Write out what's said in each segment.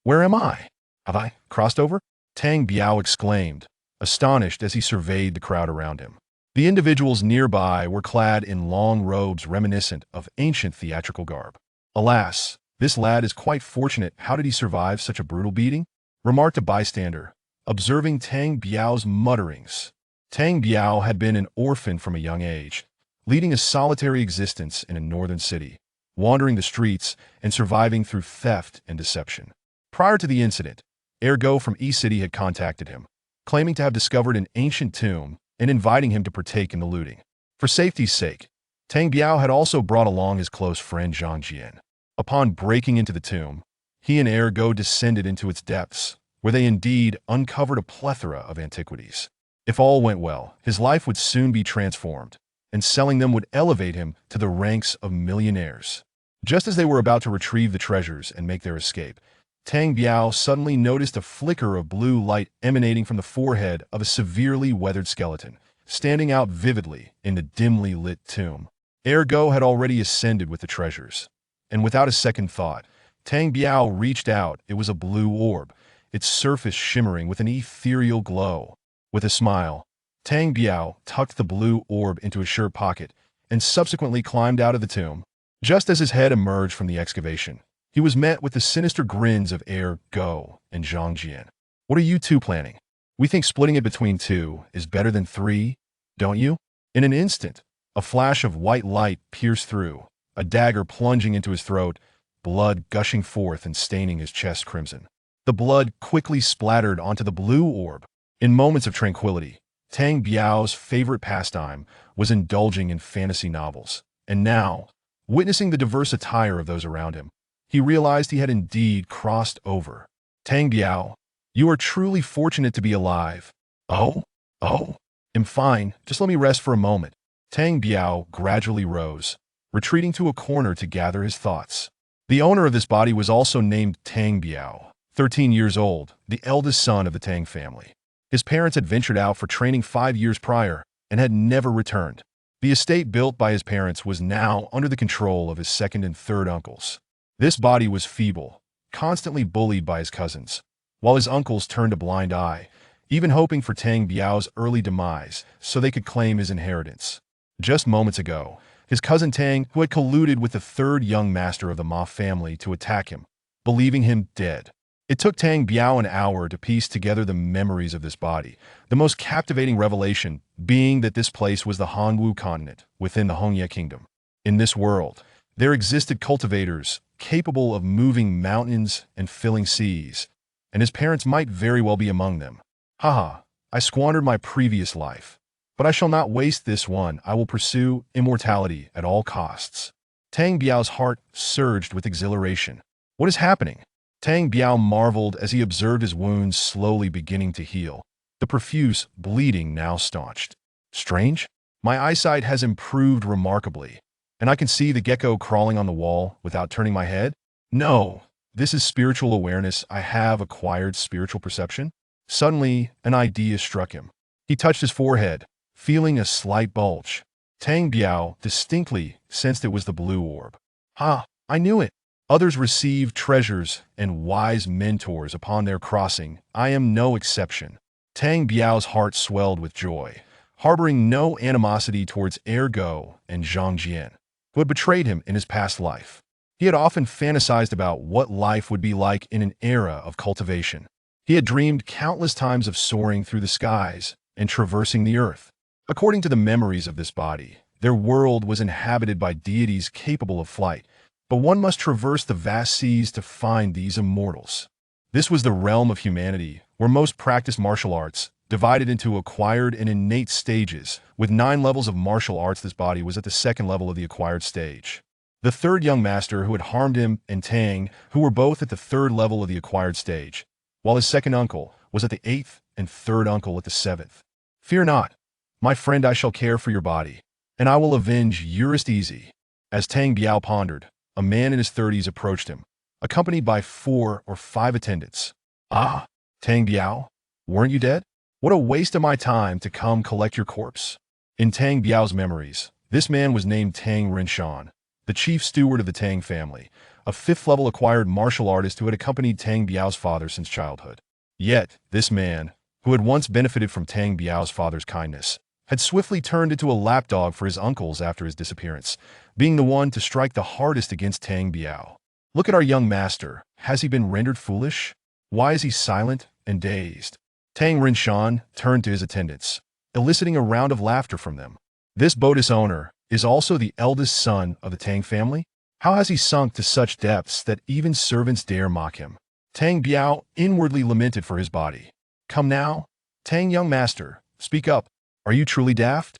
Where am I? Have I crossed over? Tang Biao exclaimed, astonished as he surveyed the crowd around him. The individuals nearby were clad in long robes reminiscent of ancient theatrical garb. Alas, this lad is quite fortunate. How did he survive such a brutal beating? Remarked a bystander, observing Tang Biao's mutterings. Tang Biao had been an orphan from a young age, leading a solitary existence in a northern city, wandering the streets and surviving through theft and deception. Prior to the incident, Ergo from E-City had contacted him, claiming to have discovered an ancient tomb and inviting him to partake in the looting. For safety's sake, Tang Biao had also brought along his close friend Zhang Jian. Upon breaking into the tomb, he and Ergo descended into its depths, where they indeed uncovered a plethora of antiquities. If all went well, his life would soon be transformed, and selling them would elevate him to the ranks of millionaires. Just as they were about to retrieve the treasures and make their escape, Tang Biao suddenly noticed a flicker of blue light emanating from the forehead of a severely weathered skeleton, standing out vividly in the dimly lit tomb. Ergo had already ascended with the treasures, and without a second thought, Tang Biao reached out. It was a blue orb, its surface shimmering with an ethereal glow. With a smile, Tang Biao tucked the blue orb into his shirt pocket and subsequently climbed out of the tomb. Just as his head emerged from the excavation, he was met with the sinister grins of Ergo and Zhang Jian. What are you two planning? We think splitting it between two is better than three, don't you? In an instant, a flash of white light pierced through, a dagger plunging into his throat, blood gushing forth and staining his chest crimson. The blood quickly splattered onto the blue orb. In moments of tranquility, Tang Biao's favorite pastime was indulging in fantasy novels. And now, witnessing the diverse attire of those around him, he realized he had indeed crossed over. Tang Biao, you are truly fortunate to be alive. Oh, I'm fine. Just let me rest for a moment. Tang Biao gradually rose, retreating to a corner to gather his thoughts. The owner of this body was also named Tang Biao, 13 years old, the eldest son of the Tang family. His parents had ventured out for training 5 years prior and had never returned. The estate built by his parents was now under the control of his second and third uncles. This body was feeble, constantly bullied by his cousins, while his uncles turned a blind eye, even hoping for Tang Biao's early demise so they could claim his inheritance. Just moments ago, his cousin Tang, who had colluded with the third young master of the Ma family to attack him, believing him dead. It took Tang Biao an hour to piece together the memories of this body, the most captivating revelation being that this place was the Hanwu continent within the Hongye kingdom. In this world, there existed cultivators capable of moving mountains and filling seas, and his parents might very well be among them. Haha, I squandered my previous life, but I shall not waste this one. I will pursue immortality at all costs. Tang Biao's heart surged with exhilaration. What is happening? Tang Biao marveled as he observed his wounds slowly beginning to heal, the profuse bleeding now staunched. Strange? My eyesight has improved remarkably, and I can see the gecko crawling on the wall without turning my head? No, this is spiritual awareness. I have acquired spiritual perception. Suddenly, an idea struck him. He touched his forehead, feeling a slight bulge. Tang Biao distinctly sensed it was the blue orb. I knew it. Others received treasures and wise mentors upon their crossing. I am no exception. Tang Biao's heart swelled with joy, harboring no animosity towards Ergo and Zhang Jian, who had betrayed him in his past life. He had often fantasized about what life would be like in an era of cultivation. He had dreamed countless times of soaring through the skies and traversing the earth. According to the memories of this body, their world was inhabited by deities capable of flight, but one must traverse the vast seas to find these immortals. This was the realm of humanity, where most practiced martial arts, divided into acquired and innate stages. With 9 levels of martial arts, this body was at the second level of the acquired stage. The third young master who had harmed him and Tang, who were both at the third level of the acquired stage, while his second uncle was at the 8th and third uncle at the 7th. Fear not, my friend, I shall care for your body, and I will avenge yourest easy. As Tang Biao pondered, a man in his 30s approached him, accompanied by 4 or 5 attendants. Ah, Tang Biao, weren't you dead? What a waste of my time to come collect your corpse. In Tang Biao's memories, this man was named Tang Rinshan, the chief steward of the Tang family, a fifth-level acquired martial artist who had accompanied Tang Biao's father since childhood. Yet, this man, who had once benefited from Tang Biao's father's kindness, had swiftly turned into a lapdog for his uncles after his disappearance, being the one to strike the hardest against Tang Biao. Look at our young master. Has he been rendered foolish? Why is he silent and dazed? Tang Rinshan turned to his attendants, eliciting a round of laughter from them. This boat's owner is also the eldest son of the Tang family? How has he sunk to such depths that even servants dare mock him? Tang Biao inwardly lamented for his body. Come now, Tang young master, speak up. Are you truly daft?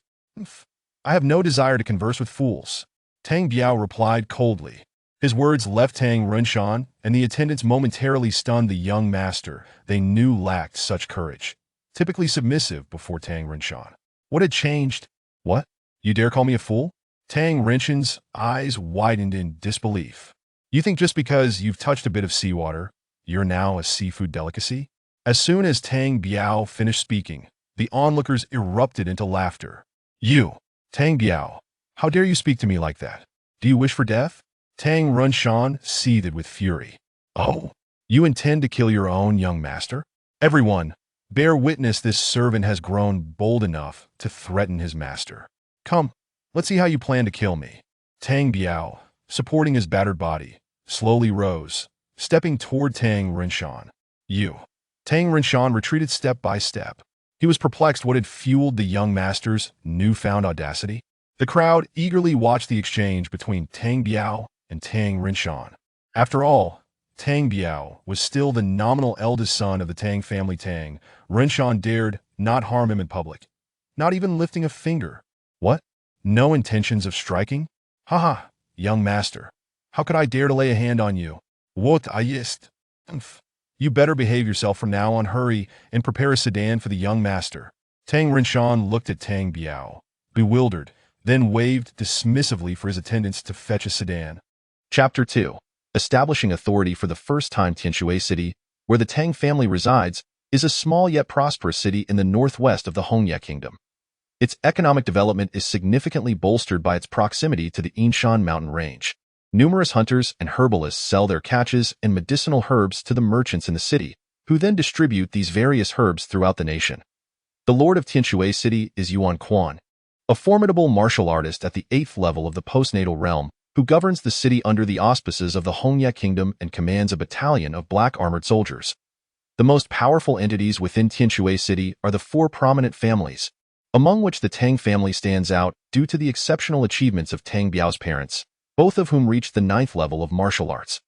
I have no desire to converse with fools. Tang Biao replied coldly. His words left Tang Rinshan, and the attendants momentarily stunned the young master they knew lacked such courage, typically submissive before Tang Rinshan. What had changed? What? You dare call me a fool? Tang Rinshan's eyes widened in disbelief. You think just because you've touched a bit of seawater, you're now a seafood delicacy? As soon as Tang Biao finished speaking, the onlookers erupted into laughter. You, Tang Biao, how dare you speak to me like that? Do you wish for death? Tang Rinshan seethed with fury. Oh, you intend to kill your own young master? Everyone, bear witness this servant has grown bold enough to threaten his master. Come, let's see how you plan to kill me. Tang Biao, supporting his battered body, slowly rose, stepping toward Tang Rinshan. You. Tang Rinshan retreated step by step. He was perplexed what had fueled the young master's newfound audacity. The crowd eagerly watched the exchange between Tang Biao and Tang Rinshan. After all, Tang Biao was still the nominal eldest son of the Tang family. Tang Rinshan dared not harm him in public, not even lifting a finger. What? No intentions of striking? Haha, young master. How could I dare to lay a hand on you? What I ist? You better behave yourself from now on. Hurry and prepare a sedan for the young master. Tang Rinshan looked at Tang Biao, bewildered, then waved dismissively for his attendants to fetch a sedan. Chapter 2. Establishing authority for the first time. Tianshui City, where the Tang family resides, is a small yet prosperous city in the northwest of the Hongye Kingdom. Its economic development is significantly bolstered by its proximity to the Yinshan mountain range. Numerous hunters and herbalists sell their catches and medicinal herbs to the merchants in the city, who then distribute these various herbs throughout the nation. The lord of Tianshui City is Yuan Quan, a formidable martial artist at the 8th level of the postnatal realm, who governs the city under the auspices of the Hongye Kingdom and commands a battalion of black armored soldiers. The most powerful entities within Tianshui City are the 4 prominent families, among which the Tang family stands out due to the exceptional achievements of Tang Biao's parents, both of whom reached the 9th level of martial arts.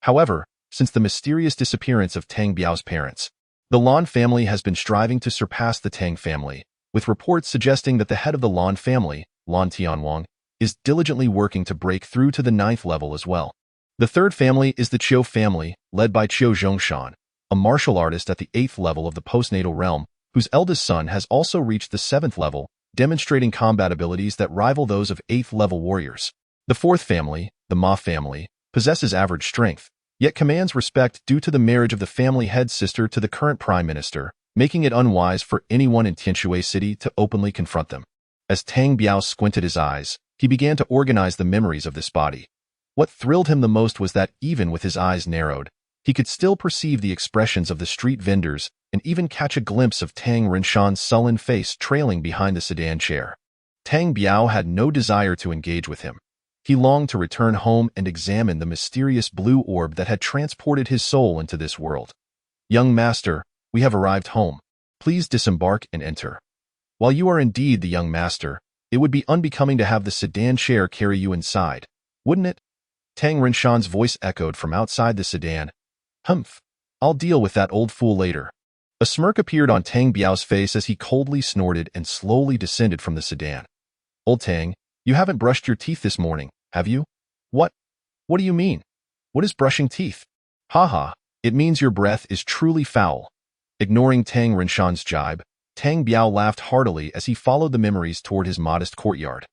However, since the mysterious disappearance of Tang Biao's parents, the Lan family has been striving to surpass the Tang family, with reports suggesting that the head of the Lan family, Lan Tianwang, is diligently working to break through to the 9th level as well. The 3rd family is the Qiu family, led by Qiu Zhongshan, a martial artist at the 8th level of the postnatal realm, whose eldest son has also reached the 7th level, demonstrating combat abilities that rival those of 8th level warriors. The 4th family, the Ma family, possesses average strength, yet commands respect due to the marriage of the family head sister to the current prime minister, making it unwise for anyone in Tianshui City to openly confront them. As Tang Biao squinted his eyes, he began to organize the memories of this body. What thrilled him the most was that even with his eyes narrowed, he could still perceive the expressions of the street vendors and even catch a glimpse of Tang Rinshan's sullen face trailing behind the sedan chair. Tang Biao had no desire to engage with him. He longed to return home and examine the mysterious blue orb that had transported his soul into this world. Young master, we have arrived home. Please disembark and enter. While you are indeed the young master, it would be unbecoming to have the sedan chair carry you inside, wouldn't it? Tang Rinshan's voice echoed from outside the sedan. Humph, I'll deal with that old fool later. A smirk appeared on Tang Biao's face as he coldly snorted and slowly descended from the sedan. Old Tang, you haven't brushed your teeth this morning, have you? What? What do you mean? What is brushing teeth? Haha, it means your breath is truly foul. Ignoring Tang Rinshan's jibe, Tang Biao laughed heartily as he followed the memories toward his modest courtyard.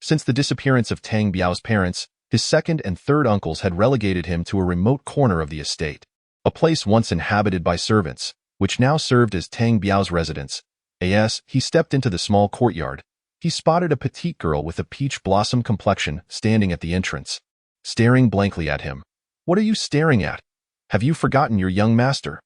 Since the disappearance of Tang Biao's parents, his 2nd and 3rd uncles had relegated him to a remote corner of the estate, a place once inhabited by servants, which now served as Tang Biao's residence. As he stepped into the small courtyard, he spotted a petite girl with a peach blossom complexion standing at the entrance. Staring blankly at him, What are you staring at? Have you forgotten your young master?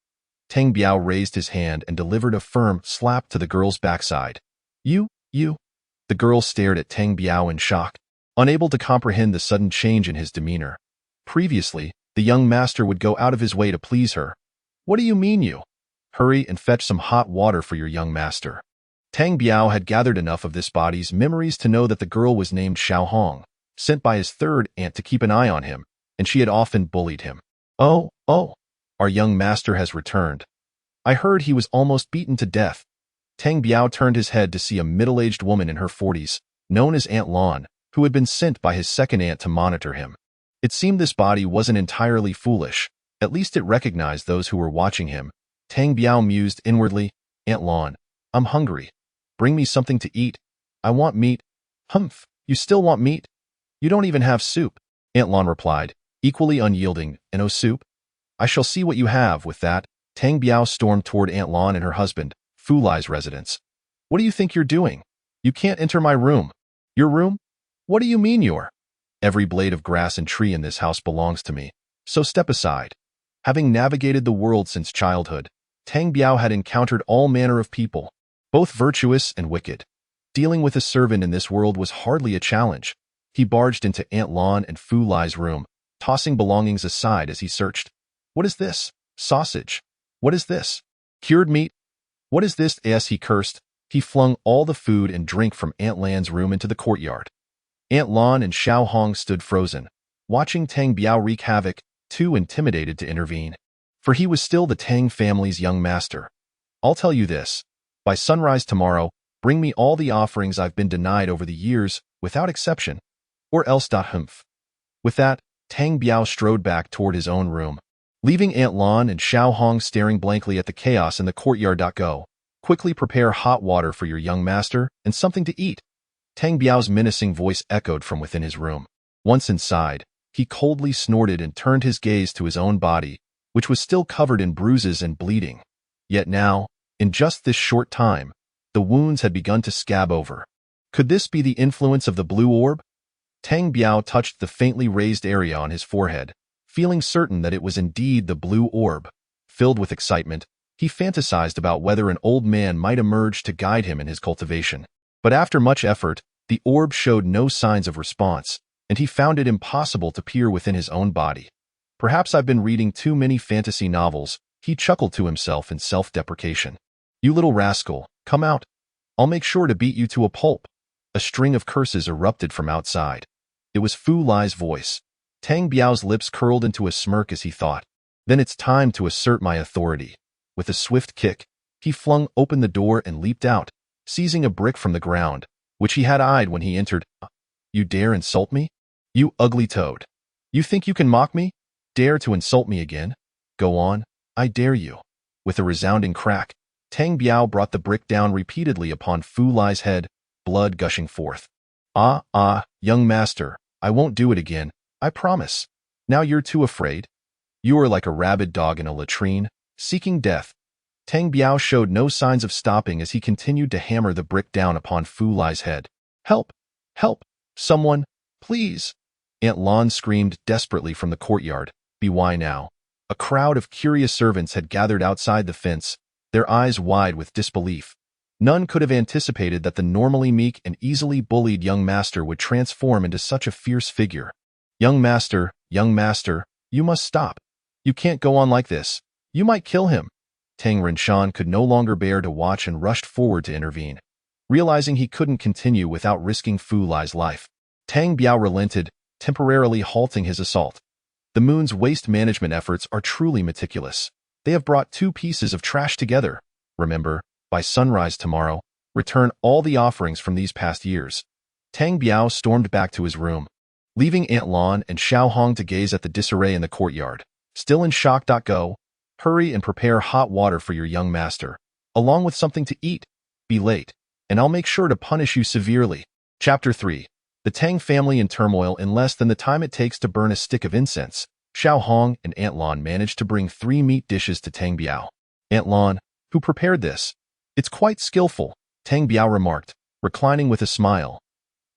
Tang Biao raised his hand and delivered a firm slap to the girl's backside. You. The girl stared at Tang Biao in shock, unable to comprehend the sudden change in his demeanor. Previously, the young master would go out of his way to please her. What do you mean you? Hurry and fetch some hot water for your young master. Tang Biao had gathered enough of this body's memories to know that the girl was named Xiao Hong, sent by his third aunt to keep an eye on him, and she had often bullied him. Oh, our young master has returned. I heard he was almost beaten to death. Tang Biao turned his head to see a middle-aged woman in her 40s, known as Aunt Lan, who had been sent by his second aunt to monitor him. It seemed this body wasn't entirely foolish. At least it recognized those who were watching him. Tang Biao mused inwardly, Aunt Lan, I'm hungry. Bring me something to eat. I want meat. Humph, you still want meat? You don't even have soup. Aunt Lan replied, equally unyielding, and oh soup? I shall see what you have. With that, Tang Biao stormed toward Aunt Lan and her husband, Fu Lai's residence. What do you think you're doing? You can't enter my room. Your room? What do you mean your? Every blade of grass and tree in this house belongs to me, so step aside. Having navigated the world since childhood, Tang Biao had encountered all manner of people, both virtuous and wicked. Dealing with a servant in this world was hardly a challenge. He barged into Aunt Lan and Fu Lai's room, tossing belongings aside as he searched. What is this? Sausage. What is this? Cured meat? What is this? As he cursed, he flung all the food and drink from Aunt Lan's room into the courtyard. Aunt Lan and Xiao Hong stood frozen, watching Tang Biao wreak havoc, too intimidated to intervene. For he was still the Tang family's young master. I'll tell you this. By sunrise tomorrow, bring me all the offerings I've been denied over the years, without exception. Or else. Humph. With that, Tang Biao strode back toward his own room, leaving Aunt Lan and Xiao Hong staring blankly at the chaos in the courtyard. Go. Quickly prepare hot water for your young master and something to eat. Tang Biao's menacing voice echoed from within his room. Once inside, he coldly snorted and turned his gaze to his own body, which was still covered in bruises and bleeding. Yet now, in just this short time, the wounds had begun to scab over. Could this be the influence of the blue orb? Tang Biao touched the faintly raised area on his forehead, feeling certain that it was indeed the blue orb. Filled with excitement, he fantasized about whether an old man might emerge to guide him in his cultivation. But after much effort, the orb showed no signs of response, and he found it impossible to peer within his own body. Perhaps I've been reading too many fantasy novels, he chuckled to himself in self-deprecation. You little rascal, come out. I'll make sure to beat you to a pulp. A string of curses erupted from outside. It was Fu Lai's voice. Tang Biao's lips curled into a smirk as he thought. Then it's time to assert my authority. With a swift kick, he flung open the door and leaped out, seizing a brick from the ground, which he had eyed when he entered. You dare insult me? You ugly toad. You think you can mock me? Dare to insult me again? Go on, I dare you. With a resounding crack, Tang Biao brought the brick down repeatedly upon Fu Lai's head, blood gushing forth. Young master, I won't do it again, I promise. Now you're too afraid? You are like a rabid dog in a latrine, seeking death. Tang Biao showed no signs of stopping as he continued to hammer the brick down upon Fu Lai's head. Help! Help! Someone! Please! Aunt Lan screamed desperately from the courtyard. Why now? A crowd of curious servants had gathered outside the fence, their eyes wide with disbelief. None could have anticipated that the normally meek and easily bullied young master would transform into such a fierce figure. Young master, you must stop. You can't go on like this. You might kill him. Tang Rinshan could no longer bear to watch and rushed forward to intervene. Realizing he couldn't continue without risking Fu Lai's life, Tang Biao relented, temporarily halting his assault. The moon's waste management efforts are truly meticulous. They have brought two pieces of trash together. Remember, by sunrise tomorrow, return all the offerings from these past years. Tang Biao stormed back to his room, leaving Aunt Lan and Xiao Hong to gaze at the disarray in the courtyard. Still in shock. Go. Hurry and prepare hot water for your young master, along with something to eat. Be late, and I'll make sure to punish you severely. Chapter 3. The Tang family in turmoil. In less than the time it takes to burn a stick of incense, Xiao Hong and Aunt Lan managed to bring 3 meat dishes to Tang Biao. Aunt Lan, who prepared this? It's quite skillful, Tang Biao remarked, reclining with a smile.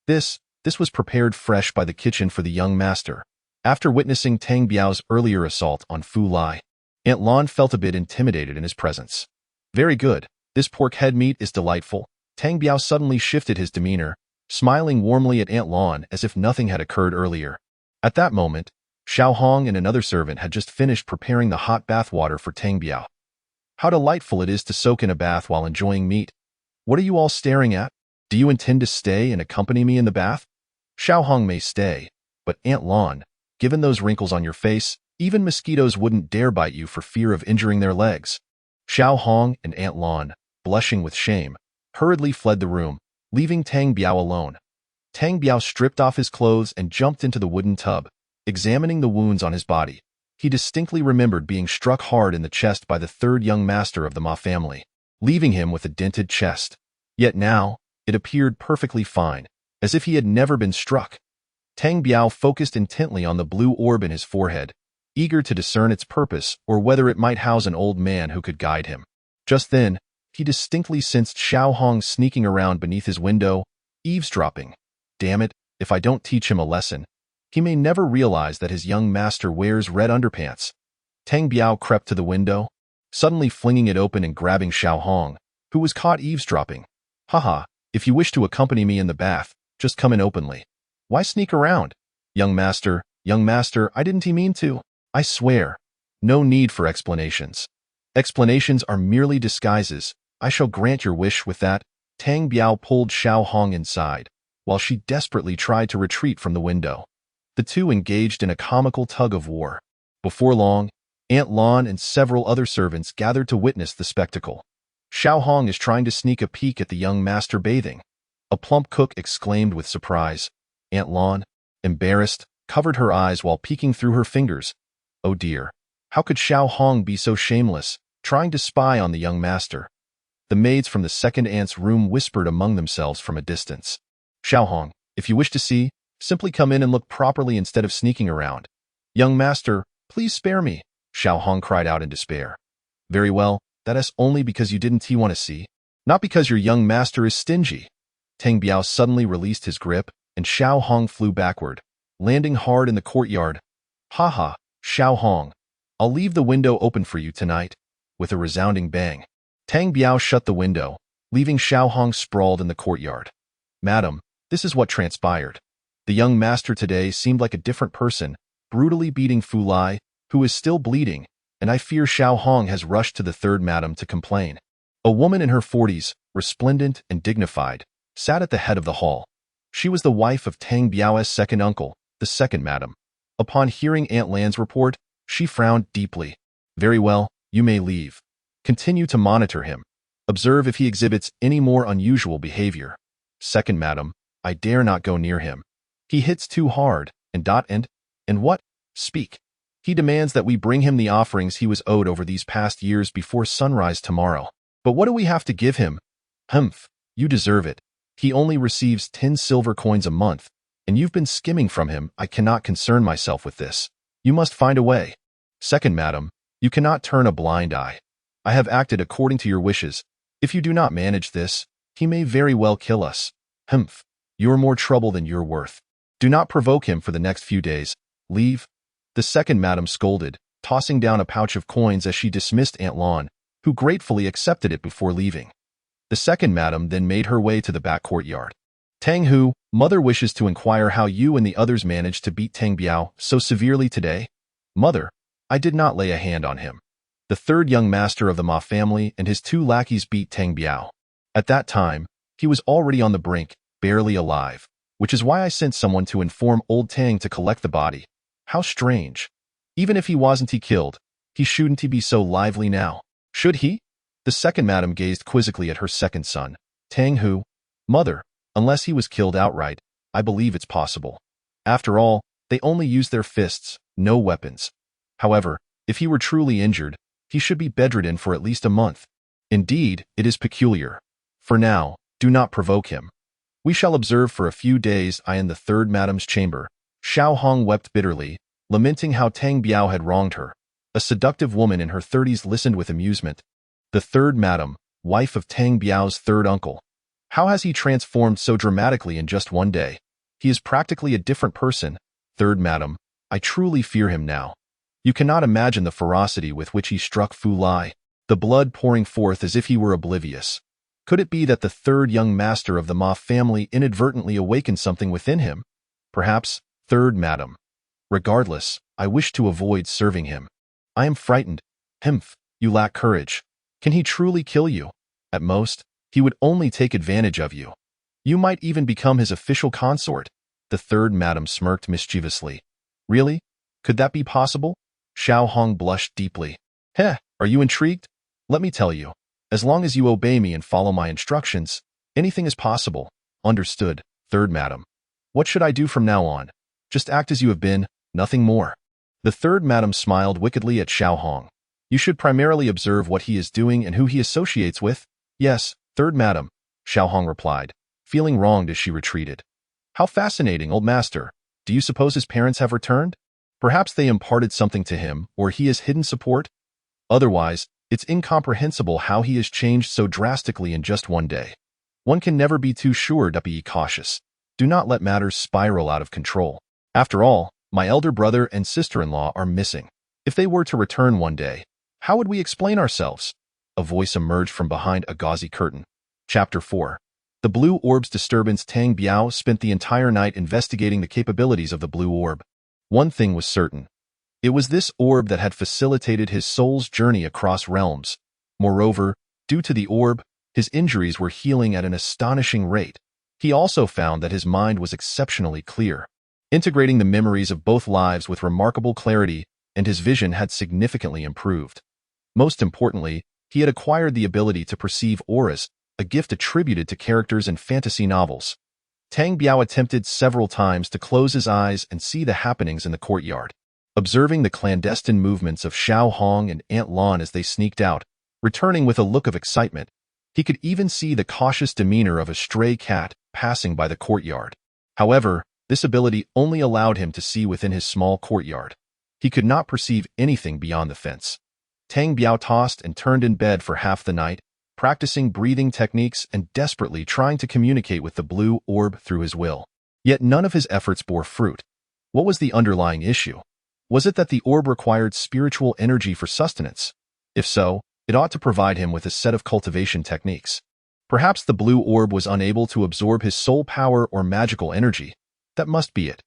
This was prepared fresh by the kitchen for the young master. After witnessing Tang Biao's earlier assault on Fu Lai, Aunt Lan felt a bit intimidated in his presence. Very good. This pork head meat is delightful. Tang Biao suddenly shifted his demeanor, smiling warmly at Aunt Lan as if nothing had occurred earlier. At that moment, Xiao Hong and another servant had just finished preparing the hot bath water for Tang Biao. How delightful it is to soak in a bath while enjoying meat. What are you all staring at? Do you intend to stay and accompany me in the bath? Xiao Hong may stay, but Aunt Lan, given those wrinkles on your face, even mosquitoes wouldn't dare bite you for fear of injuring their legs. Xiao Hong and Aunt Lan, blushing with shame, hurriedly fled the room, leaving Tang Biao alone. Tang Biao stripped off his clothes and jumped into the wooden tub, examining the wounds on his body. He distinctly remembered being struck hard in the chest by the third young master of the Ma family, leaving him with a dented chest. Yet now, it appeared perfectly fine, as if he had never been struck. Tang Biao focused intently on the blue orb in his forehead, eager to discern its purpose or whether it might house an old man who could guide him. Just then, he distinctly sensed Xiao Hong sneaking around beneath his window, eavesdropping. Damn it, if I don't teach him a lesson, he may never realize that his young master wears red underpants. Tang Biao crept to the window, suddenly flinging it open and grabbing Xiao Hong, who was caught eavesdropping. Haha, if you wish to accompany me in the bath, just come in openly. Why sneak around? Young master, I didn't mean to. I swear. No need for explanations. Explanations are merely disguises. I shall grant your wish with that. Tang Biao pulled Xiao Hong inside, while she desperately tried to retreat from the window. The two engaged in a comical tug-of-war. Before long, Aunt Lan and several other servants gathered to witness the spectacle. Xiao Hong is trying to sneak a peek at the young master bathing. A plump cook exclaimed with surprise. Aunt Lan, embarrassed, covered her eyes while peeking through her fingers. Oh dear, how could Xiao Hong be so shameless, trying to spy on the young master? The maids from the second aunt's room whispered among themselves from a distance. Xiao Hong, if you wish to see, simply come in and look properly instead of sneaking around. Young master, please spare me, Xiao Hong cried out in despair. Very well, that is only because you didn't want to see, not because your young master is stingy. Tang Biao suddenly released his grip, and Xiao Hong flew backward, landing hard in the courtyard. Ha ha, Xiao Hong, I'll leave the window open for you tonight. With a resounding bang, Tang Biao shut the window, leaving Xiao Hong sprawled in the courtyard. Madam, this is what transpired. The young master today seemed like a different person, brutally beating Fu Lai, who is still bleeding, and I fear Xiao Hong has rushed to the third madam to complain. A woman in her 40s, resplendent and dignified, sat at the head of the hall. She was the wife of Tang Biao's second uncle, the second madam. Upon hearing Aunt Lan's report, she frowned deeply. Very well, you may leave. Continue to monitor him. Observe if he exhibits any more unusual behavior. Second madam, I dare not go near him. He hits too hard, and what? Speak. He demands that we bring him the offerings he was owed over these past years before sunrise tomorrow. But what do we have to give him? Humph, you deserve it. He only receives 10 silver coins a month, and you've been skimming from him. I cannot concern myself with this. You must find a way. Second madam, you cannot turn a blind eye. I have acted according to your wishes. If you do not manage this, he may very well kill us. Humph, you're more trouble than you're worth. Do not provoke him for the next few days. Leave. The second madam scolded, tossing down a pouch of coins as she dismissed Aunt Lan, who gratefully accepted it before leaving. The second madam then made her way to the back courtyard. Tang Hu, mother wishes to inquire how you and the others managed to beat Tang Biao so severely today. Mother, I did not lay a hand on him. The third young master of the Ma family and his 2 lackeys beat Tang Biao. At that time, he was already on the brink, barely alive, which is why I sent someone to inform old Tang to collect the body. How strange. Even if he wasn't killed, he shouldn't be so lively now. Should he? The second madam gazed quizzically at her second son. Tang Hu, mother, unless he was killed outright, I believe it's possible. After all, they only use their fists, no weapons. However, if he were truly injured, he should be bedridden for at least a month. Indeed, it is peculiar. For now, do not provoke him. We shall observe for a few days. I in the third madam's chamber. Xiao Hong wept bitterly, lamenting how Tang Biao had wronged her. A seductive woman in her 30s listened with amusement. The third madam, wife of Tang Biao's third uncle. How has he transformed so dramatically in just one day? He is practically a different person. Third madam, I truly fear him now. You cannot imagine the ferocity with which he struck Fu Lai, the blood pouring forth as if he were oblivious. Could it be that the third young master of the Ma family inadvertently awakened something within him? Perhaps, third madam. Regardless, I wish to avoid serving him. I am frightened. Hmph, you lack courage. Can he truly kill you? At most, he would only take advantage of you. You might even become his official consort. The third madam smirked mischievously. Really? Could that be possible? Xiao Hong blushed deeply. Heh, are you intrigued? Let me tell you. As long as you obey me and follow my instructions, anything is possible. Understood, third madam. What should I do from now on? Just act as you have been, nothing more. The third madam smiled wickedly at Xiao Hong. You should primarily observe what he is doing and who he associates with. Yes, third madam, Xiao Hong replied, feeling wronged as she retreated. How fascinating, old master. Do you suppose his parents have returned? Perhaps they imparted something to him, or he has hidden support? Otherwise, it's incomprehensible how he has changed so drastically in just one day. One can never be too sure. Be cautious. Do not let matters spiral out of control. After all, my elder brother and sister-in-law are missing. If they were to return one day, how would we explain ourselves? A voice emerged from behind a gauzy curtain. Chapter 4. The Blue Orb's disturbance. Tang Biao spent the entire night investigating the capabilities of the Blue Orb. One thing was certain. It was this orb that had facilitated his soul's journey across realms. Moreover, due to the orb, his injuries were healing at an astonishing rate. He also found that his mind was exceptionally clear, integrating the memories of both lives with remarkable clarity, and his vision had significantly improved. Most importantly, he had acquired the ability to perceive auras, a gift attributed to characters in fantasy novels. Tang Biao attempted several times to close his eyes and see the happenings in the courtyard. Observing the clandestine movements of Xiao Hong and Aunt Lan as they sneaked out, returning with a look of excitement, he could even see the cautious demeanor of a stray cat passing by the courtyard. However, this ability only allowed him to see within his small courtyard. He could not perceive anything beyond the fence. Tang Biao tossed and turned in bed for half the night, practicing breathing techniques and desperately trying to communicate with the Blue Orb through his will. Yet none of his efforts bore fruit. What was the underlying issue? Was it that the orb required spiritual energy for sustenance? If so, it ought to provide him with a set of cultivation techniques. Perhaps the Blue Orb was unable to absorb his soul power or magical energy. That must be it.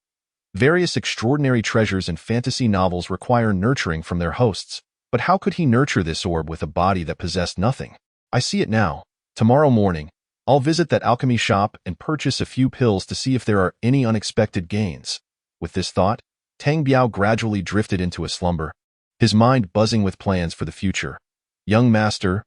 Various extraordinary treasures in fantasy novels require nurturing from their hosts, but how could he nurture this orb with a body that possessed nothing? I see it now. Tomorrow morning, I'll visit that alchemy shop and purchase a few pills to see if there are any unexpected gains. With this thought, Tang Biao gradually drifted into a slumber, his mind buzzing with plans for the future. Young master,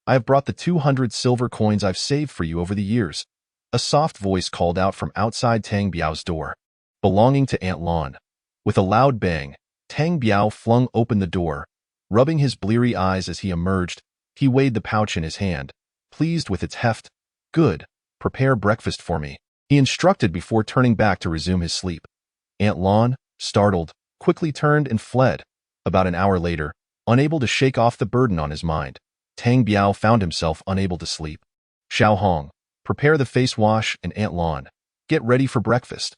I have brought the 200 silver coins I've saved for you over the years. A soft voice called out from outside Tang Biao's door, belonging to Aunt Lan. With a loud bang, Tang Biao flung open the door. Rubbing his bleary eyes as he emerged, he weighed the pouch in his hand, pleased with its heft. Good, prepare breakfast for me, he instructed before turning back to resume his sleep. Aunt Lan, startled, quickly turned and fled. About an hour later, unable to shake off the burden on his mind, Tang Biao found himself unable to sleep. Xiao Hong, prepare the face wash, and Aunt Lan, get ready for breakfast.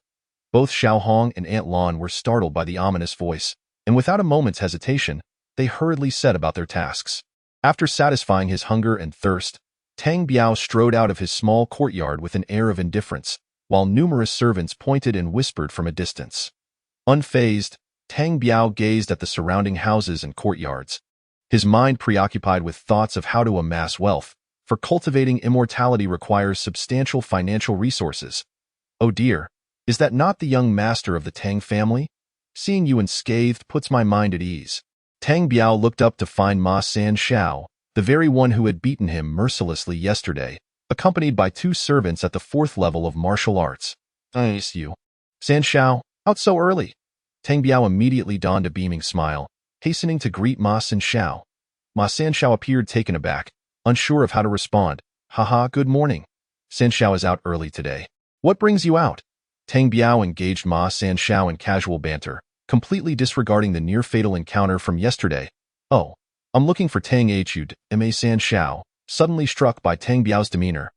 Both Xiao Hong and Aunt Lan were startled by the ominous voice, and without a moment's hesitation, they hurriedly set about their tasks. After satisfying his hunger and thirst, Tang Biao strode out of his small courtyard with an air of indifference, while numerous servants pointed and whispered from a distance. Unfazed, Tang Biao gazed at the surrounding houses and courtyards, his mind preoccupied with thoughts of how to amass wealth, for cultivating immortality requires substantial financial resources. Oh dear, is that not the young master of the Tang family? Seeing you unscathed puts my mind at ease. Tang Biao looked up to find Ma San Xiao, the very one who had beaten him mercilessly yesterday, accompanied by 2 servants at the 4th level of martial arts. Nice you. San Xiao, out so early. Tang Biao immediately donned a beaming smile, hastening to greet Ma San Xiao. Ma San Xiao appeared taken aback, unsure of how to respond. Haha, good morning. San Xiao is out early today. What brings you out? Tang Biao engaged Ma San Xiao in casual banter, completely disregarding the near-fatal encounter from yesterday. Oh, I'm looking for Tang Hud. Ma San Xiao, suddenly struck by Tang Biao's demeanor,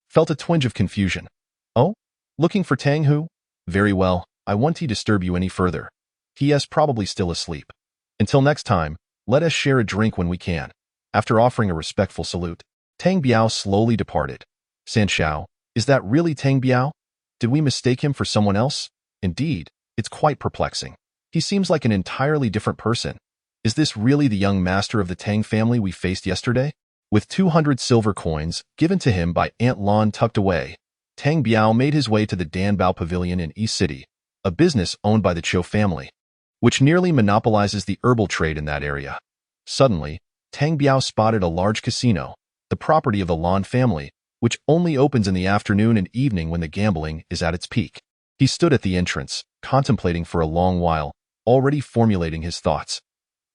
felt a twinge of confusion. Oh? Looking for Tang who? Very well, I won't disturb you any further. He is probably still asleep. Until next time, let us share a drink when we can. After offering a respectful salute, Tang Biao slowly departed. San Shao, is that really Tang Biao? Did we mistake him for someone else? Indeed, it's quite perplexing. He seems like an entirely different person. Is this really the young master of the Tang family we faced yesterday? With 200 silver coins given to him by Aunt Lon tucked away, Tang Biao made his way to the Danbao Pavilion in East City, a business owned by the Cho family, which nearly monopolizes the herbal trade in that area. Suddenly, Tang Biao spotted a large casino, the property of the Lon family, which only opens in the afternoon and evening when the gambling is at its peak. He stood at the entrance, contemplating for a long while, already formulating his thoughts.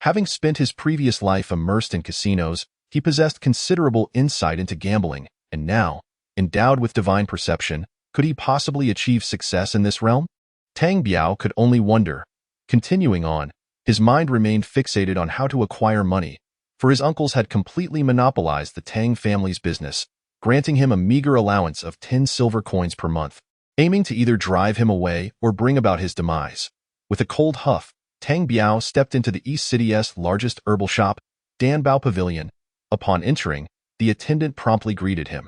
Having spent his previous life immersed in casinos, he possessed considerable insight into gambling, and now, endowed with divine perception, could he possibly achieve success in this realm? Tang Biao could only wonder. Continuing on, his mind remained fixated on how to acquire money, for his uncles had completely monopolized the Tang family's business, granting him a meager allowance of 10 silver coins per month, aiming to either drive him away or bring about his demise. With a cold huff, Tang Biao stepped into the East City's largest herbal shop, Danbao Pavilion. Upon entering, the attendant promptly greeted him.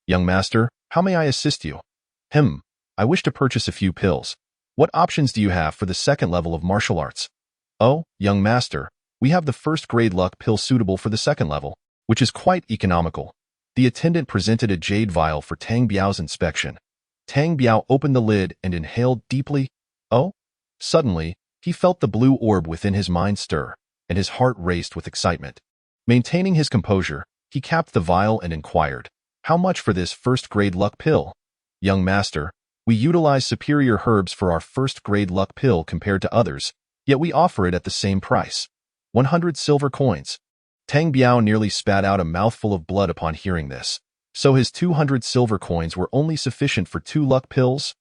"Young master, how may I assist you?" I wish to purchase a few pills. What options do you have for the second level of martial arts?" "Oh, young master, we have the first-grade luck pill suitable for the second level, which is quite economical." The attendant presented a jade vial for Tang Biao's inspection. Tang Biao opened the lid and inhaled deeply. Oh! Suddenly, he felt the blue orb within his mind stir, and his heart raced with excitement. Maintaining his composure, he capped the vial and inquired, "How much for this first-grade luck pill?" "Young master, we utilize superior herbs for our first-grade luck pill compared to others, yet we offer it at the same price. 100 silver coins." Tang Biao nearly spat out a mouthful of blood upon hearing this. So his 200 silver coins were only sufficient for 2 luck pills?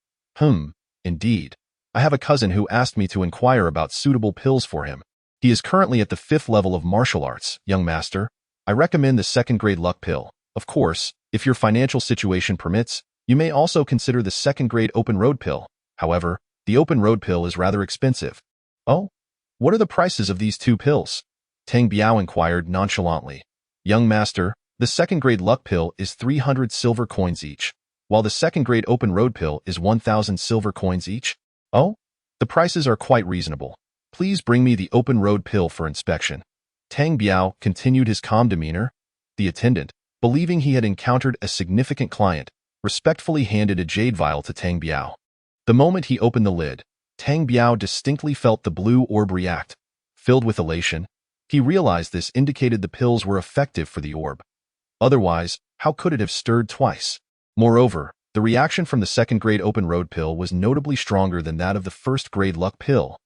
Indeed. I have a cousin who asked me to inquire about suitable pills for him. He is currently at the 5th level of martial arts, young master. I recommend the second-grade luck pill. Of course, if your financial situation permits, you may also consider the second-grade open road pill. However, the open road pill is rather expensive. Oh? What are the prices of these 2 pills? Tang Biao inquired nonchalantly. "Young master, the second-grade luck pill is 300 silver coins each, while the second-grade open road pill is 1,000 silver coins each." "Oh? The prices are quite reasonable. Please bring me the open road pill for inspection." Tang Biao continued his calm demeanor. The attendant, believing he had encountered a significant client, respectfully handed a jade vial to Tang Biao. The moment he opened the lid, Tang Biao distinctly felt the blue orb react. Filled with elation, he realized this indicated the pills were effective for the orb. Otherwise, how could it have stirred twice? Moreover, the reaction from the second-grade open road pill was notably stronger than that of the first-grade luck pill.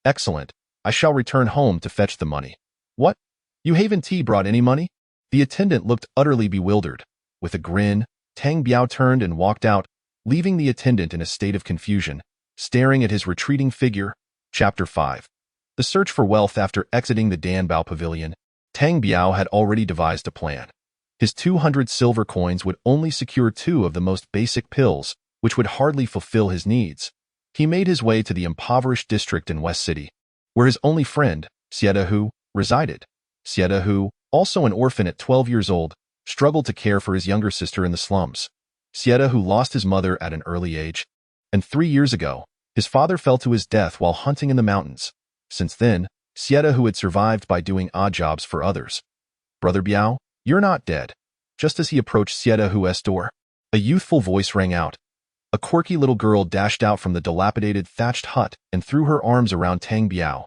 "Excellent. I shall return home to fetch the money." "What? You haven't brought any money?" The attendant looked utterly bewildered. With a grin, Tang Biao turned and walked out, leaving the attendant in a state of confusion, staring at his retreating figure. Chapter 5. The search for wealth. After exiting the Danbao Pavilion, Tang Biao had already devised a plan. His 200 silver coins would only secure 2 of the most basic pills, which would hardly fulfill his needs. He made his way to the impoverished district in West City, where his only friend, Hu, resided. Hu, also an orphan at 12 years old, struggled to care for his younger sister in the slums. Hu lost his mother at an early age, and 3 years ago, his father fell to his death while hunting in the mountains. Since then, Hu had survived by doing odd jobs for others. "Brother Biao, you're not dead." Just as he approached Hu's door, a youthful voice rang out. A quirky little girl dashed out from the dilapidated thatched hut and threw her arms around Tang Biao.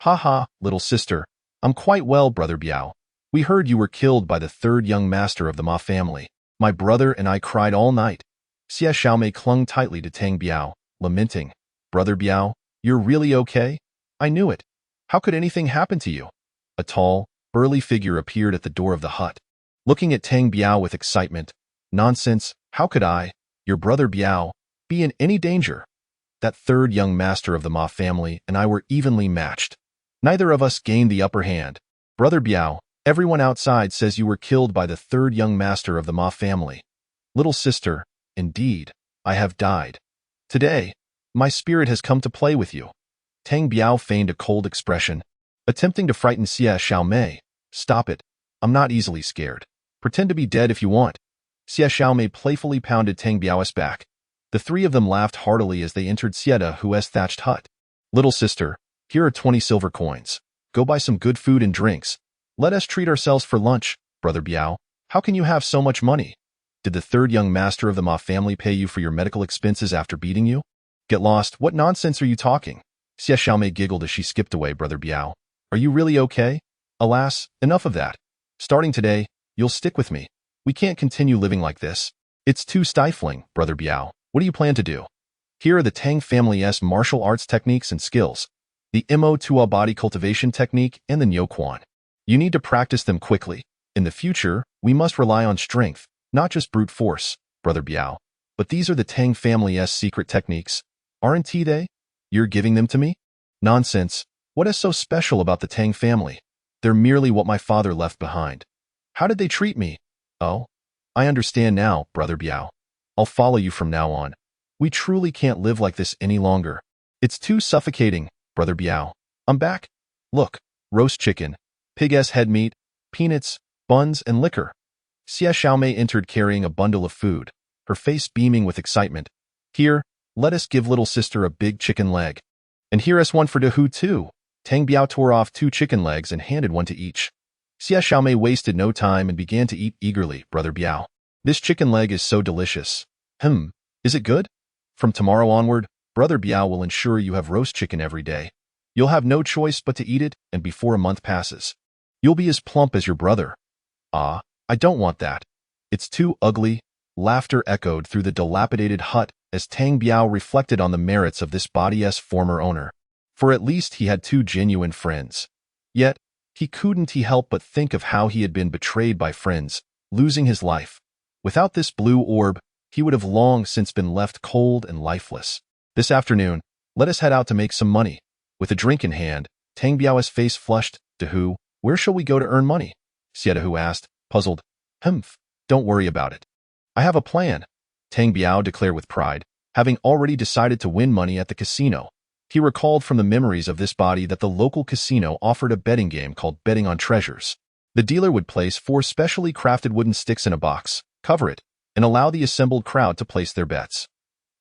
"Ha ha, little sister. I'm quite well, Brother Biao. We heard you were killed by the 3rd young master of the Ma family. My brother and I cried all night." Xie Xiaomei clung tightly to Tang Biao, lamenting. "Brother Biao, you're really okay? I knew it. How could anything happen to you?" A tall, burly figure appeared at the door of the hut. Looking at Tang Biao with excitement. "Nonsense, how could I, your brother Biao, be in any danger? That 3rd young master of the Ma family and I were evenly matched. Neither of us gained the upper hand. Brother Biao, everyone outside says you were killed by the 3rd young master of the Ma family." "Little sister, indeed, I have died. Today, My spirit has come to play with you. Tang Biao feigned a cold expression, attempting to frighten Xie Xiaomei. Stop it. I'm not easily scared. Pretend to be dead if you want. Xie Xiaomei playfully pounded Tang Biao's back. The three of them laughed heartily as they entered Xie Hu's thatched hut. Little sister, here are 20 silver coins. Go buy some good food and drinks. Let us treat ourselves for lunch, Brother Biao. How can you have so much money? Did the third young master of the Ma family pay you for your medical expenses after beating you? Get lost. What nonsense are you talking? Xie Xiaomei giggled as she skipped away, Brother Biao. Are you really okay? Alas, enough of that. Starting today, you'll stick with me. We can't continue living like this. It's too stifling, Brother Biao. What do you plan to do? Here are the Tang family's martial arts techniques and skills. The Mo Tua body cultivation technique and the Niu Quan. You need to practice them quickly. In the future, we must rely on strength, not just brute force, Brother Biao. But these are the Tang family's secret techniques. Aren't they? You're giving them to me? Nonsense. What is so special about the Tang family? They're merely what my father left behind. How did they treat me? Oh, I understand now, Brother Biao. I'll follow you from now on. We truly can't live like this any longer. It's too suffocating, Brother Biao. I'm back. Look, roast chicken, pig's head meat, peanuts, buns, and liquor. Xie Xiaomei entered carrying a bundle of food, her face beaming with excitement. Here, let us give little sister a big chicken leg. And here is one for Dehu too. Tang Biao tore off 2 chicken legs and handed one to each. Xie Xiaomei wasted no time and began to eat eagerly, Brother Biao. This chicken leg is so delicious. Is it good? From tomorrow onward, Brother Biao will ensure you have roast chicken every day. You'll have no choice but to eat it, and before a month passes, you'll be as plump as your brother. Ah, I don't want that. It's too ugly. Laughter echoed through the dilapidated hut as Tang Biao reflected on the merits of this body's former owner. For at least he had 2 genuine friends. Yet, he couldn't help but think of how he had been betrayed by friends, losing his life. Without this blue orb, he would have long since been left cold and lifeless. This afternoon, let us head out to make some money. With a drink in hand, Tang Biao's face flushed. Dehu, where shall we go to earn money? Xie Dehu asked, puzzled. Don't worry about it. I have a plan, Tang Biao declared with pride, having already decided to win money at the casino. He recalled from the memories of this body that the local casino offered a betting game called Betting on Treasures. The dealer would place 4 specially crafted wooden sticks in a box, cover it, and allow the assembled crowd to place their bets.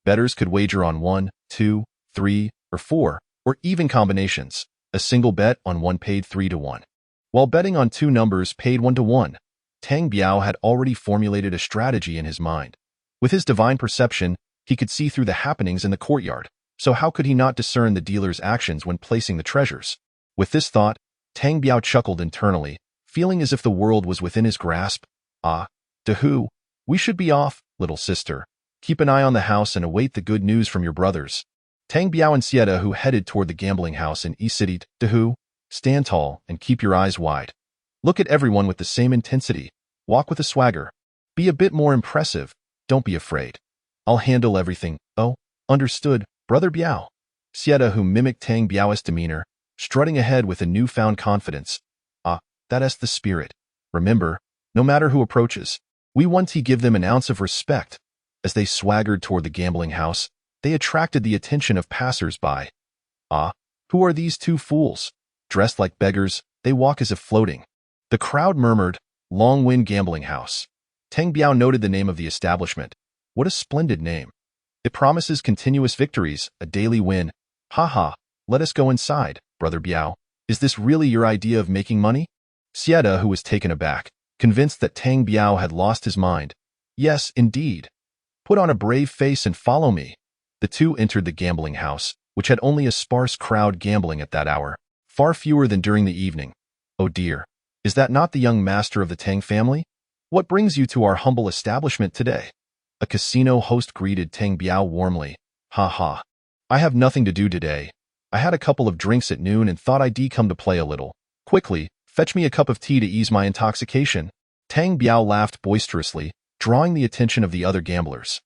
Bettors could wager on 1, 2, 3, or 4, or even combinations. A single bet on 1 paid 3-1. While betting on 2 numbers paid 1-1, Tang Biao had already formulated a strategy in his mind. With his divine perception, he could see through the happenings in the courtyard, so how could he not discern the dealer's actions when placing the treasures? With this thought, Tang Biao chuckled internally, feeling as if the world was within his grasp. Ah, Dehu, we should be off, little sister. Keep an eye on the house and await the good news from your brothers. Tang Biao and Xie Dehu headed toward the gambling house in East City. Dehu, stand tall and keep your eyes wide. Look at everyone with the same intensity. Walk with a swagger. Be a bit more impressive. Don't be afraid. I'll handle everything. Oh, understood, Brother Biao. Xie Dehu mimicked Tang Biao's demeanor, strutting ahead with a newfound confidence. Ah, that is the spirit. Remember, no matter who approaches, we want to give them an ounce of respect. As they swaggered toward the gambling house, they attracted the attention of passers-by. Ah, who are these 2 fools? Dressed like beggars, they walk as if floating. The crowd murmured, Long Wind Gambling House. Tang Biao noted the name of the establishment. What a splendid name. It promises continuous victories, a daily win. Ha, let us go inside, Brother Biao. Is this really your idea of making money? Xie Dehu was taken aback, convinced that Tang Biao had lost his mind. Yes, indeed. Put on a brave face and follow me. The 2 entered the gambling house, which had only a sparse crowd gambling at that hour, far fewer than during the evening. Oh dear, is that not the young master of the Tang family? What brings you to our humble establishment today? A casino host greeted Tang Biao warmly. Ha. I have nothing to do today. I had a couple of drinks at noon and thought I'd come to play a little. Quickly, fetch me a cup of tea to ease my intoxication. Tang Biao laughed boisterously, drawing the attention of the other gamblers.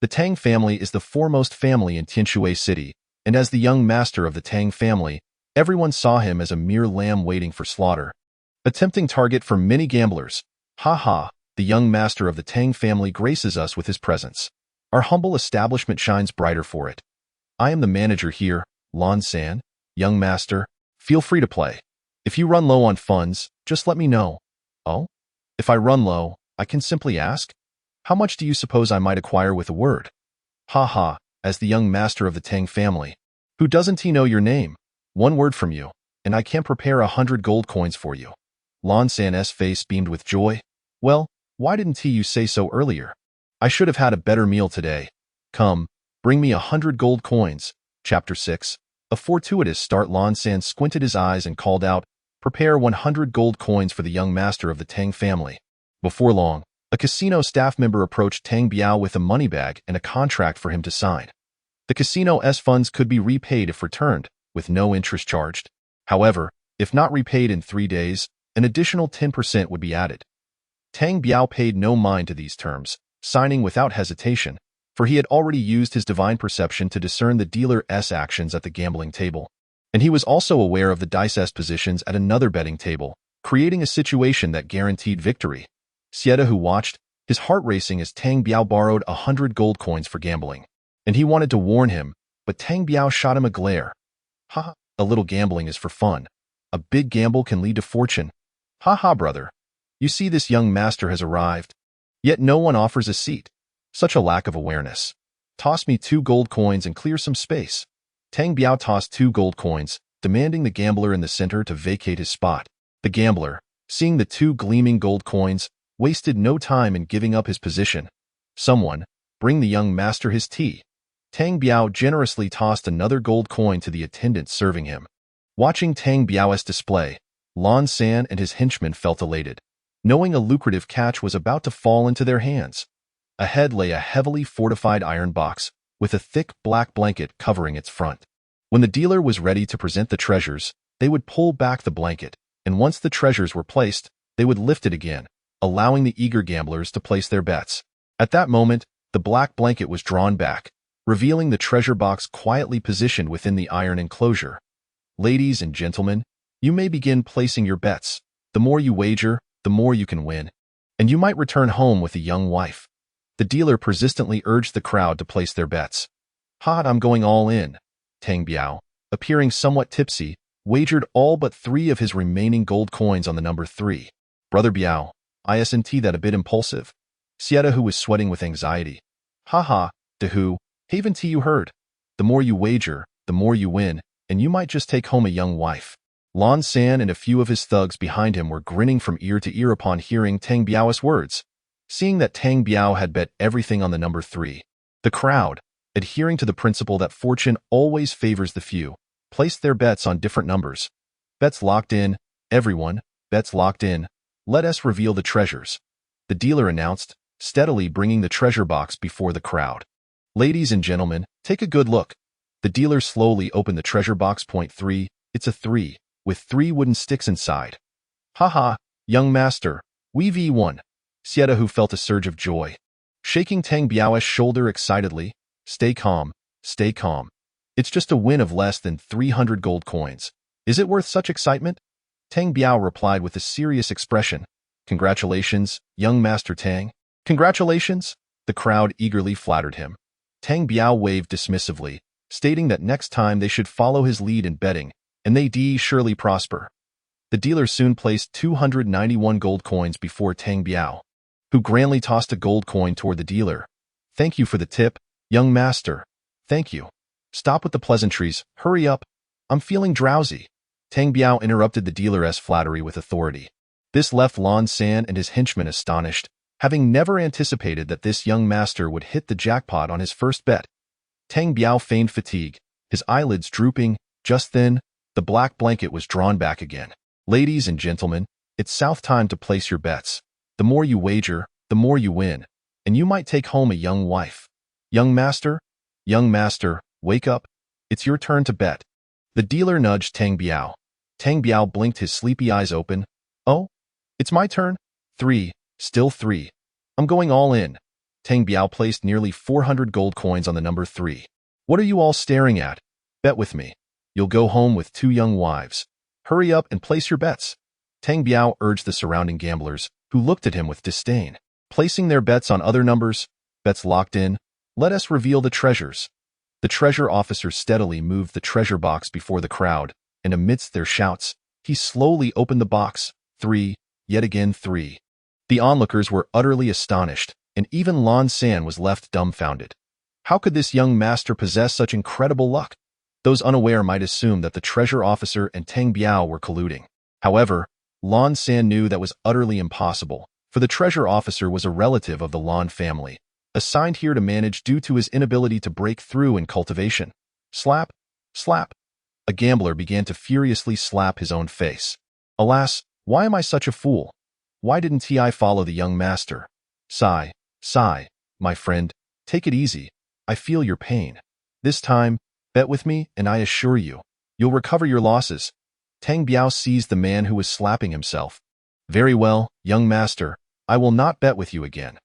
The Tang family is the foremost family in Tianshui City, and as the young master of the Tang family, everyone saw him as a mere lamb waiting for slaughter. A tempting target for many gamblers. Ha, the young master of the Tang family graces us with his presence. Our humble establishment shines brighter for it. I am the manager here, Lan San. Young master, feel free to play. If you run low on funds, just let me know. Oh? If I run low, I can simply ask? How much do you suppose I might acquire with a word? Ha ha, as the young master of the Tang family. Who doesn't he know your name? One word from you, and I can prepare 100 gold coins for you. Lan San's face beamed with joy. Well, why didn't he say so earlier? I should have had a better meal today. Come, bring me 100 gold coins. Chapter 6. A fortuitous start. Lan San squinted his eyes and called out, prepare 100 gold coins for the young master of the Tang family. Before long, a casino staff member approached Tang Biao with a money bag and a contract for him to sign. The casino's funds could be repaid if returned, with no interest charged. However, if not repaid in 3 days, an additional 10% would be added. Tang Biao paid no mind to these terms, signing without hesitation, for he had already used his divine perception to discern the dealer's actions at the gambling table. And he was also aware of the dice's positions at another betting table, creating a situation that guaranteed victory. Sieta, who watched, his heart racing as Tang Biao borrowed 100 gold coins for gambling. And he wanted to warn him, but Tang Biao shot him a glare. Ha, a little gambling is for fun. A big gamble can lead to fortune. Ha ha, brother. You see, this young master has arrived. Yet no one offers a seat. Such a lack of awareness. Toss me 2 gold coins and clear some space. Tang Biao tossed 2 gold coins, demanding the gambler in the center to vacate his spot. The gambler, seeing the 2 gleaming gold coins, wasted no time in giving up his position. Someone, bring the young master his tea. Tang Biao generously tossed another gold coin to the attendant serving him. Watching Tang Biao's display, Lan San and his henchmen felt elated, knowing a lucrative catch was about to fall into their hands. Ahead lay a heavily fortified iron box, with a thick black blanket covering its front. When the dealer was ready to present the treasures, they would pull back the blanket, and once the treasures were placed, they would lift it again, allowing the eager gamblers to place their bets. At that moment, the black blanket was drawn back, revealing the treasure box quietly positioned within the iron enclosure. Ladies and gentlemen, you may begin placing your bets. The more you wager, the more you can win, and you might return home with a young wife. The dealer persistently urged the crowd to place their bets. Hot, I'm going all in. Tang Biao, appearing somewhat tipsy, wagered all but 3 of his remaining gold coins on the number 3. Brother Biao, isn't that a bit impulsive? Sieta, who was sweating with anxiety. Ha, Dehu, haven't you heard? The more you wager, the more you win, and you might just take home a young wife. Lan San and a few of his thugs behind him were grinning from ear to ear upon hearing Tang Biao's words. Seeing that Tang Biao had bet everything on the number 3, the crowd, adhering to the principle that fortune always favors the few, placed their bets on different numbers. Bets locked in, everyone, bets locked in. Let us reveal the treasures. The dealer announced, steadily bringing the treasure box before the crowd. Ladies and gentlemen, take a good look. The dealer slowly opened the treasure box. Point 3, it's a 3, with 3 wooden sticks inside. Ha, young master, we've won. Sieta, who felt a surge of joy, shaking Tang Biao's shoulder excitedly. Stay calm, stay calm. It's just a win of less than 300 gold coins. Is it worth such excitement? Tang Biao replied with a serious expression. Congratulations, young master Tang. Congratulations. The crowd eagerly flattered him. Tang Biao waved dismissively, stating that next time they should follow his lead in betting, and they'd surely prosper. The dealer soon placed 291 gold coins before Tang Biao, who grandly tossed a gold coin toward the dealer. Thank you for the tip, young master. Thank you. Stop with the pleasantries. Hurry up. I'm feeling drowsy. Tang Biao interrupted the dealer's flattery with authority. This left Lan San and his henchmen astonished, having never anticipated that this young master would hit the jackpot on his first bet. Tang Biao feigned fatigue, his eyelids drooping. Just then, the black blanket was drawn back again. Ladies and gentlemen, it's South time to place your bets. The more you wager, the more you win, and you might take home a young wife. Young master, wake up. It's your turn to bet. The dealer nudged Tang Biao. Tang Biao blinked his sleepy eyes open. Oh, it's my turn? 3, still 3. I'm going all in. Tang Biao placed nearly 400 gold coins on the number 3. What are you all staring at? Bet with me. You'll go home with 2 young wives. Hurry up and place your bets. Tang Biao urged the surrounding gamblers, who looked at him with disdain. Placing their bets on other numbers, bets locked in. Let us reveal the treasures. The treasure officer steadily moved the treasure box before the crowd, and amidst their shouts, he slowly opened the box. 3, yet again 3. The onlookers were utterly astonished, and even Lan San was left dumbfounded. How could this young master possess such incredible luck? Those unaware might assume that the treasure officer and Tang Biao were colluding. However, Lan San knew that was utterly impossible, for the treasure officer was a relative of the Lan family, assigned here to manage due to his inability to break through in cultivation. Slap, slap. A gambler began to furiously slap his own face. Alas, why am I such a fool? Why didn't I follow the young master? Sigh, sigh, my friend, take it easy. I feel your pain. This time, bet with me, and I assure you, you'll recover your losses. Tang Biao seized the man who was slapping himself. Very well, young master, I will not bet with you again.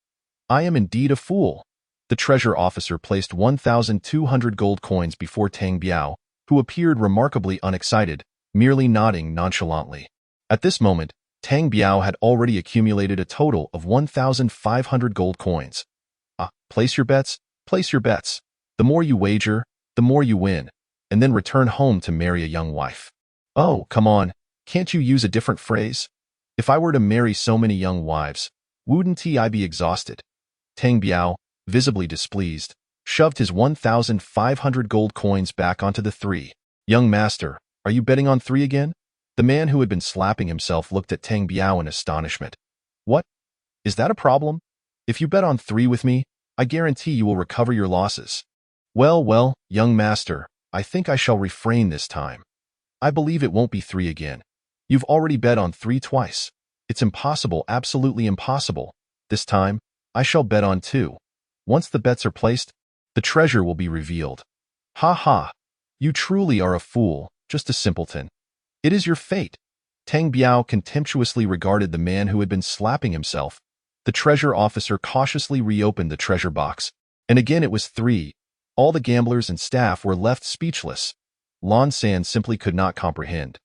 I am indeed a fool. The treasure officer placed 1,200 gold coins before Tang Biao, who appeared remarkably unexcited, merely nodding nonchalantly. At this moment, Tang Biao had already accumulated a total of 1,500 gold coins. Place your bets, place your bets. The more you wager, the more you win, and then return home to marry a young wife. Oh, come on, can't you use a different phrase? If I were to marry so many young wives, wouldn't I be exhausted? Tang Biao, visibly displeased, shoved his 1,500 gold coins back onto the 3. Young master, are you betting on 3 again? The man who had been slapping himself looked at Tang Biao in astonishment. What? Is that a problem? If you bet on 3 with me, I guarantee you will recover your losses. Well, young master, I think I shall refrain this time. I believe it won't be 3 again. You've already bet on 3 twice. It's impossible, absolutely impossible. This time, I shall bet on 2. Once the bets are placed, the treasure will be revealed. Ha ha! You truly are a fool, just a simpleton. It is your fate. Tang Biao contemptuously regarded the man who had been slapping himself. The treasure officer cautiously reopened the treasure box, and again it was 3. All the gamblers and staff were left speechless. Lan San simply could not comprehend.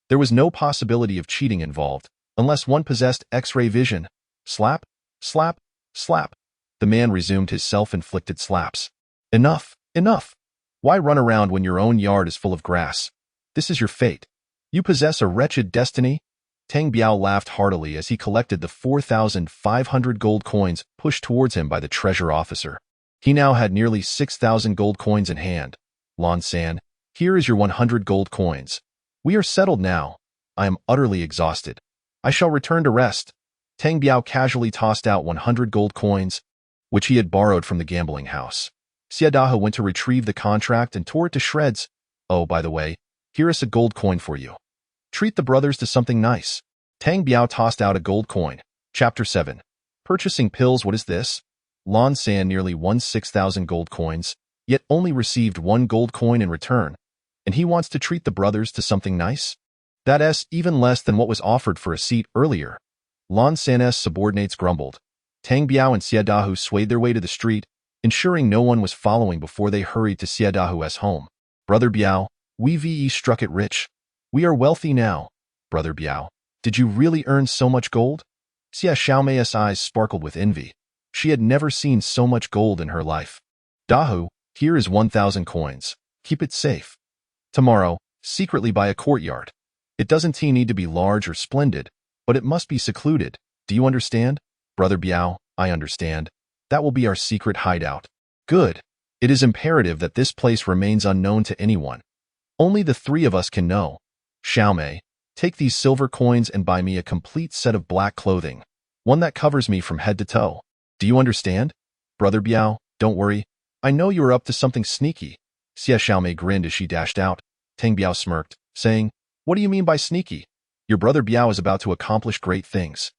There was no possibility of cheating involved, unless one possessed X-ray vision. Slap, slap, slap. The man resumed his self-inflicted slaps. Enough, enough. Why run around when your own yard is full of grass? This is your fate. You possess a wretched destiny? Tang Biao laughed heartily as he collected the 4,500 gold coins pushed towards him by the treasure officer. He now had nearly 6,000 gold coins in hand. Lan San, here is your 100 gold coins. We are settled now. I am utterly exhausted. I shall return to rest. Tang Biao casually tossed out 100 gold coins, which he had borrowed from the gambling house. Xiadahe went to retrieve the contract and tore it to shreds. Oh, by the way, here is a gold coin for you. Treat the brothers to something nice. Tang Biao tossed out a gold coin. Chapter 7. Purchasing pills. What is this? Lan San nearly won 6,000 gold coins, yet only received 1 gold coin in return. And he wants to treat the brothers to something nice? That's even less than what was offered for a seat earlier. Lan San's subordinates grumbled. Tang Biao and Xiadahe swayed their way to the street, ensuring no one was following before they hurried to Xiadahe's home. Brother Biao, we struck it rich. We are wealthy now. Brother Biao, did you really earn so much gold? Xia Xiaomei's eyes sparkled with envy. She had never seen so much gold in her life. Dahu, here is 1,000 coins. Keep it safe. Tomorrow, secretly buy a courtyard. It doesn't need to be large or splendid, but it must be secluded. Do you understand? Brother Biao, I understand. That will be our secret hideout. Good. It is imperative that this place remains unknown to anyone. Only the 3 of us can know. Xiaomei, take these silver coins and buy me a complete set of black clothing, one that covers me from head to toe. Do you understand? Brother Biao, don't worry. I know you are up to something sneaky. Xia Xiaomei grinned as she dashed out. Tang Biao smirked, saying, What do you mean by sneaky? Your brother Biao is about to accomplish great things.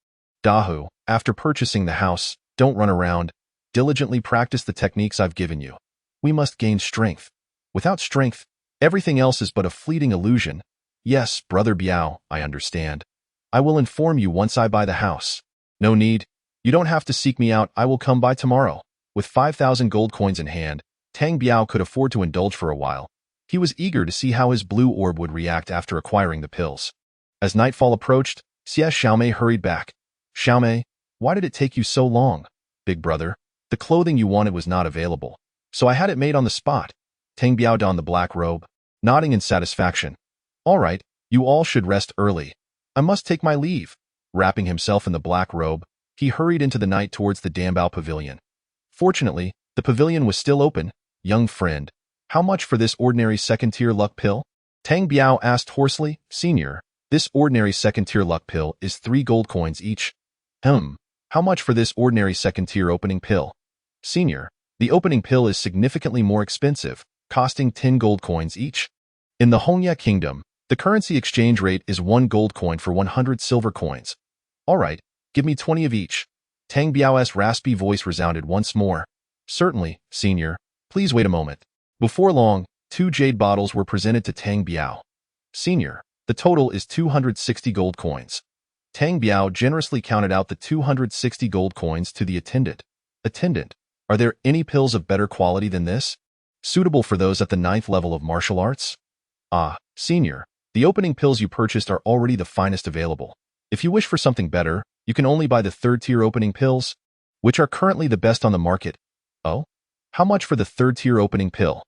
Dahu, after purchasing the house, don't run around. Diligently practice the techniques I've given you. We must gain strength. Without strength, everything else is but a fleeting illusion. Yes, Brother Biao, I understand. I will inform you once I buy the house. No need. You don't have to seek me out. I will come by tomorrow. With 5,000 gold coins in hand, Tang Biao could afford to indulge for a while. He was eager to see how his blue orb would react after acquiring the pills. As nightfall approached, Xia Xiaomei hurried back. Xiaomei, why did it take you so long? Big brother, the clothing you wanted was not available, so I had it made on the spot. Tang Biao donned the black robe, nodding in satisfaction. All right, you all should rest early. I must take my leave. Wrapping himself in the black robe, he hurried into the night towards the Dambao pavilion. Fortunately, the pavilion was still open. Young friend, how much for this ordinary second-tier luck pill? Tang Biao asked hoarsely. Senior, this ordinary second-tier luck pill is 3 gold coins each. How much for this ordinary second-tier opening pill? Senior, the opening pill is significantly more expensive, costing 10 gold coins each. In the Hongye Kingdom, the currency exchange rate is 1 gold coin for 100 silver coins. All right, give me 20 of each. Tang Biao's raspy voice resounded once more. Certainly, senior. Please wait a moment. Before long, 2 jade bottles were presented to Tang Biao. Senior, the total is 260 gold coins. Tang Biao generously counted out the 260 gold coins to the attendant. Attendant, are there any pills of better quality than this? Suitable for those at the 9th level of martial arts? Ah, senior, the opening pills you purchased are already the finest available. If you wish for something better, you can only buy the 3rd-tier opening pills, which are currently the best on the market. Oh? How much for the 3rd-tier opening pill?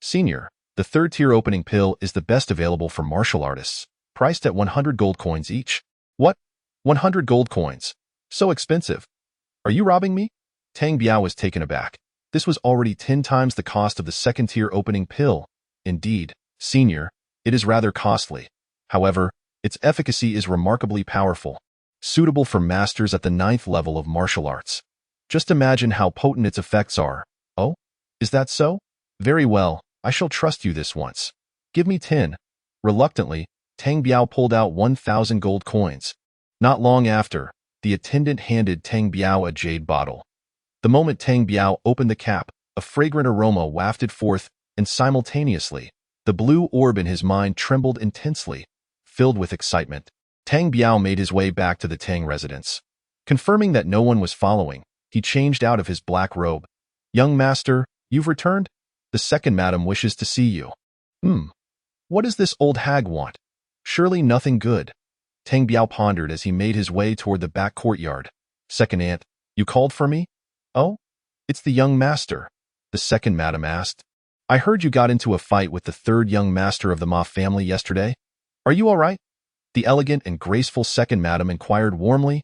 Senior, the 3rd-tier opening pill is the best available for martial artists, priced at 100 gold coins each. What? 100 gold coins? So expensive. Are you robbing me? Tang Biao was taken aback. This was already 10 times the cost of the 2nd-tier opening pill. Indeed, senior, it is rather costly. However, its efficacy is remarkably powerful, suitable for masters at the 9th level of martial arts. Just imagine how potent its effects are. Oh? Is that so? Very well, I shall trust you this once. Give me 10. Reluctantly, Tang Biao pulled out 1,000 gold coins. Not long after, the attendant handed Tang Biao a jade bottle. The moment Tang Biao opened the cap, a fragrant aroma wafted forth, and simultaneously, the blue orb in his mind trembled intensely. Filled with excitement, Tang Biao made his way back to the Tang residence. Confirming that no one was following, he changed out of his black robe. Young master, you've returned? The second madam wishes to see you. What does this old hag want? Surely nothing good. Tang Biao pondered as he made his way toward the back courtyard. Second aunt, you called for me? Oh, it's the young master, the second madam asked. I heard you got into a fight with the 3rd young master of the Ma family yesterday. Are you all right? The elegant and graceful second madam inquired warmly.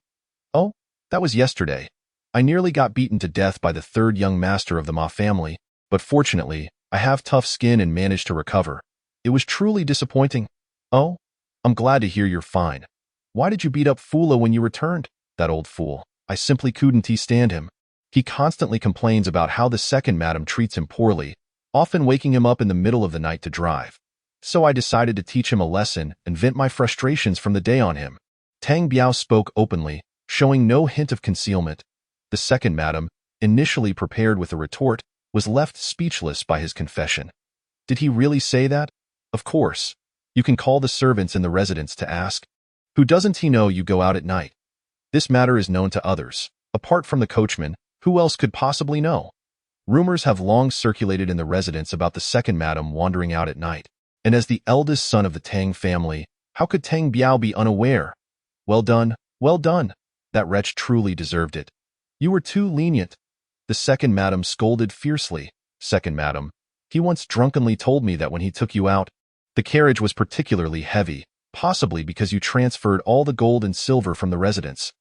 Oh, that was yesterday. I nearly got beaten to death by the 3rd young master of the Ma family, but fortunately, I have tough skin and managed to recover. It was truly disappointing. Oh, I'm glad to hear you're fine. Why did you beat up Fula when you returned? That old fool. I simply couldn't stand him. He constantly complains about how the second madam treats him poorly, often waking him up in the middle of the night to drive. So I decided to teach him a lesson and vent my frustrations from the day on him. Tang Biao spoke openly, showing no hint of concealment. The second madam, initially prepared with a retort, was left speechless by his confession. Did he really say that? Of course. You can call the servants in the residence to ask. Who doesn't he know you go out at night? This matter is known to others. Apart from the coachman, who else could possibly know? Rumors have long circulated in the residence about the second madam wandering out at night. And as the eldest son of the Tang family, how could Tang Biao be unaware? Well done, well done. That wretch truly deserved it. You were too lenient. The second madam scolded fiercely. Second madam, he once drunkenly told me that when he took you out, the carriage was particularly heavy, possibly because you transferred all the gold and silver from the residence.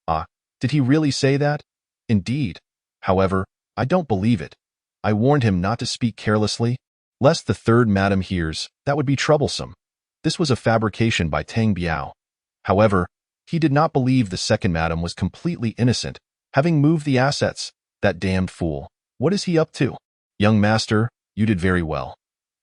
Ah, did he really say that? Indeed. However, I don't believe it. I warned him not to speak carelessly, lest the 3rd madam hears. That would be troublesome. This was a fabrication by Tang Biao. However, he did not believe the second madam was completely innocent, having moved the assets. That damned fool. What is he up to? Young master, you did very well.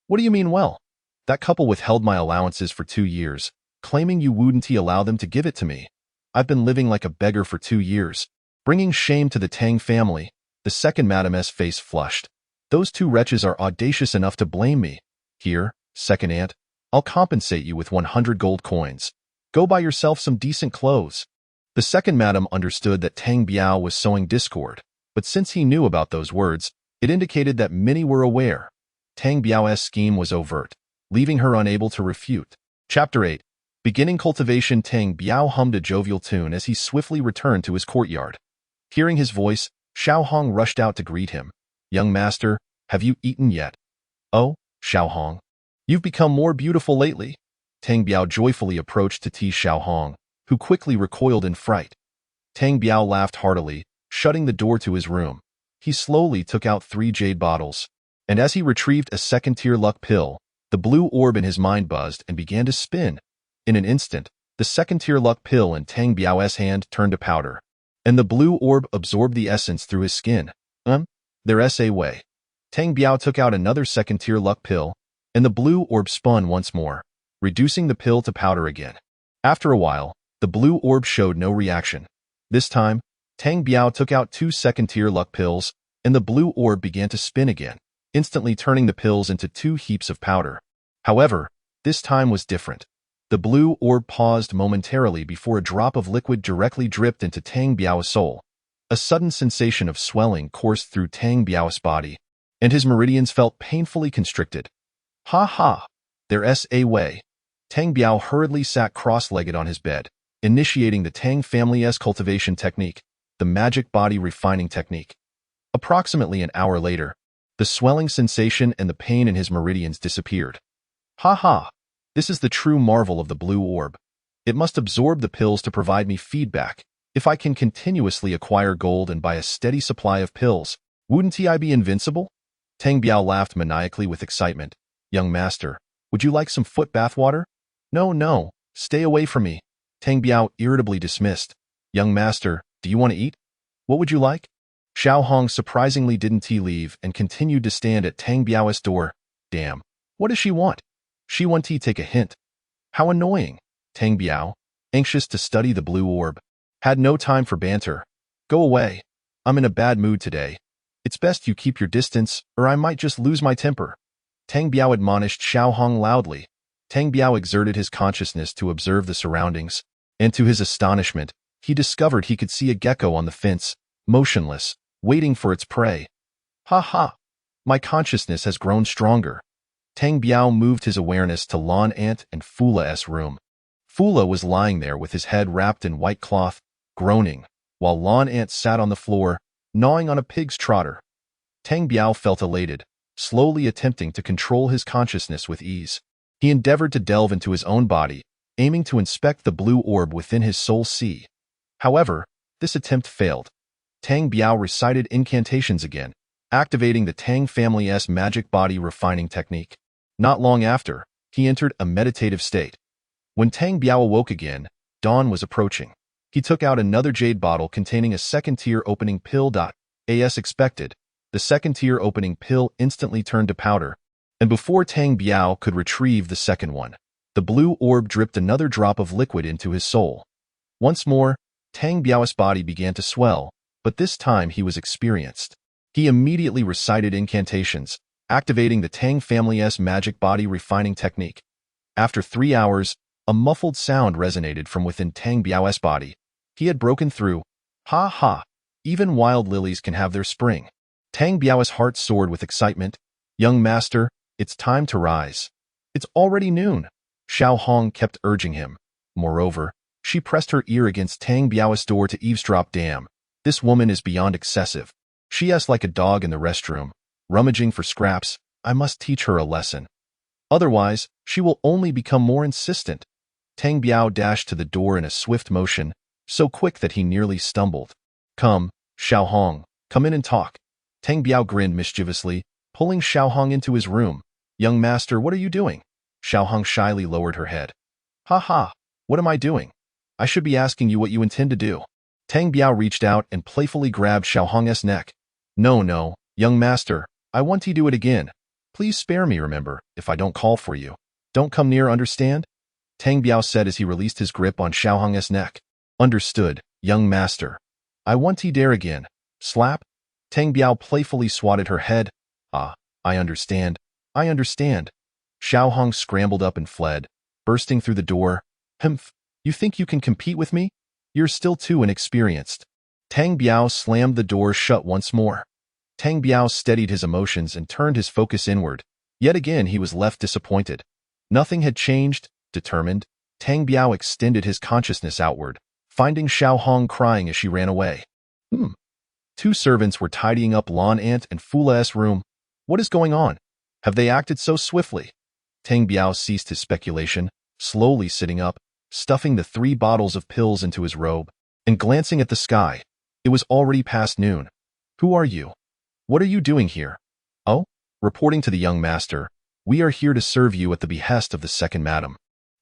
What do you mean well? That couple withheld my allowances for 2 years, claiming you wouldn't allow them to give it to me. I've been living like a beggar for 2 years, bringing shame to the Tang family. The second madam's face flushed. Those 2 wretches are audacious enough to blame me. Here, second aunt, I'll compensate you with 100 gold coins. Go buy yourself some decent clothes. The second madam understood that Tang Biao was sowing discord, but since he knew about those words, it indicated that many were aware. Tang Biao's scheme was overt, leaving her unable to refute. Chapter 8. Beginning cultivation. Tang Biao hummed a jovial tune as he swiftly returned to his courtyard. Hearing his voice, Xiao Hong rushed out to greet him. Young master, have you eaten yet? Oh, Xiaohong, you've become more beautiful lately. Tang Biao joyfully approached to tease Xiaohong, who quickly recoiled in fright. Tang Biao laughed heartily, shutting the door to his room. He slowly took out 3 jade bottles, and as he retrieved a second-tier luck pill, the blue orb in his mind buzzed and began to spin. In an instant, the second-tier luck pill in Tang Biao's hand turned to powder, and the blue orb absorbed the essence through his skin. Their SA way. Tang Biao took out another second-tier luck pill, and the blue orb spun once more, reducing the pill to powder again. After a while, the blue orb showed no reaction. This time, Tang Biao took out 2 second-tier luck pills, and the blue orb began to spin again, instantly turning the pills into 2 heaps of powder. However, this time was different. The blue orb paused momentarily before a drop of liquid directly dripped into Tang Biao's soul. A sudden sensation of swelling coursed through Tang Biao's body, and his meridians felt painfully constricted. Ha ha! Their SA way. Tang Biao hurriedly sat cross-legged on his bed, initiating the Tang family's cultivation technique, the magic body refining technique. Approximately an hour later, the swelling sensation and the pain in his meridians disappeared. Ha ha! This is the true marvel of the blue orb. It must absorb the pills to provide me feedback. If I can continuously acquire gold and buy a steady supply of pills, wouldn't I be invincible? Tang Biao laughed maniacally with excitement. Young master, would you like some foot bath water? No, stay away from me. Tang Biao irritably dismissed. Young master, do you want to eat? What would you like? Xiaohong surprisingly didn't leave and continued to stand at Tang Biao's door. Damn, what does she want? She want to take a hint. How annoying. Tang Biao, anxious to study the blue orb, had no time for banter. Go away. I'm in a bad mood today. It's best you keep your distance, or I might just lose my temper. Tang Biao admonished Xiaohong loudly. Tang Biao exerted his consciousness to observe the surroundings, and to his astonishment, he discovered he could see a gecko on the fence, motionless, waiting for its prey. Ha ha! My consciousness has grown stronger. Tang Biao moved his awareness to Lan Ant and Fula's room. Fula was lying there with his head wrapped in white cloth, groaning, while Lan Ant sat on the floor, gnawing on a pig's trotter. Tang Biao felt elated, slowly attempting to control his consciousness with ease. He endeavored to delve into his own body, aiming to inspect the blue orb within his soul sea. However, this attempt failed. Tang Biao recited incantations again, activating the Tang family's magic body refining technique. Not long after, he entered a meditative state. When Tang Biao awoke again, dawn was approaching. He took out another jade bottle containing a second-tier opening pill. As expected, the second-tier opening pill instantly turned to powder, and before Tang Biao could retrieve the second one, the blue orb dripped another drop of liquid into his soul. Once more, Tang Biao's body began to swell, but this time he was experienced. He immediately recited incantations, activating the Tang family's magic body refining technique. After 3 hours, a muffled sound resonated from within Tang Biao's body. He had broken through. Ha ha! Even wild lilies can have their spring. Tang Biao's heart soared with excitement. Young master, it's time to rise. It's already noon. Xiaohong kept urging him. Moreover, she pressed her ear against Tang Biao's door to eavesdrop. Damn, this woman is beyond excessive. She is like a dog in the restroom, rummaging for scraps. I must teach her a lesson. Otherwise, she will only become more insistent. Tang Biao dashed to the door in a swift motion, so quick that he nearly stumbled. Come, Xiaohong, come in and talk. Tang Biao grinned mischievously, pulling Xiaohong into his room. Young master, what are you doing? Xiaohong shyly lowered her head. Ha ha, what am I doing? I should be asking you what you intend to do. Tang Biao reached out and playfully grabbed Xiaohong's neck. No, young master, I want to do it again. Please spare me, remember, if I don't call for you. Don't come near, understand? Tang Biao said as he released his grip on Xiaohong's neck. Understood, young master. I want to dare again. Slap? Tang Biao playfully swatted her head. Ah, I understand. Xiaohong scrambled up and fled, bursting through the door. Humph, you think you can compete with me? You're still too inexperienced. Tang Biao slammed the door shut once more. Tang Biao steadied his emotions and turned his focus inward. Yet again he was left disappointed. Nothing had changed. Determined, Tang Biao extended his consciousness outward, finding Xiaohong crying as she ran away. 2 servants were tidying up Lan Ant and Fula's room. What is going on? Have they acted so swiftly? Tang Biao ceased his speculation, slowly sitting up, stuffing the 3 bottles of pills into his robe, and glancing at the sky. It was already past noon. Who are you? What are you doing here? Oh, reporting to the young master, we are here to serve you at the behest of the second madam.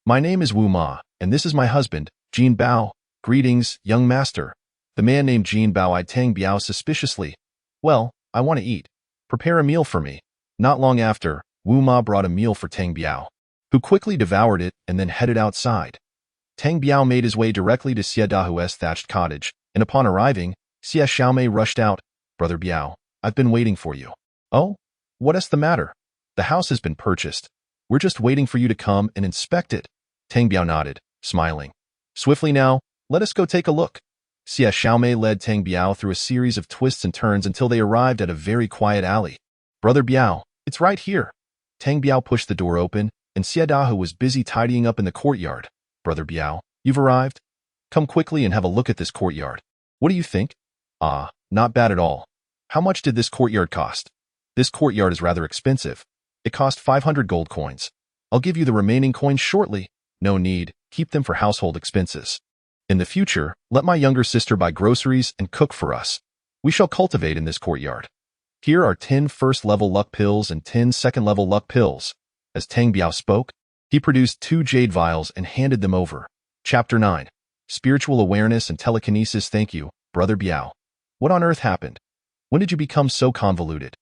My name is Wu Ma, and this is my husband, Jin Bao. Greetings, young master. The man named Jin Bao eyed Tang Biao suspiciously. Well, I want to eat. Prepare a meal for me. Not long after, Wu Ma brought a meal for Tang Biao, who quickly devoured it and then headed outside. Tang Biao made his way directly to Xie Dahu's thatched cottage, and upon arriving, Xie Xiaomei rushed out. Brother Biao, I've been waiting for you. Oh? What's the matter? The house has been purchased. We're just waiting for you to come and inspect it. Tang Biao nodded, smiling. Swiftly now, let us go take a look. Xie Xiaomei led Tang Biao through a series of twists and turns until they arrived at a very quiet alley. Brother Biao, it's right here. Tang Biao pushed the door open, and Xie Dahu was busy tidying up in the courtyard. Brother Biao, you've arrived? Come quickly and have a look at this courtyard. What do you think? Ah, not bad at all. How much did this courtyard cost? This courtyard is rather expensive. It cost 500 gold coins. I'll give you the remaining coins shortly. No need, keep them for household expenses. In the future, let my younger sister buy groceries and cook for us. We shall cultivate in this courtyard. Here are 10 first-level luck pills and 10 second-level luck pills. As Tang Biao spoke, he produced 2 jade vials and handed them over. Chapter 9. Spiritual Awareness and Telekinesis. Thank you, Brother Biao. What on earth happened? When did you become so convoluted?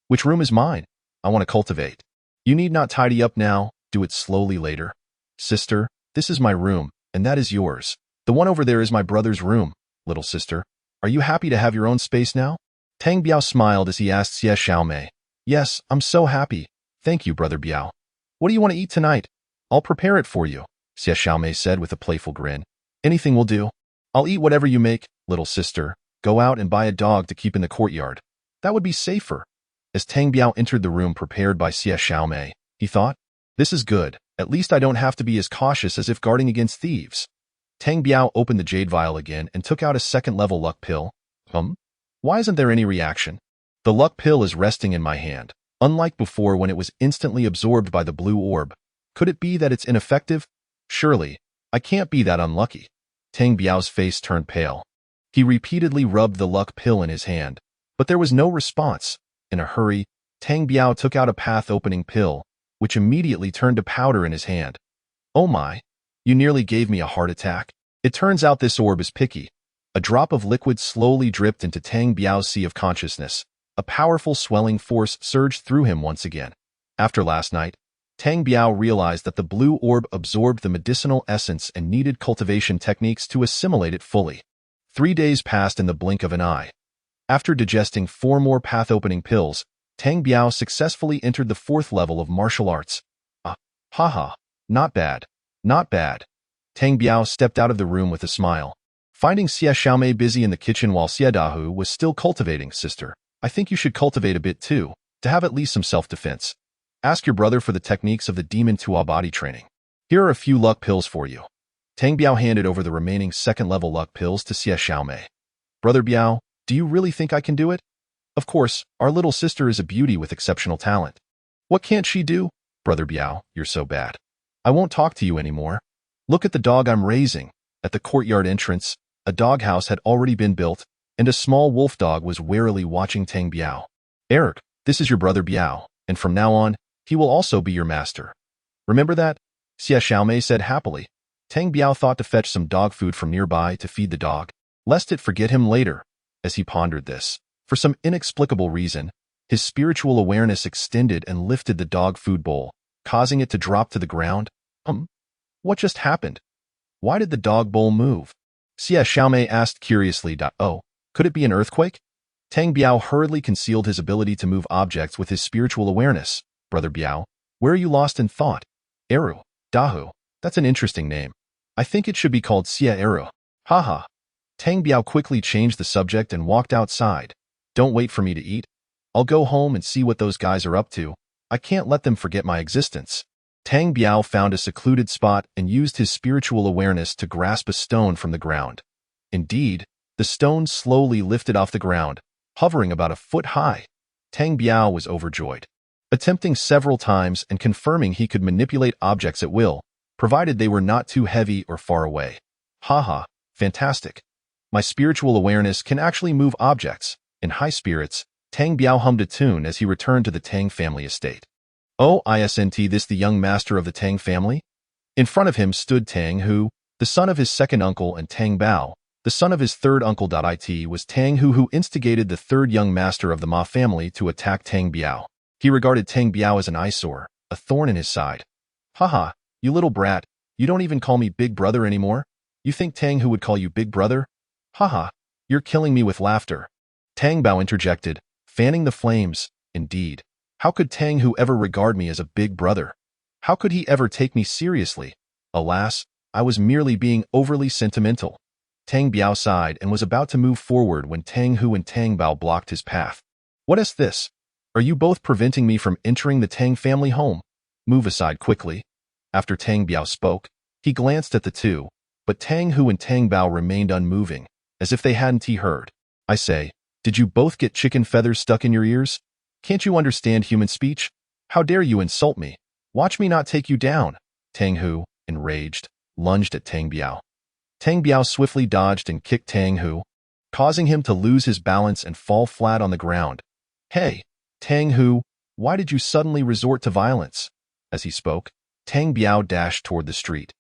Which room is mine? I want to cultivate. You need not tidy up now, do it slowly later. Sister, this is my room, and that is yours. The one over there is my brother's room. Little sister, are you happy to have your own space now? Tang Biao smiled as he asked Xie Xiaomei. Yes, I'm so happy. Thank you, Brother Biao. What do you want to eat tonight? I'll prepare it for you, Xie Xiaomei said with a playful grin. Anything will do. I'll eat whatever you make, little sister. Go out and buy a dog to keep in the courtyard. That would be safer. As Tang Biao entered the room prepared by Xie Xiaomei, he thought, this is good. At least I don't have to be as cautious as if guarding against thieves. Tang Biao opened the jade vial again and took out a second-level luck pill. Why isn't there any reaction? The luck pill is resting in my hand, unlike before when it was instantly absorbed by the blue orb. Could it be that it's ineffective? Surely, I can't be that unlucky. Tang Biao's face turned pale. He repeatedly rubbed the luck pill in his hand, but there was no response. In a hurry, Tang Biao took out a path-opening pill, which immediately turned to powder in his hand. Oh my, you nearly gave me a heart attack. It turns out this orb is picky. A drop of liquid slowly dripped into Tang Biao's sea of consciousness. A powerful swelling force surged through him once again. After last night, Tang Biao realized that the blue orb absorbed the medicinal essence and needed cultivation techniques to assimilate it fully. 3 days passed in the blink of an eye. After digesting 4 more path-opening pills, Tang Biao successfully entered the 4th level of martial arts. Haha, not bad, not bad. Tang Biao stepped out of the room with a smile. Finding Xie Xiaomei busy in the kitchen while Xie Dahu was still cultivating, sister, I think you should cultivate a bit too, to have at least some self-defense. Ask your brother for the techniques of the demon Tua body training. Here are a few luck pills for you. Tang Biao handed over the remaining second-level luck pills to Xie Xiaomei. Brother Biao, do you really think I can do it? Of course, our little sister is a beauty with exceptional talent. What can't she do? Brother Biao, you're so bad. I won't talk to you anymore. Look at the dog I'm raising. At the courtyard entrance, a doghouse had already been built, and a small wolf dog was warily watching Tang Biao. Eric, this is your brother Biao, and from now on, he will also be your master. Remember that? Xie Xiaomei said happily. Tang Biao thought to fetch some dog food from nearby to feed the dog, lest it forget him later. As he pondered this, for some inexplicable reason, his spiritual awareness extended and lifted the dog food bowl, causing it to drop to the ground. What just happened? Why did the dog bowl move? Xie Xiaomei asked curiously. Oh, could it be an earthquake? Tang Biao hurriedly concealed his ability to move objects with his spiritual awareness. Brother Biao, where are you lost in thought? Eru, Dahu, that's an interesting name. I think it should be called Xie Eru. Haha. Tang Biao quickly changed the subject and walked outside. Don't wait for me to eat. I'll go home and see what those guys are up to. I can't let them forget my existence. Tang Biao found a secluded spot and used his spiritual awareness to grasp a stone from the ground. Indeed, the stone slowly lifted off the ground, hovering about a foot high. Tang Biao was overjoyed. attempting several times and confirming he could manipulate objects at will, provided they were not too heavy or far away. Haha, fantastic. My spiritual awareness can actually move objects. In high spirits, Tang Biao hummed a tune as he returned to the Tang family estate. Oh, isn't this the young master of the Tang family? In front of him stood Tang Hu, the son of his second uncle, and Tang Bao, the son of his third uncle. It was Tang Hu who instigated the third young master of the Ma family to attack Tang Biao. He regarded Tang Biao as an eyesore, a thorn in his side. Haha, you little brat, you don't even call me big brother anymore? You think Tang Hu would call you big brother? Haha, you're killing me with laughter. Tang Bao interjected, fanning the flames. Indeed, how could Tang Hu ever regard me as a big brother? How could he ever take me seriously? Alas, I was merely being overly sentimental. Tang Biao sighed and was about to move forward when Tang Hu and Tang Bao blocked his path. What is this? Are you both preventing me from entering the Tang family home? Move aside quickly. After Tang Biao spoke, he glanced at the two, but Tang Hu and Tang Bao remained unmoving, as if they hadn't heard. I say, did you both get chicken feathers stuck in your ears? Can't you understand human speech? How dare you insult me? Watch me not take you down. Tang Hu, enraged, lunged at Tang Biao. Tang Biao swiftly dodged and kicked Tang Hu, causing him to lose his balance and fall flat on the ground. Hey, Tang Hu, why did you suddenly resort to violence? As he spoke, Tang Biao dashed toward the street.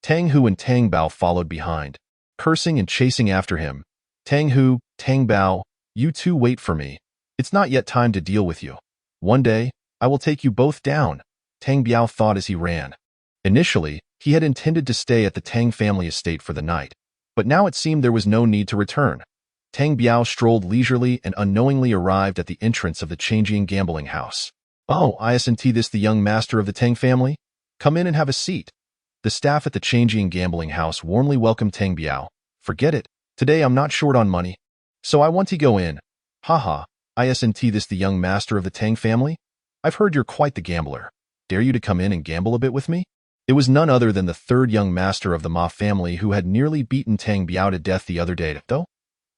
Tang Hu and Tang Bao followed behind, cursing and chasing after him. Tang Hu, Tang Bao, you two wait for me. It's not yet time to deal with you. One day, I will take you both down, Tang Biao thought as he ran. Initially, he had intended to stay at the Tang family estate for the night, but now it seemed there was no need to return. Tang Biao strolled leisurely and unknowingly arrived at the entrance of the Changjiang gambling house. Oh, isn't this the young master of the Tang family? Come in and have a seat. The staff at the Changjiang gambling house warmly welcomed Tang Biao. Forget it. Today I'm not short on money. So I want to go in. Haha, isn't this the young master of the Tang family? I've heard you're quite the gambler. Dare you to come in and gamble a bit with me? It was none other than the third young master of the Ma family who had nearly beaten Tang Biao to death the other day, though.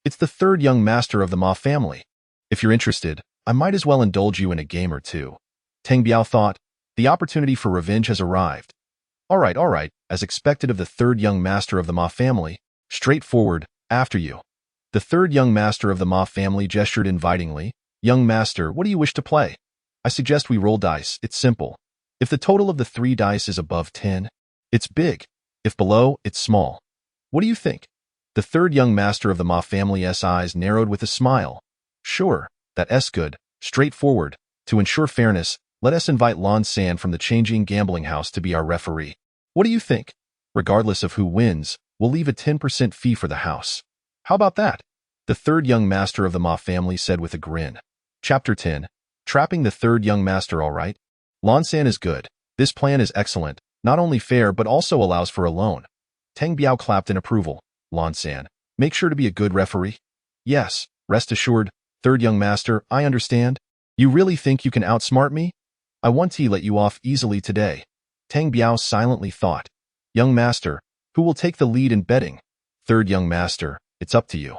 It's the third young master of the Ma family. If you're interested, I might as well indulge you in a game or two. Tang Biao thought, the opportunity for revenge has arrived. All right, as expected of the third young master of the Ma family, straightforward, after you. The third young master of the Ma family gestured invitingly. Young master, what do you wish to play? I suggest we roll dice. It's simple. If the total of the 3 dice is above 10, it's big. If below, it's small. What do you think? The third young master of the Ma family's eyes narrowed with a smile. Sure, that's good, straightforward. To ensure fairness, let us invite Lan San from the Changjiang gambling house to be our referee. What do you think? Regardless of who wins, we'll leave a 10% fee for the house. How about that? The third young master of the Ma family said with a grin. Chapter 10. Trapping the third young master. All right. Lan San is good. This plan is excellent, not only fair but also allows for a loan. Tang Biao clapped in approval. Lan San, make sure to be a good referee. Yes, rest assured, third young master, I understand. You really think you can outsmart me? I want to let you off easily today. Tang Biao silently thought. Young master, who will take the lead in betting? Third young master, it's up to you.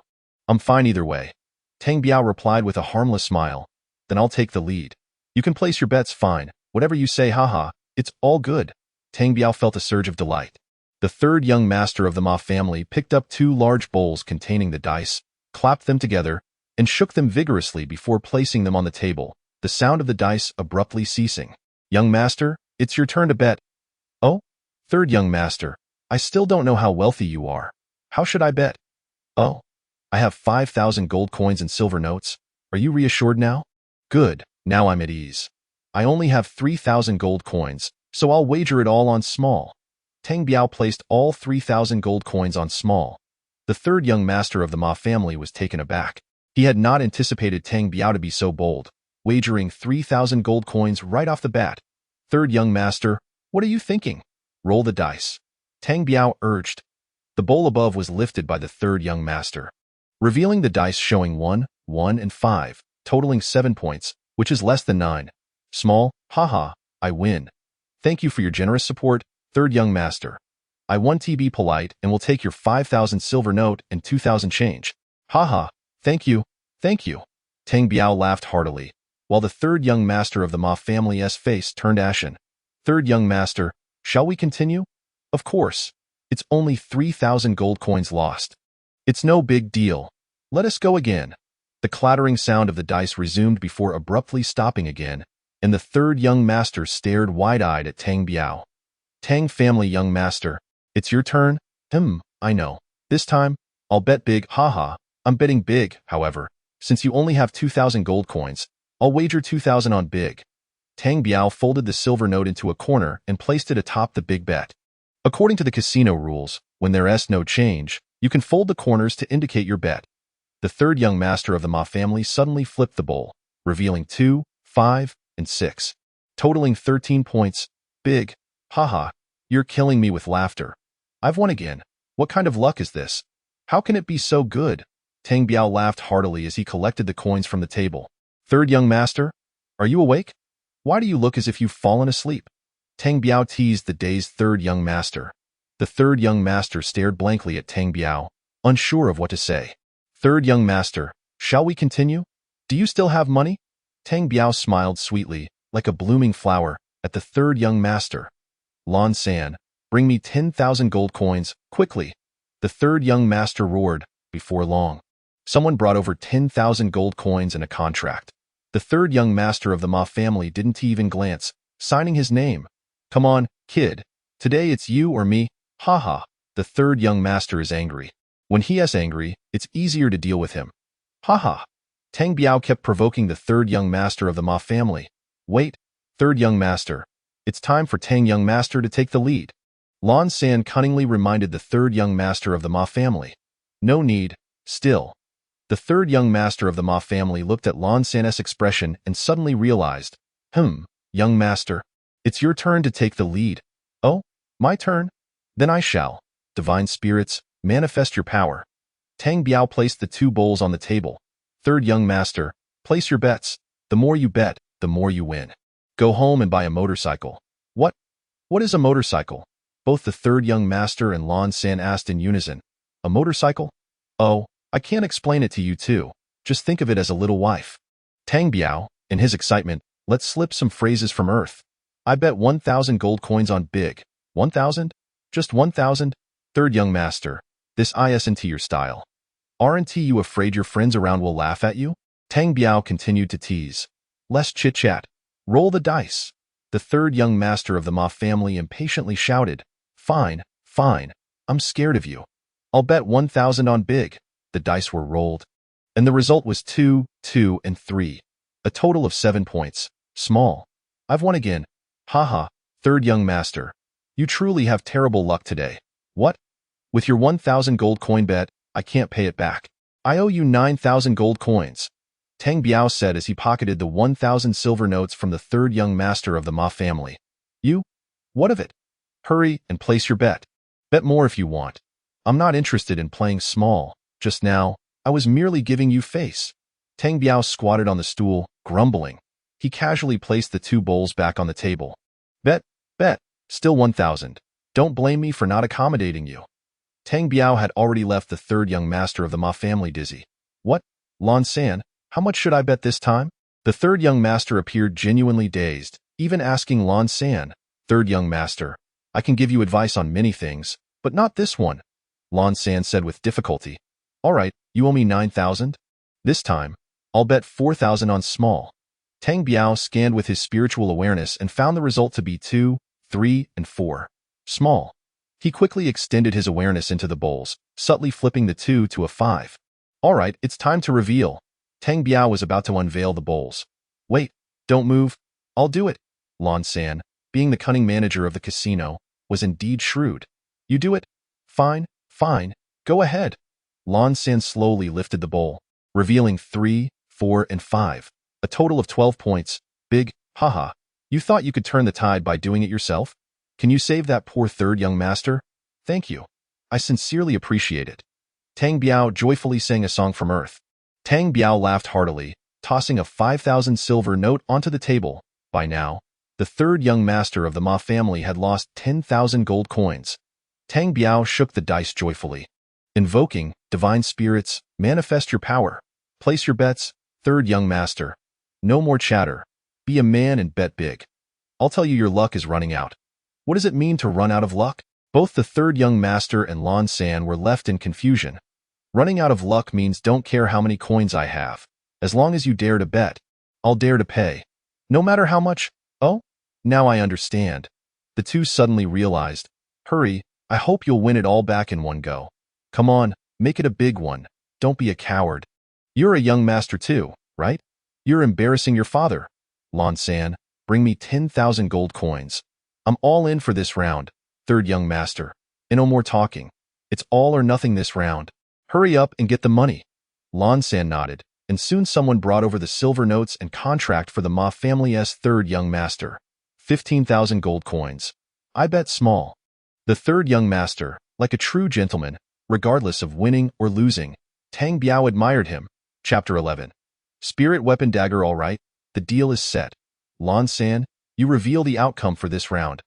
I'm fine either way. Tang Biao replied with a harmless smile. Then I'll take the lead. You can place your bets fine. Whatever you say, haha, it's all good. Tang Biao felt a surge of delight. The third young master of the Ma family picked up 2 large bowls containing the dice, clapped them together, and shook them vigorously before placing them on the table, the sound of the dice abruptly ceasing. Young master, it's your turn to bet. Oh? Third young master, I still don't know how wealthy you are. How should I bet? Oh, I have 5,000 gold coins and silver notes. Are you reassured now? Good, now I'm at ease. I only have 3,000 gold coins, so I'll wager it all on small. Tang Biao placed all 3,000 gold coins on small. The third young master of the Ma family was taken aback. He had not anticipated Tang Biao to be so bold, wagering 3,000 gold coins right off the bat. Third young master, what are you thinking? Roll the dice. Tang Biao urged. The bowl above was lifted by the third young master, revealing the dice showing 1, 1, and 5, totaling 7 points, which is less than 9. Small, haha, I win. Thank you for your generous support, third young master. I want to be polite and will take your 5,000 silver note and 2,000 change. Haha, thank you, thank you. Tang Biao laughed heartily. while the third young master of the Ma family's face turned ashen. Third young master, shall we continue? Of course. It's only 3,000 gold coins lost. It's no big deal. Let us go again. The clattering sound of the dice resumed before abruptly stopping again, and the third young master stared wide-eyed at Tang Biao. Tang family young master, it's your turn? I know. This time, I'll bet big, haha. I'm betting big, however. Since you only have 2,000 gold coins, I'll wager 2,000 on big. Tang Biao folded the silver note into a corner and placed it atop the big bet. According to the casino rules, when there's no change, you can fold the corners to indicate your bet. The third young master of the Ma family suddenly flipped the bowl, revealing 2, 5, and 6, totaling 13 points. Big, haha, you're killing me with laughter. I've won again. What kind of luck is this? How can it be so good? Tang Biao laughed heartily as he collected the coins from the table. Third young master, are you awake? Why do you look as if you've fallen asleep? Tang Biao teased the dazed third young master. The third young master stared blankly at Tang Biao, unsure of what to say. Third young master, shall we continue? Do you still have money? Tang Biao smiled sweetly, like a blooming flower, at the third young master. Lan San, bring me 10,000 gold coins, quickly. The third young master roared. Before long, someone brought over 10,000 gold coins and a contract. The third young master of the Ma family didn't even glance, signing his name. Come on, kid. Today it's you or me. Haha. The third young master is angry. When he's angry, it's easier to deal with him. Haha. Tang Biao kept provoking the third young master of the Ma family. Wait, third young master. It's time for Tang young master to take the lead. Lan San cunningly reminded the third young master of the Ma family. No need, still. The third young master of the Ma family looked at Lan San's expression and suddenly realized, young master, it's your turn to take the lead. Oh, my turn? Then I shall. Divine spirits, manifest your power. Tang Biao placed the 2 bowls on the table. Third young master, place your bets. The more you bet, the more you win. Go home and buy a motorcycle. What? What is a motorcycle? Both the third young master and Lan San asked in unison. A motorcycle? Oh, I can't explain it to you too. Just think of it as a little wife. Tang Biao, in his excitement, let slip some phrases from Earth. I bet 1,000 gold coins on big. 1,000? Just 1,000? Third young master, this isn't your style. Aren't you afraid your friends around will laugh at you? Tang Biao continued to tease. Less chit-chat. Roll the dice. The third young master of the Ma family impatiently shouted. Fine, fine. I'm scared of you. I'll bet 1,000 on big. The dice were rolled. And the result was 2, 2, and 3. A total of 7 points. Small. I've won again. Haha, third young master. You truly have terrible luck today. What? With your 1,000 gold coin bet, I can't pay it back. I owe you 9,000 gold coins. Tang Biao said as he pocketed the 1,000 silver notes from the third young master of the Ma family. You? What of it? Hurry and place your bet. Bet more if you want. I'm not interested in playing small. Just now, I was merely giving you face. Tang Biao squatted on the stool, grumbling. He casually placed the 2 bowls back on the table. Bet, still 1,000. Don't blame me for not accommodating you. Tang Biao had already left the third young master of the Ma family dizzy. What? Lan San, how much should I bet this time? The third young master appeared genuinely dazed, even asking Lan San, Third young master, I can give you advice on many things, but not this one, Lan San said with difficulty. All right, you owe me 9,000? This time, I'll bet 4,000 on small. Tang Biao scanned with his spiritual awareness and found the result to be 2, 3, and 4. Small. He quickly extended his awareness into the bowls, subtly flipping the 2 to a 5. All right, it's time to reveal. Tang Biao was about to unveil the bowls. Wait, don't move. I'll do it. Lan San, being the cunning manager of the casino, was indeed shrewd. You do it? Fine, go ahead. Lan San slowly lifted the bowl, revealing 3, 4, and 5. A total of 12 points. Big, haha. You thought you could turn the tide by doing it yourself? Can you save that poor third young master? Thank you. I sincerely appreciate it. Tang Biao joyfully sang a song from Earth. Tang Biao laughed heartily, tossing a 5,000 silver note onto the table. By now, the third young master of the Ma family had lost 10,000 gold coins. Tang Biao shook the dice joyfully. Invoking, divine spirits, manifest your power. Place your bets, third young master. No more chatter. Be a man and bet big. I'll tell you your luck is running out. What does it mean to run out of luck? Both the third young master and Lan San were left in confusion. Running out of luck means don't care how many coins I have. As long as you dare to bet, I'll dare to pay. No matter how much. Oh, now I understand. The two suddenly realized. Hurry, I hope you'll win it all back in one go. Come on, make it a big one. Don't be a coward. You're a young master too, right? You're embarrassing your father. Lan San, bring me 10,000 gold coins. I'm all in for this round, third young master. And no more talking. It's all or nothing this round. Hurry up and get the money. Lan San nodded, and soon someone brought over the silver notes and contract for the Ma family's third young master. 15,000 gold coins. I bet small. The third young master, like a true gentleman, regardless of winning or losing, Tang Biao admired him. Chapter 11. Spirit weapon dagger. All right, the deal is set. Lan San, you reveal the outcome for this round.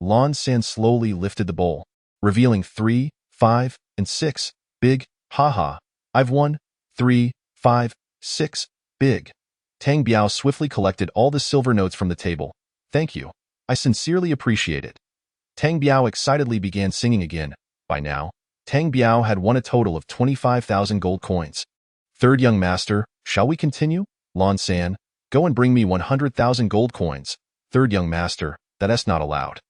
Lan San slowly lifted the bowl, revealing 3, 5, and 6. Big, haha. I've won. 3, 5, 6. Big. Tang Biao swiftly collected all the silver notes from the table. Thank you. I sincerely appreciate it. Tang Biao excitedly began singing again. By now, Tang Biao had won a total of 25,000 gold coins. Third young master, shall we continue? Lan San, go and bring me 100,000 gold coins. Third young master, that's not allowed.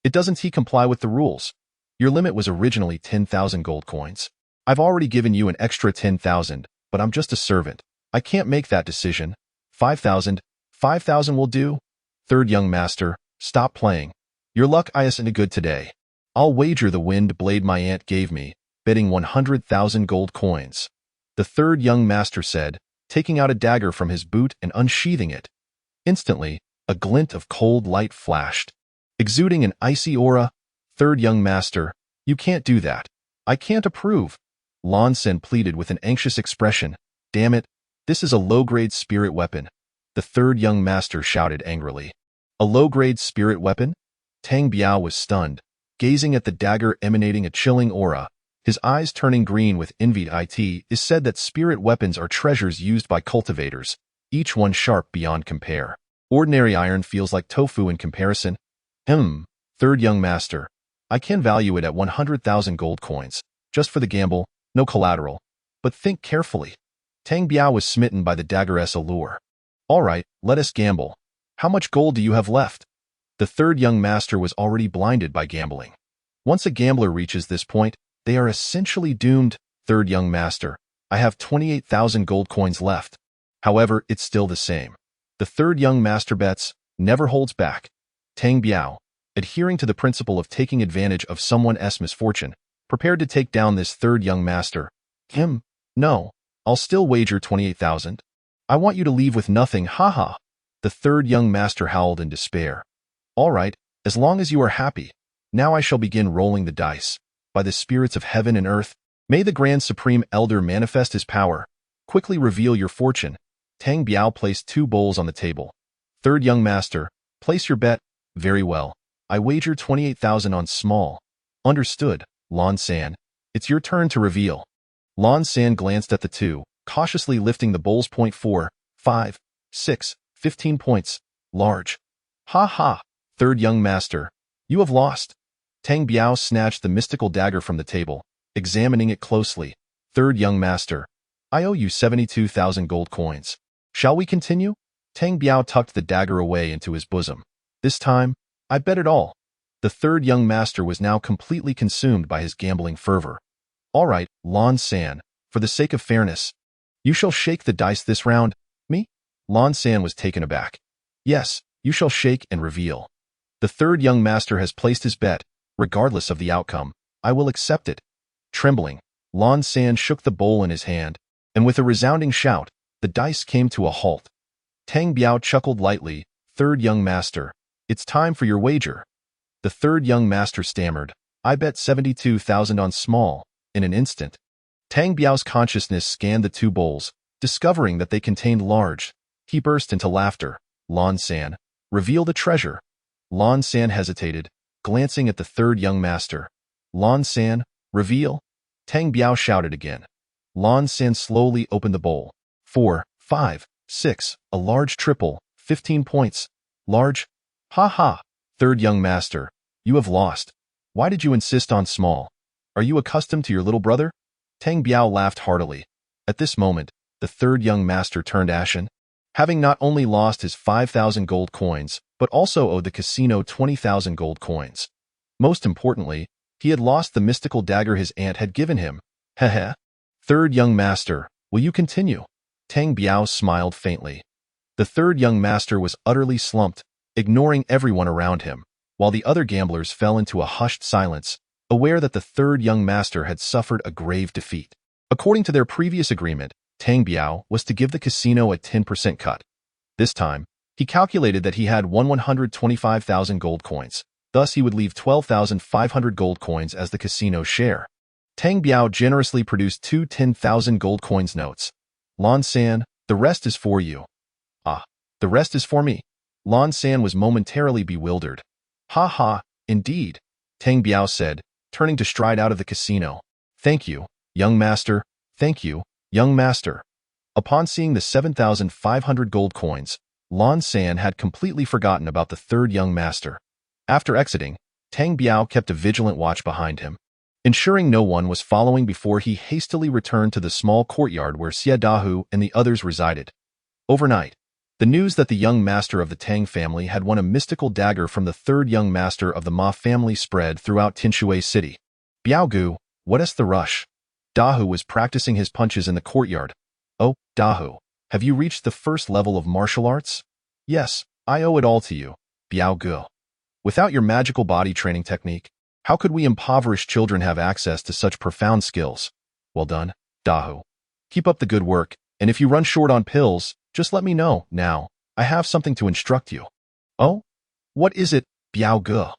It doesn't he comply with the rules? Your limit was originally 10,000 gold coins. I've already given you an extra 10,000, but I'm just a servant. I can't make that decision. 5,000. 5,000 will do. Third young master, stop playing. Your luck isn't good today. I'll wager the wind blade my aunt gave me, betting 100,000 gold coins. The third young master said, taking out a dagger from his boot and unsheathing it. Instantly, a glint of cold light flashed, exuding an icy aura. Third young master, you can't do that. I can't approve. Lan San pleaded with an anxious expression. Damn it, this is a low-grade spirit weapon. The third young master shouted angrily. A low-grade spirit weapon? Tang Biao was stunned, gazing at the dagger emanating a chilling aura, his eyes turning green with envy. It is said that spirit weapons are treasures used by cultivators, each one sharp beyond compare. Ordinary iron feels like tofu in comparison. Third young master, I can value it at 100,000 gold coins, just for the gamble, no collateral. But think carefully. Tang Biao was smitten by the dagger's allure. All right, let us gamble. How much gold do you have left? The third young master was already blinded by gambling. Once a gambler reaches this point, they are essentially doomed. Third young master, I have 28,000 gold coins left. However, it's still the same. The third young master bets, never holds back. Tang Biao, adhering to the principle of taking advantage of someone's misfortune, prepared to take down this third young master. No, I'll still wager 28,000. I want you to leave with nothing, haha. The third young master howled in despair. All right, as long as you are happy. Now I shall begin rolling the dice. By the spirits of heaven and earth, may the Grand Supreme Elder manifest his power. Quickly reveal your fortune. Tang Biao placed 2 bowls on the table. Third young master, place your bet. Very well. I wager 28,000 on small. Understood, Lan San. It's your turn to reveal. Lan San glanced at the two, cautiously lifting the bowls. 4, 5, 6, 15 points. Large. Ha ha. Third young master, you have lost. Tang Biao snatched the mystical dagger from the table, examining it closely. Third young master, I owe you 72,000 gold coins. Shall we continue? Tang Biao tucked the dagger away into his bosom. This time, I bet it all. The third young master was now completely consumed by his gambling fervor. All right, Lan San, for the sake of fairness, you shall shake the dice this round. Me? Lan San was taken aback. Yes, you shall shake and reveal. The third young master has placed his bet. Regardless of the outcome, I will accept it. Trembling, Lan San shook the bowl in his hand, and with a resounding shout, the dice came to a halt. Tang Biao chuckled lightly. Third young master, it's time for your wager. The third young master stammered. I bet 72,000 on small. In an instant, Tang Biao's consciousness scanned the 2 bowls, discovering that they contained large. He burst into laughter. Lan San, reveal the treasure. Lan San hesitated, glancing at the third young master. Lan San, reveal. Tang Biao shouted again. Lan San slowly opened the bowl. 4, 5, 6. A large triple, 15 points. Large? Ha ha. Third young master, you have lost. Why did you insist on small? Are you accustomed to your little brother? Tang Biao laughed heartily. At this moment, the third young master turned ashen. Having not only lost his 5,000 gold coins, but also owed the casino 20,000 gold coins. Most importantly, he had lost the mystical dagger his aunt had given him. Heh. Third young master, will you continue? Tang Biao smiled faintly. The third young master was utterly slumped, ignoring everyone around him, while the other gamblers fell into a hushed silence, aware that the third young master had suffered a grave defeat. According to their previous agreement, Tang Biao was to give the casino a 10% cut. This time, he calculated that he had 125,000 gold coins. Thus, he would leave 12,500 gold coins as the casino's share. Tang Biao generously produced two 10,000 gold coins notes. Lan San, the rest is for you. Ah, the rest is for me. Lan San was momentarily bewildered. Ha ha, indeed, Tang Biao said, turning to stride out of the casino. Thank you, young master. Thank you, young master. Upon seeing the 7,500 gold coins, Lan San had completely forgotten about the third young master. After exiting, Tang Biao kept a vigilant watch behind him, ensuring no one was following before he hastily returned to the small courtyard where Xie Dahu and the others resided. Overnight, the news that the young master of the Tang family had won a mystical dagger from the third young master of the Ma family spread throughout Tinshui City. Biaogu, what is the rush? Dahu was practicing his punches in the courtyard. Oh, Dahu, have you reached the first level of martial arts? Yes, I owe it all to you, Biaogu. Without your magical body training technique, how could we impoverished children have access to such profound skills? Well done, Dahu. Keep up the good work, and if you run short on pills, just let me know. Now, I have something to instruct you. Oh? What is it, Biaogu?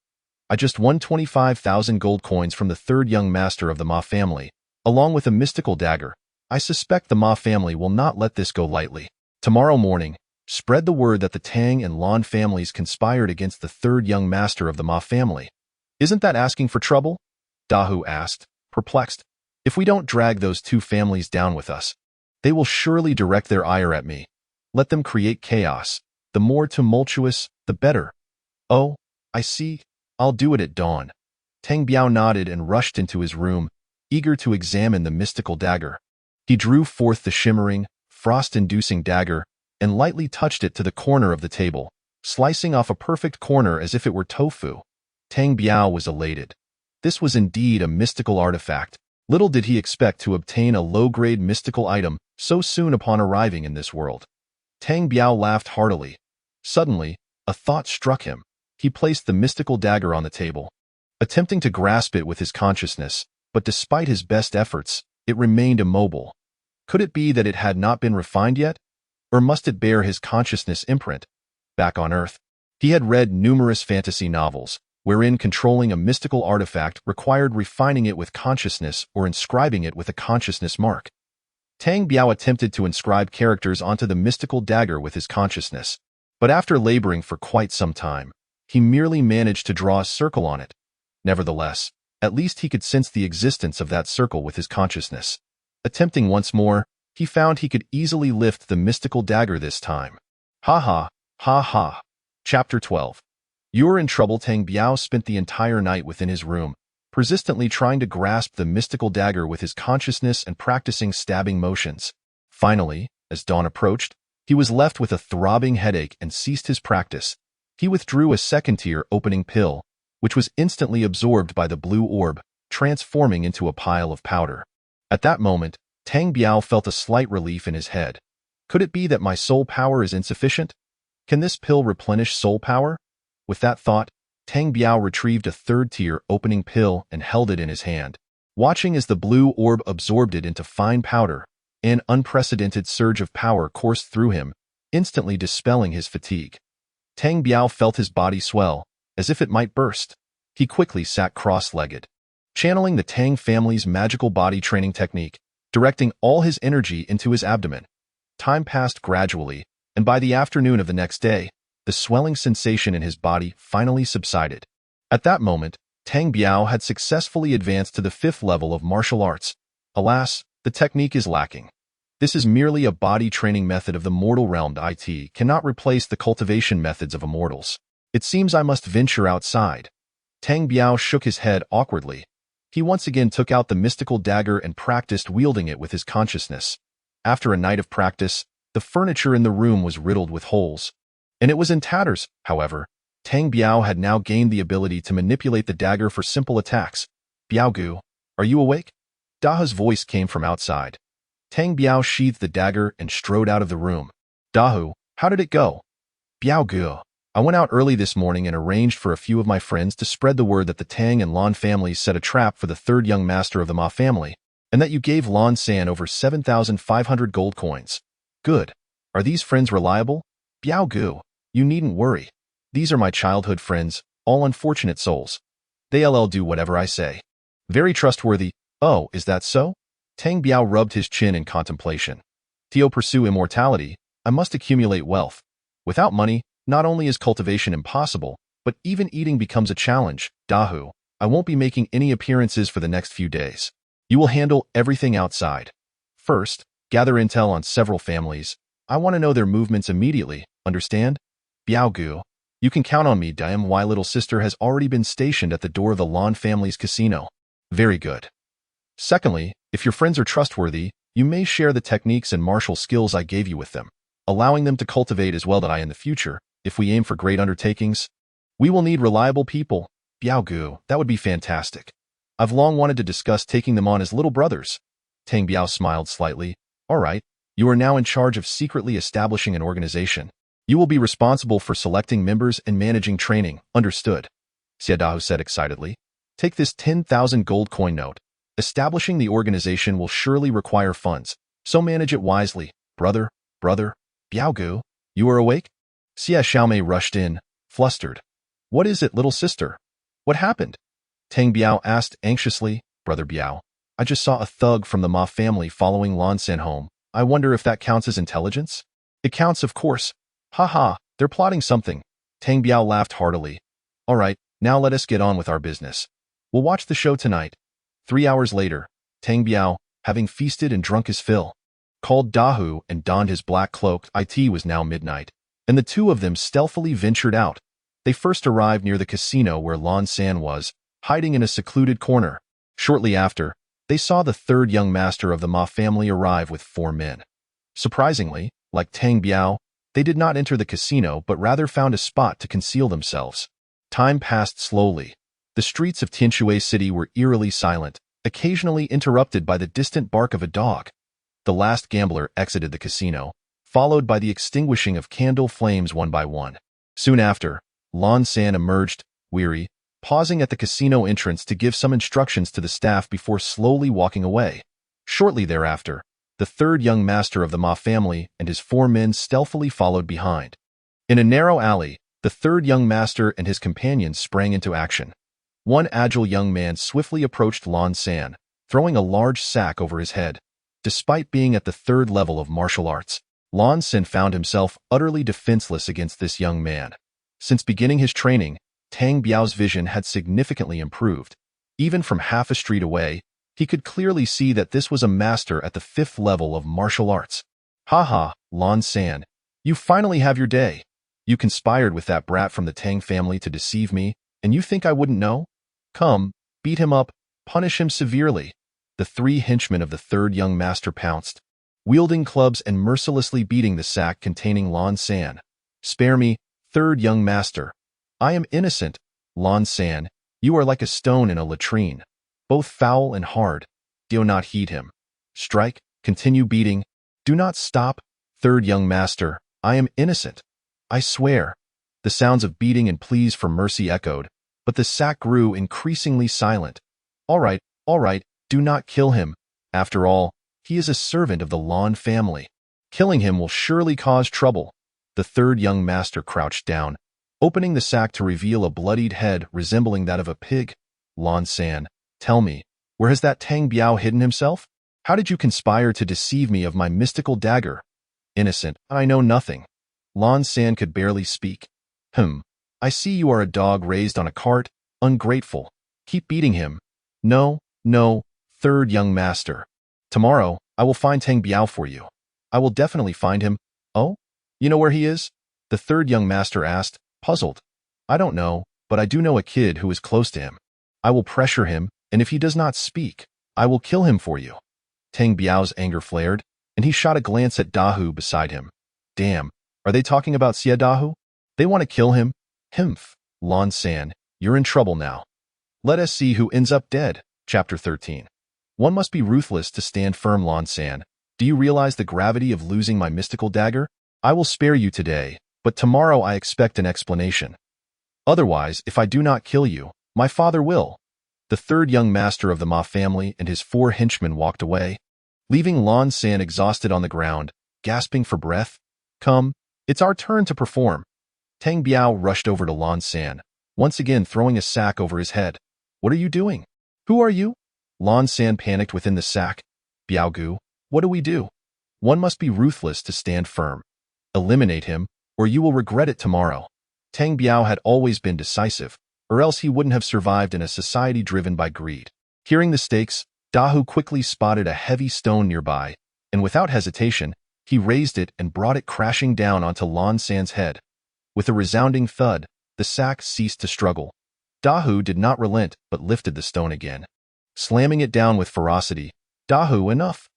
I just won 25,000 gold coins from the third young master of the Ma family, along with a mystical dagger. I suspect the Ma family will not let this go lightly. Tomorrow morning, spread the word that the Tang and Lan families conspired against the third young master of the Ma family. Isn't that asking for trouble? Dahu asked, perplexed. If we don't drag those two families down with us, they will surely direct their ire at me. Let them create chaos. The more tumultuous, the better. Oh, I see. I'll do it at dawn. Tang Biao nodded and rushed into his room, eager to examine the mystical dagger. He drew forth the shimmering, frost-inducing dagger and lightly touched it to the corner of the table, slicing off a perfect corner as if it were tofu. Tang Biao was elated. This was indeed a mystical artifact. Little did he expect to obtain a low-grade mystical item so soon upon arriving in this world. Tang Biao laughed heartily. Suddenly, a thought struck him. He placed the mystical dagger on the table, attempting to grasp it with his consciousness, but despite his best efforts, it remained immobile. Could it be that it had not been refined yet? Or must it bear his consciousness imprint? Back on Earth, he had read numerous fantasy novels, wherein controlling a mystical artifact required refining it with consciousness or inscribing it with a consciousness mark. Tang Biao attempted to inscribe characters onto the mystical dagger with his consciousness, but after laboring for quite some time, he merely managed to draw a circle on it. Nevertheless, at least he could sense the existence of that circle with his consciousness. Attempting once more, he found he could easily lift the mystical dagger this time. Ha ha, ha ha. Chapter 12. You're in trouble. Tang Biao spent the entire night within his room, persistently trying to grasp the mystical dagger with his consciousness and practicing stabbing motions. Finally, as dawn approached, he was left with a throbbing headache and ceased his practice. He withdrew a second-tier opening pill, which was instantly absorbed by the blue orb, transforming into a pile of powder. At that moment, Tang Biao felt a slight relief in his head. Could it be that my soul power is insufficient? Can this pill replenish soul power? With that thought, Tang Biao retrieved a third-tier opening pill and held it in his hand. Watching as the blue orb absorbed it into fine powder, an unprecedented surge of power coursed through him, instantly dispelling his fatigue. Tang Biao felt his body swell, as if it might burst. He quickly sat cross-legged, channeling the Tang family's magical body training technique, directing all his energy into his abdomen. Time passed gradually, and by the afternoon of the next day, the swelling sensation in his body finally subsided. At that moment, Tang Biao had successfully advanced to the 5th level of martial arts. Alas, the technique is lacking. This is merely a body training method of the mortal realm. It cannot replace the cultivation methods of immortals. It seems I must venture outside. Tang Biao shook his head awkwardly. He once again took out the mystical dagger and practiced wielding it with his consciousness. After a night of practice, the furniture in the room was riddled with holes. And it was in tatters, however. Tang Biao had now gained the ability to manipulate the dagger for simple attacks. Biao Gu, are you awake? Dahe's voice came from outside. Tang Biao sheathed the dagger and strode out of the room. Dahu, how did it go? Biao Gu, I went out early this morning and arranged for a few of my friends to spread the word that the Tang and Lan families set a trap for the third young master of the Ma family, and that you gave Lan San over 7,500 gold coins. Good. Are these friends reliable? Biao Gu, you needn't worry. These are my childhood friends, all unfortunate souls. They'll do whatever I say. Very trustworthy. Oh, is that so? Tang Biao rubbed his chin in contemplation. To pursue immortality, I must accumulate wealth. Without money, not only is cultivation impossible, but even eating becomes a challenge. Dahu, I won't be making any appearances for the next few days. You will handle everything outside. First, gather intel on several families. I want to know their movements immediately, understand? Biao Gu, you can count on me. My little sister has already been stationed at the door of the Lan family's casino. Very good. Secondly, if your friends are trustworthy, you may share the techniques and martial skills I gave you with them, allowing them to cultivate as well that I in the future. If we aim for great undertakings, we will need reliable people. Biao Gu, that would be fantastic. I've long wanted to discuss taking them on as little brothers. Tang Biao smiled slightly. All right, you are now in charge of secretly establishing an organization. You will be responsible for selecting members and managing training. Understood. Xiadahu said excitedly. Take this 10,000 gold coin note. Establishing the organization will surely require funds, so manage it wisely. Brother. Biao Gu, you are awake? Xia Xiaomei rushed in, flustered. What is it, little sister? What happened? Tang Biao asked anxiously. Brother Biao, I just saw a thug from the Ma family following Lan San home. I wonder if that counts as intelligence? It counts, of course. Ha, they're plotting something. Tang Biao laughed heartily. All right, now let us get on with our business. We'll watch the show tonight. 3 hours later, Tang Biao, having feasted and drunk his fill, called Dahu and donned his black cloak. It was now midnight, and the two of them stealthily ventured out. They first arrived near the casino where Lan San was, hiding in a secluded corner. Shortly after, they saw the third young master of the Ma family arrive with 4 men. Surprisingly, like Tang Biao, they did not enter the casino but rather found a spot to conceal themselves. Time passed slowly. The streets of Tianshui City were eerily silent, occasionally interrupted by the distant bark of a dog. The last gambler exited the casino, followed by the extinguishing of candle flames one by one. Soon after, Lan San emerged, weary, pausing at the casino entrance to give some instructions to the staff before slowly walking away. Shortly thereafter, the third young master of the Ma family and his 4 men stealthily followed behind. In a narrow alley, the third young master and his companions sprang into action. One agile young man swiftly approached Lan San, throwing a large sack over his head. Despite being at the 3rd level of martial arts, Lan San found himself utterly defenseless against this young man. Since beginning his training, Tang Biao's vision had significantly improved. Even from half a street away, he could clearly see that this was a master at the 5th level of martial arts. Haha, Lan San, you finally have your day. You conspired with that brat from the Tang family to deceive me, and you think I wouldn't know? Come, beat him up, punish him severely. The 3 henchmen of the third young master pounced, wielding clubs and mercilessly beating the sack containing Lan San. Spare me, third young master. I am innocent. Lan San, you are like a stone in a latrine, both foul and hard. Do not heed him. Strike, continue beating. Do not stop. Third young master, I am innocent. I swear. The sounds of beating and pleas for mercy echoed, but the sack grew increasingly silent. All right, do not kill him. After all, he is a servant of the Lan family. Killing him will surely cause trouble. The third young master crouched down, opening the sack to reveal a bloodied head resembling that of a pig. Lan San, tell me, where has that Tang Biao hidden himself? How did you conspire to deceive me of my mystical dagger? Innocent, I know nothing. Lan San could barely speak. I see you are a dog raised on a cart, ungrateful. Keep beating him. No, third young master. Tomorrow, I will find Tang Biao for you. I will definitely find him. Oh? You know where he is? The third young master asked, puzzled. I don't know, but I do know a kid who is close to him. I will pressure him, and if he does not speak, I will kill him for you. Tang Biao's anger flared, and he shot a glance at Dahu beside him. Damn, are they talking about Xie Dahu? They want to kill him? Himph. Lan San, you're in trouble now. Let us see who ends up dead. Chapter 13. One must be ruthless to stand firm, Lan San. Do you realize the gravity of losing my mystical dagger? I will spare you today, but tomorrow I expect an explanation. Otherwise, if I do not kill you, my father will. The third young master of the Ma family and his 4 henchmen walked away, leaving Lan San exhausted on the ground, gasping for breath. Come, it's our turn to perform. Tang Biao rushed over to Lan San, once again throwing a sack over his head. What are you doing? Who are you? Lan San panicked within the sack. Biao Gu, what do we do? One must be ruthless to stand firm. Eliminate him, or you will regret it tomorrow. Tang Biao had always been decisive, or else he wouldn't have survived in a society driven by greed. Hearing the stakes, Dahu quickly spotted a heavy stone nearby, and without hesitation, he raised it and brought it crashing down onto Lan San's head. With a resounding thud, the sack ceased to struggle. Dahu did not relent but lifted the stone again. Slamming it down with ferocity, Dahu, enough!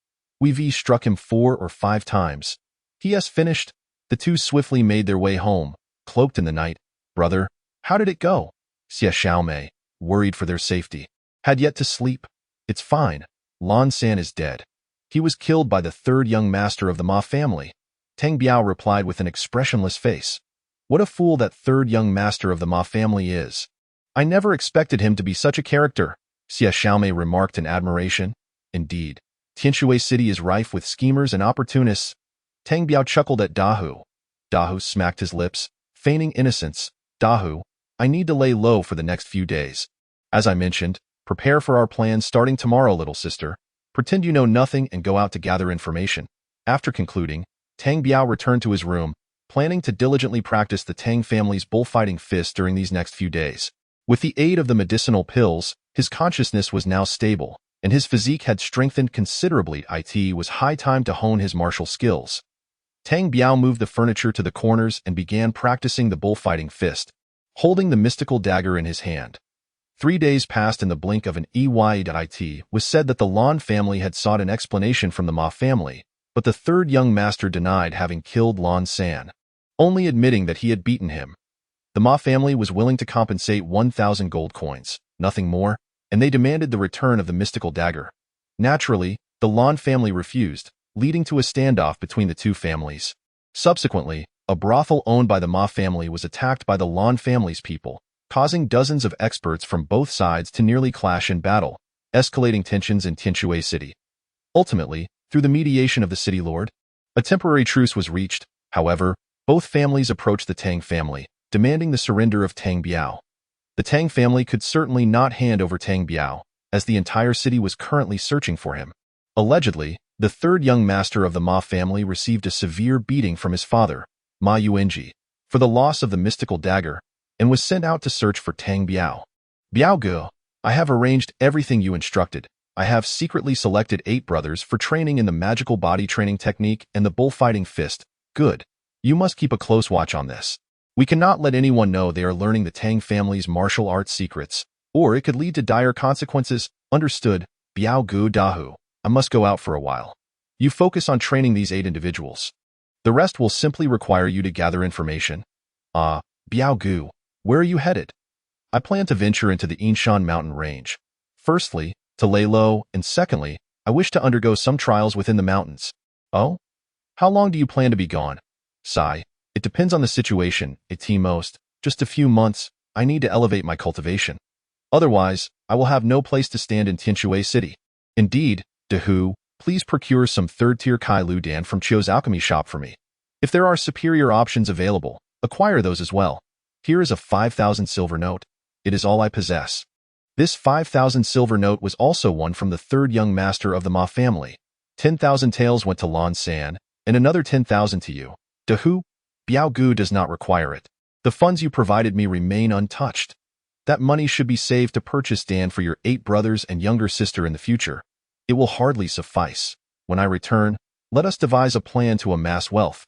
Weevi struck him 4 or 5 times. He has finished. The two swiftly made their way home, cloaked in the night. Brother, how did it go? Xie Xiaomei, worried for their safety, had yet to sleep. It's fine. Lan San is dead. He was killed by the third young master of the Ma family. Tang Biao replied with an expressionless face. What a fool that third young master of the Ma family is. I never expected him to be such a character, Xie Xiaomei remarked in admiration. Indeed, Tianshui City is rife with schemers and opportunists. Tang Biao chuckled at Dahu. Dahu smacked his lips, feigning innocence. Dahu, I need to lay low for the next few days. As I mentioned, prepare for our plans starting tomorrow, little sister. Pretend you know nothing and go out to gather information. After concluding, Tang Biao returned to his room, planning to diligently practice the Tang family's bullfighting fist during these next few days. With the aid of the medicinal pills, his consciousness was now stable, and his physique had strengthened considerably. It was high time to hone his martial skills. Tang Biao moved the furniture to the corners and began practicing the bullfighting fist, holding the mystical dagger in his hand. 3 days passed in the blink of an eye. It was said that the Lan family had sought an explanation from the Ma family, but the third young master denied having killed Lan San, only admitting that he had beaten him. The Ma family was willing to compensate 1,000 gold coins, nothing more, and they demanded the return of the mystical dagger. Naturally, the Lan family refused, leading to a standoff between the two families. Subsequently, a brothel owned by the Ma family was attacked by the Lan family's people, causing dozens of experts from both sides to nearly clash in battle, escalating tensions in Tianshui City. Ultimately, through the mediation of the city lord, a temporary truce was reached. However, both families approached the Tang family, demanding the surrender of Tang Biao. The Tang family could certainly not hand over Tang Biao, as the entire city was currently searching for him. Allegedly, the third young master of the Ma family received a severe beating from his father, Ma Yuanji, for the loss of the mystical dagger, and was sent out to search for Tang Biao. Biao Gu, I have arranged everything you instructed. I have secretly selected 8 brothers for training in the magical body training technique and the bullfighting fist. Good. You must keep a close watch on this. We cannot let anyone know they are learning the Tang family's martial arts secrets, or it could lead to dire consequences. Understood, Biao Gu Dahu. I must go out for a while. You focus on training these 8 individuals. The rest will simply require you to gather information. Biao Gu, where are you headed? I plan to venture into the Yinshan mountain range. Firstly, to lay low, and secondly, I wish to undergo some trials within the mountains. Oh? How long do you plan to be gone? Sigh. It depends on the situation. At most, just a few months. I need to elevate my cultivation. Otherwise, I will have no place to stand in Tianshui City. Indeed, Dahu, please procure some 3rd-tier Kai Lu Dan from Chio's alchemy shop for me. If there are superior options available, acquire those as well. Here is a 5,000 silver note. It is all I possess. This 5,000 silver note was also won from the third young master of the Ma family. 10,000 taels went to Lan San, and another 10,000 to you. Dahu, Biao Gu does not require it. The funds you provided me remain untouched. That money should be saved to purchase Dan for your 8 brothers and younger sister in the future. It will hardly suffice. When I return, let us devise a plan to amass wealth.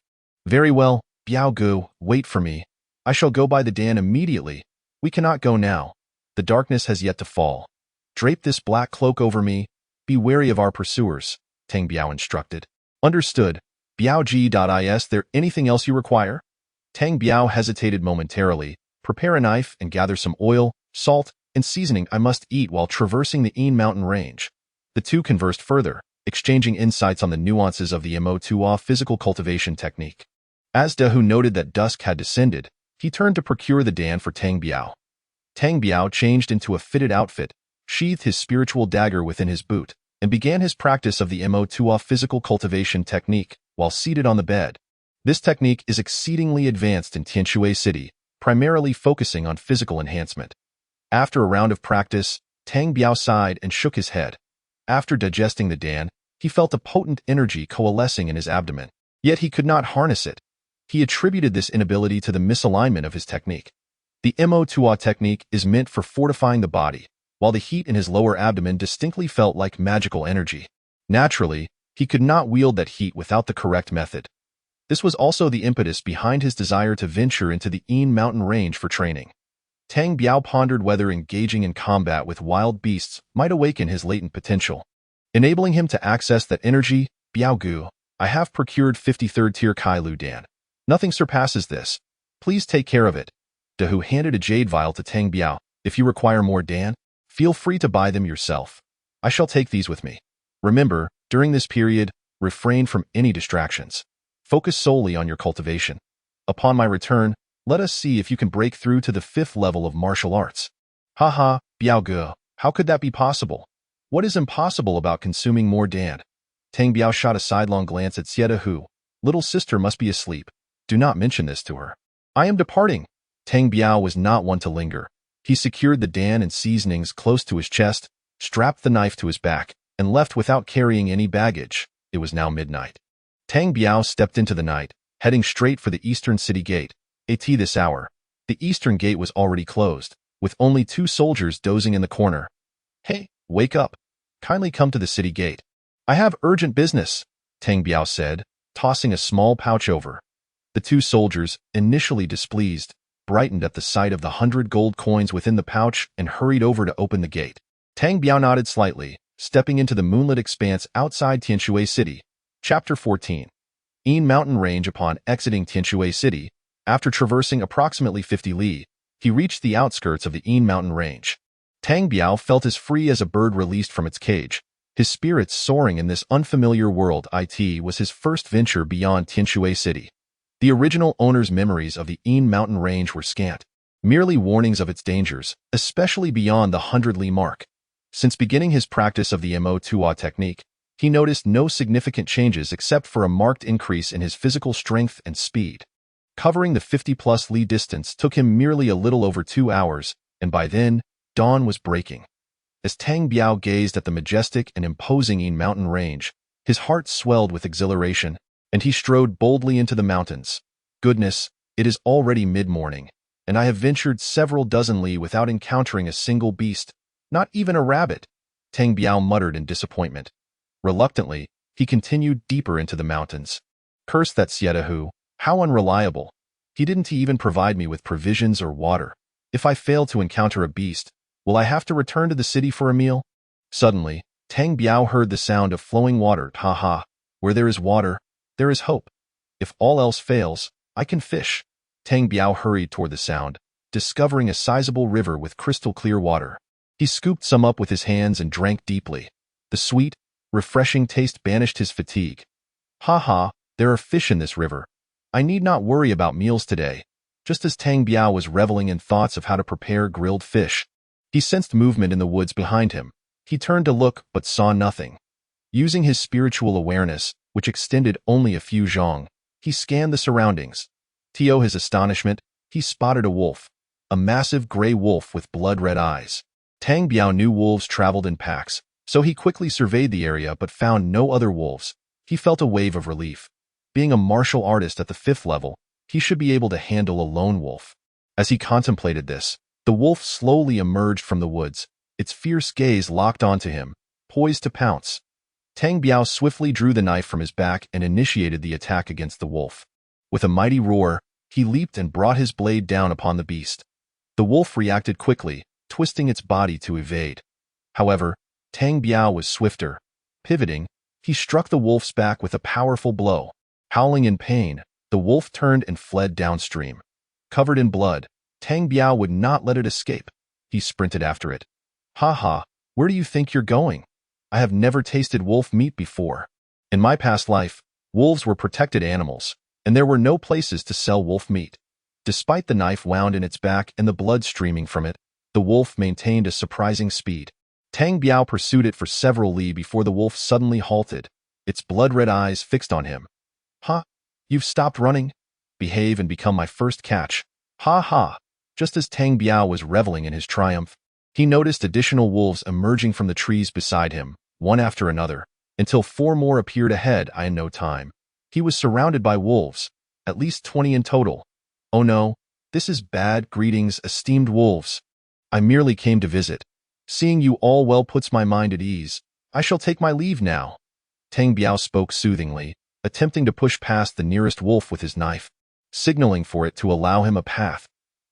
Very well, Biao Gu, wait for me. I shall go buy the Dan immediately. We cannot go now. The darkness has yet to fall. Drape this black cloak over me. Be wary of our pursuers, Tang Biao instructed. Understood. Biao-G.is there anything else you require? Tang Biao hesitated momentarily. Prepare a knife and gather some oil, salt, and seasoning I must eat while traversing the Yin mountain range. The two conversed further, exchanging insights on the nuances of the immortality physical cultivation technique. As Dehu noted that dusk had descended, he turned to procure the Dan for Tang Biao. Tang Biao changed into a fitted outfit, sheathed his spiritual dagger within his boot, and began his practice of the immortality physical cultivation technique while seated on the bed. This technique is exceedingly advanced in Tianshui City, primarily focusing on physical enhancement. After a round of practice, Tang Biao sighed and shook his head. After digesting the Dan, he felt a potent energy coalescing in his abdomen. Yet he could not harness it. He attributed this inability to the misalignment of his technique. The immortality technique is meant for fortifying the body, while the heat in his lower abdomen distinctly felt like magical energy. Naturally, he could not wield that heat without the correct method. This was also the impetus behind his desire to venture into the Yin mountain range for training. Tang Biao pondered whether engaging in combat with wild beasts might awaken his latent potential. Enabling him to access that energy, Biao Gu, I have procured 53rd tier Kai Lu Dan. Nothing surpasses this. Please take care of it. Dehu handed a jade vial to Tang Biao. If you require more Dan, feel free to buy them yourself. I shall take these with me. Remember, during this period, refrain from any distractions. Focus solely on your cultivation. Upon my return, let us see if you can break through to the 5th level of martial arts. Haha, Biao Ge, how could that be possible? What is impossible about consuming more Dan? Tang Biao shot a sidelong glance at Xie Hu. Little sister must be asleep. Do not mention this to her. I am departing. Tang Biao was not one to linger. He secured the Dan and seasonings close to his chest, strapped the knife to his back, and left without carrying any baggage. It was now midnight. Tang Biao stepped into the night, heading straight for the eastern city gate. At this hour, the eastern gate was already closed, with only 2 soldiers dozing in the corner. Hey, wake up. Kindly come to the city gate. I have urgent business, Tang Biao said, tossing a small pouch over. The 2 soldiers, initially displeased, brightened at the sight of the 100 gold coins within the pouch and hurried over to open the gate. Tang Biao nodded slightly, stepping into the moonlit expanse outside Tianshui City. Chapter 14. Yin Mountain Range. Upon exiting Tianshui City, after traversing approximately 50 li, he reached the outskirts of the Yin Mountain Range. Tang Biao felt as free as a bird released from its cage, his spirits soaring in this unfamiliar world. It was his first venture beyond Tianshui City. The original owner's memories of the Yin Mountain Range were scant, merely warnings of its dangers, especially beyond the 100 li mark. Since beginning his practice of the immortality technique, he noticed no significant changes except for a marked increase in his physical strength and speed. Covering the 50-plus li distance took him merely a little over 2 hours, and by then, dawn was breaking. As Tang Biao gazed at the majestic and imposing Yin Mountain Range, his heart swelled with exhilaration, and he strode boldly into the mountains. Goodness, it is already mid-morning, and I have ventured several dozen li without encountering a single beast, not even a rabbit, Tang Biao muttered in disappointment. Reluctantly, he continued deeper into the mountains. Curse that Xie Hu, how unreliable. He didn't even provide me with provisions or water. If I fail to encounter a beast, will I have to return to the city for a meal? Suddenly, Tang Biao heard the sound of flowing water. Ha! Where there is water, there is hope. If all else fails, I can fish. Tang Biao hurried toward the sound, discovering a sizable river with crystal clear water. He scooped some up with his hands and drank deeply. The sweet, refreshing taste banished his fatigue. Ha! There are fish in this river. I need not worry about meals today. Just as Tang Biao was reveling in thoughts of how to prepare grilled fish, he sensed movement in the woods behind him. He turned to look but saw nothing. Using his spiritual awareness, which extended only a few zhong, he scanned the surroundings. To his astonishment, he spotted a wolf, a massive gray wolf with blood-red eyes. Tang Biao knew wolves traveled in packs, so he quickly surveyed the area but found no other wolves. He felt a wave of relief. Being a martial artist at the 5th level, he should be able to handle a lone wolf. As he contemplated this, the wolf slowly emerged from the woods, its fierce gaze locked onto him, poised to pounce. Tang Biao swiftly drew the knife from his back and initiated the attack against the wolf. With a mighty roar, he leaped and brought his blade down upon the beast. The wolf reacted quickly, twisting its body to evade. However, Tang Biao was swifter. Pivoting, he struck the wolf's back with a powerful blow. Howling in pain, the wolf turned and fled downstream. Covered in blood, Tang Biao would not let it escape. He sprinted after it. "Ha ha, where do you think you're going? I have never tasted wolf meat before. In my past life, wolves were protected animals, and there were no places to sell wolf meat." Despite the knife wound in its back and the blood streaming from it, the wolf maintained a surprising speed. Tang Biao pursued it for several li before the wolf suddenly halted, its blood-red eyes fixed on him. "Huh? You've stopped running? Behave and become my first catch. Ha ha." Just as Tang Biao was reveling in his triumph, he noticed additional wolves emerging from the trees beside him, one after another, until 4 more appeared ahead in no time. He was surrounded by wolves, at least 20 in total. "Oh no, this is bad. Greetings, esteemed wolves. I merely came to visit. Seeing you all well puts my mind at ease. I shall take my leave now." Tang Biao spoke soothingly, attempting to push past the nearest wolf with his knife, signaling for it to allow him a path.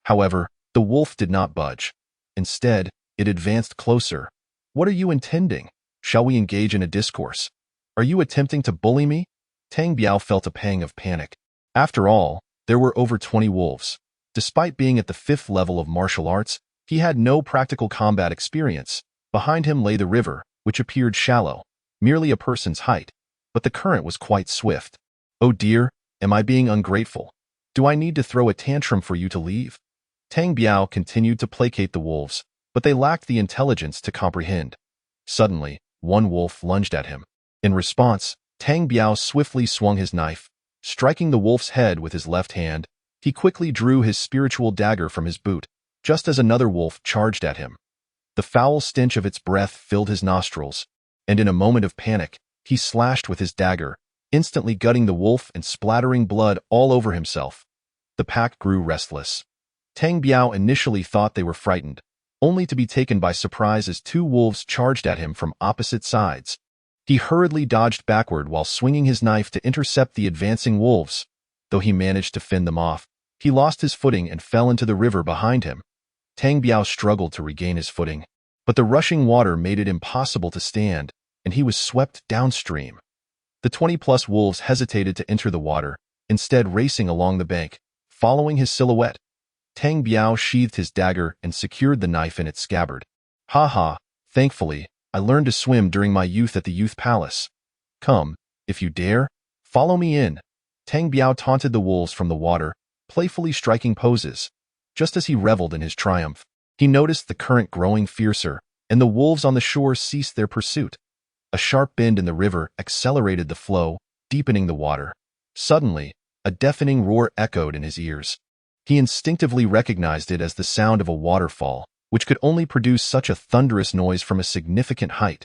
However, the wolf did not budge. Instead, it advanced closer. "What are you intending? Shall we engage in a discourse? Are you attempting to bully me?" Tang Biao felt a pang of panic. After all, there were over 20 wolves. Despite being at the 5th level of martial arts, he had no practical combat experience. Behind him lay the river, which appeared shallow, merely a person's height, but the current was quite swift. "Oh dear, am I being ungrateful? Do I need to throw a tantrum for you to leave?" Tang Biao continued to placate the wolves, but they lacked the intelligence to comprehend. Suddenly, one wolf lunged at him. In response, Tang Biao swiftly swung his knife. Striking the wolf's head with his left hand, he quickly drew his spiritual dagger from his boot, just as another wolf charged at him. The foul stench of its breath filled his nostrils, and in a moment of panic, he slashed with his dagger, instantly gutting the wolf and splattering blood all over himself. The pack grew restless. Tang Biao initially thought they were frightened, only to be taken by surprise as 2 wolves charged at him from opposite sides. He hurriedly dodged backward while swinging his knife to intercept the advancing wolves. Though he managed to fend them off, he lost his footing and fell into the river behind him. Tang Biao struggled to regain his footing, but the rushing water made it impossible to stand, and he was swept downstream. The 20-plus wolves hesitated to enter the water, instead racing along the bank, following his silhouette. Tang Biao sheathed his dagger and secured the knife in its scabbard. "Ha ha, thankfully, I learned to swim during my youth at the Youth Palace. Come, if you dare, follow me in." Tang Biao taunted the wolves from the water, playfully striking poses. Just as he reveled in his triumph, he noticed the current growing fiercer, and the wolves on the shore ceased their pursuit. A sharp bend in the river accelerated the flow, deepening the water. Suddenly, a deafening roar echoed in his ears. He instinctively recognized it as the sound of a waterfall, which could only produce such a thunderous noise from a significant height.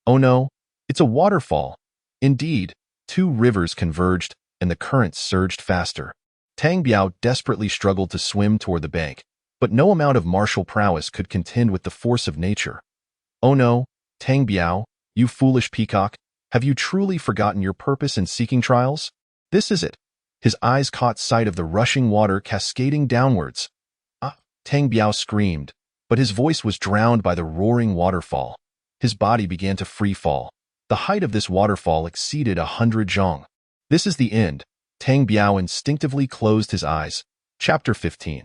"Oh no, it's a waterfall." Indeed, 2 rivers converged, and the current surged faster. Tang Biao desperately struggled to swim toward the bank, but no amount of martial prowess could contend with the force of nature. "Oh no, Tang Biao, you foolish peacock, have you truly forgotten your purpose in seeking trials? This is it." His eyes caught sight of the rushing water cascading downwards. "Ah!" Tang Biao screamed, but his voice was drowned by the roaring waterfall. His body began to free fall. The height of this waterfall exceeded 100 zhong. "This is the end." Tang Biao instinctively closed his eyes. Chapter 15.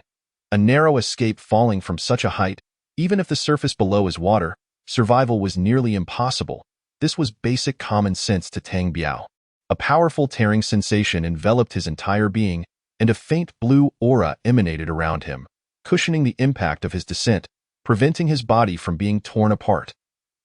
A narrow escape. Falling from such a height, even if the surface below is water, survival was nearly impossible. This was basic common sense to Tang Biao. A powerful tearing sensation enveloped his entire being, and a faint blue aura emanated around him, cushioning the impact of his descent, preventing his body from being torn apart.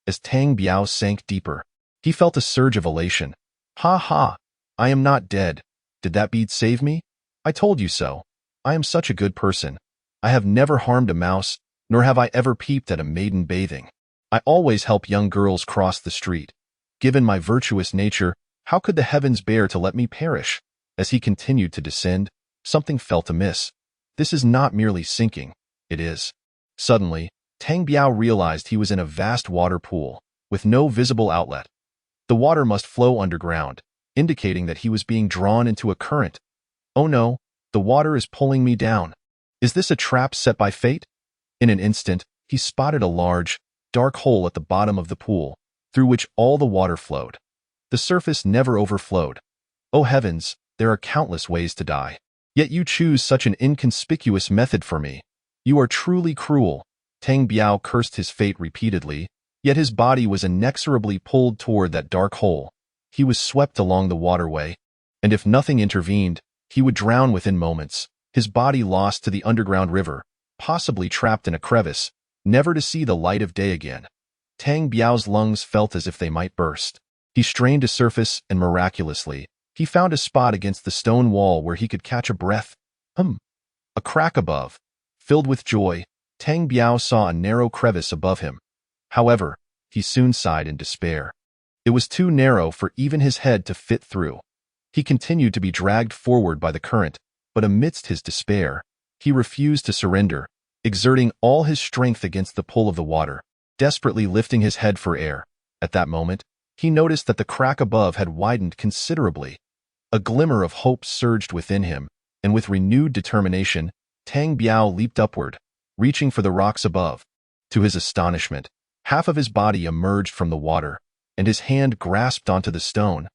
As Tang Biao sank deeper, he felt a surge of elation. "Ha ha! I am not dead. Did that bead save me? I told you so. I am such a good person. I have never harmed a mouse, nor have I ever peeped at a maiden bathing. I always help young girls cross the street. Given my virtuous nature, how could the heavens bear to let me perish?" As he continued to descend, something felt amiss. This is not merely sinking, it is. Suddenly, Tang Biao realized he was in a vast water pool, with no visible outlet. The water must flow underground, indicating that he was being drawn into a current. Oh no, the water is pulling me down. Is this a trap set by fate? In an instant, he spotted a large, dark hole at the bottom of the pool, through which all the water flowed. The surface never overflowed. Oh heavens, there are countless ways to die. Yet you choose such an inconspicuous method for me. You are truly cruel. Tang Biao cursed his fate repeatedly, yet his body was inexorably pulled toward that dark hole. He was swept along the waterway, and if nothing intervened, he would drown within moments, his body lost to the underground river, possibly trapped in a crevice, never to see the light of day again. Tang Biao's lungs felt as if they might burst. He strained to surface, and miraculously, he found a spot against the stone wall where he could catch a breath. A crack above. Filled with joy, Tang Biao saw a narrow crevice above him. However, he soon sighed in despair. It was too narrow for even his head to fit through. He continued to be dragged forward by the current, but amidst his despair, he refused to surrender, exerting all his strength against the pull of the water, desperately lifting his head for air. At that moment, he noticed that the crack above had widened considerably. A glimmer of hope surged within him, and with renewed determination, Tang Biao leaped upward, reaching for the rocks above. To his astonishment, half of his body emerged from the water, and his hand grasped onto the stone.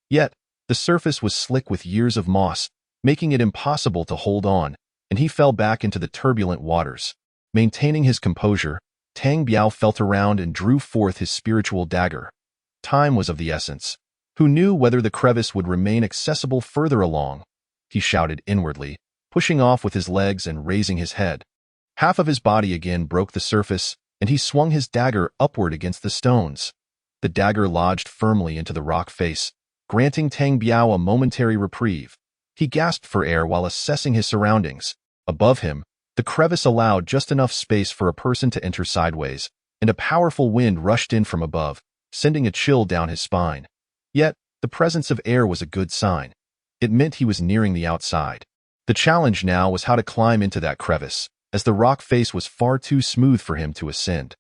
Yet, the surface was slick with years of moss, making it impossible to hold on, and he fell back into the turbulent waters. Maintaining his composure, Tang Biao felt around and drew forth his spiritual dagger. Time was of the essence. Who knew whether the crevice would remain accessible further along? He shouted inwardly, pushing off with his legs and raising his head. Half of his body again broke the surface, and he swung his dagger upward against the stones. The dagger lodged firmly into the rock face, granting Tang Biao a momentary reprieve. He gasped for air while assessing his surroundings. Above him, the crevice allowed just enough space for a person to enter sideways, and a powerful wind rushed in from above, sending a chill down his spine. Yet, the presence of air was a good sign. It meant he was nearing the outside. The challenge now was how to climb into that crevice, as the rock face was far too smooth for him to ascend.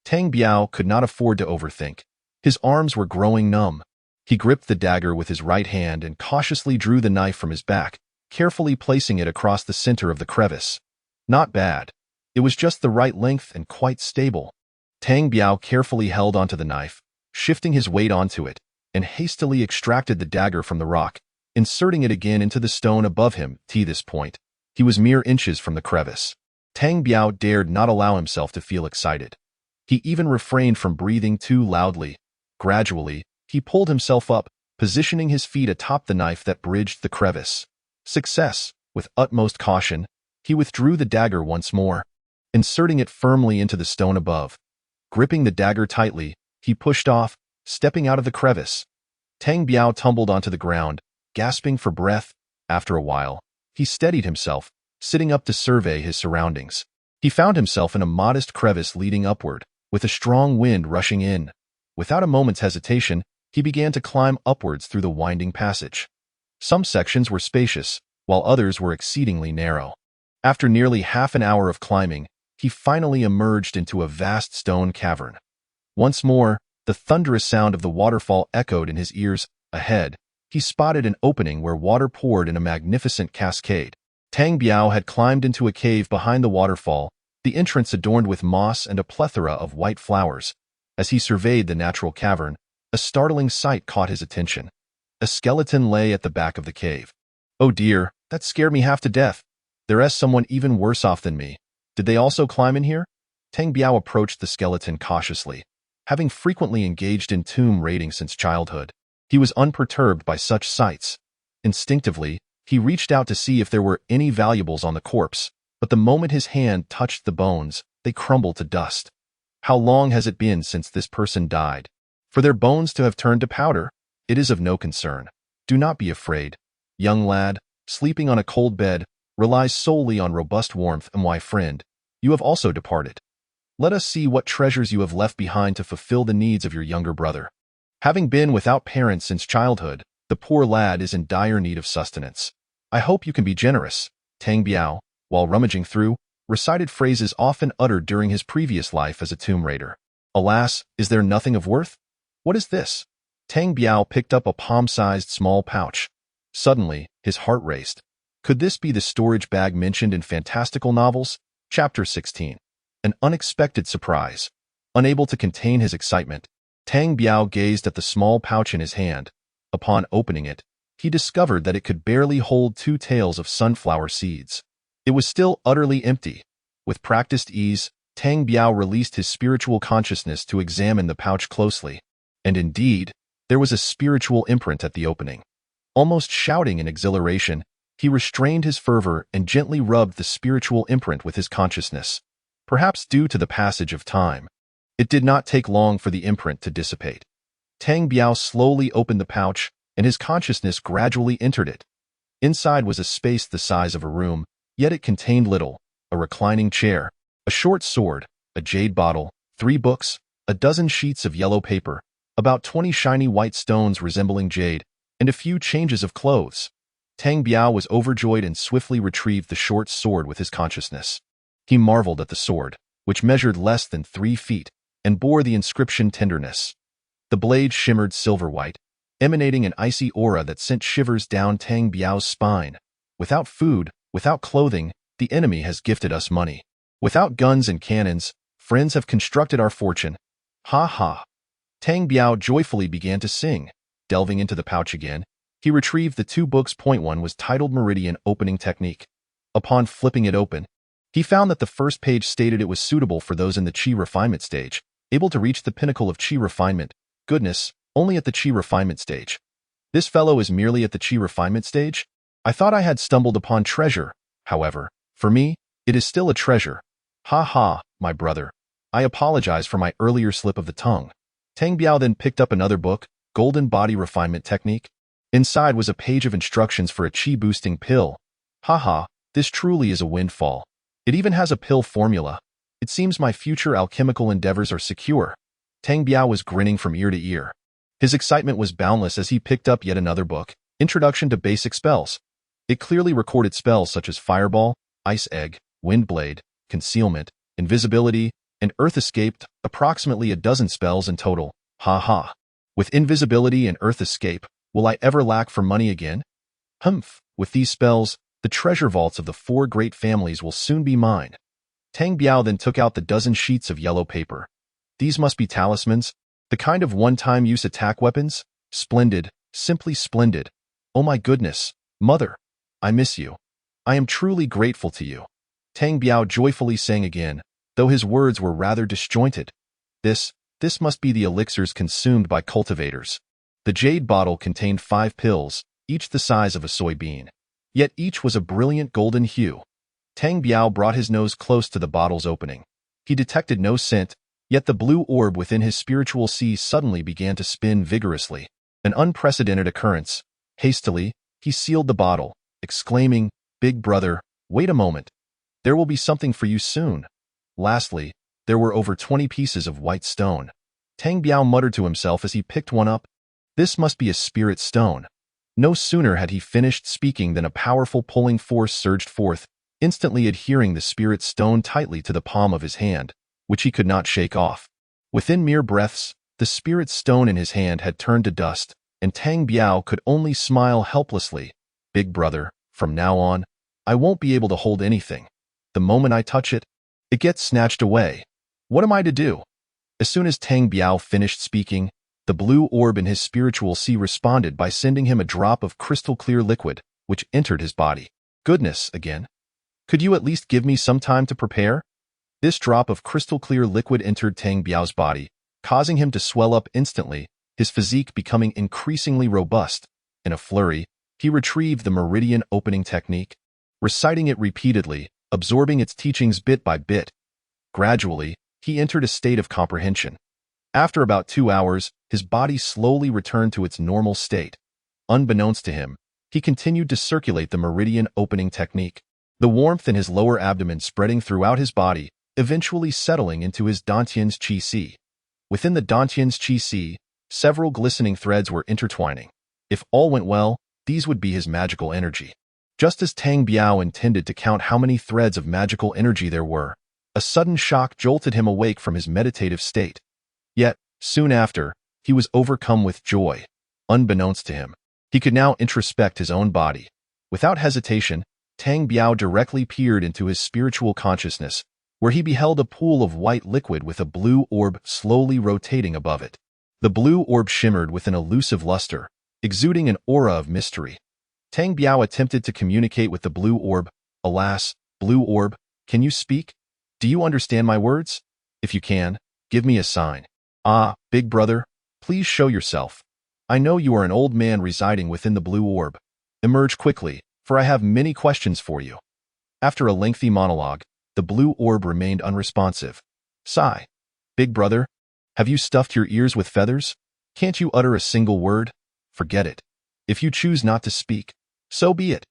Tang Biao could not afford to overthink. His arms were growing numb. He gripped the dagger with his right hand and cautiously drew the knife from his back, carefully placing it across the center of the crevice. Not bad. It was just the right length and quite stable. Tang Biao carefully held onto the knife, shifting his weight onto it, and hastily extracted the dagger from the rock, inserting it again into the stone above him. To this point, he was mere inches from the crevice. Tang Biao dared not allow himself to feel excited. He even refrained from breathing too loudly. Gradually, he pulled himself up, positioning his feet atop the knife that bridged the crevice. Success! With utmost caution, he withdrew the dagger once more, inserting it firmly into the stone above. Gripping the dagger tightly, he pushed off, stepping out of the crevice. Tang Biao tumbled onto the ground, gasping for breath. After a while, he steadied himself, sitting up to survey his surroundings. He found himself in a modest crevice leading upward, with a strong wind rushing in. Without a moment's hesitation, he began to climb upwards through the winding passage. Some sections were spacious, while others were exceedingly narrow. After nearly half an hour of climbing, he finally emerged into a vast stone cavern. Once more, the thunderous sound of the waterfall echoed in his ears. Ahead, he spotted an opening where water poured in a magnificent cascade. Tang Biao had climbed into a cave behind the waterfall, the entrance adorned with moss and a plethora of white flowers. As he surveyed the natural cavern, a startling sight caught his attention. A skeleton lay at the back of the cave. Oh dear, that scared me half to death. There is someone even worse off than me. Did they also climb in here? Tang Biao approached the skeleton cautiously. Having frequently engaged in tomb raiding since childhood, he was unperturbed by such sights. Instinctively, he reached out to see if there were any valuables on the corpse, but the moment his hand touched the bones, they crumbled to dust. How long has it been since this person died? For their bones to have turned to powder, it is of no concern. Do not be afraid. Young lad, sleeping on a cold bed, relies solely on robust warmth, and my friend, you have also departed. Let us see what treasures you have left behind to fulfill the needs of your younger brother. Having been without parents since childhood, the poor lad is in dire need of sustenance. I hope you can be generous. Tang Biao, while rummaging through, recited phrases often uttered during his previous life as a tomb raider. Alas, is there nothing of worth? What is this? Tang Biao picked up a palm-sized small pouch. Suddenly, his heart raced. Could this be the storage bag mentioned in fantastical novels? Chapter 16. An unexpected surprise. Unable to contain his excitement, Tang Biao gazed at the small pouch in his hand. Upon opening it, he discovered that it could barely hold 2 tails of sunflower seeds. It was still utterly empty. With practiced ease, Tang Biao released his spiritual consciousness to examine the pouch closely. And indeed, there was a spiritual imprint at the opening. Almost shouting in exhilaration, he restrained his fervor and gently rubbed the spiritual imprint with his consciousness. Perhaps due to the passage of time, it did not take long for the imprint to dissipate. Tang Biao slowly opened the pouch, and his consciousness gradually entered it. Inside was a space the size of a room, yet it contained little: a reclining chair, a short sword, a jade bottle, 3 books, a dozen sheets of yellow paper, about 20 shiny white stones resembling jade, and a few changes of clothes. Tang Biao was overjoyed and swiftly retrieved the short sword with his consciousness. He marveled at the sword, which measured less than 3 feet, and bore the inscription Tenderness. The blade shimmered silver-white, emanating an icy aura that sent shivers down Tang Biao's spine. Without food, without clothing, the enemy has gifted us money. Without guns and cannons, friends have constructed our fortune. Ha ha. Tang Biao joyfully began to sing. Delving into the pouch again, he retrieved the 2 books. One was titled Meridian Opening Technique. Upon flipping it open, he found that the first page stated it was suitable for those in the Qi refinement stage, able to reach the pinnacle of Qi refinement. Goodness, only at the Qi refinement stage. This fellow is merely at the Qi refinement stage? I thought I had stumbled upon treasure. However, for me, it is still a treasure. Ha ha, my brother. I apologize for my earlier slip of the tongue. Tang Biao then picked up another book, Golden Body Refinement Technique. Inside was a page of instructions for a Qi-boosting pill. Haha, this truly is a windfall. It even has a pill formula. It seems my future alchemical endeavors are secure. Tang Biao was grinning from ear to ear. His excitement was boundless as he picked up yet another book, Introduction to Basic Spells. It clearly recorded spells such as Fireball, Ice Egg, Wind Blade, Concealment, Invisibility, and Earth Escape, approximately a dozen spells in total. Ha ha. With invisibility and Earth Escape, will I ever lack for money again? Humph, with these spells, the treasure vaults of the 4 great families will soon be mine. Tang Biao then took out the dozen sheets of yellow paper. These must be talismans, the kind of one-time use attack weapons? Splendid, simply splendid. Oh my goodness, mother, I miss you. I am truly grateful to you. Tang Biao joyfully sang again, though his words were rather disjointed. This must be the elixirs consumed by cultivators. The jade bottle contained 5 pills, each the size of a soybean. Yet each was a brilliant golden hue. Tang Biao brought his nose close to the bottle's opening. He detected no scent, yet the blue orb within his spiritual sea suddenly began to spin vigorously. An unprecedented occurrence. Hastily, he sealed the bottle, exclaiming, "Big brother, wait a moment. There will be something for you soon." Lastly, there were over 20 pieces of white stone. Tang Biao muttered to himself as he picked one up. This must be a spirit stone. No sooner had he finished speaking than a powerful pulling force surged forth, instantly adhering the spirit stone tightly to the palm of his hand, which he could not shake off. Within mere breaths, the spirit stone in his hand had turned to dust, and Tang Biao could only smile helplessly. "Big brother, from now on, I won't be able to hold anything. The moment I touch it, it gets snatched away. What am I to do?" As soon as Tang Biao finished speaking, the blue orb in his spiritual sea responded by sending him a drop of crystal-clear liquid, which entered his body. Goodness, again. Could you at least give me some time to prepare? This drop of crystal-clear liquid entered Tang Biao's body, causing him to swell up instantly, his physique becoming increasingly robust. In a flurry, he retrieved the Meridian Opening Technique, reciting it repeatedly, absorbing its teachings bit by bit. Gradually, he entered a state of comprehension. After about 2 hours, his body slowly returned to its normal state. Unbeknownst to him, he continued to circulate the Meridian Opening Technique, the warmth in his lower abdomen spreading throughout his body, eventually settling into his Dantian's Qi Sea. Within the Dantian's Qi Sea, several glistening threads were intertwining. If all went well, these would be his magical energy. Just as Tang Biao intended to count how many threads of magical energy there were, a sudden shock jolted him awake from his meditative state. Yet, soon after, he was overcome with joy. Unbeknownst to him, he could now introspect his own body. Without hesitation, Tang Biao directly peered into his spiritual consciousness, where he beheld a pool of white liquid with a blue orb slowly rotating above it. The blue orb shimmered with an elusive luster, exuding an aura of mystery. Tang Biao attempted to communicate with the blue orb. Alas, blue orb, can you speak? Do you understand my words? If you can, give me a sign. Ah, big brother, please show yourself. I know you are an old man residing within the blue orb. Emerge quickly, for I have many questions for you. After a lengthy monologue, the blue orb remained unresponsive. Sigh. Big brother, have you stuffed your ears with feathers? Can't you utter a single word? Forget it. If you choose not to speak, so be it.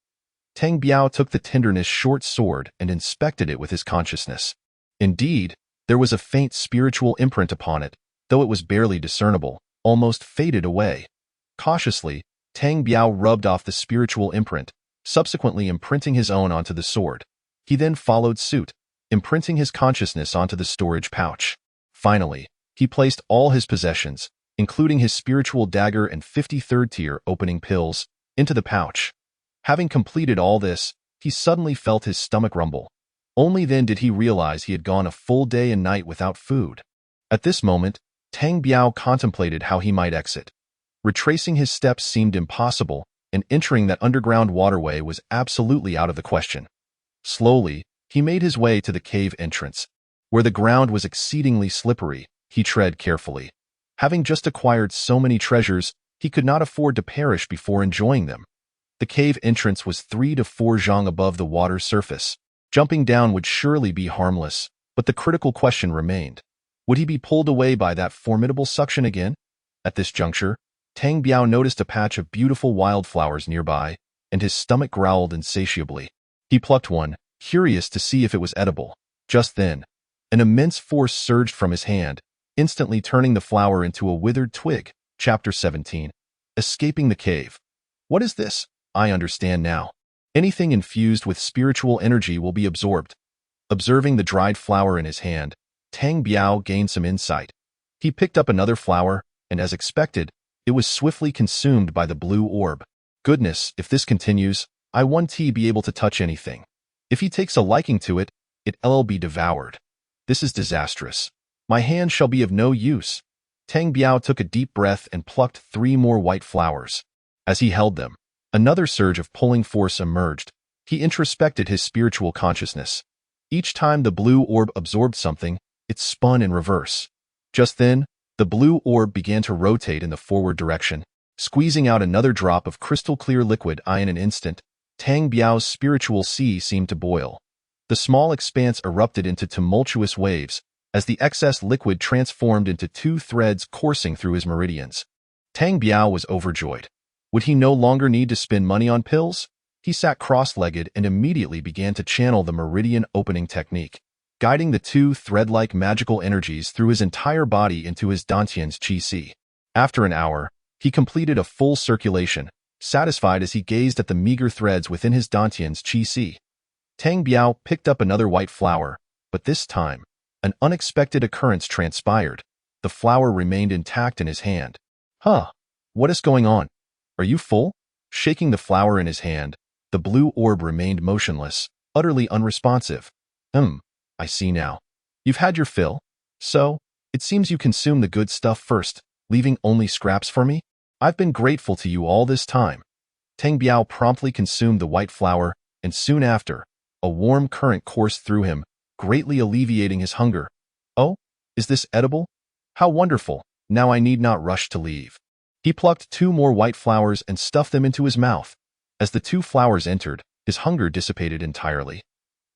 Tang Biao took the tenderness short sword and inspected it with his consciousness. Indeed, there was a faint spiritual imprint upon it, though it was barely discernible, almost faded away. Cautiously, Tang Biao rubbed off the spiritual imprint, subsequently imprinting his own onto the sword. He then followed suit, imprinting his consciousness onto the storage pouch. Finally, he placed all his possessions, including his spiritual dagger and 53rd tier opening pills, into the pouch. Having completed all this, he suddenly felt his stomach rumble. Only then did he realize he had gone a full day and night without food. At this moment, Tang Biao contemplated how he might exit. Retracing his steps seemed impossible, and entering that underground waterway was absolutely out of the question. Slowly, he made his way to the cave entrance. Where the ground was exceedingly slippery, he tread carefully. Having just acquired so many treasures, he could not afford to perish before enjoying them. The cave entrance was 3 to 4 zhang above the water's surface. Jumping down would surely be harmless, but the critical question remained. Would he be pulled away by that formidable suction again? At this juncture, Tang Biao noticed a patch of beautiful wildflowers nearby, and his stomach growled insatiably. He plucked one, curious to see if it was edible. Just then, an immense force surged from his hand, instantly turning the flower into a withered twig. Chapter 17. Escaping the cave. What is this? I understand now. Anything infused with spiritual energy will be absorbed. Observing the dried flower in his hand, Tang Biao gained some insight. He picked up another flower, and as expected, it was swiftly consumed by the blue orb. Goodness, if this continues, I won't be able to touch anything. If he takes a liking to it, it'll be devoured. This is disastrous. My hand shall be of no use. Tang Biao took a deep breath and plucked 3 more white flowers. As he held them, another surge of pulling force emerged. He introspected his spiritual consciousness. Each time the blue orb absorbed something, it spun in reverse. Just then, the blue orb began to rotate in the forward direction, squeezing out another drop of crystal-clear liquid. In an instant, Tang Biao's spiritual sea seemed to boil. The small expanse erupted into tumultuous waves, as the excess liquid transformed into 2 threads coursing through his meridians. Tang Biao was overjoyed. Would he no longer need to spend money on pills? He sat cross-legged and immediately began to channel the meridian opening technique, guiding the 2 thread-like magical energies through his entire body into his dantian's qi. After an hour, he completed a full circulation, satisfied as he gazed at the meager threads within his dantian's qi. Tang Biao picked up another white flower, but this time, an unexpected occurrence transpired. The flower remained intact in his hand. Huh, what is going on? Are you full? Shaking the flower in his hand, the blue orb remained motionless, utterly unresponsive. I see now. You've had your fill. So, it seems you consumed the good stuff first, leaving only scraps for me? I've been grateful to you all this time. Tang Biao promptly consumed the white flower, and soon after, a warm current coursed through him, greatly alleviating his hunger. Oh, is this edible? How wonderful! Now I need not rush to leave. He plucked 2 more white flowers and stuffed them into his mouth. As the 2 flowers entered, his hunger dissipated entirely.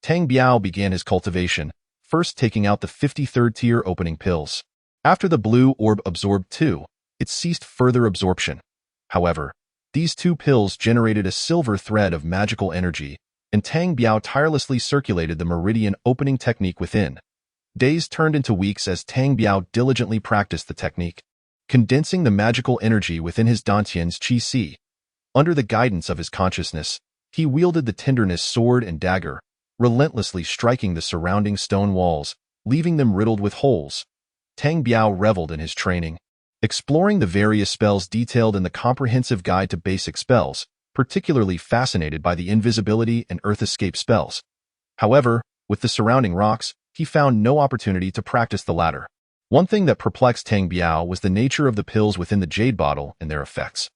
Tang Biao began his cultivation, first taking out the 53rd tier opening pills. After the blue orb absorbed 2, it ceased further absorption. However, these 2 pills generated a silver thread of magical energy, and Tang Biao tirelessly circulated the meridian opening technique within. Days turned into weeks as Tang Biao diligently practiced the technique, condensing the magical energy within his dantian's qi. Under the guidance of his consciousness, he wielded the tenderness sword and dagger, relentlessly striking the surrounding stone walls, leaving them riddled with holes. Tang Biao reveled in his training, Exploring the various spells detailed in the comprehensive guide to basic spells, particularly fascinated by the invisibility and earth escape spells. However, with the surrounding rocks, he found no opportunity to practice the latter. One thing that perplexed Tang Biao was the nature of the pills within the jade bottle and their effects.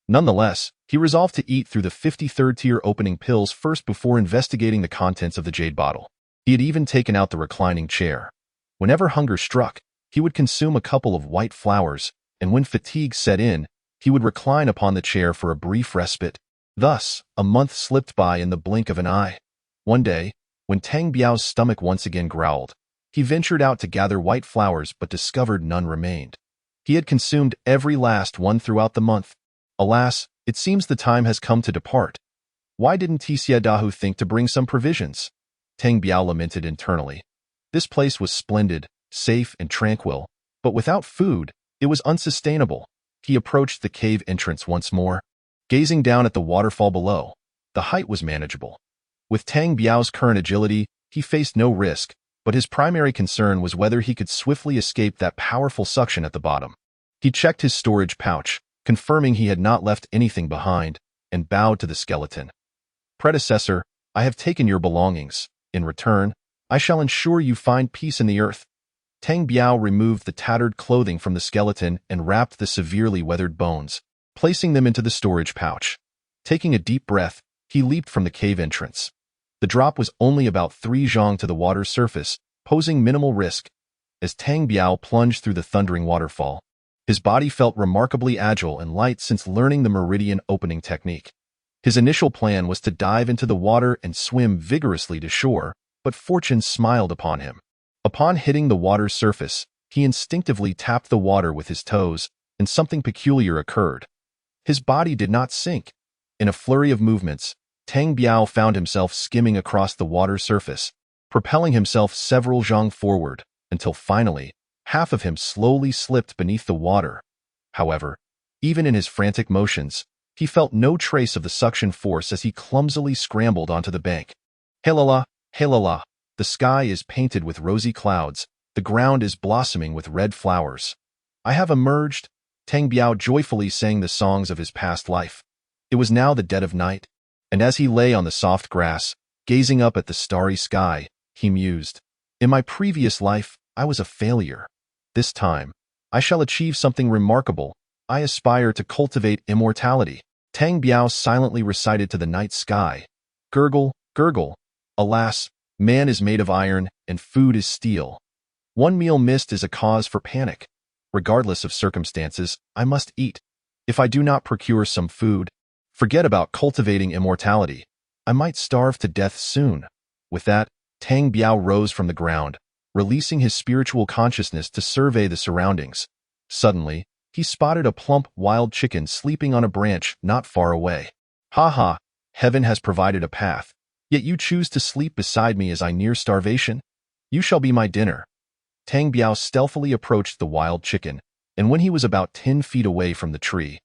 Nonetheless, he resolved to eat through the 53rd tier opening pills first before investigating the contents of the jade bottle. He had even taken out the reclining chair. Whenever hunger struck, he would consume a couple of white flowers, and when fatigue set in, he would recline upon the chair for a brief respite. Thus, a month slipped by in the blink of an eye. One day, when Tang Biao's stomach once again growled, he ventured out to gather white flowers but discovered none remained. He had consumed every last one throughout the month. Alas, it seems the time has come to depart. Why didn't Tixia Dahu think to bring some provisions? Tang Biao lamented internally. This place was splendid, safe, and tranquil, but without food, it was unsustainable. He approached the cave entrance once more. Gazing down at the waterfall below, the height was manageable. With Tang Biao's current agility, he faced no risk, but his primary concern was whether he could swiftly escape that powerful suction at the bottom. He checked his storage pouch, confirming he had not left anything behind, and bowed to the skeleton. Predecessor, I have taken your belongings. In return, I shall ensure you find peace in the earth. Tang Biao removed the tattered clothing from the skeleton and wrapped the severely weathered bones, placing them into the storage pouch. Taking a deep breath, he leaped from the cave entrance. The drop was only about 3 zhang to the water's surface, posing minimal risk. As Tang Biao plunged through the thundering waterfall, his body felt remarkably agile and light since learning the meridian opening technique. His initial plan was to dive into the water and swim vigorously to shore, but fortune smiled upon him. Upon hitting the water's surface, he instinctively tapped the water with his toes, and something peculiar occurred. His body did not sink. In a flurry of movements, Tang Biao found himself skimming across the water's surface, propelling himself several zhang forward, until finally, half of him slowly slipped beneath the water. However, even in his frantic motions, he felt no trace of the suction force as he clumsily scrambled onto the bank. Halala, halala, the sky is painted with rosy clouds, the ground is blossoming with red flowers. I have emerged, Tang Biao joyfully sang the songs of his past life. It was now the dead of night, and as he lay on the soft grass, gazing up at the starry sky, he mused, in my previous life, I was a failure. This time, I shall achieve something remarkable. I aspire to cultivate immortality. Tang Biao silently recited to the night sky. Gurgle, gurgle. Alas, man is made of iron, and food is steel. One meal missed is a cause for panic. Regardless of circumstances, I must eat. If I do not procure some food, forget about cultivating immortality. I might starve to death soon. With that, Tang Biao rose from the ground, releasing his spiritual consciousness to survey the surroundings. Suddenly, he spotted a plump wild chicken sleeping on a branch not far away. Ha ha, heaven has provided a path, yet you choose to sleep beside me as I near starvation? You shall be my dinner. Tang Biao stealthily approached the wild chicken, and when he was about 10 feet away from the tree,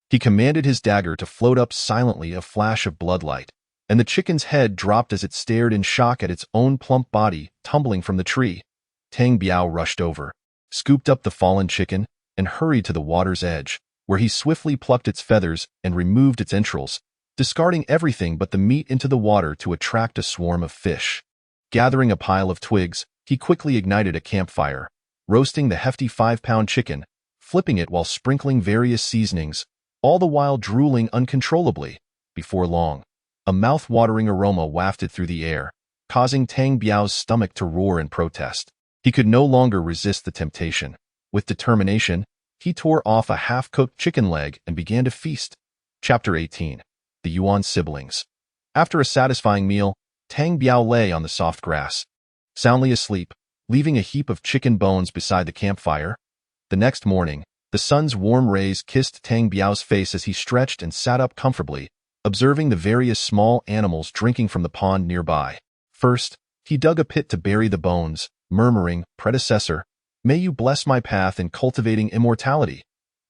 he commanded his dagger to float up silently, a flash of bloodlight, and the chicken's head dropped as it stared in shock at its own plump body tumbling from the tree. Tang Biao rushed over, scooped up the fallen chicken, and hurried to the water's edge, where he swiftly plucked its feathers and removed its entrails, discarding everything but the meat into the water to attract a swarm of fish. Gathering a pile of twigs, he quickly ignited a campfire, roasting the hefty 5-pound chicken, flipping it while sprinkling various seasonings, all the while drooling uncontrollably. Before long, a mouth-watering aroma wafted through the air, causing Tang Biao's stomach to roar in protest. He could no longer resist the temptation. With determination, he tore off a half-cooked chicken leg and began to feast. Chapter 18. The Yuan Siblings. After a satisfying meal, Tang Biao lay on the soft grass, soundly asleep, leaving a heap of chicken bones beside the campfire. The next morning, the sun's warm rays kissed Tang Biao's face as he stretched and sat up comfortably, observing the various small animals drinking from the pond nearby. First, he dug a pit to bury the bones, murmuring, "Predecessor, may you bless my path in cultivating immortality."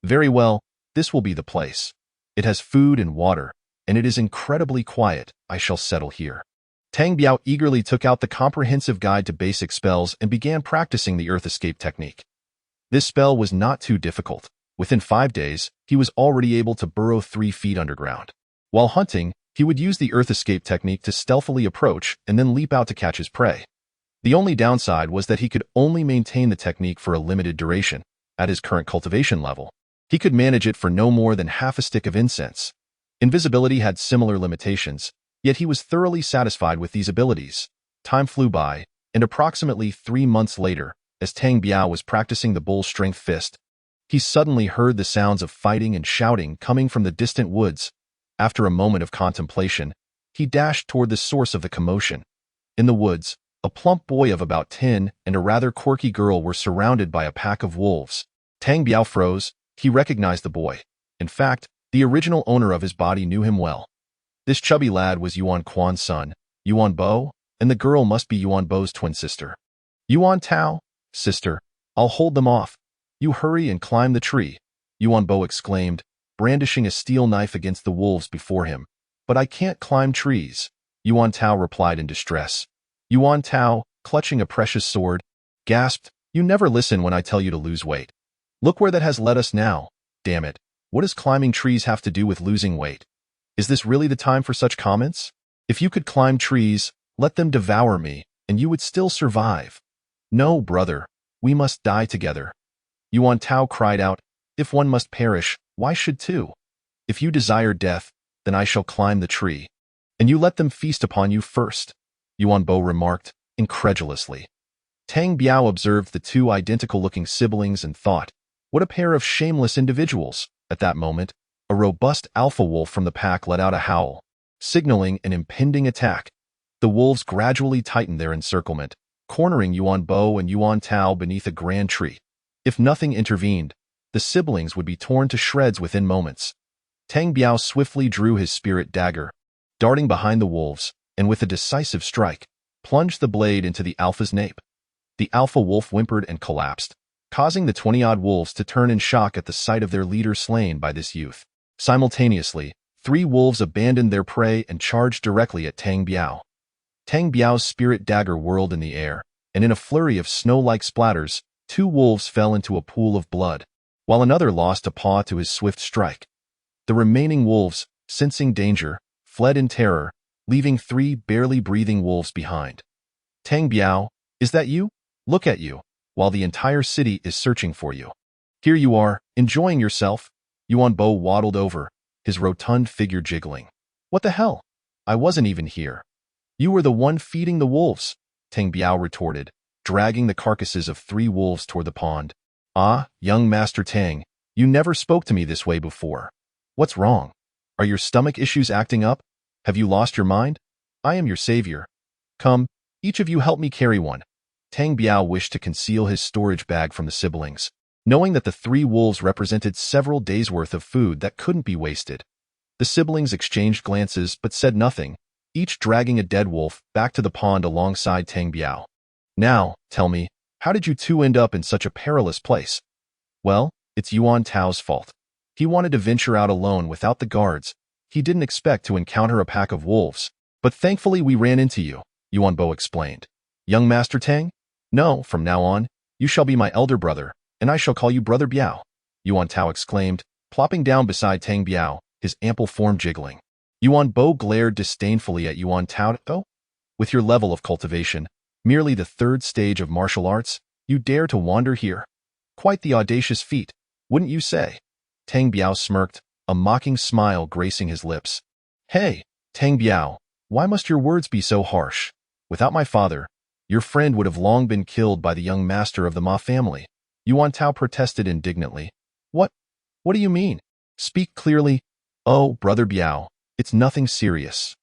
Very well, this will be the place. It has food and water, and it is incredibly quiet. I shall settle here. Tang Biao eagerly took out the comprehensive guide to basic spells and began practicing the earth escape technique. This spell was not too difficult. Within 5 days, he was already able to burrow 3 feet underground. While hunting, he would use the earth escape technique to stealthily approach and then leap out to catch his prey. The only downside was that he could only maintain the technique for a limited duration. At his current cultivation level, he could manage it for no more than half a stick of incense. Invisibility had similar limitations, yet he was thoroughly satisfied with these abilities. Time flew by, and approximately 3 months later, as Tang Biao was practicing the bull strength fist, he suddenly heard the sounds of fighting and shouting coming from the distant woods. After a moment of contemplation, he dashed toward the source of the commotion. In the woods, a plump boy of about 10 and a rather quirky girl were surrounded by a pack of wolves. Tang Biao froze. He recognized the boy. In fact, the original owner of his body knew him well. This chubby lad was Yuan Quan's son, Yuan Bo, and the girl must be Yuan Bo's twin sister. Yuan Tao, sister, I'll hold them off. You hurry and climb the tree, Yuan Bo exclaimed, brandishing a steel knife against the wolves before him. But I can't climb trees, Yuan Tao replied in distress. Yuan Tao, clutching a precious sword, gasped, you never listen when I tell you to lose weight. Look where that has led us now. Damn it. What does climbing trees have to do with losing weight? Is this really the time for such comments? If you could climb trees, let them devour me, and you would still survive. No, brother. We must die together. Yuan Tao cried out, if one must perish, why should two? If you desire death, then I shall climb the tree. And you let them feast upon you first, Yuan Bo remarked, incredulously. Tang Biao observed the 2 identical-looking siblings and thought, what a pair of shameless individuals. At that moment, a robust alpha wolf from the pack let out a howl, signaling an impending attack. The wolves gradually tightened their encirclement, cornering Yuan Bo and Yuan Tao beneath a grand tree. If nothing intervened, the siblings would be torn to shreds within moments. Tang Biao swiftly drew his spirit dagger, darting behind the wolves, and with a decisive strike, plunged the blade into the alpha's nape. The alpha wolf whimpered and collapsed, causing the 20-odd wolves to turn in shock at the sight of their leader slain by this youth. Simultaneously, 3 wolves abandoned their prey and charged directly at Tang Biao. Tang Biao's spirit dagger whirled in the air, and in a flurry of snow-like splatters, 2 wolves fell into a pool of blood, while another lost a paw to his swift strike. The remaining wolves, sensing danger, fled in terror, leaving 3 barely breathing wolves behind. Tang Biao, is that you? Look at you, while the entire city is searching for you. Here you are, enjoying yourself. Yuan Bo waddled over, his rotund figure jiggling. What the hell? I wasn't even here. You were the one feeding the wolves, Tang Biao retorted, dragging the carcasses of 3 wolves toward the pond. Ah, young Master Tang, you never spoke to me this way before. What's wrong? Are your stomach issues acting up? Have you lost your mind? I am your savior. Come, each of you help me carry one. Tang Biao wished to conceal his storage bag from the siblings, knowing that the 3 wolves represented several days' worth of food that couldn't be wasted. The siblings exchanged glances but said nothing, each dragging a dead wolf back to the pond alongside Tang Biao. Now, tell me, how did you 2 end up in such a perilous place? Well, it's Yuan Tao's fault. He wanted to venture out alone without the guards. He didn't expect to encounter a pack of wolves. But thankfully we ran into you, Yuan Bo explained. Young Master Tang? No, from now on, you shall be my elder brother, and I shall call you Brother Biao, Yuan Tao exclaimed, plopping down beside Tang Biao, his ample form jiggling. Yuan Bo glared disdainfully at Yuan Tao. Oh, with your level of cultivation, merely the 3rd stage of martial arts, you dare to wander here? Quite the audacious feat, wouldn't you say? Tang Biao smirked, a mocking smile gracing his lips. Hey, Tang Biao, why must your words be so harsh? Without my father, your friend would have long been killed by the young master of the Ma family. Yuan Tao protested indignantly. What do you mean? Speak clearly. Oh, Brother Biao, it's nothing serious.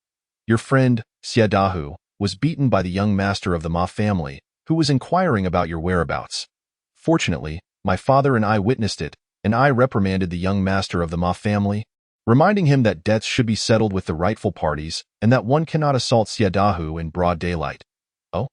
Your friend, Xie Dahu, was beaten by the young master of the Ma family, who was inquiring about your whereabouts. Fortunately, my father and I witnessed it, and I reprimanded the young master of the Ma family, reminding him that debts should be settled with the rightful parties and that one cannot assault Xie Dahu in broad daylight. Oh?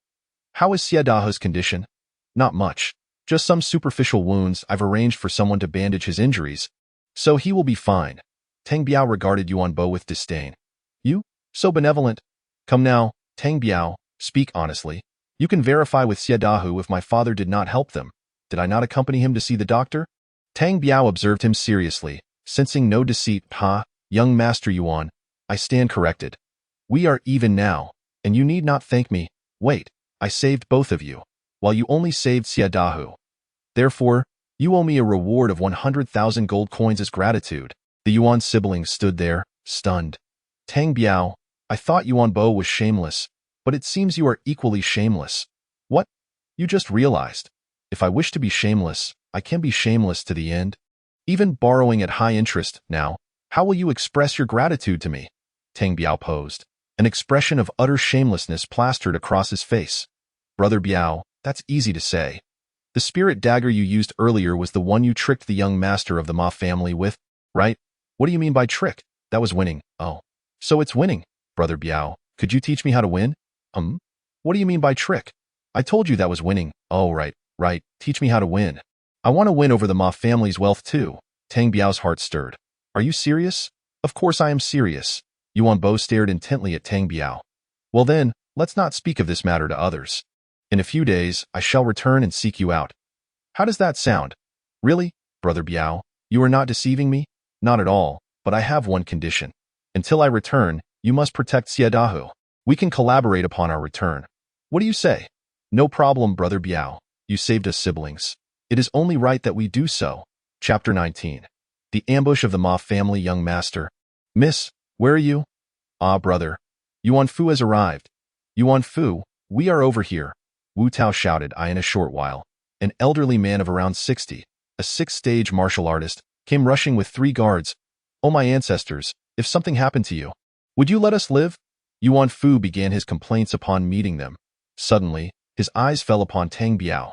How is Xie Dahu's condition? Not much. Just some superficial wounds. I've arranged for someone to bandage his injuries, so he will be fine. Tang Biao regarded Yuan Bo with disdain. You? So benevolent. Come now, Tang Biao, speak honestly. You can verify with Xie Dahu if my father did not help them. Did I not accompany him to see the doctor? Tang Biao observed him seriously, sensing no deceit. Ha, young Master Yuan, I stand corrected. We are even now, and you need not thank me. Wait, I saved both of you, while you only saved Xie Dahu. Therefore, you owe me a reward of 100,000 gold coins as gratitude. The Yuan siblings stood there, stunned. Tang Biao, I thought Yuan Bo was shameless, but it seems you are equally shameless. What? You just realized. If I wish to be shameless, I can be shameless to the end. Even borrowing at high interest. Now, how will you express your gratitude to me? Tang Biao posed. An expression of utter shamelessness plastered across his face. Brother Biao, that's easy to say. The spirit dagger you used earlier was the one you tricked the young master of the Ma family with, right? What do you mean by trick? That was winning. Oh. So it's winning. Brother Biao, could you teach me how to win? What do you mean by trick? I told you that was winning. Oh, right. Teach me how to win. I want to win over the Ma family's wealth too. Tang Biao's heart stirred. Are you serious? Of course I am serious. Yuan Bo stared intently at Tang Biao. Well then, let's not speak of this matter to others. In a few days, I shall return and seek you out. How does that sound? Really, Brother Biao, you are not deceiving me? Not at all, but I have one condition. Until I return, you must protect Xie Dahu. We can collaborate upon our return. What do you say? No problem, Brother Biao. You saved us siblings. It is only right that we do so. Chapter 19. The ambush of the Ma family young master. Miss, where are you? Ah, brother. Yuan Fu has arrived. Yuan Fu, we are over here. Wu Tao shouted. In a short while, an elderly man of around 60, a sixth-stage martial artist, came rushing with 3 guards. Oh, my ancestors, if something happened to you, would you let us live? Yuan Fu began his complaints upon meeting them. Suddenly, his eyes fell upon Tang Biao.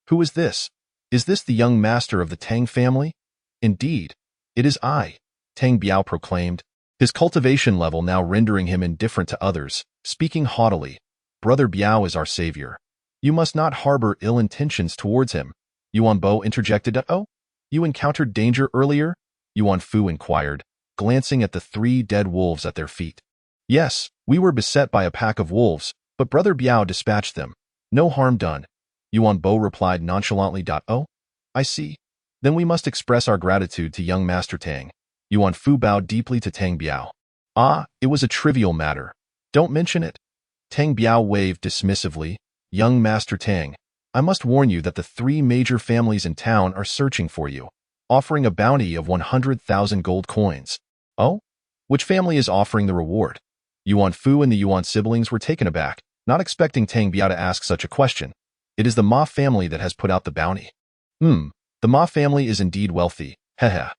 Who is this? Is this the young master of the Tang family? Indeed, it is I, Tang Biao proclaimed, his cultivation level now rendering him indifferent to others, speaking haughtily. Brother Biao is our savior. You must not harbor ill intentions towards him. Yuan Bo interjected. Oh, you encountered danger earlier? Yuan Fu inquired, glancing at the 3 dead wolves at their feet. Yes, we were beset by a pack of wolves, but Brother Biao dispatched them. No harm done. Yuan Bo replied nonchalantly. Oh, I see. Then we must express our gratitude to young Master Tang. Yuan Fu bowed deeply to Tang Biao. Ah, it was a trivial matter. Don't mention it. Tang Biao waved dismissively. Young Master Tang, I must warn you that the 3 major families in town are searching for you, offering a bounty of 100,000 gold coins. Oh? Which family is offering the reward? Yuan Fu and the Yuan siblings were taken aback, not expecting Tang Biao to ask such a question. It is the Ma family that has put out the bounty. The Ma family is indeed wealthy. Heh.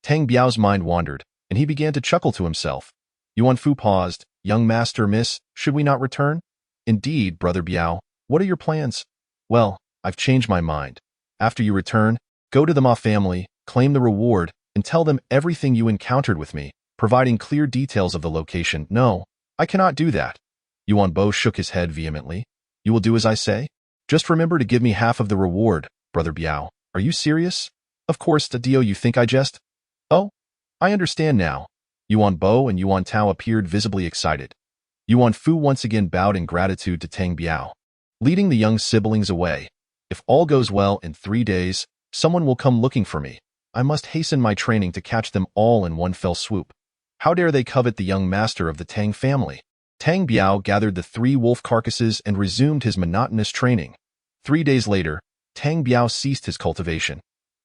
Tang Biao's mind wandered, and he began to chuckle to himself. Yuan Fu paused. Young Master, Miss, should we not return? Indeed, Brother Biao. What are your plans? Well, I've changed my mind. After you return, go to the Ma family, claim the reward, and tell them everything you encountered with me, providing clear details of the location. No, I cannot do that. Yuan Bo shook his head vehemently. You will do as I say? Just remember to give me half of the reward, Brother Biao. Are you serious? Of course, Dio, you think I jest? Oh, I understand now. Yuan Bo and Yuan Tao appeared visibly excited. Yuan Fu once again bowed in gratitude to Tang Biao, leading the young siblings away. If all goes well in 3 days, someone will come looking for me. I must hasten my training to catch them all in one fell swoop. How dare they covet the young master of the Tang family? Tang Biao gathered the 3 wolf carcasses and resumed his monotonous training. 3 days later, Tang Biao ceased his cultivation.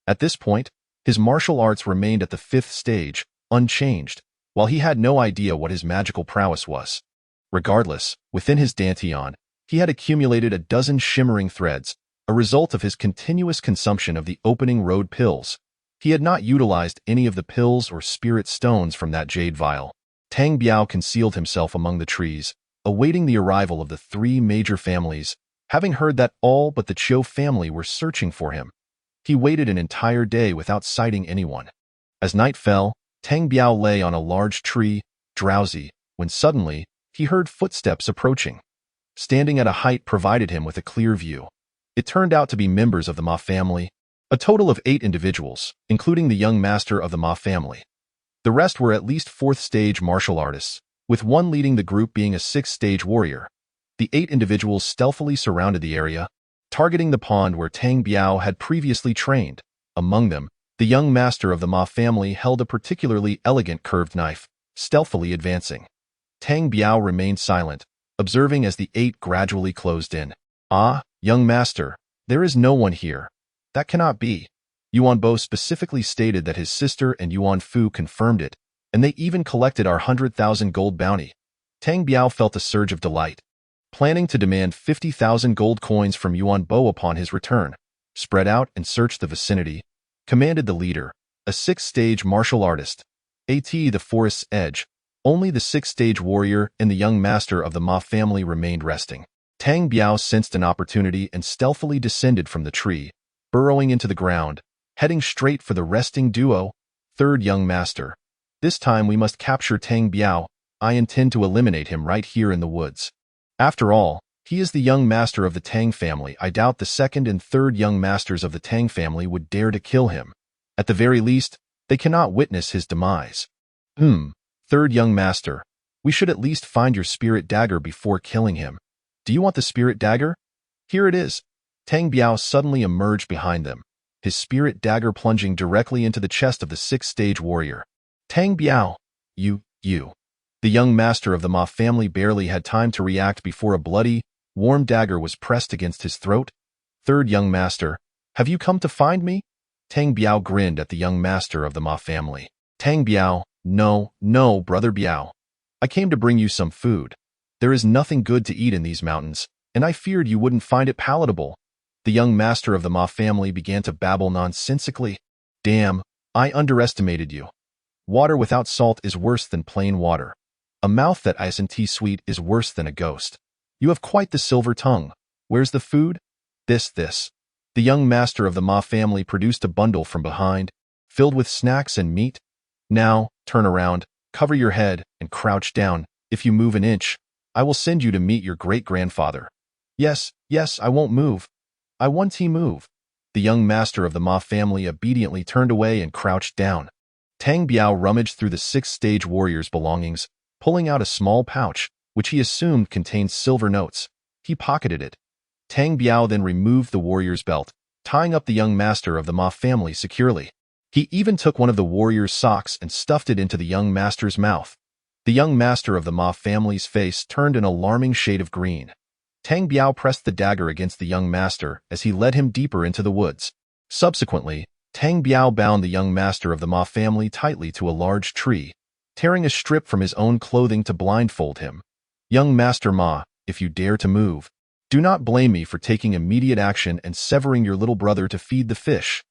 At this point, his martial arts remained at the 5th stage, unchanged, while he had no idea what his magical prowess was. Regardless, within his dantian, he had accumulated a dozen shimmering threads, a result of his continuous consumption of the opening road pills. He had not utilized any of the pills or spirit stones from that jade vial. Tang Biao concealed himself among the trees, awaiting the arrival of the 3 major families, having heard that all but the Chiu family were searching for him. He waited an entire day without sighting anyone. As night fell, Tang Biao lay on a large tree, drowsy, when suddenly, he heard footsteps approaching. Standing at a height provided him with a clear view. It turned out to be members of the Ma family, a total of 8 individuals, including the young master of the Ma family. The rest were at least 4th-stage martial artists, with one leading the group being a 6th-stage warrior. The 8 individuals stealthily surrounded the area, targeting the pond where Tang Biao had previously trained. Among them, The young master of the Ma family held a particularly elegant curved knife, stealthily advancing. Tang Biao remained silent, observing as the 8 gradually closed in. Ah, young master, there is no one here. That cannot be. Yuan Bo specifically stated that his sister and Yuan Fu confirmed it, and they even collected our 100,000 gold bounty. Tang Biao felt a surge of delight, planning to demand 50,000 gold coins from Yuan Bo upon his return. Spread out and search the vicinity, commanded the leader, a 6th-stage martial artist. At the forest's edge, only the 6th-stage warrior and the young master of the Ma family remained resting. Tang Biao sensed an opportunity and stealthily descended from the tree, burrowing into the ground, heading straight for the resting duo. 3rd young master. This time we must capture Tang Biao. I intend to eliminate him right here in the woods. After all, he is the young master of the Tang family. I doubt the 2nd and 3rd young masters of the Tang family would dare to kill him. At the very least, they cannot witness his demise. 3rd young master, we should at least find your spirit dagger before killing him. Do you want the spirit dagger? Here it is. Tang Biao suddenly emerged behind them, his spirit dagger plunging directly into the chest of the 6th-stage warrior. Tang Biao, you. The young master of the Ma family barely had time to react before a bloody, warm dagger was pressed against his throat. 3rd young master, have you come to find me? Tang Biao grinned at the young master of the Ma family. Tang Biao, no, brother Biao. I came to bring you some food. There is nothing good to eat in these mountains, and I feared you wouldn't find it palatable. The young master of the Ma family began to babble nonsensically. Damn, I underestimated you. Water without salt is worse than plain water. A mouth that isn't sweet is worse than a ghost. You have quite the silver tongue. Where's the food? This. The young master of the Ma family produced a bundle from behind, filled with snacks and meat. Now, turn around, cover your head, and crouch down. If you move an inch, I will send you to meet your great-grandfather. Yes, I won't move. I won't move. The young master of the Ma family obediently turned away and crouched down. Tang Biao rummaged through the 6th-stage warrior's belongings, pulling out a small pouch, which he assumed contained silver notes. He pocketed it. Tang Biao then removed the warrior's belt, tying up the young master of the Ma family securely. He even took one of the warrior's socks and stuffed it into the young master's mouth. The young master of the Ma family's face turned an alarming shade of green. Tang Biao pressed the dagger against the young master as he led him deeper into the woods. Subsequently, Tang Biao bound the young master of the Ma family tightly to a large tree, tearing a strip from his own clothing to blindfold him. Young Master Ma, if you dare to move, do not blame me for taking immediate action and severing your little brother to feed the fish.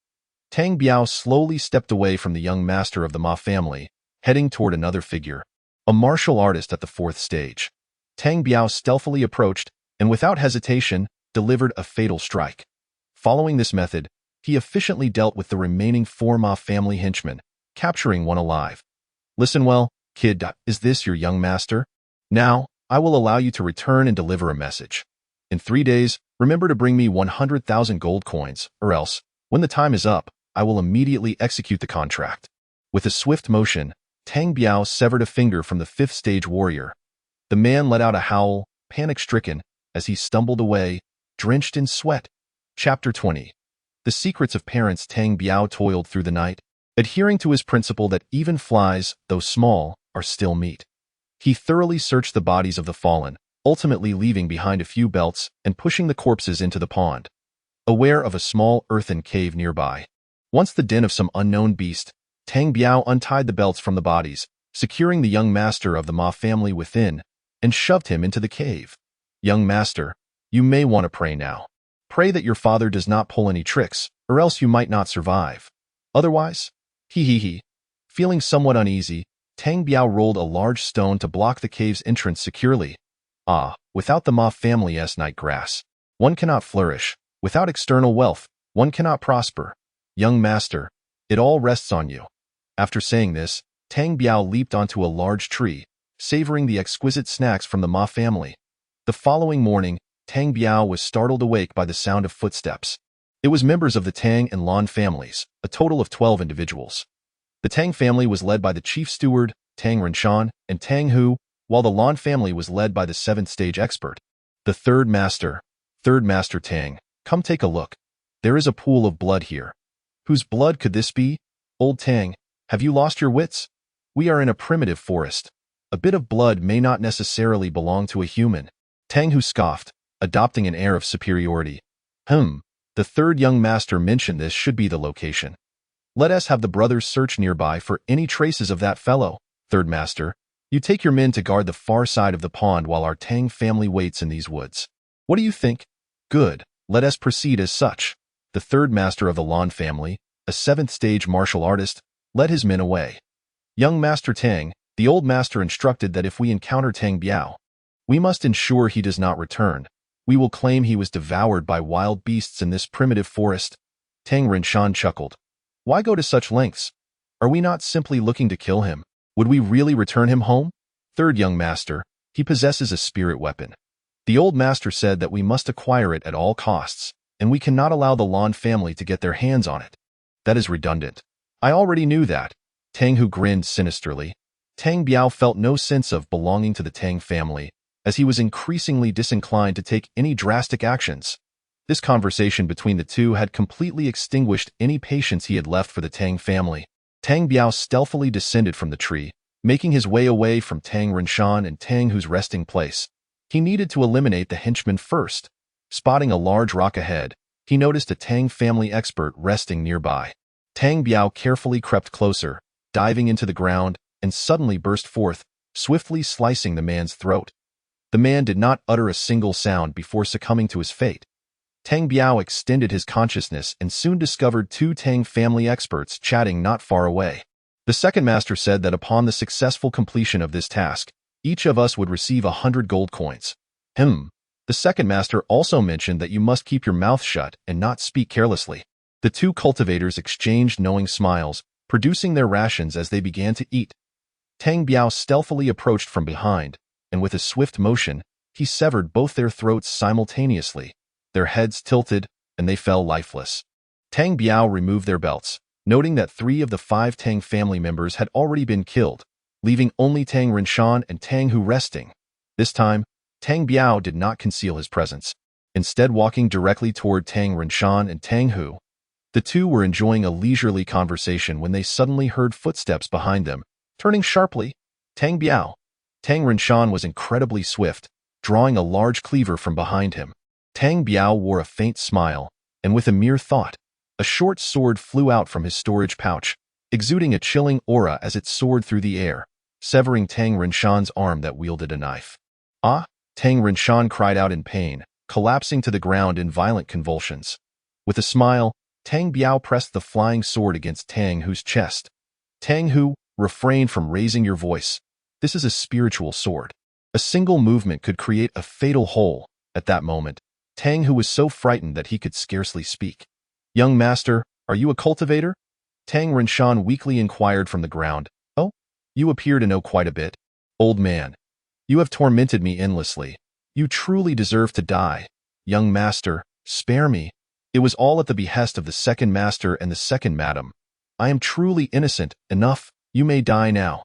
Tang Biao slowly stepped away from the young master of the Ma family, heading toward another figure, a martial artist at the 4th stage. Tang Biao stealthily approached and without hesitation delivered a fatal strike. Following this method, he efficiently dealt with the remaining 4 Ma family henchmen, capturing one alive. Listen well, kid, is this your young master? Now, I will allow you to return and deliver a message. In 3 days, remember to bring me 100,000 gold coins, or else, when the time is up, I will immediately execute the contract. With a swift motion, Tang Biao severed a finger from the 5th-stage warrior. The man let out a howl, panic-stricken, as he stumbled away, drenched in sweat. Chapter 20. The secrets of parents. Tang Biao toiled through the night, adhering to his principle that even flies, though small, are still meat. He thoroughly searched the bodies of the fallen, ultimately leaving behind a few belts and pushing the corpses into the pond. Aware of a small earthen cave nearby, once the den of some unknown beast, Tang Biao untied the belts from the bodies, securing the young master of the Ma family within, and shoved him into the cave. Young master, you may want to pray now. Pray that your father does not pull any tricks, or else you might not survive. Otherwise, Feeling somewhat uneasy, Tang Biao rolled a large stone to block the cave's entrance securely. Without the Ma family's night grass, one cannot flourish. Without external wealth, one cannot prosper. Young master, it all rests on you. After saying this, Tang Biao leaped onto a large tree, savoring the exquisite snacks from the Ma family. The following morning, Tang Biao was startled awake by the sound of footsteps. It was members of the Tang and Lan families, a total of 12 individuals. The Tang family was led by the chief steward, Tang Renshan, and Tang Hu, while the Lan family was led by the 7th-stage expert. The third master Tang, come take a look. There is a pool of blood here. Whose blood could this be? Old Tang, have you lost your wits? We are in a primitive forest. A bit of blood may not necessarily belong to a human. Tang Hu scoffed, adopting an air of superiority. The third young master mentioned this should be the location. Let us have the brothers search nearby for any traces of that fellow. Third master, you take your men to guard the far side of the pond while our Tang family waits in these woods. What do you think? Good, let us proceed as such. The third master of the Lan family, a seventh-stage martial artist, led his men away. Young Master Tang, the old master instructed that if we encounter Tang Biao, we must ensure he does not return. We will claim he was devoured by wild beasts in this primitive forest. Tang Rinshan chuckled. Why go to such lengths? Are we not simply looking to kill him? Would we really return him home? Third young master, he possesses a spirit weapon. The old master said that we must acquire it at all costs, and we cannot allow the Lan family to get their hands on it. That is redundant. I already knew that. Tang Hu grinned sinisterly. Tang Biao felt no sense of belonging to the Tang family, as he was increasingly disinclined to take any drastic actions. This conversation between the two had completely extinguished any patience he had left for the Tang family. Tang Biao stealthily descended from the tree, making his way away from Tang Rinshan and Tang Hu's resting place. He needed to eliminate the henchmen first. Spotting a large rock ahead, he noticed a Tang family expert resting nearby. Tang Biao carefully crept closer, diving into the ground, and suddenly burst forth, swiftly slicing the man's throat. The man did not utter a single sound before succumbing to his fate. Tang Biao extended his consciousness and soon discovered two Tang family experts chatting not far away. The second master said that upon the successful completion of this task, each of us would receive 100 gold coins. The second master also mentioned that you must keep your mouth shut and not speak carelessly. The two cultivators exchanged knowing smiles, producing their rations as they began to eat. Tang Biao stealthily approached from behind, and with a swift motion, he severed both their throats simultaneously. Their heads tilted, and they fell lifeless. Tang Biao removed their belts, noting that 3 of the 5 Tang family members had already been killed, leaving only Tang Rinshan and Tang Hu resting. This time, Tang Biao did not conceal his presence, instead walking directly toward Tang Rinshan and Tang Hu. The two were enjoying a leisurely conversation when they suddenly heard footsteps behind them. Turning sharply, Tang Biao. Tang Rinshan was incredibly swift, drawing a large cleaver from behind him. Tang Biao wore a faint smile, and with a mere thought, a short sword flew out from his storage pouch, exuding a chilling aura as it soared through the air, severing Tang Rinshan's arm that wielded a knife. Ah! Tang Rinshan cried out in pain, collapsing to the ground in violent convulsions. With a smile, Tang Biao pressed the flying sword against Tang Hu's chest. Tang Hu, refrain from raising your voice. This is a spiritual sword. A single movement could create a fatal hole. At that moment, Tang Hu was so frightened that he could scarcely speak. Young master, are you a cultivator? Tang Rinshan weakly inquired from the ground. Oh, you appear to know quite a bit. Old man, you have tormented me endlessly. You truly deserve to die. Young master, spare me. It was all at the behest of the second master and the second madam. I am truly innocent. Enough, you may die now.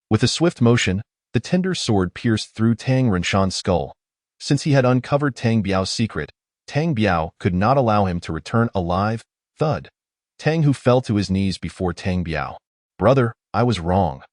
With a swift motion, the tender sword pierced through Tang Rinshan's skull. Since he had uncovered Tang Biao's secret, Tang Biao could not allow him to return alive. Thud. Tang Hu fell to his knees before Tang Biao. Brother, I was wrong.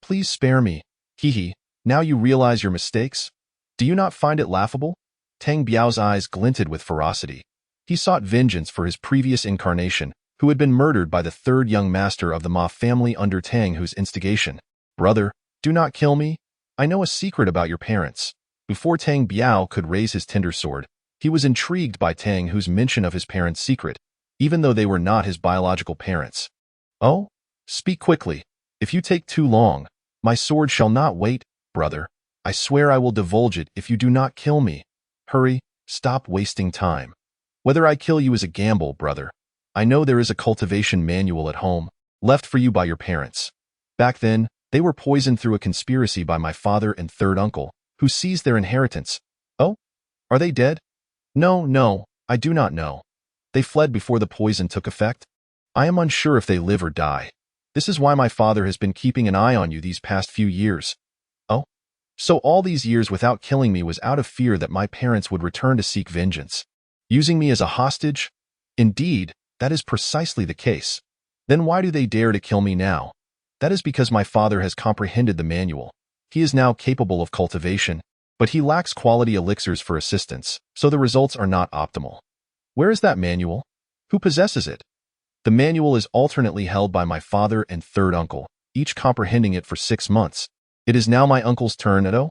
Please spare me. Hee. Now you realize your mistakes? Do you not find it laughable? Tang Biao's eyes glinted with ferocity. He sought vengeance for his previous incarnation, who had been murdered by the third young master of the Ma family under Tang Hu's instigation. Brother, do not kill me. I know a secret about your parents. Before Tang Biao could raise his tender sword, he was intrigued by Tang Hu's mention of his parents' secret, even though they were not his biological parents. Oh? Speak quickly. If you take too long, my sword shall not wait. Brother, I swear I will divulge it if you do not kill me. Hurry, stop wasting time. Whether I kill you is a gamble, brother. I know there is a cultivation manual at home, left for you by your parents. Back then, they were poisoned through a conspiracy by my father and third uncle, who seized their inheritance. Oh? Are they dead? No, I do not know. They fled before the poison took effect. I am unsure if they live or die. This is why my father has been keeping an eye on you these past few years. Oh? So all these years without killing me was out of fear that my parents would return to seek vengeance. Using me as a hostage? Indeed, That is precisely the case. Then why do they dare to kill me now? That is because my father has comprehended the manual. He is now capable of cultivation, but he lacks quality elixirs for assistance, so the results are not optimal. Where is that manual? Who possesses it? The manual is alternately held by my father and third uncle, each comprehending it for 6 months. It is now my uncle's turn, Edo?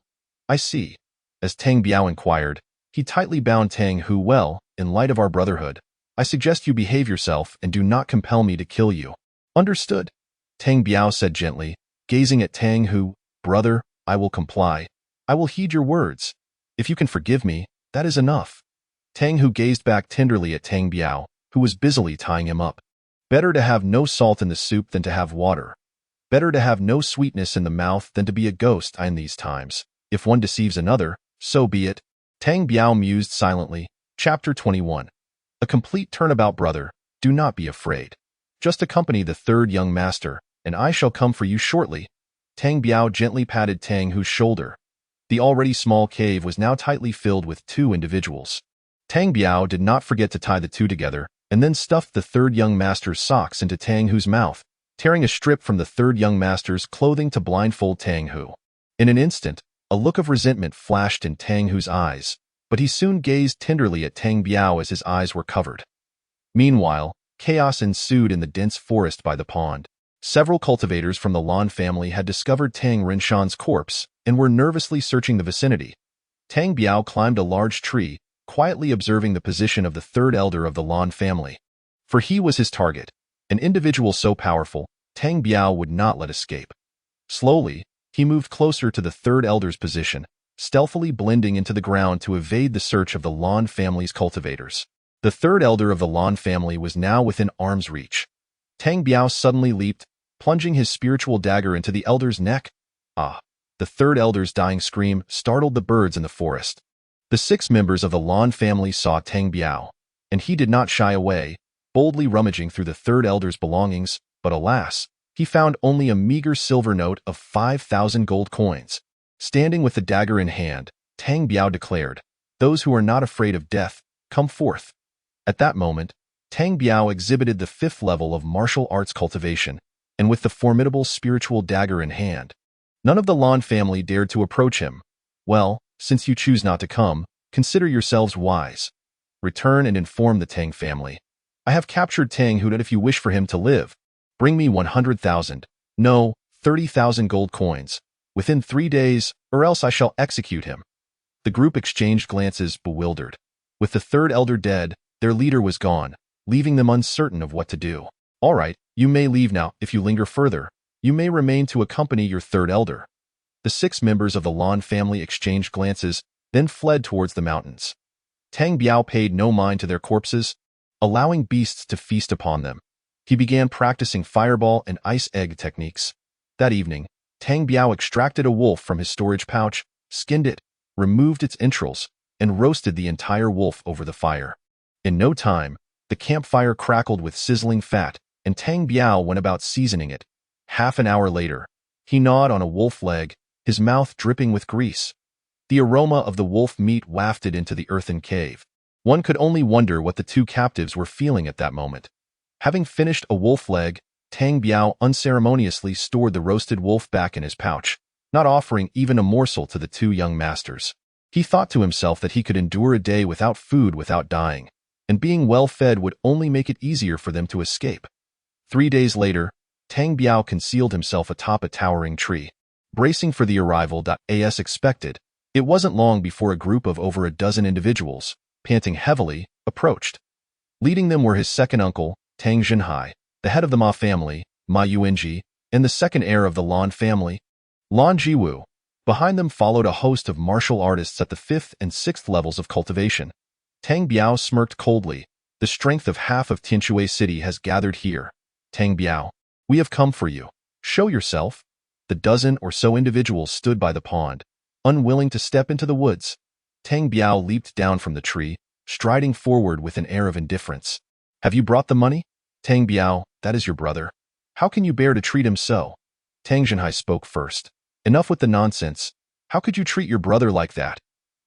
I see. As Tang Biao inquired, he tightly bound Tang Hu. Well, in light of our brotherhood, I suggest you behave yourself and do not compel me to kill you. Understood? Tang Biao said gently, gazing at Tang Hu. Brother, I will comply. I will heed your words. If you can forgive me, that is enough. Tang Hu gazed back tenderly at Tang Biao, who was busily tying him up. Better to have no salt in the soup than to have water. Better to have no sweetness in the mouth than to be a ghost in these times. If one deceives another, so be it. Tang Biao mused silently. Chapter 21. A complete turnabout, brother. Do not be afraid. Just accompany the third young master, and I shall come for you shortly. Tang Biao gently patted Tang Hu's shoulder. The already small cave was now tightly filled with 2 individuals. Tang Biao did not forget to tie the 2 together, and then stuffed the third young master's socks into Tang Hu's mouth, tearing a strip from the third young master's clothing to blindfold Tang Hu. In an instant, a look of resentment flashed in Tang Hu's eyes, but he soon gazed tenderly at Tang Biao as his eyes were covered. Meanwhile, chaos ensued in the dense forest by the pond. Several cultivators from the Lan family had discovered Tang Rinshan's corpse and were nervously searching the vicinity. Tang Biao climbed a large tree, quietly observing the position of the third elder of the Lan family. For he was his target, an individual so powerful, Tang Biao would not let escape. Slowly, he moved closer to the third elder's position, stealthily blending into the ground to evade the search of the Lan family's cultivators. The third elder of the Lan family was now within arm's reach. Tang Biao suddenly leaped, plunging his spiritual dagger into the elder's neck. Ah! The third elder's dying scream startled the birds in the forest. The 6 members of the Lan family saw Tang Biao, and he did not shy away, boldly rummaging through the third elder's belongings, but alas, he found only a meager silver note of 5,000 gold coins. Standing with the dagger in hand, Tang Biao declared, "Those who are not afraid of death, come forth." At that moment, Tang Biao exhibited the 5th level of martial arts cultivation, and with the formidable spiritual dagger in hand. None of the Lan family dared to approach him. Well, since you choose not to come, consider yourselves wise. Return and inform the Tang family. I have captured Tang Hu, that if you wish for him to live, bring me 100,000, no, 30,000 gold coins, within 3 days, or else I shall execute him. The group exchanged glances, bewildered. With the third elder dead, their leader was gone, leaving them uncertain of what to do. All right, you may leave now. If you linger further, you may remain to accompany your third elder. The 6 members of the Lan family exchanged glances, then fled towards the mountains. Tang Biao paid no mind to their corpses, allowing beasts to feast upon them. He began practicing fireball and ice egg techniques. That evening, Tang Biao extracted a wolf from his storage pouch, skinned it, removed its entrails, and roasted the entire wolf over the fire. In no time, the campfire crackled with sizzling fat, and Tang Biao went about seasoning it. Half an hour later, he gnawed on a wolf leg, his mouth dripping with grease. The aroma of the wolf meat wafted into the earthen cave. One could only wonder what the 2 captives were feeling at that moment. Having finished a wolf leg, Tang Biao unceremoniously stored the roasted wolf back in his pouch, not offering even a morsel to the 2 young masters. He thought to himself that he could endure a day without food without dying, and being well fed would only make it easier for them to escape. 3 days later, Tang Biao concealed himself atop a towering tree, bracing for the arrival as expected. It wasn't long before a group of over a dozen individuals, panting heavily, approached. Leading them were his second uncle, Tang Zhenhai, the head of the Ma family, Ma Yuanji, and the second heir of the Lan family, Lan Jiwu. Behind them followed a host of martial artists at the 5th and 6th levels of cultivation. Tang Biao smirked coldly. The strength of half of Tianshui City has gathered here. Tang Biao, we have come for you. Show yourself. The dozen or so individuals stood by the pond, unwilling to step into the woods. Tang Biao leaped down from the tree, striding forward with an air of indifference. Have you brought the money? Tang Biao, that is your brother. How can you bear to treat him so? Tang Zhenhai spoke first. Enough with the nonsense. How could you treat your brother like that?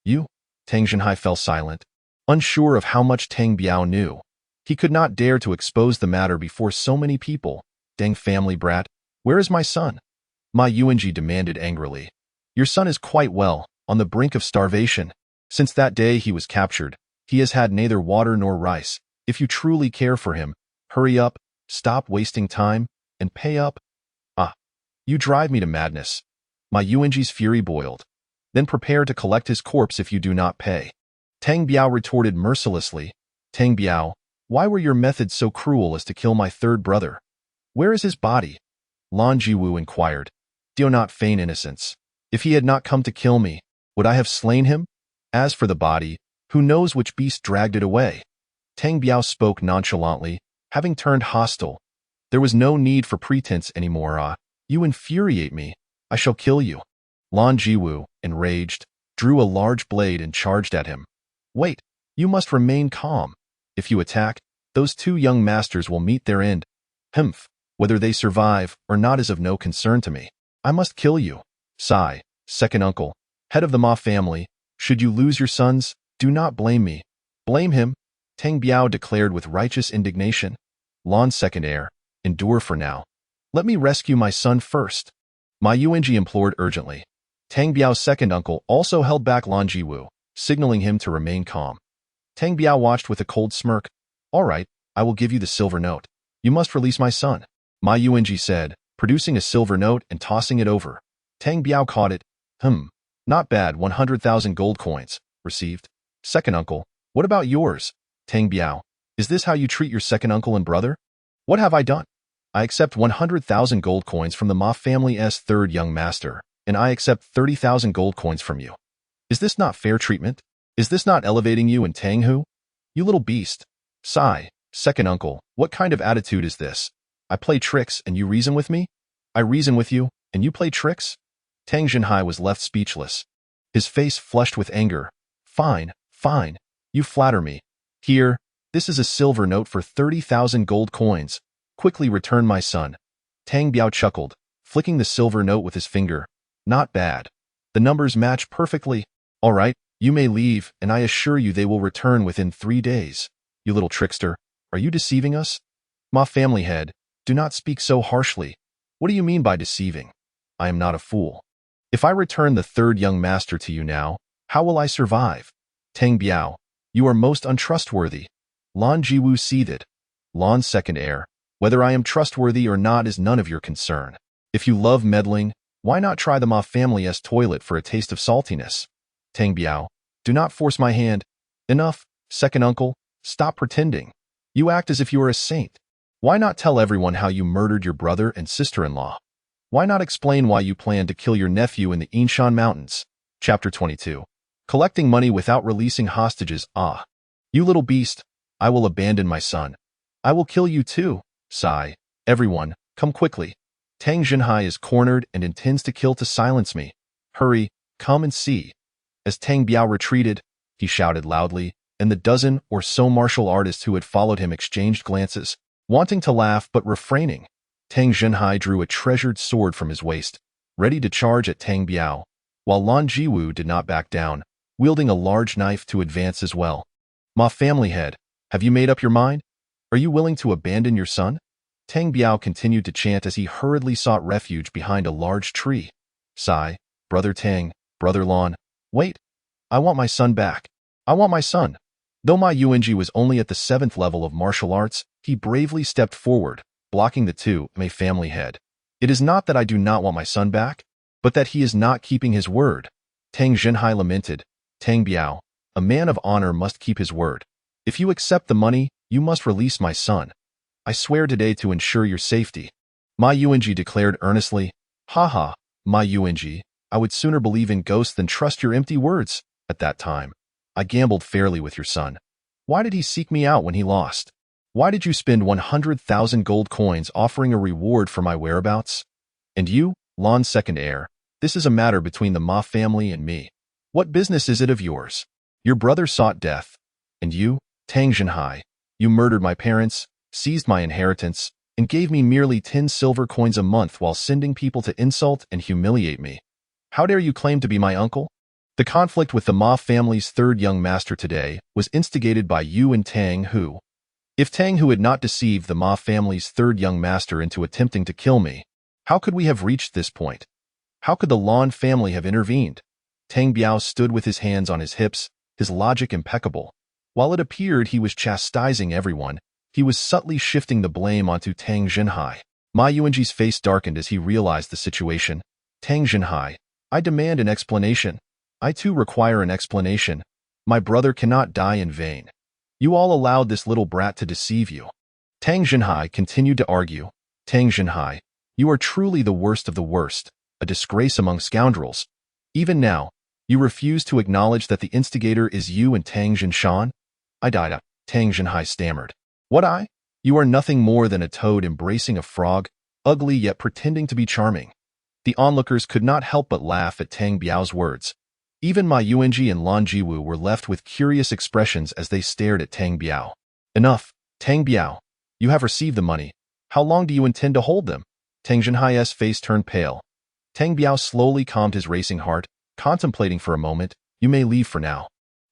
You? Tang Zhenhai fell silent, unsure of how much Tang Biao knew. He could not dare to expose the matter before so many people. Dang family brat, where is my son? Ma Yuanji demanded angrily. Your son is quite well, on the brink of starvation. Since that day he was captured, he has had neither water nor rice. If you truly care for him, hurry up, stop wasting time, and pay up. Ah, you drive me to madness. Ma Yuanji's fury boiled. Then prepare to collect his corpse if you do not pay. Tang Biao retorted mercilessly. Tang Biao, why were your methods so cruel as to kill my third brother? Where is his body? Lan Jiwu inquired. Do not feign innocence. If he had not come to kill me, would I have slain him? As for the body, who knows which beast dragged it away? Tang Biao spoke nonchalantly, having turned hostile. There was no need for pretense anymore. Ah, you infuriate me. I shall kill you. Lan Jiwu, enraged, drew a large blade and charged at him. Wait, you must remain calm. If you attack, those two young masters will meet their end. Humph, whether they survive or not is of no concern to me. I must kill you. Sai, second uncle, head of the Ma family, should you lose your sons, do not blame me. Blame him, Tang Biao declared with righteous indignation. Lan's second heir, endure for now. Let me rescue my son first. Ma Yuanji implored urgently. Tang Biao's second uncle also held back Lan Jiwu, signaling him to remain calm. Tang Biao watched with a cold smirk. All right, I will give you the silver note. You must release my son. Ma Yuanji said, producing a silver note and tossing it over. Tang Biao caught it. Not bad, 100,000 gold coins. Received. Second uncle, what about yours? Tang Biao, is this how you treat your second uncle and brother? What have I done? I accept 100,000 gold coins from the Ma family's third young master, and I accept 30,000 gold coins from you. Is this not fair treatment? Is this not elevating you and Tang Hu? You little beast. Sai, second uncle, what kind of attitude is this? I play tricks and you reason with me? I reason with you, and you play tricks? Tang Jinhai was left speechless. His face flushed with anger. Fine, fine. You flatter me. Here, this is a silver note for 30,000 gold coins. Quickly return my son. Tang Biao chuckled, flicking the silver note with his finger. Not bad. The numbers match perfectly. All right, you may leave, and I assure you they will return within 3 days. You little trickster, are you deceiving us? Ma family head, do not speak so harshly. What do you mean by deceiving? I am not a fool. If I return the third young master to you now, how will I survive? Tang Biao, you are most untrustworthy. Lan Jiwu seethed. Lan's second heir, whether I am trustworthy or not is none of your concern. If you love meddling, why not try the Ma family's toilet for a taste of saltiness? Tang Biao, do not force my hand. Enough, second uncle, stop pretending. You act as if you are a saint. Why not tell everyone how you murdered your brother and sister-in-law? Why not explain why you plan to kill your nephew in the Yinshan Mountains? Chapter 22. Collecting money without releasing hostages. Ah, you little beast, I will abandon my son. I will kill you too. Sigh. Everyone, come quickly. Tang Jinhai is cornered and intends to kill to silence me. Hurry, come and see. As Tang Biao retreated, he shouted loudly, and the dozen or so martial artists who had followed him exchanged glances, wanting to laugh but refraining. Tang Jinhai drew a treasured sword from his waist, ready to charge at Tang Biao, while Lan Jiwu did not back down, wielding a large knife to advance as well. Ma family head, have you made up your mind? Are you willing to abandon your son? Tang Biao continued to chant as he hurriedly sought refuge behind a large tree. Sigh, brother Tang, brother Lan, wait. I want my son back. I want my son. Though Ma Yuanji was only at the 7th level of martial arts, he bravely stepped forward, blocking the two Ma family head. It is not that I do not want my son back, but that he is not keeping his word. Tang Jinhai lamented. Tang Biao, a man of honor must keep his word. If you accept the money, you must release my son. I swear today to ensure your safety. Ma Yuanji declared earnestly. Ha, Ma Yuanji, I would sooner believe in ghosts than trust your empty words. At that time, I gambled fairly with your son. Why did he seek me out when he lost? Why did you spend 100,000 gold coins offering a reward for my whereabouts? And you, Lan's second heir, this is a matter between the Ma family and me. What business is it of yours? Your brother sought death. And you, Tang Jinhai, you murdered my parents, seized my inheritance, and gave me merely 10 silver coins a month while sending people to insult and humiliate me. How dare you claim to be my uncle? The conflict with the Ma family's third young master today was instigated by you and Tang Hu. If Tang Hu had not deceived the Ma family's third young master into attempting to kill me, how could we have reached this point? How could the Lan family have intervened? Tang Biao stood with his hands on his hips, his logic impeccable. While it appeared he was chastising everyone, he was subtly shifting the blame onto Tang Jinhai. Ma Yuanji's face darkened as he realized the situation. Tang Jinhai, I demand an explanation. I too require an explanation. My brother cannot die in vain. You all allowed this little brat to deceive you. Tang Jinhai continued to argue. Tang Jinhai, you are truly the worst of the worst, a disgrace among scoundrels. Even now, you refuse to acknowledge that the instigator is you and Tang Jinshan? I died. Tang Jinhai stammered. What I? You are nothing more than a toad embracing a frog, ugly yet pretending to be charming. The onlookers could not help but laugh at Tang Biao's words. Even Ma Yuanji and Lan Jiwu were left with curious expressions as they stared at Tang Biao. Enough, Tang Biao. You have received the money. How long do you intend to hold them? Tang Jinhai's face turned pale. Tang Biao slowly calmed his racing heart, contemplating for a moment. You may leave for now.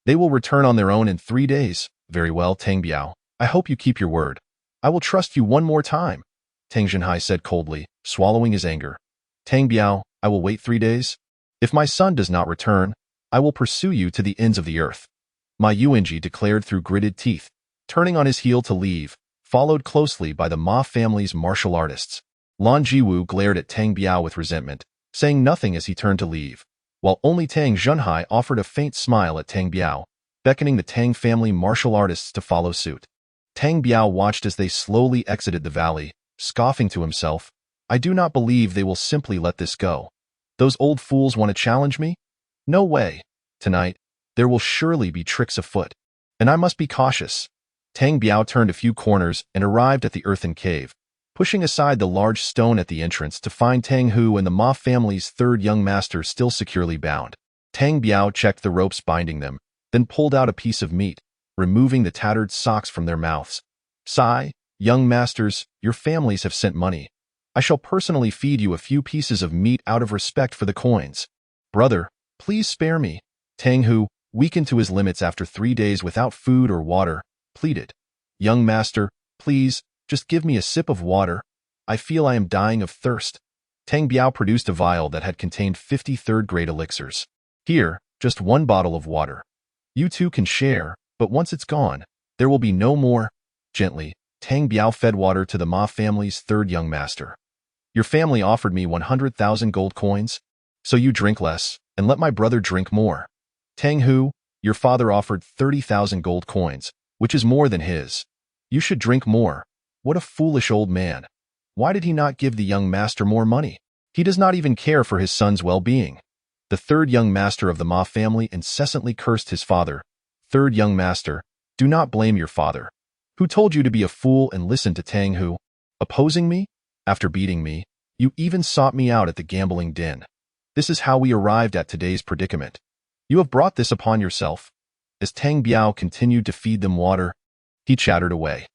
They will return on their own in 3 days. Very well, Tang Biao. I hope you keep your word. I will trust you one more time, Tang Jinhai said coldly, swallowing his anger. Tang Biao, I will wait 3 days. If my son does not return, I will pursue you to the ends of the earth. Ma Yuanji declared through gritted teeth, turning on his heel to leave, followed closely by the Ma family's martial artists. Lan Jiwu glared at Tang Biao with resentment, saying nothing as he turned to leave, while only Tang Jinhai offered a faint smile at Tang Biao, beckoning the Tang family martial artists to follow suit. Tang Biao watched as they slowly exited the valley, scoffing to himself, I do not believe they will simply let this go. Those old fools want to challenge me? No way. Tonight, there will surely be tricks afoot. And I must be cautious. Tang Biao turned a few corners and arrived at the earthen cave, pushing aside the large stone at the entrance to find Tang Hu and the Ma family's third young master still securely bound. Tang Biao checked the ropes binding them, then pulled out a piece of meat, removing the tattered socks from their mouths. Sigh, young masters, your families have sent money. I shall personally feed you a few pieces of meat out of respect for the coins. Brother, please spare me. Tang Hu, weakened to his limits after 3 days without food or water, pleaded. Young master, please, just give me a sip of water. I feel I am dying of thirst. Tang Biao produced a vial that had contained 50 third-grade elixirs. Here, just 1 bottle of water. You two can share, but once it's gone, there will be no more. Gently, Tang Biao fed water to the Ma family's third young master. Your family offered me 100,000 gold coins, so you drink less, and let my brother drink more. Tang Hu, your father offered 30,000 gold coins, which is more than his. You should drink more. What a foolish old man. Why did he not give the young master more money? He does not even care for his son's well-being. The third young master of the Ma family incessantly cursed his father. Third young master, do not blame your father. Who told you to be a fool and listen to Tang Hu? Opposing me? After beating me, you even sought me out at the gambling den. This is how we arrived at today's predicament. You have brought this upon yourself. As Tang Biao continued to feed them water, he chattered away.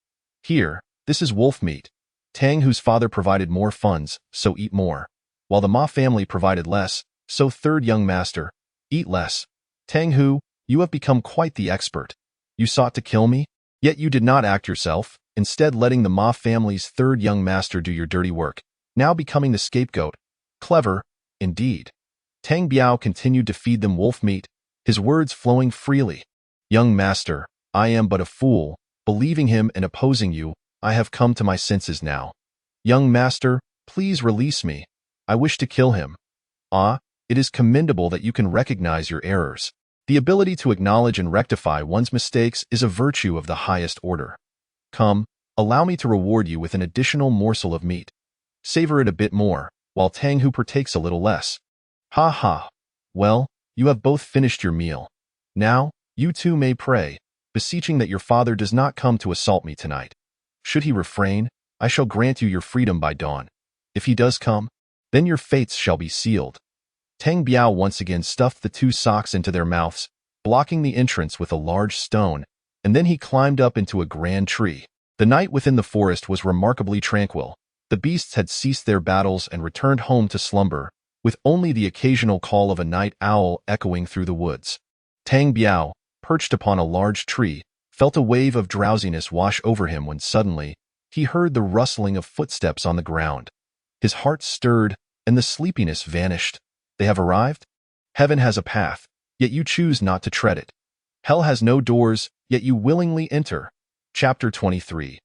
Here, this is wolf meat. Tang Hu's father provided more funds, so eat more. While the Ma family provided less, so third young master, eat less. Tang Hu, you have become quite the expert. You sought to kill me, yet you did not act yourself, instead letting the Ma family's third young master do your dirty work, now becoming the scapegoat. Clever, indeed. Tang Biao continued to feed them wolf meat, his words flowing freely. Young master, I am but a fool. Believing him and opposing you, I have come to my senses now. Young master, please release me. I wish to kill him. Ah, it is commendable that you can recognize your errors. The ability to acknowledge and rectify one's mistakes is a virtue of the highest order. Come, allow me to reward you with an additional morsel of meat. Savor it a bit more, while Tang Hu partakes a little less. Ha ha. Well, you have both finished your meal. Now, you two may pray, beseeching that your father does not come to assault me tonight. Should he refrain, I shall grant you your freedom by dawn. If he does come, then your fates shall be sealed. Tang Biao once again stuffed the 2 socks into their mouths, blocking the entrance with a large stone, and then he climbed up into a grand tree. The night within the forest was remarkably tranquil. The beasts had ceased their battles and returned home to slumber, with only the occasional call of a night owl echoing through the woods. Tang Biao, perched upon a large tree, felt a wave of drowsiness wash over him when suddenly he heard the rustling of footsteps on the ground. His heart stirred, and the sleepiness vanished. They have arrived? Heaven has a path, yet you choose not to tread it. Hell has no doors, yet you willingly enter. Chapter 23.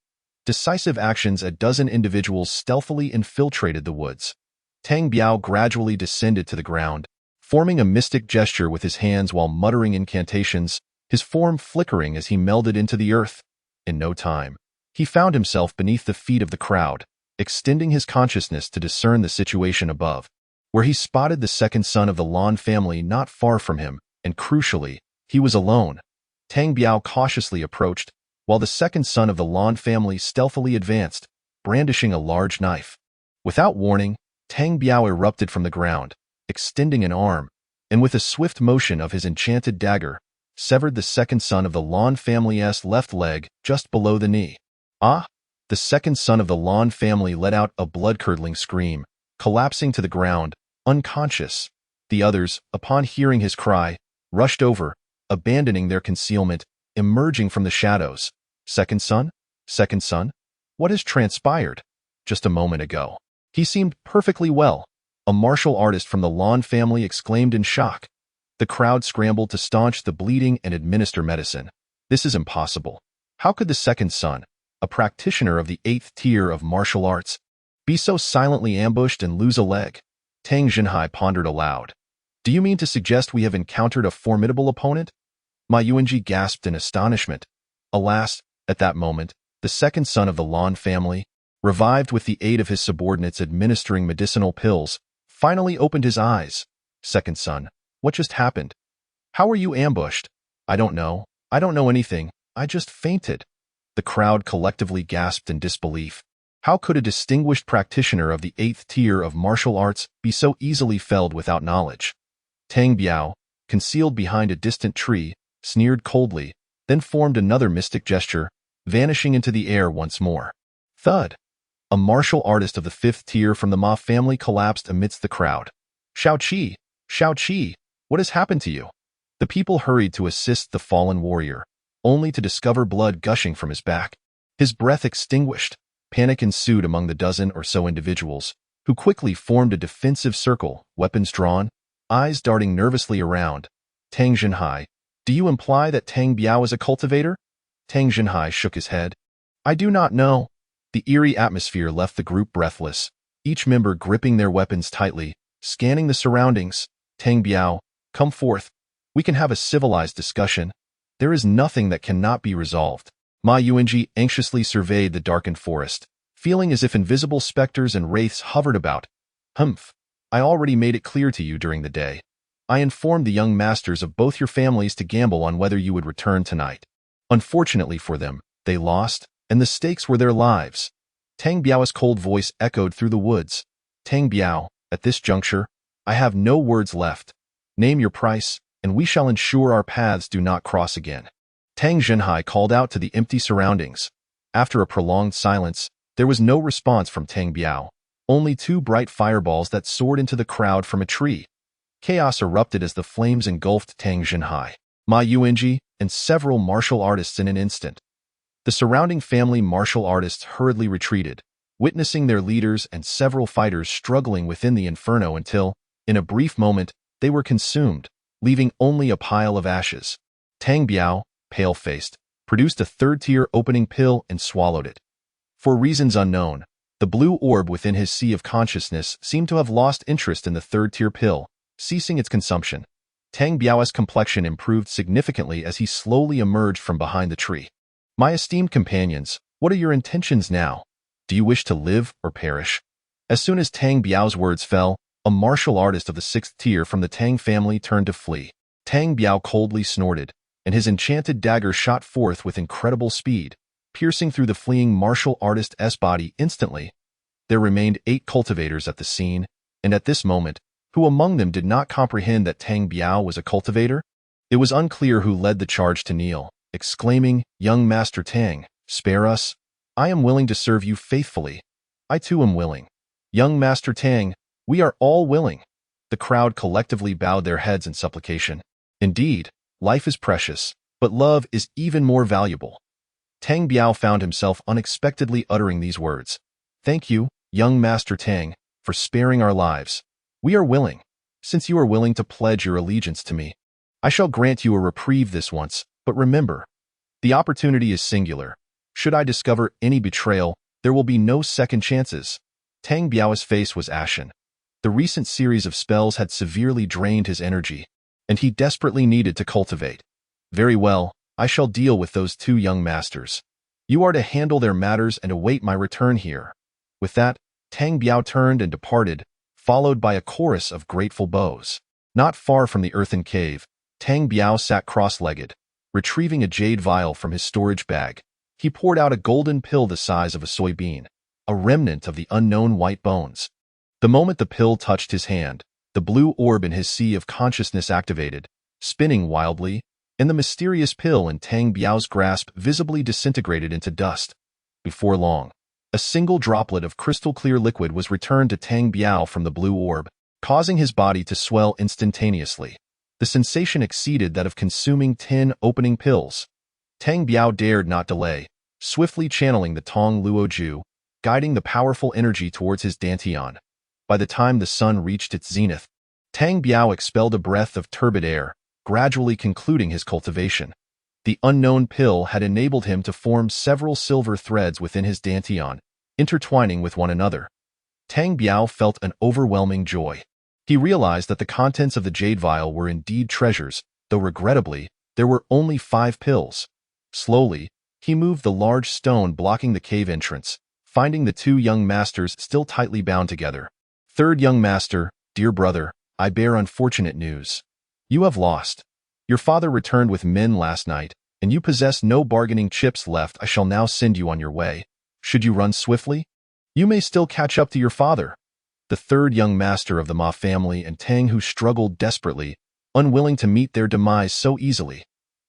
Decisive actions. A dozen individuals stealthily infiltrated the woods. Tang Biao gradually descended to the ground, forming a mystic gesture with his hands while muttering incantations, his form flickering as he melded into the earth. In no time, he found himself beneath the feet of the crowd, extending his consciousness to discern the situation above, where he spotted the second son of the Lan family not far from him, and crucially, he was alone. Tang Biao cautiously approached, while the second son of the Lan family stealthily advanced, brandishing a large knife. Without warning, Tang Biao erupted from the ground, extending an arm, and with a swift motion of his enchanted dagger, severed the second son of the Lan family's left leg just below the knee. Ah! The second son of the Lan family let out a blood-curdling scream, collapsing to the ground, unconscious. The others, upon hearing his cry, rushed over, abandoning their concealment, emerging from the shadows. Second son? Second son? What has transpired? Just a moment ago, he seemed perfectly well. A martial artist from the Lan family exclaimed in shock. The crowd scrambled to staunch the bleeding and administer medicine. This is impossible. How could the second son, a practitioner of the 8th tier of martial arts, be so silently ambushed and lose a leg? Tang Jinhai pondered aloud. Do you mean to suggest we have encountered a formidable opponent? Ma Yuanji gasped in astonishment. Alas, at that moment, the second son of the Lan family, revived with the aid of his subordinates administering medicinal pills, finally opened his eyes. Second son, what just happened? How were you ambushed? I don't know. I don't know anything. I just fainted. The crowd collectively gasped in disbelief. How could a distinguished practitioner of the 8th tier of martial arts be so easily felled without knowledge? Tang Biao, concealed behind a distant tree, sneered coldly, then formed another mystic gesture, vanishing into the air once more. Thud! A martial artist of the 5th tier from the Ma family collapsed amidst the crowd. Shao Qi! Shao Qi! What has happened to you? The people hurried to assist the fallen warrior, only to discover blood gushing from his back. His breath extinguished. Panic ensued among the dozen or so individuals, who quickly formed a defensive circle, weapons drawn, eyes darting nervously around. Tang Jinhai, do you imply that Tang Biao is a cultivator? Tang Jinhai shook his head. I do not know. The eerie atmosphere left the group breathless, each member gripping their weapons tightly, scanning the surroundings. Tang Biao, come forth. We can have a civilized discussion. There is nothing that cannot be resolved. Ma Yuanji anxiously surveyed the darkened forest, feeling as if invisible specters and wraiths hovered about. Humph! I already made it clear to you during the day. I informed the young masters of both your families to gamble on whether you would return tonight. Unfortunately for them, they lost, and the stakes were their lives. Tang Biao's cold voice echoed through the woods. Tang Biao, at this juncture, I have no words left. Name your price, and we shall ensure our paths do not cross again. Tang Jinhai called out to the empty surroundings. After a prolonged silence, there was no response from Tang Biao, only two bright fireballs that soared into the crowd from a tree. Chaos erupted as the flames engulfed Tang Jinhai, Ma Yuanji, and several martial artists in an instant. The surrounding family martial artists hurriedly retreated, witnessing their leaders and several fighters struggling within the inferno until, in a brief moment, they were consumed, leaving only a pile of ashes. Tang Biao, pale-faced, produced a 3rd-tier opening pill and swallowed it. For reasons unknown, the blue orb within his sea of consciousness seemed to have lost interest in the 3rd-tier pill, ceasing its consumption. Tang Biao's complexion improved significantly as he slowly emerged from behind the tree. My esteemed companions, what are your intentions now? Do you wish to live or perish? As soon as Tang Biao's words fell, a martial artist of the 6th tier from the Tang family turned to flee. Tang Biao coldly snorted, and his enchanted dagger shot forth with incredible speed, piercing through the fleeing martial artist's body instantly. There remained 8 cultivators at the scene, and at this moment, who among them did not comprehend that Tang Biao was a cultivator? It was unclear who led the charge to kneel, exclaiming, Young Master Tang, spare us. I am willing to serve you faithfully. I too am willing. Young Master Tang, we are all willing. The crowd collectively bowed their heads in supplication. Indeed, life is precious, but love is even more valuable. Tang Biao found himself unexpectedly uttering these words. Thank you, young Master Tang, for sparing our lives. We are willing. Since you are willing to pledge your allegiance to me, I shall grant you a reprieve this once, but remember, the opportunity is singular. Should I discover any betrayal, there will be no second chances. Tang Biao's face was ashen. The recent series of spells had severely drained his energy, and he desperately needed to cultivate. Very well, I shall deal with those two young masters. You are to handle their matters and await my return here. With that, Tang Biao turned and departed, followed by a chorus of grateful bows. Not far from the earthen cave, Tang Biao sat cross-legged, retrieving a jade vial from his storage bag. He poured out a golden pill the size of a soybean, a remnant of the unknown white bones. The moment the pill touched his hand, the blue orb in his sea of consciousness activated, spinning wildly, and the mysterious pill in Tang Biao's grasp visibly disintegrated into dust. Before long, a single droplet of crystal-clear liquid was returned to Tang Biao from the blue orb, causing his body to swell instantaneously. The sensation exceeded that of consuming 10 opening pills. Tang Biao dared not delay, swiftly channeling the Tong Luo Ju, guiding the powerful energy towards his dantian. By the time the sun reached its zenith, Tang Biao expelled a breath of turbid air, gradually concluding his cultivation. The unknown pill had enabled him to form several silver threads within his dantian, intertwining with one another. Tang Biao felt an overwhelming joy. He realized that the contents of the jade vial were indeed treasures, though regrettably, there were only 5 pills. Slowly, he moved the large stone blocking the cave entrance, finding the two young masters still tightly bound together. Third young master, dear brother, I bear unfortunate news. You have lost. Your father returned with men last night, and you possess no bargaining chips left. I shall now send you on your way. Should you run swiftly, you may still catch up to your father. The third young master of the Ma family and Tang, who struggled desperately, unwilling to meet their demise so easily.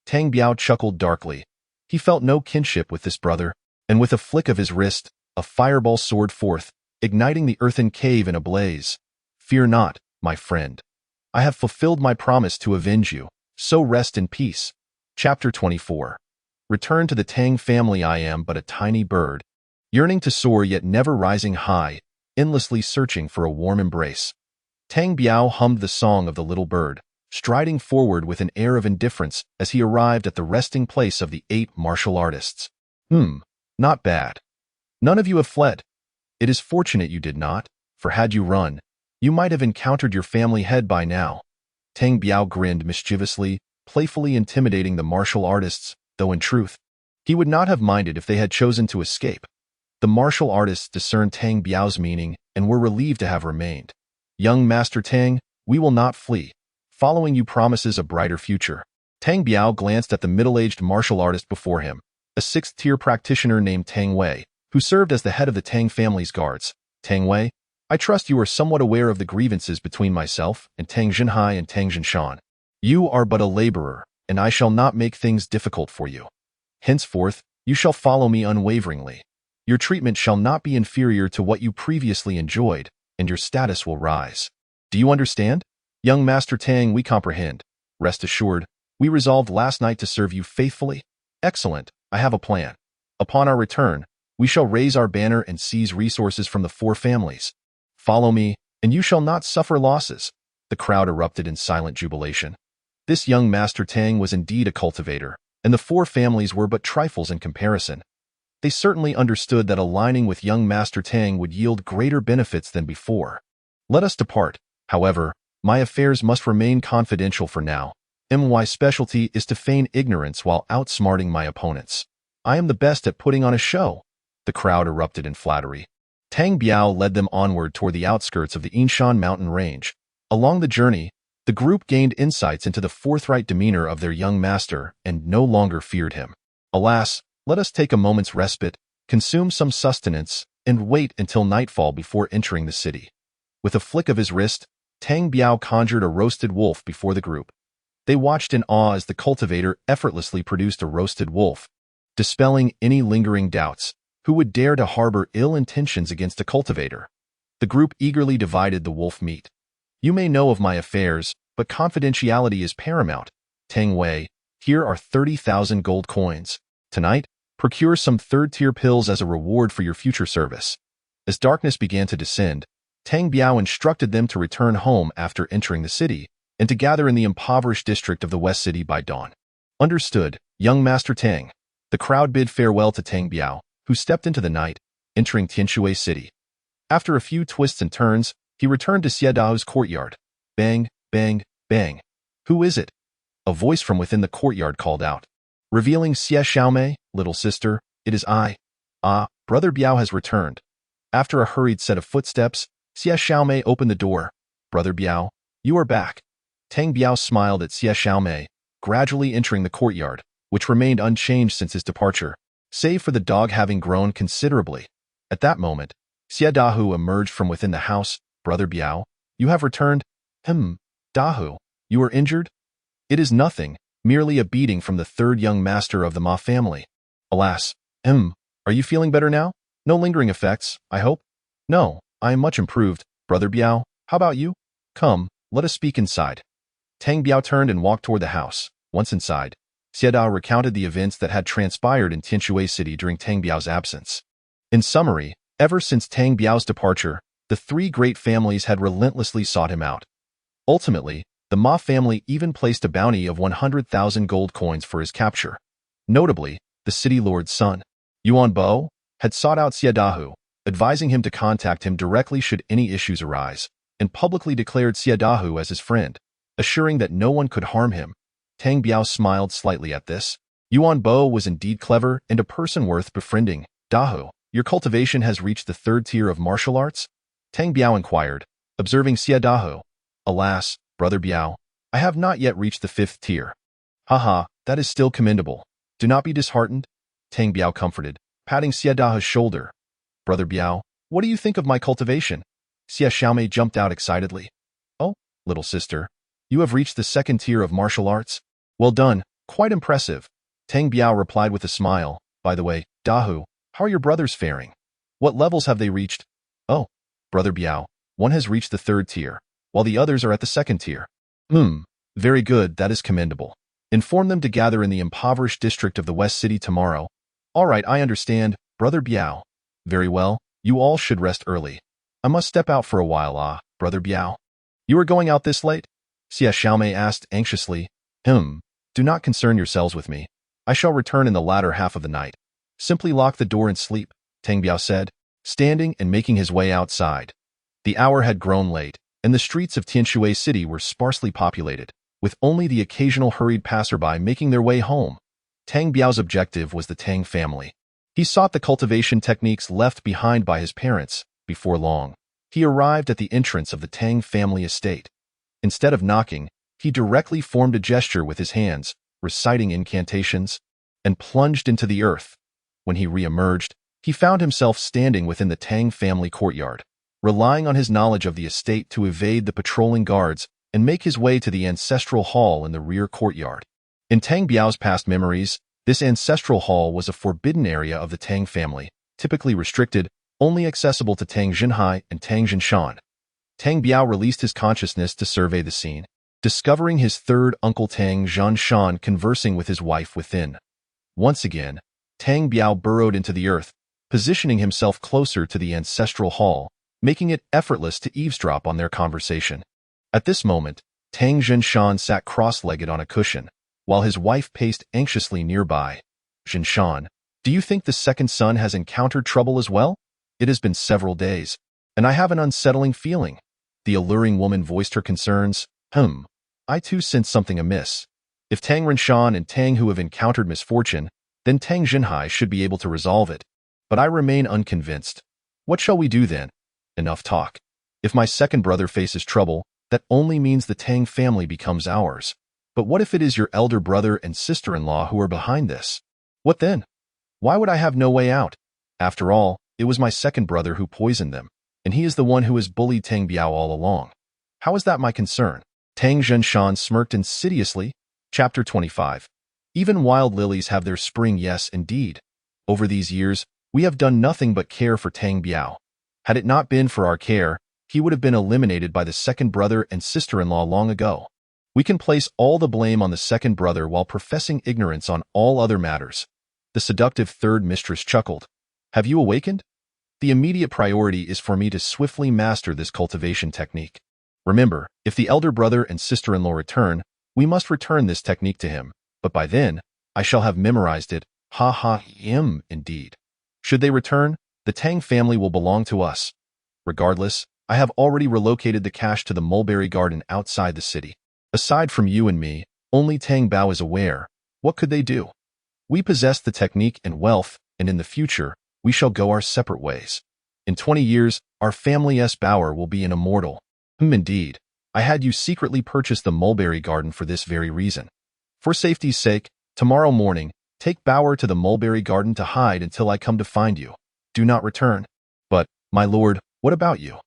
Tang Biao chuckled darkly. He felt no kinship with this brother, and with a flick of his wrist, a fireball soared forth, igniting the earthen cave in a blaze. Fear not, my friend. I have fulfilled my promise to avenge you, so rest in peace. Chapter 24. Return to the Tang family. I am but a tiny bird, yearning to soar yet never rising high, endlessly searching for a warm embrace. Tang Biao hummed the song of the little bird, striding forward with an air of indifference as he arrived at the resting place of the 8 martial artists. Not bad. None of you have fled. It is fortunate you did not, for had you run, you might have encountered your family head by now. Tang Biao grinned mischievously, playfully intimidating the martial artists, though in truth, he would not have minded if they had chosen to escape. The martial artists discerned Tang Biao's meaning and were relieved to have remained. Young Master Tang, we will not flee. Following you promises a brighter future. Tang Biao glanced at the middle-aged martial artist before him, a 6th-tier practitioner named Tang Wei, who served as the head of the Tang family's guards. Tang Wei, I trust you are somewhat aware of the grievances between myself and Tang Jinhai and Tang Jinshan. You are but a laborer, and I shall not make things difficult for you. Henceforth, you shall follow me unwaveringly. Your treatment shall not be inferior to what you previously enjoyed, and your status will rise. Do you understand? Young Master Tang, we comprehend. Rest assured, we resolved last night to serve you faithfully. Excellent, I have a plan. Upon our return, we shall raise our banner and seize resources from the 4 families. Follow me, and you shall not suffer losses. The crowd erupted in silent jubilation. This young Master Tang was indeed a cultivator, and the 4 families were but trifles in comparison. They certainly understood that aligning with young Master Tang would yield greater benefits than before. Let us depart. However, my affairs must remain confidential for now. My specialty is to feign ignorance while outsmarting my opponents. I am the best at putting on a show. The crowd erupted in flattery. Tang Biao led them onward toward the outskirts of the Yinshan mountain range. Along the journey, the group gained insights into the forthright demeanor of their young master and no longer feared him. Alas, let us take a moment's respite, consume some sustenance, and wait until nightfall before entering the city. With a flick of his wrist, Tang Biao conjured a roasted wolf before the group. They watched in awe as the cultivator effortlessly produced a roasted wolf, dispelling any lingering doubts. Who would dare to harbor ill intentions against a cultivator? The group eagerly divided the wolf meat. You may know of my affairs, but confidentiality is paramount. Tang Wei, Here are 30,000 gold coins. Tonight, procure some third-tier pills as a reward for your future service. As darkness began to descend, Tang Biao instructed them to return home after entering the city and to gather in the impoverished district of the West City by dawn. Understood, young Master Tang. The crowd bid farewell to Tang Biao, who stepped into the night, entering Tianshui City. After a few twists and turns, he returned to Xie Dao's courtyard. Bang, bang, bang. Who is it? A voice from within the courtyard called out. Revealing Xie Xiaomei, little sister, it is I. Ah, Brother Biao has returned. After a hurried set of footsteps, Xie Xiaomei opened the door. Brother Biao, you are back. Tang Biao smiled at Xie Xiaomei, gradually entering the courtyard, which remained unchanged since his departure, save for the dog having grown considerably. At that moment, Xie Dahu emerged from within the house. Brother Biao, you have returned. Dahu, you are injured? It is nothing, merely a beating from the third young master of the Ma family. Alas, are you feeling better now? No lingering effects, I hope? No, I am much improved. Brother Biao, how about you? Come, let us speak inside. Tang Biao turned and walked toward the house. Once inside, Xie Dao recounted the events that had transpired in Tianshui City during Tang Biao's absence. In summary, ever since Tang Biao's departure, the three great families had relentlessly sought him out. Ultimately, the Ma family even placed a bounty of 100,000 gold coins for his capture. Notably, the city lord's son, Yuan Bo, had sought out Xie Dahu, advising him to contact him directly should any issues arise, and publicly declared Xie Dahu as his friend, assuring that no one could harm him. Tang Biao smiled slightly at this. Yuan Bo was indeed clever and a person worth befriending. Dahu, your cultivation has reached the third tier of martial arts? Tang Biao inquired, observing Xie Dahu. Alas, Brother Biao, I have not yet reached the fifth tier. Haha, that is still commendable. Do not be disheartened. Tang Biao comforted, patting Xie Dahu's shoulder. Brother Biao, what do you think of my cultivation? Xie Xiaomei jumped out excitedly. Oh, little sister, you have reached the second tier of martial arts? Well done, quite impressive. Tang Biao replied with a smile. By the way, Dahu, how are your brothers faring? What levels have they reached? Oh, Brother Biao, one has reached the third tier, while the others are at the second tier. Very good, that is commendable. Inform them to gather in the impoverished district of the West City tomorrow. All right, I understand, Brother Biao. Very well, you all should rest early. I must step out for a while, Brother Biao. You are going out this late? Xie Xiaomei asked anxiously. Do not concern yourselves with me. I shall return in the latter half of the night. Simply lock the door and sleep, Tang Biao said, standing and making his way outside. The hour had grown late, and the streets of Tianshui City were sparsely populated, with only the occasional hurried passerby making their way home. Tang Biao's objective was the Tang family. He sought the cultivation techniques left behind by his parents. Before long, he arrived at the entrance of the Tang family estate. Instead of knocking, he directly formed a gesture with his hands, reciting incantations, and plunged into the earth. When he re-emerged, he found himself standing within the Tang family courtyard, relying on his knowledge of the estate to evade the patrolling guards and make his way to the ancestral hall in the rear courtyard. In Tang Biao's past memories, this ancestral hall was a forbidden area of the Tang family, typically restricted, only accessible to Tang Jinhai and Tang Jinshan. Tang Biao released his consciousness to survey the scene, discovering his third uncle Tang Jinshan conversing with his wife within. Once again, Tang Biao burrowed into the earth, positioning himself closer to the ancestral hall, making it effortless to eavesdrop on their conversation. At this moment, Tang Jinshan sat cross-legged on a cushion, while his wife paced anxiously nearby. Jinshan, do you think the second son has encountered trouble as well? It has been several days, and I have an unsettling feeling. The alluring woman voiced her concerns. I too sense something amiss. If Tang Rinshan and Tang Hu have encountered misfortune, then Tang Jinhai should be able to resolve it. But I remain unconvinced. What shall we do then? Enough talk. If my second brother faces trouble, that only means the Tang family becomes ours. But what if it is your elder brother and sister-in-law who are behind this? What then? Why would I have no way out? After all, it was my second brother who poisoned them, and he is the one who has bullied Tang Biao all along. How is that my concern? Tang Jinshan smirked insidiously. Chapter 25. Even wild lilies have their spring, yes, indeed. Over these years, we have done nothing but care for Tang Biao. Had it not been for our care, he would have been eliminated by the second brother and sister-in-law long ago. We can place all the blame on the second brother while professing ignorance on all other matters. The seductive third mistress chuckled. Have you awakened? The immediate priority is for me to swiftly master this cultivation technique. Remember, if the elder brother and sister-in-law return, we must return this technique to him, but by then, I shall have memorized it. Ha ha, indeed. Should they return, the Tang family will belong to us. Regardless, I have already relocated the cache to the mulberry garden outside the city. Aside from you and me, only Tang Bao is aware. What could they do? We possess the technique and wealth, and in the future, we shall go our separate ways. In 20 years, our family's Bower will be an immortal. Indeed. I had you secretly purchase the mulberry garden for this very reason. For safety's sake, tomorrow morning, take Bower to the mulberry garden to hide until I come to find you. Do not return. But, my lord, what about you?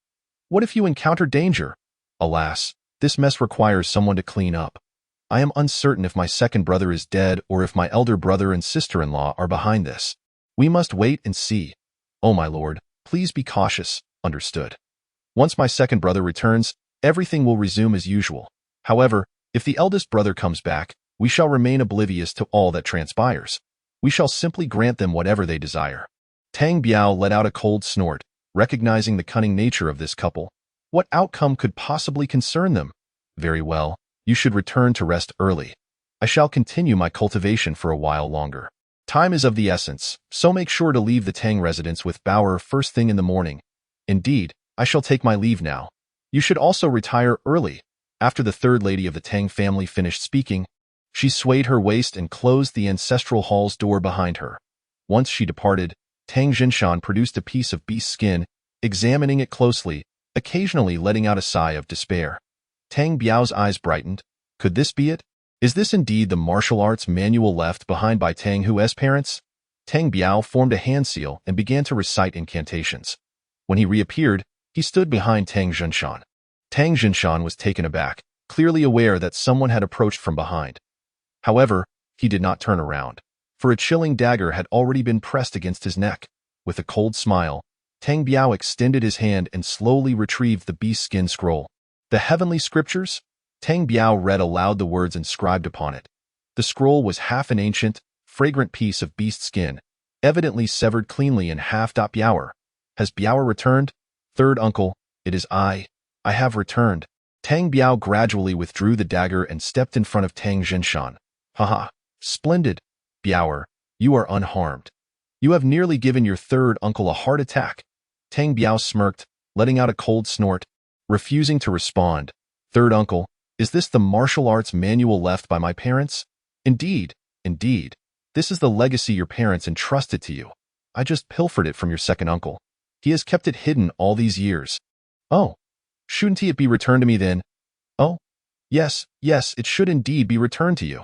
What if you encounter danger? Alas, this mess requires someone to clean up. I am uncertain if my second brother is dead or if my elder brother and sister-in-law are behind this. We must wait and see. Oh, my lord, please be cautious. Understood. Once my second brother returns, everything will resume as usual. However, if the eldest brother comes back, we shall remain oblivious to all that transpires. We shall simply grant them whatever they desire. Tang Biao let out a cold snort, recognizing the cunning nature of this couple. What outcome could possibly concern them? Very well, you should return to rest early. I shall continue my cultivation for a while longer. Time is of the essence, so make sure to leave the Tang residence with Bower first thing in the morning. Indeed, I shall take my leave now. You should also retire early. After the third lady of the Tang family finished speaking, she swayed her waist and closed the ancestral hall's door behind her. Once she departed, Tang Jinshan produced a piece of beast skin, examining it closely, occasionally letting out a sigh of despair. Tang Biao's eyes brightened. Could this be it? Is this indeed the martial arts manual left behind by Tang Hu's parents? Tang Biao formed a hand seal and began to recite incantations. When he reappeared, he stood behind Tang Jinshan. Tang Jinshan was taken aback, clearly aware that someone had approached from behind. However, he did not turn around, for a chilling dagger had already been pressed against his neck. With a cold smile, Tang Biao extended his hand and slowly retrieved the beast skin scroll. The heavenly scriptures? Tang Biao read aloud the words inscribed upon it. The scroll was half an ancient, fragrant piece of beast skin, evidently severed cleanly in half. Biao. Has Biao returned? Third uncle, it is I. I have returned. Tang Biao gradually withdrew the dagger and stepped in front of Tang Jinshan. Haha, splendid. Biao, you are unharmed. You have nearly given your third uncle a heart attack. Tang Biao smirked, letting out a cold snort, refusing to respond. Third uncle, is this the martial arts manual left by my parents? Indeed, indeed. This is the legacy your parents entrusted to you. I just pilfered it from your second uncle. He has kept it hidden all these years. Oh, shouldn't it be returned to me then? Oh, yes, it should indeed be returned to you.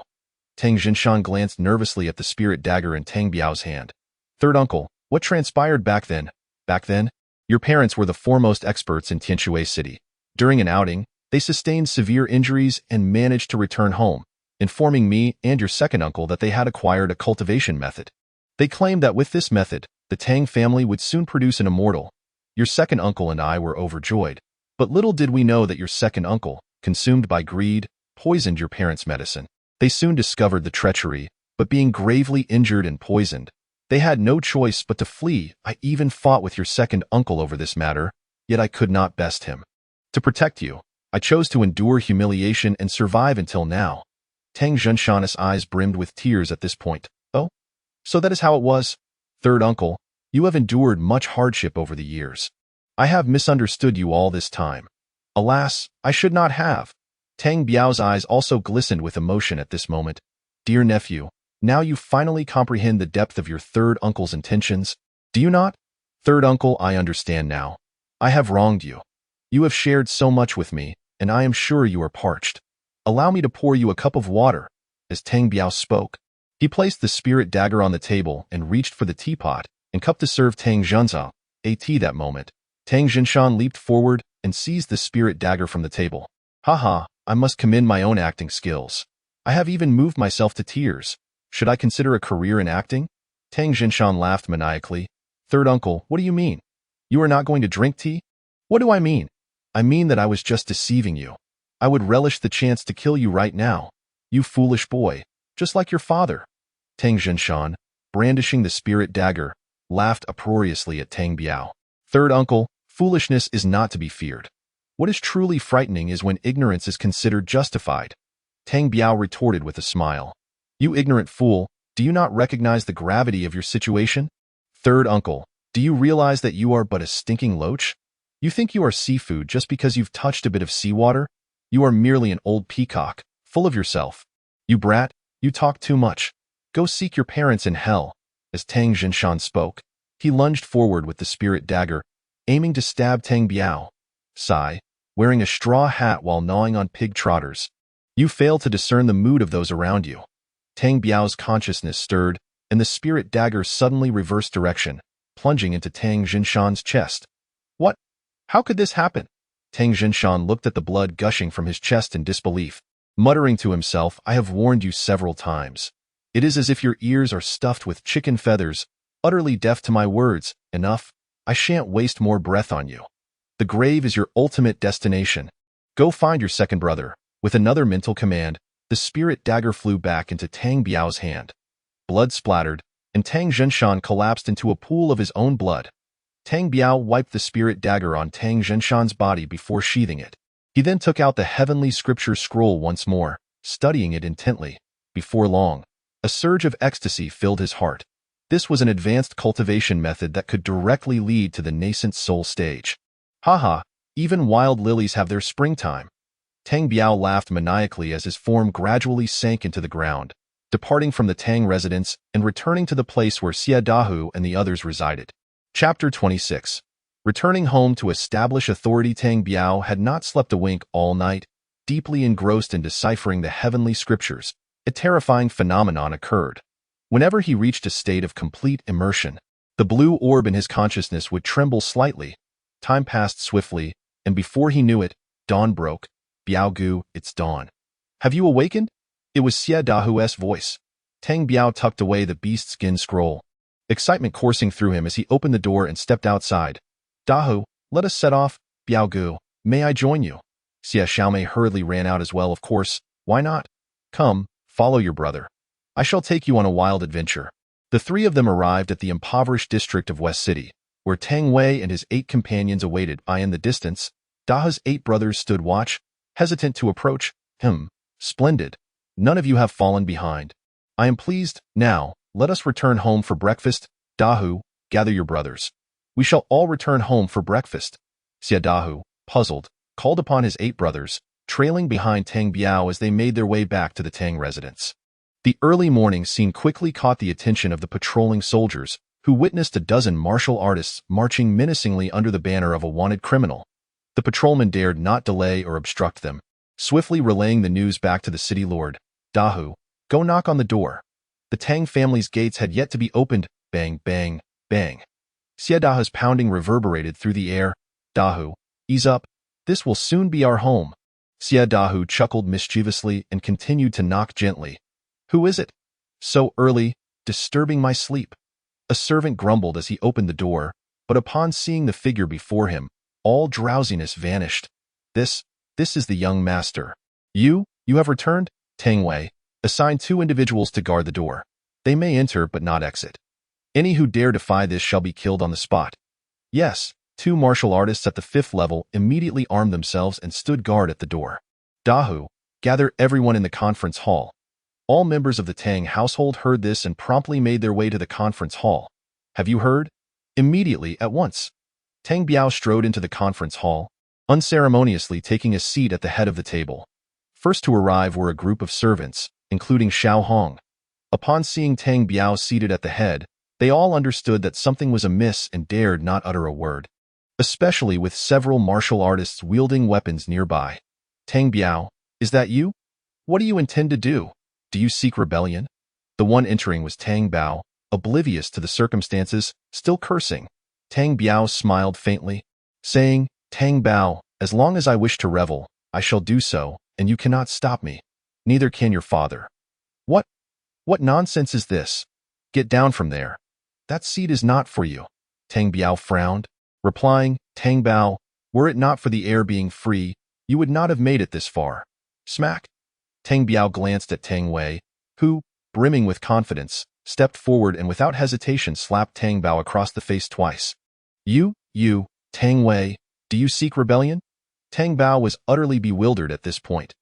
Tang Jinshan glanced nervously at the spirit dagger in Tang Biao's hand. Third uncle, what transpired back then? Back then, your parents were the foremost experts in Tianshui City. During an outing, they sustained severe injuries and managed to return home, informing me and your second uncle that they had acquired a cultivation method. They claimed that with this method, the Tang family would soon produce an immortal. Your second uncle and I were overjoyed, but little did we know that your second uncle, consumed by greed, poisoned your parents' medicine. They soon discovered the treachery, but being gravely injured and poisoned, they had no choice but to flee. I even fought with your second uncle over this matter, yet I could not best him. To protect you, I chose to endure humiliation and survive until now. Tang Jinshan's eyes brimmed with tears at this point. Oh, so that is how it was? Third uncle, you have endured much hardship over the years. I have misunderstood you all this time. Alas, I should not have. Tang Biao's eyes also glistened with emotion at this moment. Dear nephew, now you finally comprehend the depth of your third uncle's intentions, do you not? Third uncle, I understand now. I have wronged you. You have shared so much with me, and I am sure you are parched. Allow me to pour you a cup of water. As Tang Biao spoke, he placed the spirit dagger on the table and reached for the teapot and cup to serve Tang Jinshan a tea. That moment, Tang Jinshan leaped forward and seized the spirit dagger from the table. Haha, I must commend my own acting skills. I have even moved myself to tears. Should I consider a career in acting? Tang Jinshan laughed maniacally. Third uncle, what do you mean? You are not going to drink tea? What do I mean? I mean that I was just deceiving you. I would relish the chance to kill you right now. You foolish boy, just like your father. Tang Zhinshan, brandishing the spirit dagger, laughed uproariously at Tang Biao. Third uncle, foolishness is not to be feared. What is truly frightening is when ignorance is considered justified. Tang Biao retorted with a smile. You ignorant fool, do you not recognize the gravity of your situation? Third uncle, do you realize that you are but a stinking loach? You think you are seafood just because you've touched a bit of seawater? You are merely an old peacock, full of yourself. You brat, you talk too much. Go seek your parents in hell. As Tang Zhinshan spoke, he lunged forward with the spirit dagger, aiming to stab Tang Biao. Sigh, wearing a straw hat while gnawing on pig trotters. You fail to discern the mood of those around you. Tang Biao's consciousness stirred, and the spirit dagger suddenly reversed direction, plunging into Tang Zhinshan's chest. What? How could this happen? Tang Zhinshan looked at the blood gushing from his chest in disbelief, muttering to himself, I have warned you several times. It is as if your ears are stuffed with chicken feathers, utterly deaf to my words. Enough. I shan't waste more breath on you. The grave is your ultimate destination. Go find your second brother. With another mental command, the spirit dagger flew back into Tang Biao's hand. Blood splattered, and Tang Zhinshan collapsed into a pool of his own blood. Tang Biao wiped the spirit dagger on Tang Zhinshan's body before sheathing it. He then took out the heavenly scripture scroll once more, studying it intently. Before long, a surge of ecstasy filled his heart. This was an advanced cultivation method that could directly lead to the nascent soul stage. Haha, even wild lilies have their springtime. Tang Biao laughed maniacally as his form gradually sank into the ground, departing from the Tang residence and returning to the place where Xie Dahu and the others resided. Chapter 26. Returning home to establish authority. Tang Biao had not slept a wink all night. Deeply engrossed in deciphering the heavenly scriptures, a terrifying phenomenon occurred. Whenever he reached a state of complete immersion, the blue orb in his consciousness would tremble slightly. Time passed swiftly, and before he knew it, dawn broke. Biao Gu, it's dawn. Have you awakened? It was Xie Dahu's voice. Tang Biao tucked away the beast skin scroll, excitement coursing through him as he opened the door and stepped outside. Dahu, let us set off. Biao Gu, may I join you? Xie Xiaomei hurriedly ran out as well. Of course, why not? Come, follow your brother. I shall take you on a wild adventure. The three of them arrived at the impoverished district of West City, where Tang Wei and his 8 companions awaited. In the distance, Dahu's 8 brothers stood watch, hesitant to approach. Splendid. None of you have fallen behind. I am pleased. Now, let us return home for breakfast. Dahu, gather your brothers. We shall all return home for breakfast. Xie Dahu, puzzled, called upon his 8 brothers, trailing behind Tang Biao as they made their way back to the Tang residence. The early morning scene quickly caught the attention of the patrolling soldiers, who witnessed a dozen martial artists marching menacingly under the banner of a wanted criminal. The patrolmen dared not delay or obstruct them, swiftly relaying the news back to the city lord. Dahu, go knock on the door. The Tang family's gates had yet to be opened. Bang, bang, bang. Xie Dahu's pounding reverberated through the air. Dahu, ease up. This will soon be our home. Xie Dahu chuckled mischievously and continued to knock gently. Who is it? So early, disturbing my sleep. A servant grumbled as he opened the door, but upon seeing the figure before him, all drowsiness vanished. This is the young master. You have returned? Tang Wei, assign 2 individuals to guard the door. They may enter but not exit. Any who dare defy this shall be killed on the spot. Yes, 2 martial artists at the 5th level immediately armed themselves and stood guard at the door. Dahu, gather everyone in the conference hall. All members of the Tang household heard this and promptly made their way to the conference hall. Have you heard? Immediately, at once. Tang Biao strode into the conference hall, unceremoniously taking a seat at the head of the table. First to arrive were a group of servants, including Xiao Hong. Upon seeing Tang Biao seated at the head, they all understood that something was amiss and dared not utter a word, especially with several martial artists wielding weapons nearby. Tang Biao, is that you? What do you intend to do? Do you seek rebellion? The one entering was Tang Bao, oblivious to the circumstances, still cursing. Tang Biao smiled faintly, saying, Tang Bao, as long as I wish to revel, I shall do so, and you cannot stop me. Neither can your father. What nonsense is this? Get down from there. That seat is not for you. Tang Biao frowned, replying, Tang Bao, were it not for the air being free, you would not have made it this far. Smack. Tang Biao glanced at Tang Wei, who, brimming with confidence, stepped forward and without hesitation slapped Tang Bao across the face twice. You, Tang Wei, do you seek rebellion? Tang Bao was utterly bewildered at this point.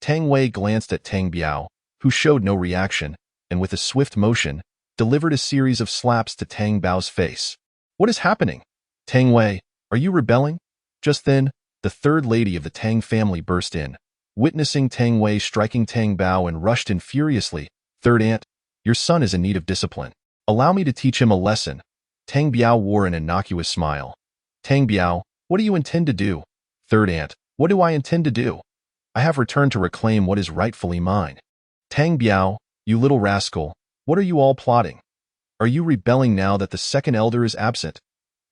Tang Wei glanced at Tang Biao, who showed no reaction, and with a swift motion, delivered a series of slaps to Tang Bao's face. What is happening? Tang Wei, are you rebelling? Just then, the third lady of the Tang family burst in. Witnessing Tang Wei striking Tang Bao and rushed in furiously. Third aunt, your son is in need of discipline. Allow me to teach him a lesson. Tang Biao wore an innocuous smile. Tang Biao, what do you intend to do? Third aunt, what do I intend to do? I have returned to reclaim what is rightfully mine. Tang Biao, you little rascal, what are you all plotting? Are you rebelling now that the second elder is absent?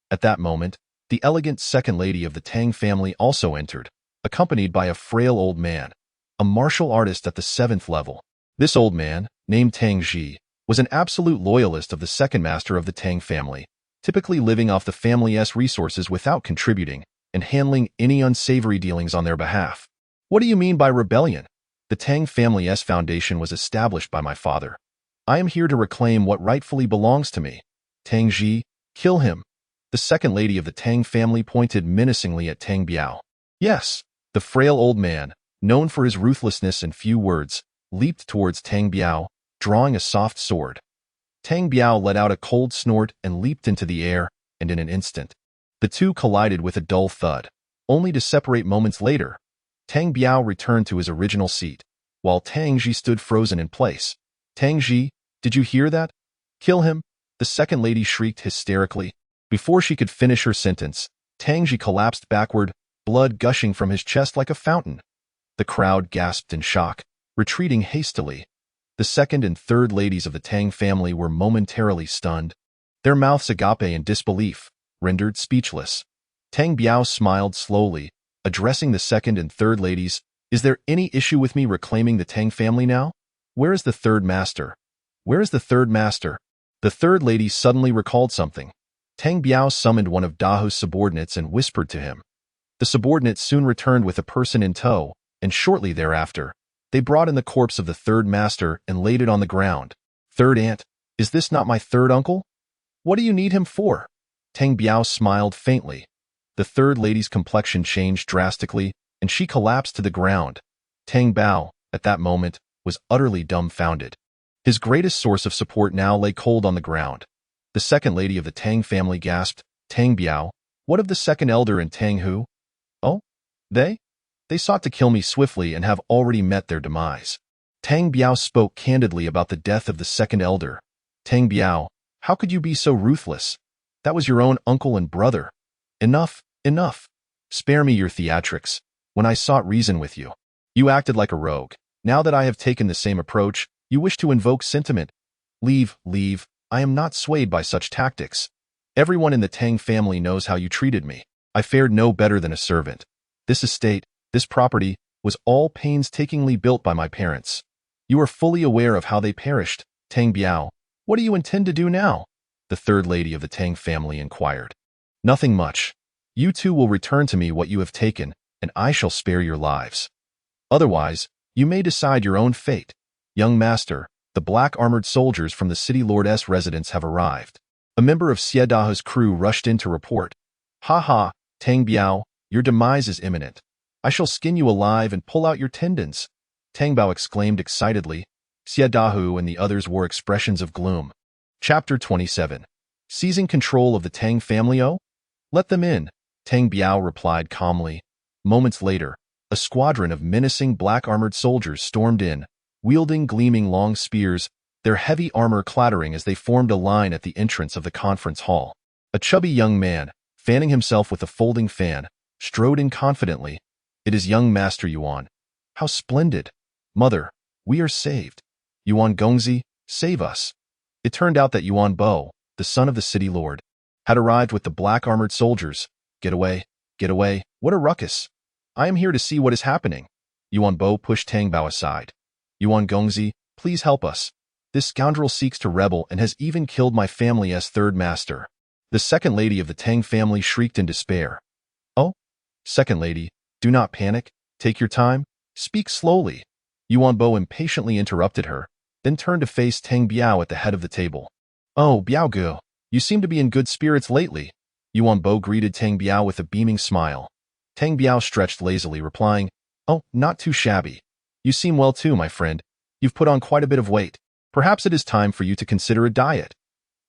At that moment, the elegant second lady of the Tang family also entered, accompanied by a frail old man, a martial artist at the 7th level. This old man, named Tang Ji, was an absolute loyalist of the second master of the Tang family, typically living off the family's resources without contributing and handling any unsavory dealings on their behalf. What do you mean by rebellion? The Tang family's foundation was established by my father. I am here to reclaim what rightfully belongs to me. Tang Ji, kill him. The second lady of the Tang family pointed menacingly at Tang Biao. Yes, the frail old man, known for his ruthlessness and few words, leaped towards Tang Biao, drawing a soft sword. Tang Biao let out a cold snort and leaped into the air, and in an instant, the two collided with a dull thud, only to separate moments later. Tang Biao returned to his original seat, while Tang Ji stood frozen in place. Tang Ji, did you hear that? Kill him, the second lady shrieked hysterically. Before she could finish her sentence, Tang Ji collapsed backward, blood gushing from his chest like a fountain. The crowd gasped in shock, retreating hastily. The second and third ladies of the Tang family were momentarily stunned, their mouths agape in disbelief, rendered speechless. Tang Biao smiled slowly, addressing the second and third ladies. Is there any issue with me reclaiming the Tang family now? Where is the third master? Where is the third master? The third lady suddenly recalled something. Tang Biao summoned one of Daho's subordinates and whispered to him. The subordinate soon returned with a person in tow, and shortly thereafter, they brought in the corpse of the third master and laid it on the ground. Third aunt, is this not my third uncle? What do you need him for? Tang Biao smiled faintly. The third lady's complexion changed drastically, and she collapsed to the ground. Tang Bao, at that moment, was utterly dumbfounded. His greatest source of support now lay cold on the ground. The second lady of the Tang family gasped, Tang Biao, what of the second elder and Tang Hu? Oh? They sought to kill me swiftly and have already met their demise. Tang Biao spoke candidly about the death of the second elder. Tang Biao, how could you be so ruthless? That was your own uncle and brother. Enough. Spare me your theatrics. When I sought reason with you, you acted like a rogue. Now that I have taken the same approach, you wish to invoke sentiment. Leave. I am not swayed by such tactics. Everyone in the Tang family knows how you treated me. I fared no better than a servant. This estate, this property, was all painstakingly built by my parents. You are fully aware of how they perished. Tang Biao, what do you intend to do now? The third lady of the Tang family inquired. Nothing much. You two will return to me what you have taken, and I shall spare your lives. Otherwise, you may decide your own fate. Young master, the black-armored soldiers from the city lord's residence have arrived. A member of Xie Dahe's crew rushed in to report. Ha, Tang Biao, your demise is imminent. I shall skin you alive and pull out your tendons. Tang Bao exclaimed excitedly. Xie Dahe and the others wore expressions of gloom. Chapter 27. Seizing control of the Tang family. Oh? Let them in, Tang Biao replied calmly. Moments later, a squadron of menacing black-armored soldiers stormed in, wielding gleaming long spears, their heavy armor clattering as they formed a line at the entrance of the conference hall. A chubby young man, fanning himself with a folding fan, strode in confidently. It is young Master Yuan. How splendid. Mother, we are saved. Yuan Gongzi, save us. It turned out that Yuan Bo, the son of the city lord, had arrived with the black-armored soldiers. Get away, what a ruckus. I am here to see what is happening. Yuan Bo pushed Tang Bao aside. Yuan Gongzi, please help us. This scoundrel seeks to rebel and has even killed my family's third master. The second lady of the Tang family shrieked in despair. Oh? Second lady, Do not panic. Take your time. Speak slowly. Yuan Bo impatiently interrupted her, then turned to face Tang Biao at the head of the table. Oh, Biao, you seem to be in good spirits lately. Yuan Bo greeted Tang Biao with a beaming smile. Tang Biao stretched lazily, replying, Oh, not too shabby. You seem well too, my friend. You've put on quite a bit of weight. Perhaps it is time for you to consider a diet.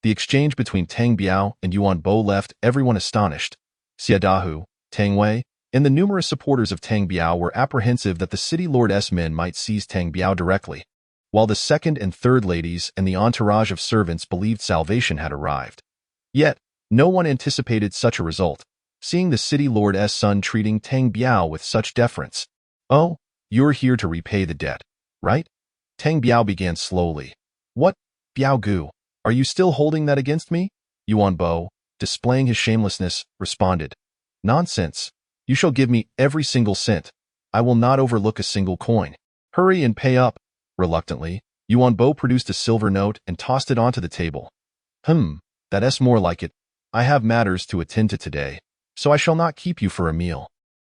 The exchange between Tang Biao and Yuan Bo left everyone astonished. Xia Dahu, Tang Wei, and the numerous supporters of Tang Biao were apprehensive that the city lord's men might seize Tang Biao directly, while the second and third ladies and the entourage of servants believed salvation had arrived. Yet, no one anticipated such a result, seeing the city lord's son treating Tang Biao with such deference. Oh, you're here to repay the debt, right? Tang Biao began slowly. What, Biao Gu, are you still holding that against me? Yuan Bo, displaying his shamelessness, responded. Nonsense. You shall give me every single cent. I will not overlook a single coin. Hurry and pay up. Reluctantly, Yuan Bo produced a silver note and tossed it onto the table. That's more like it. I have matters to attend to today, so I shall not keep you for a meal.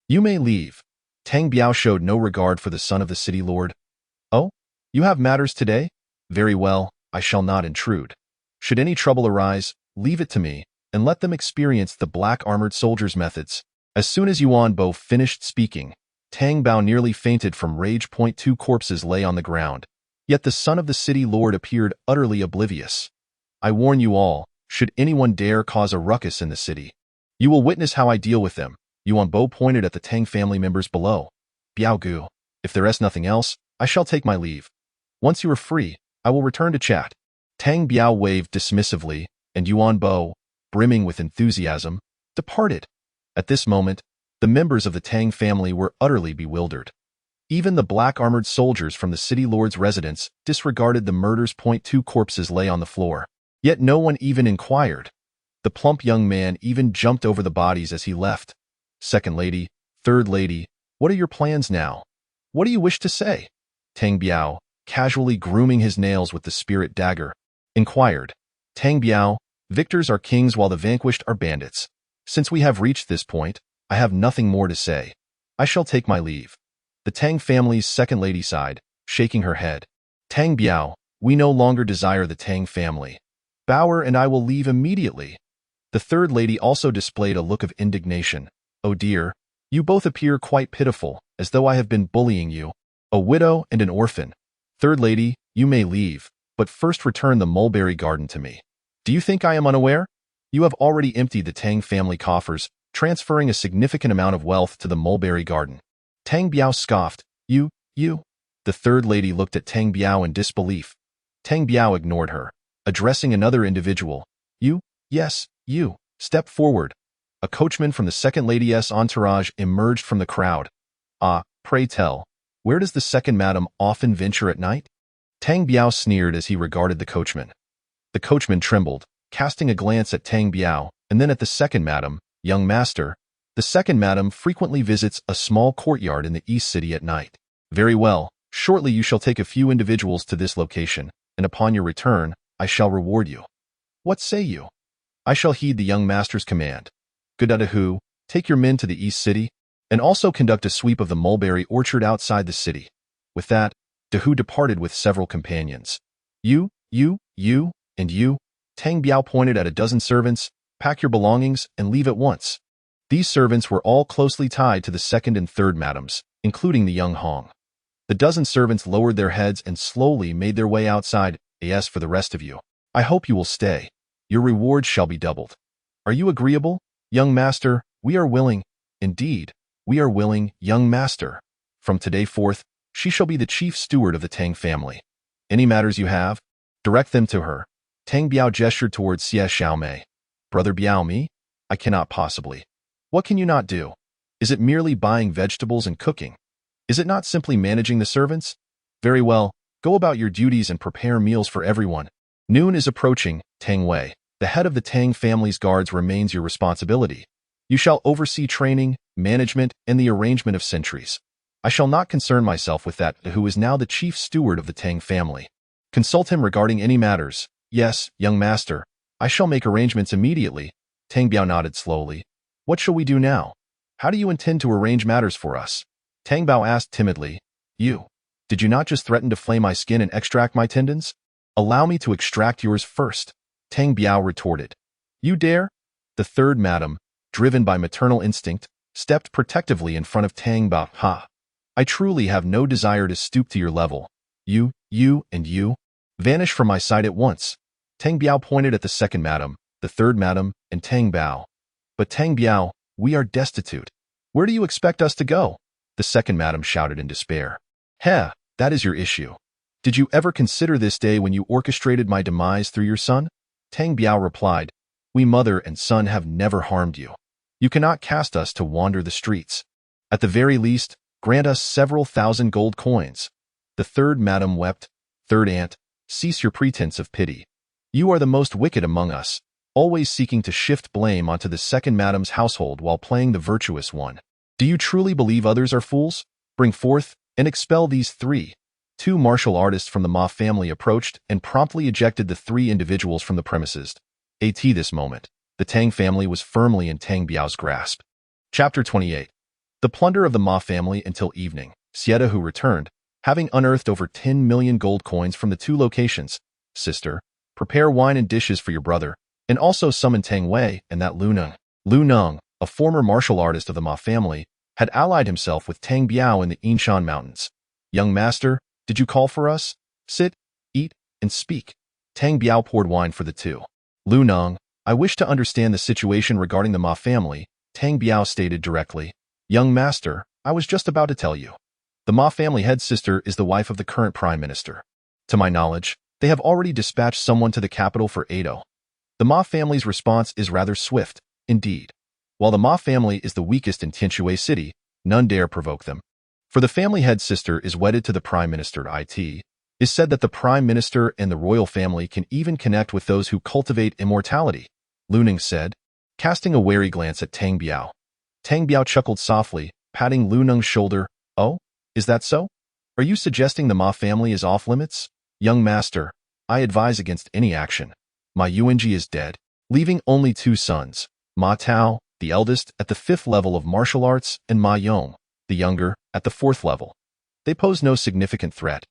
You may leave. Tang Biao showed no regard for the son of the city lord. Oh, you have matters today? Very well, I shall not intrude. Should any trouble arise, leave it to me, and let them experience the black-armored soldier's methods. As soon as Yuan Bo finished speaking, Tang Bao nearly fainted from rage. Two corpses lay on the ground, yet the son of the city lord appeared utterly oblivious. I warn you all, should anyone dare cause a ruckus in the city, you will witness how I deal with them. Yuan Bo pointed at the Tang family members below. Biao Gu, if there is nothing else, I shall take my leave. Once you are free, I will return to chat. Tang Biao waved dismissively, and Yuan Bo, brimming with enthusiasm, departed. At this moment, the members of the Tang family were utterly bewildered. Even the black-armored soldiers from the city lord's residence disregarded the murders. Two corpses lay on the floor. Yet no one even inquired. The plump young man even jumped over the bodies as he left. Second lady, third lady, what are your plans now? What do you wish to say? Tang Biao, casually grooming his nails with the spirit dagger, inquired. Tang Biao, victors are kings while the vanquished are bandits. Since we have reached this point, I have nothing more to say. I shall take my leave. The Tang family's second lady sighed, shaking her head. Tang Biao, we no longer desire the Tang family. Bauer and I will leave immediately. The third lady also displayed a look of indignation. Oh dear, you both appear quite pitiful, as though I have been bullying you. A widow and an orphan. Third lady, you may leave, but first return the mulberry garden to me. Do you think I am unaware? You have already emptied the Tang family coffers, transferring a significant amount of wealth to the mulberry garden. Tang Biao scoffed. You. The third lady looked at Tang Biao in disbelief. Tang Biao ignored her, addressing another individual. Yes, you. Step forward. A coachman from the second lady's entourage emerged from the crowd. Ah, pray tell, where does the second madam often venture at night? Tang Biao sneered as he regarded the coachman. The coachman trembled, casting a glance at Tang Biao, and then at the second madam. Young master, the second madam frequently visits a small courtyard in the East City at night. Very well, shortly you shall take a few individuals to this location, and upon your return, I shall reward you. What say you? I shall heed the young master's command. Good Dahu, take your men to the East City, and also conduct a sweep of the mulberry orchard outside the city. With that, Dahu departed with several companions. You, and you, Tang Biao pointed at a dozen servants, pack your belongings and leave at once. These servants were all closely tied to the second and third madams, including the young Hong. The dozen servants lowered their heads and slowly made their way outside. As for the rest of you, I hope you will stay. Your rewards shall be doubled. Are you agreeable, young master? We are willing. Indeed, we are willing, young master. From today forth, she shall be the chief steward of the Tang family. Any matters you have, direct them to her. Tang Biao gestured towards Xie Xiaomei. Brother Biao, me? I cannot possibly. What can you not do? Is it merely buying vegetables and cooking? Is it not simply managing the servants? Very well, go about your duties and prepare meals for everyone. Noon is approaching. Tang Wei, the head of the Tang family's guards, remains your responsibility. You shall oversee training, management, and the arrangement of sentries. I shall not concern myself with that, who is now the chief steward of the Tang family. Consult him regarding any matters. Yes, young master. I shall make arrangements immediately. Tang Biao nodded slowly. What shall we do now? How do you intend to arrange matters for us? Tang Bao asked timidly. Did you not just threaten to flay my skin and extract my tendons? Allow me to extract yours first, Tang Biao retorted. You dare? The third madam, driven by maternal instinct, stepped protectively in front of Tang Bao. Ha! I truly have no desire to stoop to your level. You, and you, vanish from my sight at once. Tang Biao pointed at the second madam, the third madam, and Tang Bao. But Tang Biao, we are destitute. Where do you expect us to go? The second madam shouted in despair. Heh, that is your issue. Did you ever consider this day when you orchestrated my demise through your son? Tang Biao replied, We mother and son have never harmed you. You cannot cast us to wander the streets. At the very least, grant us several thousand gold coins. The third madam wept. Third aunt, cease your pretense of pity. You are the most wicked among us, always seeking to shift blame onto the second madam's household while playing the virtuous one. Do you truly believe others are fools? Bring forth and expel these three. Two martial artists from the Ma family approached and promptly ejected the three individuals from the premises. At this moment, the Tang family was firmly in Tang Biao's grasp. Chapter 28. The plunder of the Ma family until evening. Sieta, who returned, having unearthed over 10 million gold coins from the two locations. Sister, prepare wine and dishes for your brother, and also summon Tang Wei and that Lu Neng. Lu Neng, a former martial artist of the Ma family, had allied himself with Tang Biao in the Yinshan Mountains. Young master, did you call for us? Sit, eat, and speak. Tang Biao poured wine for the two. Lu Neng, I wish to understand the situation regarding the Ma family, Tang Biao stated directly. Young master, I was just about to tell you. The Ma family head sister is the wife of the current prime minister. To my knowledge, they have already dispatched someone to the capital for Edo. The Ma family's response is rather swift, indeed. While the Ma family is the weakest in Tianshui City, none dare provoke them. For the family head sister is wedded to the prime minister. It is said that the prime minister and the royal family can even connect with those who cultivate immortality, Lu Neng said, casting a wary glance at Tang Biao. Tang Biao chuckled softly, patting Lu Neng's shoulder. Oh, is that so? Are you suggesting the Ma family is off limits? Young master, I advise against any action. Ma Yuanji is dead, leaving only two sons, Ma Tao, the eldest, at the 5th level of martial arts, and Ma Yong, the younger, at the 4th level. They pose no significant threat.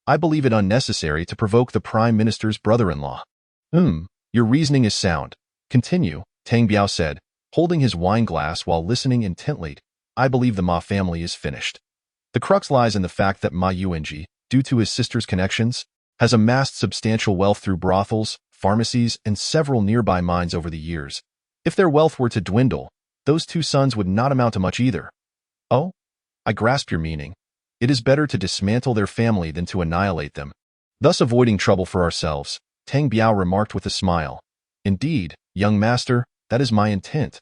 I believe it unnecessary to provoke the prime minister's brother-in-law. Your reasoning is sound. Continue, Tang Biao said, holding his wine glass while listening intently. I believe the Ma family is finished. The crux lies in the fact that Ma Yuanji, due to his sister's connections, has amassed substantial wealth through brothels, pharmacies, and several nearby mines over the years. If their wealth were to dwindle, those two sons would not amount to much either. Oh, I grasp your meaning. It is better to dismantle their family than to annihilate them, thus avoiding trouble for ourselves, Tang Biao remarked with a smile. Indeed, young master, that is my intent.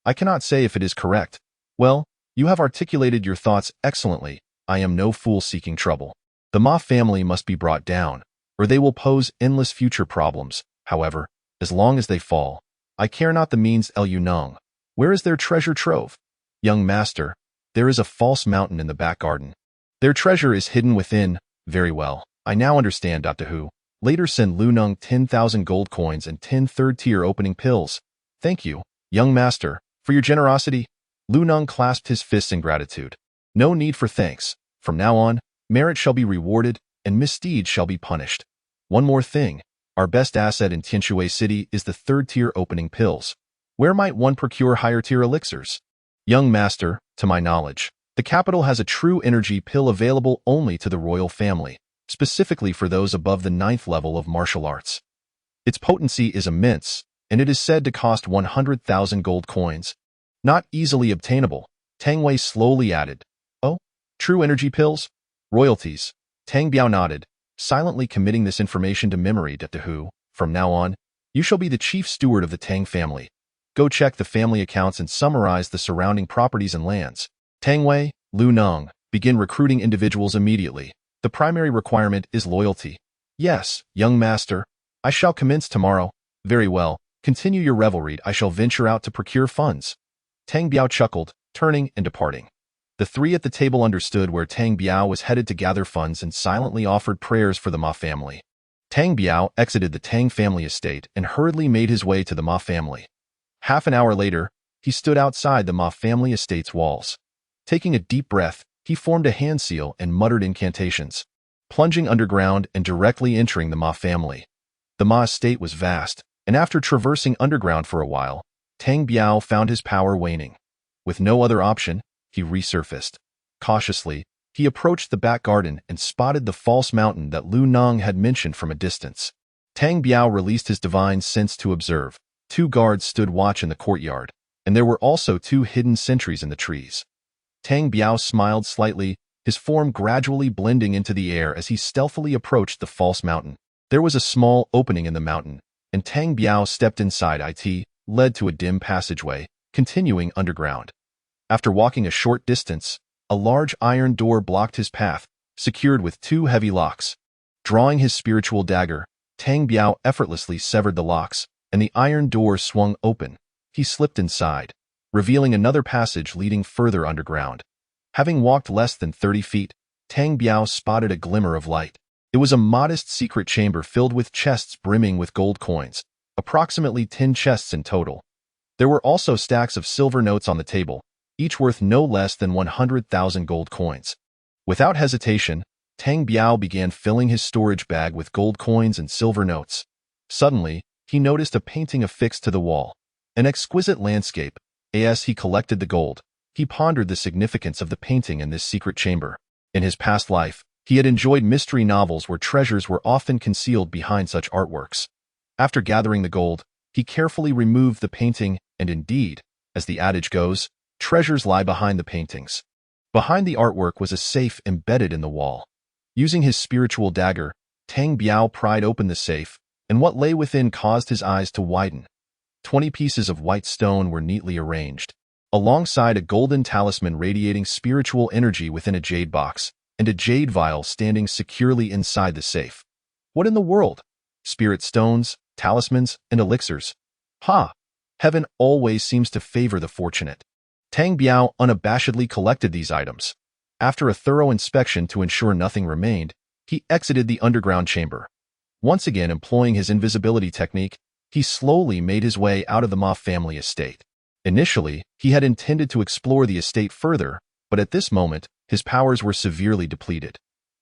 I cannot say if it is correct. Well, you have articulated your thoughts excellently. I am no fool seeking trouble. The Ma family must be brought down, or they will pose endless future problems. However, as long as they fall, I care not the means. Lu Neng, where is their treasure trove? Young master, there is a false mountain in the back garden. Their treasure is hidden within. Very well, I now understand. Dr. Hu, later send Lu Neng 10,000 gold coins and 10 third-tier opening pills. Thank you, young master, for your generosity. Lu Neng clasped his fists in gratitude. No need for thanks. From now on, merit shall be rewarded, and misdeeds shall be punished. One more thing. Our best asset in Tianshui City is the third-tier opening pills. Where might one procure higher-tier elixirs? Young master, to my knowledge, the capital has a true energy pill available only to the royal family, specifically for those above the 9th level of martial arts. Its potency is immense, and it is said to cost 100,000 gold coins. Not easily obtainable, Tang Wei slowly added. Oh, true energy pills? Royalties. Tang Biao nodded, silently committing this information to memory. Dr. Hu, from now on, you shall be the chief steward of the Tang family. Go check the family accounts and summarize the surrounding properties and lands. Tang Wei, Lu Neng, begin recruiting individuals immediately. The primary requirement is loyalty. Yes, young master. I shall commence tomorrow. Very well. Continue your revelry. I shall venture out to procure funds. Tang Biao chuckled, turning and departing. The three at the table understood where Tang Biao was headed to gather funds and silently offered prayers for the Ma family. Tang Biao exited the Tang family estate and hurriedly made his way to the Ma family. Half an hour later, he stood outside the Ma family estate's walls. Taking a deep breath, he formed a hand seal and muttered incantations, plunging underground and directly entering the Ma family. The Ma estate was vast, and after traversing underground for a while, Tang Biao found his power waning. With no other option, he resurfaced. Cautiously, he approached the back garden and spotted the false mountain that Lu Neng had mentioned from a distance. Tang Biao released his divine sense to observe. 2 guards stood watch in the courtyard, and there were also 2 hidden sentries in the trees. Tang Biao smiled slightly, his form gradually blending into the air as he stealthily approached the false mountain. There was a small opening in the mountain, and Tang Biao stepped inside it, led to a dim passageway, continuing underground. After walking a short distance, a large iron door blocked his path, secured with 2 heavy locks. Drawing his spiritual dagger, Tang Biao effortlessly severed the locks, and the iron door swung open. He slipped inside, revealing another passage leading further underground. Having walked less than 30 feet, Tang Biao spotted a glimmer of light. It was a modest secret chamber filled with chests brimming with gold coins, approximately 10 chests in total. There were also stacks of silver notes on the table, each worth no less than 100,000 gold coins. Without hesitation, Tang Biao began filling his storage bag with gold coins and silver notes. Suddenly, he noticed a painting affixed to the wall. An exquisite landscape. As he collected the gold, he pondered the significance of the painting in this secret chamber. In his past life, he had enjoyed mystery novels where treasures were often concealed behind such artworks. After gathering the gold, he carefully removed the painting, and indeed, as the adage goes, treasures lie behind the paintings. Behind the artwork was a safe embedded in the wall. Using his spiritual dagger, Tang Biao pried open the safe, and what lay within caused his eyes to widen. 20 pieces of white stone were neatly arranged, alongside a golden talisman radiating spiritual energy within a jade box, and a jade vial standing securely inside the safe. What in the world? Spirit stones, talismans, and elixirs. Ha! Heaven always seems to favor the fortunate. Tang Biao unabashedly collected these items. After a thorough inspection to ensure nothing remained, he exited the underground chamber. Once again employing his invisibility technique, he slowly made his way out of the Ma family estate. Initially, he had intended to explore the estate further, but at this moment, his powers were severely depleted.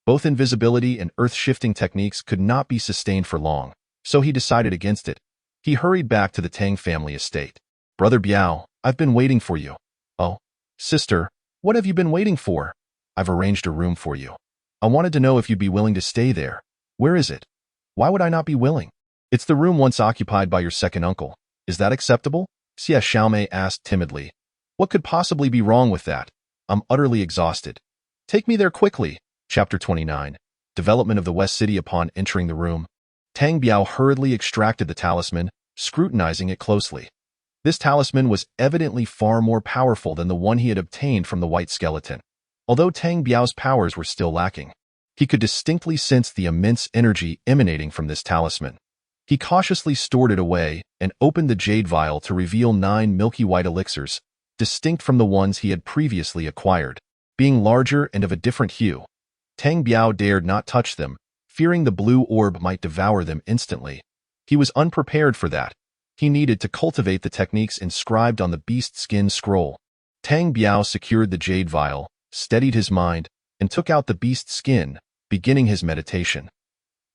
Both invisibility and earth-shifting techniques could not be sustained for long, so he decided against it. He hurried back to the Tang family estate. "Brother Biao, I've been waiting for you." "Oh, sister, what have you been waiting for?" "I've arranged a room for you. I wanted to know if you'd be willing to stay there." "Where is it?" "Why would I not be willing?" "It's the room once occupied by your second uncle. Is that acceptable?" Xia Xiaomei asked timidly. "What could possibly be wrong with that? I'm utterly exhausted." "Take me there quickly." Chapter 29. Development of the West City. Upon entering the room, Tang Biao hurriedly extracted the talisman, scrutinizing it closely. This talisman was evidently far more powerful than the one he had obtained from the white skeleton. Although Tang Biao's powers were still lacking, he could distinctly sense the immense energy emanating from this talisman. He cautiously stored it away and opened the jade vial to reveal 9 milky white elixirs, distinct from the ones he had previously acquired. Being larger and of a different hue, Tang Biao dared not touch them, fearing the blue orb might devour them instantly. He was unprepared for that. He needed to cultivate the techniques inscribed on the beast skin scroll. Tang Biao secured the jade vial, steadied his mind, and took out the beast skin, beginning his meditation.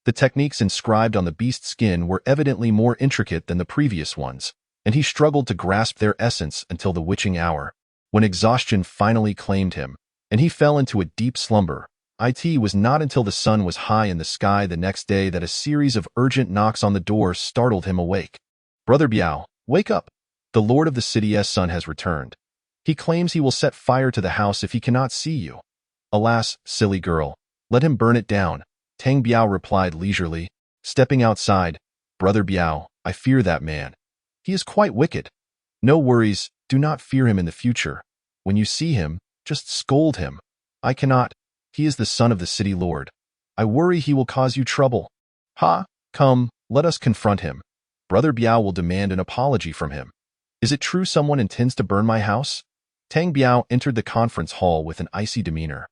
The techniques inscribed on the beast skin were evidently more intricate than the previous ones, and he struggled to grasp their essence until the witching hour, when exhaustion finally claimed him, and he fell into a deep slumber. It was not until the sun was high in the sky the next day that a series of urgent knocks on the door startled him awake. "Brother Biao, wake up! The Lord of the City's son has returned. He claims he will set fire to the house if he cannot see you." "Alas, silly girl, let him burn it down," Tang Biao replied leisurely, stepping outside. "Brother Biao, I fear that man. He is quite wicked." "No worries, do not fear him in the future. When you see him, just scold him." "I cannot. He is the son of the city lord. I worry he will cause you trouble." "Ha! Come, let us confront him. Brother Biao will demand an apology from him." "Is it true someone intends to burn my house?" Tang Biao entered the conference hall with an icy demeanor.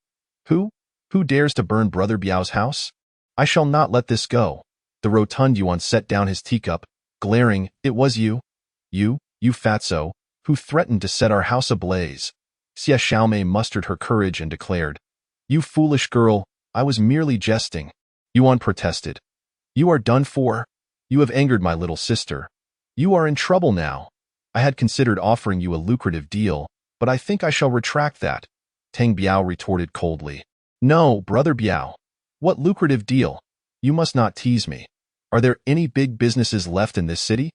Who? Who dares to burn Brother Biao's house? I shall not let this go." The rotund Yuan set down his teacup, glaring. "It was you? You fatso, who threatened to set our house ablaze. Xie Xiaomei mustered her courage and declared, "You foolish girl, I was merely jesting." Yuan protested. "You are done for. You have angered my little sister. You are in trouble now. I had considered offering you a lucrative deal, but I think I shall retract that." Tang Biao retorted coldly. "No, brother Biao. What lucrative deal? You must not tease me. Are there any big businesses left in this city?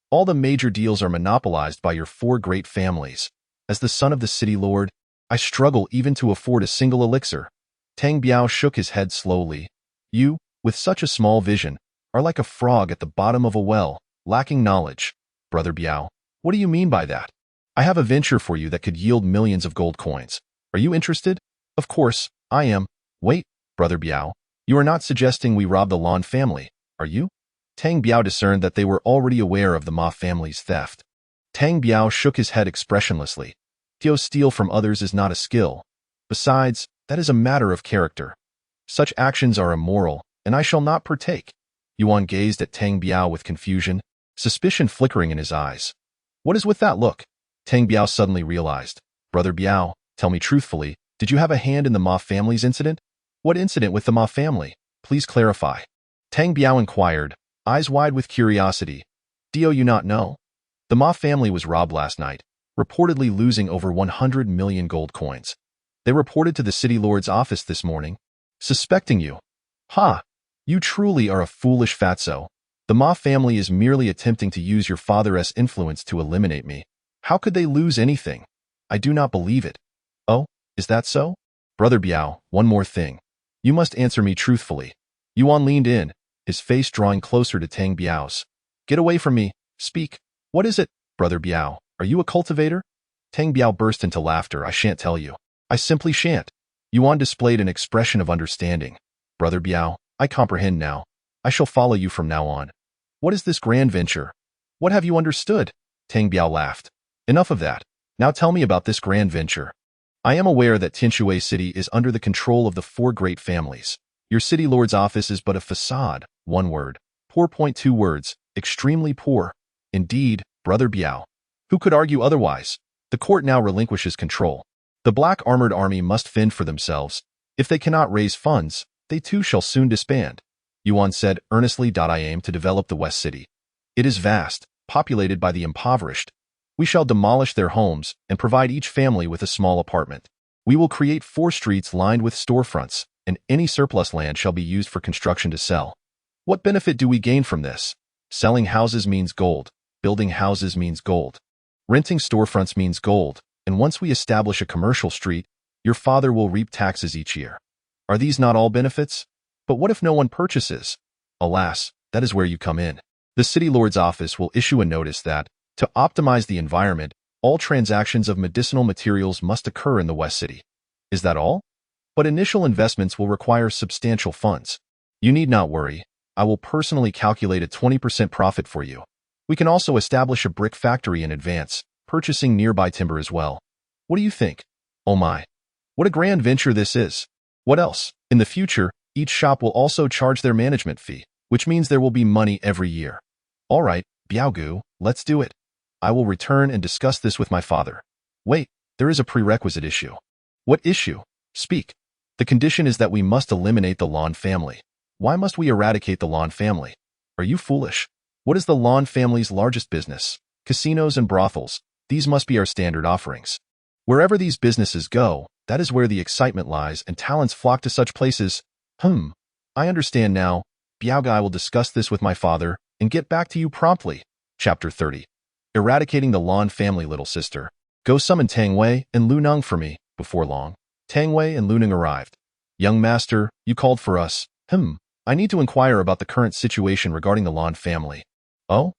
All the major deals are monopolized by your 4 great families. As the son of the city lord, I struggle even to afford a single elixir." Tang Biao shook his head slowly. "You, with such a small vision, are like a frog at the bottom of a well, lacking knowledge." "Brother Biao, what do you mean by that? I have a venture for you that could yield millions of gold coins. Are you interested?" "Of course, I am." "Wait, Brother Biao, you are not suggesting we rob the Lan family, are you?" Tang Biao discerned that they were already aware of the Ma family's theft. Tang Biao shook his head expressionlessly. "To steal from others is not a skill. Besides, that is a matter of character. Such actions are immoral, and I shall not partake." Yuan gazed at Tang Biao with confusion, suspicion flickering in his eyes. "What is with that look?" Tang Biao suddenly realized. "Brother Biao, tell me truthfully, did you have a hand in the Ma family's incident?" "What incident with the Ma family? Please clarify." Tang Biao inquired, eyes wide with curiosity. "Do you not know? The Ma family was robbed last night, reportedly losing over 100 million gold coins. They reported to the city lord's office this morning, suspecting you." "Ha! You truly are a foolish fatso. The Ma family is merely attempting to use your father's influence to eliminate me. How could they lose anything? I do not believe it." "Oh, is that so?" "Brother Biao, one more thing. You must answer me truthfully." Yuan leaned in, his face drawing closer to Tang Biao's. "Get away from me. Speak. What is it?" "Brother Biao, are you a cultivator?" Tang Biao burst into laughter. "I shan't tell you. I simply shan't." Yuan displayed an expression of understanding. "Brother Biao, I comprehend now. I shall follow you from now on. What is this grand venture? What have you understood?" Tang Biao laughed. "Enough of that. Now tell me about this grand venture." "I am aware that Tianshui City is under the control of the 4 great families. Your city lord's office is but a facade, 1 word. Poor. 2 words, extremely poor. Indeed, Brother Biao. Who could argue otherwise? The court now relinquishes control. The black armored army must fend for themselves. If they cannot raise funds, they too shall soon disband." Yuan said earnestly. "I aim to develop the West City. It is vast, populated by the impoverished. We shall demolish their homes and provide each family with a small apartment. We will create 4 streets lined with storefronts, and any surplus land shall be used for construction to sell. What benefit do we gain from this? Selling houses means gold. Building houses means gold. Renting storefronts means gold. And once we establish a commercial street, your father will reap taxes each year. Are these not all benefits? But what if no one purchases? Alas, that is where you come in. The city lord's office will issue a notice that, to optimize the environment, all transactions of medicinal materials must occur in the West City. Is that all? But initial investments will require substantial funds. You need not worry. I will personally calculate a 20% profit for you. We can also establish a brick factory in advance, purchasing nearby timber as well. What do you think? Oh my. What a grand venture this is. What else? In the future, each shop will also charge their management fee, which means there will be money every year. All right, Biaogu, let's do it. I will return and discuss this with my father. Wait, there is a prerequisite issue. What issue? Speak. The condition is that we must eliminate the Lan family. Why must we eradicate the Lan family? Are you foolish? What is the Lan family's largest business? Casinos and brothels. These must be our standard offerings. Wherever these businesses go, that is where the excitement lies and talents flock to such places. I understand now. Biaoga, I will discuss this with my father and get back to you promptly. Chapter 30. Eradicating the Lan family. Little sister, go summon Tang Wei and Lu Neng for me. Before long, Tang Wei and Lu Neng arrived. Young master, you called for us. I need to inquire about the current situation regarding the Lan family. Oh?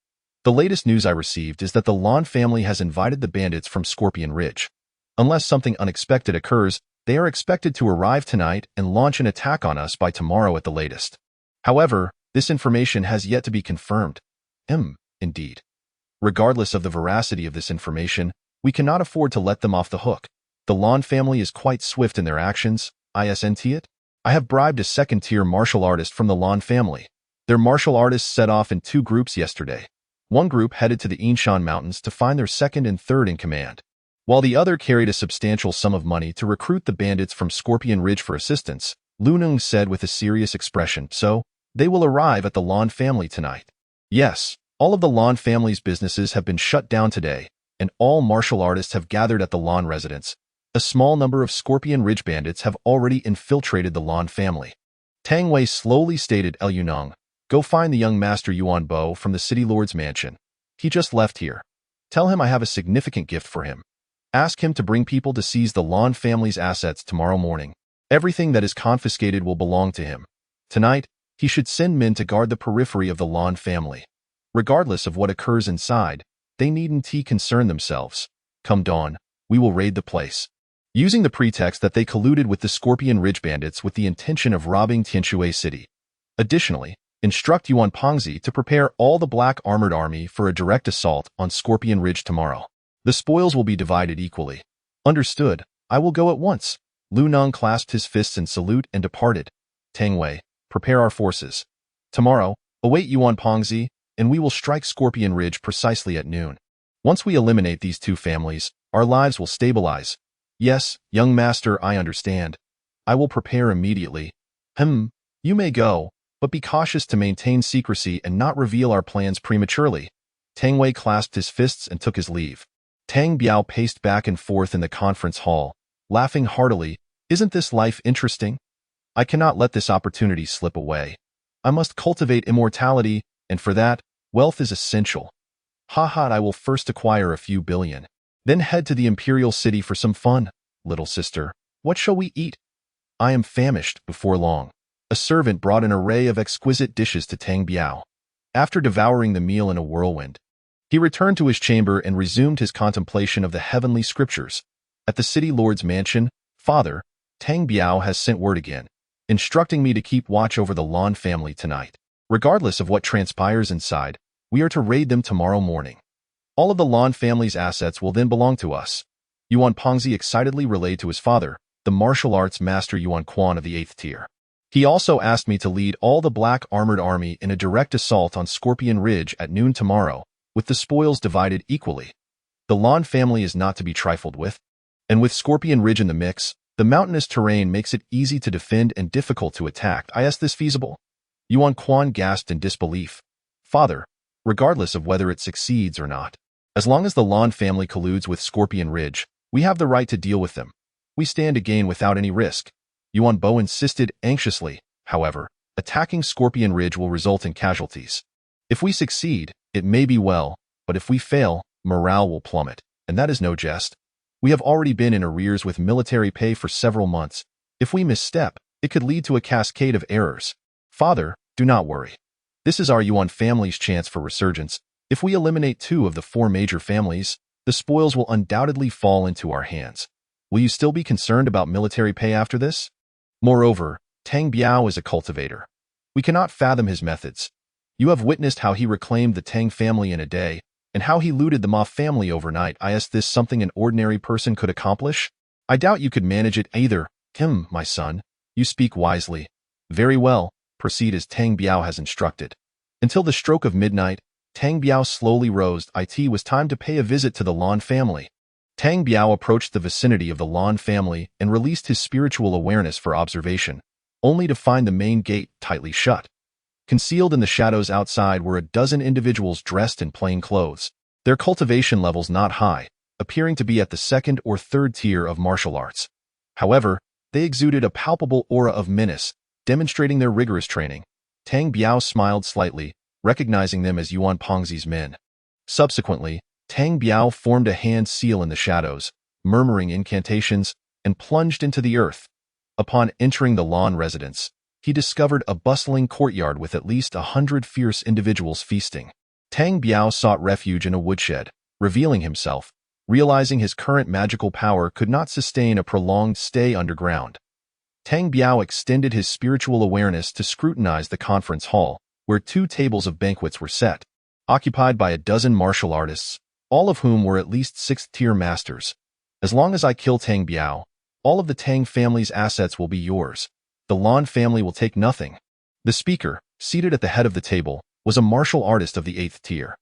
The latest news I received is that the Lan family has invited the bandits from Scorpion Ridge. Unless something unexpected occurs, they are expected to arrive tonight and launch an attack on us by tomorrow at the latest. However, this information has yet to be confirmed. Indeed. Regardless of the veracity of this information, we cannot afford to let them off the hook. The Lan family is quite swift in their actions. Isn't it? I have bribed a second-tier martial artist from the Lan family. Their martial artists set off in 2 groups yesterday. One group headed to the Yinshan Mountains to find their second and third in command, while the other carried a substantial sum of money to recruit the bandits from Scorpion Ridge for assistance. Lu Nung said with a serious expression, "So, they will arrive at the Lan family tonight." Yes, all of the Lan family's businesses have been shut down today, and all martial artists have gathered at the Lan residence. A small number of Scorpion Ridge bandits have already infiltrated the Lan family. Tang Wei slowly stated, "El Yunong, go find the young master Yuan Bo from the city lord's mansion. He just left here. Tell him I have a significant gift for him. Ask him to bring people to seize the Lan family's assets tomorrow morning. Everything that is confiscated will belong to him. Tonight, he should send men to guard the periphery of the Lan family. Regardless of what occurs inside, they needn't concern themselves. Come dawn, we will raid the place." Using the pretext that they colluded with the Scorpion Ridge bandits with the intention of robbing Tianshui City. Additionally, instruct Yuan Pongzi to prepare all the Black Armored Army for a direct assault on Scorpion Ridge tomorrow. The spoils will be divided equally. Understood, I will go at once. Lu Nung clasped his fists in salute and departed. Tang Wei, prepare our forces. Tomorrow, await Yuan Pongzi, and we will strike Scorpion Ridge precisely at noon. Once we eliminate these two families, our lives will stabilize. Yes, young master, I understand. I will prepare immediately. You may go, but be cautious to maintain secrecy and not reveal our plans prematurely. Tang Wei clasped his fists and took his leave. Tang Biao paced back and forth in the conference hall, laughing heartily. Isn't this life interesting? I cannot let this opportunity slip away. I must cultivate immortality, and for that, wealth is essential. I will first acquire a few billion, then head to the imperial city for some fun. Little sister, what shall we eat? I am famished. Before long, a servant brought an array of exquisite dishes to Tang Biao. After devouring the meal in a whirlwind, he returned to his chamber and resumed his contemplation of the heavenly scriptures. At the city lord's mansion, "Father, Tang Biao has sent word again, instructing me to keep watch over the Lan family tonight. Regardless of what transpires inside, we are to raid them tomorrow morning. All of the Lan family's assets will then belong to us." Yuan Pongzi excitedly relayed to his father, the martial arts master Yuan Quan of the 8th tier. He also asked me to lead all the Black Armored Army in a direct assault on Scorpion Ridge at noon tomorrow, with the spoils divided equally. The Lan family is not to be trifled with, and with Scorpion Ridge in the mix, the mountainous terrain makes it easy to defend and difficult to attack. Is this feasible? Yuan Quan gasped in disbelief. Father, regardless of whether it succeeds or not, as long as the Lan family colludes with Scorpion Ridge, we have the right to deal with them. We stand to gain without any risk. Yuan Bo insisted anxiously. However, attacking Scorpion Ridge will result in casualties. If we succeed, it may be well, but if we fail, morale will plummet, and that is no jest. We have already been in arrears with military pay for several months. If we misstep, it could lead to a cascade of errors. Father, do not worry. This is our Yuan family's chance for resurgence. If we eliminate 2 of the 4 major families, the spoils will undoubtedly fall into our hands. Will you still be concerned about military pay after this? Moreover, Tang Biao is a cultivator. We cannot fathom his methods. You have witnessed how he reclaimed the Tang family in a day, and how he looted the Ma family overnight. Is this something an ordinary person could accomplish? I doubt you could manage it either. My son, you speak wisely. Very well, proceed as Tang Biao has instructed. Until the stroke of midnight, Tang Biao slowly rose. It was time to pay a visit to the Lan family. Tang Biao approached the vicinity of the Lan family and released his spiritual awareness for observation, only to find the main gate tightly shut. Concealed in the shadows outside were a dozen individuals dressed in plain clothes, their cultivation levels not high, appearing to be at the 2nd or 3rd tier of martial arts. However, they exuded a palpable aura of menace, demonstrating their rigorous training. Tang Biao smiled slightly, recognizing them as Yuan Pongzi's men. Subsequently, Tang Biao formed a hand seal in the shadows, murmuring incantations, and plunged into the earth. Upon entering the Lan residence, he discovered a bustling courtyard with at least 100 fierce individuals feasting. Tang Biao sought refuge in a woodshed, revealing himself, realizing his current magical power could not sustain a prolonged stay underground. Tang Biao extended his spiritual awareness to scrutinize the conference hall, where 2 tables of banquets were set, occupied by a dozen martial artists, all of whom were at least 6th-tier masters. As long as I kill Tang Biao, all of the Tang family's assets will be yours. The Lan family will take nothing. The speaker, seated at the head of the table, was a martial artist of the 8th tier.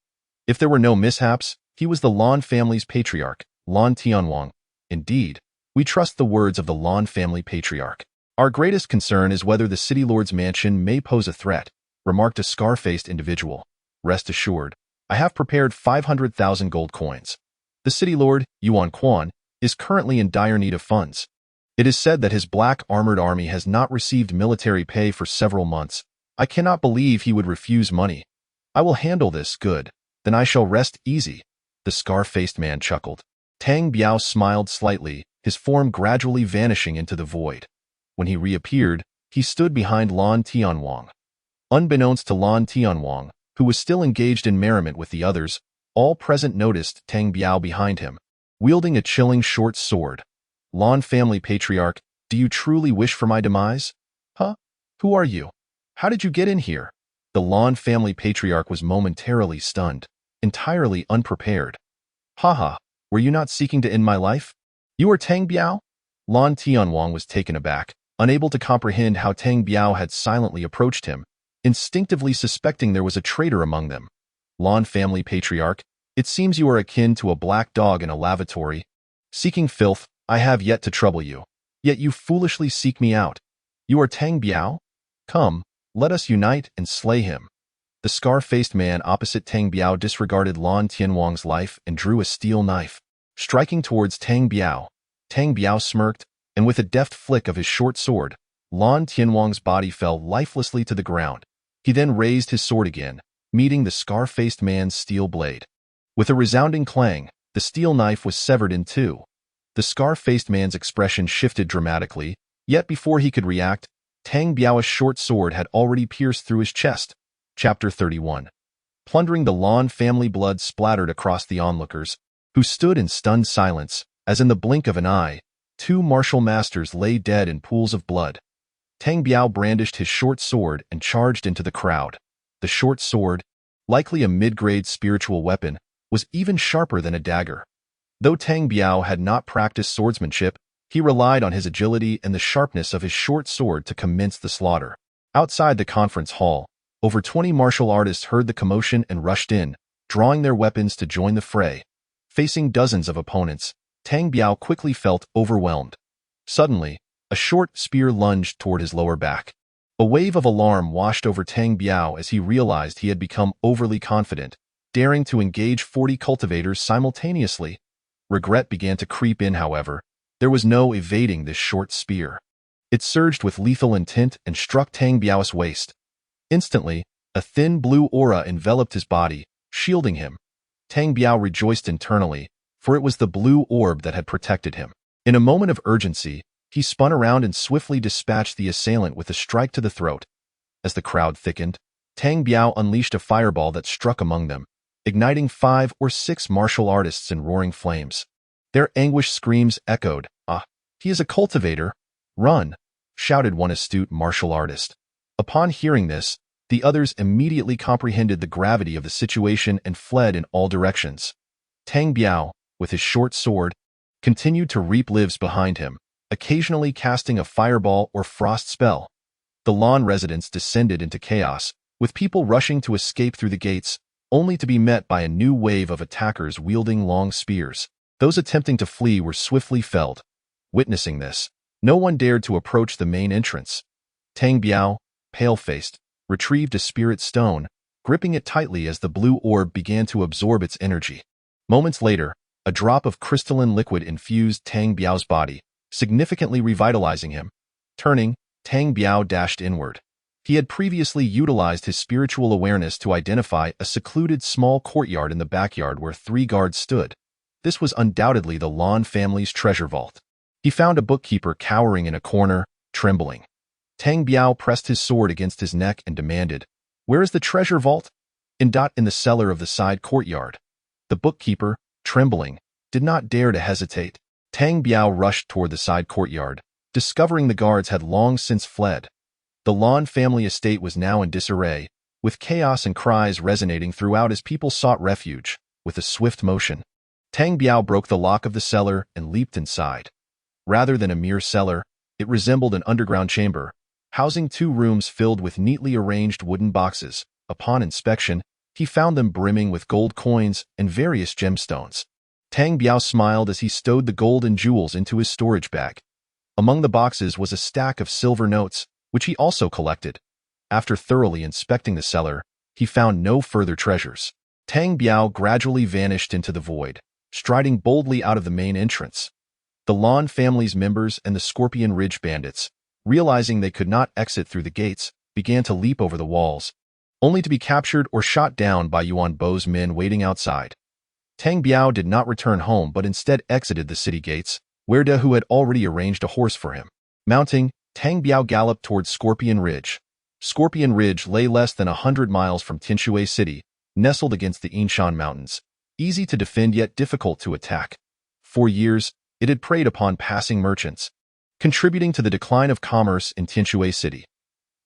If there were no mishaps, he was the Lan family's patriarch, Lan Tianwang. Indeed, we trust the words of the Lan family patriarch. Our greatest concern is whether the city lord's mansion may pose a threat, remarked a scar-faced individual. Rest assured, I have prepared 500,000 gold coins. The city lord, Yuan Quan, is currently in dire need of funds. It is said that his black armored army has not received military pay for several months. I cannot believe he would refuse money. I will handle this, good. Then I shall rest easy. The scar-faced man chuckled. Tang Biao smiled slightly, his form gradually vanishing into the void. When he reappeared, he stood behind Lan Tianwang. Unbeknownst to Lan Tianwang, who was still engaged in merriment with the others, all present noticed Tang Biao behind him, wielding a chilling short sword. Lan family patriarch, do you truly wish for my demise? Huh? Who are you? How did you get in here? The Lan family patriarch was momentarily stunned, entirely unprepared. Haha, were you not seeking to end my life? You are Tang Biao? Lan Tianwang was taken aback, unable to comprehend how Tang Biao had silently approached him, instinctively suspecting there was a traitor among them. Lan family patriarch, it seems you are akin to a black dog in a lavatory. Seeking filth, I have yet to trouble you. Yet you foolishly seek me out. You are Tang Biao? Come, let us unite and slay him. The scar-faced man opposite Tang Biao disregarded Lan Tianwang's life and drew a steel knife. Striking towards Tang Biao, Tang Biao smirked, and with a deft flick of his short sword, Lan Tianwang's body fell lifelessly to the ground. He then raised his sword again, meeting the scar-faced man's steel blade. With a resounding clang, the steel knife was severed in two. The scar-faced man's expression shifted dramatically, yet before he could react, Tang Biao's short sword had already pierced through his chest. Chapter 31. Plundering the Lan family, blood splattered across the onlookers, who stood in stunned silence, as in the blink of an eye, two martial masters lay dead in pools of blood. Tang Biao brandished his short sword and charged into the crowd. The short sword, likely a mid-grade spiritual weapon, was even sharper than a dagger. Though Tang Biao had not practiced swordsmanship, he relied on his agility and the sharpness of his short sword to commence the slaughter. Outside the conference hall, over 20 martial artists heard the commotion and rushed in, drawing their weapons to join the fray. Facing dozens of opponents, Tang Biao quickly felt overwhelmed. Suddenly, a short spear lunged toward his lower back. A wave of alarm washed over Tang Biao as he realized he had become overly confident, daring to engage 40 cultivators simultaneously. Regret began to creep in, however. There was no evading this short spear. It surged with lethal intent and struck Tang Biao's waist. Instantly, a thin blue aura enveloped his body, shielding him. Tang Biao rejoiced internally, for it was the blue orb that had protected him. In a moment of urgency, he spun around and swiftly dispatched the assailant with a strike to the throat. As the crowd thickened, Tang Biao unleashed a fireball that struck among them, igniting 5 or 6 martial artists in roaring flames. Their anguished screams echoed. "Ah, he is a cultivator! Run!" shouted one astute martial artist. Upon hearing this, the others immediately comprehended the gravity of the situation and fled in all directions. Tang Biao, with his short sword, continued to reap lives behind him, occasionally casting a fireball or frost spell. The Lan residents descended into chaos, with people rushing to escape through the gates, only to be met by a new wave of attackers wielding long spears. Those attempting to flee were swiftly felled. Witnessing this, no one dared to approach the main entrance. Tang Biao, pale-faced, retrieved a spirit stone, gripping it tightly as the blue orb began to absorb its energy. Moments later, a drop of crystalline liquid infused Tang Biao's body, significantly revitalizing him. Turning, Tang Biao dashed inward. He had previously utilized his spiritual awareness to identify a secluded small courtyard in the backyard where 3 guards stood. This was undoubtedly the Lan family's treasure vault. He found a bookkeeper cowering in a corner, trembling. Tang Biao pressed his sword against his neck and demanded, "Where is the treasure vault?" In the cellar of the side courtyard. The bookkeeper, trembling, did not dare to hesitate. Tang Biao rushed toward the side courtyard, discovering the guards had long since fled. The Lan family estate was now in disarray, with chaos and cries resonating throughout as people sought refuge. With a swift motion, Tang Biao broke the lock of the cellar and leaped inside. Rather than a mere cellar, it resembled an underground chamber, housing 2 rooms filled with neatly arranged wooden boxes. Upon inspection, he found them brimming with gold coins and various gemstones. Tang Biao smiled as he stowed the gold and jewels into his storage bag. Among the boxes was a stack of silver notes, which he also collected. After thoroughly inspecting the cellar, he found no further treasures. Tang Biao gradually vanished into the void, striding boldly out of the main entrance. The Lan family's members and the Scorpion Ridge bandits, realizing they could not exit through the gates, began to leap over the walls, only to be captured or shot down by Yuan Bo's men waiting outside. Tang Biao did not return home but instead exited the city gates, where De Hu had already arranged a horse for him. Mounting, Tang Biao galloped towards Scorpion Ridge. Scorpion Ridge lay less than 100 miles from Tinshui City, nestled against the Yinshan Mountains, easy to defend yet difficult to attack. For years, it had preyed upon passing merchants, contributing to the decline of commerce in Tinshui City.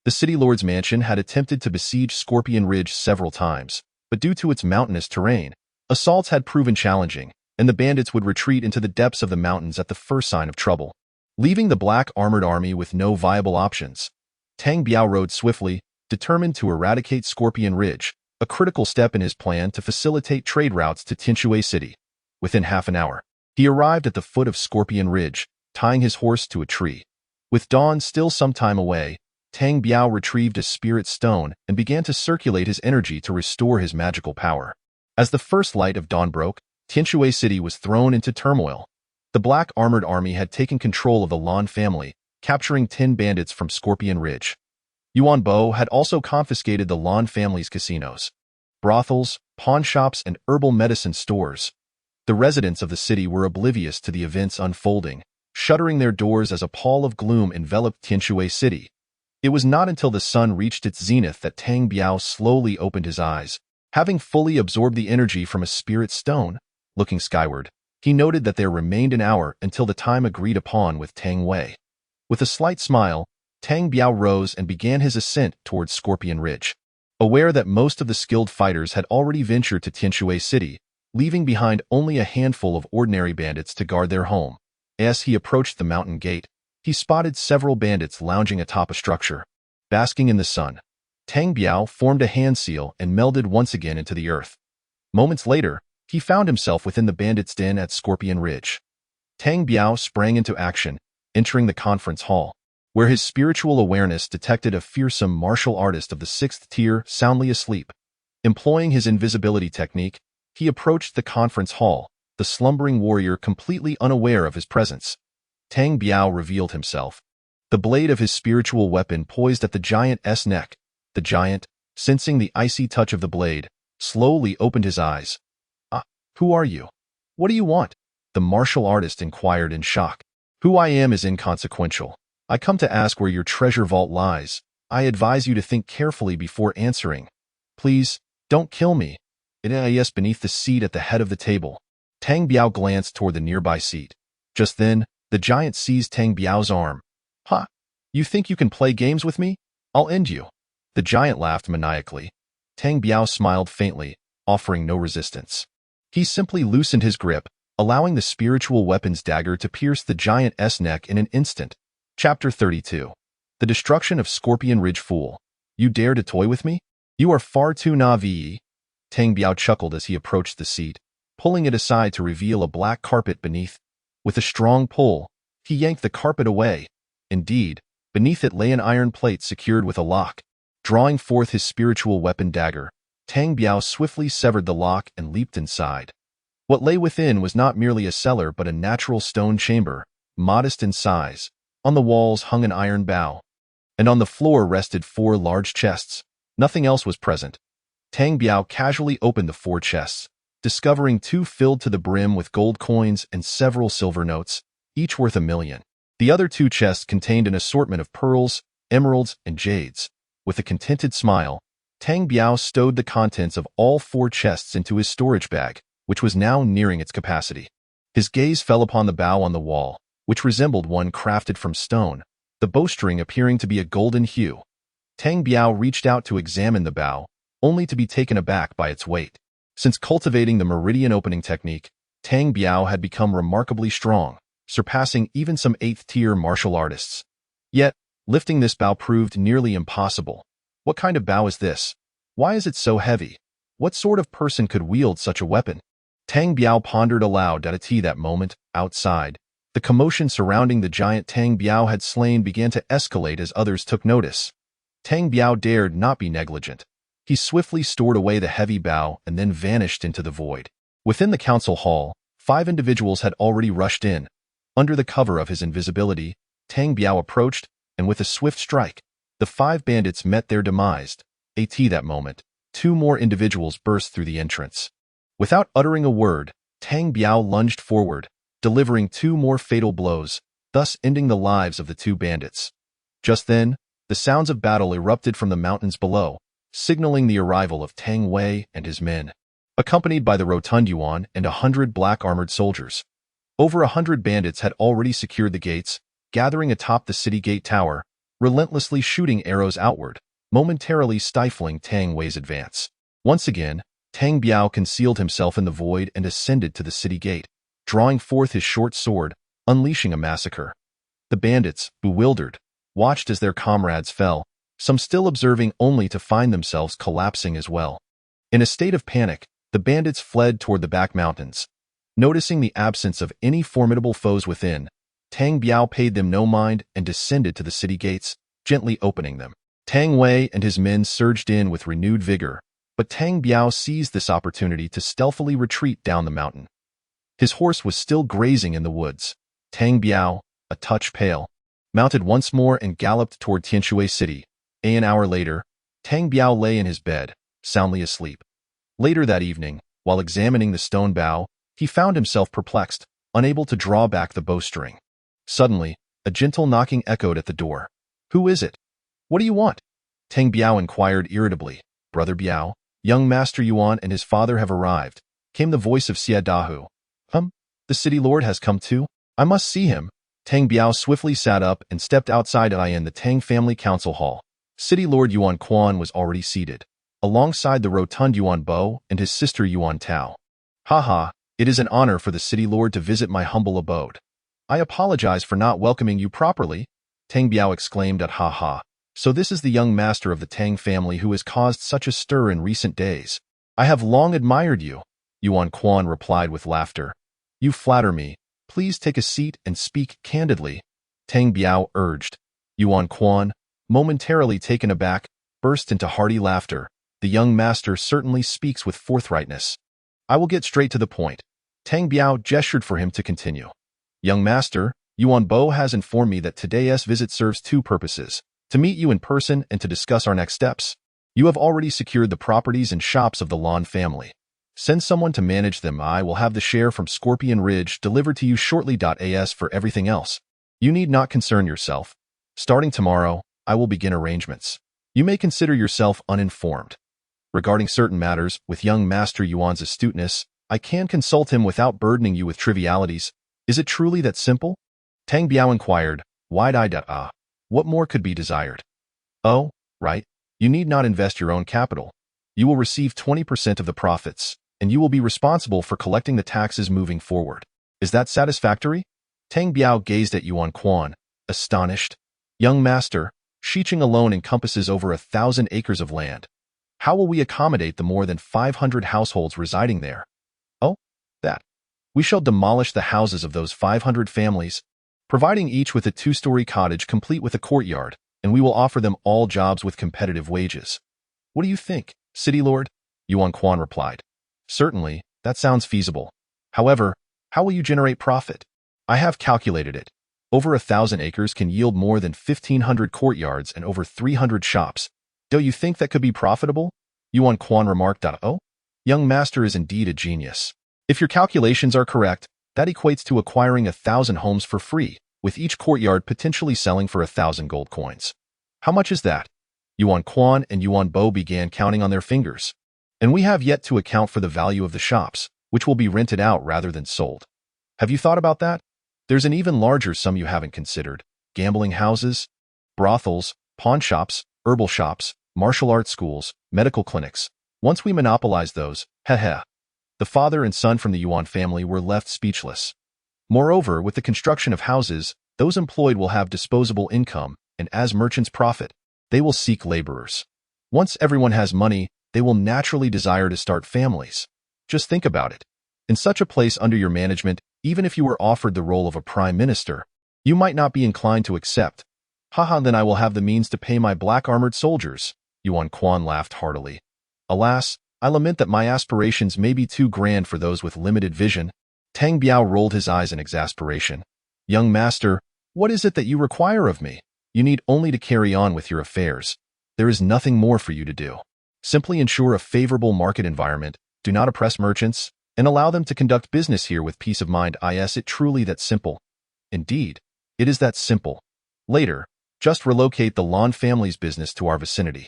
The city lord's mansion had attempted to besiege Scorpion Ridge several times, but due to its mountainous terrain, assaults had proven challenging, and the bandits would retreat into the depths of the mountains at the first sign of trouble. Leaving the black armored army with no viable options, Tang Biao rode swiftly, determined to eradicate Scorpion Ridge, a critical step in his plan to facilitate trade routes to Tinshui City. Within half an hour, he arrived at the foot of Scorpion Ridge, tying his horse to a tree. With dawn still some time away, Tang Biao retrieved a spirit stone and began to circulate his energy to restore his magical power. As the first light of dawn broke, Tinshui City was thrown into turmoil. The black armored army had taken control of the Lan family, capturing 10 bandits from Scorpion Ridge. Yuan Bo had also confiscated the Lan family's casinos, brothels, pawn shops, and herbal medicine stores. The residents of the city were oblivious to the events unfolding, shuttering their doors as a pall of gloom enveloped Tinshui City. It was not until the sun reached its zenith that Tang Biao slowly opened his eyes. Having fully absorbed the energy from a spirit stone, looking skyward, he noted that there remained an hour until the time agreed upon with Tang Wei. With a slight smile, Tang Biao rose and began his ascent towards Scorpion Ridge. Aware that most of the skilled fighters had already ventured to Tinshui City, leaving behind only a handful of ordinary bandits to guard their home. As he approached the mountain gate, he spotted several bandits lounging atop a structure. Basking in the sun, Tang Biao formed a hand seal and melded once again into the earth. Moments later, he found himself within the bandits' den at Scorpion Ridge. Tang Biao sprang into action, entering the conference hall, where his spiritual awareness detected a fearsome martial artist of the 6th tier soundly asleep. Employing his invisibility technique, he approached the conference hall, the slumbering warrior completely unaware of his presence. Tang Biao revealed himself, the blade of his spiritual weapon poised at the giant's neck. The giant, sensing the icy touch of the blade, slowly opened his eyes. Who are you? What do you want? The martial artist inquired in shock. Who I am is inconsequential. I come to ask where your treasure vault lies. I advise you to think carefully before answering. Please, don't kill me. It is beneath the seat at the head of the table. Tang Biao glanced toward the nearby seat. Just then, the giant seized Tang Biao's arm. Ha! You think you can play games with me? I'll end you. The giant laughed maniacally. Tang Biao smiled faintly, offering no resistance. He simply loosened his grip, allowing the spiritual weapon's dagger to pierce the giant's neck in an instant. Chapter 32. The Destruction of Scorpion Ridge Fool. You dare to toy with me? You are far too naive. Tang Biao chuckled as he approached the seat, pulling it aside to reveal a black carpet beneath. With a strong pull, he yanked the carpet away. Indeed, beneath it lay an iron plate secured with a lock. Drawing forth his spiritual weapon dagger, Tang Biao swiftly severed the lock and leaped inside. What lay within was not merely a cellar but a natural stone chamber, modest in size. On the walls hung an iron bow, and on the floor rested 4 large chests. Nothing else was present. Tang Biao casually opened the 4 chests, discovering 2 filled to the brim with gold coins and several silver notes, each worth 1,000,000. The other 2 chests contained an assortment of pearls, emeralds, and jades. With a contented smile, Tang Biao stowed the contents of all 4 chests into his storage bag, which was now nearing its capacity. His gaze fell upon the bow on the wall, which resembled one crafted from stone, the bowstring appearing to be a golden hue. Tang Biao reached out to examine the bow, only to be taken aback by its weight. Since cultivating the meridian opening technique, Tang Biao had become remarkably strong, surpassing even some 8th-tier martial artists. Yet, lifting this bow proved nearly impossible. What kind of bow is this? Why is it so heavy? What sort of person could wield such a weapon? Tang Biao pondered aloud at a tea that moment, outside. The commotion surrounding the giant Tang Biao had slain began to escalate as others took notice. Tang Biao dared not be negligent. He swiftly stored away the heavy bough and then vanished into the void. Within the council hall, 5 individuals had already rushed in. Under the cover of his invisibility, Tang Biao approached, and with a swift strike, the 5 bandits met their demise. At that moment, 2 more individuals burst through the entrance. Without uttering a word, Tang Biao lunged forward, delivering 2 more fatal blows, thus ending the lives of the 2 bandits. Just then, the sounds of battle erupted from the mountains below, signaling the arrival of Tang Wei and his men. Accompanied by the rotund Yuan and 100 black-armored soldiers. Over 100 bandits had already secured the gates, gathering atop the city gate tower, relentlessly shooting arrows outward, momentarily stifling Tang Wei's advance. Once again, Tang Biao concealed himself in the void and ascended to the city gate, drawing forth his short sword, unleashing a massacre. The bandits, bewildered, watched as their comrades fell, some still observing only to find themselves collapsing as well. In a state of panic, the bandits fled toward the back mountains. Noticing the absence of any formidable foes within, Tang Biao paid them no mind and descended to the city gates, gently opening them. Tang Wei and his men surged in with renewed vigor, but Tang Biao seized this opportunity to stealthily retreat down the mountain. His horse was still grazing in the woods. Tang Biao, a touch pale, mounted once more and galloped toward Tianshui City. An hour later, Tang Biao lay in his bed, soundly asleep. Later that evening, while examining the stone bow, he found himself perplexed, unable to draw back the bowstring. Suddenly, a gentle knocking echoed at the door. "Who is it? What do you want?" Tang Biao inquired irritably. "Brother Biao, young Master Yuan and his father have arrived," came the voice of Xie Dahu. The city lord has come too? I must see him." Tang Biao swiftly sat up and stepped outside the Tang family council hall. City Lord Yuan Quan was already seated, alongside the rotund Yuan Bo and his sister Yuan Tao. "Haha, it is an honor for the city lord to visit my humble abode. I apologize for not welcoming you properly," Tang Biao exclaimed at "Haha. So this is the young master of the Tang family who has caused such a stir in recent days. I have long admired you," Yuan Quan replied with laughter. "You flatter me. Please take a seat and speak candidly," Tang Biao urged. Yuan Quan, momentarily taken aback, burst into hearty laughter. "The young master certainly speaks with forthrightness. I will get straight to the point." Tang Biao gestured for him to continue. "Young master, Yuan Bo has informed me that today's visit serves 2 purposes: to meet you in person and to discuss our next steps. You have already secured the properties and shops of the Lan family. Send someone to manage them. I will have the share from Scorpion Ridge delivered to you shortly. As for everything else, you need not concern yourself. Starting tomorrow, I will begin arrangements. You may consider yourself uninformed. Regarding certain matters, with young Master Yuan's astuteness, I can consult him without burdening you with trivialities. Is it truly that simple?" Tang Biao inquired, wide-eyed. What more could be desired?" "Oh, right. You need not invest your own capital. You will receive 20% of the profits, and you will be responsible for collecting the taxes moving forward. Is that satisfactory?" Tang Biao gazed at Yuan Quan, astonished. "Young master, Shiqing alone encompasses over 1,000 acres of land. How will we accommodate the more than 500 households residing there?" "Oh, that. We shall demolish the houses of those 500 families, providing each with a 2-story cottage complete with a courtyard, and we will offer them all jobs with competitive wages." "What do you think, City Lord?" Yuan Quan replied. "Certainly, that sounds feasible. However, how will you generate profit?" "I have calculated it. Over 1,000 acres can yield more than 1,500 courtyards and over 300 shops. Do you think that could be profitable?" Yuan Quan remarked. "Oh, young master is indeed a genius. If your calculations are correct, that equates to acquiring 1,000 homes for free, with each courtyard potentially selling for 1,000 gold coins. How much is that?" Yuan Quan and Yuan Bo began counting on their fingers. "And we have yet to account for the value of the shops, which will be rented out rather than sold. Have you thought about that? There's an even larger sum you haven't considered: gambling houses, brothels, pawn shops, herbal shops, martial arts schools, medical clinics. Once we monopolize those, heh. The father and son from the Yuan family were left speechless. Moreover, with the construction of houses, those employed will have disposable income, and as merchants profit, they will seek laborers. Once everyone has money, they will naturally desire to start families. Just think about it. In such a place under your management, even if you were offered the role of a prime minister, you might not be inclined to accept. Haha, then I will have the means to pay my black armored soldiers. Yuan Quan laughed heartily. Alas, I lament that my aspirations may be too grand for those with limited vision. Tang Biao rolled his eyes in exasperation. Young master, what is it that you require of me? You need only to carry on with your affairs. There is nothing more for you to do. Simply ensure a favorable market environment, do not oppress merchants, and allow them to conduct business here with peace of mind. Is it truly that simple? Indeed, it is that simple. Later, just relocate the Lan family's business to our vicinity.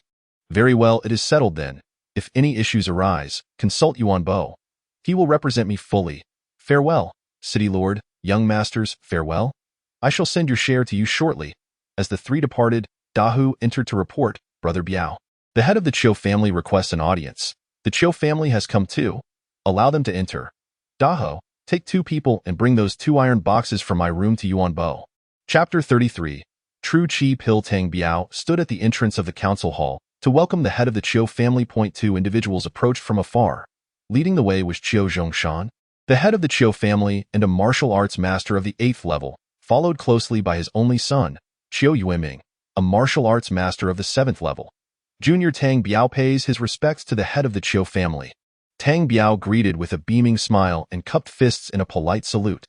Very well, it is settled then. If any issues arise, consult Yuan Bo. He will represent me fully. Farewell, City Lord, young masters, farewell. I shall send your share to you shortly. As the three departed, Dahu entered to report, Brother Biao. The head of the Chiu family requests an audience. The Chiu family has come too. Allow them to enter. Daho, take 2 people and bring those 2 iron boxes from my room to Yuan Bo. Chapter 33. True Chi Pil Tang Biao stood at the entrance of the council hall to welcome the head of the Chiu family. 2 individuals approached from afar. Leading the way was Chiu Zhongshan, the head of the Chiu family and a martial arts master of the 8th level, followed closely by his only son, Chiu Yueming, a martial arts master of the 7th level. Junior Tang Biao pays his respects to the head of the Chiu family. Tang Biao greeted with a beaming smile and cupped fists in a polite salute.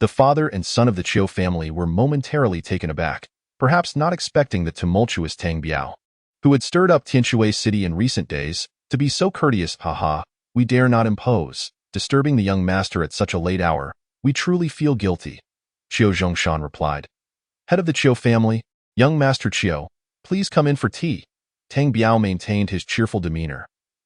The father and son of the Chiu family were momentarily taken aback, perhaps not expecting the tumultuous Tang Biao, who had stirred up Tianshui City in recent days, to be so courteous. Haha, we dare not impose, disturbing the young master at such a late hour. We truly feel guilty. Chiu Zhongshan replied. Head of the Chiu family, young master Chiu, please come in for tea. Tang Biao maintained his cheerful demeanor.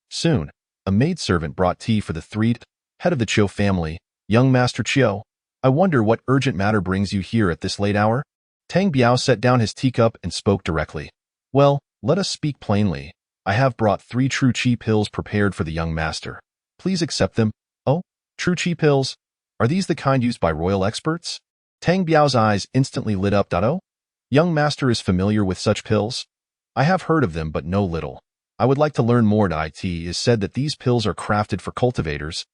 Soon, a maidservant brought tea for the 3. Head of the Chiu family, young master Chiu. I wonder what urgent matter brings you here at this late hour? Tang Biao set down his teacup and spoke directly. Well, let us speak plainly. I have brought 3 true chi pills prepared for the young master. Please accept them. Oh, true chi pills? Are these the kind used by royal experts? Tang Biao's eyes instantly lit up. Oh, young master is familiar with such pills? I have heard of them but know little. I would like to learn more. It is said that these pills are crafted for cultivators,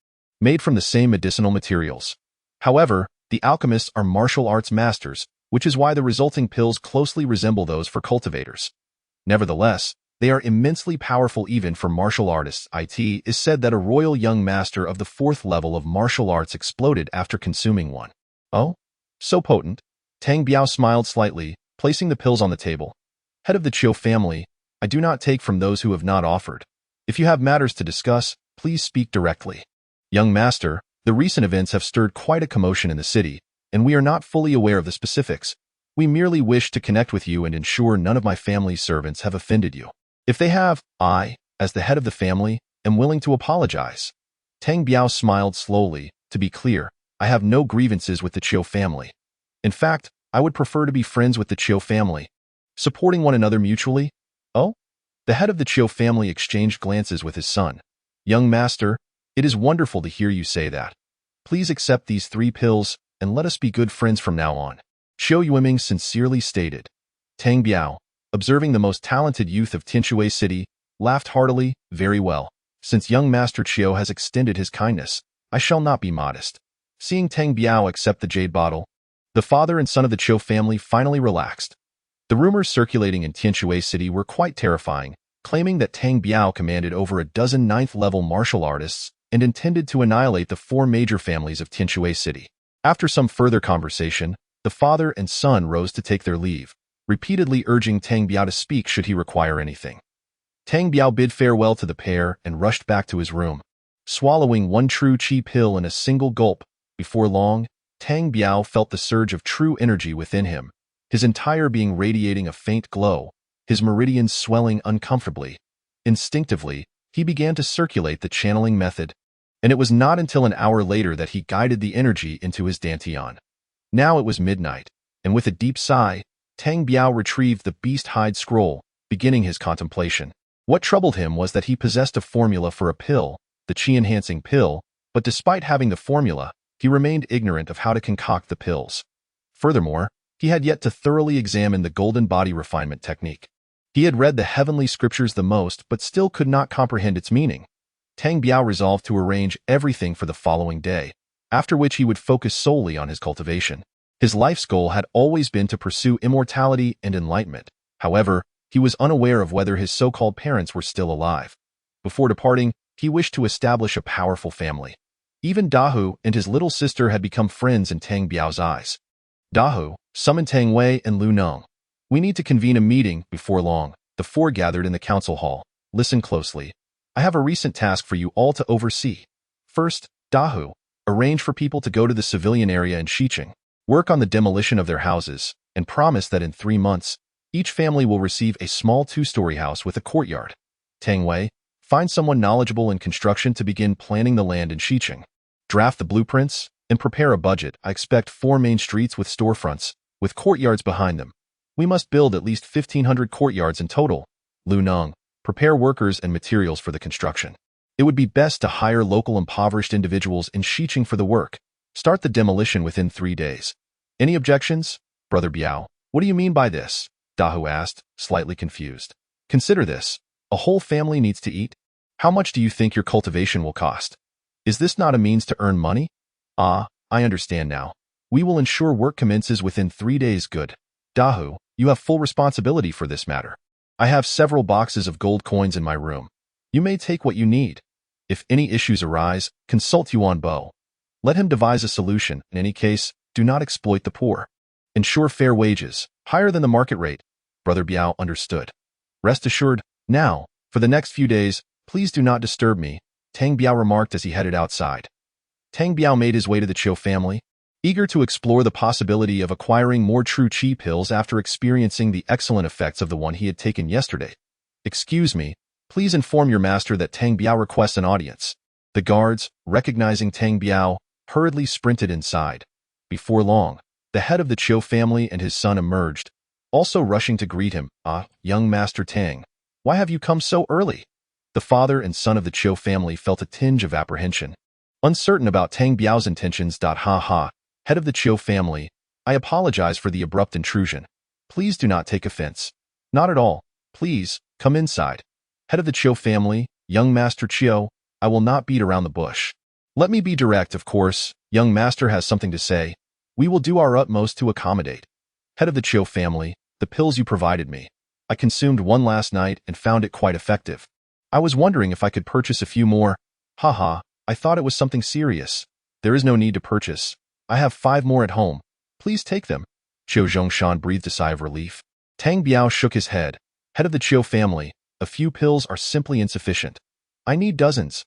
made from the same medicinal materials. However, the alchemists are martial arts masters, which is why the resulting pills closely resemble those for cultivators. Nevertheless, they are immensely powerful even for martial artists. It is said that a royal young master of the 4th level of martial arts exploded after consuming one. Oh? So potent? Tang Biao smiled slightly, placing the pills on the table. Head of the Chiu family, I do not take from those who have not offered. If you have matters to discuss, please speak directly. Young master, the recent events have stirred quite a commotion in the city, and we are not fully aware of the specifics. We merely wish to connect with you and ensure none of my family's servants have offended you. If they have, I, as the head of the family, am willing to apologize. Tang Biao smiled slowly. To be clear, I have no grievances with the Chiu family. In fact, I would prefer to be friends with the Chiu family, supporting one another mutually. Oh? The head of the Chiu family exchanged glances with his son. Young master, it is wonderful to hear you say that. Please accept these 3 pills, and let us be good friends from now on. Chiu Yueming sincerely stated. Tang Biao, observing the most talented youth of Tianshui City, laughed heartily. Very well. Since young master Chiu has extended his kindness, I shall not be modest. Seeing Tang Biao accept the jade bottle, the father and son of the Chiu family finally relaxed. The rumors circulating in Tianshui City were quite terrifying, claiming that Tang Biao commanded over a dozen 9th-level martial artists and intended to annihilate the 4 major families of Tianshui City. After some further conversation, the father and son rose to take their leave, repeatedly urging Tang Biao to speak should he require anything. Tang Biao bid farewell to the pair and rushed back to his room, swallowing 1 true chi pill in a single gulp. Before long, Tang Biao felt the surge of true energy within him, his entire being radiating a faint glow, his meridians swelling uncomfortably. Instinctively, he began to circulate the channeling method, and it was not until an hour later that he guided the energy into his dantian. Now it was midnight, and with a deep sigh, Tang Biao retrieved the beast hide scroll, beginning his contemplation. What troubled him was that he possessed a formula for a pill, the chi-enhancing pill, but despite having the formula, he remained ignorant of how to concoct the pills. Furthermore, he had yet to thoroughly examine the golden body refinement technique. He had read the heavenly scriptures the most, but still could not comprehend its meaning. Tang Biao resolved to arrange everything for the following day, after which he would focus solely on his cultivation. His life's goal had always been to pursue immortality and enlightenment. However, he was unaware of whether his so-called parents were still alive. Before departing, he wished to establish a powerful family. Even Dahu and his little sister had become friends in Tang Biao's eyes. Dahu, summon Tang Wei and Lu Nong. We need to convene a meeting before long. The four gathered in the council hall. Listen closely. I have a recent task for you all to oversee. First, Dahu, arrange for people to go to the civilian area in Xiqing, work on the demolition of their houses, and promise that in 3 months, each family will receive a small 2-story house with a courtyard. Tang Wei, find someone knowledgeable in construction to begin planning the land in Xiqing. Draft the blueprints and prepare a budget. I expect 4 main streets with storefronts, with courtyards behind them. We must build at least 1,500 courtyards in total. Lu Nong, prepare workers and materials for the construction. It would be best to hire local impoverished individuals in Xiqing for the work. Start the demolition within 3 days. Any objections? Brother Biao, what do you mean by this? Dahu asked, slightly confused. Consider this. A whole family needs to eat. How much do you think your cultivation will cost? Is this not a means to earn money? Ah, I understand now. We will ensure work commences within 3 days. Good. Dahu, you have full responsibility for this matter. I have several boxes of gold coins in my room. You may take what you need. If any issues arise, consult Yuan Bo. Let him devise a solution. In any case, do not exploit the poor. Ensure fair wages, higher than the market rate. Brother Biao understood. Rest assured, now, for the next few days, please do not disturb me, Tang Biao remarked as he headed outside. Tang Biao made his way to the Chiu family, eager to explore the possibility of acquiring more true qi pills after experiencing the excellent effects of the one he had taken yesterday. Excuse me, please inform your master that Tang Biao requests an audience. The guards, recognizing Tang Biao, hurriedly sprinted inside. Before long, the head of the Chiu family and his son emerged, also rushing to greet him. Ah, young Master Tang, why have you come so early? The father and son of the Chiu family felt a tinge of apprehension. Uncertain about Tang Biao's intentions. Ha ha, head of the Chiu family, I apologize for the abrupt intrusion. Please do not take offense. Not at all. Please, come inside. Head of the Chiu family, young Master Chiu, I will not beat around the bush. Let me be direct, of course. Young Master has something to say. We will do our utmost to accommodate. Head of the Chiu family, the pills you provided me. I consumed one last night and found it quite effective. I was wondering if I could purchase a few more. Haha, I thought it was something serious. There is no need to purchase. I have 5 more at home. Please take them. Chiu Zhongshan breathed a sigh of relief. Tang Biao shook his head. Head of the Chiu family, a few pills are simply insufficient. I need dozens.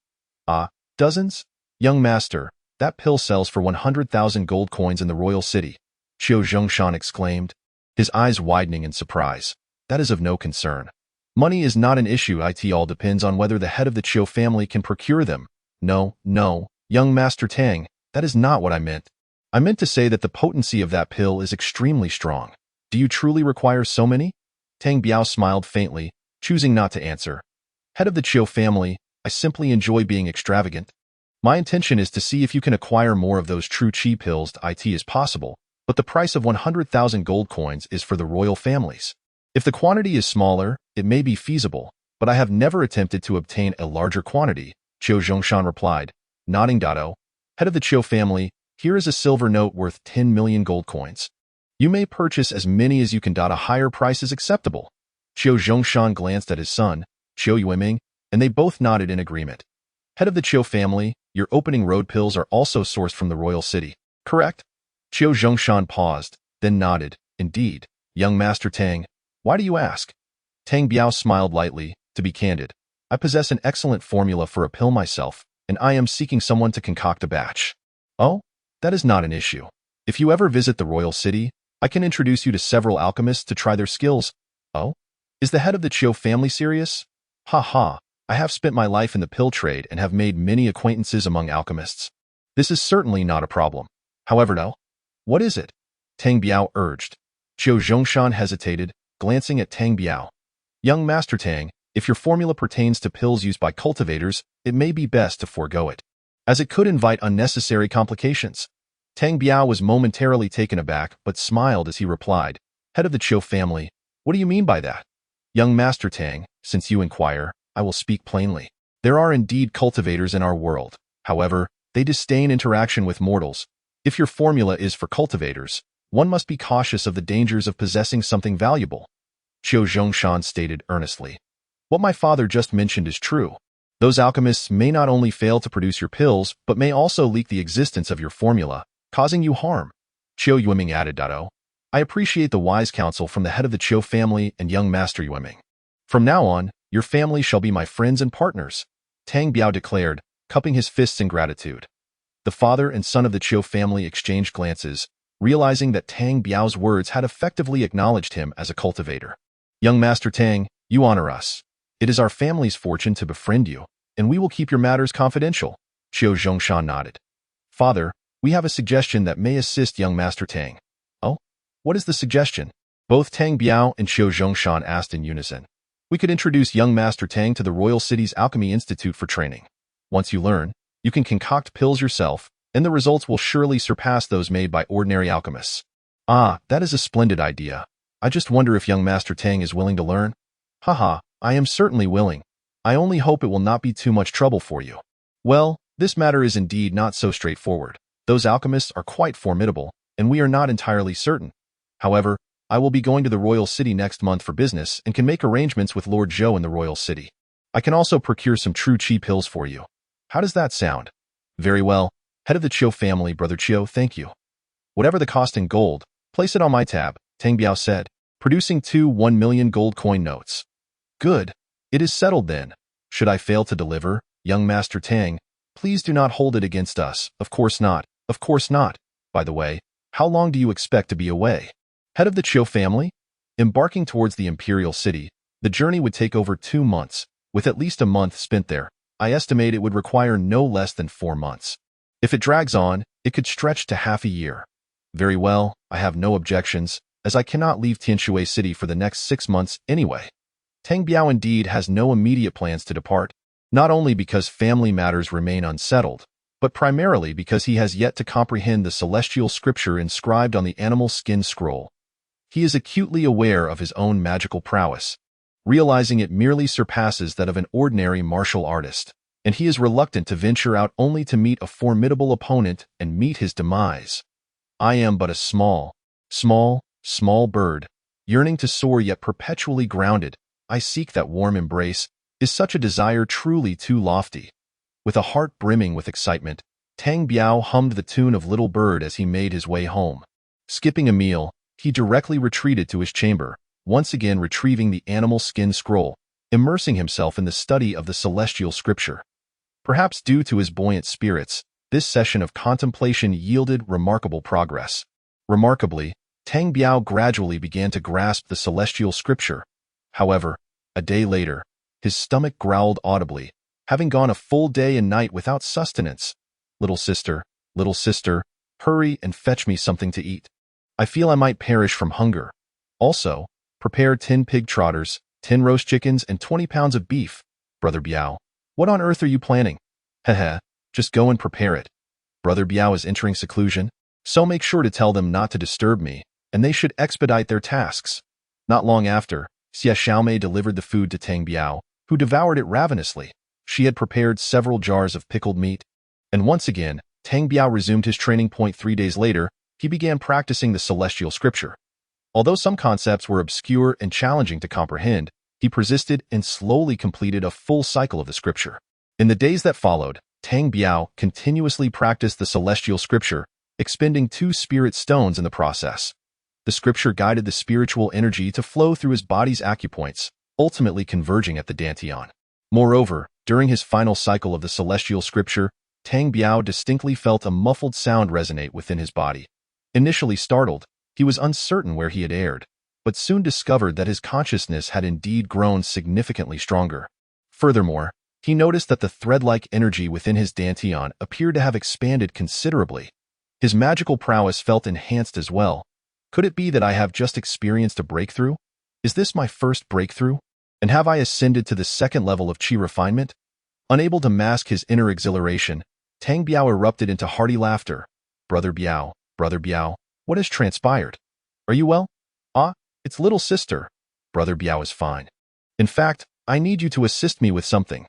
Ah, dozens? Young Master, that pill sells for 100,000 gold coins in the royal city. Chiu Zhongshan exclaimed, his eyes widening in surprise. That is of no concern. Money is not an issue. It all depends on whether the head of the Chiu family can procure them. No, young Master Tang, that is not what I meant. I meant to say that the potency of that pill is extremely strong. Do you truly require so many? Tang Biao smiled faintly, choosing not to answer. Head of the Chiu family, I simply enjoy being extravagant. My intention is to see if you can acquire more of those true qi pills as possible, but the price of 100,000 gold coins is for the royal families. If the quantity is smaller, it may be feasible, but I have never attempted to obtain a larger quantity, Chiu Zhongshan replied, nodding. Dado, head of the Chiu family, here is a silver note worth 10 million gold coins. You may purchase as many as you can. A higher price is acceptable. Chiu Zhongshan glanced at his son, Chiu Yueming, and they both nodded in agreement. Head of the Chiu family, your opening road pills are also sourced from the royal city, correct? Chiu Zhongshan paused, then nodded. Indeed, young Master Tang. Why do you ask? Tang Biao smiled lightly. To be candid, I possess an excellent formula for a pill myself, and I am seeking someone to concoct a batch. Oh, that is not an issue. If you ever visit the royal city, I can introduce you to several alchemists to try their skills. Oh? Is the head of the Chiu family serious? Ha ha, I have spent my life in the pill trade and have made many acquaintances among alchemists. This is certainly not a problem. However, no. What is it? Tang Biao urged. Chiu Zhongshan hesitated, glancing at Tang Biao. Young Master Tang, if your formula pertains to pills used by cultivators, it may be best to forego it, as it could invite unnecessary complications. Tang Biao was momentarily taken aback but smiled as he replied, head of the Chiu family, what do you mean by that? Young Master Tang, since you inquire, I will speak plainly. There are indeed cultivators in our world. However, they disdain interaction with mortals. If your formula is for cultivators, one must be cautious of the dangers of possessing something valuable. Qiu Zhongshan stated earnestly. What my father just mentioned is true. Those alchemists may not only fail to produce your pills, but may also leak the existence of your formula, causing you harm. Qiu Yueming added. I appreciate the wise counsel from the head of the Qiu family and young Master Yueming. From now on, your family shall be my friends and partners, Tang Biao declared, cupping his fists in gratitude. The father and son of the Qiu family exchanged glances, realizing that Tang Biao's words had effectively acknowledged him as a cultivator. Young Master Tang, you honor us. It is our family's fortune to befriend you, and we will keep your matters confidential, Qiu Zhongshan nodded. Father, we have a suggestion that may assist young Master Tang. Oh? What is the suggestion? Both Tang Biao and Qiu Zhongshan asked in unison. We could introduce young Master Tang to the Royal City's Alchemy Institute for training. Once you learn, you can concoct pills yourself, and the results will surely surpass those made by ordinary alchemists. Ah, that is a splendid idea. I just wonder if young Master Tang is willing to learn. Haha, I am certainly willing. I only hope it will not be too much trouble for you. Well, this matter is indeed not so straightforward. Those alchemists are quite formidable, and we are not entirely certain. However, I will be going to the Royal City next month for business and can make arrangements with Lord Zhou in the Royal City. I can also procure some true qi pills for you. How does that sound? Very well. Head of the Qiu family, Brother Qiu, thank you. Whatever the cost in gold, place it on my tab, Tang Biao said, producing 2 1,000,000 gold coin notes. Good. It is settled then. Should I fail to deliver, young Master Tang, please do not hold it against us. Of course not. Of course not. By the way, how long do you expect to be away? Head of the Qiu family? Embarking towards the Imperial City, the journey would take over 2 months, with at least a month spent there. I estimate it would require no less than 4 months. If it drags on, it could stretch to half a year. Very well, I have no objections, as I cannot leave Tianshui City for the next 6 months anyway. Tang Biao indeed has no immediate plans to depart, not only because family matters remain unsettled, but primarily because he has yet to comprehend the celestial scripture inscribed on the animal skin scroll. He is acutely aware of his own magical prowess, realizing it merely surpasses that of an ordinary martial artist, and he is reluctant to venture out only to meet a formidable opponent and meet his demise. I am but a small bird, yearning to soar yet perpetually grounded. I seek that warm embrace. Is such a desire truly too lofty? With a heart brimming with excitement, Tang Biao hummed the tune of Little Bird as he made his way home. Skipping a meal, he directly retreated to his chamber, once again retrieving the animal skin scroll, immersing himself in the study of the celestial scripture. Perhaps due to his buoyant spirits, this session of contemplation yielded remarkable progress. Remarkably, Tang Biao gradually began to grasp the celestial scripture. However, a day later, his stomach growled audibly, having gone a full day and night without sustenance. Little sister, hurry and fetch me something to eat. I feel I might perish from hunger. Also, prepare 10 pig trotters, 10 roast chickens, and 20 pounds of beef. Brother Biao, what on earth are you planning? Heh, just go and prepare it. Brother Biao is entering seclusion, so make sure to tell them not to disturb me, and they should expedite their tasks. Not long after, Xia Xiaomei delivered the food to Tang Biao, who devoured it ravenously. She had prepared several jars of pickled meat. And once again, Tang Biao resumed his training point 3 days later. He began practicing the celestial scripture. Although some concepts were obscure and challenging to comprehend, he persisted and slowly completed a full cycle of the scripture. In the days that followed, Tang Biao continuously practiced the celestial scripture, expending 2 spirit stones in the process. The scripture guided the spiritual energy to flow through his body's acupoints, ultimately converging at the dantian. Moreover, during his final cycle of the celestial scripture, Tang Biao distinctly felt a muffled sound resonate within his body. Initially startled, he was uncertain where he had erred, but soon discovered that his consciousness had indeed grown significantly stronger. Furthermore, he noticed that the thread-like energy within his dantian appeared to have expanded considerably. His magical prowess felt enhanced as well. Could it be that I have just experienced a breakthrough? Is this my first breakthrough? And have I ascended to the 2nd level of qi refinement? Unable to mask his inner exhilaration, Tang Biao erupted into hearty laughter. Brother Biao, what has transpired? Are you well? Ah, it's little sister. Brother Biao is fine. In fact, I need you to assist me with something.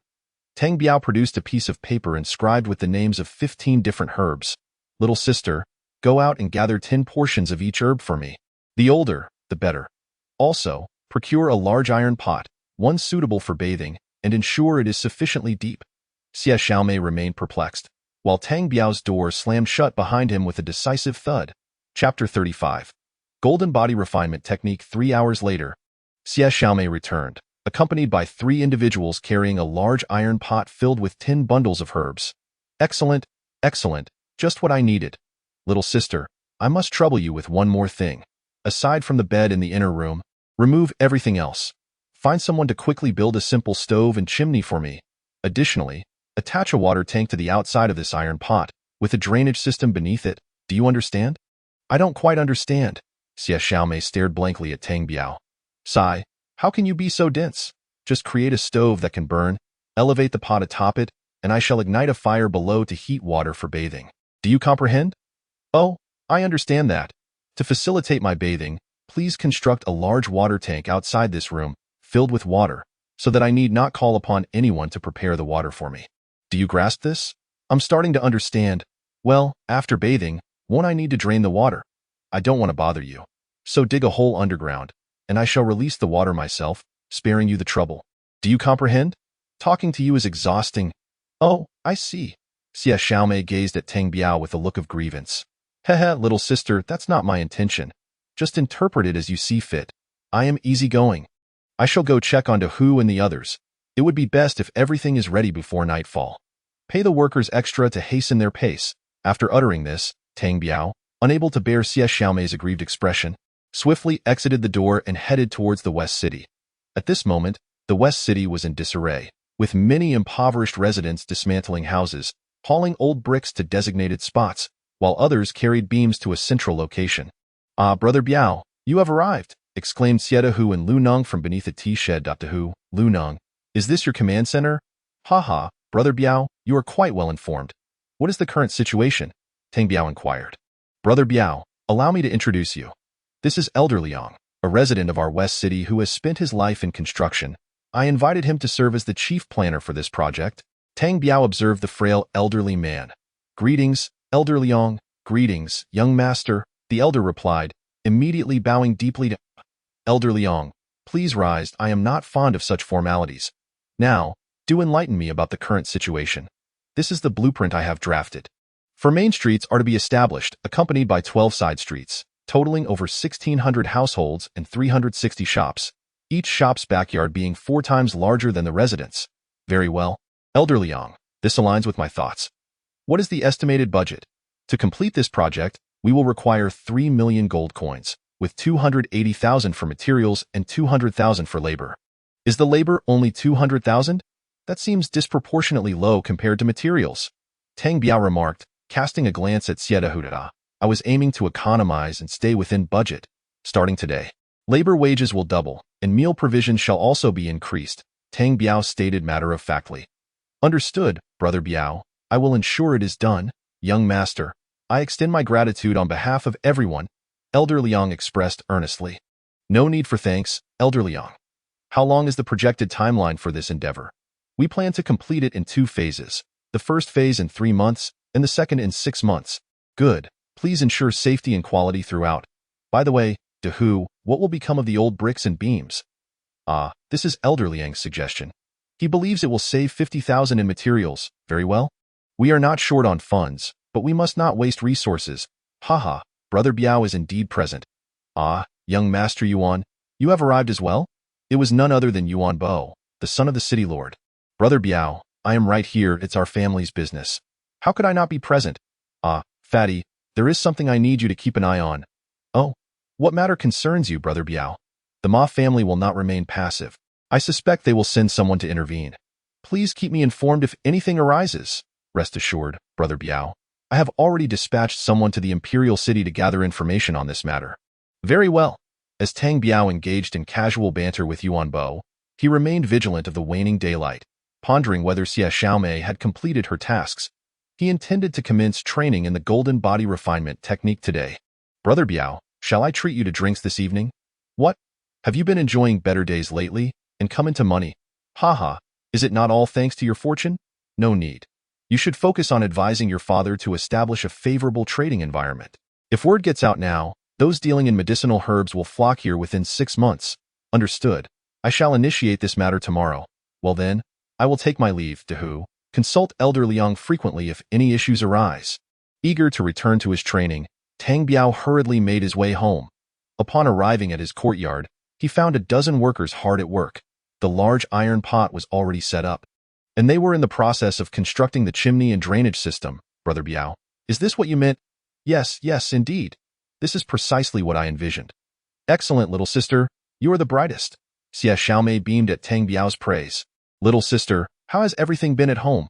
Tang Biao produced a piece of paper inscribed with the names of 15 different herbs. Little sister, go out and gather 10 portions of each herb for me. The older, the better. Also, procure a large iron pot, one suitable for bathing, and ensure it is sufficiently deep. Xie Xiaomei remained perplexed, while Tang Biao's door slammed shut behind him with a decisive thud. Chapter 35. Golden Body Refinement Technique. 3 hours later, Xie Xiaomei returned, accompanied by 3 individuals carrying a large iron pot filled with 10 bundles of herbs. Excellent, excellent, just what I needed. Little sister, I must trouble you with one more thing. Aside from the bed in the inner room, remove everything else. Find someone to quickly build a simple stove and chimney for me. Additionally, attach a water tank to the outside of this iron pot, with a drainage system beneath it. Do you understand? I don't quite understand. Xie Xiaomei stared blankly at Tang Biao. Sigh, how can you be so dense? Just create a stove that can burn, elevate the pot atop it, and I shall ignite a fire below to heat water for bathing. Do you comprehend? Oh, I understand that. To facilitate my bathing, please construct a large water tank outside this room, filled with water, so that I need not call upon anyone to prepare the water for me. Do you grasp this? I'm starting to understand. Well, after bathing, won't I need to drain the water? I don't want to bother you. So dig a hole underground, and I shall release the water myself, sparing you the trouble. Do you comprehend? Talking to you is exhausting. Oh, I see. Xie Xiaomei gazed at Tang Biao with a look of grievance. Heh, little sister, that's not my intention. Just interpret it as you see fit. I am easygoing. I shall go check on Hu and the others. It would be best if everything is ready before nightfall. Pay the workers extra to hasten their pace. After uttering this, Tang Biao, unable to bear Xie Xiaomei's aggrieved expression, swiftly exited the door and headed towards the West City. At this moment, the West City was in disarray, with many impoverished residents dismantling houses, hauling old bricks to designated spots, while others carried beams to a central location. Ah, Brother Biao, you have arrived, exclaimed Xie Hu and Lu Nong from beneath a tea shed. Hu, Lu Nong, is this your command center? Ha, Brother Biao, you are quite well informed. What is the current situation? Tang Biao inquired. Brother Biao, allow me to introduce you. This is Elder Liang, a resident of our West City who has spent his life in construction. I invited him to serve as the chief planner for this project. Tang Biao observed the frail elderly man. Greetings, Elder Liang. Greetings, young master, the elder replied, immediately bowing deeply to Elder Liang. Please rise, I am not fond of such formalities. Now, do enlighten me about the current situation. This is the blueprint I have drafted. 4 main streets are to be established, accompanied by 12 side streets, totaling over 1,600 households and 360 shops, each shop's backyard being 4 times larger than the residence. Very well. Elder Liang, this aligns with my thoughts. What is the estimated budget? To complete this project, we will require 3 million gold coins, with 280,000 for materials and 200,000 for labor. Is the labor only 200,000? That seems disproportionately low compared to materials. Tang Biao remarked, casting a glance at Xie Hu. I was aiming to economize and stay within budget. Starting today, labor wages will double, and meal provisions shall also be increased, Tang Biao stated matter-of-factly. Understood, Brother Biao. I will ensure it is done, young master. I extend my gratitude on behalf of everyone, Elder Liang expressed earnestly. No need for thanks, Elder Liang. How long is the projected timeline for this endeavor? We plan to complete it in 2 phases, the first phase in 3 months, and the second in 6 months. Good. Please ensure safety and quality throughout. By the way, Hu, what will become of the old bricks and beams? Ah, this is Elder Liang's suggestion. He believes it will save 50,000 in materials. Very well. We are not short on funds, but we must not waste resources. Haha, Brother Biao is indeed present. Ah, young Master Yuan, you have arrived as well? It was none other than Yuan Bo, the son of the city lord. Brother Biao, I am right here, it's our family's business. How could I not be present? Ah, Fatty, there is something I need you to keep an eye on. Oh, what matter concerns you, Brother Biao? The Ma family will not remain passive. I suspect they will send someone to intervene. Please keep me informed if anything arises. Rest assured, Brother Biao, I have already dispatched someone to the Imperial City to gather information on this matter. Very well. As Tang Biao engaged in casual banter with Yuan Bo, he remained vigilant of the waning daylight, pondering whether Xie Xiaomei had completed her tasks. He intended to commence training in the golden body refinement technique today. Brother Biao, shall I treat you to drinks this evening? What? Have you been enjoying better days lately? and come into money. Haha, is it not all thanks to your fortune? No need. You should focus on advising your father to establish a favorable trading environment. If word gets out now, those dealing in medicinal herbs will flock here within 6 months. Understood. I shall initiate this matter tomorrow. Well then, I will take my leave, Dehu. Consult Elder Liang frequently if any issues arise. Eager to return to his training, Tang Biao hurriedly made his way home. Upon arriving at his courtyard, he found a dozen workers hard at work. The large iron pot was already set up, and they were in the process of constructing the chimney and drainage system. Brother Biao, is this what you meant? Yes, indeed. This is precisely what I envisioned. Excellent, little sister. You are the brightest. Xia Xiaomei beamed at Tang Biao's praise. Little sister, how has everything been at home?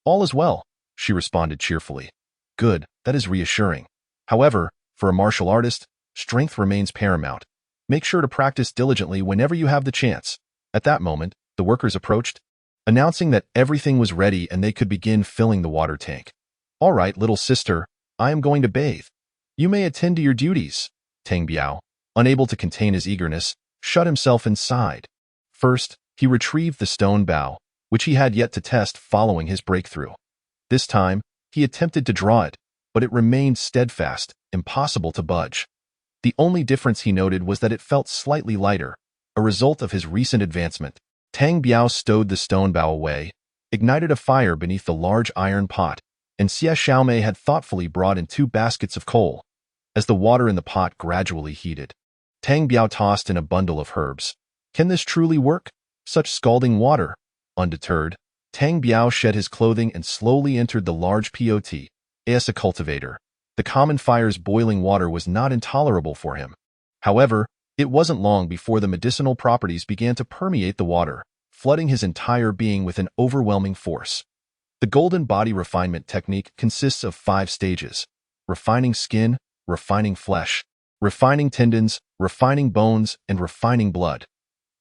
All is well, she responded cheerfully. Good, that is reassuring. However, for a martial artist, strength remains paramount. Make sure to practice diligently whenever you have the chance. At that moment, the workers approached, announcing that everything was ready and they could begin filling the water tank. All right, little sister, I am going to bathe. You may attend to your duties. Tang Biao, unable to contain his eagerness, shut himself inside. First, he retrieved the stone bow, which he had yet to test following his breakthrough. This time, he attempted to draw it, but it remained steadfast, impossible to budge. The only difference he noted was that it felt slightly lighter, a result of his recent advancement. Tang Biao stowed the stone bow away, ignited a fire beneath the large iron pot, and Xia Xiaomei had thoughtfully brought in 2 baskets of coal. As the water in the pot gradually heated, Tang Biao tossed in a bundle of herbs. Can this truly work? Such scalding water? Undeterred, Tang Biao shed his clothing and slowly entered the large pot, as a cultivator. The common fire's boiling water was not intolerable for him. However, it wasn't long before the medicinal properties began to permeate the water, flooding his entire being with an overwhelming force. The golden body refinement technique consists of 5 stages: refining skin, refining flesh, refining tendons, refining bones, and refining blood.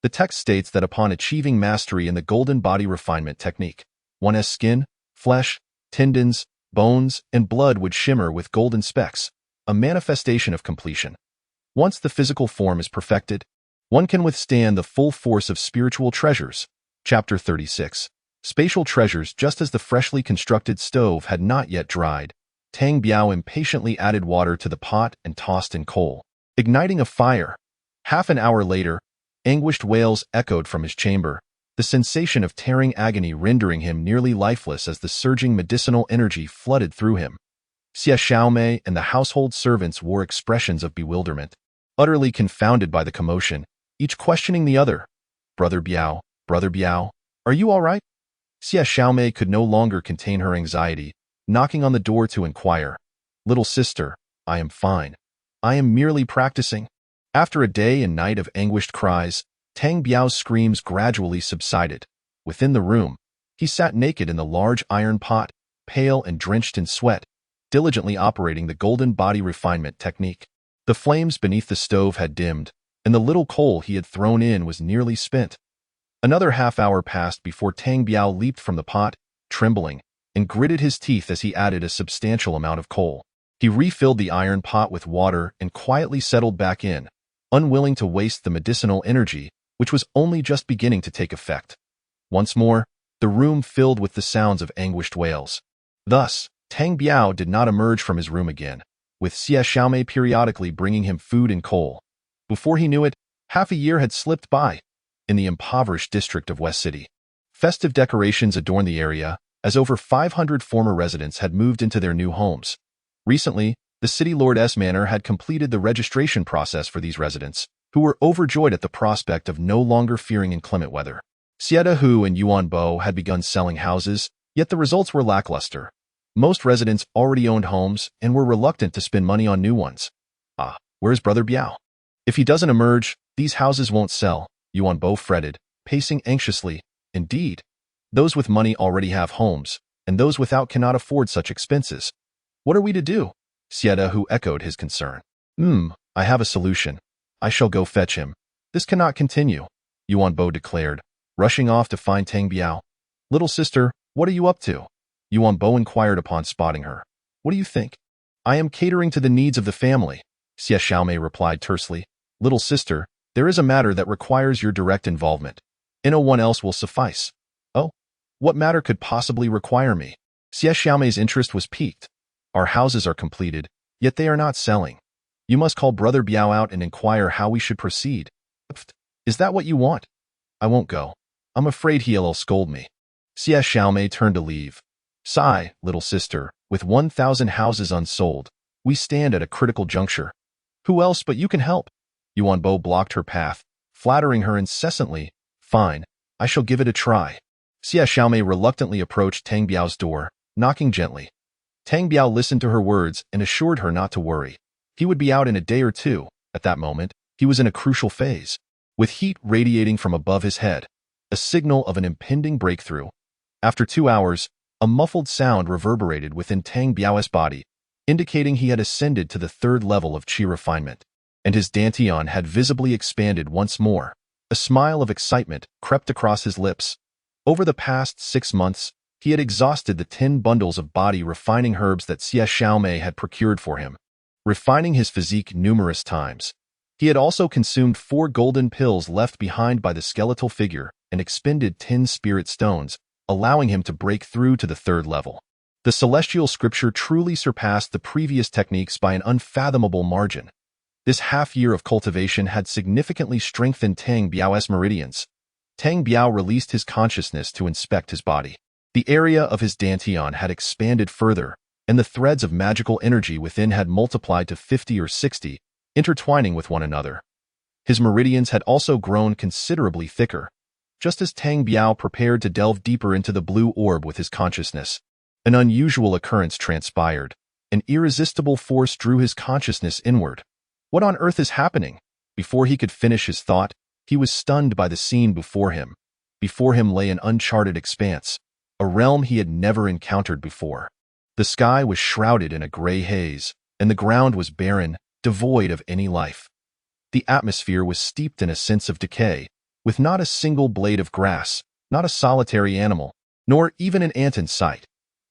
The text states that upon achieving mastery in the golden body refinement technique, one's skin, flesh, tendons, bones, and blood would shimmer with golden specks, a manifestation of completion. Once the physical form is perfected, one can withstand the full force of spiritual treasures. Chapter 36. Spatial treasures. Just as the freshly constructed stove had not yet dried, Tang Biao impatiently added water to the pot and tossed in coal, igniting a fire. Half an hour later, anguished wails echoed from his chamber, the sensation of tearing agony rendering him nearly lifeless as the surging medicinal energy flooded through him. Xia Xiaomei and the household servants wore expressions of bewilderment, utterly confounded by the commotion, each questioning the other. Brother Biao, are you all right? Xia Xiaomei could no longer contain her anxiety, knocking on the door to inquire. Little sister, I am fine. I am merely practicing. After a day and night of anguished cries, Tang Biao's screams gradually subsided. Within the room, he sat naked in the large iron pot, pale and drenched in sweat, diligently operating the golden body refinement technique. The flames beneath the stove had dimmed, and the little coal he had thrown in was nearly spent. Another half-hour passed before Tang Biao leaped from the pot, trembling, and gritted his teeth as he added a substantial amount of coal. He refilled the iron pot with water and quietly settled back in, unwilling to waste the medicinal energy, which was only just beginning to take effect. Once more, the room filled with the sounds of anguished wails. Thus, Tang Biao did not emerge from his room again, with Xia Xiaomei periodically bringing him food and coal. Before he knew it, half a year had slipped by. In the impoverished district of West City, festive decorations adorned the area, as over 500 former residents had moved into their new homes. Recently, the city lord's manor had completed the registration process for these residents, who were overjoyed at the prospect of no longer fearing inclement weather. Xie Hu and Yuan Bo had begun selling houses, yet the results were lackluster. Most residents already owned homes and were reluctant to spend money on new ones. Where's Brother Biao? If he doesn't emerge, these houses won't sell, Yuan Bo fretted, pacing anxiously. Indeed, those with money already have homes, and those without cannot afford such expenses. What are we to do? Xie Hu echoed his concern. I have a solution. I shall go fetch him. This cannot continue, Yuan Bo declared, rushing off to find Tang Biao. Little sister, what are you up to? Yuan Bo inquired upon spotting her. What do you think? I am catering to the needs of the family, Xia Xiaomei replied tersely. Little sister, there is a matter that requires your direct involvement. One else will suffice. Oh, what matter could possibly require me? Xie Xiaomei's interest was piqued. Our houses are completed, yet they are not selling. You must call Brother Biao out and inquire how we should proceed. Is that what you want? I won't go. I'm afraid he'll scold me. Xie Xiaomei turned to leave. Sigh, little sister, with 1,000 houses unsold, we stand at a critical juncture. Who else but you can help? Yuan Bo blocked her path, flattering her incessantly. Fine, I shall give it a try. Xie Xiaomei reluctantly approached Tang Biao's door, knocking gently. Tang Biao listened to her words and assured her not to worry. He would be out in a day or two. At that moment, he was in a crucial phase, with heat radiating from above his head, a signal of an impending breakthrough. After 2 hours, a muffled sound reverberated within Tang Biao's body, indicating he had ascended to the 3rd level of qi refinement, and his dantian had visibly expanded once more. A smile of excitement crept across his lips. Over the past 6 months, he had exhausted the 10 bundles of body-refining herbs that Xie Xiaomei had procured for him, refining his physique numerous times. He had also consumed 4 golden pills left behind by the skeletal figure and expended 10 spirit stones, allowing him to break through to the 3rd level. The celestial scripture truly surpassed the previous techniques by an unfathomable margin. This half-year of cultivation had significantly strengthened Tang Biao's meridians. Tang Biao released his consciousness to inspect his body. The area of his dantian had expanded further, and the threads of magical energy within had multiplied to 50 or 60, intertwining with one another. His meridians had also grown considerably thicker. Just as Tang Biao prepared to delve deeper into the blue orb with his consciousness, an unusual occurrence transpired. An irresistible force drew his consciousness inward. What on earth is happening? Before he could finish his thought, he was stunned by the scene before him. Before him lay an uncharted expanse, a realm he had never encountered before. The sky was shrouded in a gray haze, and the ground was barren, devoid of any life. The atmosphere was steeped in a sense of decay, with not a single blade of grass, not a solitary animal, nor even an ant in sight.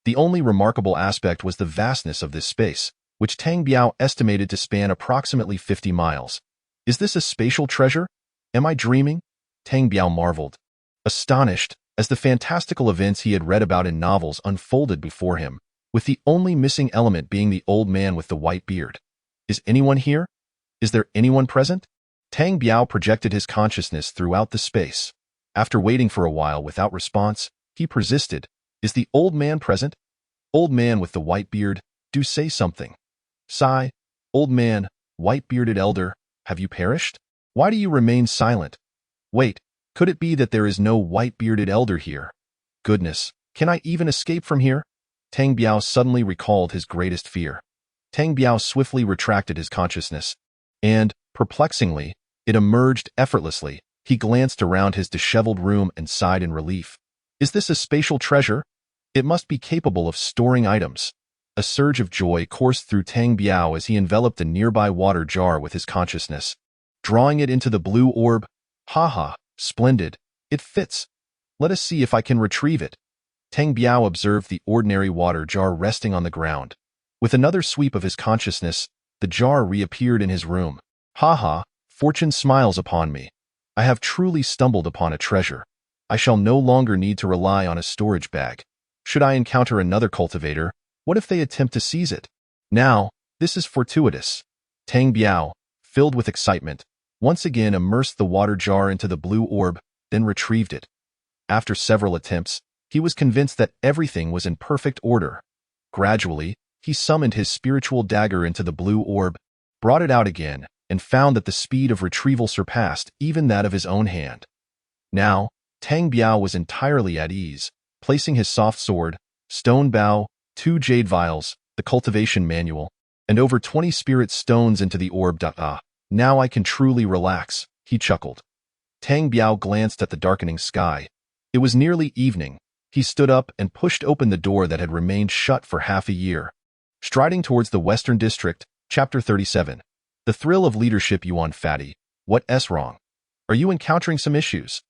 The only remarkable aspect was the vastness of this space, which Tang Biao estimated to span approximately 50 miles. Is this a spatial treasure? Am I dreaming? Tang Biao marveled, astonished, as the fantastical events he had read about in novels unfolded before him, with the only missing element being the old man with the white beard. Is anyone here? Is there anyone present? Tang Biao projected his consciousness throughout the space. After waiting for a while without response, he persisted. Is the old man present? Old man with the white beard, do say something. Sigh, old man, white-bearded elder, have you perished? Why do you remain silent? Wait, could it be that there is no white-bearded elder here? Goodness, can I even escape from here? Tang Biao suddenly recalled his greatest fear. Tang Biao swiftly retracted his consciousness, and, perplexingly, it emerged effortlessly. He glanced around his disheveled room and sighed in relief. Is this a spatial treasure? It must be capable of storing items. A surge of joy coursed through Tang Biao as he enveloped a nearby water jar with his consciousness. Drawing it into the blue orb, ha, splendid, it fits. Let us see if I can retrieve it. Tang Biao observed the ordinary water jar resting on the ground. With another sweep of his consciousness, the jar reappeared in his room. Ha, fortune smiles upon me. I have truly stumbled upon a treasure. I shall no longer need to rely on a storage bag. Should I encounter another cultivator, what if they attempt to seize it? Now, this is fortuitous. Tang Biao, filled with excitement, once again immersed the water jar into the blue orb, then retrieved it. After several attempts, he was convinced that everything was in perfect order. Gradually, he summoned his spiritual dagger into the blue orb, brought it out again, and found that the speed of retrieval surpassed even that of his own hand. Now, Tang Biao was entirely at ease, placing his soft sword, stone bow, 2 jade vials, the cultivation manual, and over 20 spirit stones into the orb. Now I can truly relax, he chuckled. Tang Biao glanced at the darkening sky. It was nearly evening. He stood up and pushed open the door that had remained shut for half a year. Striding towards the Western District, Chapter 37. The thrill of leadership. Yuan Fatty, what's wrong? Are you encountering some issues?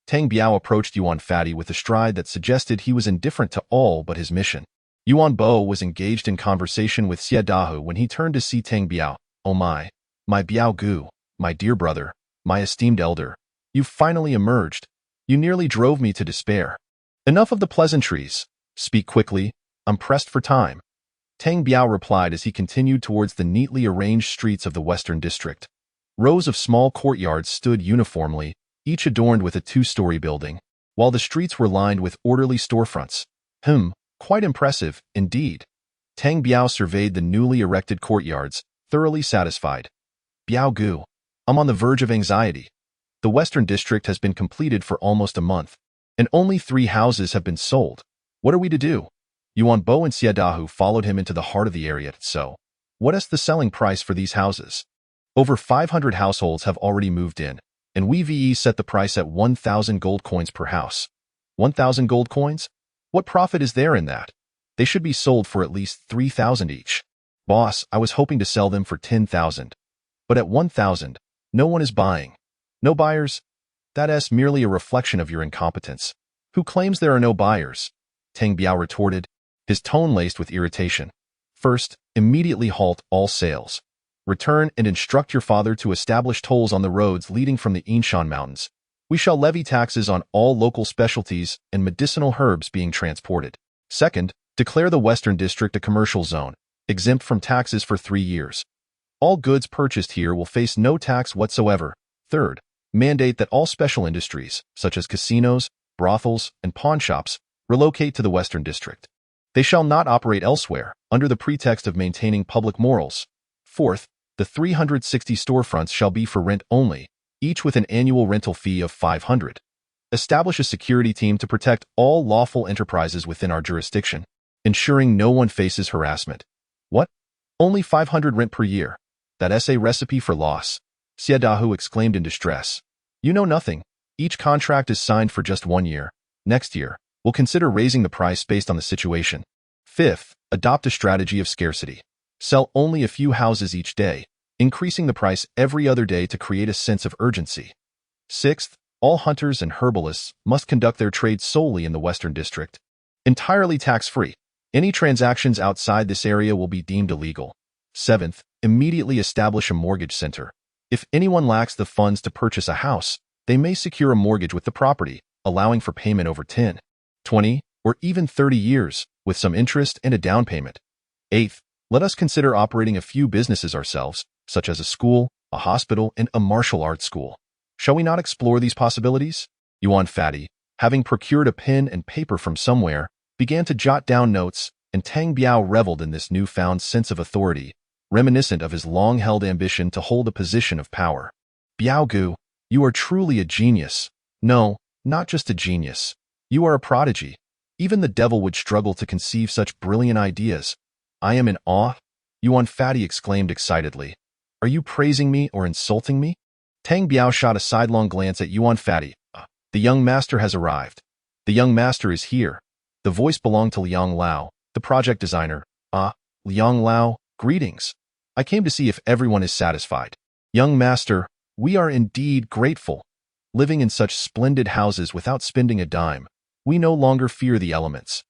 Tang Biao approached Yuan Fatty with a stride that suggested he was indifferent to all but his mission. Yuan Bo was engaged in conversation with Xie Dahu when he turned to see Tang Biao. Oh my Biao Gu, my dear brother, my esteemed elder, you've finally emerged. You nearly drove me to despair. Enough of the pleasantries. Speak quickly. I'm pressed for time. Tang Biao replied as he continued towards the neatly arranged streets of the Western District. Rows of small courtyards stood uniformly, each adorned with a two-story building, while the streets were lined with orderly storefronts. Quite impressive, indeed. Tang Biao surveyed the newly erected courtyards, thoroughly satisfied. Biao Gu, I'm on the verge of anxiety. The Western District has been completed for almost a month, and only 3 houses have been sold. What are we to do? Yuan Bo and Xie Dahu followed him into the heart of the area. So, what is the selling price for these houses? Over 500 households have already moved in, and we set the price at 1,000 gold coins per house. 1,000 gold coins? What profit is there in that? They should be sold for at least 3,000 each. Boss, I was hoping to sell them for 10,000. But at 1,000, no one is buying. No buyers? That is merely a reflection of your incompetence. Who claims there are no buyers? Tang Biao retorted, his tone laced with irritation. First, immediately halt all sales. Return and instruct your father to establish tolls on the roads leading from the Yinshan Mountains. We shall levy taxes on all local specialties and medicinal herbs being transported. Second, declare the Western District a commercial zone, exempt from taxes for 3 years. All goods purchased here will face no tax whatsoever. Third, mandate that all special industries, such as casinos, brothels, and pawn shops, relocate to the Western District. They shall not operate elsewhere, under the pretext of maintaining public morals. Fourth, the 360 storefronts shall be for rent only, each with an annual rental fee of 500. Establish a security team to protect all lawful enterprises within our jurisdiction, ensuring no one faces harassment. What? Only 500 rent per year? That's a recipe for loss. Xie Dahu exclaimed in distress. You know nothing. Each contract is signed for just 1 year. Next year, we'll consider raising the price based on the situation. Fifth, adopt a strategy of scarcity. Sell only a few houses each day, increasing the price every other day to create a sense of urgency. Sixth, all hunters and herbalists must conduct their trade solely in the Western District. Entirely tax-free. Any transactions outside this area will be deemed illegal. Seventh, immediately establish a mortgage center. If anyone lacks the funds to purchase a house, they may secure a mortgage with the property, allowing for payment over 10, 20, or even 30 years, with some interest and a down payment. Eighth, let us consider operating a few businesses ourselves, such as a school, a hospital, and a martial arts school. Shall we not explore these possibilities? Yuan Fatty, having procured a pen and paper from somewhere, began to jot down notes, and Tang Biao reveled in this newfound sense of authority, reminiscent of his long-held ambition to hold a position of power. Biao Gu, you are truly a genius. No, not just a genius. You are a prodigy. Even the devil would struggle to conceive such brilliant ideas. I am in awe. Yuan Fatty exclaimed excitedly. Are you praising me or insulting me? Tang Biao shot a sidelong glance at Yuan Fatty. The young master has arrived. The young master is here. The voice belonged to Liang Lao, the project designer. Liang Lao, greetings. I came to see if everyone is satisfied. Young master, we are indeed grateful. Living in such splendid houses without spending a dime, we no longer fear the elements.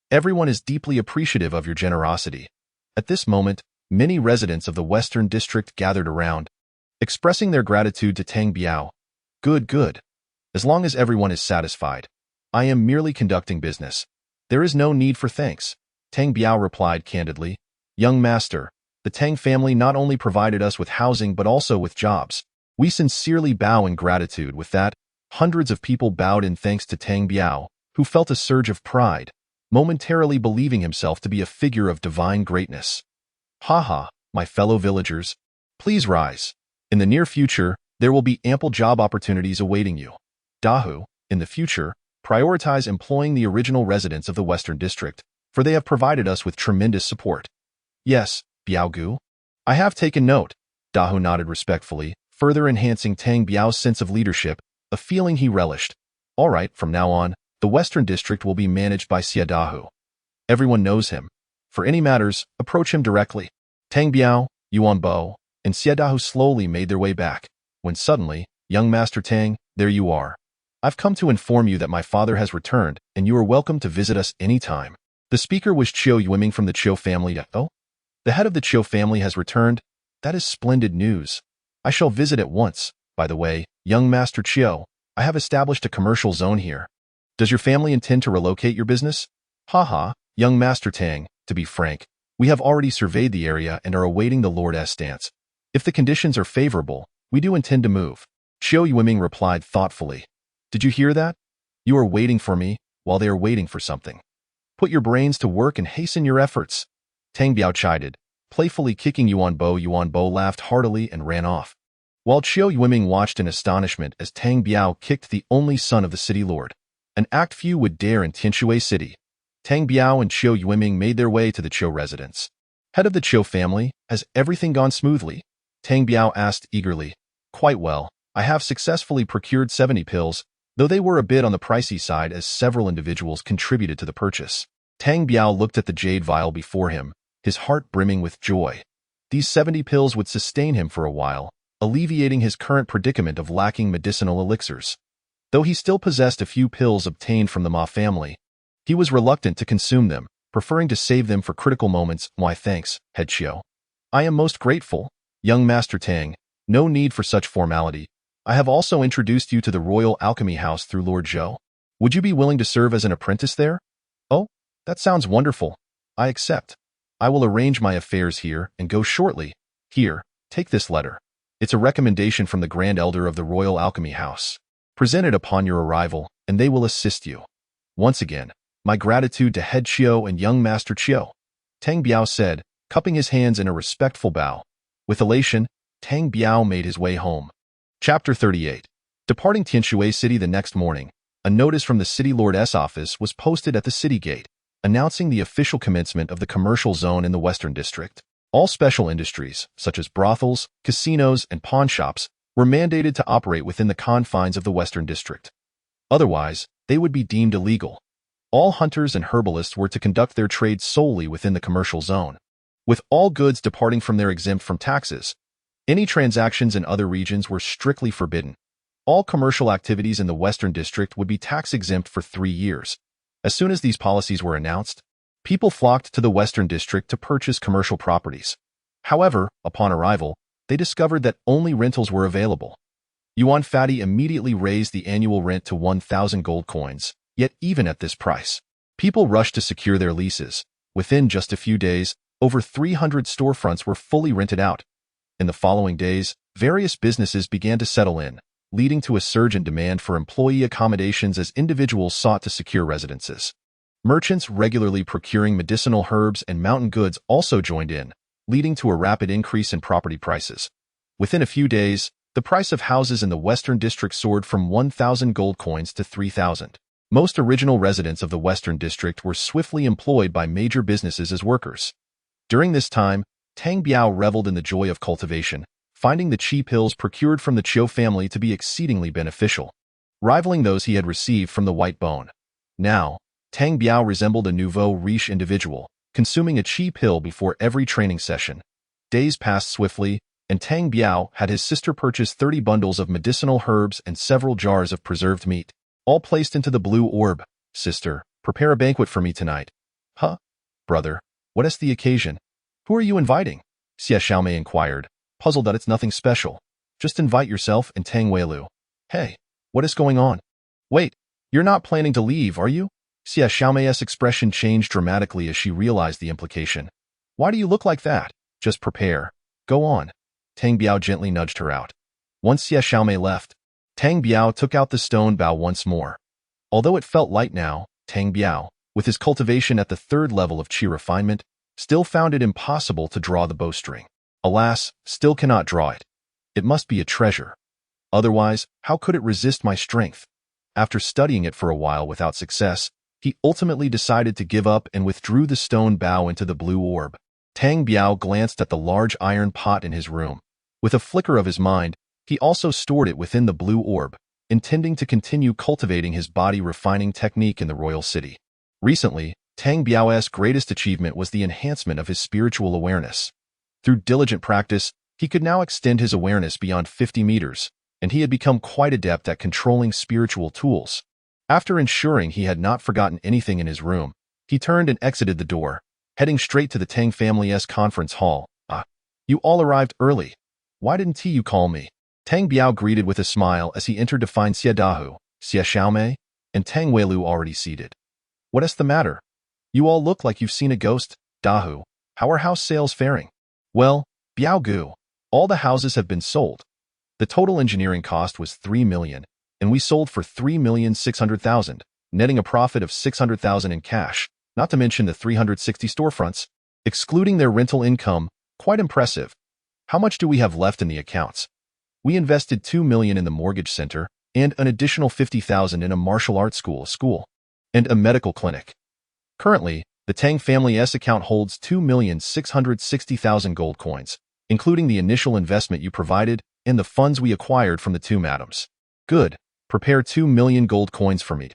Everyone is deeply appreciative of your generosity. At this moment, many residents of the Western District gathered around, expressing their gratitude to Tang Biao. Good. As long as everyone is satisfied, I am merely conducting business. There is no need for thanks. Tang Biao replied candidly. Young master, the Tang family not only provided us with housing but also with jobs. We sincerely bow in gratitude. With that, hundreds of people bowed in thanks to Tang Biao, who felt a surge of pride, momentarily believing himself to be a figure of divine greatness. Ha, my fellow villagers, please rise. In the near future, there will be ample job opportunities awaiting you. Dahu, in the future, prioritize employing the original residents of the Western District, for they have provided us with tremendous support. Yes, Biao Gu. I have taken note. Dahu nodded respectfully, further enhancing Tang Biao's sense of leadership, a feeling he relished. All right, from now on, the Western District will be managed by Xie Dahu. Everyone knows him. For any matters, approach him directly. Tang Biao, Yuan Bo, and Xie Dahu slowly made their way back, when suddenly, young Master Tang, there you are. I've come to inform you that my father has returned, and you are welcome to visit us any time. The speaker was Chiu Yuiming from the Chiu family. Oh? The head of the Chiu family has returned? That is splendid news. I shall visit at once. By the way, young Master Chiu, I have established a commercial zone here. Does your family intend to relocate your business? Haha, young Master Tang, to be frank, we have already surveyed the area and are awaiting the Lord's stance. If the conditions are favorable, we do intend to move. Xiao Yueming replied thoughtfully. Did you hear that? You are waiting for me, while they are waiting for something. Put your brains to work and hasten your efforts. Tang Biao chided, playfully kicking Yuan Bo laughed heartily and ran off. While Xiao Yueming watched in astonishment as Tang Biao kicked the only son of the city lord. An act few would dare in Tianshui City. Tang Biao and Xiao Yueming made their way to the Qiu residence. Head of the Qiu family, has everything gone smoothly? Tang Biao asked eagerly. Quite well. I have successfully procured 70 pills, though they were a bit on the pricey side as several individuals contributed to the purchase. Tang Biao looked at the jade vial before him, his heart brimming with joy. These 70 pills would sustain him for a while, alleviating his current predicament of lacking medicinal elixirs. Though he still possessed a few pills obtained from the Ma family, he was reluctant to consume them, preferring to save them for critical moments. Why thanks, head Xiao. I am most grateful, young Master Tang. No need for such formality. I have also introduced you to the Royal Alchemy House through Lord Zhou. Would you be willing to serve as an apprentice there? Oh, that sounds wonderful. I accept. I will arrange my affairs here and go shortly. Here, take this letter. It's a recommendation from the Grand Elder of the Royal Alchemy House. Present it upon your arrival, and they will assist you. Once again, my gratitude to Head Qiu and young Master Qiu, Tang Biao said, cupping his hands in a respectful bow. With elation, Tang Biao made his way home. Chapter 38. Departing Tianshui City the next morning, a notice from the City Lord's office was posted at the city gate, announcing the official commencement of the commercial zone in the Western District. All special industries, such as brothels, casinos, and pawn shops, were mandated to operate within the confines of the Western District. Otherwise, they would be deemed illegal. All hunters and herbalists were to conduct their trade solely within the commercial zone, with all goods departing from there exempt from taxes. Any transactions in other regions were strictly forbidden. All commercial activities in the Western District would be tax-exempt for 3 years. As soon as these policies were announced, people flocked to the Western District to purchase commercial properties. However, upon arrival, they discovered that only rentals were available. Yuan Fatty immediately raised the annual rent to 1,000 gold coins, yet even at this price, people rushed to secure their leases. Within just a few days, over 300 storefronts were fully rented out. In the following days, various businesses began to settle in, leading to a surge in demand for employee accommodations as individuals sought to secure residences. Merchants regularly procuring medicinal herbs and mountain goods also joined in, leading to a rapid increase in property prices. Within a few days, the price of houses in the Western District soared from 1,000 gold coins to 3,000. Most original residents of the Western District were swiftly employed by major businesses as workers. During this time, Tang Biao reveled in the joy of cultivation, finding the chi pills procured from the Qiu family to be exceedingly beneficial, rivaling those he had received from the white bone. Now, Tang Biao resembled a nouveau riche individual, consuming a chi pill before every training session. Days passed swiftly, and Tang Biao had his sister purchase 30 bundles of medicinal herbs and several jars of preserved meat, all placed into the blue orb. Sister, prepare a banquet for me tonight. Huh? Brother, what is the occasion? Who are you inviting? Xia Xiaomei inquired, puzzled that it's nothing special. Just invite yourself and Tang Weilu. Hey, what is going on? Wait, you're not planning to leave, are you? Xia Xiaomei's expression changed dramatically as she realized the implication. Why do you look like that? Just prepare. Go on. Tang Biao gently nudged her out. Once Xia Xiaomei left, Tang Biao took out the stone bow once more. Although it felt light now, Tang Biao, with his cultivation at the 3rd level of qi refinement, still found it impossible to draw the bowstring. Alas, still cannot draw it. It must be a treasure. Otherwise, how could it resist my strength? After studying it for a while without success, he ultimately decided to give up and withdrew the stone bow into the blue orb. Tang Biao glanced at the large iron pot in his room. With a flicker of his mind, he also stored it within the blue orb, intending to continue cultivating his body refining technique in the royal city. Recently, Tang Biao's greatest achievement was the enhancement of his spiritual awareness. Through diligent practice, he could now extend his awareness beyond 50 meters, and he had become quite adept at controlling spiritual tools. After ensuring he had not forgotten anything in his room, he turned and exited the door, heading straight to the Tang family's conference hall. Ah, you all arrived early. Why didn't you call me? Tang Biao greeted with a smile as he entered to find Xie Dahu, Xie Xiaomei, and Tang Weilu already seated. What is the matter? You all look like you've seen a ghost. Dahu, how are house sales faring? Well, Biao Gu, all the houses have been sold. The total engineering cost was 3 million, and we sold for 3,600,000, netting a profit of 600,000 in cash, not to mention the 360 storefronts, excluding their rental income. Quite impressive. How much do we have left in the accounts? We invested 2 million in the mortgage center and an additional 50,000 in a martial arts school, and a medical clinic. Currently, the Tang family's account holds 2,660,000 gold coins, including the initial investment you provided and the funds we acquired from the two madams. Good. Prepare 2 million gold coins for me.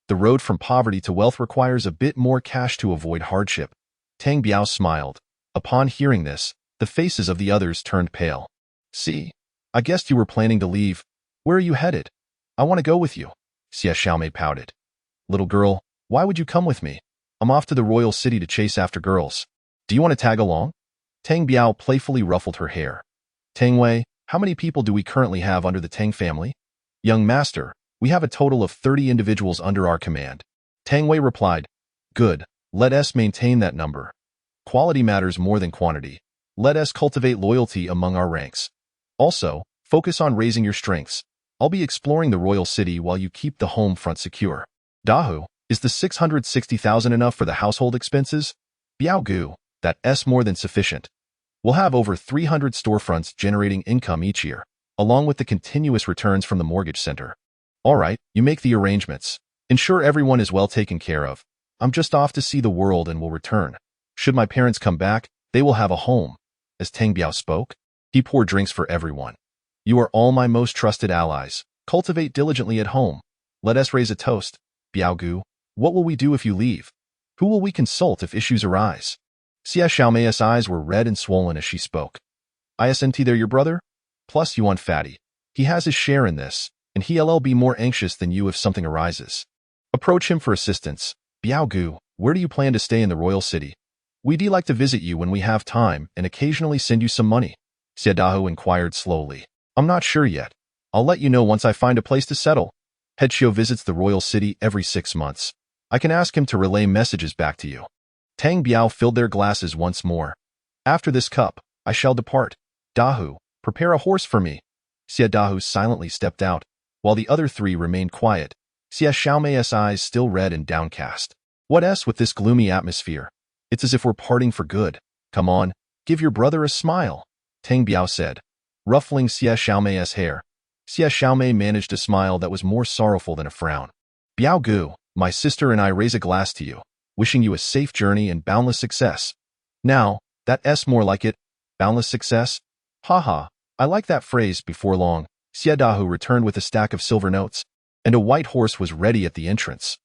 The road from poverty to wealth requires a bit more cash to avoid hardship. Tang Biao smiled. Upon hearing this, the faces of the others turned pale. See, I guessed you were planning to leave. Where are you headed? I want to go with you. Xie Xiaomei pouted. Little girl, why would you come with me? I'm off to the royal city to chase after girls. Do you want to tag along? Tang Biao playfully ruffled her hair. Tang Wei, how many people do we currently have under the Tang family? Young master, we have a total of 30 individuals under our command. Tang Wei replied. Good, let us maintain that number. Quality matters more than quantity. Let us cultivate loyalty among our ranks. Also, focus on raising your strengths. I'll be exploring the royal city while you keep the home front secure. Dahu, is the 660,000 enough for the household expenses? Biao Gu, that's more than sufficient. We'll have over 300 storefronts generating income each year, along with the continuous returns from the mortgage center. All right, you make the arrangements. Ensure everyone is well taken care of. I'm just off to see the world and will return. Should my parents come back, they will have a home. As Tang Biao spoke, he poured drinks for everyone. You are all my most trusted allies. Cultivate diligently at home. Let us raise a toast. Biao Gu, what will we do if you leave? Who will we consult if issues arise? Xie Xiaomei's eyes were red and swollen as she spoke. Isn't they're your brother? Plus Yuan Fatty. He has his share in this, and he'll be more anxious than you if something arises. Approach him for assistance. Biao Gu, where do you plan to stay in the royal city? We'd like to visit you when we have time and occasionally send you some money. Xie Dahu inquired slowly. I'm not sure yet. I'll let you know once I find a place to settle. Head Xiu visits the royal city every 6 months. I can ask him to relay messages back to you. Tang Biao filled their glasses once more. After this cup, I shall depart. Dahu, prepare a horse for me. Xie Dahu silently stepped out, while the other three remained quiet. Xie Xiaomei's eyes still red and downcast. What else with this gloomy atmosphere? It's as if we're parting for good. Come on, give your brother a smile, Tang Biao said, ruffling Xie Xiaomei's hair. Xie Xiaomei managed a smile that was more sorrowful than a frown. Biao Gu, my sister and I raise a glass to you, wishing you a safe journey and boundless success. Now, that's more like it. Boundless success? Haha, I like that phrase. Before long, Xie Dahu returned with a stack of silver notes, and a white horse was ready at the entrance.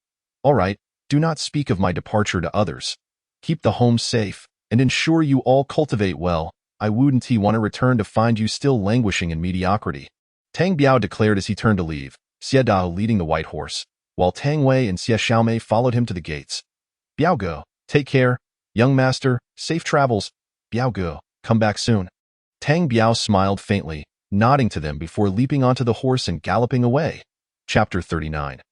All right, do not speak of my departure to others. Keep the home safe, and ensure you all cultivate well. I wouldn't want to return to find you still languishing in mediocrity. Tang Biao declared as he turned to leave, Xie Dahu leading the white horse, while Tang Wei and Xie Xiaomei followed him to the gates. Biao Gu, take care. Young master, safe travels. Biao Gu, come back soon. Tang Biao smiled faintly, nodding to them before leaping onto the horse and galloping away. Chapter 39.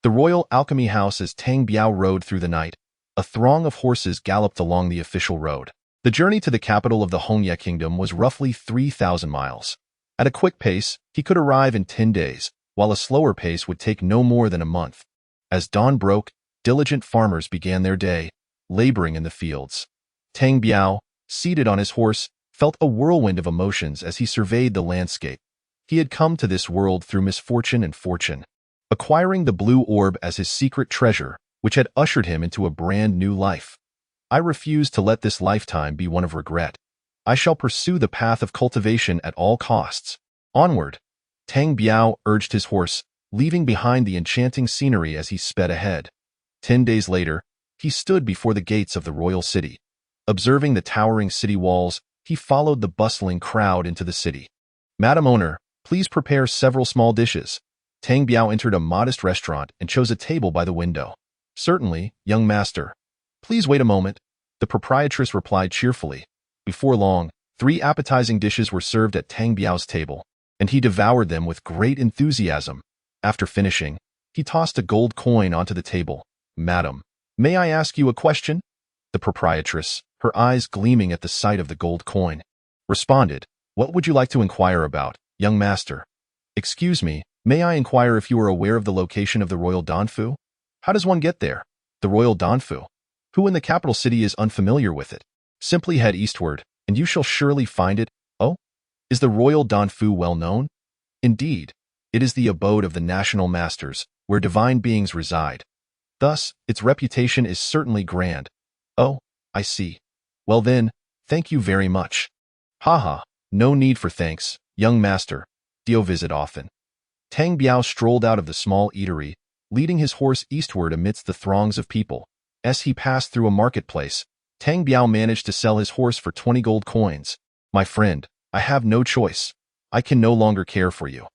The Royal Alchemy House. As Tang Biao rode through the night, a throng of horses galloped along the official road. The journey to the capital of the Hongye Kingdom was roughly 3,000 miles. At a quick pace, he could arrive in 10 days, while a slower pace would take no more than a month. As dawn broke, diligent farmers began their day, laboring in the fields. Tang Biao, seated on his horse, felt a whirlwind of emotions as he surveyed the landscape. He had come to this world through misfortune and fortune, acquiring the blue orb as his secret treasure, which had ushered him into a brand new life. I refuse to let this lifetime be one of regret. I shall pursue the path of cultivation at all costs. Onward! Tang Biao urged his horse, leaving behind the enchanting scenery as he sped ahead. 10 days later, he stood before the gates of the royal city. Observing the towering city walls, he followed the bustling crowd into the city. Madam Owner, please prepare several small dishes. Tang Biao entered a modest restaurant and chose a table by the window. Certainly, young master. Please wait a moment, the proprietress replied cheerfully. Before long, 3 appetizing dishes were served at Tang Biao's table. and he devoured them with great enthusiasm. After finishing, he tossed a gold coin onto the table. "Madam, may I ask you a question?" The proprietress, her eyes gleaming at the sight of the gold coin, responded. "What would you like to inquire about, young master?" "Excuse me, may I inquire if you are aware of the location of the Royal Danfu? How does one get there?" "The Royal Danfu? Who in the capital city is unfamiliar with it? Simply head eastward, and you shall surely find it." "Oh? Is the Royal Danfu well known?" "Indeed, it is the abode of the national masters, where divine beings reside. Thus, its reputation is certainly grand." "Oh, I see. Well then, thank you very much." "Haha, no need for thanks, young master. Do visit often." Tang Biao strolled out of the small eatery, leading his horse eastward amidst the throngs of people. As he passed through a marketplace, Tang Biao managed to sell his horse for 20 gold coins. "My friend, I have no choice. I can no longer care for you.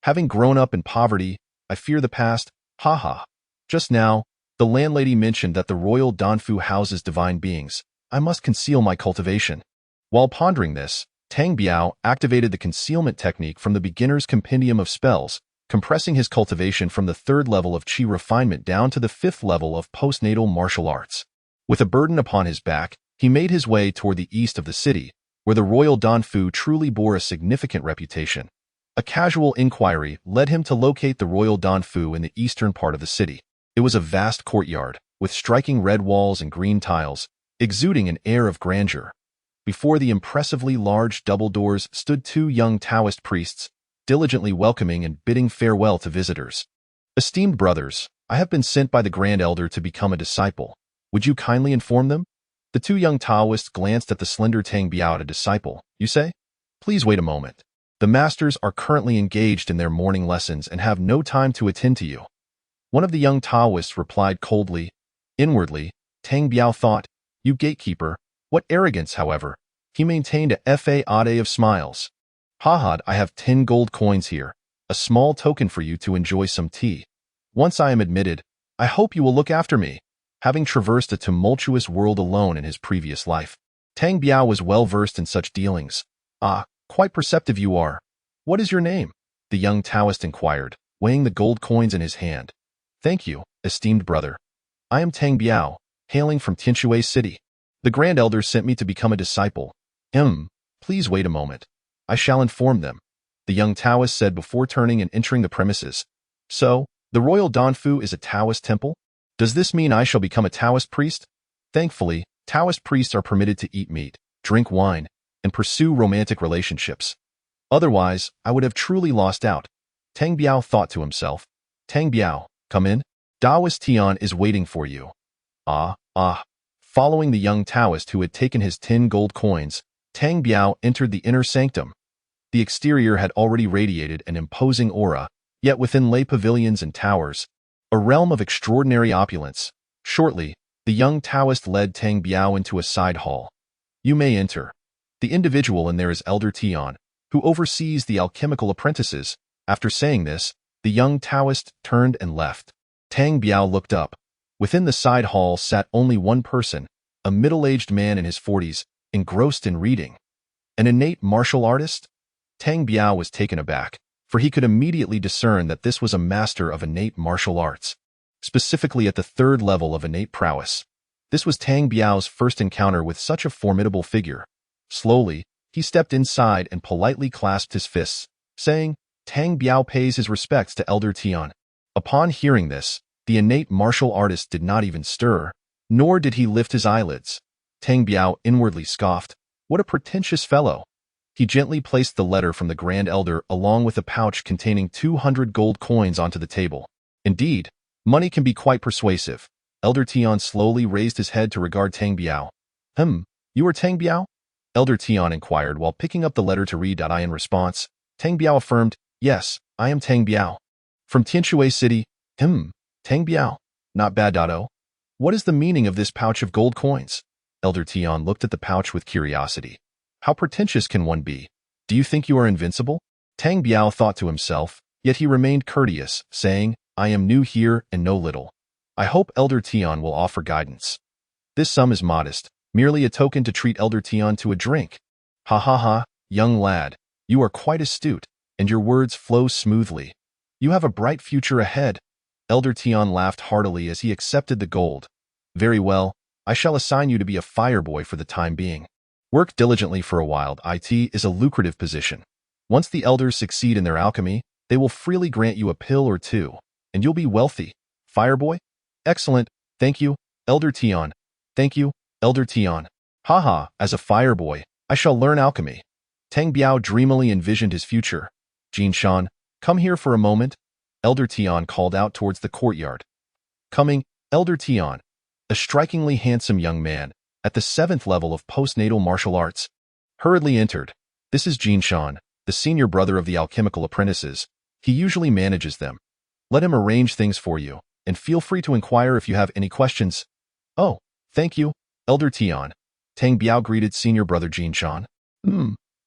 Having grown up in poverty, I fear the past. Haha. Just now, the landlady mentioned that the Royal Danfu houses divine beings. I must conceal my cultivation." While pondering this, Tang Biao activated the concealment technique from the beginner's compendium of spells, compressing his cultivation from the 3rd level of Qi refinement down to the 5th level of postnatal martial arts. With a burden upon his back, he made his way toward the east of the city, where the Royal Danfu truly bore a significant reputation. A casual inquiry led him to locate the Royal Danfu in the eastern part of the city. It was a vast courtyard, with striking red walls and green tiles, exuding an air of grandeur. Before the impressively large double doors stood 2 young Taoist priests, diligently welcoming and bidding farewell to visitors. "Esteemed brothers, I have been sent by the Grand Elder to become a disciple. Would you kindly inform them?" The 2 young Taoists glanced at the slender Tang Biao. "A disciple, you say? Please wait a moment. The masters are currently engaged in their morning lessons and have no time to attend to you." One of the young Taoists replied coldly. Inwardly, Tang Biao thought, "You gatekeeper, what arrogance." However, he maintained a facade of smiles. "Haha, I have 10 gold coins here, a small token for you to enjoy some tea. Once I am admitted, I hope you will look after me." Having traversed a tumultuous world alone in his previous life, Tang Biao was well versed in such dealings. "Ah, quite perceptive you are. What is your name?" the young Taoist inquired, weighing the gold coins in his hand. "Thank you, esteemed brother. I am Tang Biao, hailing from Tianshui City. The Grand Elder sent me to become a disciple." Please wait a moment. I shall inform them," the young Taoist said before turning and entering the premises. "So, the Royal Danfu is a Taoist temple? Does this mean I shall become a Taoist priest?" Thankfully, Taoist priests are permitted to eat meat, drink wine, and pursue romantic relationships. Otherwise, I would have truly lost out. Tang Biao thought to himself. "Tang Biao, come in. Daoist Tian is waiting for you." Ah. Following the young Taoist who had taken his 10 gold coins, Tang Biao entered the inner sanctum. The exterior had already radiated an imposing aura, yet within lay pavilions and towers, a realm of extraordinary opulence. Shortly, the young Taoist led Tang Biao into a side hall. "You may enter. The individual in there is Elder Tian, who oversees the alchemical apprentices." After saying this, the young Taoist turned and left. Tang Biao looked up. Within the side hall sat only one person, a middle-aged man in his 40s, engrossed in reading. An innate martial artist? Tang Biao was taken aback, for he could immediately discern that this was a master of innate martial arts, specifically at the 3rd level of innate prowess. This was Tang Biao's first encounter with such a formidable figure. Slowly, he stepped inside and politely clasped his fists, saying, "Tang Biao pays his respects to Elder Tian." Upon hearing this, the innate martial artist did not even stir, nor did he lift his eyelids. Tang Biao inwardly scoffed. What a pretentious fellow! He gently placed the letter from the Grand Elder along with a pouch containing 200 gold coins onto the table. Indeed, money can be quite persuasive. Elder Tian slowly raised his head to regard Tang Biao. You are Tang Biao?" Elder Tian inquired while picking up the letter to read. In response, Tang Biao affirmed, "Yes, I am Tang Biao. From Tianshui City." Tang Biao. Not bad. What is the meaning of this pouch of gold coins?" Elder Tian looked at the pouch with curiosity. "How pretentious can one be? Do you think you are invincible?" Tang Biao thought to himself, yet he remained courteous, saying, "I am new here and know little. I hope Elder Tian will offer guidance. This sum is modest, merely a token to treat Elder Tian to a drink." "Ha, young lad, you are quite astute. and your words flow smoothly. You have a bright future ahead. Elder Tian laughed heartily as he accepted the gold. Very well, I shall assign you to be a fire boy for the time being. Work diligently for a while. It is a lucrative position. Once the elders succeed in their alchemy, they will freely grant you a pill or two, and you'll be wealthy. Fire boy? Excellent. Thank you, Elder Tian. Thank you, Elder Tian. Haha, as a fire boy, I shall learn alchemy. Tang Biao dreamily envisioned his future. Jin Shan, come here for a moment. Elder Tian called out towards the courtyard. Coming, Elder Tian, a strikingly handsome young man, at the 7th level of postnatal martial arts, hurriedly entered. This is Jin Shan, the senior brother of the alchemical apprentices. He usually manages them. Let him arrange things for you, and feel free to inquire if you have any questions. Oh, thank you, Elder Tian. Tang Biao greeted senior brother Jin Shan.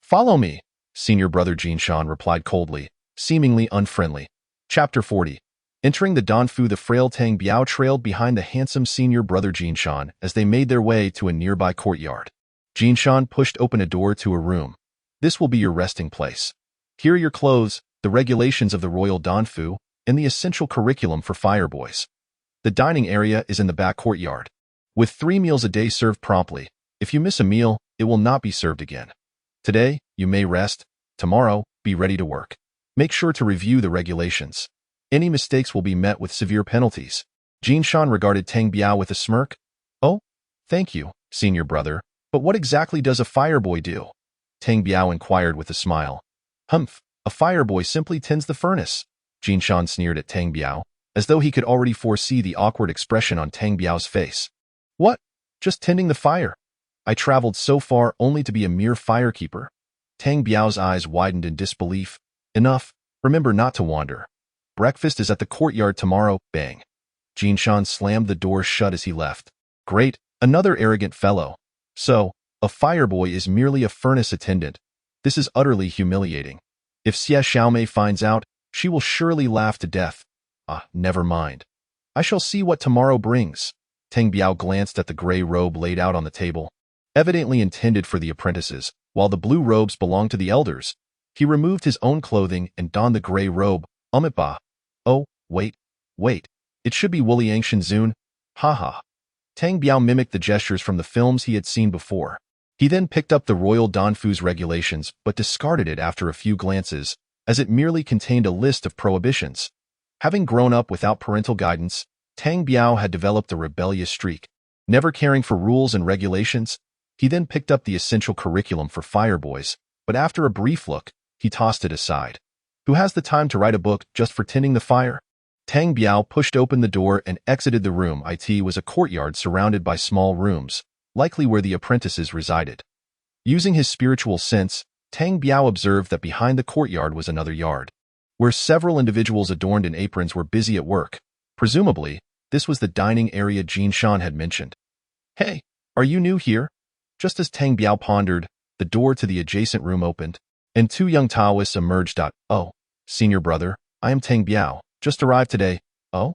Follow me, senior brother Jin Shan replied coldly, seemingly unfriendly. Chapter 40. Entering the Danfu, the frail Tang Biao trailed behind the handsome senior brother Jin Shan as they made their way to a nearby courtyard. Jin Shan pushed open a door to a room. This will be your resting place. Here are your clothes, the regulations of the Royal Danfu, and the essential curriculum for fire boys. The dining area is in the back courtyard. With 3 meals a day served promptly, if you miss a meal, it will not be served again. Today, you may rest. Tomorrow, be ready to work. Make sure to review the regulations. Any mistakes will be met with severe penalties. Jin Shan regarded Tang Biao with a smirk. Oh, thank you, senior brother, but what exactly does a fire boy do? Tang Biao inquired with a smile. Humph, a fire boy simply tends the furnace. Jin Shan sneered at Tang Biao, as though he could already foresee the awkward expression on Tang Biao's face. What? Just tending the fire? I traveled so far only to be a mere firekeeper. Tang Biao's eyes widened in disbelief. Enough, remember not to wander. Breakfast is at the courtyard tomorrow, bang. Jin Shan slammed the door shut as he left. Great, another arrogant fellow. So, a fire boy is merely a furnace attendant. This is utterly humiliating. If Xie Xiaomei finds out, she will surely laugh to death. Ah, never mind. I shall see what tomorrow brings. Tang Biao glanced at the gray robe laid out on the table. Evidently intended for the apprentices, while the blue robes belonged to the elders. He removed his own clothing and donned the gray robe. Ba. Oh, wait. It should be Wu Liang Shenzun. Haha. Tang Biao mimicked the gestures from the films he had seen before. He then picked up the Royal Danfu's regulations, but discarded it after a few glances, as it merely contained a list of prohibitions. Having grown up without parental guidance, Tang Biao had developed a rebellious streak. Never caring for rules and regulations, he then picked up the essential curriculum for fire boys, but after a brief look, he tossed it aside. Who has the time to write a book just for tending the fire? Tang Biao pushed open the door and exited the room. It was a courtyard surrounded by small rooms, likely where the apprentices resided. Using his spiritual sense, Tang Biao observed that behind the courtyard was another yard, where several individuals adorned in aprons were busy at work. Presumably, this was the dining area Jin Shan had mentioned. Hey, are you new here? Just as Tang Biao pondered, the door to the adjacent room opened, and 2 young Taoists emerged. Oh, senior brother, I am Tang Biao, just arrived today. Oh?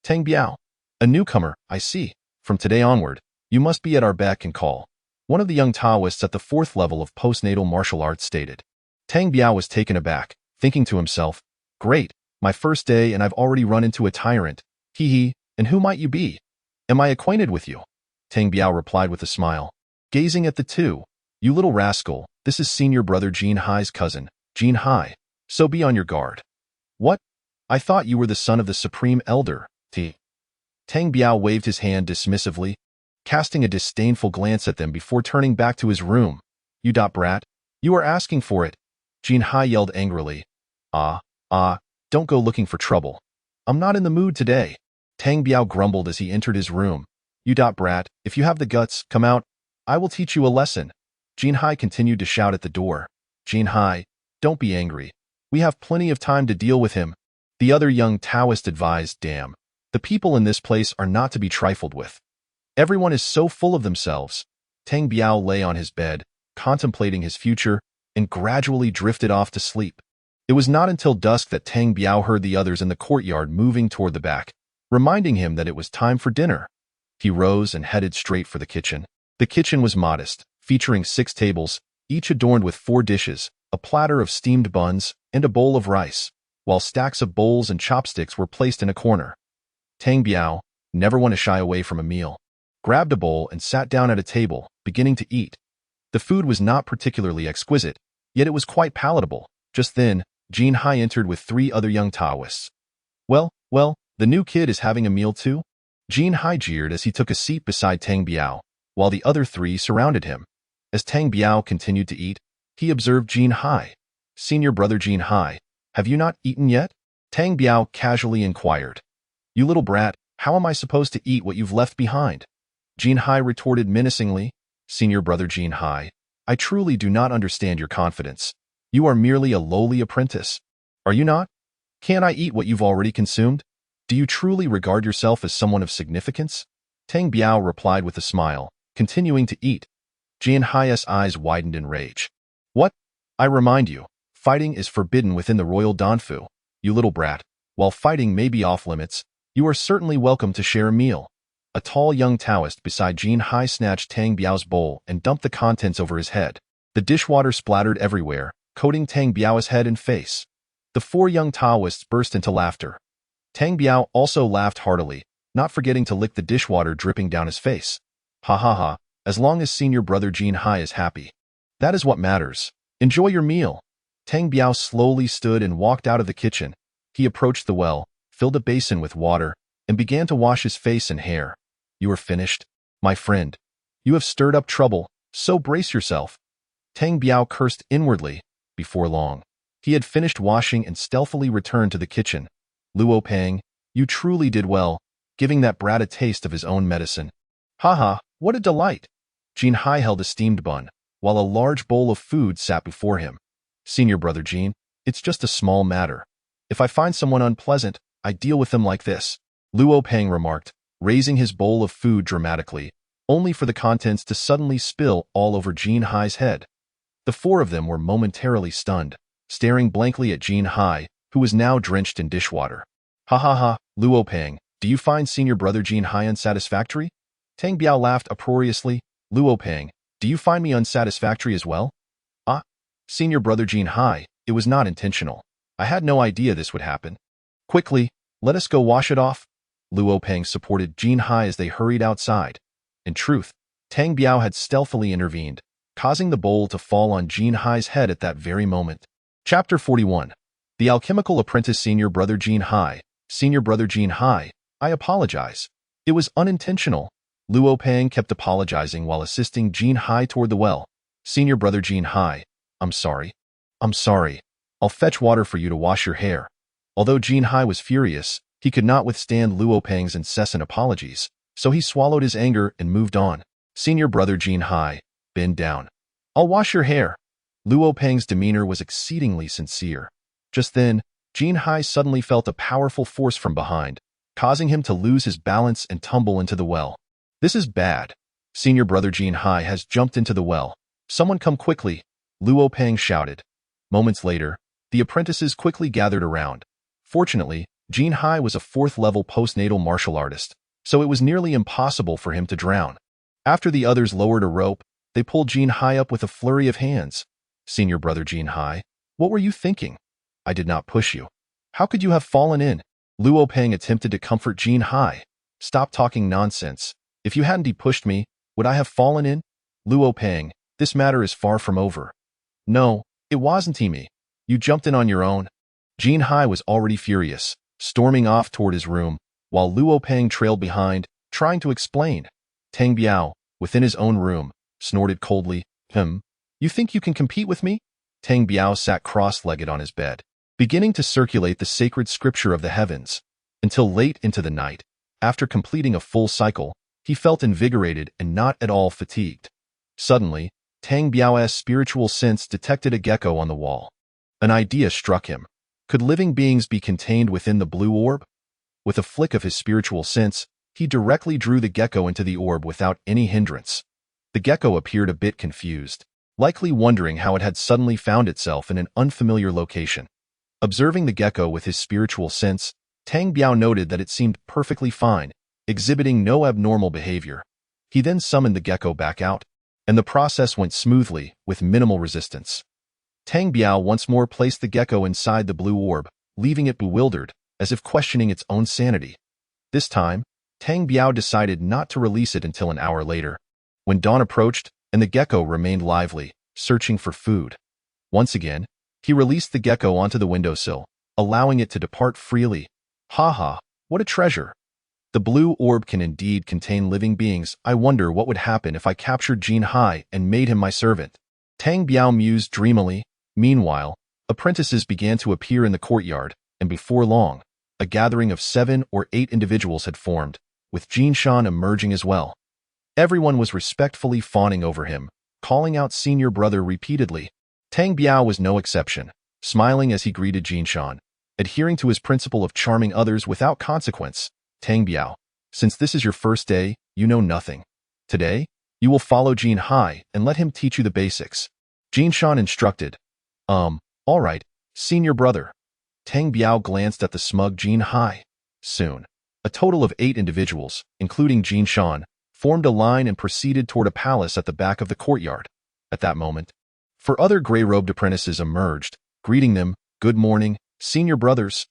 Tang Biao, a newcomer, I see. From today onward, you must be at our beck and call. One of the young Taoists at the 4th level of postnatal martial arts stated. Tang Biao was taken aback, thinking to himself, great, my first day and I've already run into a tyrant. Hee, and who might you be? Am I acquainted with you? Tang Biao replied with a smile. Gazing at the two, you little rascal, this is senior brother Jin Hai's cousin, Jin Hai, so be on your guard. What? I thought you were the son of the supreme elder, T. Tang Biao waved his hand dismissively, casting a disdainful glance at them before turning back to his room. You brat, you are asking for it. Jin Hai yelled angrily. Don't go looking for trouble. I'm not in the mood today. Tang Biao grumbled as he entered his room. You brat, if you have the guts, come out. I will teach you a lesson. Jin Hai continued to shout at the door. Jin Hai, don't be angry. We have plenty of time to deal with him. The other young Taoist advised, damn. The people in this place are not to be trifled with. Everyone is so full of themselves. Tang Biao lay on his bed, contemplating his future, and gradually drifted off to sleep. It was not until dusk that Tang Biao heard the others in the courtyard moving toward the back, reminding him that it was time for dinner. He rose and headed straight for the kitchen. The kitchen was modest, featuring 6 tables, each adorned with 4 dishes, a platter of steamed buns, and a bowl of rice, while stacks of bowls and chopsticks were placed in a corner. Tang Biao, never one to shy away from a meal, grabbed a bowl and sat down at a table, beginning to eat. The food was not particularly exquisite, yet it was quite palatable. Just then, Jin Hai entered with 3 other young Taoists. Well, the new kid is having a meal too? Jin Hai jeered as he took a seat beside Tang Biao, while the other 3 surrounded him. As Tang Biao continued to eat, he observed Jin Hai. "Senior brother Jin Hai, have you not eaten yet?" Tang Biao casually inquired. "You little brat, how am I supposed to eat what you've left behind?" Jin Hai retorted menacingly. "Senior brother Jin Hai, I truly do not understand your confidence. You are merely a lowly apprentice. Are you not? Can't I eat what you've already consumed? Do you truly regard yourself as someone of significance?" Tang Biao replied with a smile, continuing to eat. Jin Hai's eyes widened in rage. "What? I remind you, fighting is forbidden within the royal Danfu. You little brat, while fighting may be off limits, you are certainly welcome to share a meal." A tall young Taoist beside Jin Hai snatched Tang Biao's bowl and dumped the contents over his head. The dishwater splattered everywhere, coating Tang Biao's head and face. The 4 young Taoists burst into laughter. Tang Biao also laughed heartily, not forgetting to lick the dishwater dripping down his face. "Ha ha ha, as long as senior brother Jin Hai is happy. That is what matters. Enjoy your meal." Tang Biao slowly stood and walked out of the kitchen. He approached the well, filled a basin with water, and began to wash his face and hair. "You are finished, my friend. You have stirred up trouble, so brace yourself." Tang Biao cursed inwardly. Before long, he had finished washing and stealthily returned to the kitchen. "Luo Peng, you truly did well, giving that brat a taste of his own medicine." "Haha, what a delight." Jin Hai held a steamed bun, while a large bowl of food sat before him. "Senior brother Jin, it's just a small matter. If I find someone unpleasant, I deal with them like this," Luo Peng remarked, raising his bowl of food dramatically, only for the contents to suddenly spill all over Jin Hai's head. The 4 of them were momentarily stunned, staring blankly at Jin Hai, who was now drenched in dishwater. "Ha ha ha, Luo Peng, do you find senior brother Jin Hai unsatisfactory?" Tang Biao laughed uproariously. "Luo Peng, do you find me unsatisfactory as well?" "Ah, senior brother Jin Hai, it was not intentional. I had no idea this would happen. Quickly, let us go wash it off." Luo Peng supported Jin Hai as they hurried outside. In truth, Tang Biao had stealthily intervened, causing the bowl to fall on Jin Hai's head at that very moment. Chapter 41. The Alchemical Apprentice. Senior brother Jin Hai. "Senior brother Jin Hai, I apologize. It was unintentional." Luo Peng kept apologizing while assisting Jin Hai toward the well. "Senior brother Jin Hai, I'm sorry. I'll fetch water for you to wash your hair." Although Jin Hai was furious, he could not withstand Luo Peng's incessant apologies, so he swallowed his anger and moved on. "Senior brother Jin Hai, bend down. I'll wash your hair." Luo Peng's demeanor was exceedingly sincere. Just then, Jin Hai suddenly felt a powerful force from behind, causing him to lose his balance and tumble into the well. "This is bad. Senior brother Jin Hai has jumped into the well. Someone come quickly," Luo Peng shouted. Moments later, the apprentices quickly gathered around. Fortunately, Jin Hai was a 4th-level postnatal martial artist, so it was nearly impossible for him to drown. After the others lowered a rope, they pulled Jin Hai up with a flurry of hands. "Senior brother Jin Hai, what were you thinking? I did not push you. How could you have fallen in?" Luo Peng attempted to comfort Jin Hai. "Stop talking nonsense. If you hadn't pushed me, would I have fallen in?" "Luo Peng, this matter is far from over." "No, it wasn't me. You jumped in on your own." Jin Hai was already furious, storming off toward his room, while Luo Peng trailed behind, trying to explain. Tang Biao, within his own room, snorted coldly. You think you can compete with me?" Tang Biao sat cross-legged on his bed, beginning to circulate the sacred scripture of the heavens. Until late into the night, after completing a full cycle, he felt invigorated and not at all fatigued. Suddenly, Tang Biao's spiritual sense detected a gecko on the wall. An idea struck him. Could living beings be contained within the blue orb? With a flick of his spiritual sense, he directly drew the gecko into the orb without any hindrance. The gecko appeared a bit confused, likely wondering how it had suddenly found itself in an unfamiliar location. Observing the gecko with his spiritual sense, Tang Biao noted that it seemed perfectly fine, exhibiting no abnormal behavior. He then summoned the gecko back out, and the process went smoothly, with minimal resistance. Tang Biao once more placed the gecko inside the blue orb, leaving it bewildered, as if questioning its own sanity. This time, Tang Biao decided not to release it until an hour later, when dawn approached and the gecko remained lively, searching for food. Once again, he released the gecko onto the windowsill, allowing it to depart freely. Ha, what a treasure! The blue orb can indeed contain living beings. I wonder what would happen if I captured Jin Hai and made him my servant. Tang Biao mused dreamily. Meanwhile, apprentices began to appear in the courtyard, and before long, a gathering of 7 or 8 individuals had formed, with Jin Shan emerging as well. Everyone was respectfully fawning over him, calling out senior brother repeatedly. Tang Biao was no exception, smiling as he greeted Jin Shan, adhering to his principle of charming others without consequence. Tang Biao, since this is your first day, you know nothing. Today, you will follow Jin Hai and let him teach you the basics. Jin Shan instructed. All right, senior brother. Tang Biao glanced at the smug Jin Hai. Soon, a total of 8 individuals, including Jin Shan, formed a line and proceeded toward a palace at the back of the courtyard. At that moment, 4 other gray-robed apprentices emerged, greeting them. Good morning, senior brothers.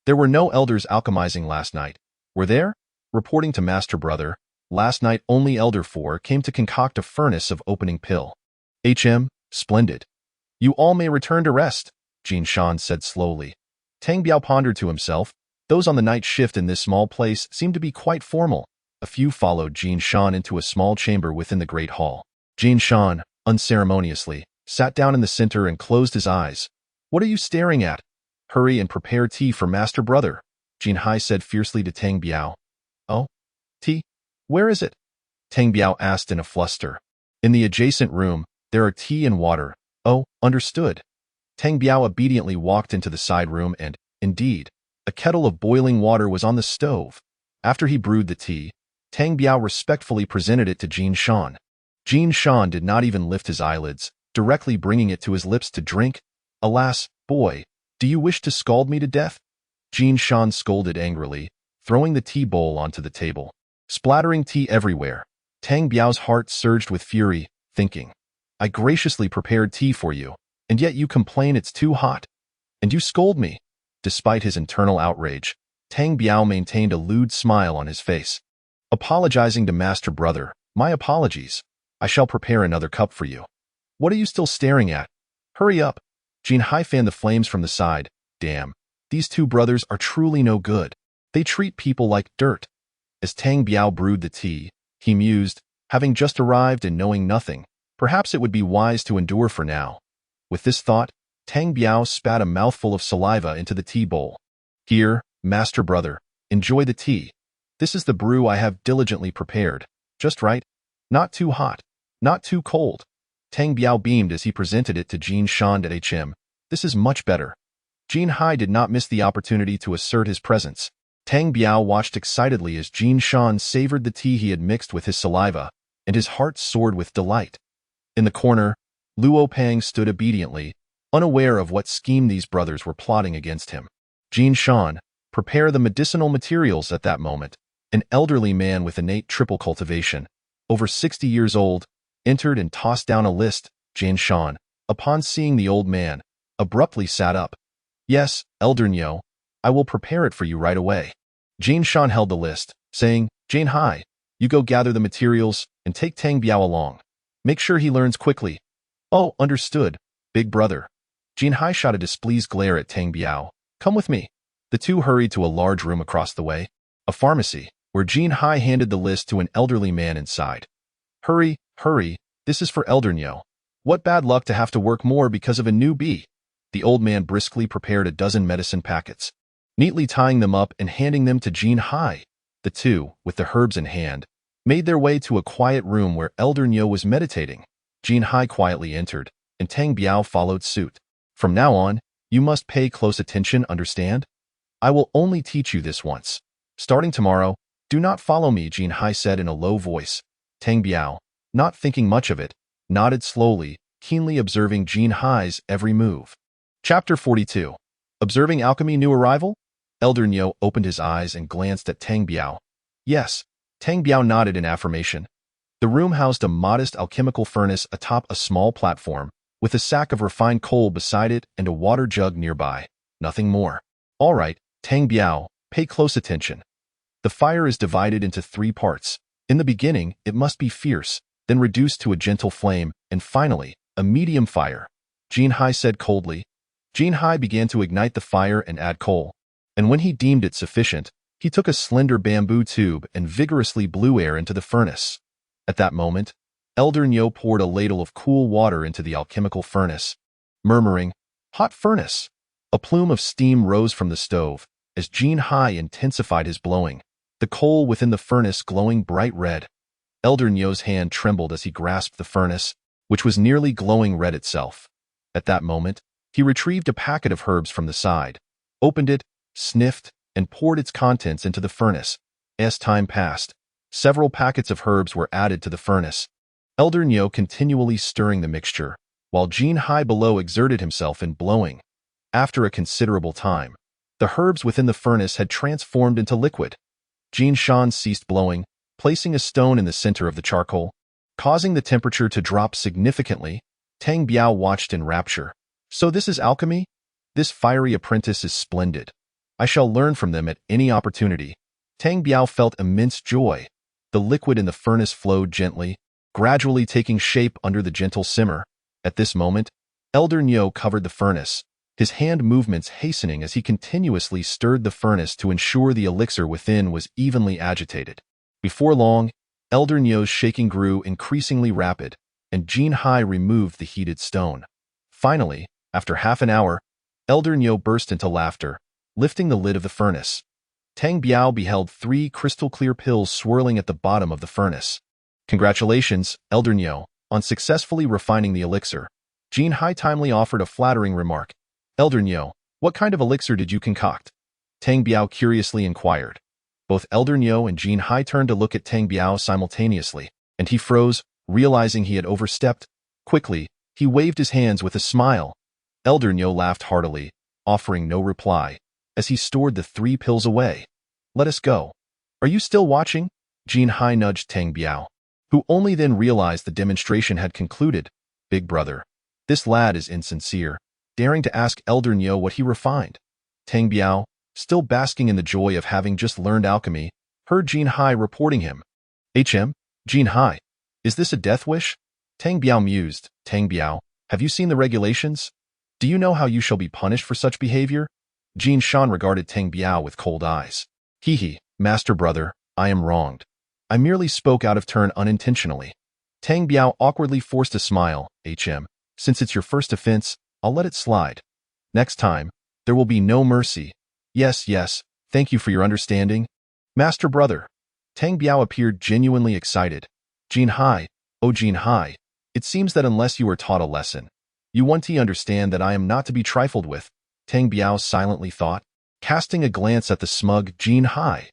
There were no elders alchemizing last night, were there? Reporting to Master Brother, last night only Elder 4 came to concoct a furnace of opening pill. Splendid. You all may return to rest, Jin Shan said slowly. Tang Biao pondered to himself. Those on the night shift in this small place seemed to be quite formal. A few followed Jin Shan into a small chamber within the great hall. Jin Shan, unceremoniously, sat down in the center and closed his eyes. What are you staring at? Hurry and prepare tea for Master Brother, Jin Hai said fiercely to Tang Biao. Oh? Tea? Where is it? Tang Biao asked in a fluster. In the adjacent room, there are tea and water. Oh, understood. Tang Biao obediently walked into the side room and, indeed, a kettle of boiling water was on the stove. After he brewed the tea, Tang Biao respectfully presented it to Jin Shan. Jin Shan did not even lift his eyelids, directly bringing it to his lips to drink. Alas, boy, do you wish to scald me to death? Jin Shan scolded angrily, throwing the tea bowl onto the table, splattering tea everywhere. Tang Biao's heart surged with fury, thinking, I graciously prepared tea for you, and yet you complain it's too hot. And you scold me. Despite his internal outrage, Tang Biao maintained a lewd smile on his face. Apologizing to Master Brother, my apologies. I shall prepare another cup for you. What are you still staring at? Hurry up. Jin Hai fanned the flames from the side. Damn, these 2 brothers are truly no good. They treat people like dirt. As Tang Biao brewed the tea, he mused, having just arrived and knowing nothing, perhaps it would be wise to endure for now. With this thought, Tang Biao spat a mouthful of saliva into the tea bowl. Here, Master Brother, enjoy the tea. This is the brew I have diligently prepared. Just right. Not too hot. Not too cold. Tang Biao beamed as he presented it to Jin Shan at HM. This is much better. Jin Hai did not miss the opportunity to assert his presence. Tang Biao watched excitedly as Jin Shan savored the tea he had mixed with his saliva, and his heart soared with delight. In the corner, Luo Pang stood obediently, unaware of what scheme these brothers were plotting against him. Jin Shan, prepare the medicinal materials. At that moment, an elderly man with innate triple cultivation, over 60 years old, entered and tossed down a list. Jin Shan, upon seeing the old man, abruptly sat up. Yes, Elder Nyo, I will prepare it for you right away. Jin Shan held the list, saying, Jin Hai, you go gather the materials and take Tang Biao along. Make sure he learns quickly. Oh, understood, big brother. Jin Hai shot a displeased glare at Tang Biao. Come with me. The 2 hurried to a large room across the way, a pharmacy, where Jin Hai handed the list to an elderly man inside. Hurry, this is for Elder Nyo. What bad luck to have to work more because of a new bee. The old man briskly prepared a dozen medicine packets, neatly tying them up and handing them to Jin Hai. The 2, with the herbs in hand, made their way to a quiet room where Elder Nyo was meditating. Jin Hai quietly entered, and Tang Biao followed suit. From now on, you must pay close attention, understand? I will only teach you this once. Starting tomorrow, do not follow me, Jin Hai said in a low voice. Tang Biao, not thinking much of it, nodded slowly, keenly observing Jin Hai's every move. Chapter 42. Observing Alchemy New Arrival? Elder Nyo opened his eyes and glanced at Tang Biao. Yes, Tang Biao nodded in affirmation. The room housed a modest alchemical furnace atop a small platform, with a sack of refined coal beside it and a water jug nearby. Nothing more. All right, Tang Biao, pay close attention. The fire is divided into 3 parts. In the beginning, it must be fierce, then reduced to a gentle flame, and finally, a medium fire. Jin Hai said coldly. Jin Hai began to ignite the fire and add coal. And when he deemed it sufficient, he took a slender bamboo tube and vigorously blew air into the furnace. At that moment, Elder Nyo poured a ladle of cool water into the alchemical furnace, murmuring, "Hot furnace!" A plume of steam rose from the stove as Jin Hai intensified his blowing, the coal within the furnace glowing bright red. Elder Nyo's hand trembled as he grasped the furnace, which was nearly glowing red itself. At that moment, he retrieved a packet of herbs from the side, opened it, sniffed, and poured its contents into the furnace. As time passed, several packets of herbs were added to the furnace, Elder Nyo continually stirring the mixture, while Jin Hai below exerted himself in blowing. After a considerable time, the herbs within the furnace had transformed into liquid. Jin Shan ceased blowing, placing a stone in the center of the charcoal, causing the temperature to drop significantly. Tang Biao watched in rapture. So this is alchemy? This fiery apprentice is splendid. I shall learn from them at any opportunity. Tang Biao felt immense joy. The liquid in the furnace flowed gently, gradually taking shape under the gentle simmer. At this moment, Elder Nyo covered the furnace, his hand movements hastening as he continuously stirred the furnace to ensure the elixir within was evenly agitated. Before long, Elder Nyo's shaking grew increasingly rapid, and Jin Hai removed the heated stone. Finally, after half an hour, Elder Nyo burst into laughter, lifting the lid of the furnace. Tang Biao beheld 3 crystal-clear pills swirling at the bottom of the furnace. Congratulations, Elder Nyo, on successfully refining the elixir. Jin Hai timely offered a flattering remark. Elder Nyo, what kind of elixir did you concoct? Tang Biao curiously inquired. Both Elder Nyo and Jin Hai turned to look at Tang Biao simultaneously, and he froze, realizing he had overstepped. Quickly, he waved his hands with a smile. Elder Nyo laughed heartily, offering no reply, as he stored the 3 pills away. Let us go. Are you still watching? Jin Hai nudged Tang Biao, who only then realized the demonstration had concluded. Big brother, this lad is insincere, daring to ask Elder Nyo what he refined. Tang Biao, still basking in the joy of having just learned alchemy, heard Jin Hai reporting him. Jin Hai, is this a death wish? Tang Biao mused. Tang Biao, have you seen the regulations? Do you know how you shall be punished for such behavior? Jin Shan regarded Tang Biao with cold eyes. Hee, master brother, I am wronged. I merely spoke out of turn unintentionally. Tang Biao awkwardly forced a smile. Since it's your first offense, I'll let it slide. Next time, there will be no mercy. Yes, thank you for your understanding. Master brother. Tang Biao appeared genuinely excited. Jin Hai, oh Jin Hai, it seems that unless you are taught a lesson, you want to understand that I am not to be trifled with, Tang Biao silently thought, casting a glance at the smug Jin Hai.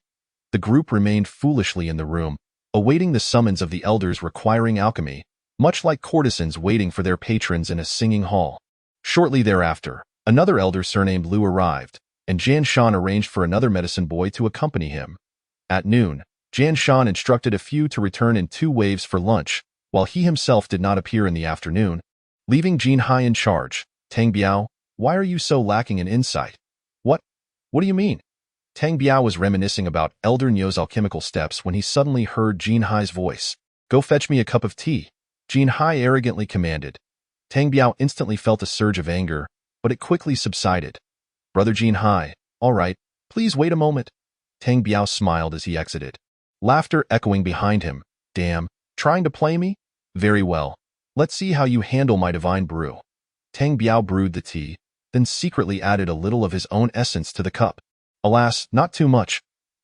The group remained foolishly in the room, awaiting the summons of the elders requiring alchemy, much like courtesans waiting for their patrons in a singing hall. Shortly thereafter, another elder surnamed Liu arrived, and Jan Shan arranged for another medicine boy to accompany him. At noon, Jan Shan instructed a few to return in 2 waves for lunch, while he himself did not appear in the afternoon, leaving Jin Hai in charge. Tang Biao, why are you so lacking in insight? What do you mean? Tang Biao was reminiscing about Elder Nyo's alchemical steps when he suddenly heard Jin Hai's voice. Go fetch me a cup of tea, Jin Hai arrogantly commanded. Tang Biao instantly felt a surge of anger, but it quickly subsided. Brother Jin Hai, all right, please wait a moment. Tang Biao smiled as he exited. Laughter echoing behind him. Damn, trying to play me? Very well. Let's see how you handle my divine brew. Tang Biao brewed the tea, then secretly added a little of his own essence to the cup. Alas, not too much.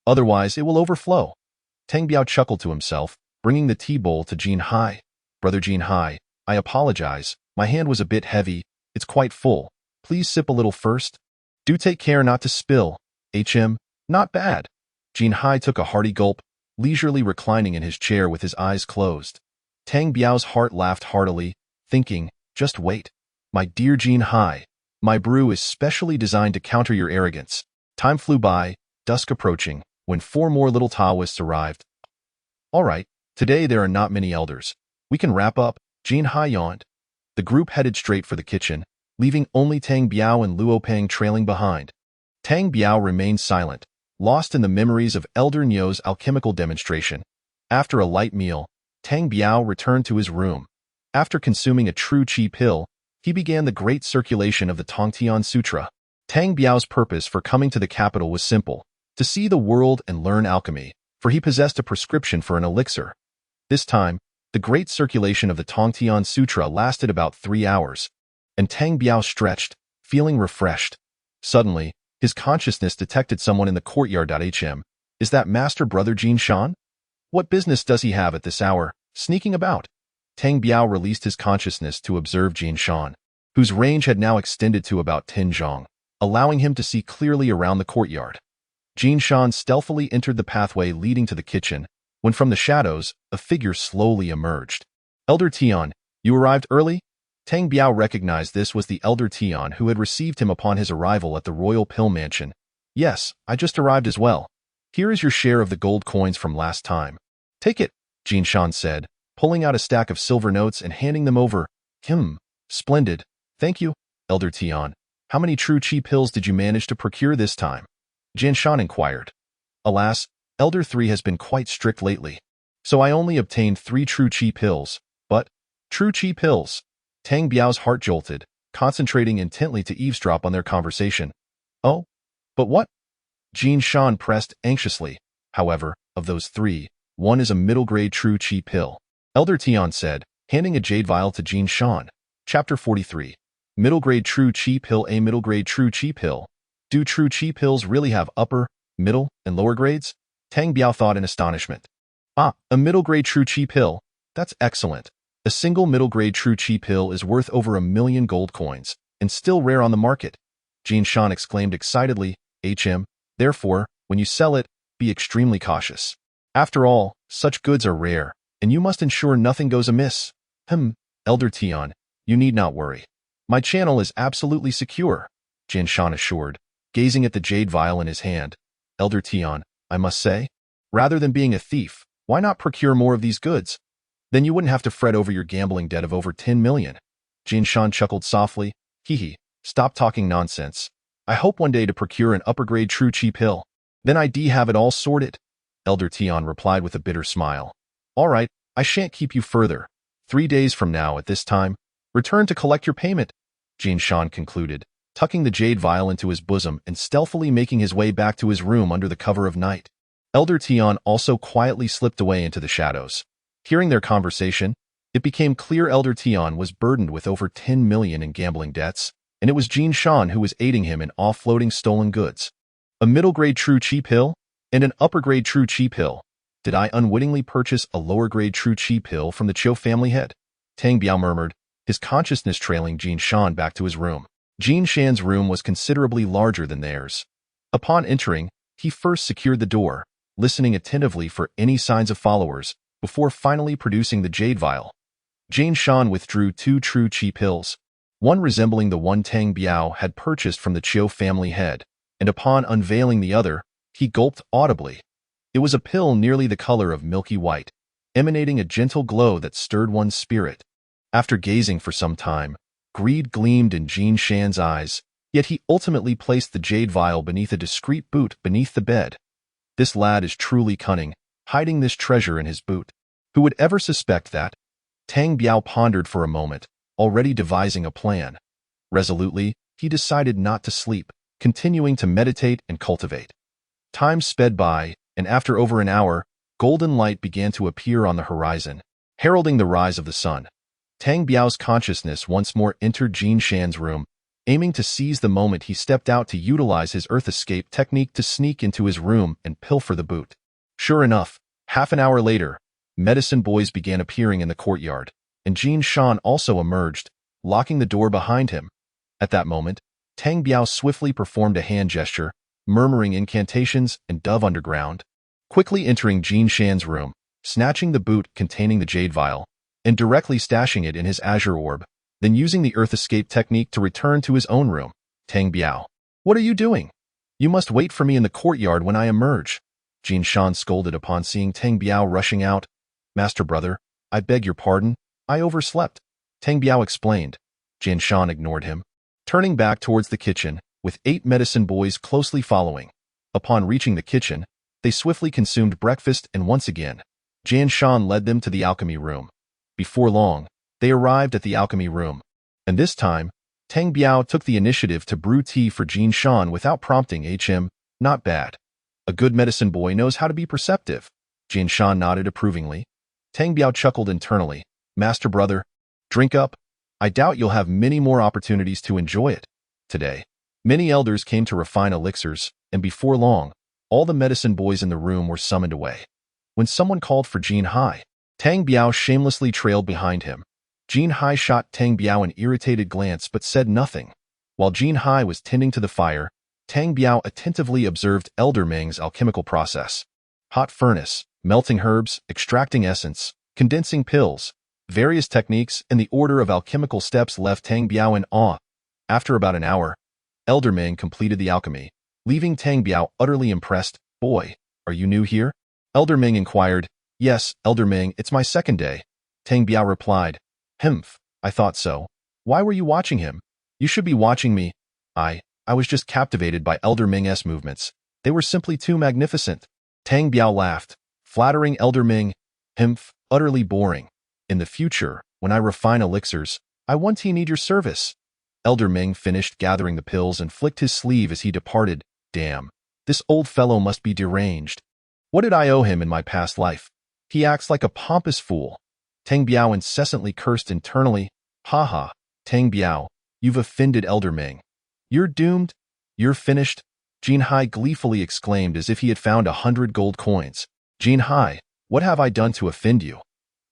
Otherwise, it will overflow. Tang Biao chuckled to himself, bringing the tea bowl to Jin Hai. Brother Jin Hai, I apologize. My hand was a bit heavy. It's quite full. Please sip a little first. Do take care not to spill. Not bad. Jin Hai took a hearty gulp, leisurely reclining in his chair with his eyes closed. Tang Biao's heart laughed heartily, thinking, just wait. My dear Jin Hai, my brew is specially designed to counter your arrogance. Time flew by, dusk approaching, when 4 more little Taoists arrived. All right, today there are not many elders. We can wrap up, Jin Hai yawned. The group headed straight for the kitchen, leaving only Tang Biao and Luo Peng trailing behind. Tang Biao remained silent, lost in the memories of Elder Nio's alchemical demonstration. After a light meal, Tang Biao returned to his room. After consuming a true qi pill, he began the great circulation of the Tongtian Sutra. Tang Biao's purpose for coming to the capital was simple: to see the world and learn alchemy, for he possessed a prescription for an elixir. This time, the great circulation of the Tongtian Sutra lasted about 3 hours, and Tang Biao stretched, feeling refreshed. Suddenly, his consciousness detected someone in the courtyard. Is that Master Brother Jin Shan? What business does he have at this hour, sneaking about? Tang Biao released his consciousness to observe Jin Shan, whose range had now extended to about 10 zhang, allowing him to see clearly around the courtyard. Jin Shan stealthily entered the pathway leading to the kitchen, when from the shadows, a figure slowly emerged. Elder Tian, you arrived early? Tang Biao recognized this was the Elder Tian who had received him upon his arrival at the Royal Pill Mansion. Yes, I just arrived as well. Here is your share of the gold coins from last time. Take it, Jin Shan said, pulling out a stack of silver notes and handing them over. Splendid. Thank you, Elder Tian. How many true qi pills did you manage to procure this time? Jin Shan inquired. Alas, Elder 3 has been quite strict lately, so I only obtained 3 true qi pills. But, true qi pills? Tang Biao's heart jolted, concentrating intently to eavesdrop on their conversation. Oh? But what? Jin Shan pressed anxiously. However, of those 3, one is a middle-grade true qi pill, Elder Tian said, handing a jade vial to Jin Shan. Chapter 43. Middle-grade true qi pill. A middle-grade true qi pill. Do true qi pills really have upper, middle, and lower grades? Tang Biao thought in astonishment. Ah, a middle-grade true qi pill. That's excellent. A single middle-grade true qi pill is worth over 1 million gold coins, and still rare on the market. Jin Shan exclaimed excitedly. Therefore, when you sell it, be extremely cautious. After all, such goods are rare, and you must ensure nothing goes amiss. Elder Tian, you need not worry. My channel is absolutely secure, Jin Shan assured, gazing at the jade vial in his hand. Elder Tian, I must say, rather than being a thief, why not procure more of these goods? Then you wouldn't have to fret over your gambling debt of over 10 million. Jin Shan chuckled softly. Stop talking nonsense. I hope one day to procure an upper-grade true qi pill. Then I'd have it all sorted. Elder Tian replied with a bitter smile. All right, I shan't keep you further. 3 days from now at this time, return to collect your payment, Jin Shan concluded, tucking the jade vial into his bosom and stealthily making his way back to his room under the cover of night. Elder Tian also quietly slipped away into the shadows. Hearing their conversation, it became clear Elder Tian was burdened with over 10 million in gambling debts, and it was Jin Shan who was aiding him in offloading stolen goods. A middle-grade true qi pill and an upper-grade true qi pill. Did I unwittingly purchase a lower-grade true qi pill from the Chiu family head? Tang Biao murmured, his consciousness trailing Jin Shan back to his room. Jin Shan's room was considerably larger than theirs. Upon entering, he first secured the door, listening attentively for any signs of followers, before finally producing the jade vial. Jin Shan withdrew 2 true qi pills, one resembling the one Tang Biao had purchased from the Chiu family head, and upon unveiling the other, he gulped audibly. It was a pill nearly the color of milky white, emanating a gentle glow that stirred one's spirit. After gazing for some time, greed gleamed in Jin Shan's eyes, yet he ultimately placed the jade vial beneath a discreet boot beneath the bed. This lad is truly cunning, hiding this treasure in his boot. Who would ever suspect that? Tang Biao pondered for a moment, already devising a plan. Resolutely, he decided not to sleep, continuing to meditate and cultivate. Time sped by, and after over an hour, golden light began to appear on the horizon, heralding the rise of the sun. Tang Biao's consciousness once more entered Jin Shan's room, aiming to seize the moment he stepped out to utilize his earth escape technique to sneak into his room and pilfer the boot. Sure enough, half an hour later, medicine boys began appearing in the courtyard, and Jin Shan also emerged, locking the door behind him. At that moment, Tang Biao swiftly performed a hand gesture, murmuring incantations and dove underground, quickly entering Jin Shan's room, snatching the boot containing the jade vial, and directly stashing it in his azure orb, then using the earth escape technique to return to his own room. Tang Biao, what are you doing? You must wait for me in the courtyard when I emerge, Jin Shan scolded upon seeing Tang Biao rushing out. Master brother, I beg your pardon, I overslept. Tang Biao explained. Jian Shan ignored him, turning back towards the kitchen, with 8 medicine boys closely following. Upon reaching the kitchen, they swiftly consumed breakfast and once again, Jian Shan led them to the alchemy room. Before long, they arrived at the alchemy room, and this time, Tang Biao took the initiative to brew tea for Jian Shan without prompting him. Not bad. A good medicine boy knows how to be perceptive. Jian Shan nodded approvingly. Tang Biao chuckled internally. Master brother, drink up. I doubt you'll have many more opportunities to enjoy it. Today, many elders came to refine elixirs, and before long, all the medicine boys in the room were summoned away. When someone called for Jin Hai, Tang Biao shamelessly trailed behind him. Jin Hai shot Tang Biao an irritated glance but said nothing. While Jin Hai was tending to the fire, Tang Biao attentively observed Elder Meng's alchemical process. Hot furnace, melting herbs, extracting essence, condensing pills, various techniques and the order of alchemical steps left Tang Biao in awe. After about an hour, Elder Meng completed the alchemy, leaving Tang Biao utterly impressed. Boy, are you new here? Elder Meng inquired. Yes, Elder Meng, it's my second day. Tang Biao replied. Humph, I thought so. Why were you watching him? You should be watching me. I was just captivated by Elder Meng's movements. They were simply too magnificent. Tang Biao laughed, flattering Elder Meng. Humph, utterly boring. In the future, when I refine elixirs, I won't need your service. Elder Meng finished gathering the pills and flicked his sleeve as he departed. Damn, this old fellow must be deranged. What did I owe him in my past life? He acts like a pompous fool. Tang Biao incessantly cursed internally. Ha ha, Tang Biao, you've offended Elder Meng. You're doomed. You're finished. Jin Hai gleefully exclaimed as if he had found 100 gold coins. Jin Hai, what have I done to offend you?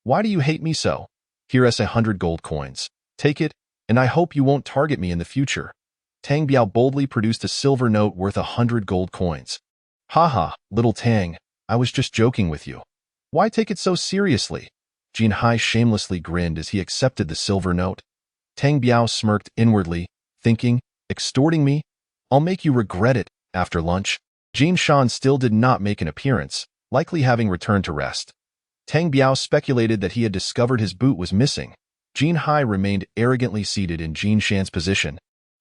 Why do you hate me so? Here's 100 gold coins. Take it, and I hope you won't target me in the future. Tang Biao boldly produced a silver note worth 100 gold coins. Ha ha, little Tang, I was just joking with you. Why take it so seriously? Jin Hai shamelessly grinned as he accepted the silver note. Tang Biao smirked inwardly, thinking, extorting me? I'll make you regret it. After lunch, Jian Shan still did not make an appearance, likely having returned to rest. Tang Biao speculated that he had discovered his boot was missing. Jin Hai remained arrogantly seated in Jian Shan's position.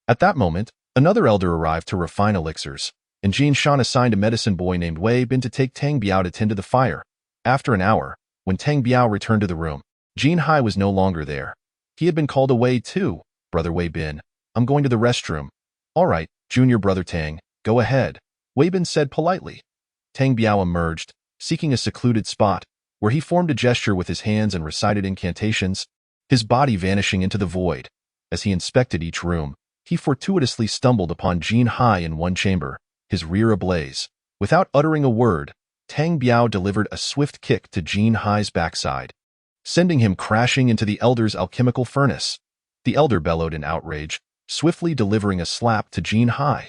At that moment, another elder arrived to refine elixirs, and Jian Shan assigned a medicine boy named Wei Bin to take Tang Biao to tend to the fire. After an hour, when Tang Biao returned to the room, Jin Hai was no longer there. He had been called away too. Brother Wei Bin, I'm going to the restroom. All right, junior brother Tang, go ahead, Wei Bin said politely. Tang Biao emerged, seeking a secluded spot, where he formed a gesture with his hands and recited incantations, his body vanishing into the void. As he inspected each room, he fortuitously stumbled upon Jin Hai in one chamber, his rear ablaze. Without uttering a word, Tang Biao delivered a swift kick to Jin Hai's backside, sending him crashing into the elder's alchemical furnace. The elder bellowed in outrage, swiftly delivering a slap to Jin Hai.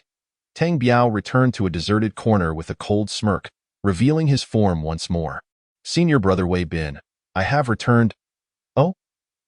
Tang Biao returned to a deserted corner with a cold smirk, revealing his form once more. Senior brother Wei Bin, I have returned. Oh?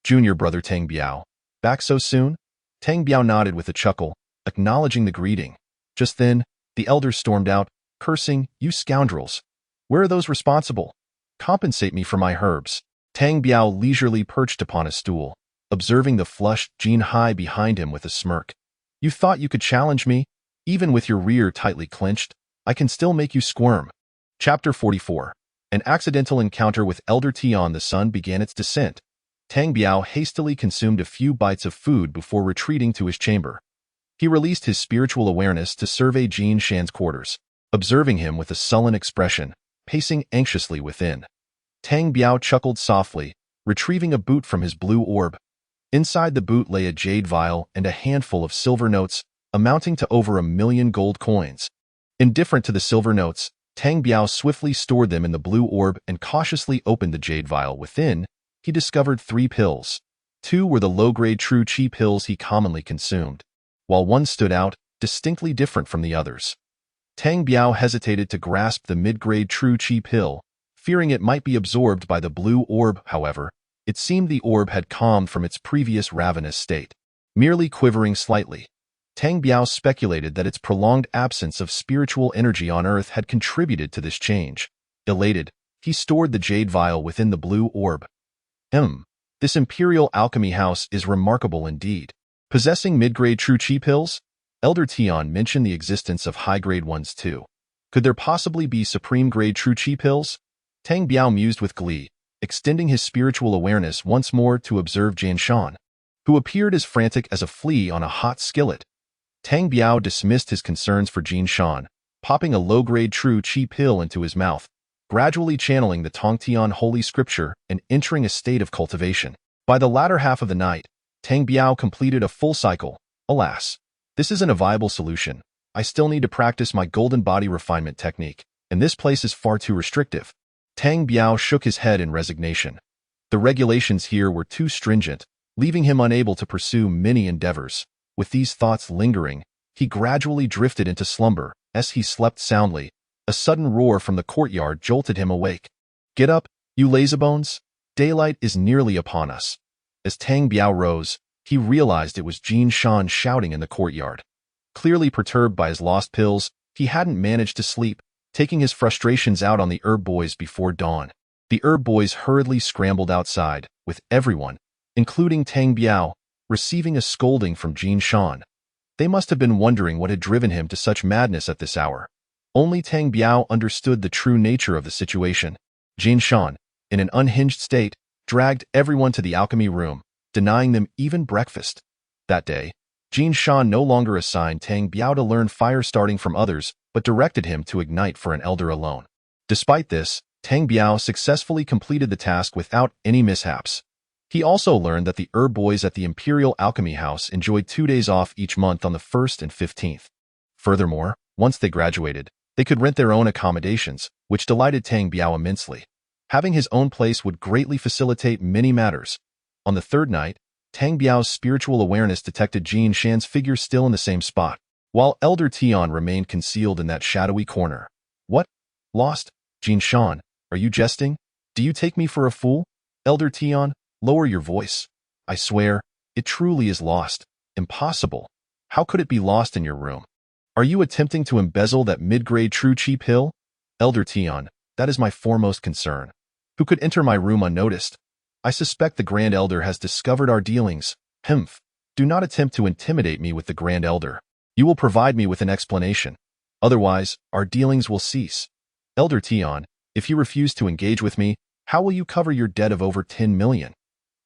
Junior brother Tang Biao, back so soon? Tang Biao nodded with a chuckle, acknowledging the greeting. Just then, the elder stormed out, cursing, You scoundrels! Where are those responsible? Compensate me for my herbs. Tang Biao leisurely perched upon a stool, observing the flushed Jin Hai behind him with a smirk. You thought you could challenge me? Even with your rear tightly clenched, I can still make you squirm. Chapter 44. An accidental encounter with Elder Tian. The sun began its descent. Tang Biao hastily consumed a few bites of food before retreating to his chamber. He released his spiritual awareness to survey Jin Shan's quarters, observing him with a sullen expression, pacing anxiously within. Tang Biao chuckled softly, retrieving a boot from his blue orb. Inside the boot lay a jade vial and a handful of silver notes, amounting to over 1,000,000 gold coins. Indifferent to the silver notes, Tang Biao swiftly stored them in the blue orb and cautiously opened the jade vial. Within, he discovered 3 pills. 2 were the low-grade true qi pills he commonly consumed, while one stood out, distinctly different from the others. Tang Biao hesitated to grasp the mid-grade true qi pill, fearing it might be absorbed by the blue orb. However, it seemed the orb had calmed from its previous ravenous state, merely quivering slightly. Tang Biao speculated that its prolonged absence of spiritual energy on Earth had contributed to this change. Elated, he stored the jade vial within the blue orb. This Imperial Alchemy House is remarkable indeed. Possessing mid-grade true chi pills? Elder Tian mentioned the existence of high-grade ones too. Could there possibly be supreme-grade true chi pills? Tang Biao mused with glee, extending his spiritual awareness once more to observe Jian Shan, who appeared as frantic as a flea on a hot skillet. Tang Biao dismissed his concerns for Jian Shan, popping a low-grade true chi pill into his mouth, gradually channeling the Tongtian holy scripture and entering a state of cultivation. By the latter half of the night, Tang Biao completed a full cycle. Alas, this isn't a viable solution. I still need to practice my golden body refinement technique, and this place is far too restrictive. Tang Biao shook his head in resignation. The regulations here were too stringent, leaving him unable to pursue many endeavors. With these thoughts lingering, he gradually drifted into slumber. As he slept soundly, a sudden roar from the courtyard jolted him awake. "Get up, you lazybones! Daylight is nearly upon us." As Tang Biao rose, he realized it was Jian Shan shouting in the courtyard. Clearly perturbed by his lost pills, he hadn't managed to sleep, taking his frustrations out on the herb boys before dawn. The herb boys hurriedly scrambled outside, with everyone, including Tang Biao, receiving a scolding from Jian Shan. They must have been wondering what had driven him to such madness at this hour. Only Tang Biao understood the true nature of the situation. Jian Shan, in an unhinged state, dragged everyone to the alchemy room, denying them even breakfast. That day, Jian Shan no longer assigned Tang Biao to learn fire starting from others, but directed him to ignite for an elder alone. Despite this, Tang Biao successfully completed the task without any mishaps. He also learned that the herb boys at the Imperial Alchemy House enjoyed 2 days off each month on the 1st and 15th. Furthermore, once they graduated, they could rent their own accommodations, which delighted Tang Biao immensely. Having his own place would greatly facilitate many matters. On the third night, Tang Biao's spiritual awareness detected Jian Shan's figure still in the same spot, while Elder Tian remained concealed in that shadowy corner. "What? Lost? Jian Shan, are you jesting? Do you take me for a fool? Elder Tian, lower your voice. I swear, it truly is lost. Impossible. How could it be lost in your room? Are you attempting to embezzle that mid-grade true chi pill? Elder Tian, that is my foremost concern. Who could enter my room unnoticed? I suspect the Grand Elder has discovered our dealings. Humph. Do not attempt to intimidate me with the Grand Elder. You will provide me with an explanation. Otherwise, our dealings will cease. Elder Tian, if you refuse to engage with me, how will you cover your debt of over 10 million?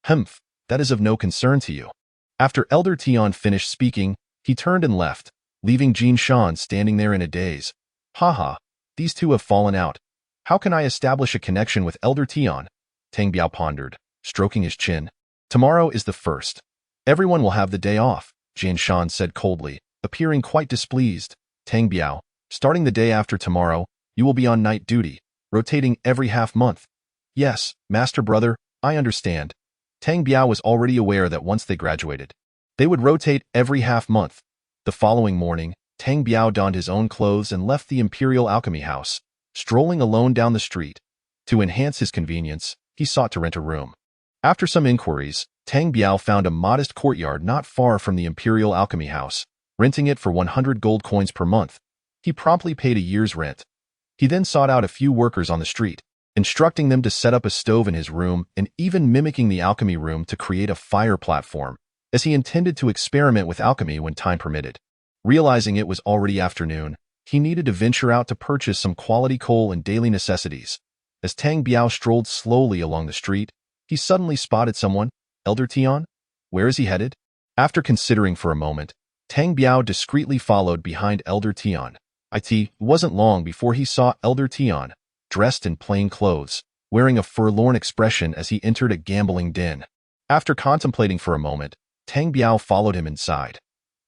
Humph, that is of no concern to you." After Elder Tian finished speaking, he turned and left, leaving Jian Shan standing there in a daze. "Haha, these two have fallen out. How can I establish a connection with Elder Tian?" Tang Biao pondered, stroking his chin. "Tomorrow is the 1st. Everyone will have the day off," Jian Shan said coldly, appearing quite displeased. "Tang Biao, starting the day after tomorrow, you will be on night duty, rotating every half-month." "Yes, Master Brother, I understand." Tang Biao was already aware that once they graduated, they would rotate every half-month. The following morning, Tang Biao donned his own clothes and left the Imperial Alchemy House, strolling alone down the street. To enhance his convenience, he sought to rent a room. After some inquiries, Tang Biao found a modest courtyard not far from the Imperial Alchemy House, renting it for 100 gold coins per month. He promptly paid a year's rent. He then sought out a few workers on the street, instructing them to set up a stove in his room and even mimicking the alchemy room to create a fire platform, as he intended to experiment with alchemy when time permitted. Realizing it was already afternoon, he needed to venture out to purchase some quality coal and daily necessities. As Tang Biao strolled slowly along the street, he suddenly spotted someone. "Elder Tian? Where is he headed?" After considering for a moment, Tang Biao discreetly followed behind Elder Tian. It wasn't long before he saw Elder Tian, dressed in plain clothes, wearing a forlorn expression as he entered a gambling den. After contemplating for a moment, Tang Biao followed him inside.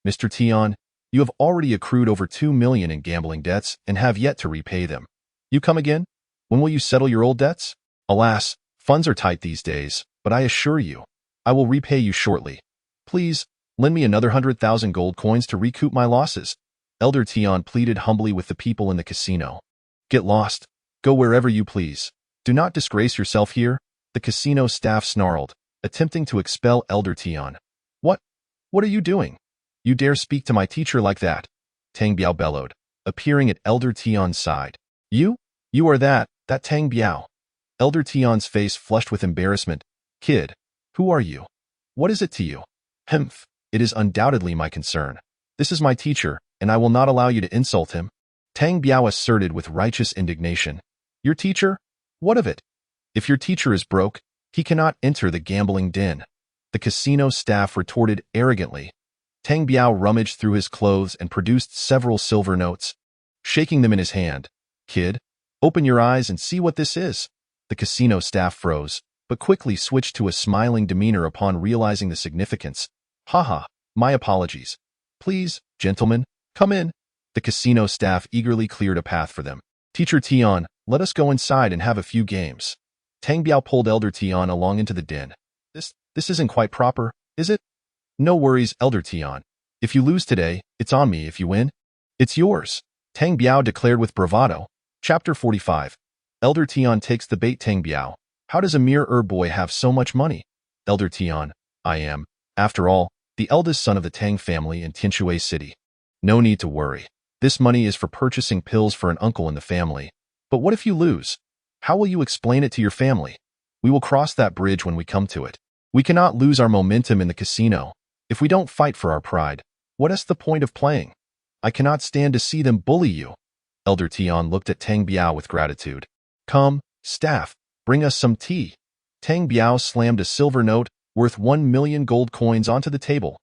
"Mr. Tian, you have already accrued over 2 million in gambling debts and have yet to repay them. You come again? When will you settle your old debts?" "Alas, funds are tight these days, but I assure you, I will repay you shortly. Please, lend me another 100,000 gold coins to recoup my losses." Elder Tian pleaded humbly with the people in the casino. "Get lost. Go wherever you please. Do not disgrace yourself here," the casino staff snarled, attempting to expel Elder Tian. What are you doing? You dare speak to my teacher like that?" Tang Biao bellowed, appearing at Elder Tian's side. You are that Tang Biao." Elder Tian's face flushed with embarrassment. "Kid, Who are you? What is it to you? Humph, it is undoubtedly my concern. This is my teacher, and I will not allow you to insult him. Tang Biao asserted with righteous indignation. Your teacher? What of it? If your teacher is broke, he cannot enter the gambling den. The casino staff retorted arrogantly. Tang Biao rummaged through his clothes and produced several silver notes, shaking them in his hand. Kid, open your eyes and see what this is. The casino staff froze, but quickly switched to a smiling demeanor upon realizing the significance. Haha, my apologies. Please, gentlemen, come in. The casino staff eagerly cleared a path for them. Teacher Tian, let us go inside and have a few games. Tang Biao pulled Elder Tian along into the den. This isn't quite proper, is it? No worries, Elder Tian. If you lose today, it's on me. If you win, it's yours. Tang Biao declared with bravado. Chapter 45. Elder Tian takes the bait. Tang Biao. How does a mere herb boy have so much money? Elder Tian. I am, after all, the eldest son of the Tang family in Tianshui City. No need to worry. This money is for purchasing pills for an uncle in the family. But what if you lose? How will you explain it to your family? We will cross that bridge when we come to it. We cannot lose our momentum in the casino. If we don't fight for our pride, what is the point of playing? I cannot stand to see them bully you. Elder Tian looked at Tang Biao with gratitude. Come, staff, bring us some tea. Tang Biao slammed a silver note worth 1,000,000 gold coins onto the table.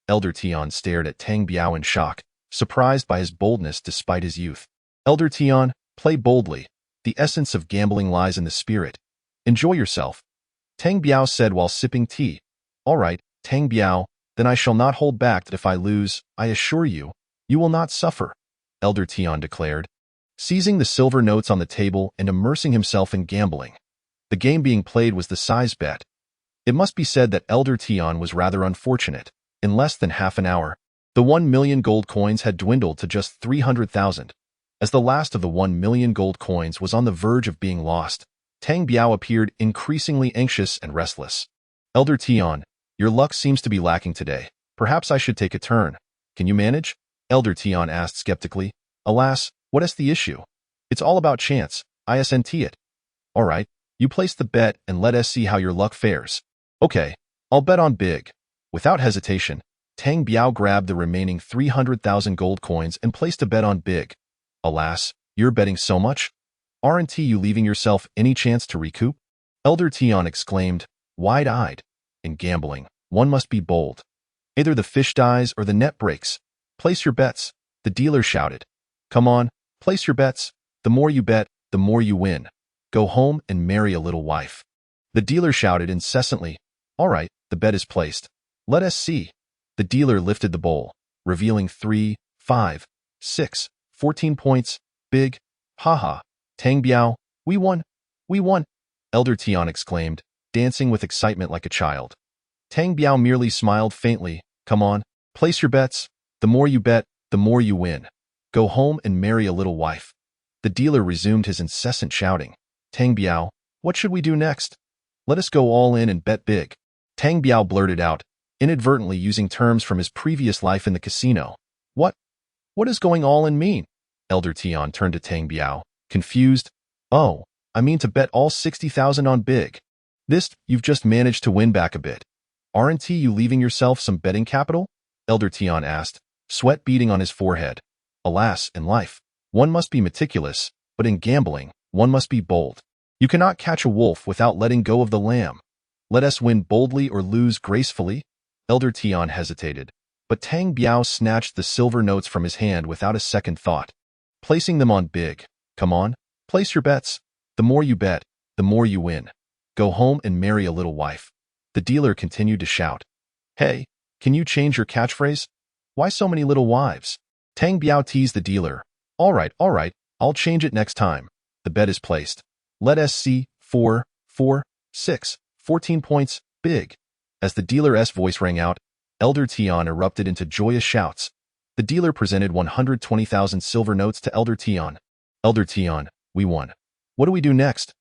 Elder Tian stared at Tang Biao in shock, surprised by his boldness despite his youth. Elder Tian, play boldly. The essence of gambling lies in the spirit. Enjoy yourself. Tang Biao said while sipping tea. All right, Tang Biao, then I shall not hold back that if I lose, I assure you, you will not suffer, Elder Tian declared, seizing the silver notes on the table and immersing himself in gambling. The game being played was the size bet. It must be said that Elder Tian was rather unfortunate. In less than half an hour, the 1,000,000 gold coins had dwindled to just 300,000. As the last of the 1,000,000 gold coins was on the verge of being lost, Tang Biao appeared increasingly anxious and restless. Elder Tian, your luck seems to be lacking today. Perhaps I should take a turn. Can you manage? Elder Tian asked skeptically. Alas, what is the issue? It's all about chance. Isn't it? All right, you place the bet and let us see how your luck fares. Okay, I'll bet on big. Without hesitation, Tang Biao grabbed the remaining 300,000 gold coins and placed a bet on big. Alas, you're betting so much? Aren't you leaving yourself any chance to recoup? Elder Tian exclaimed, wide-eyed. In gambling, one must be bold. Either the fish dies or the net breaks. Place your bets, the dealer shouted. Come on, place your bets. The more you bet, the more you win. Go home and marry a little wife. The dealer shouted incessantly. All right, the bet is placed. Let us see. The dealer lifted the bowl, revealing 3, 5, 6, 14 points. Big. Haha. Tang Biao, we won. We won. Elder Tian exclaimed, dancing with excitement like a child. Tang Biao merely smiled faintly. Come on, place your bets. The more you bet, the more you win. Go home and marry a little wife. The dealer resumed his incessant shouting. Tang Biao, what should we do next? Let us go all in and bet big. Tang Biao blurted out, inadvertently using terms from his previous life in the casino. What? What does going all in mean? Elder Tian turned to Tang Biao, confused. Oh, I mean to bet all 60,000 on big. You've just managed to win back a bit. Aren't you leaving yourself some betting capital? Elder Tian asked, sweat beading on his forehead. Alas, in life, one must be meticulous, but in gambling, one must be bold. You cannot catch a wolf without letting go of the lamb. Let us win boldly or lose gracefully. Elder Tian hesitated, but Tang Biao snatched the silver notes from his hand without a second thought, placing them on big. Come on, place your bets. The more you bet, the more you win. Go home and marry a little wife. The dealer continued to shout. Hey, can you change your catchphrase? Why so many little wives? Tang Biao teased the dealer. All right, I'll change it next time. The bet is placed. Let us see. 4, 4, 6, 14 points. Big. As the dealer's voice rang out, Elder Tian erupted into joyous shouts. The dealer presented 120,000 silver notes to Elder Tian. Elder Tian, we won. What do we do next?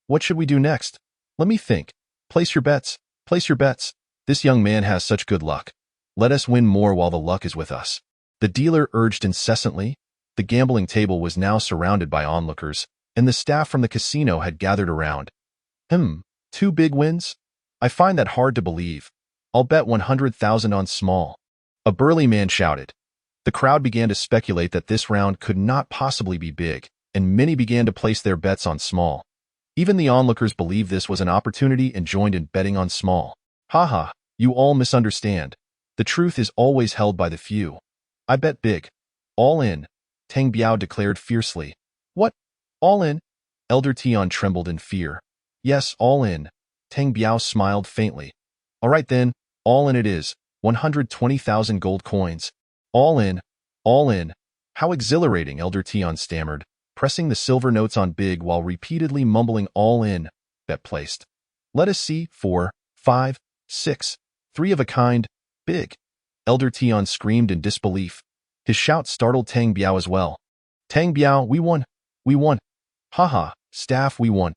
What should we do next? Let me think. Place your bets. Place your bets. This young man has such good luck. Let us win more while the luck is with us. The dealer urged incessantly. The gambling table was now surrounded by onlookers, and the staff from the casino had gathered around. 2 big wins? I find that hard to believe. I'll bet 100,000 on small. A burly man shouted. The crowd began to speculate that this round could not possibly be big, and many began to place their bets on small. Even the onlookers believed this was an opportunity and joined in betting on small. Haha, you all misunderstand. The truth is always held by the few. I bet big. All in, Tang Biao declared fiercely. What? All in? Elder Tian trembled in fear. Yes, all in. Tang Biao smiled faintly. All right then, all in it is. 120,000 gold coins. All in. All in. How exhilarating, Elder Tian stammered, pressing the silver notes on big while repeatedly mumbling all in. Bet placed. Let us see. 4, 5, 6. 3 of a kind. Big. Elder Tian screamed in disbelief. His shout startled Tang Biao as well. Tang Biao, we won. We won. Haha, staff, we won.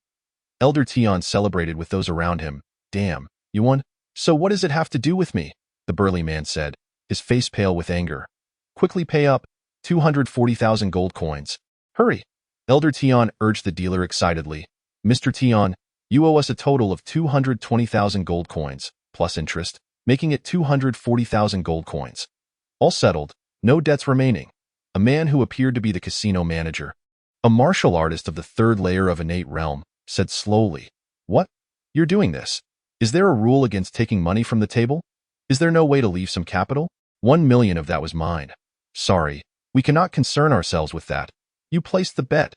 Elder Tian celebrated with those around him. Damn, you won? So what does it have to do with me? The burly man said, his face pale with anger. Quickly pay up. 240,000 gold coins. Hurry. Elder Tian urged the dealer excitedly. Mr. Tian, you owe us a total of 220,000 gold coins, plus interest, making it 240,000 gold coins. All settled, no debts remaining. A man who appeared to be the casino manager, a martial artist of the third layer of innate realm, said slowly. What? You're doing this? Is there a rule against taking money from the table? Is there no way to leave some capital? 1 million of that was mine. Sorry, we cannot concern ourselves with that. You placed the bet.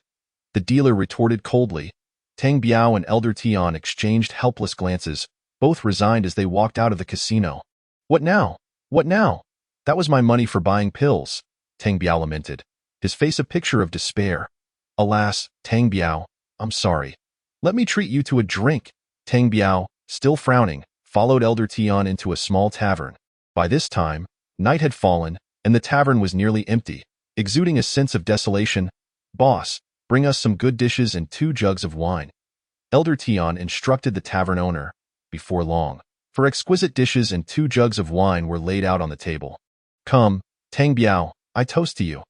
The dealer retorted coldly. Tang Biao and Elder Tian exchanged helpless glances, both resigned as they walked out of the casino. What now? What now? That was my money for buying pills, Tang Biao lamented, his face a picture of despair. Alas, Tang Biao, I'm sorry. Let me treat you to a drink. Tang Biao, still frowning, followed Elder Tian into a small tavern. By this time, night had fallen, and the tavern was nearly empty, exuding a sense of desolation. Boss, bring us some good dishes and 2 jugs of wine. Elder Tian instructed the tavern owner. Before long, for exquisite dishes and 2 jugs of wine were laid out on the table. Come, Tang Biao, I toast to you.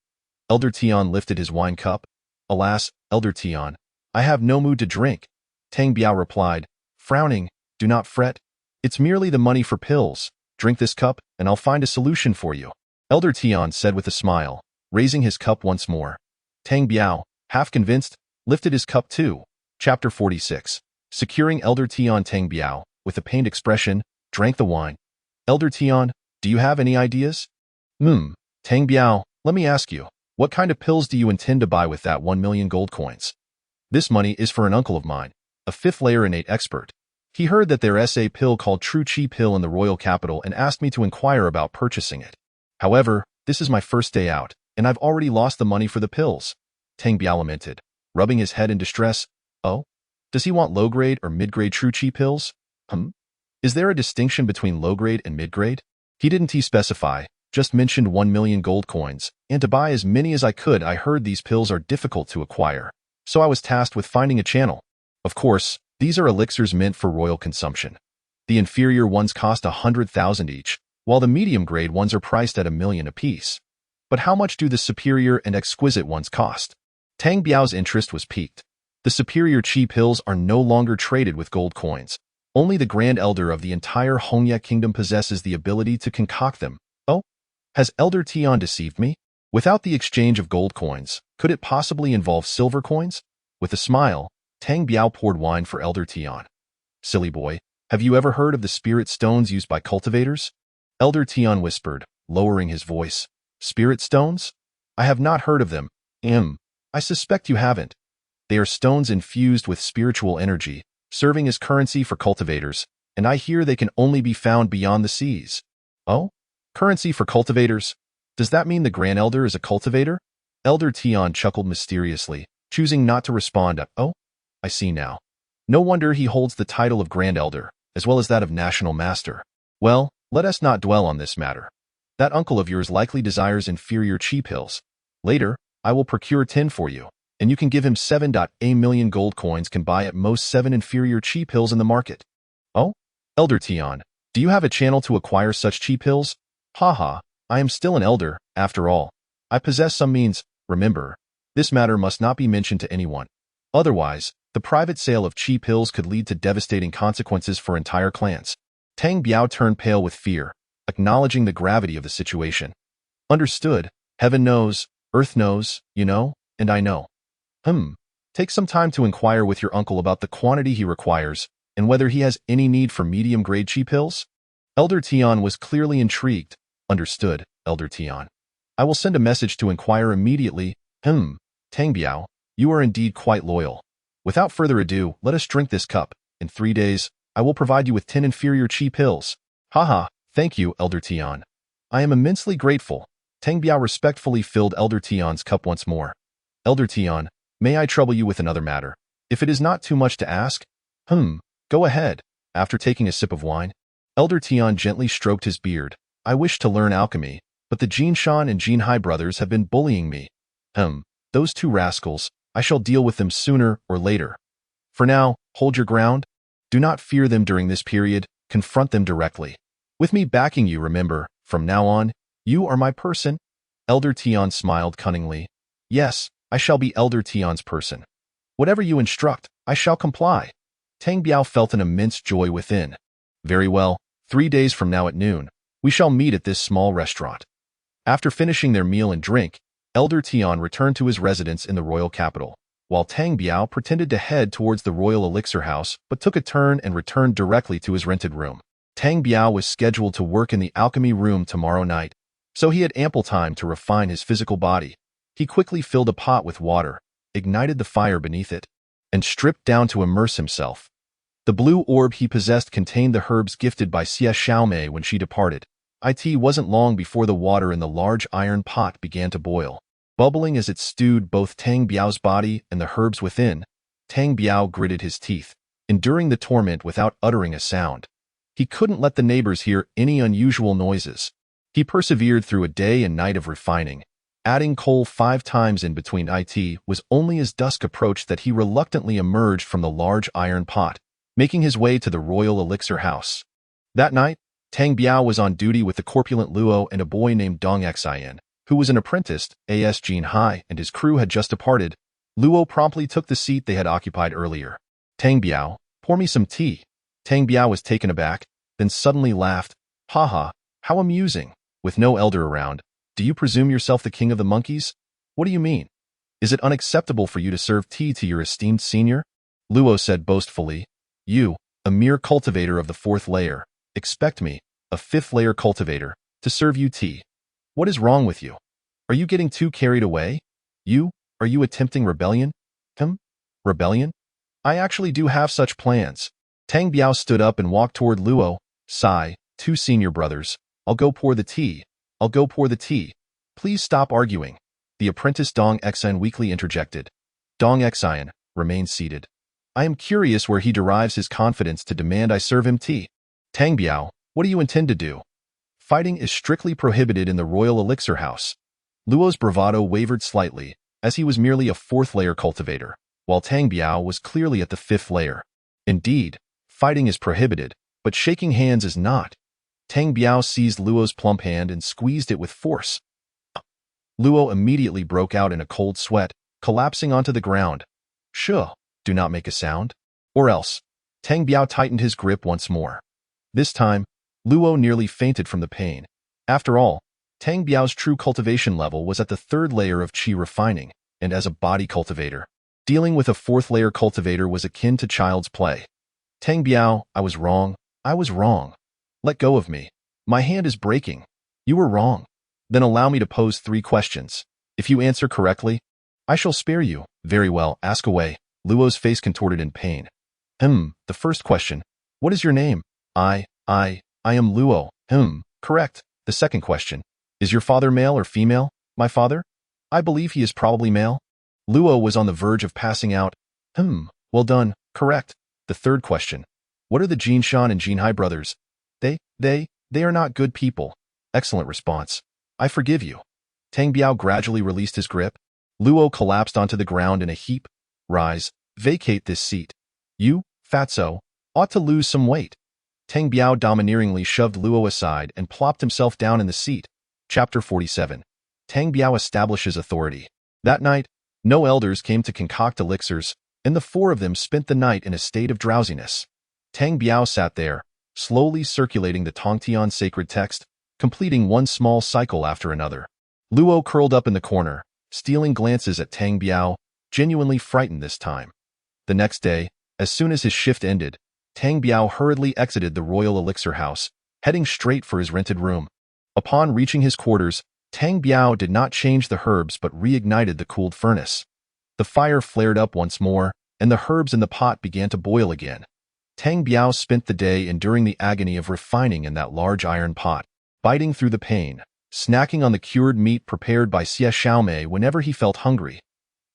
Elder Tian lifted his wine cup. Alas, Elder Tian, I have no mood to drink. Tang Biao replied, frowning. Do not fret. It's merely the money for pills. Drink this cup, and I'll find a solution for you. Elder Tian said with a smile, raising his cup once more. Tang Biao, half convinced, lifted his cup too. Chapter 46. Securing Elder Tian. Tang Biao, with a pained expression, drank the wine. Elder Tian, do you have any ideas? Tang Biao, let me ask you, what kind of pills do you intend to buy with that 1 million gold coins? This money is for an uncle of mine, a 5th layer innate expert. He heard that there's a pill called True Chi pill in the royal capital and asked me to inquire about purchasing it. However, this is my first day out, and I've already lost the money for the pills. Tang Biao lamented, rubbing his head in distress. Oh? Does he want low-grade or mid-grade True Chi pills? Is there a distinction between low-grade and mid-grade? He didn't specify, just mentioned 1 million gold coins, and to buy as many as I could. I heard these pills are difficult to acquire, so I was tasked with finding a channel. Of course, these are elixirs meant for royal consumption. The inferior ones cost 100,000 each, while the medium-grade ones are priced at 1 million apiece. But how much do the superior and exquisite ones cost? Tang Biao's interest was piqued. The superior Qi pills are no longer traded with gold coins. Only the Grand Elder of the entire Hongye Kingdom possesses the ability to concoct them. Oh? Has Elder Tian deceived me? Without the exchange of gold coins, could it possibly involve silver coins? With a smile, Tang Biao poured wine for Elder Tian. Silly boy, have you ever heard of the spirit stones used by cultivators? Elder Tian whispered, lowering his voice. Spirit stones? I have not heard of them. I suspect you haven't. They are stones infused with spiritual energy, serving as currency for cultivators, and I hear they can only be found beyond the seas. Oh? Currency for cultivators? Does that mean the Grand Elder is a cultivator? Elder Tian chuckled mysteriously, choosing not to respond. Oh? I see now. No wonder he holds the title of Grand Elder, as well as that of National Master. Well, let us not dwell on this matter. That uncle of yours likely desires inferior Qi pills. Later, I will procure 10 for you, and you can give him 7.A million gold coins can buy at most 7 inferior Qi pills in the market. Oh? Elder Tian, do you have a channel to acquire such Qi pills? Haha, I am still an elder, after all. I possess some means. Remember, this matter must not be mentioned to anyone. Otherwise, The private sale of cheap pills could lead to devastating consequences for entire clans. Tang Biao turned pale with fear, acknowledging the gravity of the situation. Understood. Heaven knows, earth knows, you know, and I know. Take some time to inquire with your uncle about the quantity he requires and whether he has any need for medium-grade chi pills. Elder Tian was clearly intrigued. Understood, Elder Tian. I will send a message to inquire immediately. Tang Biao, you are indeed quite loyal. Without further ado, let us drink this cup. In 3 days, I will provide you with 10 inferior chi pills. Haha, thank you, Elder Tian. I am immensely grateful. Tang Biao respectfully filled Elder Tian's cup once more. Elder Tian, may I trouble you with another matter? If it is not too much to ask? Go ahead. After taking a sip of wine, Elder Tian gently stroked his beard. I wish to learn alchemy, but the Jinshan and Jinhai brothers have been bullying me. Those two rascals, I shall deal with them sooner or later. For now, hold your ground. Do not fear them during this period, confront them directly. With me backing you, remember, from now on, you are my person. Elder Tian smiled cunningly. Yes, I shall be Elder Tian's person. Whatever you instruct, I shall comply. Tang Biao felt an immense joy within. Very well, 3 days from now at noon, we shall meet at this small restaurant. After finishing their meal and drink, Elder Tian returned to his residence in the royal capital, while Tang Biao pretended to head towards the royal elixir house but took a turn and returned directly to his rented room. Tang Biao was scheduled to work in the alchemy room tomorrow night, so he had ample time to refine his physical body. He quickly filled a pot with water, ignited the fire beneath it, and stripped down to immerse himself. The blue orb he possessed contained the herbs gifted by Xie Xiaomei when she departed. It wasn't long before the water in the large iron pot began to boil. Bubbling as it stewed both Tang Biao's body and the herbs within, Tang Biao gritted his teeth, enduring the torment without uttering a sound. He couldn't let the neighbors hear any unusual noises. He persevered through a day and night of refining. Adding coal 5 times in between it was only as dusk approached that he reluctantly emerged from the large iron pot, making his way to the royal elixir house. That night, Tang Biao was on duty with the corpulent Luo and a boy named Dong Xian, who was an apprentice. As Jinhai and his crew had just departed, Luo promptly took the seat they had occupied earlier. Tang Biao, pour me some tea. Tang Biao was taken aback, then suddenly laughed. Haha, how amusing. With no elder around, do you presume yourself the king of the monkeys? What do you mean? Is it unacceptable for you to serve tea to your esteemed senior? Luo said boastfully. You, a mere cultivator of the 4th layer, expect me, a 5th layer cultivator, to serve you tea. What is wrong with you? Are you getting too carried away? Are you attempting rebellion? Rebellion? I actually do have such plans. Tang Biao stood up and walked toward Luo. Sigh, 2 senior brothers. I'll go pour the tea. Please stop arguing. The apprentice Dong Xian weakly interjected. Dong Xian, remain seated. I am curious where he derives his confidence to demand I serve him tea. Tang Biao, what do you intend to do? Fighting is strictly prohibited in the royal elixir house. Luo's bravado wavered slightly, as he was merely a 4th layer cultivator, while Tang Biao was clearly at the 5th layer. Indeed, fighting is prohibited, but shaking hands is not. Tang Biao seized Luo's plump hand and squeezed it with force. Luo immediately broke out in a cold sweat, collapsing onto the ground. Shuh, do not make a sound. Or else. Tang Biao tightened his grip once more. This time, Luo nearly fainted from the pain. After all, Tang Biao's true cultivation level was at the 3rd layer of qi refining, and as a body cultivator, dealing with a 4th layer cultivator was akin to child's play. Tang Biao, I was wrong. Let go of me. My hand is breaking. You were wrong. Then allow me to pose 3 questions. If you answer correctly, I shall spare you. Very well, ask away. Luo's face contorted in pain. The first question. What is your name? I am Luo. Correct. The second question. Is your father male or female? My father? I believe he is probably male. Luo was on the verge of passing out. Well done. Correct. The third question. What are the Jinshan and Jinhai brothers? They are not good people. Excellent response. I forgive you. Tang Biao gradually released his grip. Luo collapsed onto the ground in a heap. Rise. Vacate this seat. You, fatso, ought to lose some weight. Tang Biao domineeringly shoved Luo aside and plopped himself down in the seat. Chapter 47. Tang Biao establishes authority. That night, no elders came to concoct elixirs. and the four of them spent the night in a state of drowsiness. Tang Biao sat there, slowly circulating the Tongtian sacred text, completing one small cycle after another. Luo curled up in the corner, stealing glances at Tang Biao, genuinely frightened this time. The next day, as soon as his shift ended, Tang Biao hurriedly exited the royal elixir house, heading straight for his rented room. Upon reaching his quarters, Tang Biao did not change the herbs but reignited the cooled furnace. The fire flared up once more, and the herbs in the pot began to boil again. Tang Biao spent the day enduring the agony of refining in that large iron pot, biting through the pain, snacking on the cured meat prepared by Xie Xiaomei whenever he felt hungry.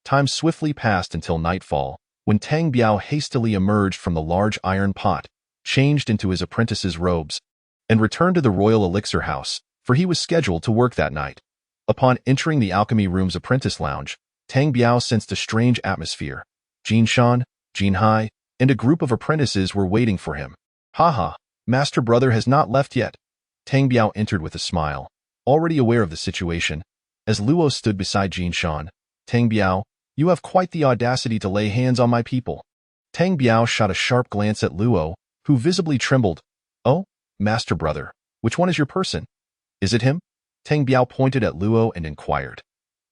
Time swiftly passed until nightfall, when Tang Biao hastily emerged from the large iron pot, changed into his apprentice's robes, and returned to the royal elixir house, for he was scheduled to work that night. Upon entering the alchemy room's apprentice lounge, Tang Biao sensed a strange atmosphere. Jin Shan, Jin Hai, and a group of apprentices were waiting for him. Haha, Master Brother has not left yet. Tang Biao entered with a smile, already aware of the situation. As Luo stood beside Jin Shan, Tang Biao, you have quite the audacity to lay hands on my people. Tang Biao shot a sharp glance at Luo, who visibly trembled. Oh, Master Brother, which one is your person? Is it him? Tang Biao pointed at Luo and inquired.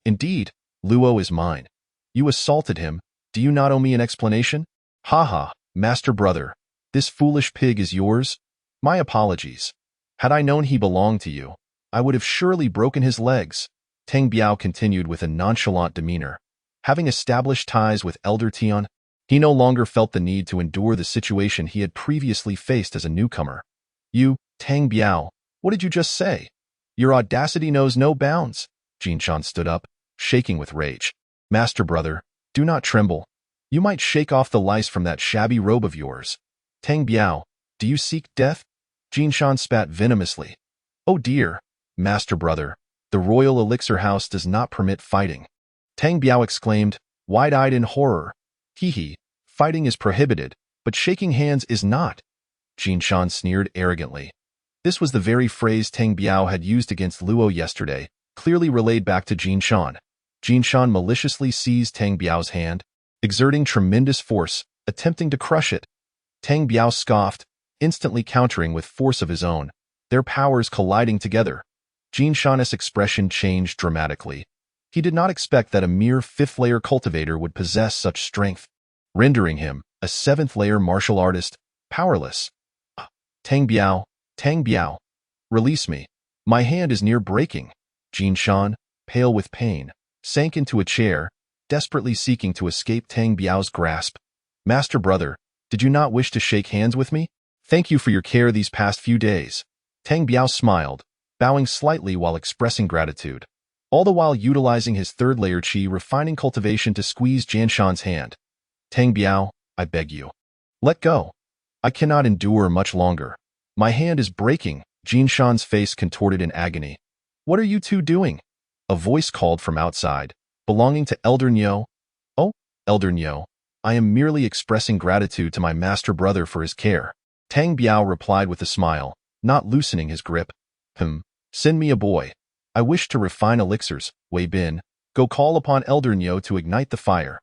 Indeed, Luo is mine. You assaulted him. Do you not owe me an explanation? Haha, Master Brother, this foolish pig is yours? My apologies. Had I known he belonged to you, I would have surely broken his legs. Tang Biao continued with a nonchalant demeanor. Having established ties with Elder Tian, he no longer felt the need to endure the situation he had previously faced as a newcomer. You, Tang Biao, what did you just say? Your audacity knows no bounds. Jin Shan stood up, shaking with rage. Master Brother, do not tremble. You might shake off the lice from that shabby robe of yours. Tang Biao, do you seek death? Jin Shan spat venomously. Oh dear, Master Brother, the royal elixir house does not permit fighting. Tang Biao exclaimed, wide-eyed in horror. Hee, fighting is prohibited, but shaking hands is not. Jin Shan sneered arrogantly. This was the very phrase Tang Biao had used against Luo yesterday, clearly relayed back to Jin Shan. Jin Shan maliciously seized Tang Biao's hand, exerting tremendous force, attempting to crush it. Tang Biao scoffed, instantly countering with force of his own, their powers colliding together. Jin Shan's expression changed dramatically. He did not expect that a mere fifth-layer cultivator would possess such strength, rendering him, a seventh-layer martial artist, powerless. Tang Biao, release me. My hand is near breaking. Jin Shan, pale with pain, sank into a chair, desperately seeking to escape Tang Biao's grasp. Master Brother, did you not wish to shake hands with me? Thank you for your care these past few days. Tang Biao smiled, bowing slightly while expressing gratitude, all the while utilizing his third-layer qi refining cultivation to squeeze Jin Shan's hand. Tang Biao, I beg you. Let go. I cannot endure much longer. My hand is breaking. Jin Shan's face contorted in agony. What are you two doing? A voice called from outside, belonging to Elder Nyo. Oh, Elder Nyo, I am merely expressing gratitude to my Master Brother for his care. Tang Biao replied with a smile, not loosening his grip. Send me a boy. I wish to refine elixirs. Wei Bin, go call upon Elder Nyo to ignite the fire.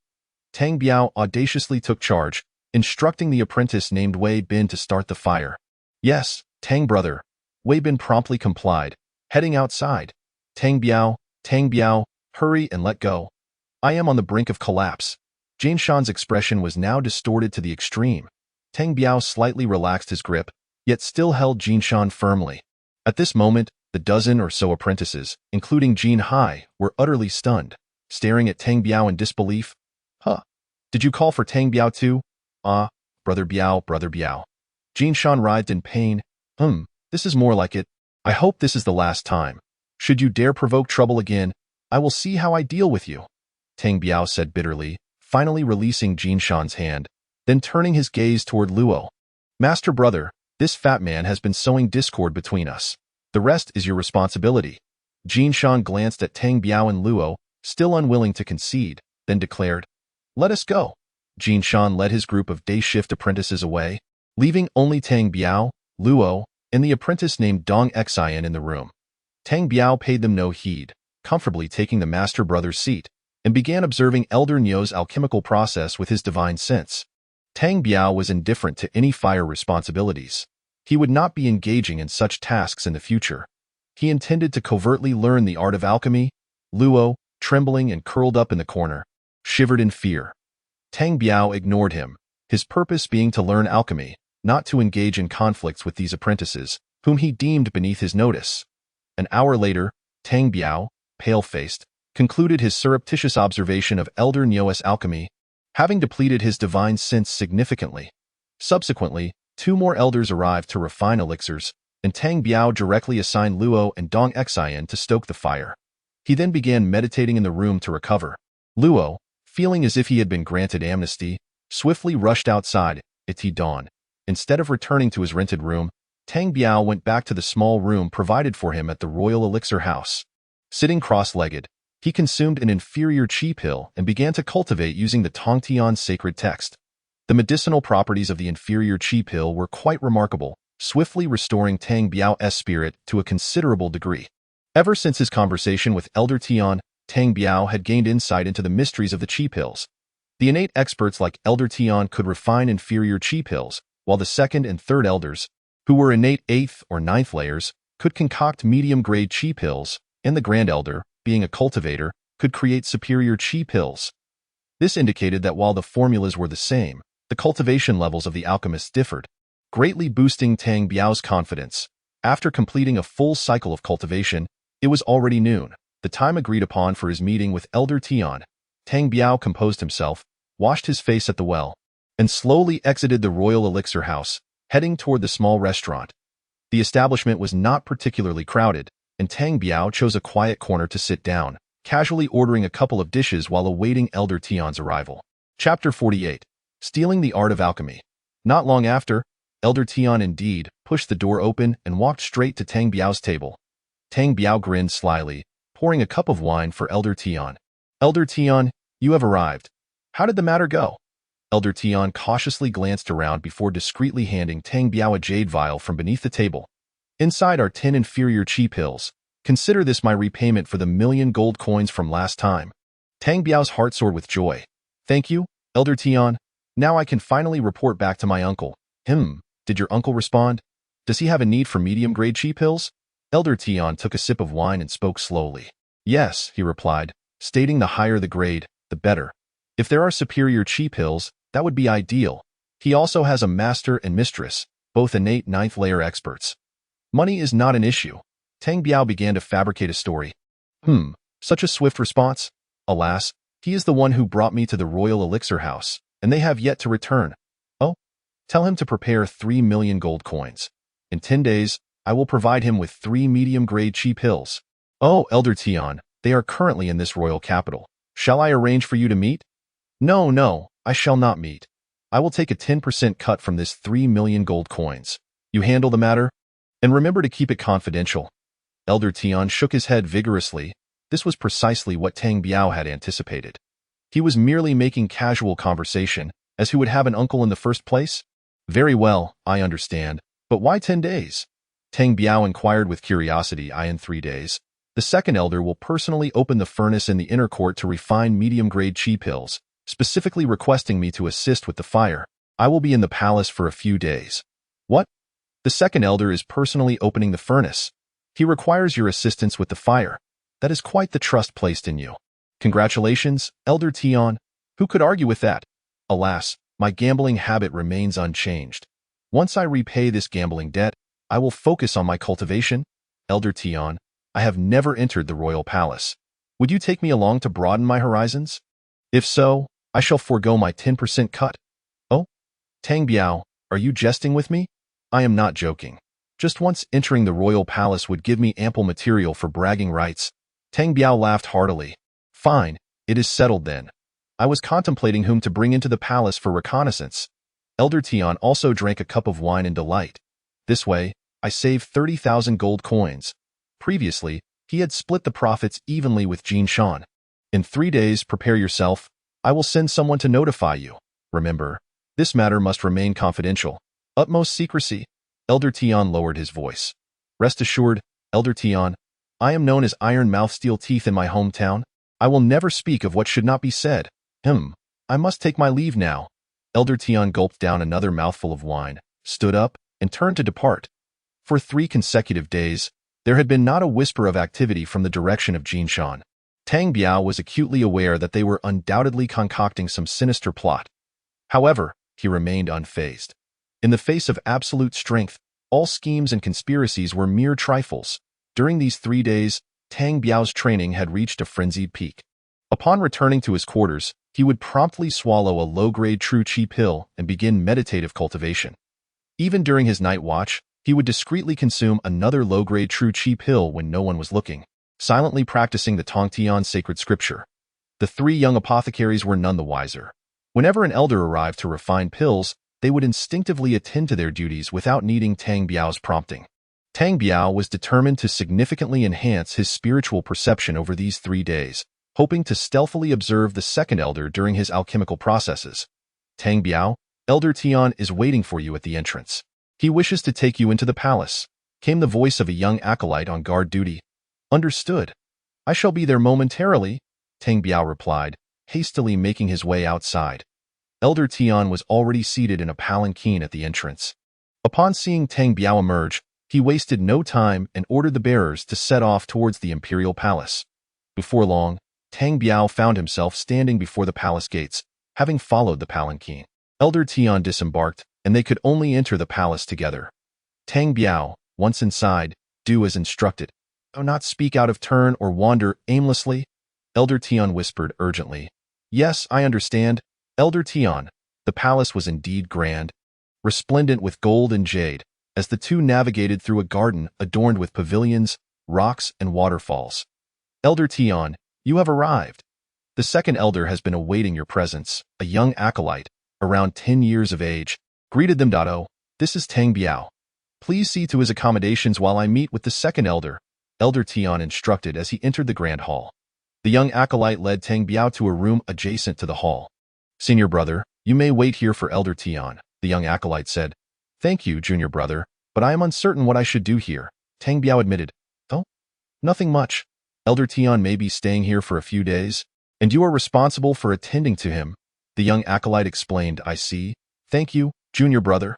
Tang Biao audaciously took charge, instructing the apprentice named Wei Bin to start the fire. Yes, Tang Brother. Wei Bin promptly complied, heading outside. Tang Biao, hurry and let go. I am on the brink of collapse. Jin Shan's expression was now distorted to the extreme. Tang Biao slightly relaxed his grip, yet still held Jin Shan firmly. At this moment, the dozen or so apprentices, including Jin Hai, were utterly stunned, staring at Tang Biao in disbelief. Huh? Did you call for Tang Biao too? Ah, Brother Biao. Jin Shan writhed in pain. This is more like it. I hope this is the last time. Should you dare provoke trouble again, I will see how I deal with you. Tang Biao said bitterly, finally releasing Jin Shan's hand, then turning his gaze toward Luo. Master Brother, this fat man has been sowing discord between us. The rest is your responsibility. Jin Shan glanced at Tang Biao and Luo, still unwilling to concede, then declared, Let us go. Jin Shan led his group of day-shift apprentices away, leaving only Tang Biao, Luo, and the apprentice named Dong Xian in the room. Tang Biao paid them no heed, comfortably taking the Master Brother's seat, and began observing Elder Nyo's alchemical process with his divine sense. Tang Biao was indifferent to any fire responsibilities. He would not be engaging in such tasks in the future. He intended to covertly learn the art of alchemy. Luo, trembling and curled up in the corner, shivered in fear. Tang Biao ignored him, his purpose being to learn alchemy, not to engage in conflicts with these apprentices, whom he deemed beneath his notice. An hour later, Tang Biao, pale-faced, concluded his surreptitious observation of Elder Nyo's alchemy, having depleted his divine sense significantly. Subsequently, 2 more elders arrived to refine elixirs, and Tang Biao directly assigned Luo and Dong Xian to stoke the fire. He then began meditating in the room to recover. Luo, feeling as if he had been granted amnesty, swiftly rushed outside at dawn. Instead of returning to his rented room, Tang Biao went back to the small room provided for him at the royal elixir house. Sitting cross-legged, he consumed an inferior chi pill and began to cultivate using the Tongtian sacred text. The medicinal properties of the inferior chi pill were quite remarkable, swiftly restoring Tang Biao's spirit to a considerable degree. Ever since his conversation with Elder Tian, Tang Biao had gained insight into the mysteries of the chi pills. The innate experts like Elder Tian could refine inferior chi pills, while the second and third elders, who were innate 8th or 9th layers, could concoct medium-grade chi pills, and the Grand Elder, being a cultivator, could create superior chi pills. This indicated that while the formulas were the same, the cultivation levels of the alchemists differed, greatly boosting Tang Biao's confidence. After completing a full cycle of cultivation, it was already noon, the time agreed upon for his meeting with Elder Tian. Tang Biao composed himself, washed his face at the well, and slowly exited the royal elixir house, heading toward the small restaurant. The establishment was not particularly crowded, and Tang Biao chose a quiet corner to sit down, casually ordering a couple of dishes while awaiting Elder Tian's arrival. Chapter 48. Stealing the Art of Alchemy. Not long after, Elder Tian indeed pushed the door open and walked straight to Tang Biao's table. Tang Biao grinned slyly, pouring a cup of wine for Elder Tian. Elder Tian, you have arrived. How did the matter go? Elder Tian cautiously glanced around before discreetly handing Tang Biao a jade vial from beneath the table. Inside are 10 inferior chi pills. Consider this my repayment for the 1,000,000 gold coins from last time. Tang Biao's heart soared with joy. Thank you, Elder Tian. Now I can finally report back to my uncle. Did your uncle respond? Does he have a need for medium-grade chi pills? Elder Tian took a sip of wine and spoke slowly. Yes, he replied, stating the higher the grade, the better. If there are superior chi pills, that would be ideal. He also has a master and mistress, both innate 9th layer experts. Money is not an issue. Tang Biao began to fabricate a story. Such a swift response? Alas, he is the one who brought me to the royal elixir house, and they have yet to return. Oh, tell him to prepare 3,000,000 gold coins. In 10 days, I will provide him with 3 medium-grade chi pills. Oh, Elder Tian, they are currently in this royal capital. Shall I arrange for you to meet? No, I shall not meet. I will take a 10% cut from this 3,000,000 gold coins. You handle the matter? And remember to keep it confidential. Elder Tian shook his head vigorously. This was precisely what Tang Biao had anticipated. He was merely making casual conversation, as who would have an uncle in the first place? Very well, I understand. But why 10 days? Tang Biao inquired with curiosity. In 3 days. The second elder will personally open the furnace in the inner court to refine medium-grade chi pills, specifically requesting me to assist with the fire. I will be in the palace for a few days. What? The second elder is personally opening the furnace. He requires your assistance with the fire. That is quite the trust placed in you. Congratulations, Elder Tian. Who could argue with that? Alas, my gambling habit remains unchanged. Once I repay this gambling debt, I will focus on my cultivation. Elder Tian, I have never entered the royal palace. Would you take me along to broaden my horizons? If so, I shall forego my 10% cut. Oh? Tang Biao, are you jesting with me? I am not joking. Just once entering the royal palace would give me ample material for bragging rights. Tang Biao laughed heartily. Fine, it is settled then. I was contemplating whom to bring into the palace for reconnaissance. Elder Tian also drank a cup of wine in delight. This way, I saved 30,000 gold coins. Previously, he had split the profits evenly with Jin Shan. In 3 days, prepare yourself. I will send someone to notify you. Remember, this matter must remain confidential. Utmost secrecy. Elder Tian lowered his voice. Rest assured, Elder Tian, I am known as Iron Mouth Steel Teeth in my hometown. I will never speak of what should not be said. I must take my leave now. Elder Tian gulped down another mouthful of wine, stood up, and turned to depart. For 3 consecutive days, there had been not a whisper of activity from the direction of Jinshan. Tang Biao was acutely aware that they were undoubtedly concocting some sinister plot. However, he remained unfazed. In the face of absolute strength, all schemes and conspiracies were mere trifles. During these 3 days, Tang Biao's training had reached a frenzied peak. Upon returning to his quarters, he would promptly swallow a low-grade true qi pill and begin meditative cultivation. Even during his night watch, he would discreetly consume another low-grade true qi pill when no one was looking, silently practicing the Tongtian sacred scripture. The 3 young apothecaries were none the wiser. Whenever an elder arrived to refine pills, they would instinctively attend to their duties without needing Tang Biao's prompting. Tang Biao was determined to significantly enhance his spiritual perception over these 3 days, hoping to stealthily observe the second elder during his alchemical processes. Tang Biao, Elder Tian is waiting for you at the entrance. He wishes to take you into the palace, came the voice of a young acolyte on guard duty. Understood. I shall be there momentarily, Tang Biao replied, hastily making his way outside. Elder Tian was already seated in a palanquin at the entrance. Upon seeing Tang Biao emerge, he wasted no time and ordered the bearers to set off towards the imperial palace. Before long, Tang Biao found himself standing before the palace gates, having followed the palanquin. Elder Tian disembarked, and they could only enter the palace together. Tang Biao, once inside, do as instructed. Do not speak out of turn or wander aimlessly, Elder Tian whispered urgently. Yes, I understand, Elder Tian. The palace was indeed grand, resplendent with gold and jade, as the two navigated through a garden adorned with pavilions, rocks, and waterfalls. Elder Tian, you have arrived. The second elder has been awaiting your presence, a young acolyte, around 10 years of age, greeted them. This is Tang Biao. Please see to his accommodations while I meet with the second elder, Elder Tian instructed as he entered the grand hall. The young acolyte led Tang Biao to a room adjacent to the hall. Senior brother, you may wait here for Elder Tian, the young acolyte said. Thank you, junior brother, but I am uncertain what I should do here, Tang Biao admitted. Oh? Nothing much. Elder Tian may be staying here for a few days, and you are responsible for attending to him, the young acolyte explained. I see. Thank you, junior brother.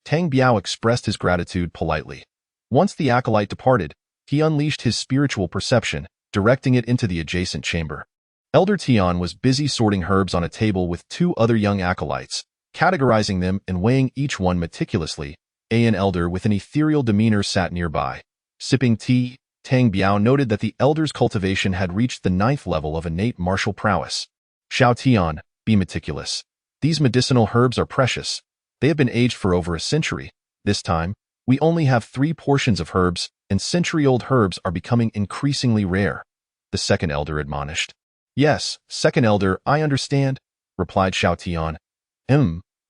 Tang Biao expressed his gratitude politely. Once the acolyte departed, he unleashed his spiritual perception, directing it into the adjacent chamber. Elder Tian was busy sorting herbs on a table with 2 other young acolytes, categorizing them and weighing each one meticulously. An elder with an ethereal demeanor sat nearby. Sipping tea, Tang Biao noted that the elder's cultivation had reached the 9th level of innate martial prowess. Xiao Tian, be meticulous. These medicinal herbs are precious. They have been aged for over a century. This time, we only have 3 portions of herbs, and century-old herbs are becoming increasingly rare, the second elder admonished. Yes, second elder, I understand, replied Xiao Tian.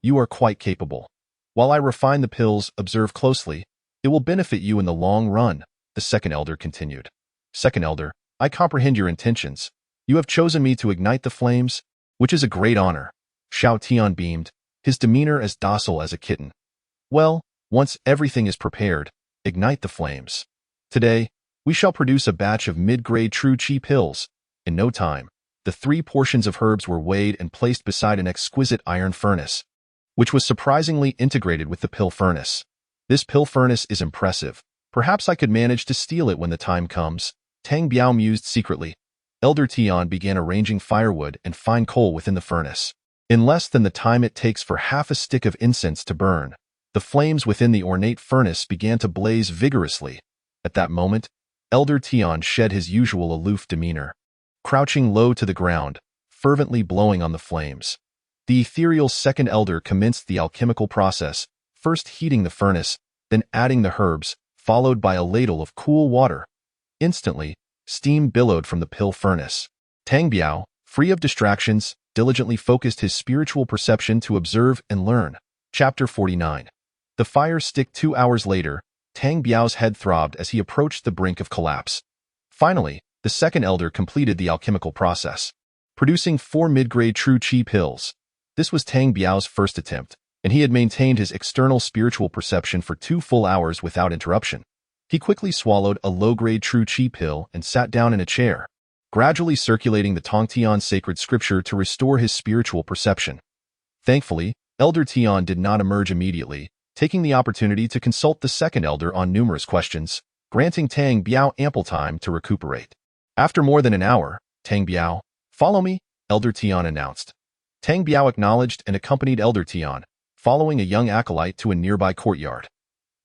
You are quite capable. While I refine the pills, observe closely. It will benefit you in the long run, the second elder continued. Second elder, I comprehend your intentions. You have chosen me to ignite the flames, which is a great honor. Xiao Tian beamed, his demeanor as docile as a kitten. Well, once everything is prepared, ignite the flames. Today, we shall produce a batch of mid-grade true qi pills. In no time, the 3 portions of herbs were weighed and placed beside an exquisite iron furnace, which was surprisingly integrated with the pill furnace. This pill furnace is impressive. Perhaps I could manage to steal it when the time comes, Tang Biao mused secretly. Elder Tian began arranging firewood and fine coal within the furnace. In less than the time it takes for half a stick of incense to burn, the flames within the ornate furnace began to blaze vigorously. At that moment, Elder Tian shed his usual aloof demeanor, crouching low to the ground, fervently blowing on the flames. The ethereal second elder commenced the alchemical process, first heating the furnace, then adding the herbs, followed by a ladle of cool water. Instantly, steam billowed from the pill furnace. Tang Biao, free of distractions, diligently focused his spiritual perception to observe and learn. Chapter 49. The fire stick. 2 hours later, Tang Biao's head throbbed as he approached the brink of collapse. Finally, the second elder completed the alchemical process, producing 4 mid-grade true qi pills. This was Tang Biao's first attempt, and he had maintained his external spiritual perception for 2 full hours without interruption. He quickly swallowed a low-grade true qi pill and sat down in a chair. gradually circulating the Tongtian sacred scripture to restore his spiritual perception. Thankfully, Elder Tian did not emerge immediately, taking the opportunity to consult the second elder on numerous questions, granting Tang Biao ample time to recuperate. After more than an hour, Tang Biao, "Follow me," Elder Tian announced. Tang Biao acknowledged and accompanied Elder Tian, following a young acolyte to a nearby courtyard.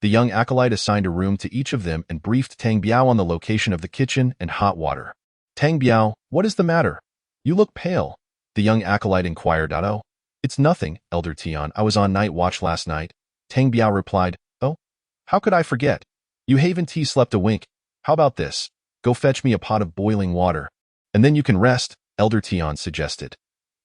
The young acolyte assigned a room to each of them and briefed Tang Biao on the location of the kitchen and hot water. "Tang Biao, what is the matter? You look pale," the young acolyte inquired. "Oh, it's nothing, Elder Tian. I was on night watch last night," Tang Biao replied. "Oh, how could I forget? You Haven Tea slept a wink. How about this? Go fetch me a pot of boiling water, and then you can rest," Elder Tian suggested.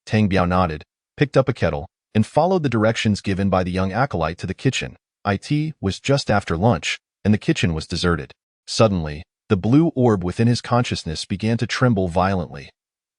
Tang Biao nodded, picked up a kettle, and followed the directions given by the young acolyte to the kitchen. It was just after lunch, and the kitchen was deserted. Suddenly, the blue orb within his consciousness began to tremble violently.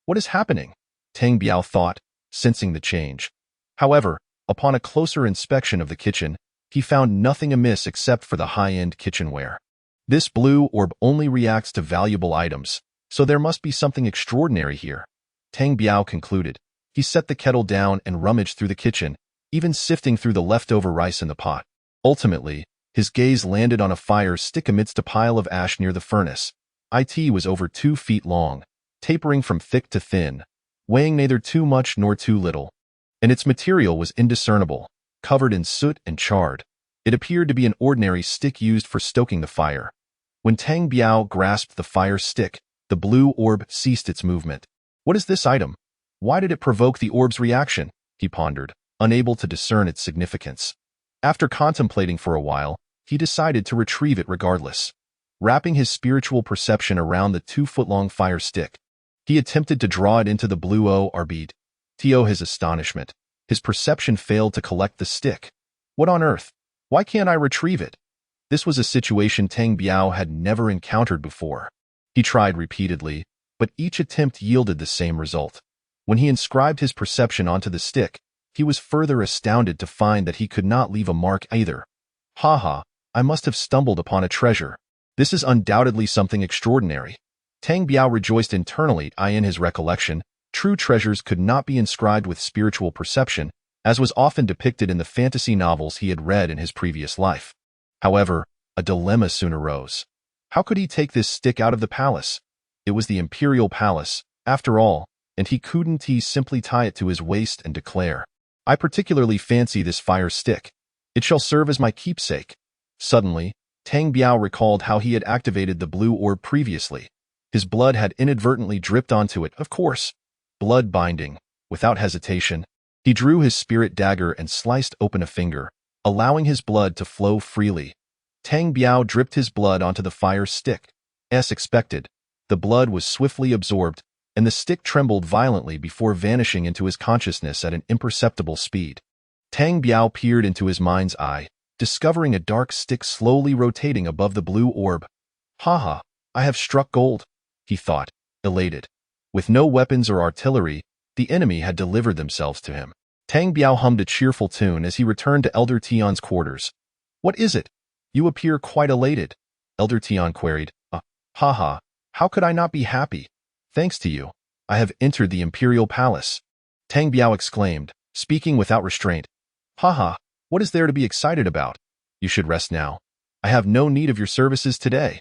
What is happening? Tang Biao thought, sensing the change. However, upon a closer inspection of the kitchen, he found nothing amiss except for the high-end kitchenware. This blue orb only reacts to valuable items, so there must be something extraordinary here, Tang Biao concluded. He set the kettle down and rummaged through the kitchen, even sifting through the leftover rice in the pot. Ultimately, his gaze landed on a fire stick amidst a pile of ash near the furnace. It was over 2 feet long, tapering from thick to thin, weighing neither too much nor too little. And its material was indiscernible, covered in soot and charred. It appeared to be an ordinary stick used for stoking the fire. When Tang Biao grasped the fire stick, the blue orb ceased its movement. What is this item? Why did it provoke the orb's reaction? He pondered, unable to discern its significance. After contemplating for a while, he decided to retrieve it regardless. Wrapping his spiritual perception around the 2-foot-long fire stick, he attempted to draw it into the blue orb. To his astonishment, his perception failed to collect the stick. What on earth? Why can't I retrieve it? This was a situation Tang Biao had never encountered before. He tried repeatedly, but each attempt yielded the same result. When he inscribed his perception onto the stick, he was further astounded to find that he could not leave a mark either. "Ha, I must have stumbled upon a treasure. This is undoubtedly something extraordinary." Tang Biao rejoiced internally. In his recollection, true treasures could not be inscribed with spiritual perception, as was often depicted in the fantasy novels he had read in his previous life. However, a dilemma soon arose. How could he take this stick out of the palace? It was the imperial palace, after all, and he couldn't simply tie it to his waist and declare, "I particularly fancy this fire stick. It shall serve as my keepsake." Suddenly, Tang Biao recalled how he had activated the blue orb previously. His blood had inadvertently dripped onto it, of course. Blood binding. Without hesitation, he drew his spirit dagger and sliced open a finger, allowing his blood to flow freely. Tang Biao dripped his blood onto the fire stick. As expected, the blood was swiftly absorbed, and the stick trembled violently before vanishing into his consciousness at an imperceptible speed. Tang Biao peered into his mind's eye, discovering a dark stick slowly rotating above the blue orb. "Ha, I have struck gold," he thought, elated. With no weapons or artillery, the enemy had delivered themselves to him. Tang Biao hummed a cheerful tune as he returned to Elder Tian's quarters. "What is it? You appear quite elated," Elder Tian queried. Ha, how could I not be happy? Thanks to you, I have entered the imperial palace," Tang Biao exclaimed, speaking without restraint. Ha, what is there to be excited about? You should rest now. I have no need of your services today.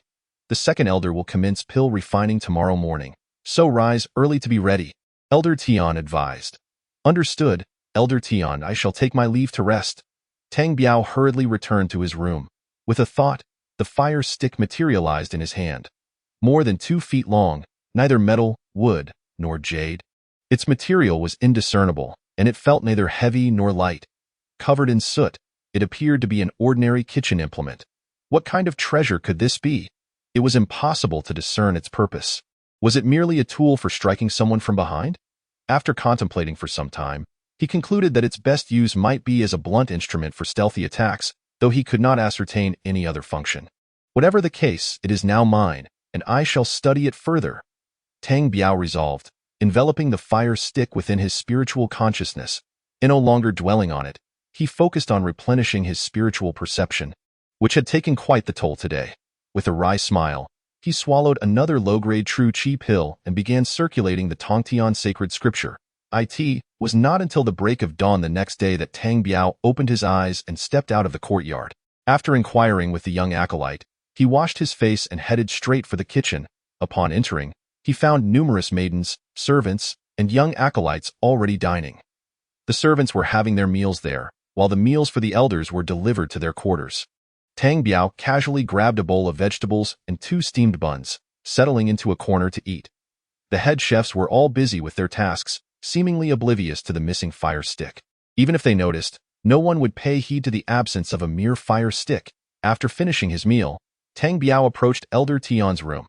The second elder will commence pill refining tomorrow morning, so rise early to be ready, Elder Tian advised. "Understood, Elder Tian. I shall take my leave to rest." Tang Biao hurriedly returned to his room. With a thought, the fire stick materialized in his hand. More than 2 feet long, neither metal, wood, nor jade. Its material was indiscernible, and it felt neither heavy nor light. Covered in soot, it appeared to be an ordinary kitchen implement. What kind of treasure could this be? It was impossible to discern its purpose. Was it merely a tool for striking someone from behind? After contemplating for some time, he concluded that its best use might be as a blunt instrument for stealthy attacks, though he could not ascertain any other function. Whatever the case, it is now mine, and I shall study it further, Tang Biao resolved, enveloping the fire stick within his spiritual consciousness. And no longer dwelling on it, he focused on replenishing his spiritual perception, which had taken quite the toll today. With a wry smile, he swallowed another low-grade true qi pill and began circulating the Tongtian sacred scripture. It was not until the break of dawn the next day that Tang Biao opened his eyes and stepped out of the courtyard. After inquiring with the young acolyte, he washed his face and headed straight for the kitchen. Upon entering, he found numerous maidens, servants, and young acolytes already dining. The servants were having their meals there, while the meals for the elders were delivered to their quarters. Tang Biao casually grabbed a bowl of vegetables and 2 steamed buns, settling into a corner to eat. The head chefs were all busy with their tasks, seemingly oblivious to the missing fire stick. Even if they noticed, no one would pay heed to the absence of a mere fire stick. After finishing his meal, Tang Biao approached Elder Tian's room.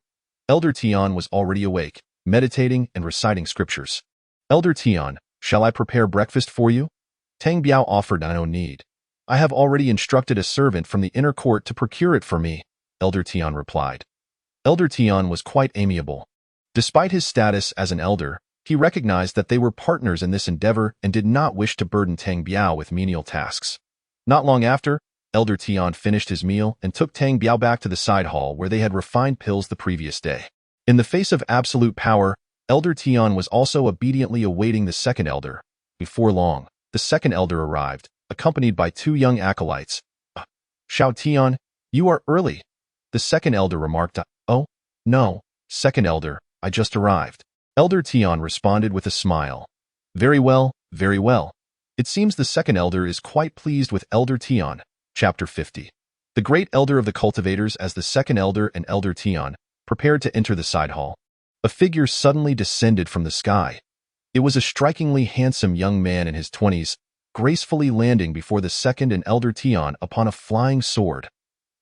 Elder Tian was already awake, meditating and reciting scriptures. Elder Tian, shall I prepare breakfast for you? Tang Biao offered. No need. I have already instructed a servant from the inner court to procure it for me, Elder Tian replied. Elder Tian was quite amiable. Despite his status as an elder, he recognized that they were partners in this endeavor and did not wish to burden Tang Biao with menial tasks. Not long after, Elder Tian finished his meal and took Tang Biao back to the side hall where they had refined pills the previous day. In the face of absolute power, Elder Tian was also obediently awaiting the second elder. Before long, the second elder arrived, accompanied by 2 young acolytes. Xiao Tian, you are early, the second elder remarked. Oh, no, second elder, I just arrived. Elder Tian responded with a smile. Very well, very well. It seems the second elder is quite pleased with Elder Tian. Chapter 50. The great elder of the cultivators. As the second elder and Elder Tian prepared to enter the side hall, a figure suddenly descended from the sky. It was a strikingly handsome young man in his 20s, gracefully landing before the second and Elder Tian upon a flying sword.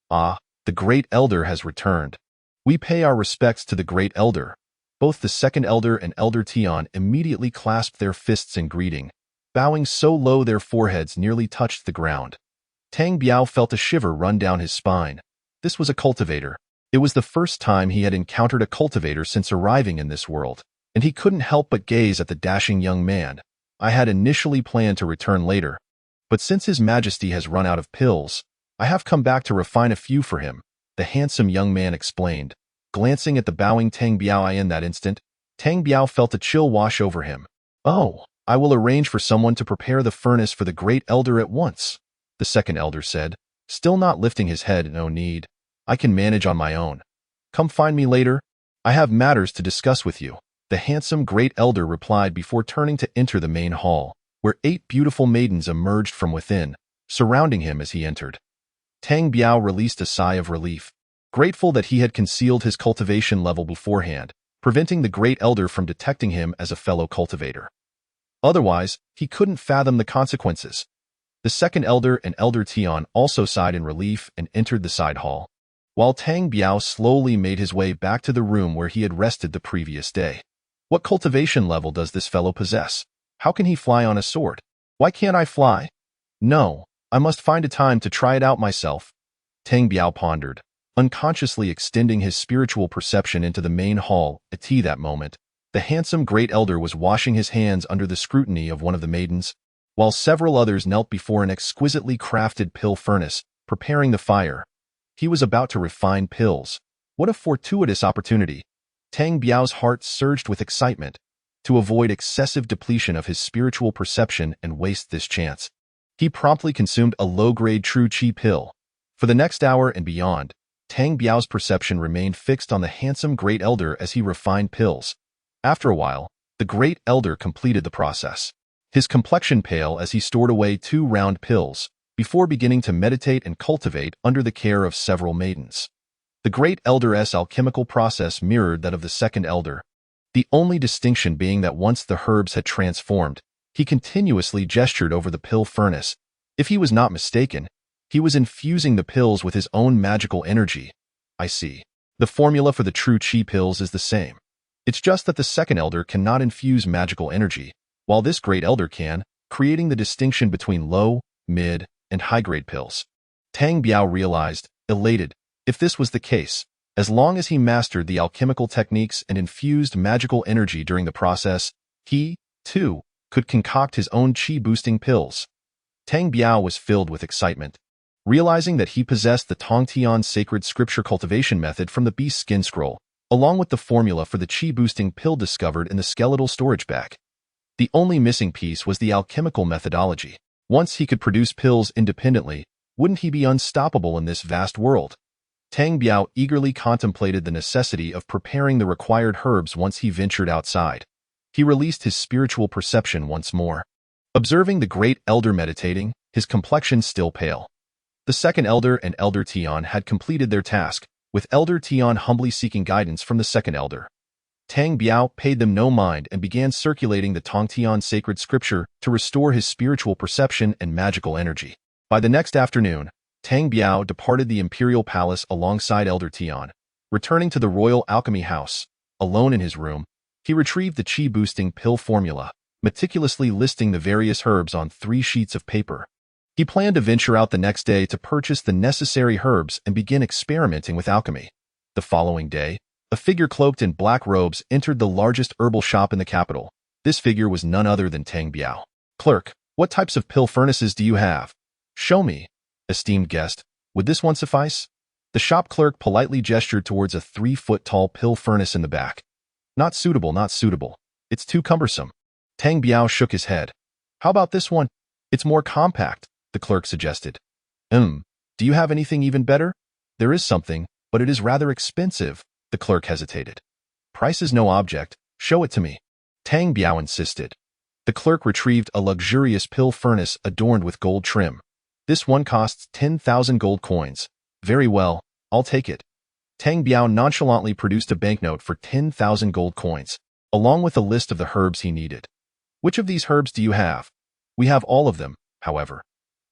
Ah, the great elder has returned. We pay our respects to the great elder. Both the second elder and Elder Tian immediately clasped their fists in greeting, bowing so low their foreheads nearly touched the ground. Tang Biao felt a shiver run down his spine. This was a cultivator. It was the first time he had encountered a cultivator since arriving in this world, and he couldn't help but gaze at the dashing young man. I had initially planned to return later, but since His Majesty has run out of pills, I have come back to refine a few for him, the handsome young man explained. Glancing at the bowing Tang Biao in that instant, Tang Biao felt a chill wash over him. Oh, I will arrange for someone to prepare the furnace for the great elder at once, the second elder said, still not lifting his head. No need. I can manage on my own. Come find me later. I have matters to discuss with you, the handsome great elder replied before turning to enter the main hall, where 8 beautiful maidens emerged from within, surrounding him as he entered. Tang Biao released a sigh of relief, grateful that he had concealed his cultivation level beforehand, preventing the great elder from detecting him as a fellow cultivator. Otherwise, he couldn't fathom the consequences. The second elder and Elder Tian also sighed in relief and entered the side hall, while Tang Biao slowly made his way back to the room where he had rested the previous day. What cultivation level does this fellow possess? How can he fly on a sword? Why can't I fly? No, I must find a time to try it out myself, Tang Biao pondered, unconsciously extending his spiritual perception into the main hall. At that moment, the handsome great elder was washing his hands under the scrutiny of one of the maidens, while several others knelt before an exquisitely crafted pill furnace, preparing the fire. He was about to refine pills. What a fortuitous opportunity! Tang Biao's heart surged with excitement. To avoid excessive depletion of his spiritual perception and waste this chance, he promptly consumed a low-grade true qi pill. For the next hour and beyond, Tang Biao's perception remained fixed on the handsome great elder as he refined pills. After a while, the great elder completed the process, his complexion pale as he stored away 2 round pills, before beginning to meditate and cultivate under the care of several maidens. The great elder's alchemical process mirrored that of the second elder, the only distinction being that once the herbs had transformed, he continuously gestured over the pill furnace. If he was not mistaken, he was infusing the pills with his own magical energy. I see. The formula for the true qi pills is the same. It's just that the second elder cannot infuse magical energy, while this great elder can, creating the distinction between low, mid, and high-grade pills. Tang Biao realized, elated, if this was the case, as long as he mastered the alchemical techniques and infused magical energy during the process, he, too, could concoct his own qi-boosting pills. Tang Biao was filled with excitement. Realizing that he possessed the Tongtian sacred scripture cultivation method from the beast skin scroll, along with the formula for the chi-boosting pill discovered in the skeletal storage bag. The only missing piece was the alchemical methodology. Once he could produce pills independently, wouldn't he be unstoppable in this vast world? Tang Biao eagerly contemplated the necessity of preparing the required herbs once he ventured outside. He released his spiritual perception once more. Observing the great elder meditating, his complexion still pale. The second elder and Elder Tian had completed their task, with Elder Tian humbly seeking guidance from the second elder. Tang Biao paid them no mind and began circulating the Tongtian sacred scripture to restore his spiritual perception and magical energy. By the next afternoon, Tang Biao departed the imperial palace alongside Elder Tian. Returning to the royal alchemy house, alone in his room, he retrieved the chi-boosting pill formula, meticulously listing the various herbs on 3 sheets of paper. He planned to venture out the next day to purchase the necessary herbs and begin experimenting with alchemy. The following day, a figure cloaked in black robes entered the largest herbal shop in the capital. This figure was none other than Tang Biao. "Clerk, what types of pill furnaces do you have? Show me." "Esteemed guest, would this one suffice?" The shop clerk politely gestured towards a 3-foot-tall pill furnace in the back. Not suitable, not suitable. It's too cumbersome." Tang Biao shook his head. "How about this one? It's more compact," the clerk suggested. Do you have anything even better?" "There is something, but it is rather expensive." The clerk hesitated. "Price is no object. Show it to me." Tang Biao insisted. The clerk retrieved a luxurious pill furnace adorned with gold trim. "This one costs 10,000 gold coins." "Very well, I'll take it." Tang Biao nonchalantly produced a banknote for 10,000 gold coins, along with a list of the herbs he needed. "Which of these herbs do you have?" "We have all of them, however."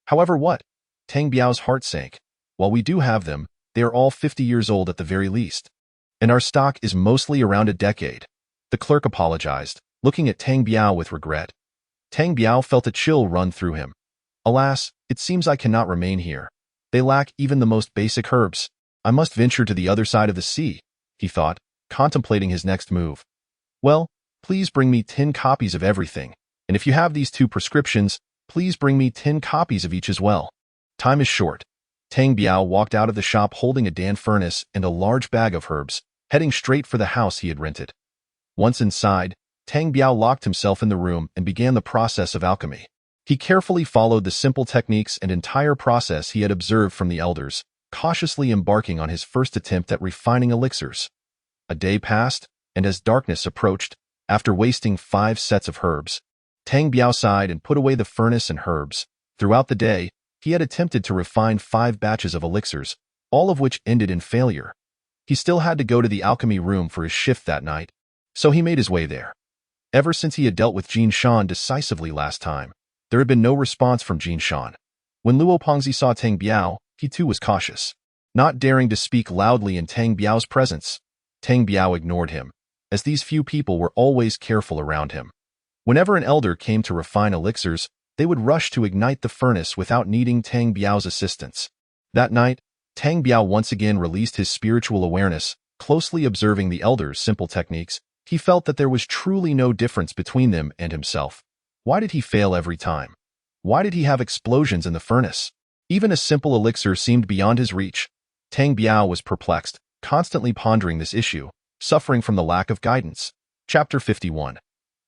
"However what?" Tang Biao's heart sank. "While we do have them, they are all 50 years old at the very least. And our stock is mostly around a decade." The clerk apologized, looking at Tang Biao with regret. Tang Biao felt a chill run through him. "Alas, it seems I cannot remain here. They lack even the most basic herbs. I must venture to the other side of the sea," he thought, contemplating his next move. "Well, please bring me 10 copies of everything, and if you have these 2 prescriptions, please bring me 10 copies of each as well." Time is short. Tang Biao walked out of the shop holding a Dan furnace and a large bag of herbs, heading straight for the house he had rented. Once inside, Tang Biao locked himself in the room and began the process of alchemy. He carefully followed the simple techniques and entire process he had observed from the elders, cautiously embarking on his first attempt at refining elixirs. A day passed, and as darkness approached, after wasting 5 sets of herbs, Tang Biao sighed and put away the furnace and herbs. Throughout the day, he had attempted to refine 5 batches of elixirs, all of which ended in failure. He still had to go to the alchemy room for his shift that night, so he made his way there. Ever since he had dealt with Jin Shan decisively last time, there had been no response from Jin Shan. When Luo Pengzi saw Tang Biao, he too was cautious, not daring to speak loudly in Tang Biao's presence. Tang Biao ignored him, as these few people were always careful around him. Whenever an elder came to refine elixirs, they would rush to ignite the furnace without needing Tang Biao's assistance. That night, Tang Biao once again released his spiritual awareness, closely observing the elders' simple techniques. He felt that there was truly no difference between them and himself. Why did he fail every time? Why did he have explosions in the furnace? Even a simple elixir seemed beyond his reach. Tang Biao was perplexed, constantly pondering this issue, suffering from the lack of guidance. Chapter 51.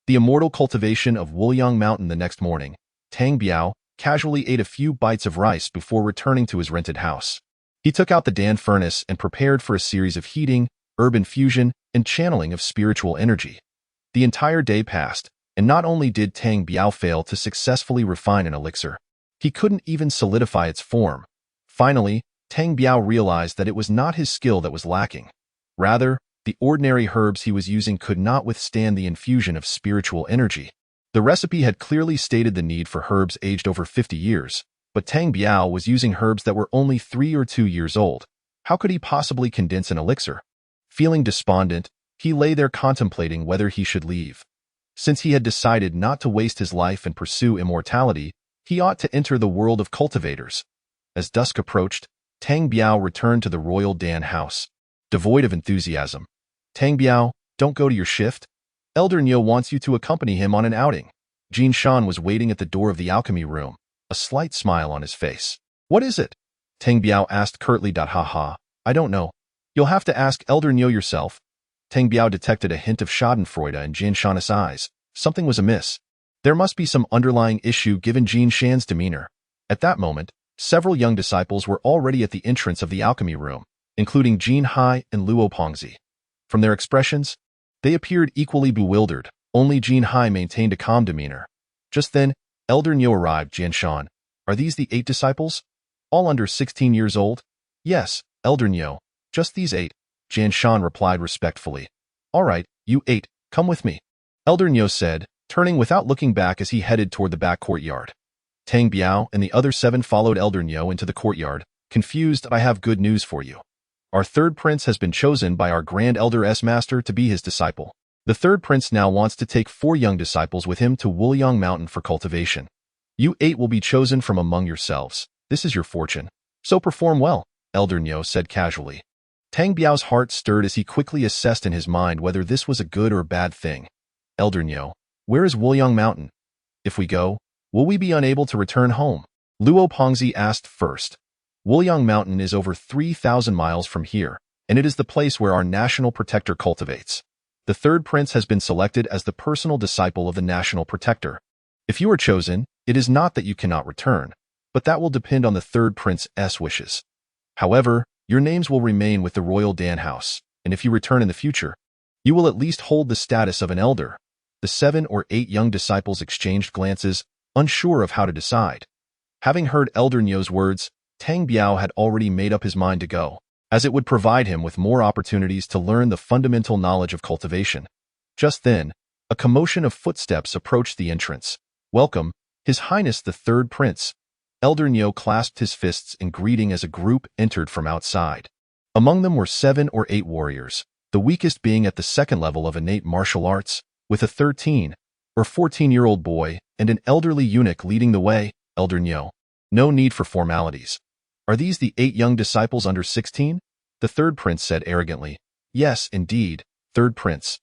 The immortal cultivation of Wuliang Mountain. The next morning, Tang Biao casually ate a few bites of rice before returning to his rented house. He took out the Dan furnace and prepared for a series of heating, herb infusion, and channeling of spiritual energy. The entire day passed, and not only did Tang Biao fail to successfully refine an elixir, he couldn't even solidify its form. Finally, Tang Biao realized that it was not his skill that was lacking. Rather, the ordinary herbs he was using could not withstand the infusion of spiritual energy. The recipe had clearly stated the need for herbs aged over 50 years, but Tang Biao was using herbs that were only 3 or 2 years old. How could he possibly condense an elixir? Feeling despondent, he lay there contemplating whether he should leave. Since he had decided not to waste his life and pursue immortality, he ought to enter the world of cultivators. As dusk approached, Tang Biao returned to the royal Dan house. Devoid of enthusiasm. "Tang Biao, don't go to your shift. Elder Niu wants you to accompany him on an outing." Jin Shan was waiting at the door of the alchemy room, a slight smile on his face. "What is it?" Tang Biao asked curtly. Haha, I don't know. You'll have to ask Elder Nyo yourself. Tang Biao detected a hint of schadenfreude in Jin Shan's eyes. Something was amiss. There must be some underlying issue given Jin Shan's demeanor. At that moment, several young disciples were already at the entrance of the alchemy room, including Jin Hai and Luo Pongzi. From their expressions, they appeared equally bewildered. Only Jin Hai maintained a calm demeanor. Just then, Elder Nyo arrived. Jian Shan, are these the 8 disciples? All under 16 years old? Yes, Elder Nyo, just these 8, Jian Shan replied respectfully. All right, you 8, come with me, Elder Nyo said, turning without looking back as he headed toward the back courtyard. Tang Biao and the other 7 followed Elder Nyo into the courtyard, confused. I have good news for you. Our third prince has been chosen by our Grand Elder S-Master to be his disciple. The third prince now wants to take 4 young disciples with him to Wuliang Mountain for cultivation. You 8 will be chosen from among yourselves. This is your fortune. So perform well, Elder Nyo said casually. Tang Biao's heart stirred as he quickly assessed in his mind whether this was a good or bad thing. Elder Nyo, where is Wuliang Mountain? If we go, will we be unable to return home? Luo Pongzi asked first. Wuliang Mountain is over 3,000 miles from here, and it is the place where our national protector cultivates. The third prince has been selected as the personal disciple of the national protector. If you are chosen, it is not that you cannot return, but that will depend on the third prince's wishes. However, your names will remain with the royal Dan house, and if you return in the future, you will at least hold the status of an elder. The 7 or 8 young disciples exchanged glances, unsure of how to decide. Having heard Elder Nyo's words, Tang Biao had already made up his mind to go, as it would provide him with more opportunities to learn the fundamental knowledge of cultivation. Just then, a commotion of footsteps approached the entrance. Welcome, His Highness the Third Prince. Elder Nyo clasped his fists in greeting as a group entered from outside. Among them were 7 or 8 warriors, the weakest being at the 2nd level of innate martial arts, with a 13 or 14-year-old boy and an elderly eunuch leading the way. Elder Nyo, no need for formalities. Are these the 8 young disciples under 16? The third prince said arrogantly. Yes, indeed, third prince.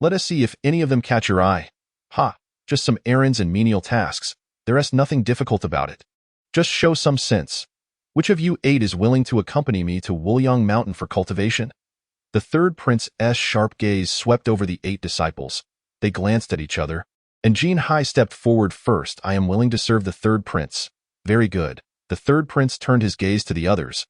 Let us see if any of them catch your eye. Ha, just some errands and menial tasks. There is nothing difficult about it. Just show some sense. Which of you 8 is willing to accompany me to Wuliang Mountain for cultivation? The third prince's sharp gaze swept over the 8 disciples. They glanced at each other, and Jin Hai stepped forward first. I am willing to serve the third prince. Very good. The third prince turned his gaze to the others.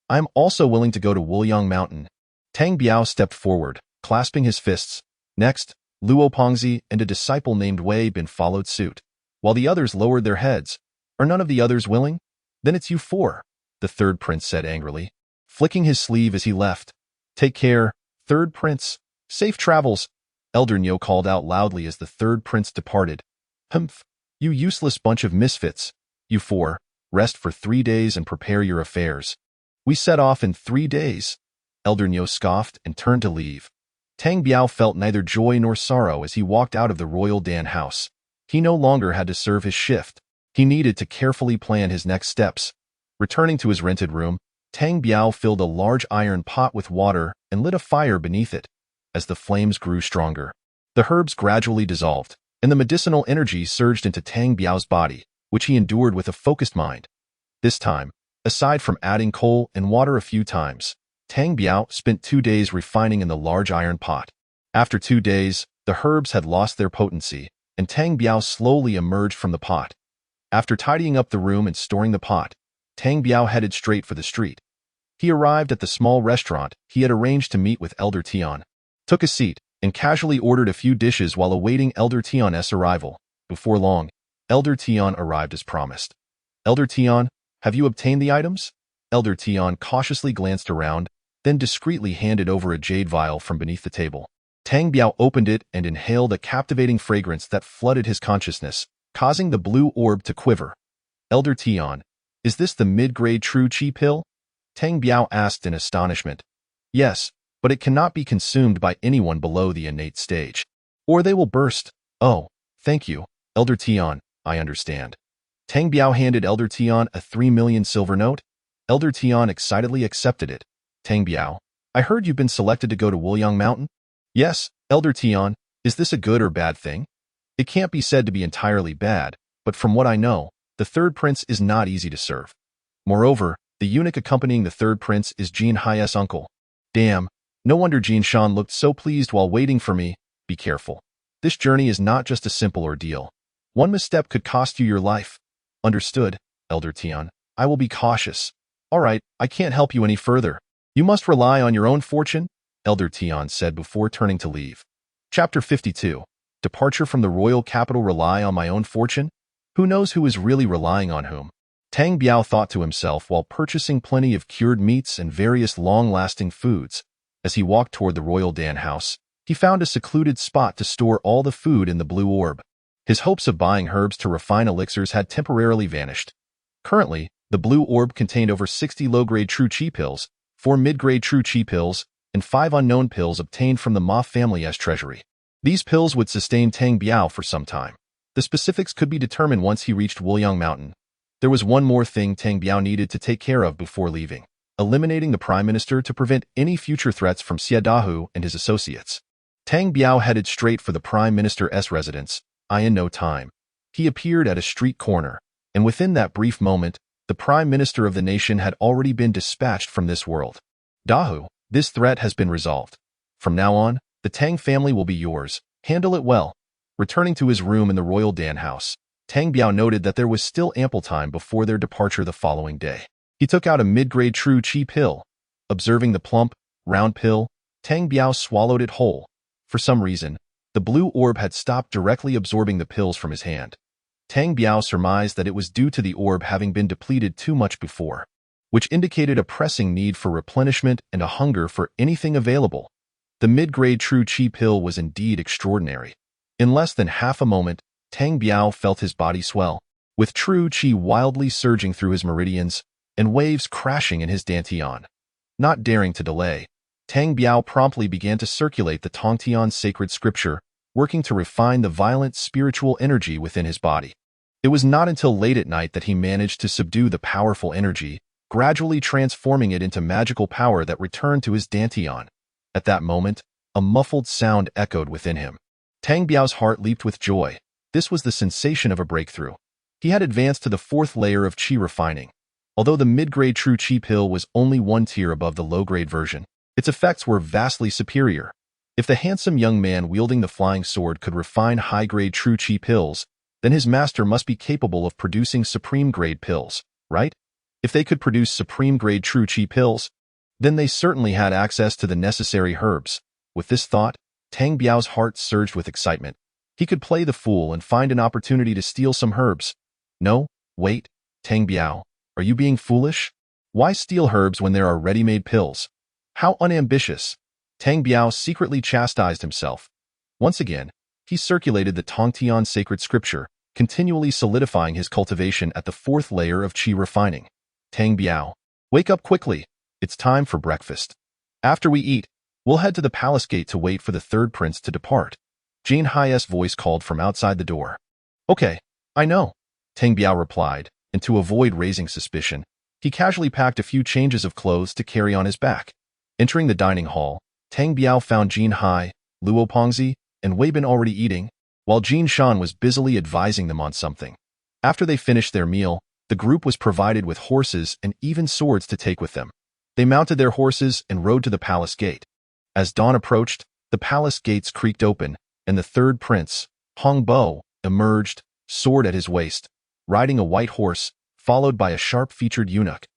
I am also willing to go to Wuliang Mountain. Tang Biao stepped forward, clasping his fists. Next, Luo Pongzi and a disciple named Wei Bin followed suit, while the others lowered their heads. Are none of the others willing? Then it's you 4, the third prince said angrily, flicking his sleeve as he left. Take care, third prince. Safe travels, Elder Nyo called out loudly as the third prince departed. Humph, you useless bunch of misfits. You 4, rest for 3 days and prepare your affairs. We set off in 3 days. Elder Nyo scoffed and turned to leave. Tang Biao felt neither joy nor sorrow as he walked out of the royal Dan house. He no longer had to serve his shift. He needed to carefully plan his next steps. Returning to his rented room, Tang Biao filled a large iron pot with water and lit a fire beneath it. As the flames grew stronger, the herbs gradually dissolved, and the medicinal energy surged into Tang Biao's body, which he endured with a focused mind. This time, aside from adding coal and water a few times, Tang Biao spent 2 days refining in the large iron pot. After 2 days, the herbs had lost their potency, and Tang Biao slowly emerged from the pot. After tidying up the room and storing the pot, Tang Biao headed straight for the street. He arrived at the small restaurant he had arranged to meet with Elder Tian, took a seat, and casually ordered a few dishes while awaiting Elder Tian's arrival. Before long, Elder Tian arrived as promised. Elder Tian, have you obtained the items? Elder Tian cautiously glanced around, then discreetly handed over a jade vial from beneath the table. Tang Biao opened it and inhaled a captivating fragrance that flooded his consciousness, causing the blue orb to quiver. Elder Tian, is this the mid-grade true chi pill? Tang Biao asked in astonishment. Yes, but it cannot be consumed by anyone below the innate stage, or they will burst. Oh, thank you, Elder Tian, I understand. Tang Biao handed Elder Tian a 3 million silver note. Elder Tian excitedly accepted it. Tang Biao, I heard you've been selected to go to Wuliang Mountain? Yes, Elder Tian, is this a good or bad thing? It can't be said to be entirely bad, but from what I know, the third prince is not easy to serve. Moreover, The eunuch accompanying the third prince is Jin Hai's uncle. Damn, no wonder Jin Shan looked so pleased while waiting for me. Be careful. This journey is not just a simple ordeal. One misstep could cost you your life. Understood, Elder Tian. I will be cautious. All right, I can't help you any further. You must rely on your own fortune, Elder Tian said before turning to leave. Chapter 52. Departure from the royal capital. Rely on my own fortune? Who knows who is really relying on whom? Tang Biao thought to himself while purchasing plenty of cured meats and various long-lasting foods. As he walked toward the royal Dan house, he found a secluded spot to store all the food in the blue orb. His hopes of buying herbs to refine elixirs had temporarily vanished. Currently, the blue orb contained over 60 low-grade true chi pills, 4 mid-grade true chi pills, and 5 unknown pills obtained from the Ma family as treasury. These pills would sustain Tang Biao for some time. The specifics could be determined once he reached Wuliang Mountain. There was one more thing Tang Biao needed to take care of before leaving: eliminating the Prime Minister to prevent any future threats from Xie Dahu and his associates. Tang Biao headed straight for the Prime Minister's residence. In no time, he appeared at a street corner, and within that brief moment, the Prime Minister of the nation had already been dispatched from this world. Dahu, this threat has been resolved. From now on, the Tang family will be yours. Handle it well. Returning to his room in the royal Dan house, Tang Biao noted that there was still ample time before their departure the following day. He took out a mid-grade true chi pill. Observing the plump, round pill, Tang Biao swallowed it whole. For some reason, the blue orb had stopped directly absorbing the pills from his hand. Tang Biao surmised that it was due to the orb having been depleted too much before, which indicated a pressing need for replenishment and a hunger for anything available. The mid-grade true chi pill was indeed extraordinary. In less than half a moment, Tang Biao felt his body swell, with true chi wildly surging through his meridians and waves crashing in his dantian. Not daring to delay, Tang Biao promptly began to circulate the Tongtian sacred scripture, working to refine the violent spiritual energy within his body. It was not until late at night that he managed to subdue the powerful energy, gradually transforming it into magical power that returned to his dantian. At that moment, a muffled sound echoed within him. Tang Biao's heart leaped with joy. This was the sensation of a breakthrough. He had advanced to the 4th layer of chi refining. Although the mid-grade true chi pill was only one tier above the low-grade version, its effects were vastly superior. If the handsome young man wielding the flying sword could refine high-grade true chi pills, then his master must be capable of producing supreme-grade pills, right? If they could produce supreme-grade true chi pills, then they certainly had access to the necessary herbs. With this thought, Tang Biao's heart surged with excitement. He could play the fool and find an opportunity to steal some herbs. No, wait, Tang Biao, are you being foolish? Why steal herbs when there are ready-made pills? How unambitious! Tang Biao secretly chastised himself. Once again, he circulated the Tongtian sacred scripture, continually solidifying his cultivation at the 4th layer of chi refining. Tang Biao, wake up quickly. It's time for breakfast. After we eat, we'll head to the palace gate to wait for the third prince to depart. Jin Hai's voice called from outside the door. Okay, I know, Tang Biao replied, and to avoid raising suspicion, he casually packed a few changes of clothes to carry on his back. Entering the dining hall, Tang Biao found Jin Hai, Luo Pongzi, and Wei Bin already eating, while Jin Shan was busily advising them on something. After they finished their meal, the group was provided with horses and even swords to take with them. They mounted their horses and rode to the palace gate. As dawn approached, the palace gates creaked open, and the third prince, Hong Bo, emerged, sword at his waist, riding a white horse, followed by a sharp-featured eunuch.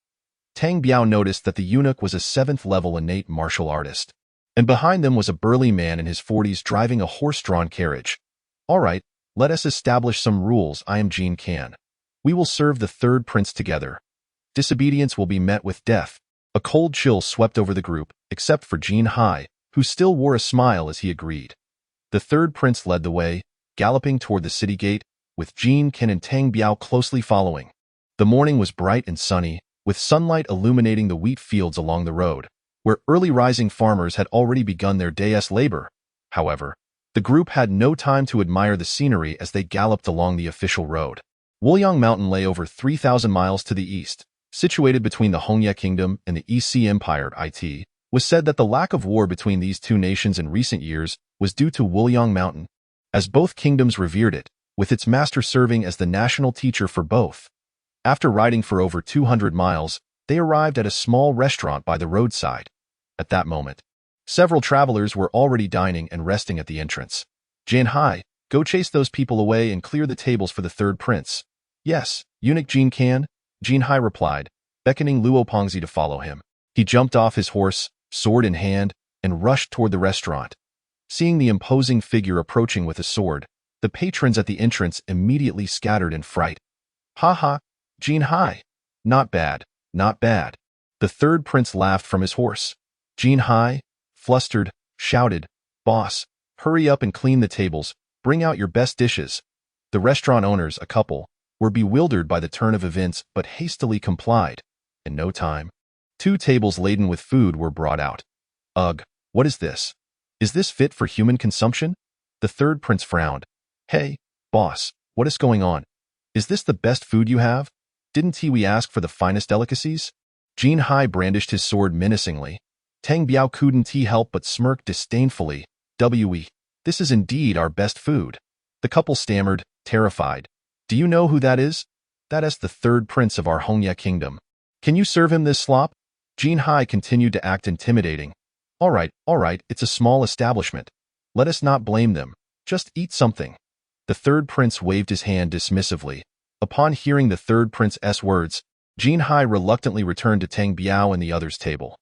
Tang Biao noticed that the eunuch was a 7th-level innate martial artist, and behind them was a burly man in his 40s driving a horse-drawn carriage. All right, let us establish some rules. I am Jin Kan. We will serve the third prince together. Disobedience will be met with death. A cold chill swept over the group, except for Jin Hai, who still wore a smile as he agreed. The third prince led the way, galloping toward the city gate, with Jin Kan and Tang Biao closely following. The morning was bright and sunny, with sunlight illuminating the wheat fields along the road, where early rising farmers had already begun their day's labor. However, the group had no time to admire the scenery as they galloped along the official road. Wuliang Mountain lay over 3,000 miles to the east. Situated between the Hongye Kingdom and the EC Empire. It was said that the lack of war between these two nations in recent years was due to Wuliang Mountain, as both kingdoms revered it, with its master serving as the national teacher for both. After riding for over 200 miles, they arrived at a small restaurant by the roadside. At that moment, several travelers were already dining and resting at the entrance. Jinhai, go chase those people away and clear the tables for the third prince. Yes, eunuch Jin can, Jinhai replied, beckoning Luo Pongzi to follow him. He jumped off his horse, sword in hand, and rushed toward the restaurant. Seeing the imposing figure approaching with a sword, the patrons at the entrance immediately scattered in fright. Ha ha, Jinhai. Not bad, not bad. The third prince laughed from his horse. Jinhai, flustered, shouted, Boss, hurry up and clean the tables, bring out your best dishes. The restaurant owners, a couple, were bewildered by the turn of events but hastily complied. In no time, 2 tables laden with food were brought out. Ugh, what is this? Is this fit for human consumption? The third prince frowned. Hey, boss, what is going on? Is this the best food you have? Didn't we ask for the finest delicacies? Jinhai brandished his sword menacingly. Tang Biao couldn't help but smirk disdainfully. This is indeed our best food. The couple stammered, terrified. Do you know who that is? That is the third prince of our Hongye kingdom. Can you serve him this slop? Jinhai continued to act intimidating. All right, it's a small establishment. Let us not blame them. Just eat something. The third prince waved his hand dismissively. Upon hearing the third prince's words, Jinhai reluctantly returned to Tang Biao and the others' table.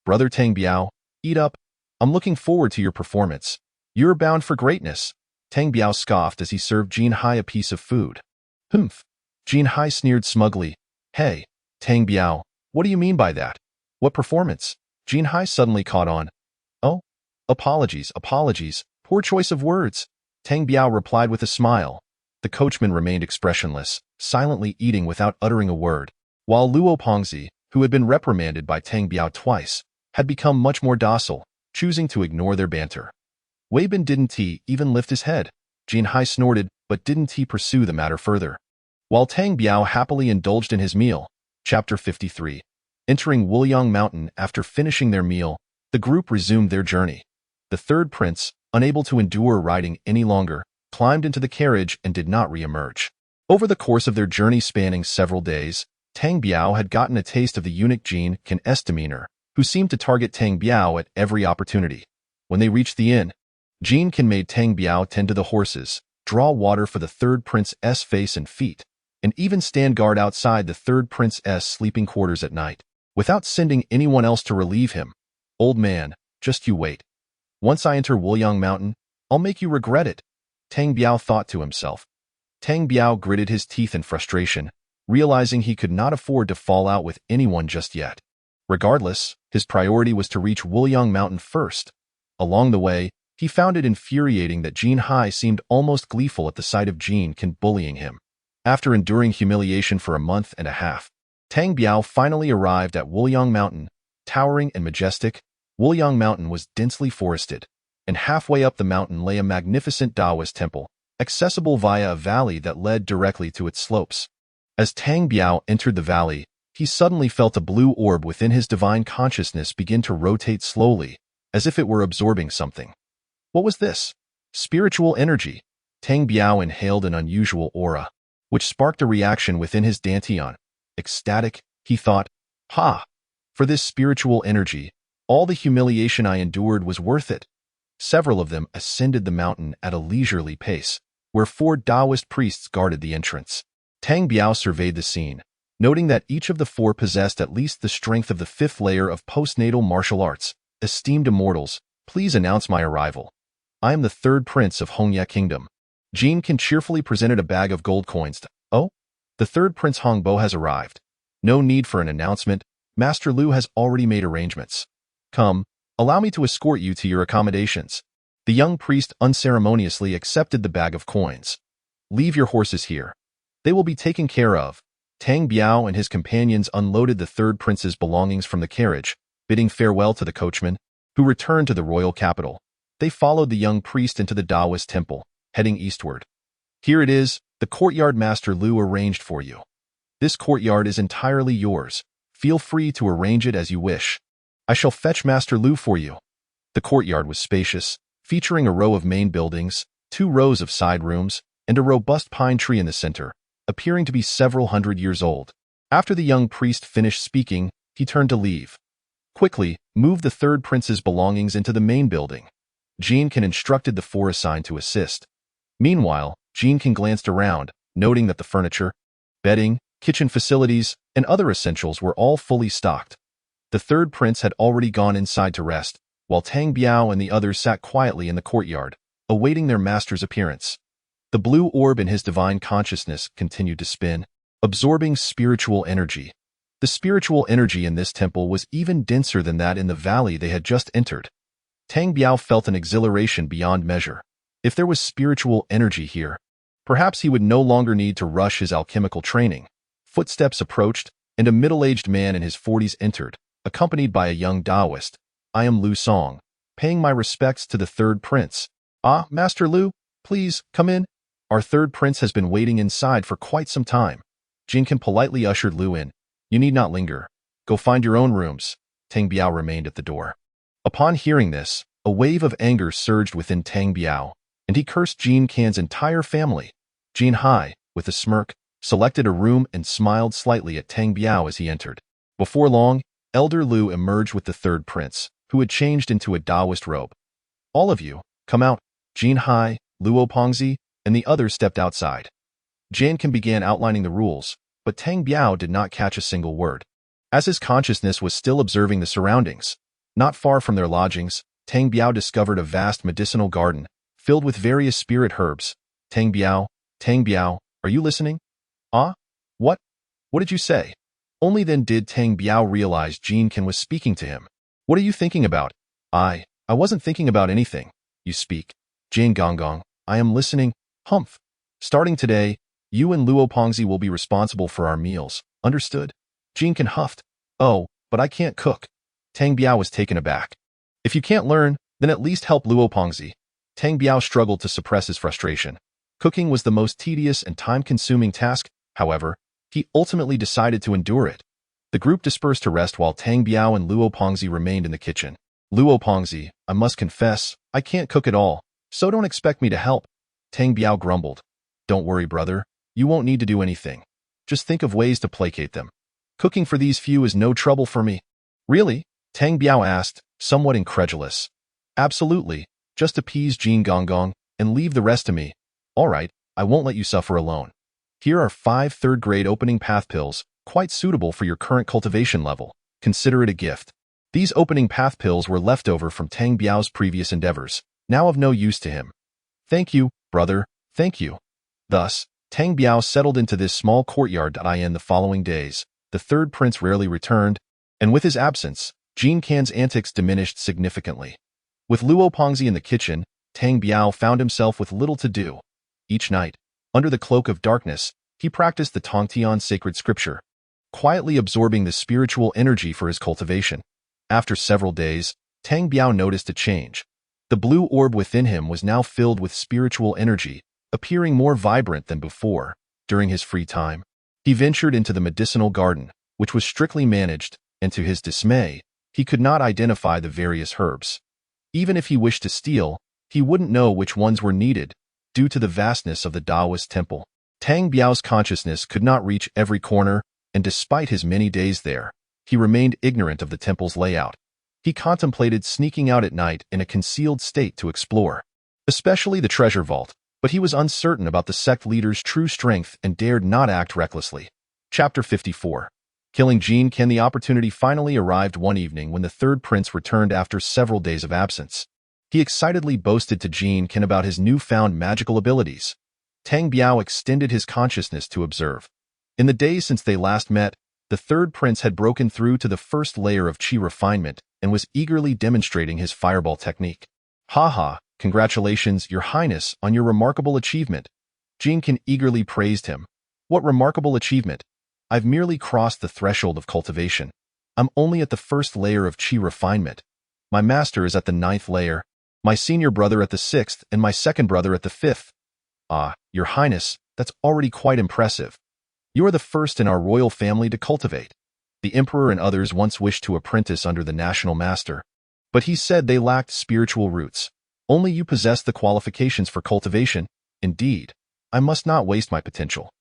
Brother Tang Biao, eat up. I'm looking forward to your performance. You're bound for greatness. Tang Biao scoffed as he served Jinhai a piece of food. Humph. Jinhai sneered smugly. Hey, Tang Biao, what do you mean by that? What performance? Jinhai suddenly caught on. Oh, apologies. Poor choice of words. Tang Biao replied with a smile. The coachman remained expressionless, silently eating without uttering a word, while Luo Pongzi, who had been reprimanded by Tang Biao twice, had become much more docile, choosing to ignore their banter. Weibin didn't even lift his head. Jinhai snorted, but didn't pursue the matter further. While Tang Biao happily indulged in his meal. Chapter 53. Entering Wuliang Mountain after finishing their meal, the group resumed their journey. The third prince, unable to endure riding any longer, climbed into the carriage and did not re-emerge. Over the course of their journey spanning several days, Tang Biao had gotten a taste of the eunuch Jin Can's demeanor, who seemed to target Tang Biao at every opportunity. When they reached the inn, Jin Can made Tang Biao tend to the horses, draw water for the third prince's face and feet, and even stand guard outside the third prince's sleeping quarters at night, without sending anyone else to relieve him. Old man, just you wait. Once I enter Wuliang Mountain, I'll make you regret it, Tang Biao thought to himself. Tang Biao gritted his teeth in frustration, realizing he could not afford to fall out with anyone just yet. Regardless, his priority was to reach Wuliang Mountain first. Along the way, he found it infuriating that Jinhai seemed almost gleeful at the sight of Jin Can bullying him. After enduring humiliation for a month and a half, Tang Biao finally arrived at Wuliang Mountain. Towering and majestic, Wuliang Mountain was densely forested, and halfway up the mountain lay a magnificent Taoist temple, accessible via a valley that led directly to its slopes. As Tang Biao entered the valley, he suddenly felt a blue orb within his divine consciousness begin to rotate slowly, as if it were absorbing something. What was this? Spiritual energy. Tang Biao inhaled an unusual aura, which sparked a reaction within his dantian. Ecstatic, he thought, Ha! For this spiritual energy, all the humiliation I endured was worth it. Several of them ascended the mountain at a leisurely pace, where 4 Taoist priests guarded the entrance. Tang Biao surveyed the scene, noting that each of the 4 possessed at least the strength of the 5th layer of postnatal martial arts. Esteemed immortals, please announce my arrival. I am the third prince of Hongye Kingdom. Jin Can cheerfully presented a bag of gold coins. Oh? The third prince Hongbo has arrived. No need for an announcement. Master Lu has already made arrangements. Come, allow me to escort you to your accommodations. The young priest unceremoniously accepted the bag of coins. Leave your horses here. They will be taken care of. Tang Biao and his companions unloaded the third prince's belongings from the carriage, bidding farewell to the coachman, who returned to the royal capital. They followed the young priest into the Taoist temple, heading eastward. Here it is, the courtyard Master Lu arranged for you. This courtyard is entirely yours. Feel free to arrange it as you wish. I shall fetch Master Lu for you. The courtyard was spacious, featuring a row of main buildings, 2 rows of side rooms, and a robust pine tree in the center, appearing to be several hundred years old. After the young priest finished speaking, he turned to leave. Quickly, move the third prince's belongings into the main building. Jeankin instructed the four assigned to assist. Meanwhile, Jeankin glanced around, noting that the furniture, bedding, kitchen facilities, and other essentials were all fully stocked. The third prince had already gone inside to rest, while Tang Biao and the others sat quietly in the courtyard, awaiting their master's appearance. The blue orb in his divine consciousness continued to spin, absorbing spiritual energy. The spiritual energy in this temple was even denser than that in the valley they had just entered. Tang Biao felt an exhilaration beyond measure. If there was spiritual energy here, perhaps he would no longer need to rush his alchemical training. Footsteps approached, and a middle-aged man in his 40s entered, accompanied by a young Taoist. I am Lu Song, paying my respects to the third prince. Ah, Master Lu, please, come in. Our third prince has been waiting inside for quite some time. Jinkin politely ushered Lu in. You need not linger. Go find your own rooms. Tang Biao remained at the door. Upon hearing this, a wave of anger surged within Tang Biao, and he cursed Jin Kan's entire family. Jin Hai, with a smirk, selected a room and smiled slightly at Tang Biao as he entered. Before long, Elder Lu emerged with the third prince, who had changed into a Taoist robe. All of you, come out. Jin Hai, Luo Pongzi, and the others stepped outside. Jankin began outlining the rules, but Tang Biao did not catch a single word. As his consciousness was still observing the surroundings, not far from their lodgings, Tang Biao discovered a vast medicinal garden, filled with various spirit herbs. Tang Biao, are you listening? Ah? What? What did you say? Only then did Tang Biao realize Jinkin was speaking to him. What are you thinking about? I wasn't thinking about anything. You speak. Jane Gonggong, I am listening. Humph. Starting today, you and Luo Pongzi will be responsible for our meals. Understood? Jinkin huffed. Oh, but I can't cook. Tang Biao was taken aback. If you can't learn, then at least help Luo Pongzi. Tang Biao struggled to suppress his frustration. Cooking was the most tedious and time-consuming task, however, he ultimately decided to endure it. The group dispersed to rest while Tang Biao and Luo Pongzi remained in the kitchen. Luo Pongzi, I must confess, I can't cook at all, so don't expect me to help. Tang Biao grumbled. Don't worry, brother. You won't need to do anything. Just think of ways to placate them. Cooking for these few is no trouble for me. Really? Tang Biao asked, somewhat incredulous. Absolutely. Just appease Jin Gonggong and leave the rest to me. All right, I won't let you suffer alone. Here are 5 third-grade opening path pills, quite suitable for your current cultivation level. Consider it a gift. These opening path pills were left over from Tang Biao's previous endeavors, now of no use to him. Thank you, brother, thank you. Thus, Tang Biao settled into this small courtyard. In the following days, the third prince rarely returned, and with his absence, Jin Kan's antics diminished significantly. With Luo Pongzi in the kitchen, Tang Biao found himself with little to do. Each night, under the cloak of darkness, he practiced the Tongtian sacred scripture, quietly absorbing the spiritual energy for his cultivation. After several days, Tang Biao noticed a change. The blue orb within him was now filled with spiritual energy, appearing more vibrant than before. During his free time, he ventured into the medicinal garden, which was strictly managed, and to his dismay, he could not identify the various herbs. Even if he wished to steal, he wouldn't know which ones were needed, due to the vastness of the Taoist temple. Tang Biao's consciousness could not reach every corner, and despite his many days there, he remained ignorant of the temple's layout. He contemplated sneaking out at night in a concealed state to explore, especially the treasure vault, but he was uncertain about the sect leader's true strength and dared not act recklessly. Chapter 54. Killing Jin Kan. The opportunity finally arrived one evening when the third prince returned after several days of absence. He excitedly boasted to Jin Kan about his newfound magical abilities. Tang Biao extended his consciousness to observe. In the days since they last met, the third prince had broken through to the first layer of qi refinement and was eagerly demonstrating his fireball technique. Haha, congratulations, Your Highness, on your remarkable achievement. Jin Kan eagerly praised him. What remarkable achievement? I've merely crossed the threshold of cultivation. I'm only at the first layer of qi refinement. My master is at the 9th layer, my senior brother at the 6th, and my second brother at the 5th. Ah, Your Highness, that's already quite impressive. You are the first in our royal family to cultivate. The emperor and others once wished to apprentice under the national master, but he said they lacked spiritual roots. Only you possess the qualifications for cultivation. Indeed, I must not waste my potential.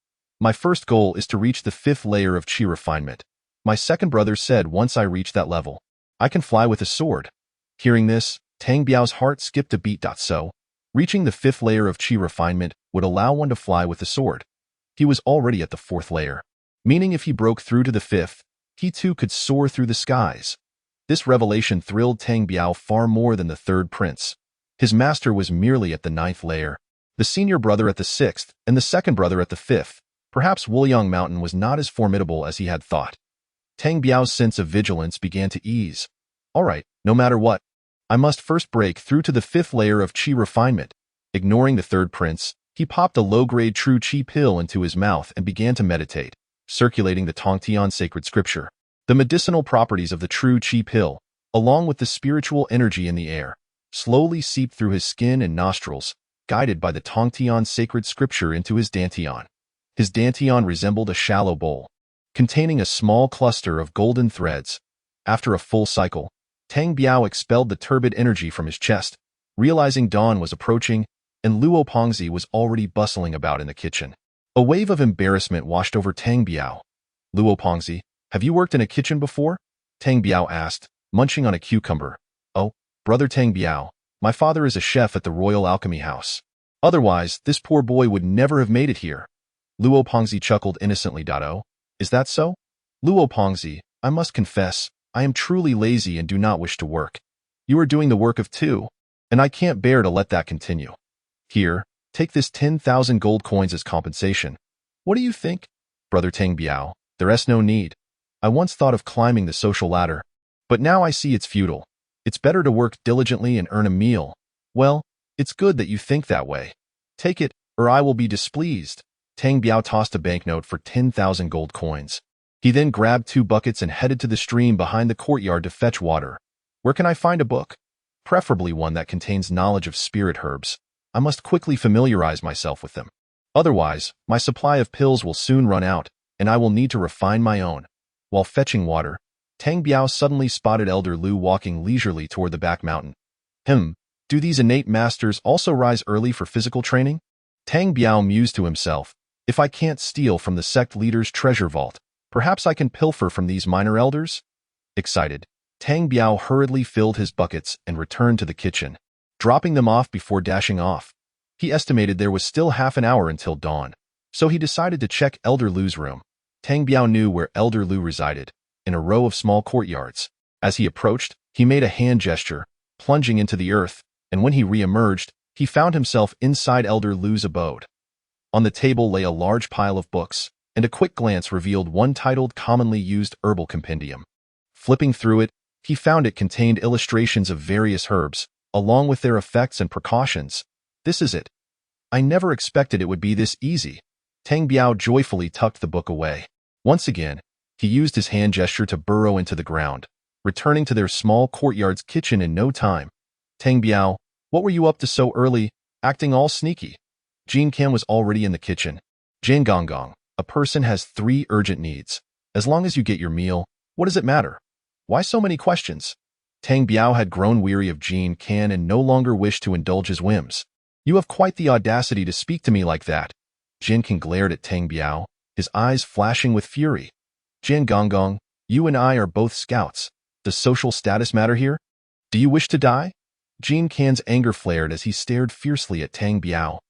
My first goal is to reach the 5th layer of qi refinement. My second brother said once I reached that level, I can fly with a sword. Hearing this, Tang Biao's heart skipped a beat. So, reaching the 5th layer of Qi refinement would allow one to fly with a sword. He was already at the 4th layer, meaning if he broke through to the 5th, he too could soar through the skies. This revelation thrilled Tang Biao far more than the 3rd prince. His master was merely at the 9th layer, the senior brother at the 6th, and the second brother at the 5th. Perhaps Wuliang Mountain was not as formidable as he had thought. Tang Biao's sense of vigilance began to ease. All right, no matter what, I must first break through to the 5th layer of Qi refinement. Ignoring the 3rd prince, he popped a low-grade true Qi pill into his mouth and began to meditate, circulating the Tongtian sacred scripture. The medicinal properties of the true Qi pill, along with the spiritual energy in the air, slowly seeped through his skin and nostrils, guided by the Tongtian sacred scripture into his dantian. His dantian resembled a shallow bowl, containing a small cluster of golden threads. After a full cycle, Tang Biao expelled the turbid energy from his chest, realizing dawn was approaching, and Luo Pongzi was already bustling about in the kitchen. A wave of embarrassment washed over Tang Biao. Luo Pongzi, have you worked in a kitchen before? Tang Biao asked, munching on a cucumber. Oh, brother Tang Biao, my father is a chef at the Royal Alchemy House. Otherwise, this poor boy would never have made it here. Luo Pongzi chuckled innocently. Oh, is that so? Luo Pongzi, I must confess, I am truly lazy and do not wish to work. You are doing the work of 2, and I can't bear to let that continue. Here, take this 10,000 gold coins as compensation. What do you think? Brother Tang Biao, there's no need. I once thought of climbing the social ladder, but now I see it's futile. It's better to work diligently and earn a meal. Well, it's good that you think that way. Take it, or I will be displeased. Tang Biao tossed a banknote for 10,000 gold coins. He then grabbed 2 buckets and headed to the stream behind the courtyard to fetch water. Where can I find a book? Preferably one that contains knowledge of spirit herbs. I must quickly familiarize myself with them. Otherwise, my supply of pills will soon run out, and I will need to refine my own. While fetching water, Tang Biao suddenly spotted Elder Lu walking leisurely toward the back mountain. Do these innate masters also rise early for physical training? Tang Biao mused to himself. If I can't steal from the sect leader's treasure vault, perhaps I can pilfer from these minor elders? Excited, Tang Biao hurriedly filled his buckets and returned to the kitchen, dropping them off before dashing off. He estimated there was still half an hour until dawn, so he decided to check Elder Lu's room. Tang Biao knew where Elder Lu resided, in a row of small courtyards. As he approached, he made a hand gesture, plunging into the earth, and when he re-emerged, he found himself inside Elder Lu's abode. On the table lay a large pile of books, and a quick glance revealed one titled Commonly Used Herbal Compendium. Flipping through it, he found it contained illustrations of various herbs, along with their effects and precautions. This is it. I never expected it would be this easy. Tang Biao joyfully tucked the book away. Once again, he used his hand gesture to burrow into the ground, returning to their small courtyard's kitchen in no time. Tang Biao, what were you up to so early, acting all sneaky? Jin Kan was already in the kitchen. Jian Gonggong, a person has 3 urgent needs. As long as you get your meal, what does it matter? Why so many questions? Tang Biao had grown weary of Jin Kan and no longer wished to indulge his whims. You have quite the audacity to speak to me like that. Jin Kan glared at Tang Biao, his eyes flashing with fury. Jian Gonggong, you and I are both scouts. Does social status matter here? Do you wish to die? Jin Kan's anger flared as he stared fiercely at Tang Biao.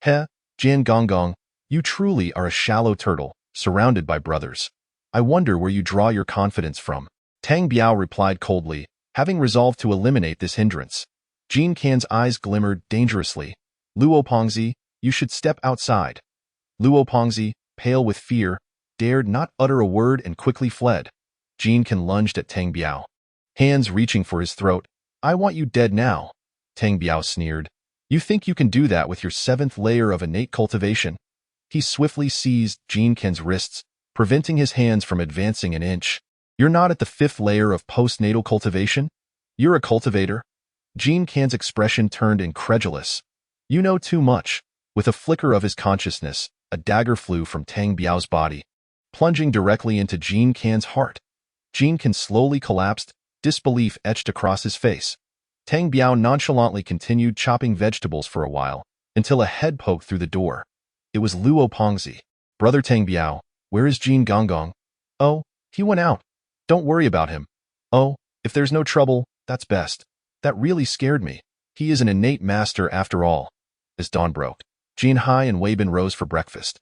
Heh, Jian Gonggong, you truly are a shallow turtle, surrounded by brothers. I wonder where you draw your confidence from. Tang Biao replied coldly, having resolved to eliminate this hindrance. Jin Kan's eyes glimmered dangerously. Luo Pongzi, you should step outside. Luo Pongzi, pale with fear, dared not utter a word and quickly fled. Jin Kan lunged at Tang Biao, hands reaching for his throat. I want you dead now. Tang Biao sneered. You think you can do that with your 7th layer of innate cultivation? He swiftly seized Jin Kan's wrists, preventing his hands from advancing an inch. You're not at the 5th layer of postnatal cultivation? You're a cultivator? Jin Kan's expression turned incredulous. You know too much. With a flicker of his consciousness, a dagger flew from Tang Biao's body, plunging directly into Jin Kan's heart. Jin Kan slowly collapsed, disbelief etched across his face. Tang Biao nonchalantly continued chopping vegetables for a while, until a head poked through the door. It was Luo Pongzi. Brother Tang Biao, where is Jin Gonggong? Oh, he went out. Don't worry about him. Oh, if there's no trouble, that's best. That really scared me. He is an innate master after all. As dawn broke, Jin Hai and Wei Bin rose for breakfast.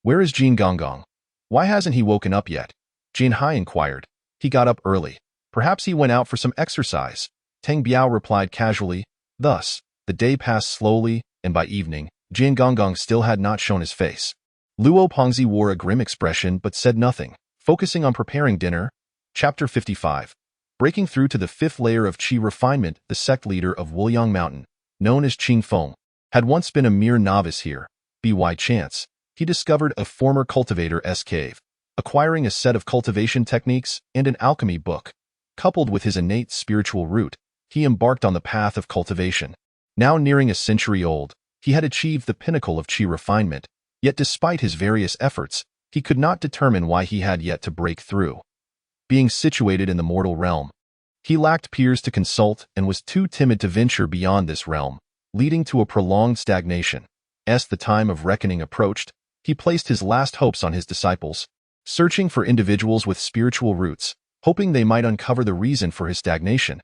Where is Jin Gonggong? Why hasn't he woken up yet? Jin Hai inquired. He got up early. Perhaps he went out for some exercise. Tang Biao replied casually. Thus, the day passed slowly, and by evening, Jin Gonggong still had not shown his face. Luo Pengzi wore a grim expression but said nothing, focusing on preparing dinner. Chapter 55. Breaking through to the fifth layer of Qi refinement, the sect leader of Wuliang Mountain, known as Qing Feng, had once been a mere novice here. By chance, he discovered a former cultivator's cave, acquiring a set of cultivation techniques and an alchemy book. Coupled with his innate spiritual root, he embarked on the path of cultivation. Now nearing a century old, he had achieved the pinnacle of Qi refinement, yet despite his various efforts, he could not determine why he had yet to break through. Being situated in the mortal realm, he lacked peers to consult and was too timid to venture beyond this realm, leading to a prolonged stagnation. As the time of reckoning approached, he placed his last hopes on his disciples, searching for individuals with spiritual roots, hoping they might uncover the reason for his stagnation.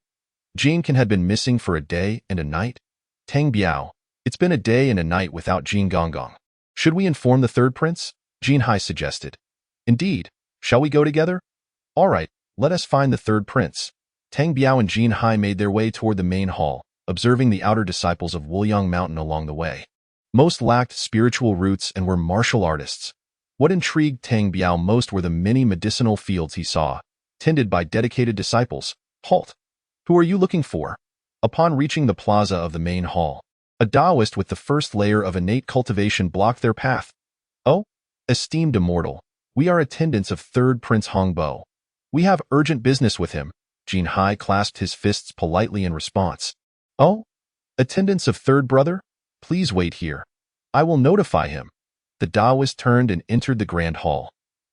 Jin Kan had been missing for a day and a night. Tang Biao, it's been a day and a night without Jin Gonggong. Should we inform the third prince? Jin Hai suggested. Indeed. Shall we go together? All right, let us find the third prince. Tang Biao and Jin Hai made their way toward the main hall, observing the outer disciples of Wuliang Mountain along the way. Most lacked spiritual roots and were martial artists. What intrigued Tang Biao most were the many medicinal fields he saw, tended by dedicated disciples. Halt! Who are you looking for? Upon reaching the plaza of the main hall, a Taoist with the first layer of innate cultivation blocked their path. Oh, esteemed immortal, we are attendants of third Prince Hongbo. We have urgent business with him. Jin Hai clasped his fists politely in response. Oh, attendants of third brother? Please wait here. I will notify him. The Taoist turned and entered the grand hall.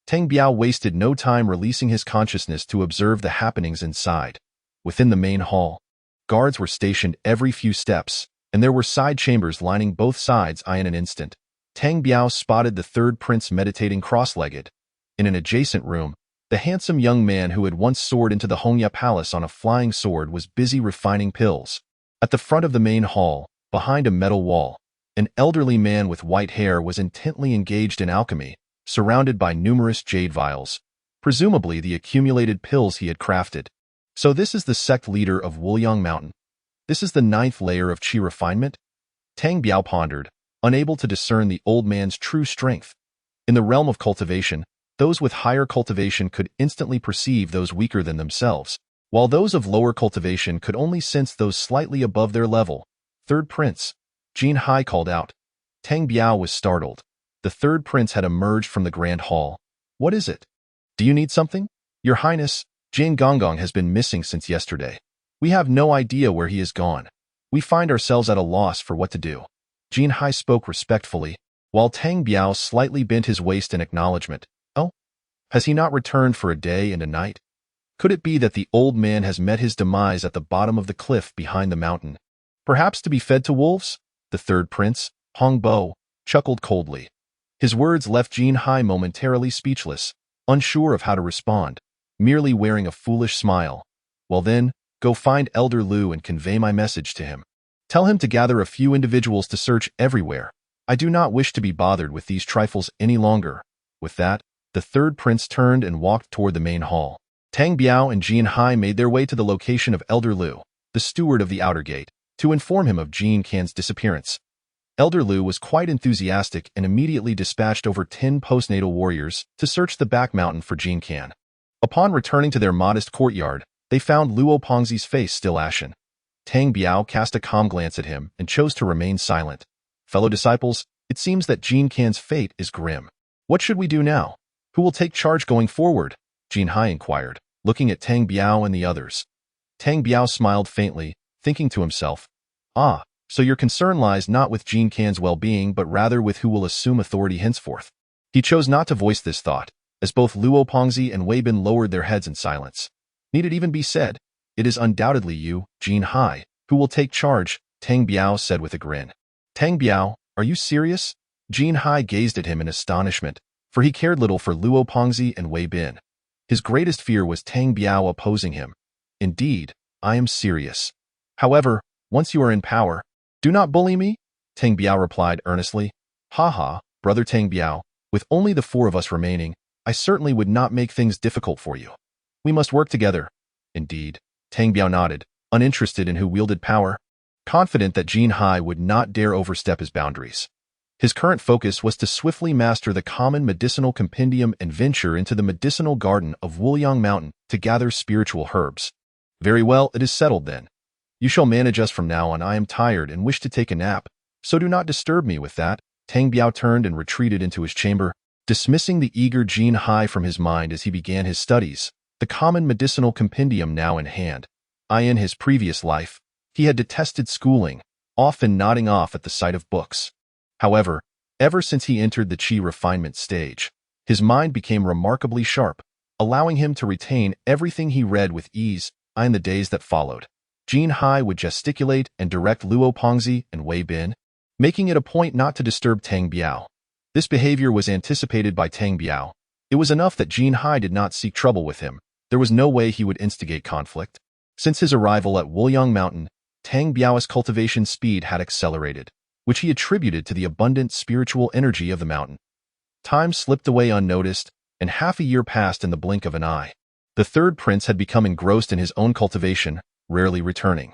Tang Biao wasted no time releasing his consciousness to observe the happenings inside. Within the main hall, guards were stationed every few steps, and there were side chambers lining both sides. In an instant, Tang Biao spotted the third prince meditating cross-legged. In an adjacent room, the handsome young man who had once soared into the Hongya Palace on a flying sword was busy refining pills. At the front of the main hall, behind a metal wall, an elderly man with white hair was intently engaged in alchemy, surrounded by numerous jade vials, presumably the accumulated pills he had crafted. So this is the sect leader of Wuliang Mountain. This is the 9th layer of Qi refinement? Tang Biao pondered, unable to discern the old man's true strength. In the realm of cultivation, those with higher cultivation could instantly perceive those weaker than themselves, while those of lower cultivation could only sense those slightly above their level. Third prince, Jin Hai called out. Tang Biao was startled. The third prince had emerged from the grand hall. What is it? Do you need something? Your Highness, Jin Gonggong has been missing since yesterday. We have no idea where he has gone. We find ourselves at a loss for what to do. Jin Hai spoke respectfully, while Tang Biao slightly bent his waist in acknowledgement. Oh? Has he not returned for a day and a night? Could it be that the old man has met his demise at the bottom of the cliff behind the mountain? Perhaps to be fed to wolves? The third prince, Hongbo, chuckled coldly. His words left Jin Hai momentarily speechless, unsure of how to respond, merely wearing a foolish smile. Well then, go find Elder Lu and convey my message to him. Tell him to gather a few individuals to search everywhere. I do not wish to be bothered with these trifles any longer. With that, the third prince turned and walked toward the main hall. Tang Biao and Jin Hai made their way to the location of Elder Lu, the steward of the outer gate, to inform him of Jin Kan's disappearance. Elder Lu was quite enthusiastic and immediately dispatched over 10 postnatal warriors to search the back mountain for Jin Kan. Upon returning to their modest courtyard, they found Luo Pengzi's face still ashen. Tang Biao cast a calm glance at him and chose to remain silent. Fellow disciples, it seems that Jin Kan's fate is grim. What should we do now? Who will take charge going forward? Jin Hai inquired, looking at Tang Biao and the others. Tang Biao smiled faintly, thinking to himself, Ah, so your concern lies not with Jin Kan's well-being but rather with who will assume authority henceforth. He chose not to voice this thought, as both Luo Pengzi and Wei Bin lowered their heads in silence. Need it even be said? It is undoubtedly you, Jin Hai, who will take charge, Tang Biao said with a grin. Tang Biao, are you serious? Jin Hai gazed at him in astonishment, for he cared little for Luo Pengzi and Wei Bin. His greatest fear was Tang Biao opposing him. Indeed, I am serious. However, once you are in power, do not bully me, Tang Biao replied earnestly. Ha, brother Tang Biao, with only the four of us remaining, I certainly would not make things difficult for you. We must work together. Indeed, Tang Biao nodded, uninterested in who wielded power, confident that Jin Hai would not dare overstep his boundaries. His current focus was to swiftly master the common medicinal compendium and venture into the medicinal garden of Wuliang Mountain to gather spiritual herbs. Very well, it is settled then. You shall manage us from now on. I am tired and wish to take a nap, so do not disturb me with that. Tang Biao turned and retreated into his chamber, dismissing the eager Jin Hai from his mind as he began his studies, the common medicinal compendium now in hand. In his previous life, he had detested schooling, often nodding off at the sight of books. However, ever since he entered the Qi refinement stage, his mind became remarkably sharp, allowing him to retain everything he read with ease. In the days that followed, Jin Hai would gesticulate and direct Luo Pongzi and Wei Bin, making it a point not to disturb Tang Biao. This behavior was anticipated by Tang Biao. It was enough that Jin Hai did not seek trouble with him. There was no way he would instigate conflict. Since his arrival at Wuliang Mountain, Tang Biao's cultivation speed had accelerated, which he attributed to the abundant spiritual energy of the mountain. Time slipped away unnoticed, and half a year passed in the blink of an eye. The third prince had become engrossed in his own cultivation, rarely returning.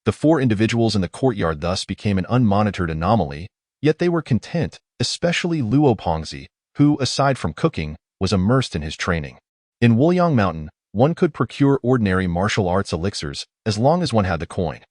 The four individuals in the courtyard thus became an unmonitored anomaly, yet they were content, especially Luo Pongzi, who, aside from cooking, was immersed in his training. In Wuliang Mountain, one could procure ordinary martial arts elixirs as long as one had the coin.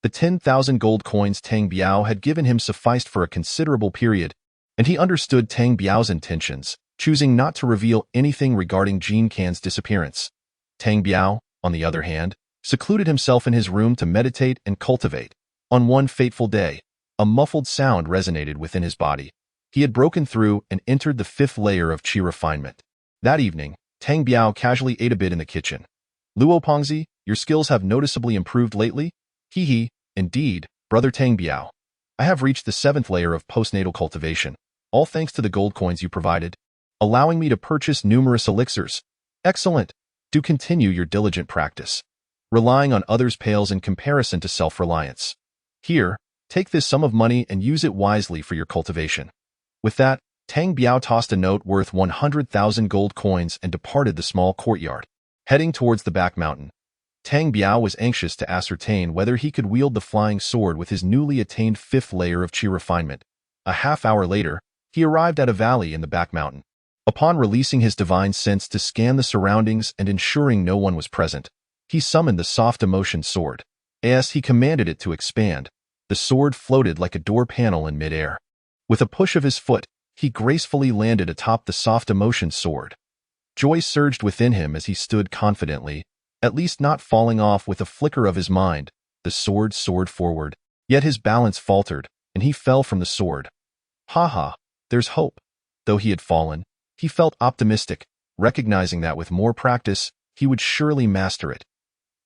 The 10,000 gold coins Tang Biao had given him sufficed for a considerable period, and he understood Tang Biao's intentions, choosing not to reveal anything regarding Jin Can's disappearance. Tang Biao, on the other hand, secluded himself in his room to meditate and cultivate. On one fateful day, a muffled sound resonated within his body. He had broken through and entered the 5th layer of Qi refinement. That evening, Tang Biao casually ate a bit in the kitchen. Luo Pongzi, your skills have noticeably improved lately? Hee, indeed, brother Tang Biao. I have reached the 7th layer of postnatal cultivation, all thanks to the gold coins you provided, allowing me to purchase numerous elixirs. Excellent. Do continue your diligent practice. Relying on others pales in comparison to self-reliance. Here, take this sum of money and use it wisely for your cultivation. With that, Tang Biao tossed a note worth 100,000 gold coins and departed the small courtyard. Heading towards the back mountain, Tang Biao was anxious to ascertain whether he could wield the flying sword with his newly attained 5th layer of Qi refinement. A half-hour later, he arrived at a valley in the back mountain. Upon releasing his divine sense to scan the surroundings and ensuring no one was present, he summoned the soft emotion sword. As he commanded it to expand, the sword floated like a door panel in midair. With a push of his foot, he gracefully landed atop the soft emotion sword. Joy surged within him as he stood confidently, at least not falling off. With a flicker of his mind, the sword soared forward, yet his balance faltered, and he fell from the sword. There's hope. Though he had fallen, he felt optimistic, recognizing that with more practice, he would surely master it.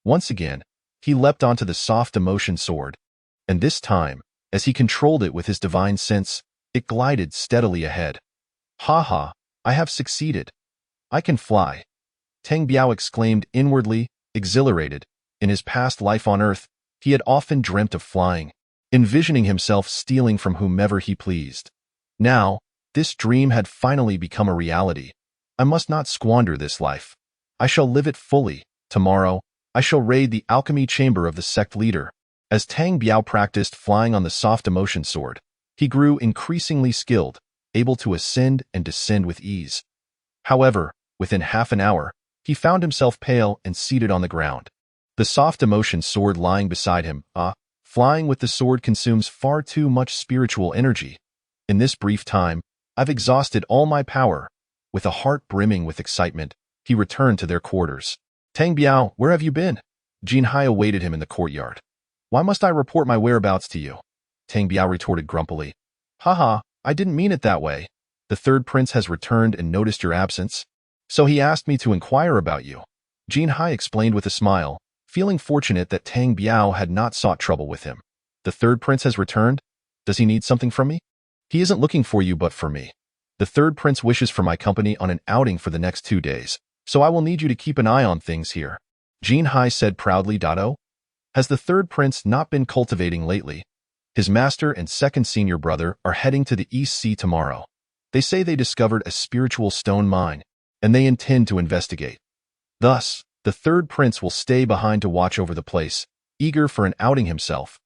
Once again, he leapt onto the soft emotion sword, and this time, as he controlled it with his divine sense, it glided steadily ahead. I have succeeded. I can fly. Tang Biao exclaimed inwardly, exhilarated. In his past life on Earth, he had often dreamt of flying, envisioning himself stealing from whomever he pleased. Now, this dream had finally become a reality. I must not squander this life. I shall live it fully. Tomorrow, I shall raid the alchemy chamber of the sect leader. As Tang Biao practiced flying on the soft emotion sword, he grew increasingly skilled, able to ascend and descend with ease. However, within half an hour, he found himself pale and seated on the ground. The soft emotion sword lying beside him. Flying with the sword consumes far too much spiritual energy. In this brief time, I've exhausted all my power. With a heart brimming with excitement, he returned to their quarters. Tang Biao, where have you been? Jin Hai awaited him in the courtyard. Why must I report my whereabouts to you? Tang Biao retorted grumpily. I didn't mean it that way. The third prince has returned and noticed your absence, so he asked me to inquire about you. Jin Hai explained with a smile, feeling fortunate that Tang Biao had not sought trouble with him. The third prince has returned? Does he need something from me? He isn't looking for you but for me. The third prince wishes for my company on an outing for the next 2 days, so I will need you to keep an eye on things here. Jin Hai said proudly. Oh, has the third prince not been cultivating lately? His master and second senior brother are heading to the East Sea tomorrow. They say they discovered a spiritual stone mine, and they intend to investigate. Thus, the third prince will stay behind to watch over the place, eager for an outing himself.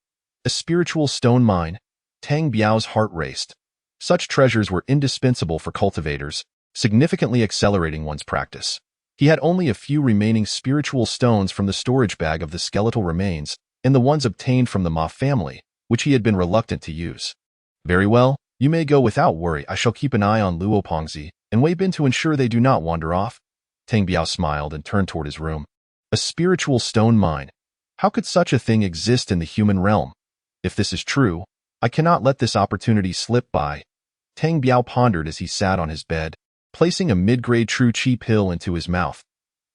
A spiritual stone mine? Tang Biao's heart raced. Such treasures were indispensable for cultivators, significantly accelerating one's practice. He had only a few remaining spiritual stones from the storage bag of the skeletal remains and the ones obtained from the Ma family, which he had been reluctant to use. Very well, you may go without worry. I shall keep an eye on Luo Pongzi and Wei Bin to ensure they do not wander off. Tang Biao smiled and turned toward his room. A spiritual stone mine. How could such a thing exist in the human realm? If this is true, I cannot let this opportunity slip by. Tang Biao pondered as he sat on his bed, placing a mid-grade true chi pill into his mouth.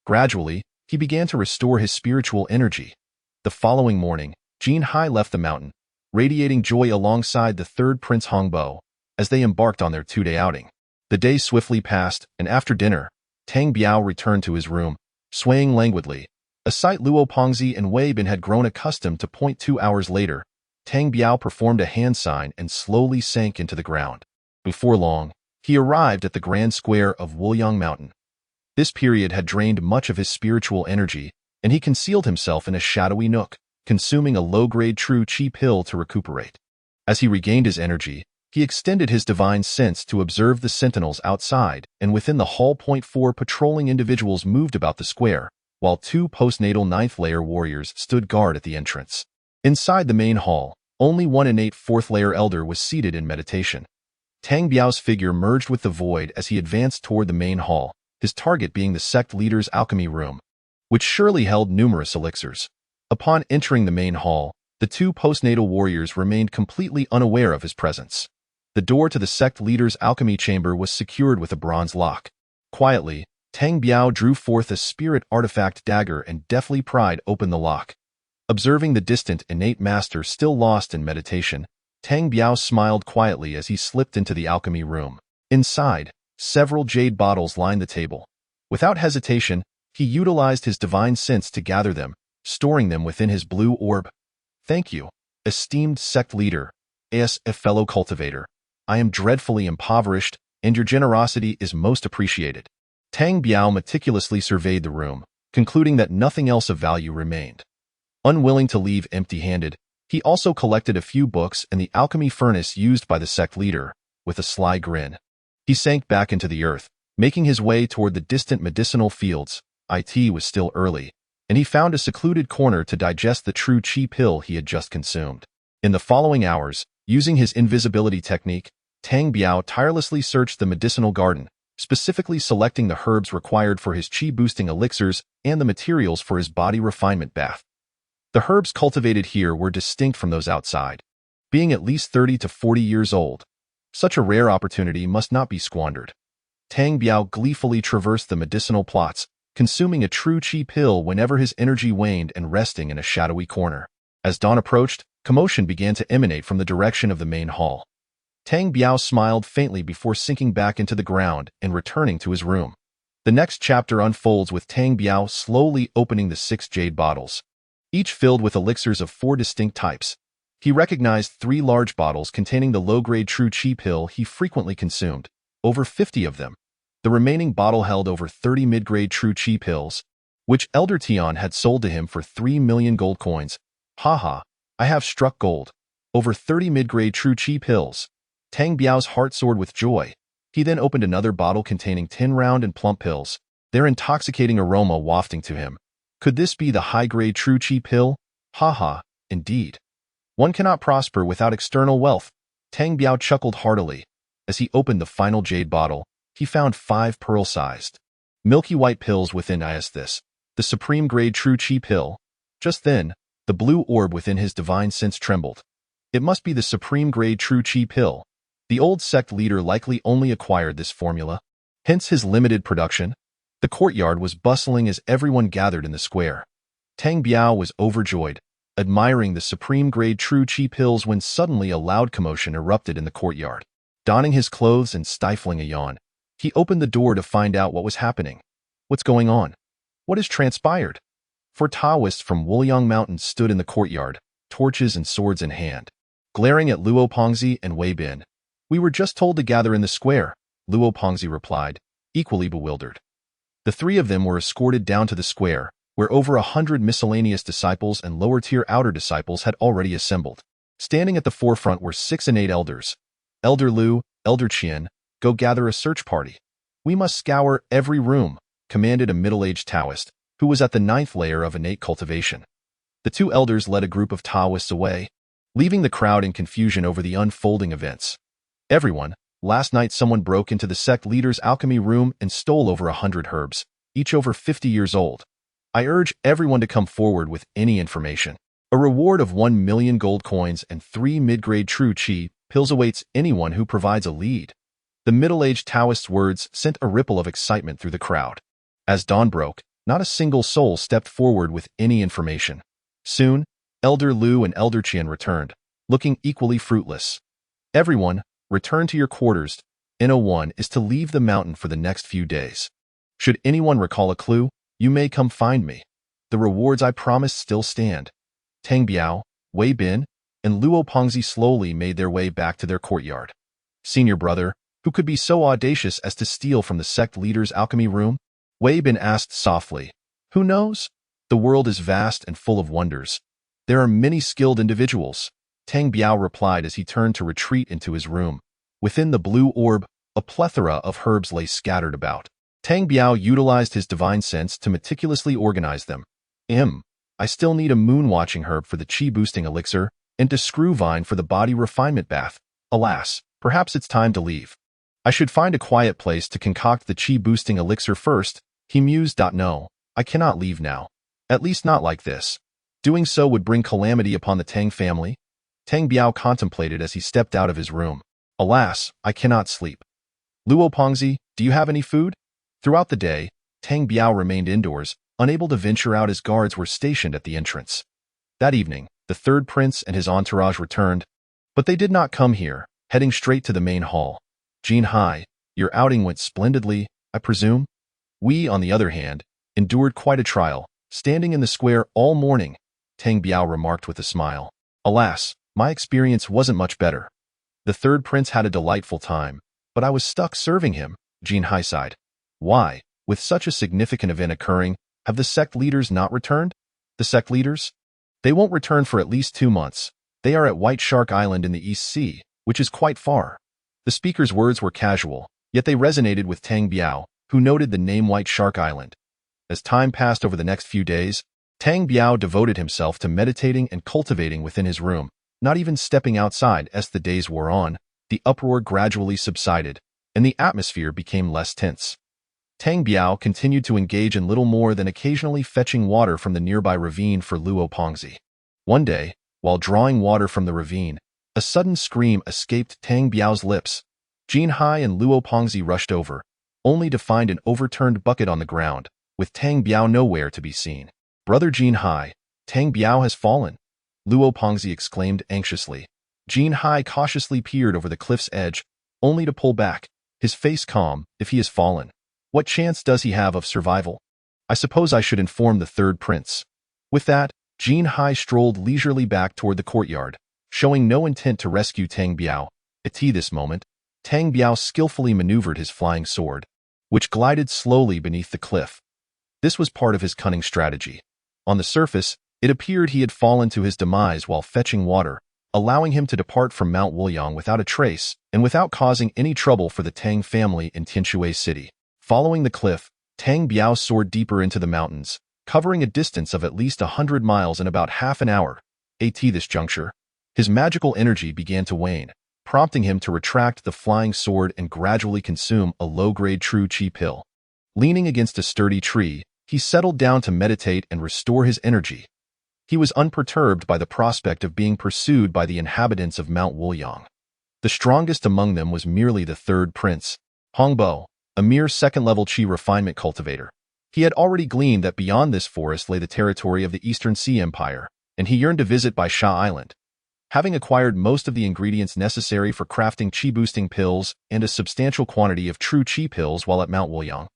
Gradually, he began to restore his spiritual energy. The following morning, Jin Hai left the mountain, radiating joy alongside the third Prince Hongbo, as they embarked on their two-day outing. The day swiftly passed, and after dinner, Tang Biao returned to his room, swaying languidly, a sight Luo Pongzi and Wei Bin had grown accustomed to. 2 hours later, Tang Biao performed a hand sign and slowly sank into the ground. Before long, he arrived at the grand square of Wuliang Mountain. This period had drained much of his spiritual energy, and he concealed himself in a shadowy nook, consuming a low-grade true chi pill to recuperate. As he regained his energy, he extended his divine sense to observe the sentinels outside and within the hall. 4 patrolling individuals moved about the square, while 2 postnatal 9th-layer warriors stood guard at the entrance. Inside the main hall, only one innate 4th-layer elder was seated in meditation. Tang Biao's figure merged with the void as he advanced toward the main hall, his target being the sect leader's alchemy room, which surely held numerous elixirs. Upon entering the main hall, the 2 postnatal warriors remained completely unaware of his presence. The door to the sect leader's alchemy chamber was secured with a bronze lock. Quietly, Tang Biao drew forth a spirit artifact dagger and deftly pried open the lock. Observing the distant innate master still lost in meditation, Tang Biao smiled quietly as he slipped into the alchemy room. Inside, several jade bottles lined the table. Without hesitation, he utilized his divine sense to gather them, storing them within his blue orb. Thank you, esteemed sect leader, as a fellow cultivator. I am dreadfully impoverished, and your generosity is most appreciated. Tang Biao meticulously surveyed the room, concluding that nothing else of value remained. Unwilling to leave empty-handed, he also collected a few books and the alchemy furnace used by the sect leader. With a sly grin, he sank back into the earth, making his way toward the distant medicinal fields. It was still early, and he found a secluded corner to digest the true chi pill he had just consumed. In the following hours, using his invisibility technique, Tang Biao tirelessly searched the medicinal garden, specifically selecting the herbs required for his chi-boosting elixirs and the materials for his body refinement bath. The herbs cultivated here were distinct from those outside, being at least 30 to 40 years old. Such a rare opportunity must not be squandered. Tang Biao gleefully traversed the medicinal plots, consuming a true chi pill whenever his energy waned and resting in a shadowy corner. As dawn approached, commotion began to emanate from the direction of the main hall. Tang Biao smiled faintly before sinking back into the ground and returning to his room. The next chapter unfolds with Tang Biao slowly opening the 6 jade bottles, each filled with elixirs of 4 distinct types. He recognized 3 large bottles containing the low-grade true chi pill he frequently consumed, over 50 of them. The remaining bottle held over 30 mid-grade true chi pills, which Elder Tian had sold to him for 3 million gold coins. Haha, I have struck gold. Over 30 mid-grade true chi pills. Tang Biao's heart soared with joy. He then opened another bottle containing 10 round and plump pills, their intoxicating aroma wafting to him. Could this be the high-grade true chi pill? Haha, indeed. One cannot prosper without external wealth. Tang Biao chuckled heartily. As he opened the final jade bottle, he found 5 pearl-sized, milky white pills within. This, the supreme grade true chi pill. Just then, the blue orb within his divine sense trembled. It must be the supreme grade true chi pill. The old sect leader likely only acquired this formula, hence his limited production. The courtyard was bustling as everyone gathered in the square. Tang Biao was overjoyed, admiring the supreme grade true chi pills when suddenly a loud commotion erupted in the courtyard. Donning his clothes and stifling a yawn, he opened the door to find out what was happening. What's going on? What has transpired? Four Taoists from Wuliang Mountains stood in the courtyard, torches and swords in hand, glaring at Luo Pongzi and Wei Bin. We were just told to gather in the square, Luo Pongzi replied, equally bewildered. The three of them were escorted down to the square, where over 100 miscellaneous disciples and lower-tier outer disciples had already assembled. Standing at the forefront were 6 and 8 elders. Elder Lu, Elder Qian, go gather a search party. We must scour every room, commanded a middle-aged Taoist, who was at the 9th layer of innate cultivation. The 2 elders led a group of Taoists away, leaving the crowd in confusion over the unfolding events. Everyone, last night someone broke into the sect leader's alchemy room and stole over 100 herbs, each over 50 years old. I urge everyone to come forward with any information. A reward of 1 million gold coins and 3 mid-grade true qi pills awaits anyone who provides a lead. The middle-aged Taoist's words sent a ripple of excitement through the crowd. As dawn broke, not a single soul stepped forward with any information. Soon, Elder Lu and Elder Qian returned, looking equally fruitless. Everyone, return to your quarters. N01 is to leave the mountain for the next few days. Should anyone recall a clue, you may come find me. The rewards I promised still stand. Tang Biao, Wei Bin, and Luo Pongzi slowly made their way back to their courtyard. Senior brother, who could be so audacious as to steal from the sect leader's alchemy room? Wei Bin asked softly. Who knows? The world is vast and full of wonders. There are many skilled individuals. Tang Biao replied as he turned to retreat into his room. Within the blue orb, a plethora of herbs lay scattered about. Tang Biao utilized his divine sense to meticulously organize them. I still need a moon-watching herb for the chi-boosting elixir and a screw vine for the body refinement bath. Alas, perhaps it's time to leave. I should find a quiet place to concoct the chi-boosting elixir first, he mused. No, I cannot leave now. At least not like this. Doing so would bring calamity upon the Tang family. Tang Biao contemplated as he stepped out of his room. Alas, I cannot sleep. Luo Pongzi, do you have any food? Throughout the day, Tang Biao remained indoors, unable to venture out as guards were stationed at the entrance. That evening, the third prince and his entourage returned, but they did not come here, heading straight to the main hall. Jin Hai, your outing went splendidly, I presume? We, on the other hand, endured quite a trial, standing in the square all morning, Tang Biao remarked with a smile. Alas, my experience wasn't much better. The third prince had a delightful time, but I was stuck serving him, Jin Hai sighed. Why, with such a significant event occurring, have the sect leaders not returned? The sect leaders? They won't return for at least 2 months. They are at White Shark Island in the East Sea, which is quite far. The speaker's words were casual, yet they resonated with Tang Biao, who noted the name White Shark Island. As time passed over the next few days, Tang Biao devoted himself to meditating and cultivating within his room, not even stepping outside. As the days wore on, the uproar gradually subsided, and the atmosphere became less tense. Tang Biao continued to engage in little more than occasionally fetching water from the nearby ravine for Luo Pongzi. One day, while drawing water from the ravine, a sudden scream escaped Tang Biao's lips. Jin Hai and Luo Pongzi rushed over, only to find an overturned bucket on the ground, with Tang Biao nowhere to be seen. Brother Jin Hai, Tang Biao has fallen, Luo Pongzi exclaimed anxiously. Jin Hai cautiously peered over the cliff's edge, only to pull back, his face calm. If he has fallen, what chance does he have of survival? I suppose I should inform the third prince. With that, Jin Hai strolled leisurely back toward the courtyard, showing no intent to rescue Tang Biao. At this moment, Tang Biao skillfully maneuvered his flying sword, which glided slowly beneath the cliff. This was part of his cunning strategy. On the surface, it appeared he had fallen to his demise while fetching water, allowing him to depart from Mount Wuliang without a trace and without causing any trouble for the Tang family in Tianshui City. Following the cliff, Tang Biao soared deeper into the mountains, covering a distance of at least 100 miles in about half an hour. At this juncture, his magical energy began to wane, prompting him to retract the flying sword and gradually consume a low-grade true qi pill. Leaning against a sturdy tree, he settled down to meditate and restore his energy. He was unperturbed by the prospect of being pursued by the inhabitants of Mount Wuliang. The strongest among them was merely the third prince, Hongbo, a mere second-level qi refinement cultivator. He had already gleaned that beyond this forest lay the territory of the Eastern Sea Empire, and he yearned to visit Bai Sha Island. Having acquired most of the ingredients necessary for crafting qi-boosting pills and a substantial quantity of true qi pills while at Mount Wuliang,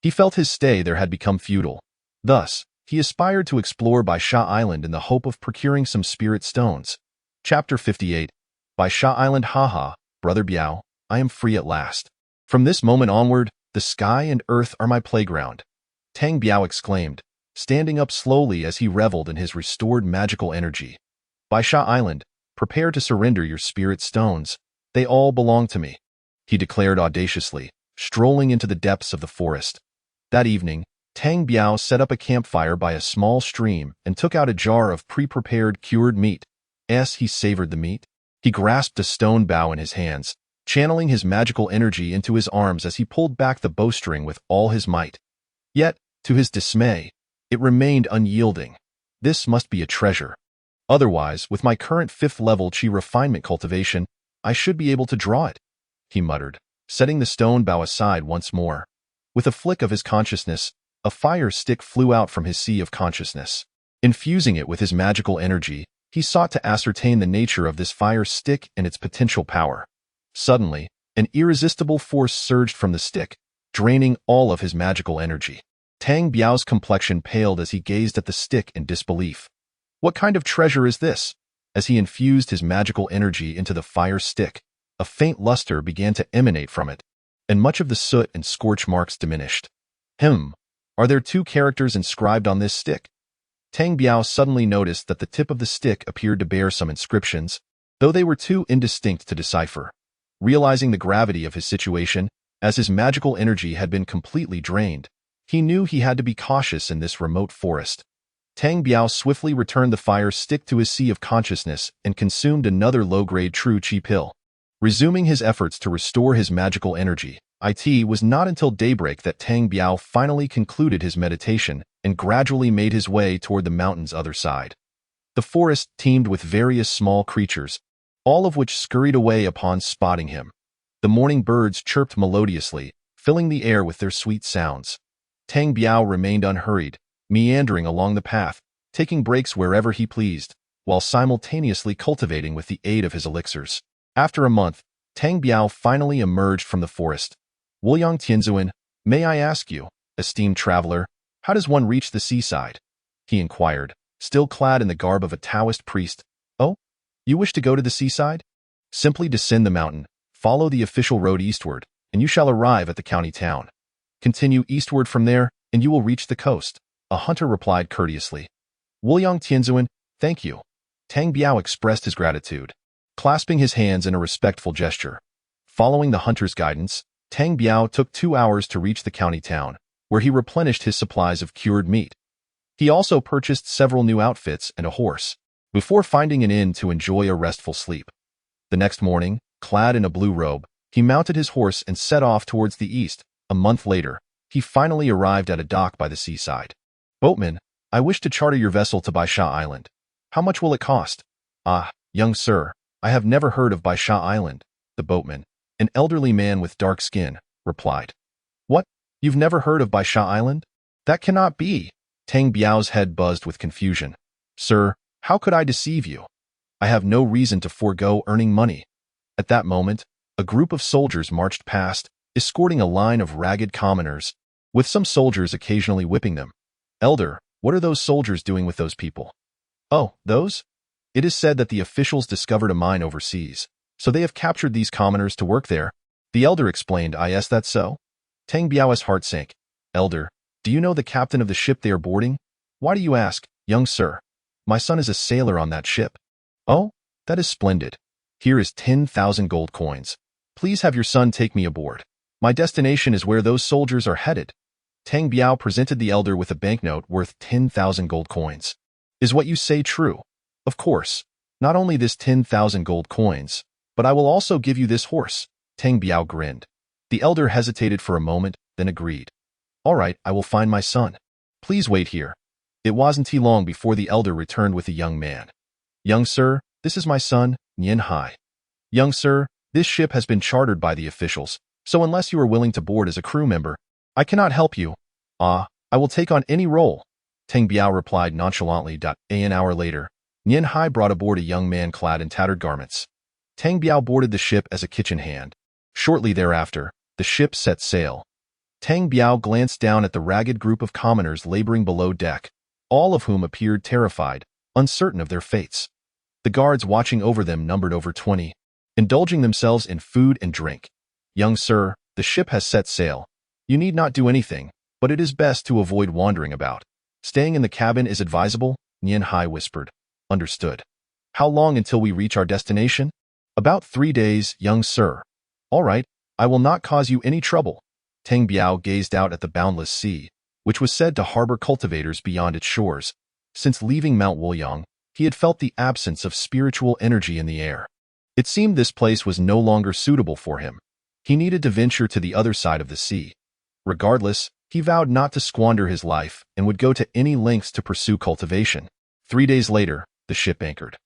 He felt his stay there had become futile. Thus, he aspired to explore Baisha Island in the hope of procuring some spirit stones. Chapter 58. Baisha Island. Haha, Brother Biao, I am free at last. From this moment onward, the sky and earth are my playground. Tang Biao exclaimed, standing up slowly as he reveled in his restored magical energy. Baisha Island, prepare to surrender your spirit stones. They all belong to me, he declared audaciously, strolling into the depths of the forest. That evening, Tang Biao set up a campfire by a small stream and took out a jar of pre-prepared cured meat. As he savored the meat, he grasped a stone bow in his hands, channeling his magical energy into his arms as he pulled back the bowstring with all his might. Yet, to his dismay, it remained unyielding. This must be a treasure. Otherwise, with my current 5th-level Qi refinement cultivation, I should be able to draw it, he muttered, setting the stone bow aside once more. With a flick of his consciousness, a fire stick flew out from his sea of consciousness. Infusing it with his magical energy, he sought to ascertain the nature of this fire stick and its potential power. Suddenly, an irresistible force surged from the stick, draining all of his magical energy. Tang Biao's complexion paled as he gazed at the stick in disbelief. What kind of treasure is this? As he infused his magical energy into the fire stick, a faint luster began to emanate from it, and much of the soot and scorch marks diminished. Are there 2 characters inscribed on this stick? Tang Biao suddenly noticed that the tip of the stick appeared to bear some inscriptions, though they were too indistinct to decipher. Realizing the gravity of his situation, as his magical energy had been completely drained, he knew he had to be cautious in this remote forest. Tang Biao swiftly returned the fire stick to his sea of consciousness and consumed another low-grade true Qi pill. Resuming his efforts to restore his magical energy, it was not until daybreak that Tang Biao finally concluded his meditation and gradually made his way toward the mountain's other side. The forest teemed with various small creatures, all of which scurried away upon spotting him. The morning birds chirped melodiously, filling the air with their sweet sounds. Tang Biao remained unhurried, meandering along the path, taking breaks wherever he pleased, while simultaneously cultivating with the aid of his elixirs. After a month, Tang Biao finally emerged from the forest. Wuyang Tianzuan, may I ask you, esteemed traveler, how does one reach the seaside? He inquired, still clad in the garb of a Taoist priest. Oh, you wish to go to the seaside? Simply descend the mountain, follow the official road eastward, and you shall arrive at the county town. Continue eastward from there, and you will reach the coast, a hunter replied courteously. Wuyang Tianzuan, thank you. Tang Biao expressed his gratitude, clasping his hands in a respectful gesture. Following the hunter's guidance, Tang Biao took 2 hours to reach the county town, where he replenished his supplies of cured meat. He also purchased several new outfits and a horse, before finding an inn to enjoy a restful sleep. The next morning, clad in a blue robe, he mounted his horse and set off towards the east. A month later, he finally arrived at a dock by the seaside. Boatman, I wish to charter your vessel to Baisha Island. How much will it cost? Ah, young sir, I have never heard of Baisha Island, the boatman, an elderly man with dark skin, replied. What? You've never heard of Baisha Island? That cannot be. Tang Biao's head buzzed with confusion. Sir, how could I deceive you? I have no reason to forego earning money. At that moment, a group of soldiers marched past, escorting a line of ragged commoners, with some soldiers occasionally whipping them. Elder, what are those soldiers doing with those people? Oh, those? It is said that the officials discovered a mine overseas, so they have captured these commoners to work there. The elder explained, Is that so? Tang Biao's heart sank. Elder, do you know the captain of the ship they are boarding? Why do you ask, young sir? My son is a sailor on that ship. Oh, that is splendid. Here is 10,000 gold coins. Please have your son take me aboard. My destination is where those soldiers are headed. Tang Biao presented the elder with a banknote worth 10,000 gold coins. Is what you say true? Of course. Not only this 10,000 gold coins, but I will also give you this horse. Tang Biao grinned. The elder hesitated for a moment, then agreed. All right, I will find my son. Please wait here. It wasn't too long before the elder returned with a young man. Young sir, this is my son, Nian Hai. Young sir, this ship has been chartered by the officials, so unless you are willing to board as a crew member, I cannot help you. I will take on any role. Tang Biao replied nonchalantly. An hour later, Nian Hai brought aboard a young man clad in tattered garments. Tang Biao boarded the ship as a kitchen hand. Shortly thereafter, the ship set sail. Tang Biao glanced down at the ragged group of commoners laboring below deck, all of whom appeared terrified, uncertain of their fates. The guards watching over them numbered over 20, indulging themselves in food and drink. "Young sir, the ship has set sail. You need not do anything, but it is best to avoid wandering about. Staying in the cabin is advisable," Nian Hai whispered. "Understood. How long until we reach our destination?" "About 3 days, young sir." "All right, I will not cause you any trouble." Tang Biao gazed out at the boundless sea, which was said to harbor cultivators beyond its shores. Since leaving Mount Wuliang, he had felt the absence of spiritual energy in the air. It seemed this place was no longer suitable for him. He needed to venture to the other side of the sea. Regardless, he vowed not to squander his life and would go to any lengths to pursue cultivation. 3 days later, the ship anchored.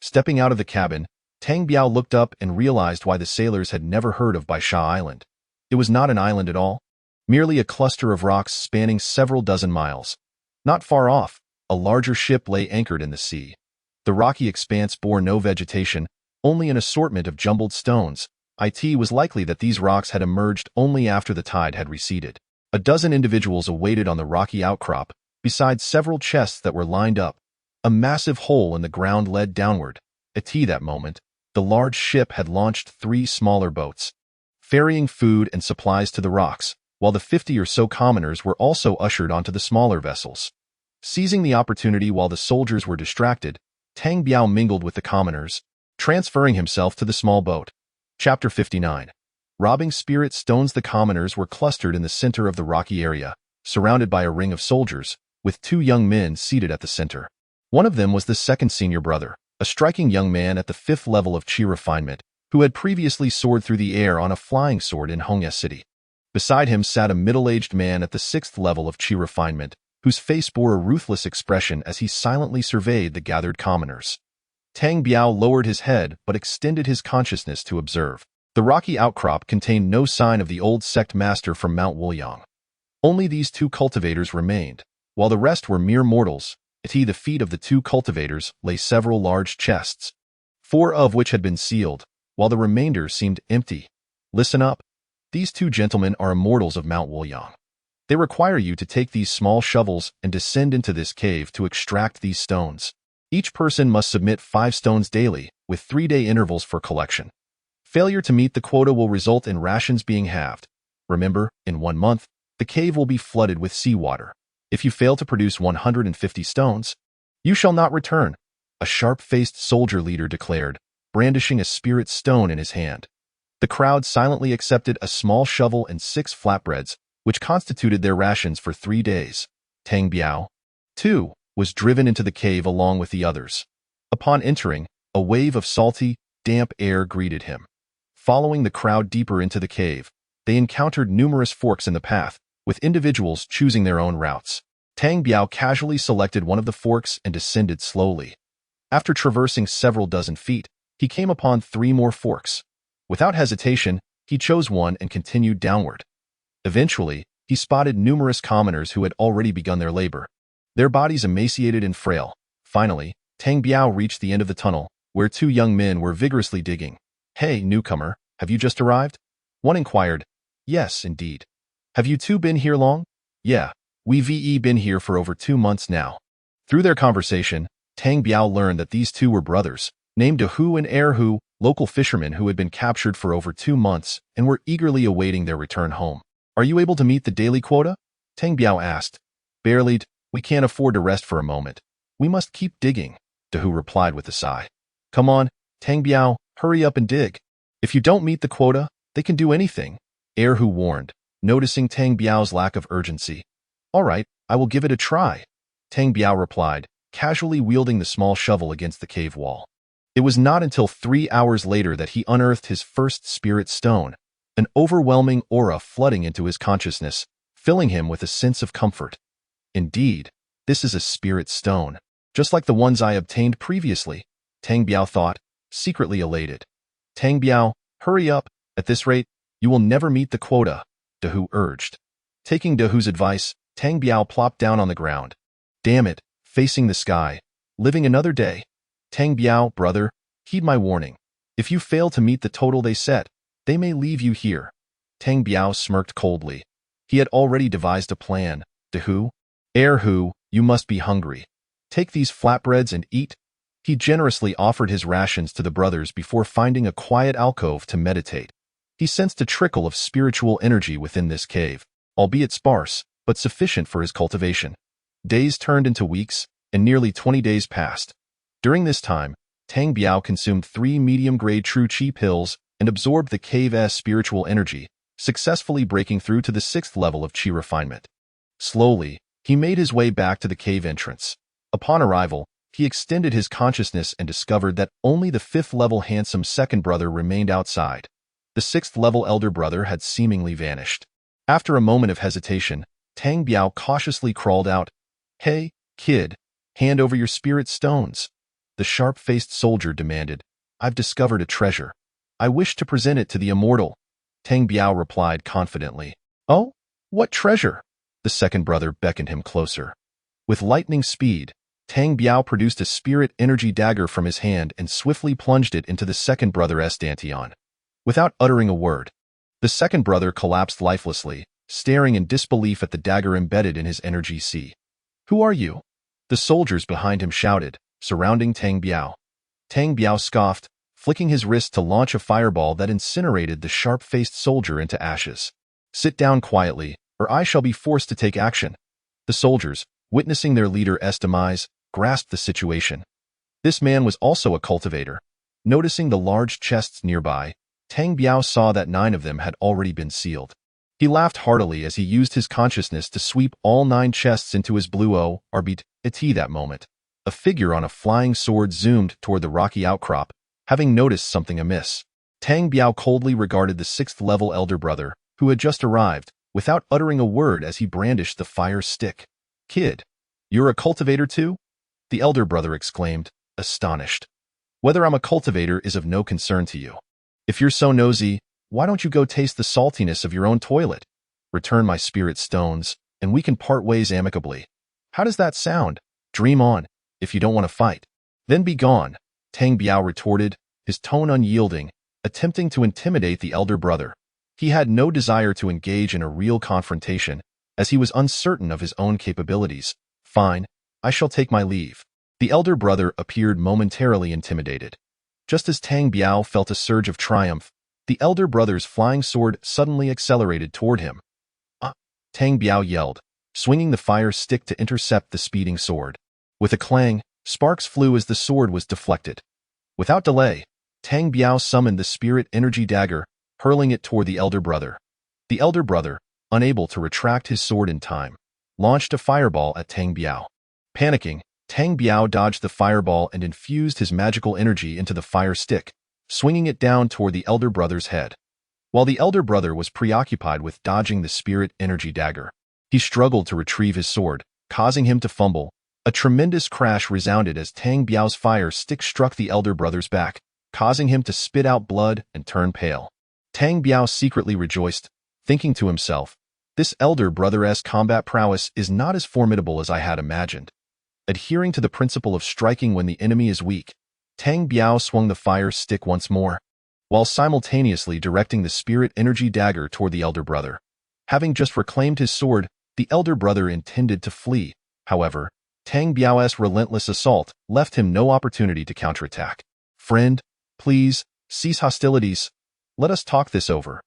Stepping out of the cabin, Tang Biao looked up and realized why the sailors had never heard of Baisha Island. It was not an island at all, merely a cluster of rocks spanning several dozen miles. Not far off, a larger ship lay anchored in the sea. The rocky expanse bore no vegetation, only an assortment of jumbled stones. It was likely that these rocks had emerged only after the tide had receded. A dozen individuals awaited on the rocky outcrop, besides several chests that were lined up. A massive hole in the ground led downward. At that moment, the large ship had launched 3 smaller boats, ferrying food and supplies to the rocks, while the 50 or so commoners were also ushered onto the smaller vessels. Seizing the opportunity while the soldiers were distracted, Tang Biao mingled with the commoners, transferring himself to the small boat. Chapter 59. Robbing spirit stones. The commoners were clustered in the center of the rocky area, surrounded by a ring of soldiers, with 2 young men seated at the center. One of them was the second senior brother, a striking young man at the 5th level of chi refinement, who had previously soared through the air on a flying sword in Hongye City. Beside him sat a middle-aged man at the 6th level of chi refinement, whose face bore a ruthless expression as he silently surveyed the gathered commoners. Tang Biao lowered his head but extended his consciousness to observe. The rocky outcrop contained no sign of the old sect master from Mount Wuliang. Only these 2 cultivators remained, while the rest were mere mortals. At the feet of the 2 cultivators lay several large chests, 4 of which had been sealed, while the remainder seemed empty. "Listen up. These 2 gentlemen are immortals of Mount Wuliang. They require you to take these small shovels and descend into this cave to extract these stones. Each person must submit 5 stones daily, with 3-day intervals for collection. Failure to meet the quota will result in rations being halved. Remember, in 1 month, the cave will be flooded with seawater. If you fail to produce 150 stones, you shall not return," a sharp-faced soldier leader declared, brandishing a spirit stone in his hand. The crowd silently accepted a small shovel and 6 flatbreads, which constituted their rations for 3 days. Tang Biao, too, was driven into the cave along with the others. Upon entering, a wave of salty, damp air greeted him. Following the crowd deeper into the cave, they encountered numerous forks in the path, with individuals choosing their own routes. Tang Biao casually selected one of the forks and descended slowly. After traversing several dozen feet, he came upon 3 more forks. Without hesitation, he chose one and continued downward. Eventually, he spotted numerous commoners who had already begun their labor, their bodies emaciated and frail. Finally, Tang Biao reached the end of the tunnel, where 2 young men were vigorously digging. "Hey, newcomer, have you just arrived?" one inquired. "Yes, indeed." "Have you 2 been here long?" "Yeah, we've been here for over 2 months now." Through their conversation, Tang Biao learned that these 2 were brothers, named Hu and Hu, local fishermen who had been captured for over 2 months and were eagerly awaiting their return home. "Are you able to meet the daily quota?" Tang Biao asked. "Barely. We can't afford to rest for a moment. We must keep digging," Hu replied with a sigh. "Come on, Tang Biao, hurry up and dig. If you don't meet the quota, they can do anything," Hu warned, noticing Tang Biao's lack of urgency. "All right, I will give it a try," Tang Biao replied, casually wielding the small shovel against the cave wall. It was not until 3 hours later that he unearthed his first spirit stone, an overwhelming aura flooding into his consciousness, filling him with a sense of comfort. Indeed, this is a spirit stone, just like the ones I obtained previously, Tang Biao thought, secretly elated. "Tang Biao, hurry up. At this rate, you will never meet the quota," Hu urged. Taking Hu's advice, Tang Biao plopped down on the ground. "Damn it, facing the sky, living another day. Tang Biao, brother, heed my warning. If you fail to meet the total they set, they may leave you here." Tang Biao smirked coldly. He had already devised a plan. To who? Heir who, you must be hungry. Take these flatbreads and eat. He generously offered his rations to the brothers before finding a quiet alcove to meditate. He sensed a trickle of spiritual energy within this cave, albeit sparse, but sufficient for his cultivation. Days turned into weeks, and nearly 20 days passed. During this time, Tang Biao consumed 3 medium-grade true qi pills and absorbed the cave's spiritual energy, successfully breaking through to the 6th level of qi refinement. Slowly, he made his way back to the cave entrance. Upon arrival, he extended his consciousness and discovered that only the 5th-level handsome second brother remained outside. The 6th-level elder brother had seemingly vanished. After a moment of hesitation, Tang Biao cautiously crawled out. "Hey, kid, hand over your spirit stones." The sharp-faced soldier demanded. "I've discovered a treasure. I wish to present it to the immortal." Tang Biao replied confidently. "Oh, what treasure?" The second brother beckoned him closer. With lightning speed, Tang Biao produced a spirit energy dagger from his hand and swiftly plunged it into the second brother's dantian. Without uttering a word, the second brother collapsed lifelessly, staring in disbelief at the dagger embedded in his energy sea. "Who are you?" The soldiers behind him shouted, surrounding Tang Biao. Tang Biao scoffed, flicking his wrist to launch a fireball that incinerated the sharp-faced soldier into ashes. "Sit down quietly, or I shall be forced to take action." The soldiers, witnessing their leader's demise, grasped the situation. This man was also a cultivator. Noticing the large chests nearby, Tang Biao saw that 9 of them had already been sealed. He laughed heartily as he used his consciousness to sweep all 9 chests into his blue orbit. That moment, a figure on a flying sword zoomed toward the rocky outcrop, having noticed something amiss. Tang Biao coldly regarded the 6th-level elder brother, who had just arrived, without uttering a word as he brandished the fire stick. "Kid, you're a cultivator too?" The elder brother exclaimed, astonished. "Whether I'm a cultivator is of no concern to you. If you're so nosy, why don't you go taste the saltiness of your own toilet? Return my spirit stones, and we can part ways amicably. How does that sound? Dream on, if you don't want to fight. Then be gone," Tang Biao retorted, his tone unyielding, attempting to intimidate the elder brother. He had no desire to engage in a real confrontation, as he was uncertain of his own capabilities. "Fine, I shall take my leave." The elder brother appeared momentarily intimidated. Just as Tang Biao felt a surge of triumph, the elder brother's flying sword suddenly accelerated toward him. "Ah!" Tang Biao yelled, swinging the fire stick to intercept the speeding sword. With a clang, sparks flew as the sword was deflected. Without delay, Tang Biao summoned the spirit energy dagger, hurling it toward the elder brother. The elder brother, unable to retract his sword in time, launched a fireball at Tang Biao. Panicking, Tang Biao dodged the fireball and infused his magical energy into the fire stick, swinging it down toward the elder brother's head. While the elder brother was preoccupied with dodging the spirit energy dagger, he struggled to retrieve his sword, causing him to fumble. A tremendous crash resounded as Tang Biao's fire stick struck the elder brother's back, causing him to spit out blood and turn pale. Tang Biao secretly rejoiced, thinking to himself, "This elder brother's combat prowess is not as formidable as I had imagined." Adhering to the principle of striking when the enemy is weak, Tang Biao swung the fire stick once more, while simultaneously directing the spirit energy dagger toward the elder brother. Having just reclaimed his sword, the elder brother intended to flee. However, Tang Biao's relentless assault left him no opportunity to counterattack. "Friend, please, cease hostilities. Let us talk this over.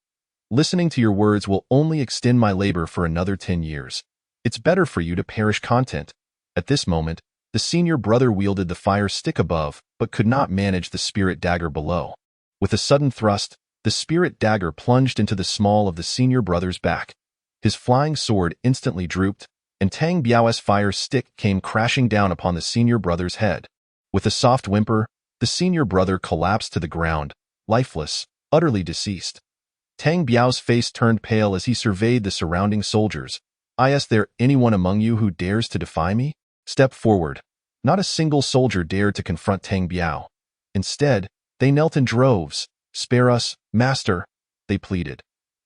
Listening to your words will only extend my labor for another 10 years. It's better for you to perish content." At this moment, the senior brother wielded the fire stick above, but could not manage the spirit dagger below. With a sudden thrust, the spirit dagger plunged into the small of the senior brother's back. His flying sword instantly drooped, and Tang Biao's fire stick came crashing down upon the senior brother's head. With a soft whimper, the senior brother collapsed to the ground, lifeless, utterly deceased. Tang Biao's face turned pale as he surveyed the surrounding soldiers. "Is there anyone among you who dares to defy me? Step forward." Not a single soldier dared to confront Tang Biao. Instead, they knelt in droves. "Spare us, master," they pleaded.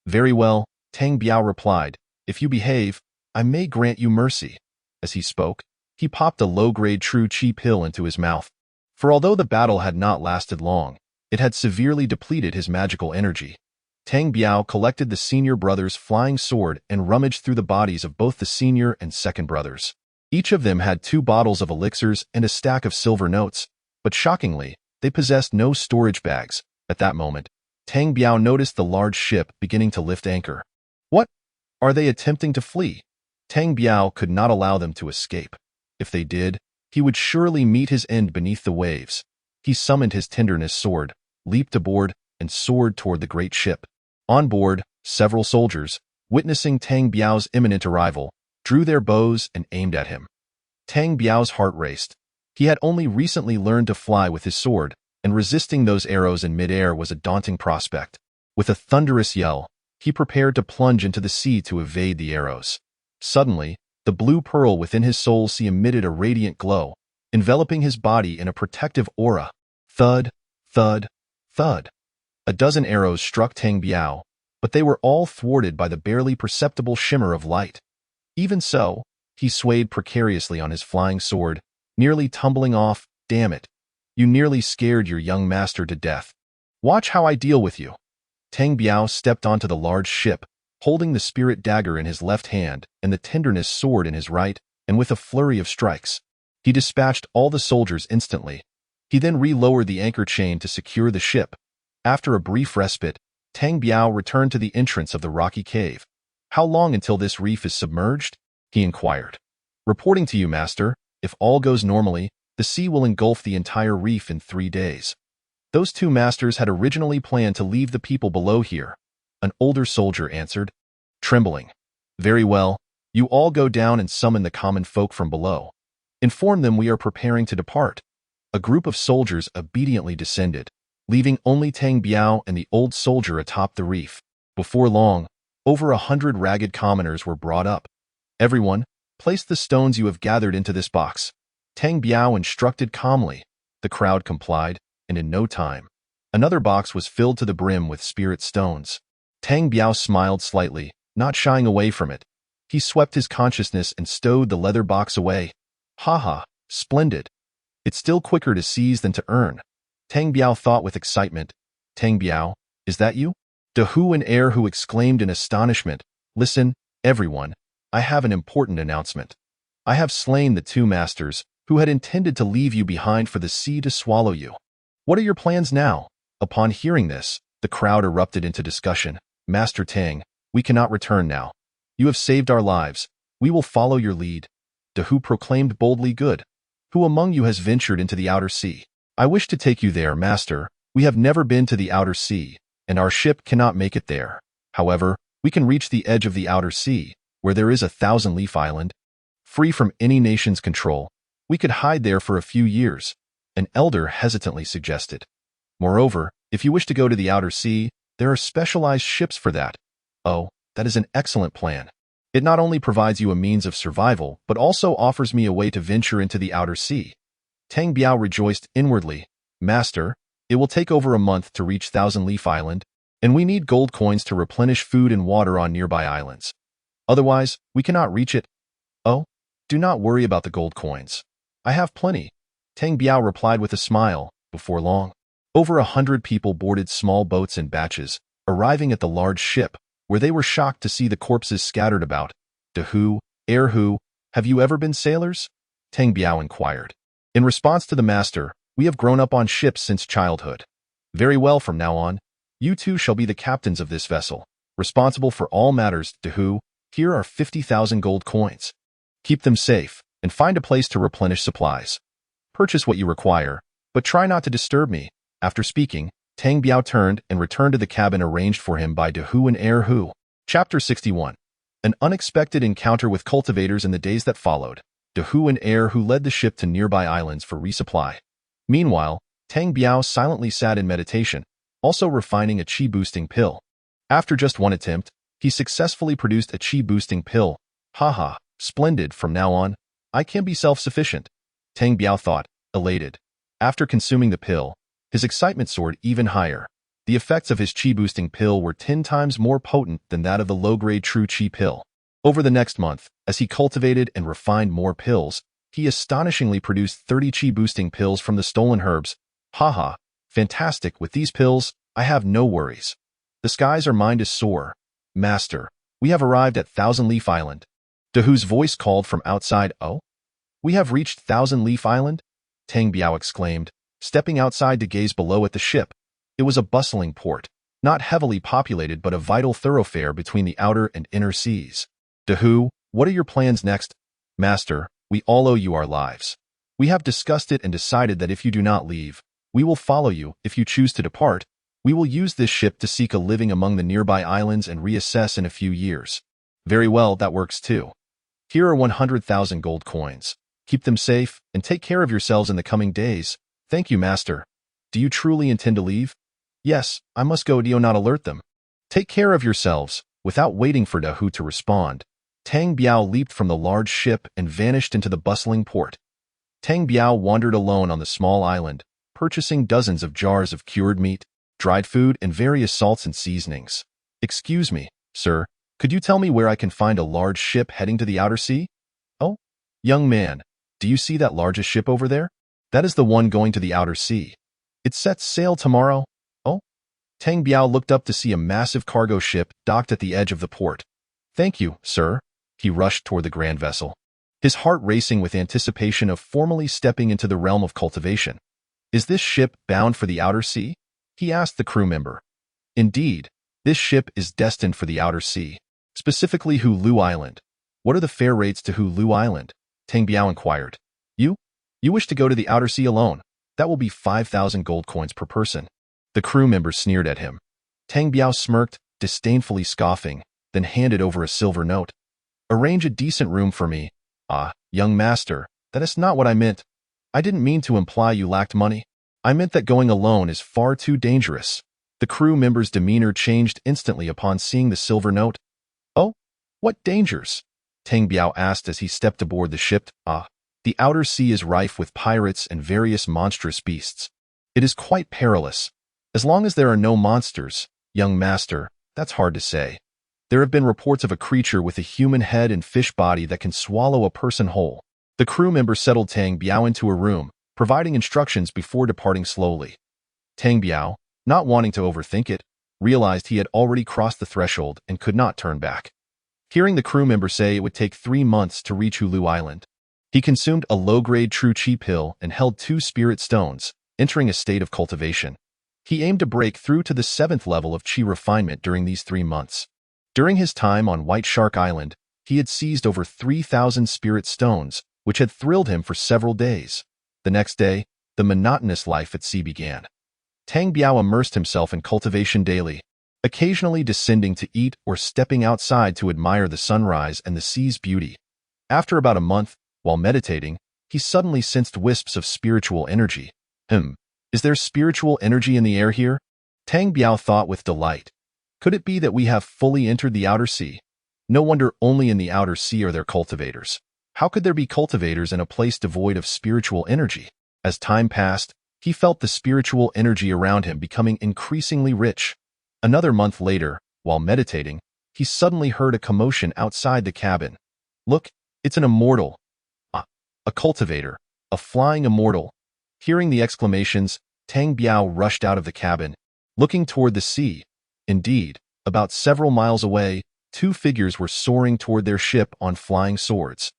"Very well," Tang Biao replied. "If you behave, I may grant you mercy." As he spoke, he popped a low-grade true qi pill into his mouth. For although the battle had not lasted long, it had severely depleted his magical energy. Tang Biao collected the senior brother's flying sword and rummaged through the bodies of both the senior and second brothers. Each of them had 2 bottles of elixirs and a stack of silver notes, but shockingly, they possessed no storage bags. At that moment, Tang Biao noticed the large ship beginning to lift anchor. What? Are they attempting to flee? Tang Biao could not allow them to escape. If they did, he would surely meet his end beneath the waves. He summoned his tenderness sword, leaped aboard, and soared toward the great ship. On board, several soldiers, witnessing Tang Biao's imminent arrival, drew their bows and aimed at him. Tang Biao's heart raced. He had only recently learned to fly with his sword, and resisting those arrows in midair was a daunting prospect. With a thunderous yell, he prepared to plunge into the sea to evade the arrows. Suddenly, the blue pearl within his soul sea emitted a radiant glow, enveloping his body in a protective aura. Thud, thud, thud. A dozen arrows struck Tang Biao, but they were all thwarted by the barely perceptible shimmer of light. Even so, he swayed precariously on his flying sword, nearly tumbling off. Damn it. You nearly scared your young master to death. Watch how I deal with you. Tang Biao stepped onto the large ship, holding the spirit dagger in his left hand and the tenderness sword in his right, and with a flurry of strikes, he dispatched all the soldiers instantly. He then relowered the anchor chain to secure the ship. After a brief respite, Tang Biao returned to the entrance of the rocky cave. How long until this reef is submerged? He inquired. Reporting to you, master, if all goes normally, the sea will engulf the entire reef in 3 days. Those 2 masters had originally planned to leave the people below here. An older soldier answered, trembling. Very well, you all go down and summon the common folk from below. Inform them we are preparing to depart. A group of soldiers obediently descended, leaving only Tang Biao and the old soldier atop the reef. Before long, over 100 ragged commoners were brought up. Everyone, place the stones you have gathered into this box. Tang Biao instructed calmly. The crowd complied, and in no time, another box was filled to the brim with spirit stones. Tang Biao smiled slightly, not shying away from it. He swept his consciousness and stowed the leather box away. Ha, splendid. It's still quicker to seize than to earn. Tang Biao thought with excitement. Tang Biao, is that you? De Hu and Er Hu exclaimed in astonishment. Listen, everyone, I have an important announcement. I have slain the 2 masters who had intended to leave you behind for the sea to swallow you. What are your plans now? Upon hearing this, the crowd erupted into discussion. Master Tang, we cannot return now. You have saved our lives. We will follow your lead. De Hu proclaimed boldly. Good. Who among you has ventured into the outer sea? I wish to take you there, master. We have never been to the outer sea, and our ship cannot make it there. However, we can reach the edge of the outer sea, where there is a 1,000-leaf island. Free from any nation's control, we could hide there for a few years, an elder hesitantly suggested. Moreover, if you wish to go to the outer sea, there are specialized ships for that. Oh, that is an excellent plan. It not only provides you a means of survival, but also offers me a way to venture into the outer sea. Tang Biao rejoiced inwardly. Master, it will take over a month to reach 1,000-leaf island, and we need gold coins to replenish food and water on nearby islands. Otherwise, we cannot reach it. Oh, do not worry about the gold coins. I have plenty. Tang Biao replied with a smile. Before long, over 100 people boarded small boats in batches, arriving at the large ship, where they were shocked to see the corpses scattered about. De Hu, Er Hu, have you ever been sailors? Tang Biao inquired. In response to the master, we have grown up on ships since childhood. Very well, from now on, you 2 shall be the captains of this vessel, responsible for all matters. De Hu, here are 50,000 gold coins. Keep them safe, and find a place to replenish supplies. Purchase what you require, but try not to disturb me. After speaking, Tang Biao turned and returned to the cabin arranged for him by De Hu and Er Hu. Chapter 61. An unexpected encounter with cultivators in the days that followed. De Hu and Er Hu led the ship to nearby islands for resupply. Meanwhile, Tang Biao silently sat in meditation, also refining a chi-boosting pill. After just one attempt, he successfully produced a chi-boosting pill. Haha, splendid, from now on, I can be self-sufficient. Tang Biao thought, elated. After consuming the pill, his excitement soared even higher. The effects of his chi-boosting pill were 10 times more potent than that of the low-grade true chi pill. Over the next month, as he cultivated and refined more pills, he astonishingly produced 30 chi-boosting pills from the stolen herbs. Haha, fantastic, with these pills, I have no worries. The skies are mined as soar. Master, we have arrived at Thousand Leaf Island. Dahu's voice called from outside. Oh? We have reached Thousand Leaf Island? Tang Biao exclaimed, stepping outside to gaze below at the ship. It was a bustling port, not heavily populated but a vital thoroughfare between the outer and inner seas. Dahu, what are your plans next? Master, we all owe you our lives. We have discussed it and decided that if you do not leave, we will follow you. If you choose to depart, we will use this ship to seek a living among the nearby islands and reassess in a few years. Very well, that works too. Here are 100,000 gold coins. Keep them safe, and take care of yourselves in the coming days. Thank you, Master. Do you truly intend to leave? Yes, I must go. Do not alert them. Take care of yourselves. Without waiting for Dahu to respond, Tang Biao leaped from the large ship and vanished into the bustling port. Tang Biao wandered alone on the small island, purchasing dozens of jars of cured meat, dried food, and various salts and seasonings. Excuse me, sir, could you tell me where I can find a large ship heading to the outer sea? Oh, young man, do you see that largest ship over there? That is the one going to the outer sea. It sets sail tomorrow. Oh? Tang Biao looked up to see a massive cargo ship docked at the edge of the port. Thank you, sir. He rushed toward the grand vessel, his heart racing with anticipation of formally stepping into the realm of cultivation. Is this ship bound for the outer sea? He asked the crew member. Indeed, this ship is destined for the outer sea, specifically Hulu Island. What are the fare rates to Hulu Island? Tang Biao inquired. You wish to go to the outer sea alone? That will be 5,000 gold coins per person. The crew member sneered at him. Tang Biao smirked, disdainfully scoffing, then handed over a silver note. Arrange a decent room for me. Ah, young master, that is not what I meant. I didn't mean to imply you lacked money. I meant that going alone is far too dangerous. The crew member's demeanor changed instantly upon seeing the silver note. Oh, what dangers? Tang Biao asked as he stepped aboard the ship. Ah, the outer sea is rife with pirates and various monstrous beasts. It is quite perilous. As long as there are no monsters, young master, that's hard to say. There have been reports of a creature with a human head and fish body that can swallow a person whole. The crew member settled Tang Biao into a room, providing instructions before departing slowly. Tang Biao, not wanting to overthink it, realized he had already crossed the threshold and could not turn back. Hearing the crew member say it would take 3 months to reach Hulu Island, he consumed a low-grade true chi pill and held 2 spirit stones, entering a state of cultivation. He aimed to break through to the 7th level of chi refinement during these 3 months. During his time on White Shark Island, he had seized over 3,000 spirit stones, which had thrilled him for several days. The next day, the monotonous life at sea began. Tang Biao immersed himself in cultivation daily, occasionally descending to eat or stepping outside to admire the sunrise and the sea's beauty. After about a month, while meditating, he suddenly sensed wisps of spiritual energy. Is there spiritual energy in the air here? Tang Biao thought with delight. Could it be that we have fully entered the outer sea? No wonder only in the outer sea are there cultivators. How could there be cultivators in a place devoid of spiritual energy? As time passed, he felt the spiritual energy around him becoming increasingly rich. Another month later, while meditating, he suddenly heard a commotion outside the cabin. Look, it's an immortal. A cultivator, a flying immortal. Hearing the exclamations, Tang Biao rushed out of the cabin, looking toward the sea. Indeed, about several miles away, 2 figures were soaring toward their ship on flying swords.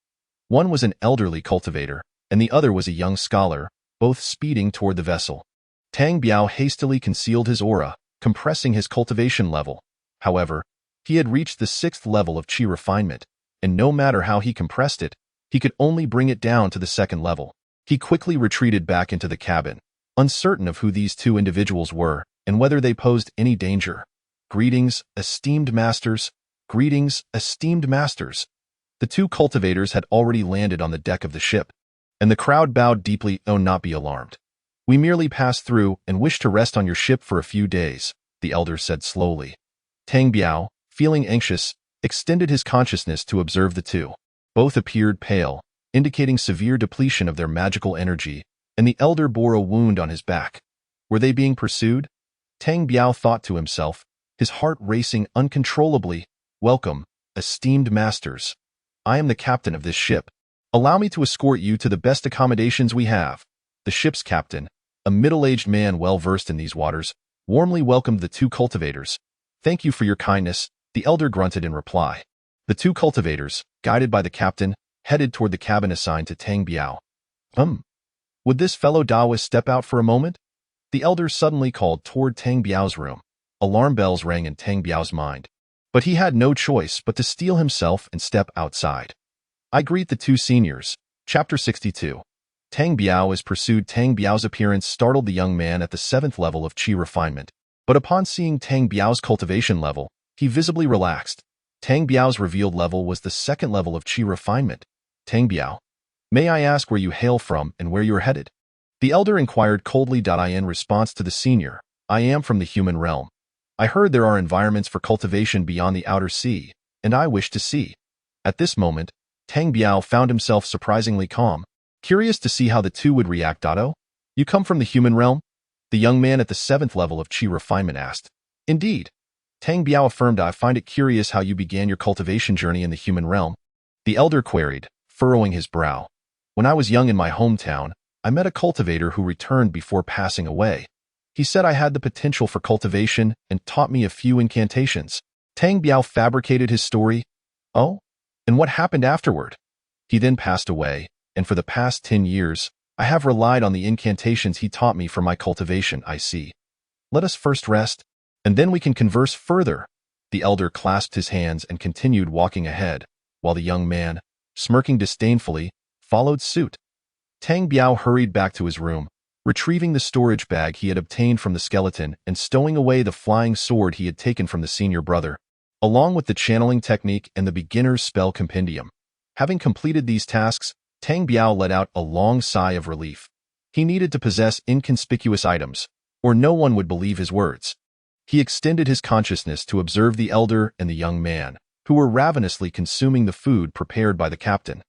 One was an elderly cultivator, and the other was a young scholar, both speeding toward the vessel. Tang Biao hastily concealed his aura, compressing his cultivation level. However, he had reached the 6th level of chi refinement, and no matter how he compressed it, he could only bring it down to the 2nd level. He quickly retreated back into the cabin, uncertain of who these 2 individuals were and whether they posed any danger. Greetings, esteemed masters. Greetings, esteemed masters. The 2 cultivators had already landed on the deck of the ship, and the crowd bowed deeply. Oh, not be alarmed. We merely passed through and wish to rest on your ship for a few days, the elder said slowly. Tang Biao, feeling anxious, extended his consciousness to observe the 2. Both appeared pale, indicating severe depletion of their magical energy, and the elder bore a wound on his back. Were they being pursued? Tang Biao thought to himself, his heart racing uncontrollably. Welcome, esteemed masters. I am the captain of this ship. Allow me to escort you to the best accommodations we have. The ship's captain, a middle-aged man well versed in these waters, warmly welcomed the 2 cultivators. Thank you for your kindness, the elder grunted in reply. The two cultivators, guided by the captain, headed toward the cabin assigned to Tang Biao. Would this fellow Taoist step out for a moment? The elder suddenly called toward Tang Biao's room. Alarm bells rang in Tang Biao's mind. But he had no choice but to steel himself and step outside. I greet the two seniors. Chapter 62. Tang Biao is pursued. Tang Biao's appearance startled the young man at the 7th level of Qi refinement. But upon seeing Tang Biao's cultivation level, he visibly relaxed. Tang Biao's revealed level was the 2nd level of Qi refinement. Tang Biao, may I ask where you hail from and where you are headed? The elder inquired coldly. In response to the senior, I am from the human realm. I heard there are environments for cultivation beyond the outer sea, and I wish to see. At this moment, Tang Biao found himself surprisingly calm, curious to see how the two would react. You come from the human realm? The young man at the 7th level of Qi refinement asked. Indeed. Tang Biao affirmed. I find it curious how you began your cultivation journey in the human realm. The elder queried, furrowing his brow. When I was young in my hometown, I met a cultivator who returned before passing away. He said I had the potential for cultivation and taught me a few incantations. Tang Biao fabricated his story. Oh? And what happened afterward? He then passed away, and for the past 10 years, I have relied on the incantations he taught me for my cultivation. I see. Let us first rest, and then we can converse further. The elder clasped his hands and continued walking ahead, while the young man, smirking disdainfully, followed suit. Tang Biao hurried back to his room, retrieving the storage bag he had obtained from the skeleton and stowing away the flying sword he had taken from the senior brother, along with the channeling technique and the beginner's spell compendium. Having completed these tasks, Tang Biao let out a long sigh of relief. He needed to possess inconspicuous items, or no one would believe his words. He extended his consciousness to observe the elder and the young man, who were ravenously consuming the food prepared by the captain.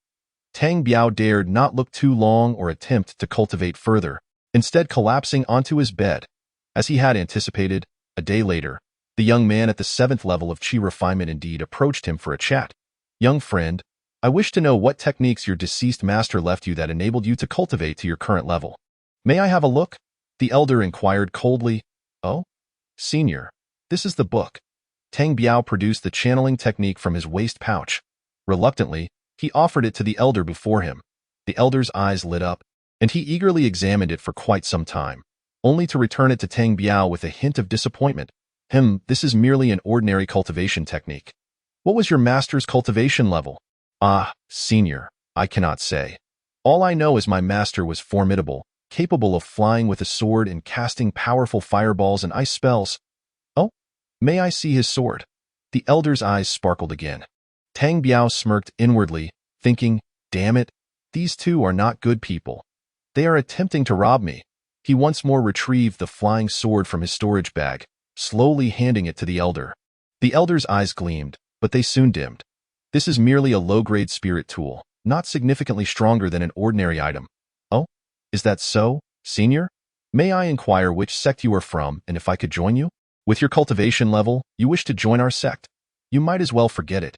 Tang Biao dared not look too long or attempt to cultivate further, instead collapsing onto his bed. As he had anticipated, a day later, the young man at the 7th level of Qi refinement indeed approached him for a chat. Young friend, I wish to know what techniques your deceased master left you that enabled you to cultivate to your current level. May I have a look? The elder inquired coldly. Oh? Senior, this is the book. Tang Biao produced the channeling technique from his waist pouch. Reluctantly, he offered it to the elder before him. The elder's eyes lit up, and he eagerly examined it for quite some time, only to return it to Tang Biao with a hint of disappointment. This is merely an ordinary cultivation technique. What was your master's cultivation level? Ah, senior, I cannot say. All I know is my master was formidable, capable of flying with a sword and casting powerful fireballs and ice spells. Oh, may I see his sword? The elder's eyes sparkled again. Tang Biao smirked inwardly, thinking, damn it, these two are not good people. They are attempting to rob me. He once more retrieved the flying sword from his storage bag, slowly handing it to the elder. The elder's eyes gleamed, but they soon dimmed. This is merely a low-grade spirit tool, not significantly stronger than an ordinary item. Oh, is that so, senior? May I inquire which sect you are from and if I could join you? With your cultivation level, you wish to join our sect. You might as well forget it.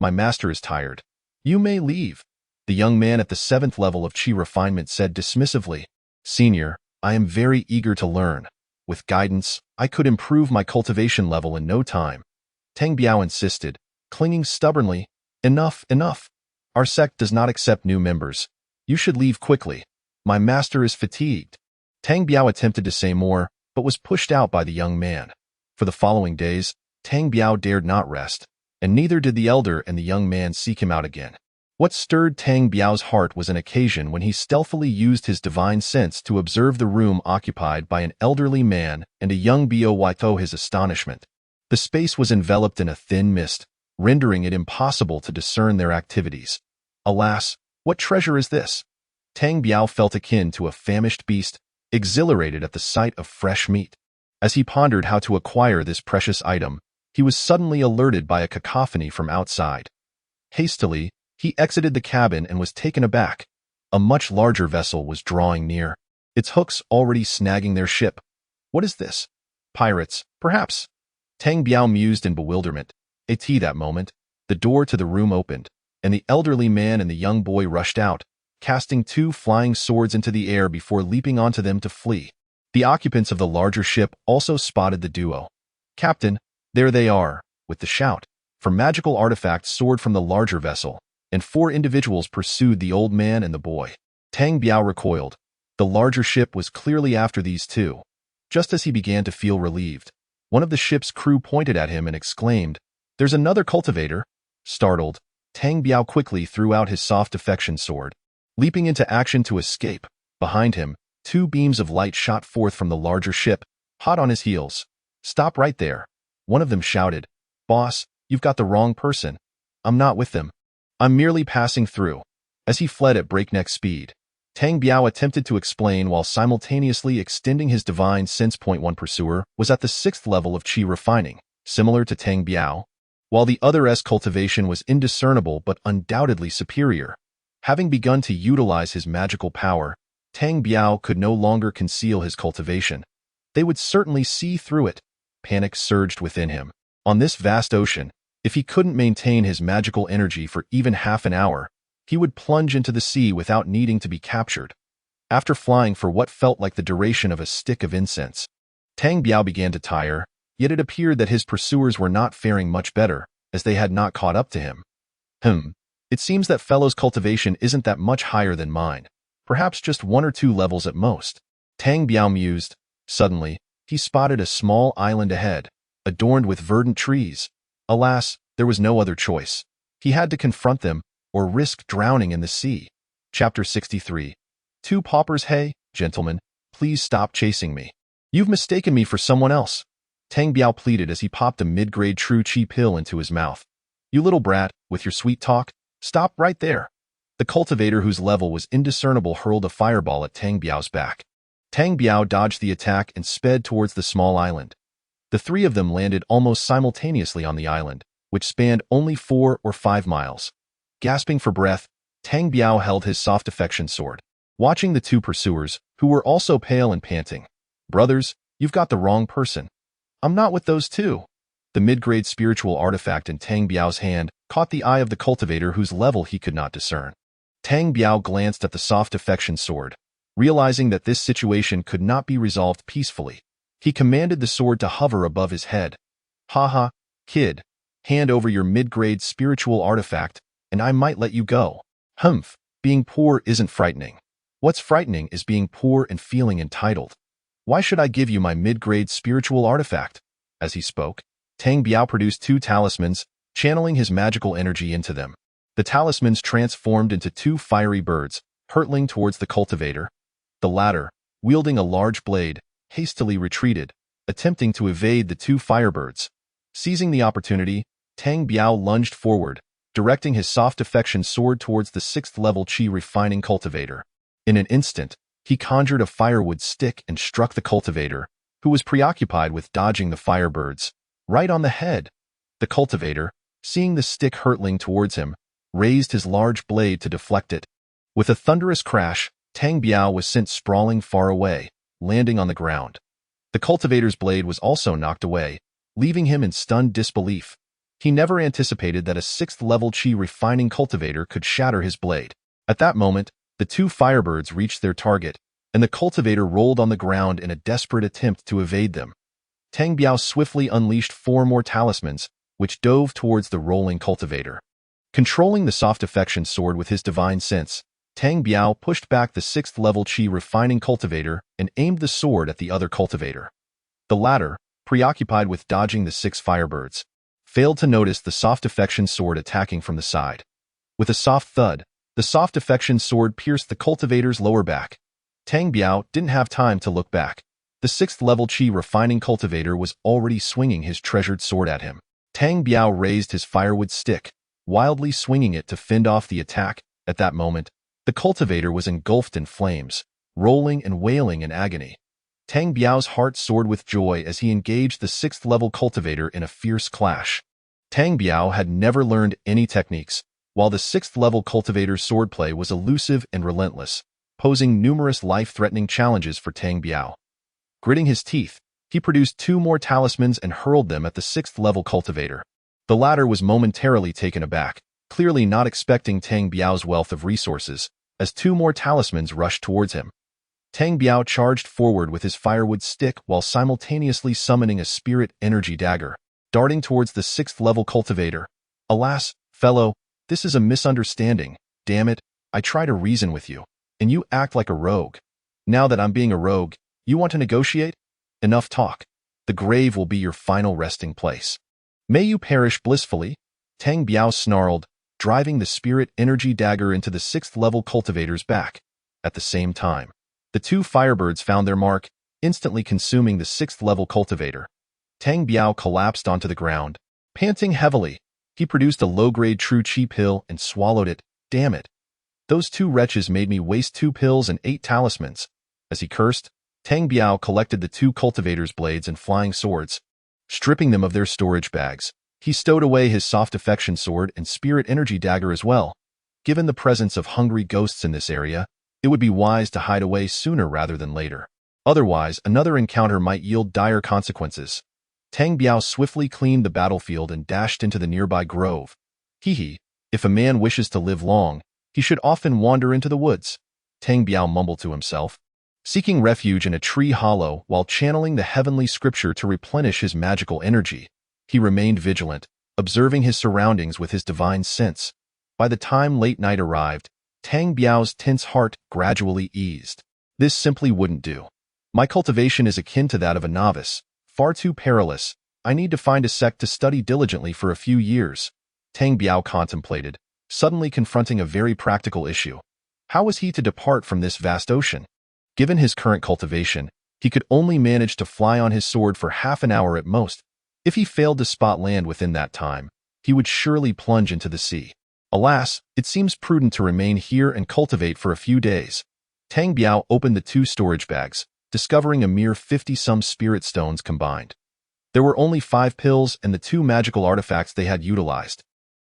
My master is tired. You may leave. The young man at the 7th level of Qi refinement said dismissively. Senior, I am very eager to learn. With guidance, I could improve my cultivation level in no time. Tang Biao insisted, clinging stubbornly. Enough, enough. Our sect does not accept new members. You should leave quickly. My master is fatigued. Tang Biao attempted to say more, but was pushed out by the young man. For the following days, Tang Biao dared not rest, and neither did the elder and the young man seek him out again. What stirred Tang Biao's heart was an occasion when he stealthily used his divine sense to observe the room occupied by an elderly man and a young boy. To his astonishment, the space was enveloped in a thin mist, rendering it impossible to discern their activities. Alas, what treasure is this? Tang Biao felt akin to a famished beast, exhilarated at the sight of fresh meat. As he pondered how to acquire this precious item, he was suddenly alerted by a cacophony from outside. Hastily, he exited the cabin and was taken aback. A much larger vessel was drawing near, its hooks already snagging their ship. What is this? Pirates, perhaps? Tang Biao mused in bewilderment. At that moment, the door to the room opened, and the elderly man and the young boy rushed out, casting two flying swords into the air before leaping onto them to flee. The occupants of the larger ship also spotted the duo. Captain, There they are, with the shout, for magical artifacts soared from the larger vessel, and 4 individuals pursued the old man and the boy. Tang Biao recoiled. The larger ship was clearly after these two. Just as he began to feel relieved, one of the ship's crew pointed at him and exclaimed, "There's another cultivator." Startled, Tang Biao quickly threw out his soft affection sword. Leaping into action to escape, behind him, 2 beams of light shot forth from the larger ship, hot on his heels. "Stop right there." One of them shouted, "Boss, you've got the wrong person. I'm not with them. I'm merely passing through." As he fled at breakneck speed, Tang Biao attempted to explain while simultaneously extending his divine sense. One pursuer was at the 6th level of qi refining, similar to Tang Biao, while the other's cultivation was indiscernible but undoubtedly superior. Having begun to utilize his magical power, Tang Biao could no longer conceal his cultivation. They would certainly see through it. Panic surged within him. On this vast ocean, if he couldn't maintain his magical energy for even half an hour, he would plunge into the sea without needing to be captured. After flying for what felt like the duration of a stick of incense, Tang Biao began to tire, yet it appeared that his pursuers were not faring much better, as they had not caught up to him. It seems that fellow's cultivation isn't that much higher than mine. Perhaps just 1 or 2 levels at most. Tang Biao mused. Suddenly, he spotted a small island ahead, adorned with verdant trees. Alas, there was no other choice. He had to confront them, or risk drowning in the sea. Chapter 63. 2 paupers. "Hey, gentlemen, please stop chasing me. You've mistaken me for someone else," Tang Biao pleaded as he popped a mid-grade true qi pill into his mouth. "You little brat, with your sweet talk, stop right there." The cultivator, whose level was indiscernible, hurled a fireball at Tang Biao's back. Tang Biao dodged the attack and sped towards the small island. The 3 of them landed almost simultaneously on the island, which spanned only 4 or 5 miles. Gasping for breath, Tang Biao held his soft affection sword, watching the 2 pursuers, who were also pale and panting. "Brothers, you've got the wrong person. I'm not with those 2. The mid-grade spiritual artifact in Tang Biao's hand caught the eye of the cultivator, whose level he could not discern. Tang Biao glanced at the soft affection sword, realizing that this situation could not be resolved peacefully. He commanded the sword to hover above his head. "Ha, kid, hand over your mid-grade spiritual artifact, and I might let you go." Being poor isn't frightening. What's frightening is being poor and feeling entitled. "Why should I give you my mid-grade spiritual artifact?" As he spoke, Tang Biao produced 2 talismans, channeling his magical energy into them. The talismans transformed into 2 fiery birds, hurtling towards the cultivator. The latter, wielding a large blade, hastily retreated, attempting to evade the 2 firebirds. Seizing the opportunity, Tang Biao lunged forward, directing his soft affection sword towards the 6th level qi refining cultivator. In an instant, he conjured a firewood stick and struck the cultivator, who was preoccupied with dodging the firebirds, right on the head. The cultivator, seeing the stick hurtling towards him, raised his large blade to deflect it. With a thunderous crash, Tang Biao was sent sprawling far away, landing on the ground. The cultivator's blade was also knocked away, leaving him in stunned disbelief. He never anticipated that a 6th level qi refining cultivator could shatter his blade. At that moment, the 2 firebirds reached their target, and the cultivator rolled on the ground in a desperate attempt to evade them. Tang Biao swiftly unleashed 4 more talismans, which dove towards the rolling cultivator. Controlling the soft affection sword with his divine sense, Tang Biao pushed back the 6th level qi refining cultivator and aimed the sword at the other cultivator. The latter, preoccupied with dodging the 6 firebirds, failed to notice the soft affection sword attacking from the side. With a soft thud, the soft affection sword pierced the cultivator's lower back. Tang Biao didn't have time to look back. The 6th level qi refining cultivator was already swinging his treasured sword at him. Tang Biao raised his firewood stick, wildly swinging it to fend off the attack. At that moment, the cultivator was engulfed in flames, rolling and wailing in agony. Tang Biao's heart soared with joy as he engaged the 6th level cultivator in a fierce clash. Tang Biao had never learned any techniques, while the 6th level cultivator's swordplay was elusive and relentless, posing numerous life-threatening challenges for Tang Biao. Gritting his teeth, he produced 2 more talismans and hurled them at the 6th level cultivator. The latter was momentarily taken aback, clearly not expecting Tang Biao's wealth of resources, as 2 more talismans rushed towards him. Tang Biao charged forward with his firewood stick while simultaneously summoning a spirit energy dagger. darting towards the 6th-level cultivator. Alas, fellow, this is a misunderstanding. Damn it, I try to reason with you, and you act like a rogue. Now that I'm being a rogue, you want to negotiate? Enough talk. The grave will be your final resting place. May you perish blissfully, Tang Biao snarled, driving the spirit energy dagger into the 6th-level cultivator's back. At the same time, the two firebirds found their mark, instantly consuming the 6th-level cultivator. Tang Biao collapsed onto the ground. Panting heavily, he produced a low-grade true chi pill and swallowed it. Damn it. Those two wretches made me waste 2 pills and 8 talismans. As he cursed, Tang Biao collected the 2 cultivators' blades and flying swords. Stripping them of their storage bags, he stowed away his soft affection sword and spirit energy dagger as well. Given the presence of hungry ghosts in this area, it would be wise to hide away sooner rather than later. Otherwise, another encounter might yield dire consequences. Tang Biao swiftly cleaned the battlefield and dashed into the nearby grove. Hee, if a man wishes to live long, he should often wander into the woods, Tang Biao mumbled to himself. Seeking refuge in a tree hollow while channeling the heavenly scripture to replenish his magical energy, he remained vigilant, observing his surroundings with his divine sense. By the time late night arrived, Tang Biao's tense heart gradually eased. This simply wouldn't do. My cultivation is akin to that of a novice, far too perilous. I need to find a sect to study diligently for a few years, Tang Biao contemplated, suddenly confronting a very practical issue. How was he to depart from this vast ocean? Given his current cultivation, he could only manage to fly on his sword for half an hour at most. If he failed to spot land within that time, he would surely plunge into the sea. Alas, it seems prudent to remain here and cultivate for a few days. Tang Biao opened the 2 storage bags, discovering a mere 50-some spirit stones combined. There were only 5 pills and the 2 magical artifacts they had utilized.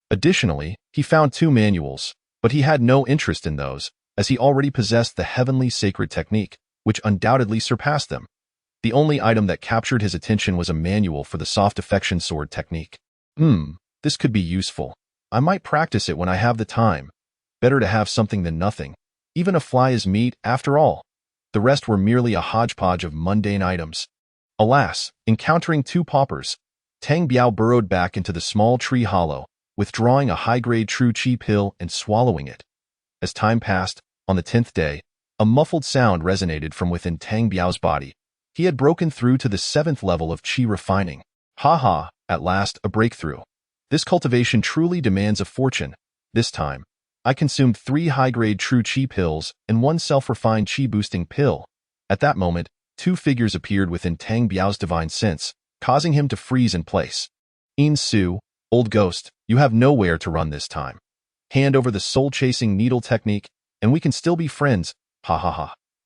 Additionally, he found 2 manuals, but he had no interest in those, as he already possessed the heavenly sacred technique, which undoubtedly surpassed them. The only item that captured his attention was a manual for the soft affection sword technique. This could be useful. I might practice it when I have the time. Better to have something than nothing. Even a fly is meat, after all. The rest were merely a hodgepodge of mundane items. Alas, encountering 2 paupers, Tang Biao burrowed back into the small tree hollow, withdrawing a high-grade true chi pill and swallowing it. As time passed, on the 10th day, a muffled sound resonated from within Tang Biao's body. He had broken through to the 7th level of chi refining. At last, a breakthrough. This cultivation truly demands a fortune. This time, I consumed 3 high-grade true chi pills and 1 self-refined chi-boosting pill. At that moment, 2 figures appeared within Tang Biao's divine sense, causing him to freeze in place. In Su, old ghost, you have nowhere to run this time. Hand over the soul-chasing needle technique, and we can still be friends.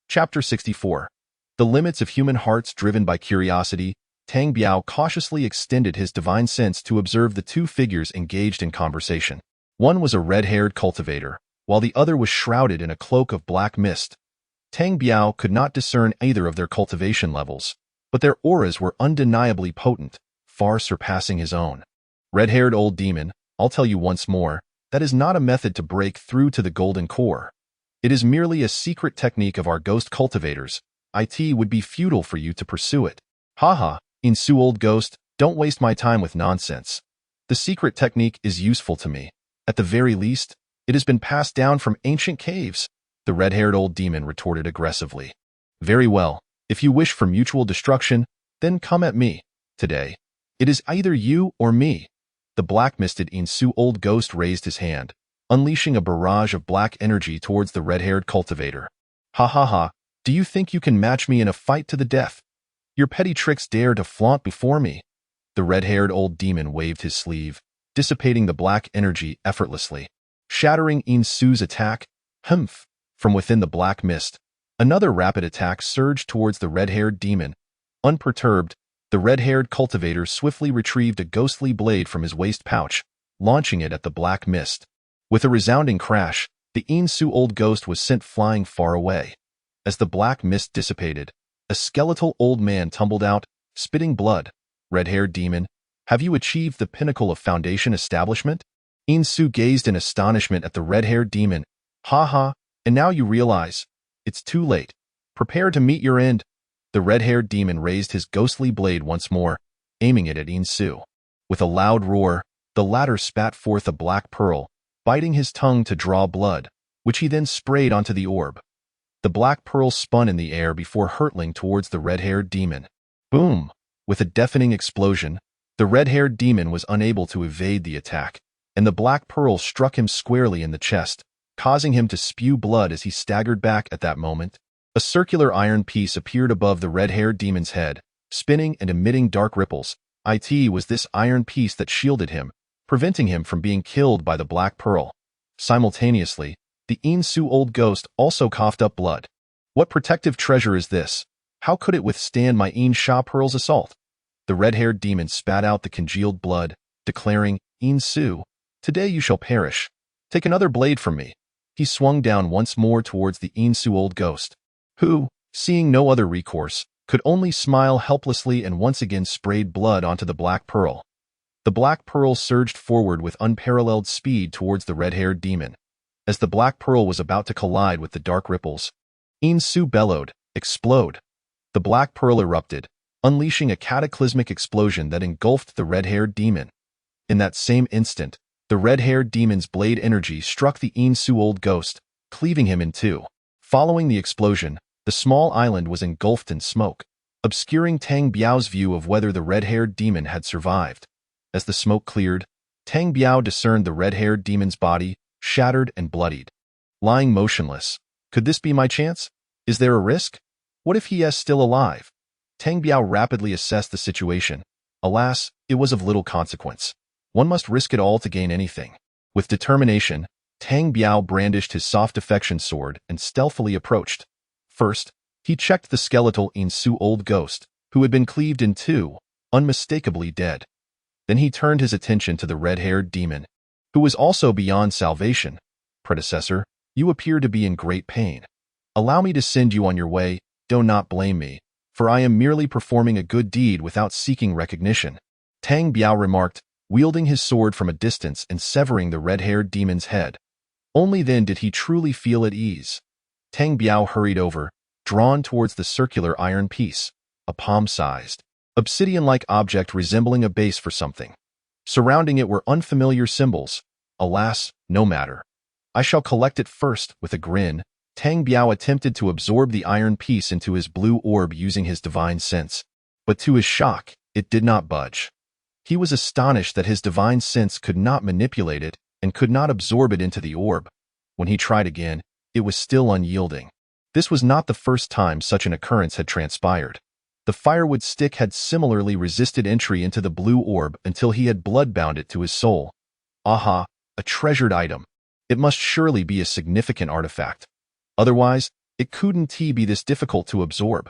Chapter 64. The limits of human hearts driven by curiosity. Tang Biao cautiously extended his divine sense to observe the 2 figures engaged in conversation. One was a red-haired cultivator, while the other was shrouded in a cloak of black mist. Tang Biao could not discern either of their cultivation levels, but their auras were undeniably potent, far surpassing his own. Red-haired old demon, I'll tell you once more, that is not a method to break through to the golden core. It is merely a secret technique of our ghost cultivators. It would be futile for you to pursue it. Insu old ghost, don't waste my time with nonsense. The secret technique is useful to me. At the very least, it has been passed down from ancient caves, the red-haired old demon retorted aggressively. Very well, if you wish for mutual destruction, then come at me. Today, it is either you or me. The black-misted Insu old ghost raised his hand, unleashing a barrage of black energy towards the red-haired cultivator. Do you think you can match me in a fight to the death? Your petty tricks dare to flaunt before me. The red-haired old demon waved his sleeve, dissipating the black energy effortlessly. Shattering Insu's attack, from within the black mist, another rapid attack surged towards the red-haired demon. Unperturbed, the red-haired cultivator swiftly retrieved a ghostly blade from his waist pouch, launching it at the black mist. With a resounding crash, the Insu old ghost was sent flying far away. As the black mist dissipated, a skeletal old man tumbled out, spitting blood. Red-haired demon, have you achieved the pinnacle of foundation establishment? Insu gazed in astonishment at the red-haired demon. And now you realize, it's too late. Prepare to meet your end. The red-haired demon raised his ghostly blade once more, aiming it at Insu. With a loud roar, the latter spat forth a black pearl, biting his tongue to draw blood, which he then sprayed onto the orb. The black pearl spun in the air before hurtling towards the red-haired demon. Boom! With a deafening explosion, the red-haired demon was unable to evade the attack, and the black pearl struck him squarely in the chest, causing him to spew blood as he staggered back at that moment. A circular iron piece appeared above the red-haired demon's head, spinning and emitting dark ripples. It was this iron piece that shielded him, preventing him from being killed by the black pearl. Simultaneously, the Insu old ghost also coughed up blood. What protective treasure is this? How could it withstand my In Sha Pearl's assault? The red-haired demon spat out the congealed blood, declaring, Insu, today you shall perish. Take another blade from me. He swung down once more towards the Insu old ghost, who, seeing no other recourse, could only smile helplessly and once again sprayed blood onto the black pearl. The black pearl surged forward with unparalleled speed towards the red-haired demon. As the black pearl was about to collide with the dark ripples, Insu bellowed, "Explode!" The black pearl erupted, unleashing a cataclysmic explosion that engulfed the red-haired demon. In that same instant, the red-haired demon's blade energy struck the Insu old ghost, cleaving him in two. Following the explosion, the small island was engulfed in smoke, obscuring Tang Biao's view of whether the red-haired demon had survived. As the smoke cleared, Tang Biao discerned the red-haired demon's body, shattered and bloodied, lying motionless. Could this be my chance? Is there a risk? What if he is still alive? Tang Biao rapidly assessed the situation. Alas, it was of little consequence. One must risk it all to gain anything. With determination, Tang Biao brandished his soft affection sword and stealthily approached. First, he checked the skeletal Insu old ghost, who had been cleaved in two, unmistakably dead. Then he turned his attention to the red-haired demon, who was also beyond salvation. Predecessor, you appear to be in great pain. Allow me to send you on your way. Do not blame me, for I am merely performing a good deed without seeking recognition. Tang Biao remarked, wielding his sword from a distance and severing the red-haired demon's head. Only then did he truly feel at ease. Tang Biao hurried over, drawn towards the circular iron piece, a palm-sized, obsidian-like object resembling a base for something. Surrounding it were unfamiliar symbols. Alas, no matter. I shall collect it first. With a grin, Tang Biao attempted to absorb the iron piece into his blue orb using his divine sense. But to his shock, it did not budge. He was astonished that his divine sense could not manipulate it and could not absorb it into the orb. When he tried again, it was still unyielding. This was not the first time such an occurrence had transpired. The firewood stick had similarly resisted entry into the blue orb until he had blood-bound it to his soul. Aha, a treasured item. It must surely be a significant artifact. Otherwise, it couldn't be this difficult to absorb.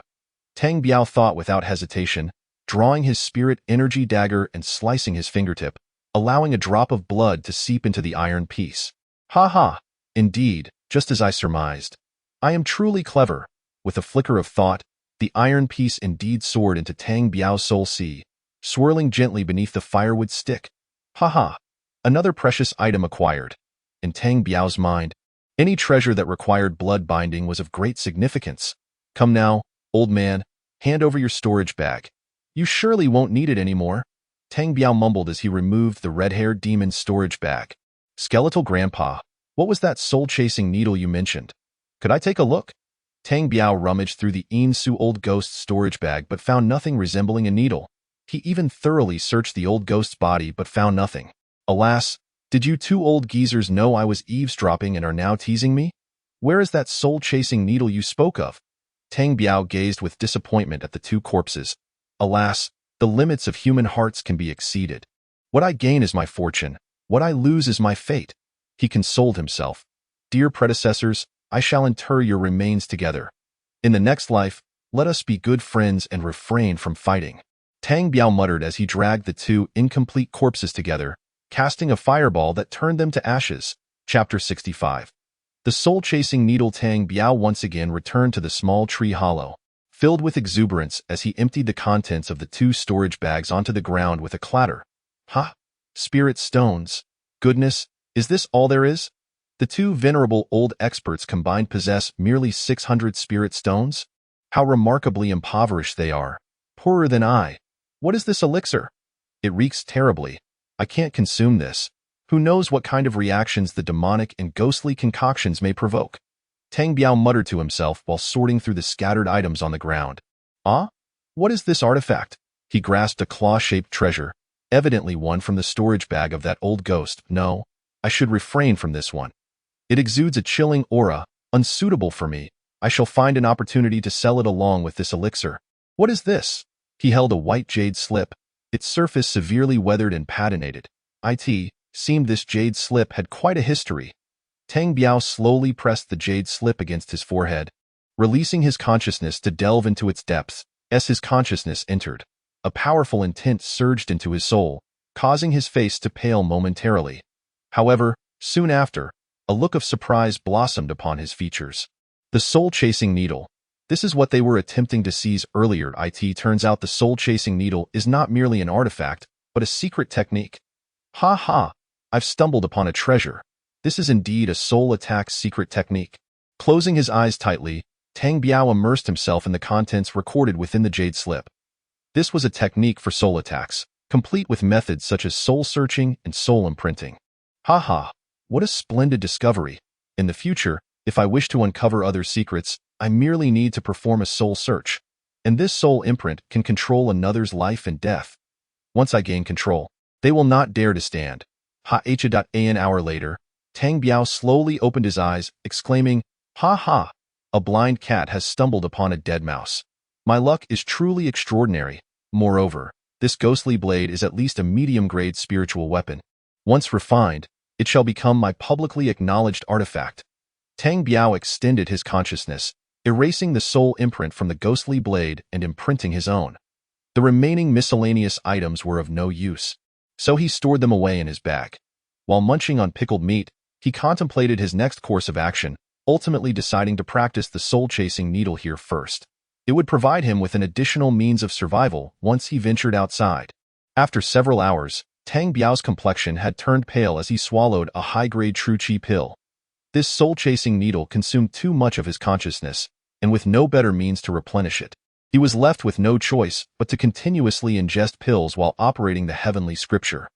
Tang Biao thought without hesitation, drawing his spirit energy dagger and slicing his fingertip, allowing a drop of blood to seep into the iron piece. Ha ha! Indeed, just as I surmised. I am truly clever. With a flicker of thought, the iron piece indeed soared into Tang Biao's soul sea, swirling gently beneath the firewood stick. Ha ha! Another precious item acquired. In Tang Biao's mind, any treasure that required blood binding was of great significance. Come now, old man, hand over your storage bag. You surely won't need it anymore. Tang Biao mumbled as he removed the red-haired demon's storage bag. Skeletal Grandpa, what was that soul-chasing needle you mentioned? Could I take a look? Tang Biao rummaged through the Insu old ghost's storage bag but found nothing resembling a needle. He even thoroughly searched the old ghost's body but found nothing. Alas, did you two old geezers know I was eavesdropping and are now teasing me? Where is that soul-chasing needle you spoke of? Tang Biao gazed with disappointment at the two corpses. Alas, the limits of human hearts can be exceeded. What I gain is my fortune. What I lose is my fate. He consoled himself. Dear predecessors, I shall inter your remains together. In the next life, let us be good friends and refrain from fighting. Tang Biao muttered as he dragged the two incomplete corpses together, casting a fireball that turned them to ashes. Chapter 65. The soul-chasing needle. Tang Biao once again returned to the small tree hollow, filled with exuberance as he emptied the contents of the two storage bags onto the ground with a clatter. Ha! Spirit stones. Goodness, is this all there is? The two venerable old experts combined possess merely 600 spirit stones? How remarkably impoverished they are. Poorer than I. What is this elixir? It reeks terribly. I can't consume this. Who knows what kind of reactions the demonic and ghostly concoctions may provoke? Tang Biao muttered to himself while sorting through the scattered items on the ground. Ah? What is this artifact? He grasped a claw-shaped treasure, evidently one from the storage bag of that old ghost. No, I should refrain from this one. It exudes a chilling aura, unsuitable for me. I shall find an opportunity to sell it along with this elixir. What is this? He held a white jade slip, its surface severely weathered and patinated. It seemed this jade slip had quite a history. Tang Biao slowly pressed the jade slip against his forehead, releasing his consciousness to delve into its depths. As his consciousness entered, a powerful intent surged into his soul, causing his face to pale momentarily. However, soon after, a look of surprise blossomed upon his features. The soul-chasing needle. This is what they were attempting to seize earlier. It turns out the soul-chasing needle is not merely an artifact, but a secret technique. Ha ha! I've stumbled upon a treasure. This is indeed a soul attack secret technique. Closing his eyes tightly, Tang Biao immersed himself in the contents recorded within the jade slip. This was a technique for soul attacks, complete with methods such as soul searching and soul imprinting. Ha ha! What a splendid discovery. In the future, if I wish to uncover other secrets, I merely need to perform a soul search, and this soul imprint can control another's life and death. Once I gain control, they will not dare to stand. An hour later, Tang Biao slowly opened his eyes, exclaiming, Ha ha! A blind cat has stumbled upon a dead mouse. My luck is truly extraordinary. Moreover, this ghostly blade is at least a medium-grade spiritual weapon. Once refined, it shall become my publicly acknowledged artifact. Tang Biao extended his consciousness, erasing the soul imprint from the ghostly blade and imprinting his own. The remaining miscellaneous items were of no use, so he stored them away in his bag. While munching on pickled meat, he contemplated his next course of action, ultimately deciding to practice the soul-chasing needle here first. It would provide him with an additional means of survival once he ventured outside. After several hours, Tang Biao's complexion had turned pale as he swallowed a high-grade true qi pill. This soul-chasing needle consumed too much of his consciousness, and with no better means to replenish it, he was left with no choice but to continuously ingest pills while operating the heavenly scripture.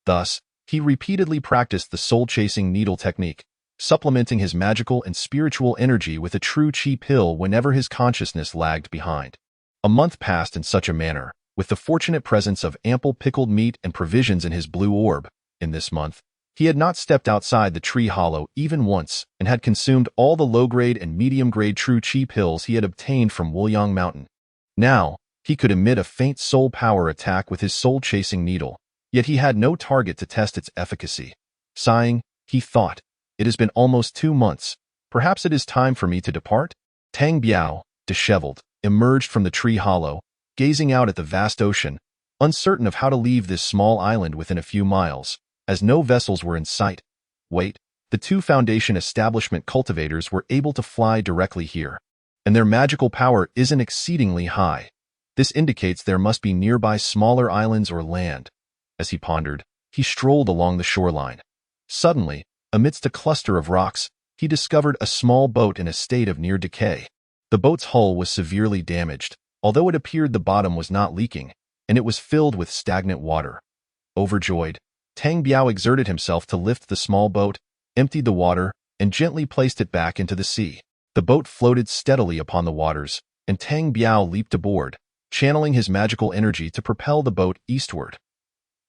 Thus, he repeatedly practiced the soul-chasing needle technique, supplementing his magical and spiritual energy with a true qi pill whenever his consciousness lagged behind. A month passed in such a manner, with the fortunate presence of ample pickled meat and provisions in his blue orb. In this month, he had not stepped outside the tree hollow even once and had consumed all the low-grade and medium-grade true qi pills he had obtained from Wuliang Mountain. Now, he could emit a faint soul power attack with his soul-chasing needle, yet he had no target to test its efficacy. Sighing, he thought, it has been almost 2 months. Perhaps it is time for me to depart? Tang Biao, disheveled, emerged from the tree hollow, gazing out at the vast ocean, uncertain of how to leave this small island within a few miles, as no vessels were in sight. Wait, the 2 Foundation establishment cultivators were able to fly directly here, and their magical power isn't exceedingly high. This indicates there must be nearby smaller islands or land. As he pondered, he strolled along the shoreline. Suddenly, amidst a cluster of rocks, he discovered a small boat in a state of near decay. The boat's hull was severely damaged, although it appeared the bottom was not leaking, and it was filled with stagnant water. Overjoyed, Tang Biao exerted himself to lift the small boat, emptied the water, and gently placed it back into the sea. The boat floated steadily upon the waters, and Tang Biao leaped aboard, channeling his magical energy to propel the boat eastward.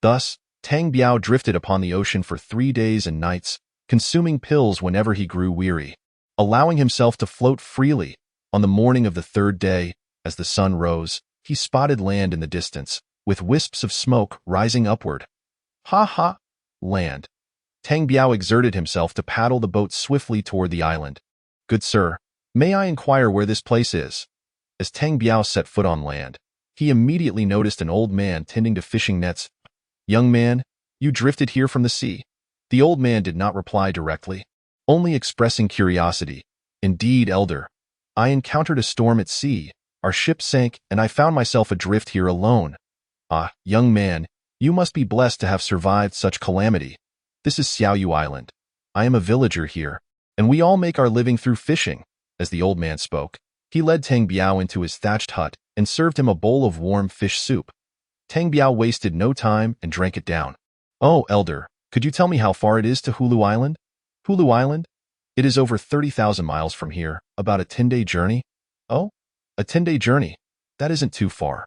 Thus, Tang Biao drifted upon the ocean for 3 days and nights, consuming pills whenever he grew weary, allowing himself to float freely. On the morning of the 3rd day, as the sun rose, he spotted land in the distance, with wisps of smoke rising upward. Ha ha! Land. Tang Biao exerted himself to paddle the boat swiftly toward the island. Good sir, may I inquire where this place is? As Tang Biao set foot on land, he immediately noticed an old man tending to fishing nets. Young man, you drifted here from the sea. The old man did not reply directly, only expressing curiosity. Indeed, elder. I encountered a storm at sea, our ship sank, and I found myself adrift here alone. Ah, young man, you must be blessed to have survived such calamity. This is Xiaoyu Island. I am a villager here, and we all make our living through fishing. As the old man spoke, he led Tang Biao into his thatched hut and served him a bowl of warm fish soup. Tang Biao wasted no time and drank it down. Oh, Elder, could you tell me how far it is to Hulu Island? Hulu Island? It is over 30,000 miles from here, about a 10-day journey. Oh, a 10-day journey. That isn't too far.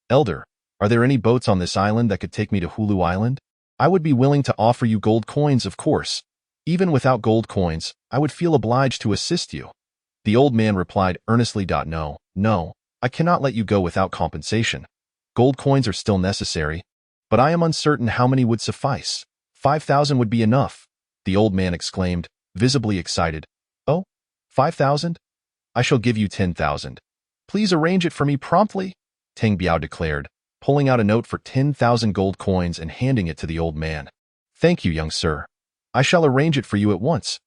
Elder, are there any boats on this island that could take me to Hulu Island? I would be willing to offer you gold coins, of course. Even without gold coins, I would feel obliged to assist you. The old man replied earnestly. No, I cannot let you go without compensation. Gold coins are still necessary, but I am uncertain how many would suffice. 5,000 would be enough, the old man exclaimed, visibly excited. Oh, 5,000? I shall give you 10,000. Please arrange it for me promptly, Tang Biao declared, pulling out a note for 10,000 gold coins and handing it to the old man. Thank you, young sir. I shall arrange it for you at once.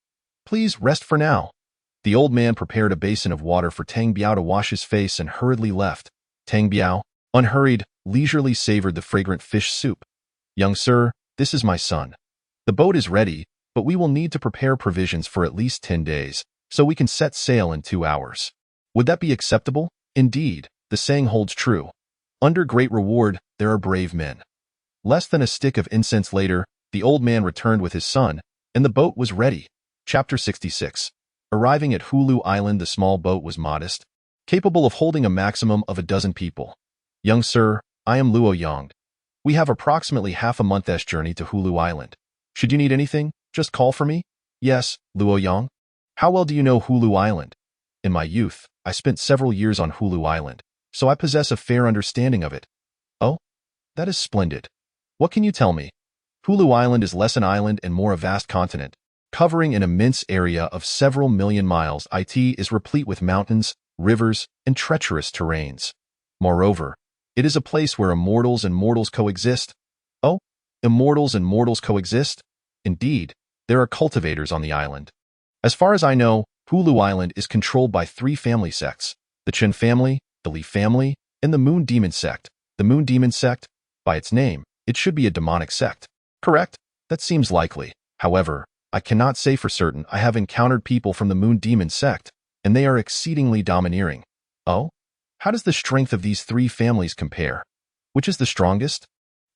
Please rest for now. The old man prepared a basin of water for Tang Biao to wash his face and hurriedly left. Tang Biao, unhurried, leisurely savored the fragrant fish soup. Young sir, this is my son. The boat is ready, but we will need to prepare provisions for at least 10 days, so we can set sail in 2 hours. Would that be acceptable? Indeed, the saying holds true. Under great reward, there are brave men. Less than a stick of incense later, the old man returned with his son, and the boat was ready. Chapter 66. Arriving at Hulu Island, the small boat was modest, capable of holding a maximum of 12 people. Young sir, I am Luo Yang. We have approximately half a month's journey to Hulu Island. Should you need anything, just call for me. Yes, Luo Yang. How well do you know Hulu Island? In my youth, I spent several years on Hulu Island, so I possess a fair understanding of it. Oh, that is splendid. What can you tell me? Hulu Island is less an island and more a vast continent, covering an immense area of several million miles. It is replete with mountains, rivers, and treacherous terrains. Moreover, it is a place where immortals and mortals coexist. Oh, immortals and mortals coexist? Indeed, there are cultivators on the island. As far as I know, Hulu Island is controlled by 3 family sects: the Chen family, the Li family, and the Moon Demon sect. The Moon Demon sect? By its name, it should be a demonic sect. Correct? That seems likely. However, I cannot say for certain. I have encountered people from the Moon Demon sect, and they are exceedingly domineering. Oh? How does the strength of these 3 families compare? Which is the strongest?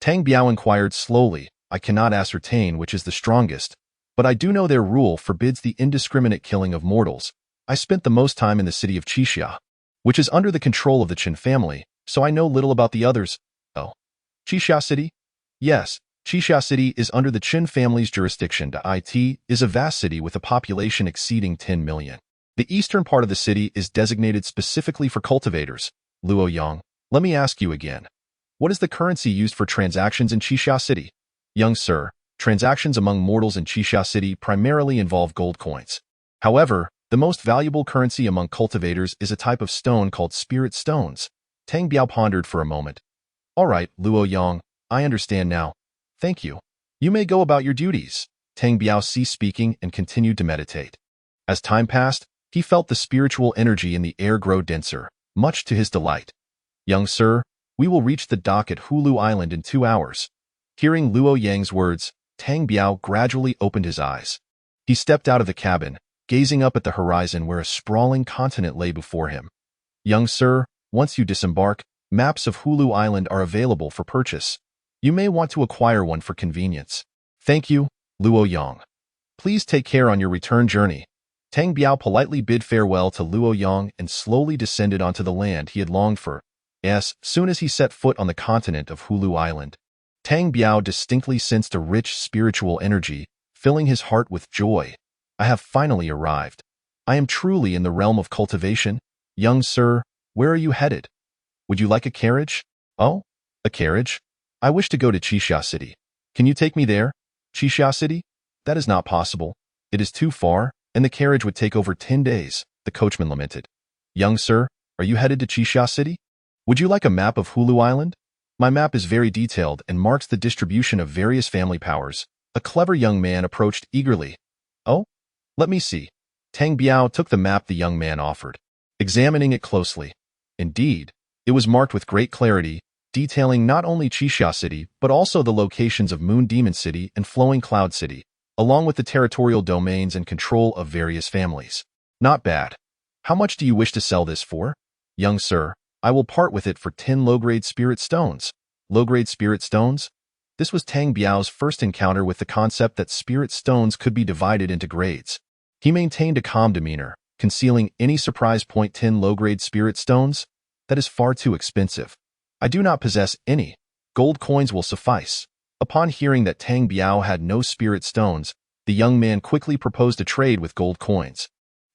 Tang Biao inquired slowly. I cannot ascertain which is the strongest, but I do know their rule forbids the indiscriminate killing of mortals. I spent the most time in the city of Qixia, which is under the control of the Chen family, so I know little about the others. Oh, Qixia City? Yes, Qixia City is under the Chen family's jurisdiction. It is a vast city with a population exceeding 10 million. The eastern part of the city is designated specifically for cultivators. Luo Yang, let me ask you again. What is the currency used for transactions in Qixia City? Young sir, transactions among mortals in Qixia City primarily involve gold coins. However, the most valuable currency among cultivators is a type of stone called spirit stones. Tang Biao pondered for a moment. All right, Luo Yang, I understand now. Thank you. You may go about your duties. Tang Biao ceased speaking and continued to meditate. As time passed, he felt the spiritual energy in the air grow denser, much to his delight. Young sir, we will reach the dock at Hulu Island in 2 hours. Hearing Luo Yang's words, Tang Biao gradually opened his eyes. He stepped out of the cabin, gazing up at the horizon where a sprawling continent lay before him. Young sir, once you disembark, maps of Hulu Island are available for purchase. You may want to acquire one for convenience. Thank you, Luo Yang. Please take care on your return journey. Tang Biao politely bid farewell to Luo Yang and slowly descended onto the land he had longed for. As soon as he set foot on the continent of Hulu Island, Tang Biao distinctly sensed a rich spiritual energy, filling his heart with joy. I have finally arrived. I am truly in the realm of cultivation. Young sir, where are you headed? Would you like a carriage? Oh, a carriage? I wish to go to Qixia City. Can you take me there? Qixia City? That is not possible. It is too far, and the carriage would take over 10 days, the coachman lamented. Young sir, are you headed to Qixia City? Would you like a map of Hulu Island? My map is very detailed and marks the distribution of various family powers. A clever young man approached eagerly. Oh, let me see. Tang Biao took the map the young man offered, examining it closely. Indeed, it was marked with great clarity, detailing not only Qixia City, but also the locations of Moon Demon City and Flowing Cloud City, along with the territorial domains and control of various families. Not bad. How much do you wish to sell this for? Young sir, I will part with it for 10 low-grade spirit stones. Low-grade spirit stones? This was Tang Biao's first encounter with the concept that spirit stones could be divided into grades. He maintained a calm demeanor, concealing any surprise. 10 low-grade spirit stones? That is far too expensive. I do not possess any. Gold coins will suffice. Upon hearing that Tang Biao had no spirit stones, the young man quickly proposed a trade with gold coins.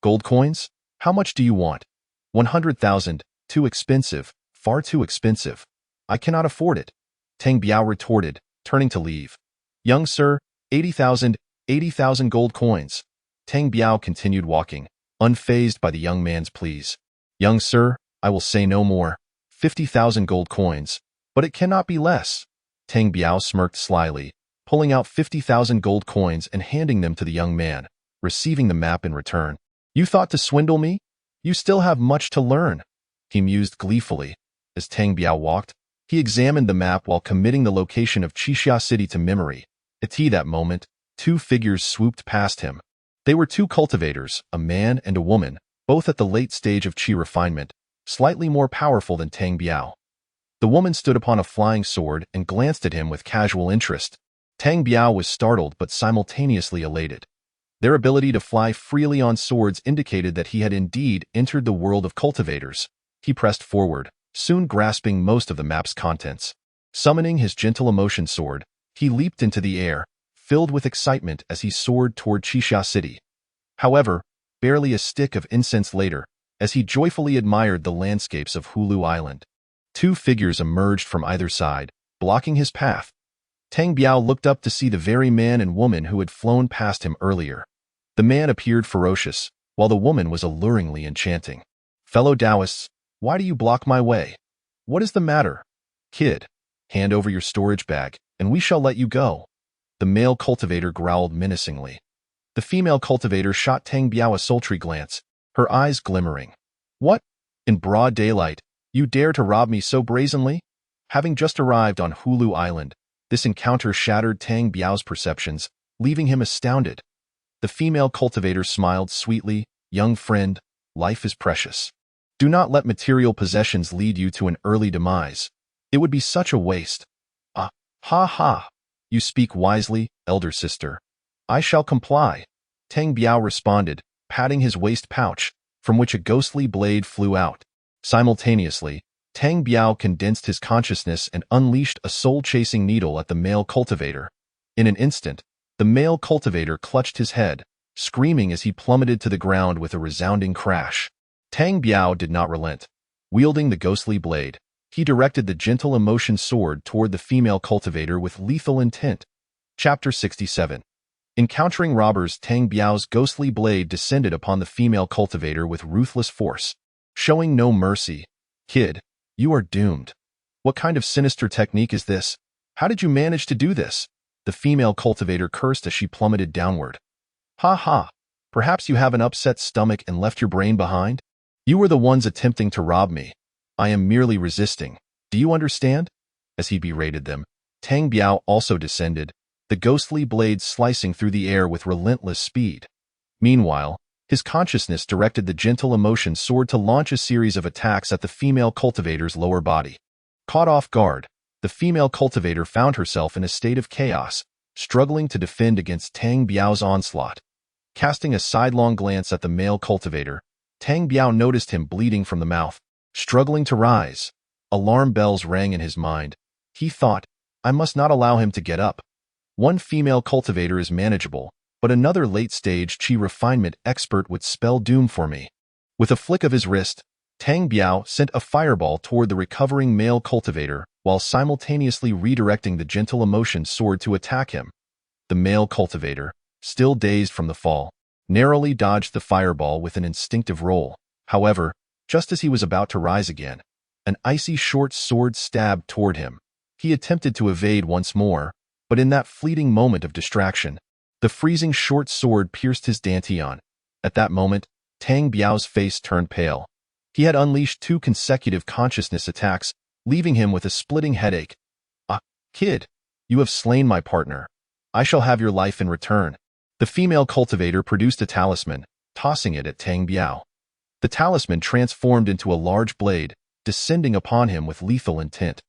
Gold coins? How much do you want? 100,000. Too expensive. Far too expensive. I cannot afford it. Tang Biao retorted, turning to leave. Young sir, 80,000, 80,000 gold coins. Tang Biao continued walking, unfazed by the young man's pleas. Young sir, I will say no more. 50,000 gold coins. But it cannot be less. Tang Biao smirked slyly, pulling out 50,000 gold coins and handing them to the young man, receiving the map in return. You thought to swindle me? You still have much to learn, he mused gleefully. As Tang Biao walked, he examined the map while committing the location of Qixia City to memory. At that moment, two figures swooped past him. They were two cultivators, a man and a woman, both at the late stage of qi refinement, slightly more powerful than Tang Biao. The woman stood upon a flying sword and glanced at him with casual interest. Tang Biao was startled but simultaneously elated. Their ability to fly freely on swords indicated that he had indeed entered the world of cultivators. He pressed forward, soon grasping most of the map's contents. Summoning his gentle emotion sword, he leaped into the air, filled with excitement as he soared toward Qixia City. However, barely a stick of incense later, as he joyfully admired the landscapes of Hulu Island, two figures emerged from either side, blocking his path. Tang Biao looked up to see the very man and woman who had flown past him earlier. The man appeared ferocious, while the woman was alluringly enchanting. Fellow Taoists, why do you block my way? What is the matter? Kid, hand over your storage bag, and we shall let you go. The male cultivator growled menacingly. The female cultivator shot Tang Biao a sultry glance, her eyes glimmering. What? In broad daylight, you dare to rob me so brazenly? Having just arrived on Hulu Island, this encounter shattered Tang Biao's perceptions, leaving him astounded. The female cultivator smiled sweetly. Young friend, life is precious. Do not let material possessions lead you to an early demise. It would be such a waste. Ah, ha ha. You speak wisely, elder sister. I shall comply. Tang Biao responded, patting his waist pouch, from which a ghostly blade flew out. Simultaneously, Tang Biao condensed his consciousness and unleashed a soul-chasing needle at the male cultivator. In an instant, the male cultivator clutched his head, screaming as he plummeted to the ground with a resounding crash. Tang Biao did not relent. Wielding the ghostly blade, he directed the gentle emotion sword toward the female cultivator with lethal intent. Chapter 67. Encountering robbers, Tang Biao's ghostly blade descended upon the female cultivator with ruthless force. Showing no mercy. Kid, you are doomed. What kind of sinister technique is this? How did you manage to do this? The female cultivator cursed as she plummeted downward. Ha ha. Perhaps you have an upset stomach and left your brain behind? You were the ones attempting to rob me. I am merely resisting. Do you understand? As he berated them, Tang Biao also descended, the ghostly blade slicing through the air with relentless speed. Meanwhile, his consciousness directed the gentle emotion sword to launch a series of attacks at the female cultivator's lower body. Caught off guard, the female cultivator found herself in a state of chaos, struggling to defend against Tang Biao's onslaught. Casting a sidelong glance at the male cultivator, Tang Biao noticed him bleeding from the mouth, struggling to rise. Alarm bells rang in his mind. He thought, I must not allow him to get up. One female cultivator is manageable, but another late-stage qi refinement expert would spell doom for me. With a flick of his wrist, Tang Biao sent a fireball toward the recovering male cultivator while simultaneously redirecting the gentle emotion sword to attack him. The male cultivator, still dazed from the fall, narrowly dodged the fireball with an instinctive roll. However, just as he was about to rise again, an icy short sword stabbed toward him. He attempted to evade once more, but in that fleeting moment of distraction, the freezing short sword pierced his dantian. At that moment, Tang Biao's face turned pale. He had unleashed 2 consecutive consciousness attacks, leaving him with a splitting headache. Ah, kid, you have slain my partner. I shall have your life in return. The female cultivator produced a talisman, tossing it at Tang Biao. The talisman transformed into a large blade, descending upon him with lethal intent.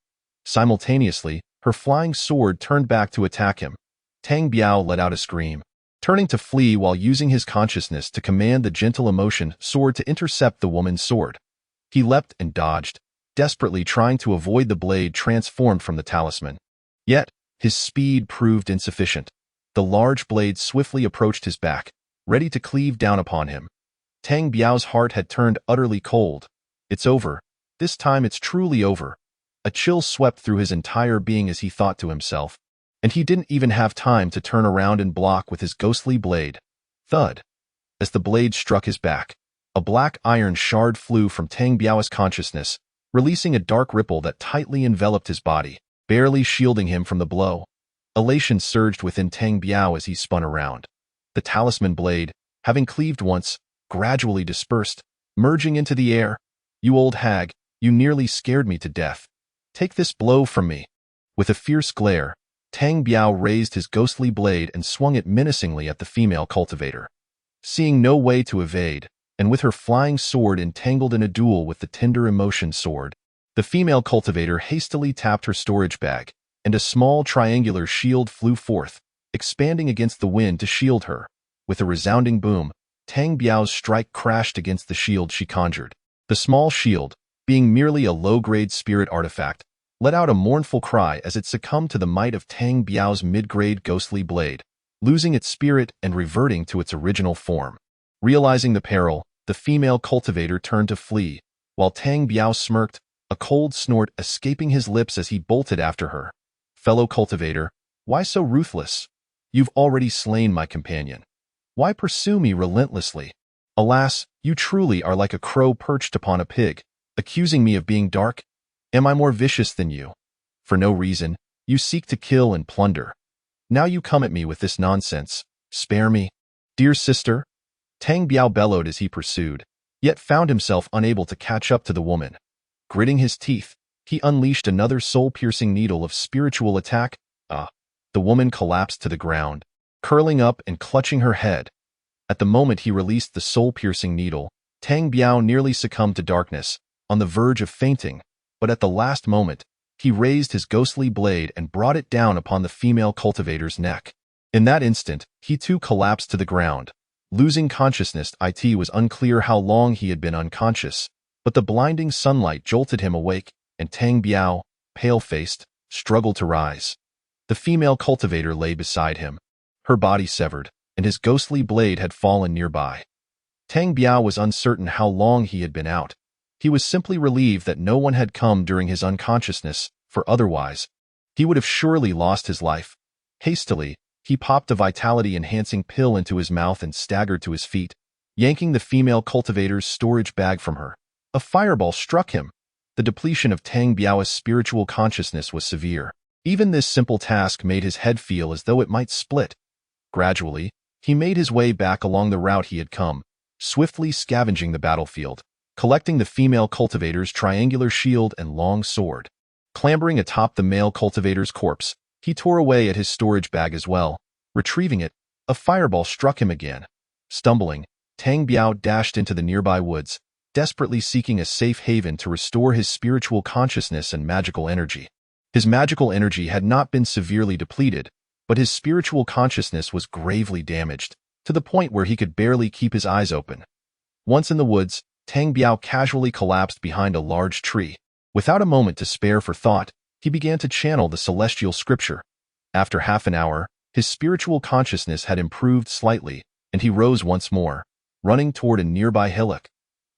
Simultaneously, her flying sword turned back to attack him. Tang Biao let out a scream, turning to flee while using his consciousness to command the gentle emotion sword to intercept the woman's sword. He leapt and dodged, desperately trying to avoid the blade transformed from the talisman. Yet, his speed proved insufficient. The large blade swiftly approached his back, ready to cleave down upon him. Tang Biao's heart had turned utterly cold. It's over. This time it's truly over. A chill swept through his entire being as he thought to himself. And he didn't even have time to turn around and block with his ghostly blade. Thud. As the blade struck his back, a black iron shard flew from Tang Biao's consciousness, releasing a dark ripple that tightly enveloped his body, barely shielding him from the blow. Elation surged within Tang Biao as he spun around. The talisman blade, having cleaved once, gradually dispersed, merging into the air. You old hag, you nearly scared me to death. Take this blow from me. With a fierce glare, Tang Biao raised his ghostly blade and swung it menacingly at the female cultivator. Seeing no way to evade, and with her flying sword entangled in a duel with the tender emotion sword, the female cultivator hastily tapped her storage bag, and a small triangular shield flew forth, expanding against the wind to shield her. With a resounding boom, Tang Biao's strike crashed against the shield she conjured. The small shield, being merely a low-grade spirit artifact, let out a mournful cry as it succumbed to the might of Tang Biao's mid-grade ghostly blade, losing its spirit and reverting to its original form. Realizing the peril, the female cultivator turned to flee, while Tang Biao smirked, a cold snort escaping his lips as he bolted after her. Fellow cultivator, why so ruthless? You've already slain my companion. Why pursue me relentlessly? Alas, you truly are like a crow perched upon a pig, accusing me of being dark. Am I more vicious than you? For no reason, you seek to kill and plunder. Now you come at me with this nonsense. Spare me. Dear sister? Tang Biao bellowed as he pursued, yet found himself unable to catch up to the woman. Gritting his teeth, he unleashed another soul-piercing needle of spiritual attack. The woman collapsed to the ground, curling up and clutching her head. At the moment he released the soul-piercing needle, Tang Biao nearly succumbed to darkness, on the verge of fainting, but at the last moment, he raised his ghostly blade and brought it down upon the female cultivator's neck. In that instant, he too collapsed to the ground. Losing consciousness, it was unclear how long he had been unconscious, but the blinding sunlight jolted him awake, and Tang Biao, pale-faced, struggled to rise. The female cultivator lay beside him, her body severed, and his ghostly blade had fallen nearby. Tang Biao was uncertain how long he had been out. He was simply relieved that no one had come during his unconsciousness, for otherwise, he would have surely lost his life. Hastily, he popped a vitality-enhancing pill into his mouth and staggered to his feet, yanking the female cultivator's storage bag from her. A fireball struck him. The depletion of Tang Biao's spiritual consciousness was severe. Even this simple task made his head feel as though it might split. Gradually, he made his way back along the route he had come, swiftly scavenging the battlefield, collecting the female cultivator's triangular shield and long sword. Clambering atop the male cultivator's corpse, he tore away at his storage bag as well. Retrieving it, a fireball struck him again. Stumbling, Tang Biao dashed into the nearby woods, desperately seeking a safe haven to restore his spiritual consciousness and magical energy. His magical energy had not been severely depleted, but his spiritual consciousness was gravely damaged, to the point where he could barely keep his eyes open. Once in the woods, Tang Biao casually collapsed behind a large tree. Without a moment to spare for thought, he began to channel the celestial scripture. After half an hour, his spiritual consciousness had improved slightly, and he rose once more, running toward a nearby hillock.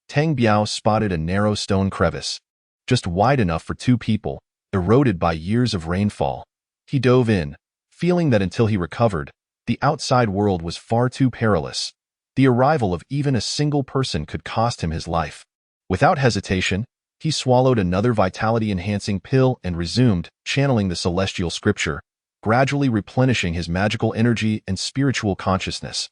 Tang Biao spotted a narrow stone crevice, just wide enough for two people, eroded by years of rainfall. He dove in, feeling that until he recovered, the outside world was far too perilous. The arrival of even a single person could cost him his life. Without hesitation, he swallowed another vitality-enhancing pill and resumed channeling the celestial scripture, gradually replenishing his magical energy and spiritual consciousness.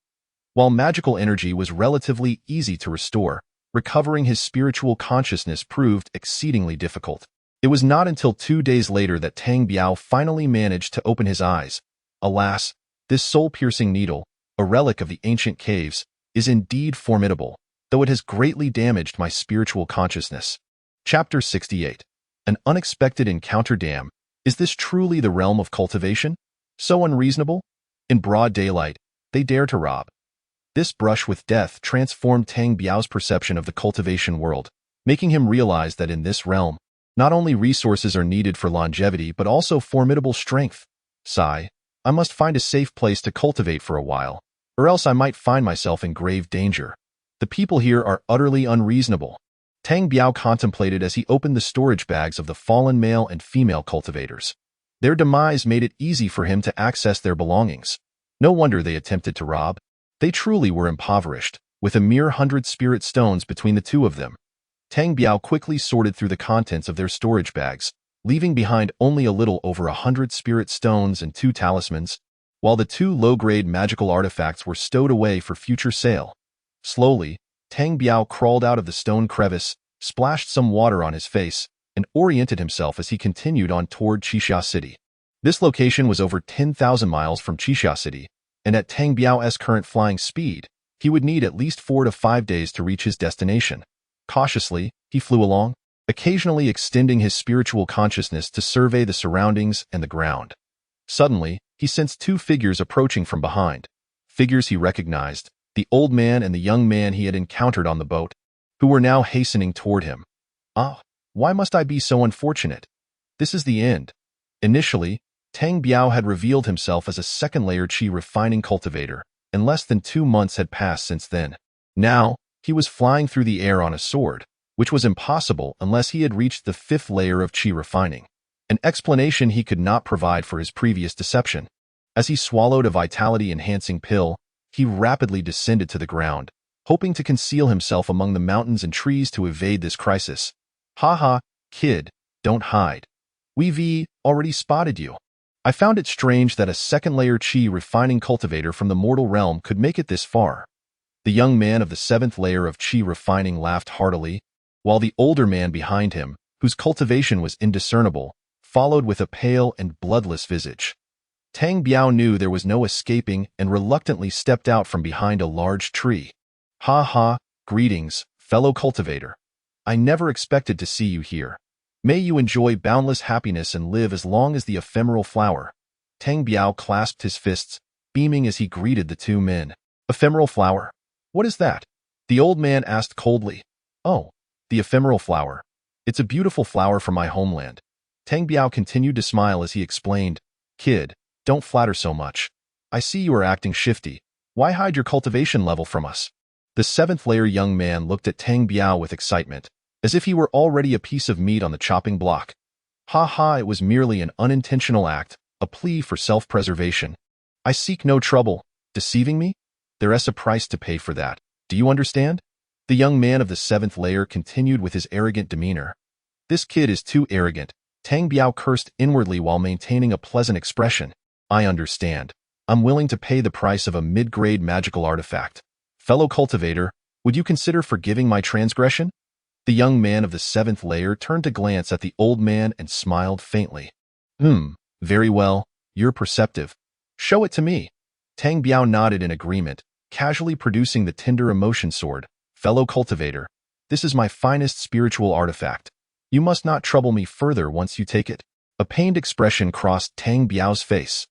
While magical energy was relatively easy to restore, recovering his spiritual consciousness proved exceedingly difficult. It was not until 2 days later that Tang Biao finally managed to open his eyes. Alas, this soul-piercing needle, a relic of the ancient caves, is indeed formidable, though it has greatly damaged my spiritual consciousness. Chapter 68. An unexpected encounter. Damn, is this truly the realm of cultivation? So unreasonable? In broad daylight, they dare to rob. This brush with death transformed Tang Biao's perception of the cultivation world, making him realize that in this realm, not only resources are needed for longevity but also formidable strength. Sigh, I must find a safe place to cultivate for a while, or else I might find myself in grave danger. The people here are utterly unreasonable. Tang Biao contemplated as he opened the storage bags of the fallen male and female cultivators. Their demise made it easy for him to access their belongings. No wonder they attempted to rob. They truly were impoverished, with a mere 100 spirit stones between the two of them. Tang Biao quickly sorted through the contents of their storage bags, leaving behind only a little over 100 spirit stones and 2 talismans, while the 2 low-grade magical artifacts were stowed away for future sale. Slowly, Tang Biao crawled out of the stone crevice, splashed some water on his face, and oriented himself as he continued on toward Qixia City. This location was over 10,000 miles from Qixia City, and at Tang Biao's current flying speed, he would need at least 4 to 5 days to reach his destination. Cautiously, he flew along, occasionally extending his spiritual consciousness to survey the surroundings and the ground. Suddenly, he sensed 2 figures approaching from behind. Figures he recognized, the old man and the young man he had encountered on the boat, who were now hastening toward him. Ah, why must I be so unfortunate? This is the end. Initially, Tang Biao had revealed himself as a second-layer qi refining cultivator, and less than 2 months had passed since then. Now, he was flying through the air on a sword, which was impossible unless he had reached the 5th layer of qi refining, an explanation he could not provide for his previous deception. As he swallowed a vitality-enhancing pill, he rapidly descended to the ground, hoping to conceal himself among the mountains and trees to evade this crisis. Ha ha, kid, don't hide. We've already spotted you. I found it strange that a second-layer qi refining cultivator from the mortal realm could make it this far. The young man of the 7th layer of qi refining laughed heartily, while the older man behind him, whose cultivation was indiscernible, followed with a pale and bloodless visage. Tang Biao knew there was no escaping and reluctantly stepped out from behind a large tree. Ha ha, greetings, fellow cultivator. I never expected to see you here. May you enjoy boundless happiness and live as long as the ephemeral flower. Tang Biao clasped his fists, beaming as he greeted the 2 men. Ephemeral flower? What is that? The old man asked coldly. Oh, the ephemeral flower. It's a beautiful flower from my homeland. Tang Biao continued to smile as he explained. Kid, don't flatter so much. I see you are acting shifty. Why hide your cultivation level from us? The 7th layer young man looked at Tang Biao with excitement, as if he were already a piece of meat on the chopping block. Ha ha, it was merely an unintentional act, a plea for self-preservation. I seek no trouble. Deceiving me? There is a price to pay for that. Do you understand? The young man of the 7th layer continued with his arrogant demeanor. This kid is too arrogant. Tang Biao cursed inwardly while maintaining a pleasant expression. I understand. I'm willing to pay the price of a mid-grade magical artifact. Fellow cultivator, would you consider forgiving my transgression? The young man of the 7th layer turned to glance at the old man and smiled faintly. Very well, you're perceptive. Show it to me. Tang Biao nodded in agreement, casually producing the Tender Emotion Sword. Fellow cultivator, this is my finest spiritual artifact. You must not trouble me further once you take it. A pained expression crossed Tang Biao's face.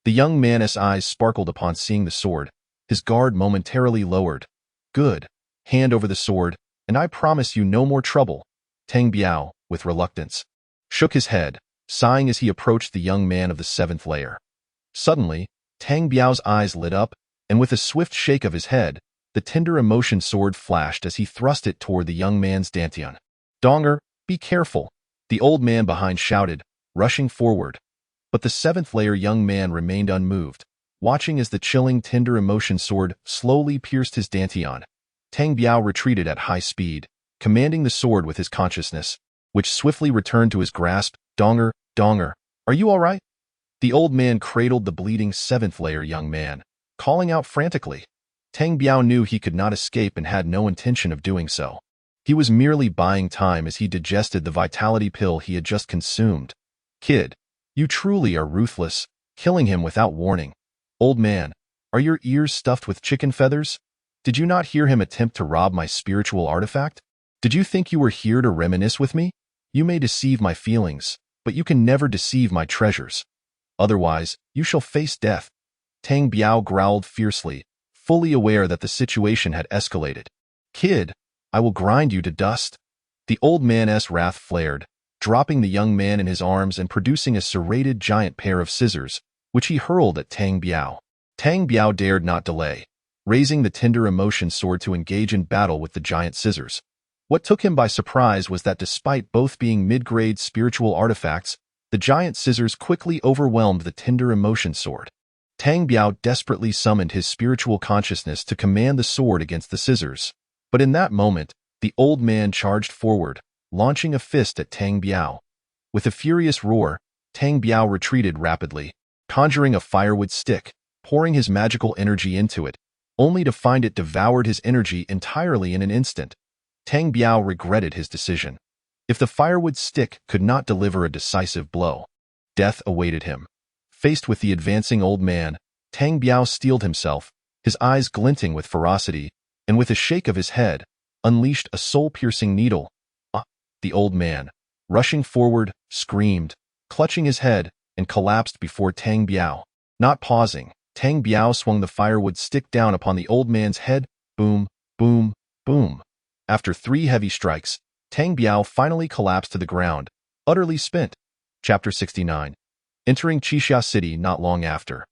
The young man's eyes sparkled upon seeing the sword, his guard momentarily lowered. Good. Hand over the sword, and I promise you no more trouble. Tang Biao, with reluctance, shook his head, sighing as he approached the young man of the 7th layer. Suddenly, Tang Biao's eyes lit up, and with a swift shake of his head, the Tender Emotion Sword flashed as he thrust it toward the young man's dantian. Donger, be careful, the old man behind shouted, rushing forward. But the 7th layer young man remained unmoved, watching as the chilling Tender Emotion Sword slowly pierced his dantian. Tang Biao retreated at high speed, commanding the sword with his consciousness, which swiftly returned to his grasp. Donger, are you all right? The old man cradled the bleeding 7th layer young man, calling out frantically. Tang Biao knew he could not escape and had no intention of doing so. He was merely buying time as he digested the vitality pill he had just consumed. Kid, you truly are ruthless, killing him without warning. Old man, are your ears stuffed with chicken feathers? Did you not hear him attempt to rob my spiritual artifact? Did you think you were here to reminisce with me? You may deceive my feelings, but you can never deceive my treasures. Otherwise, you shall face death." Tang Biao growled fiercely, fully aware that the situation had escalated. "Kid, I will grind you to dust." The old man's wrath flared, dropping the young man in his arms and producing a serrated giant pair of scissors, which he hurled at Tang Biao. Tang Biao dared not delay, raising the tender emotion sword to engage in battle with the giant scissors. What took him by surprise was that despite both being mid-grade spiritual artifacts, the giant scissors quickly overwhelmed the tender emotion sword. Tang Biao desperately summoned his spiritual consciousness to command the sword against the scissors. But in that moment, the old man charged forward, launching a fist at Tang Biao. With a furious roar, Tang Biao retreated rapidly, conjuring a firewood stick, pouring his magical energy into it, only to find it devoured his energy entirely in an instant. Tang Biao regretted his decision. If the firewood stick could not deliver a decisive blow, death awaited him. Faced with the advancing old man, Tang Biao steeled himself, his eyes glinting with ferocity, and with a shake of his head, unleashed a soul-piercing needle. "Ah!" The old man, rushing forward, screamed, clutching his head, and collapsed before Tang Biao. Not pausing, Tang Biao swung the firewood stick down upon the old man's head. Boom, boom, boom. After 3 heavy strikes, Tang Biao finally collapsed to the ground, utterly spent. Chapter 69. Entering Qixia City not long after.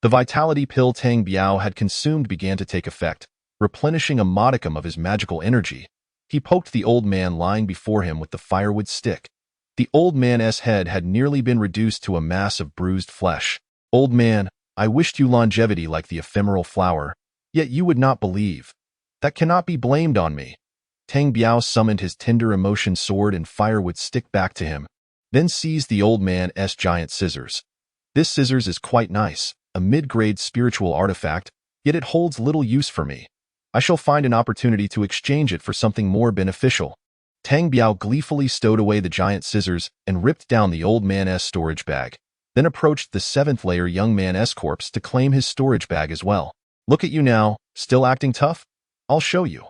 The vitality pill Tang Biao had consumed began to take effect, replenishing a modicum of his magical energy. He poked the old man lying before him with the firewood stick. The old man's head had nearly been reduced to a mass of bruised flesh. "Old man, I wished you longevity like the ephemeral flower, yet you would not believe. That cannot be blamed on me." Tang Biao summoned his tender emotion sword and firewood stick back to him, then seized the old man's giant scissors. "This scissors is quite nice, a mid-grade spiritual artifact, yet it holds little use for me. I shall find an opportunity to exchange it for something more beneficial." Tang Biao gleefully stowed away the giant scissors and ripped down the old man's storage bag, then approached the 7th-layer young man's corpse to claim his storage bag as well. "Look at you now, still acting tough? I'll show you."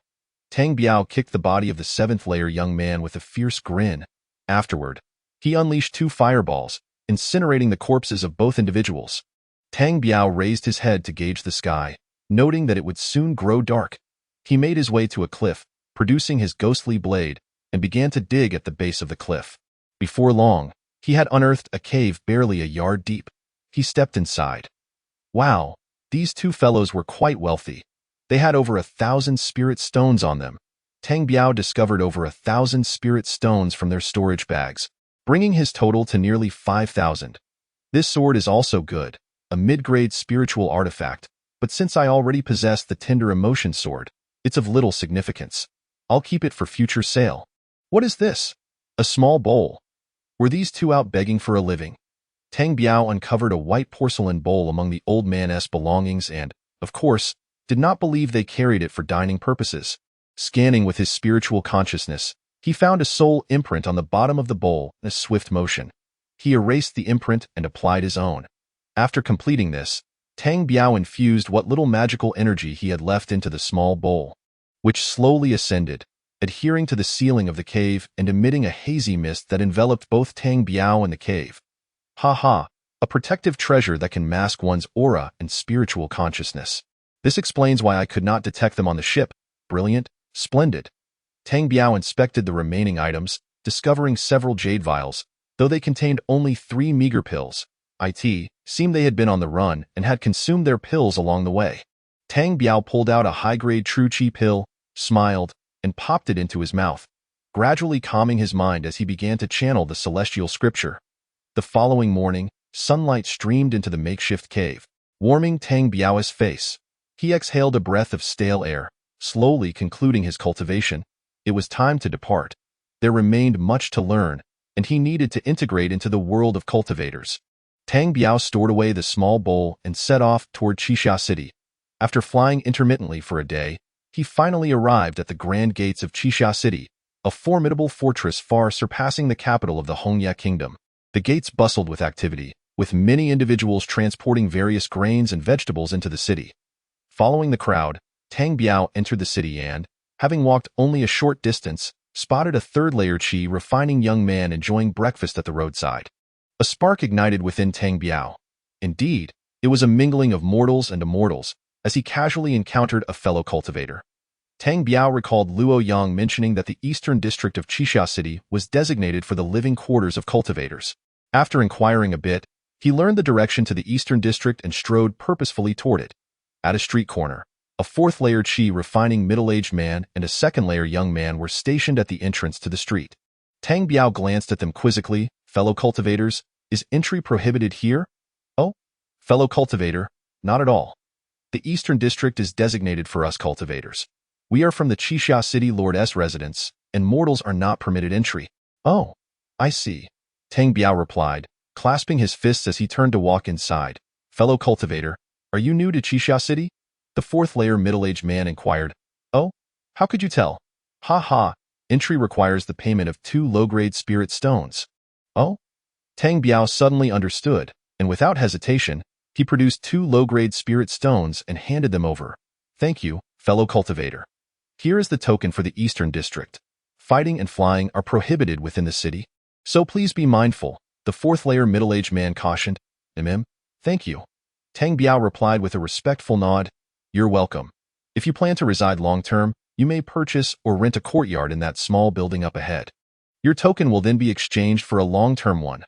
Tang Biao kicked the body of the 7th-layer young man with a fierce grin. Afterward, he unleashed 2 fireballs, incinerating the corpses of both individuals. Tang Biao raised his head to gauge the sky, noting that it would soon grow dark. He made his way to a cliff, producing his ghostly blade, and began to dig at the base of the cliff. Before long, he had unearthed a cave barely a yard deep. He stepped inside. Wow, these 2 fellows were quite wealthy. They had over 1,000 spirit stones on them. Tang Biao discovered over 1,000 spirit stones from their storage bags, bringing his total to nearly 5,000. This sword is also good, a mid-grade spiritual artifact, but since I already possess the tender emotion sword, it's of little significance. I'll keep it for future sale. What is this? A small bowl. Were these 2 out begging for a living? Tang Biao uncovered a white porcelain bowl among the old man's belongings and, of course, did not believe they carried it for dining purposes. Scanning with his spiritual consciousness, he found a soul imprint on the bottom of the bowl in a swift motion. He erased the imprint and applied his own. After completing this, Tang Biao infused what little magical energy he had left into the small bowl, which slowly ascended, adhering to the ceiling of the cave and emitting a hazy mist that enveloped both Tang Biao and the cave. Ha ha, a protective treasure that can mask one's aura and spiritual consciousness. This explains why I could not detect them on the ship. Brilliant, splendid. Tang Biao inspected the remaining items, discovering several jade vials, though they contained only 3 meager pills. It seemed they had been on the run and had consumed their pills along the way. Tang Biao pulled out a high-grade true qi pill, smiled, and popped it into his mouth, gradually calming his mind as he began to channel the celestial scripture. The following morning, sunlight streamed into the makeshift cave, warming Tang Biao's face. He exhaled a breath of stale air, slowly concluding his cultivation. It was time to depart. There remained much to learn, and he needed to integrate into the world of cultivators. Tang Biao stored away the small bowl and set off toward Qixia City. After flying intermittently for a day, he finally arrived at the grand gates of Qixia City, a formidable fortress far surpassing the capital of the Hongye Kingdom. The gates bustled with activity, with many individuals transporting various grains and vegetables into the city. Following the crowd, Tang Biao entered the city and, having walked only a short distance, spotted a third-layer qi refining young man enjoying breakfast at the roadside. A spark ignited within Tang Biao. Indeed, it was a mingling of mortals and immortals, as he casually encountered a fellow cultivator. Tang Biao recalled Luo Yang mentioning that the eastern district of Qixia City was designated for the living quarters of cultivators. After inquiring a bit, he learned the direction to the eastern district and strode purposefully toward it. At a street corner, a fourth-layer qi refining middle-aged man and a second-layer young man were stationed at the entrance to the street. Tang Biao glanced at them quizzically. Fellow cultivators, is entry prohibited here? Oh, fellow cultivator, not at all. The eastern district is designated for us cultivators. We are from the Qixia City Lord's residence, and mortals are not permitted entry. Oh, I see. Tang Biao replied, clasping his fists as he turned to walk inside. Fellow cultivator, are you new to Qixia City? The fourth-layer middle-aged man inquired. Oh, how could you tell? Ha ha, entry requires the payment of 2 low-grade spirit stones. Oh? Tang Biao suddenly understood, and without hesitation, he produced 2 low-grade spirit stones and handed them over. Thank you, fellow cultivator. Here is the token for the eastern district. Fighting and flying are prohibited within the city, so please be mindful, the fourth-layer middle-aged man cautioned. Thank you. Tang Biao replied with a respectful nod. You're welcome. If you plan to reside long-term, you may purchase or rent a courtyard in that small building up ahead. Your token will then be exchanged for a long-term one.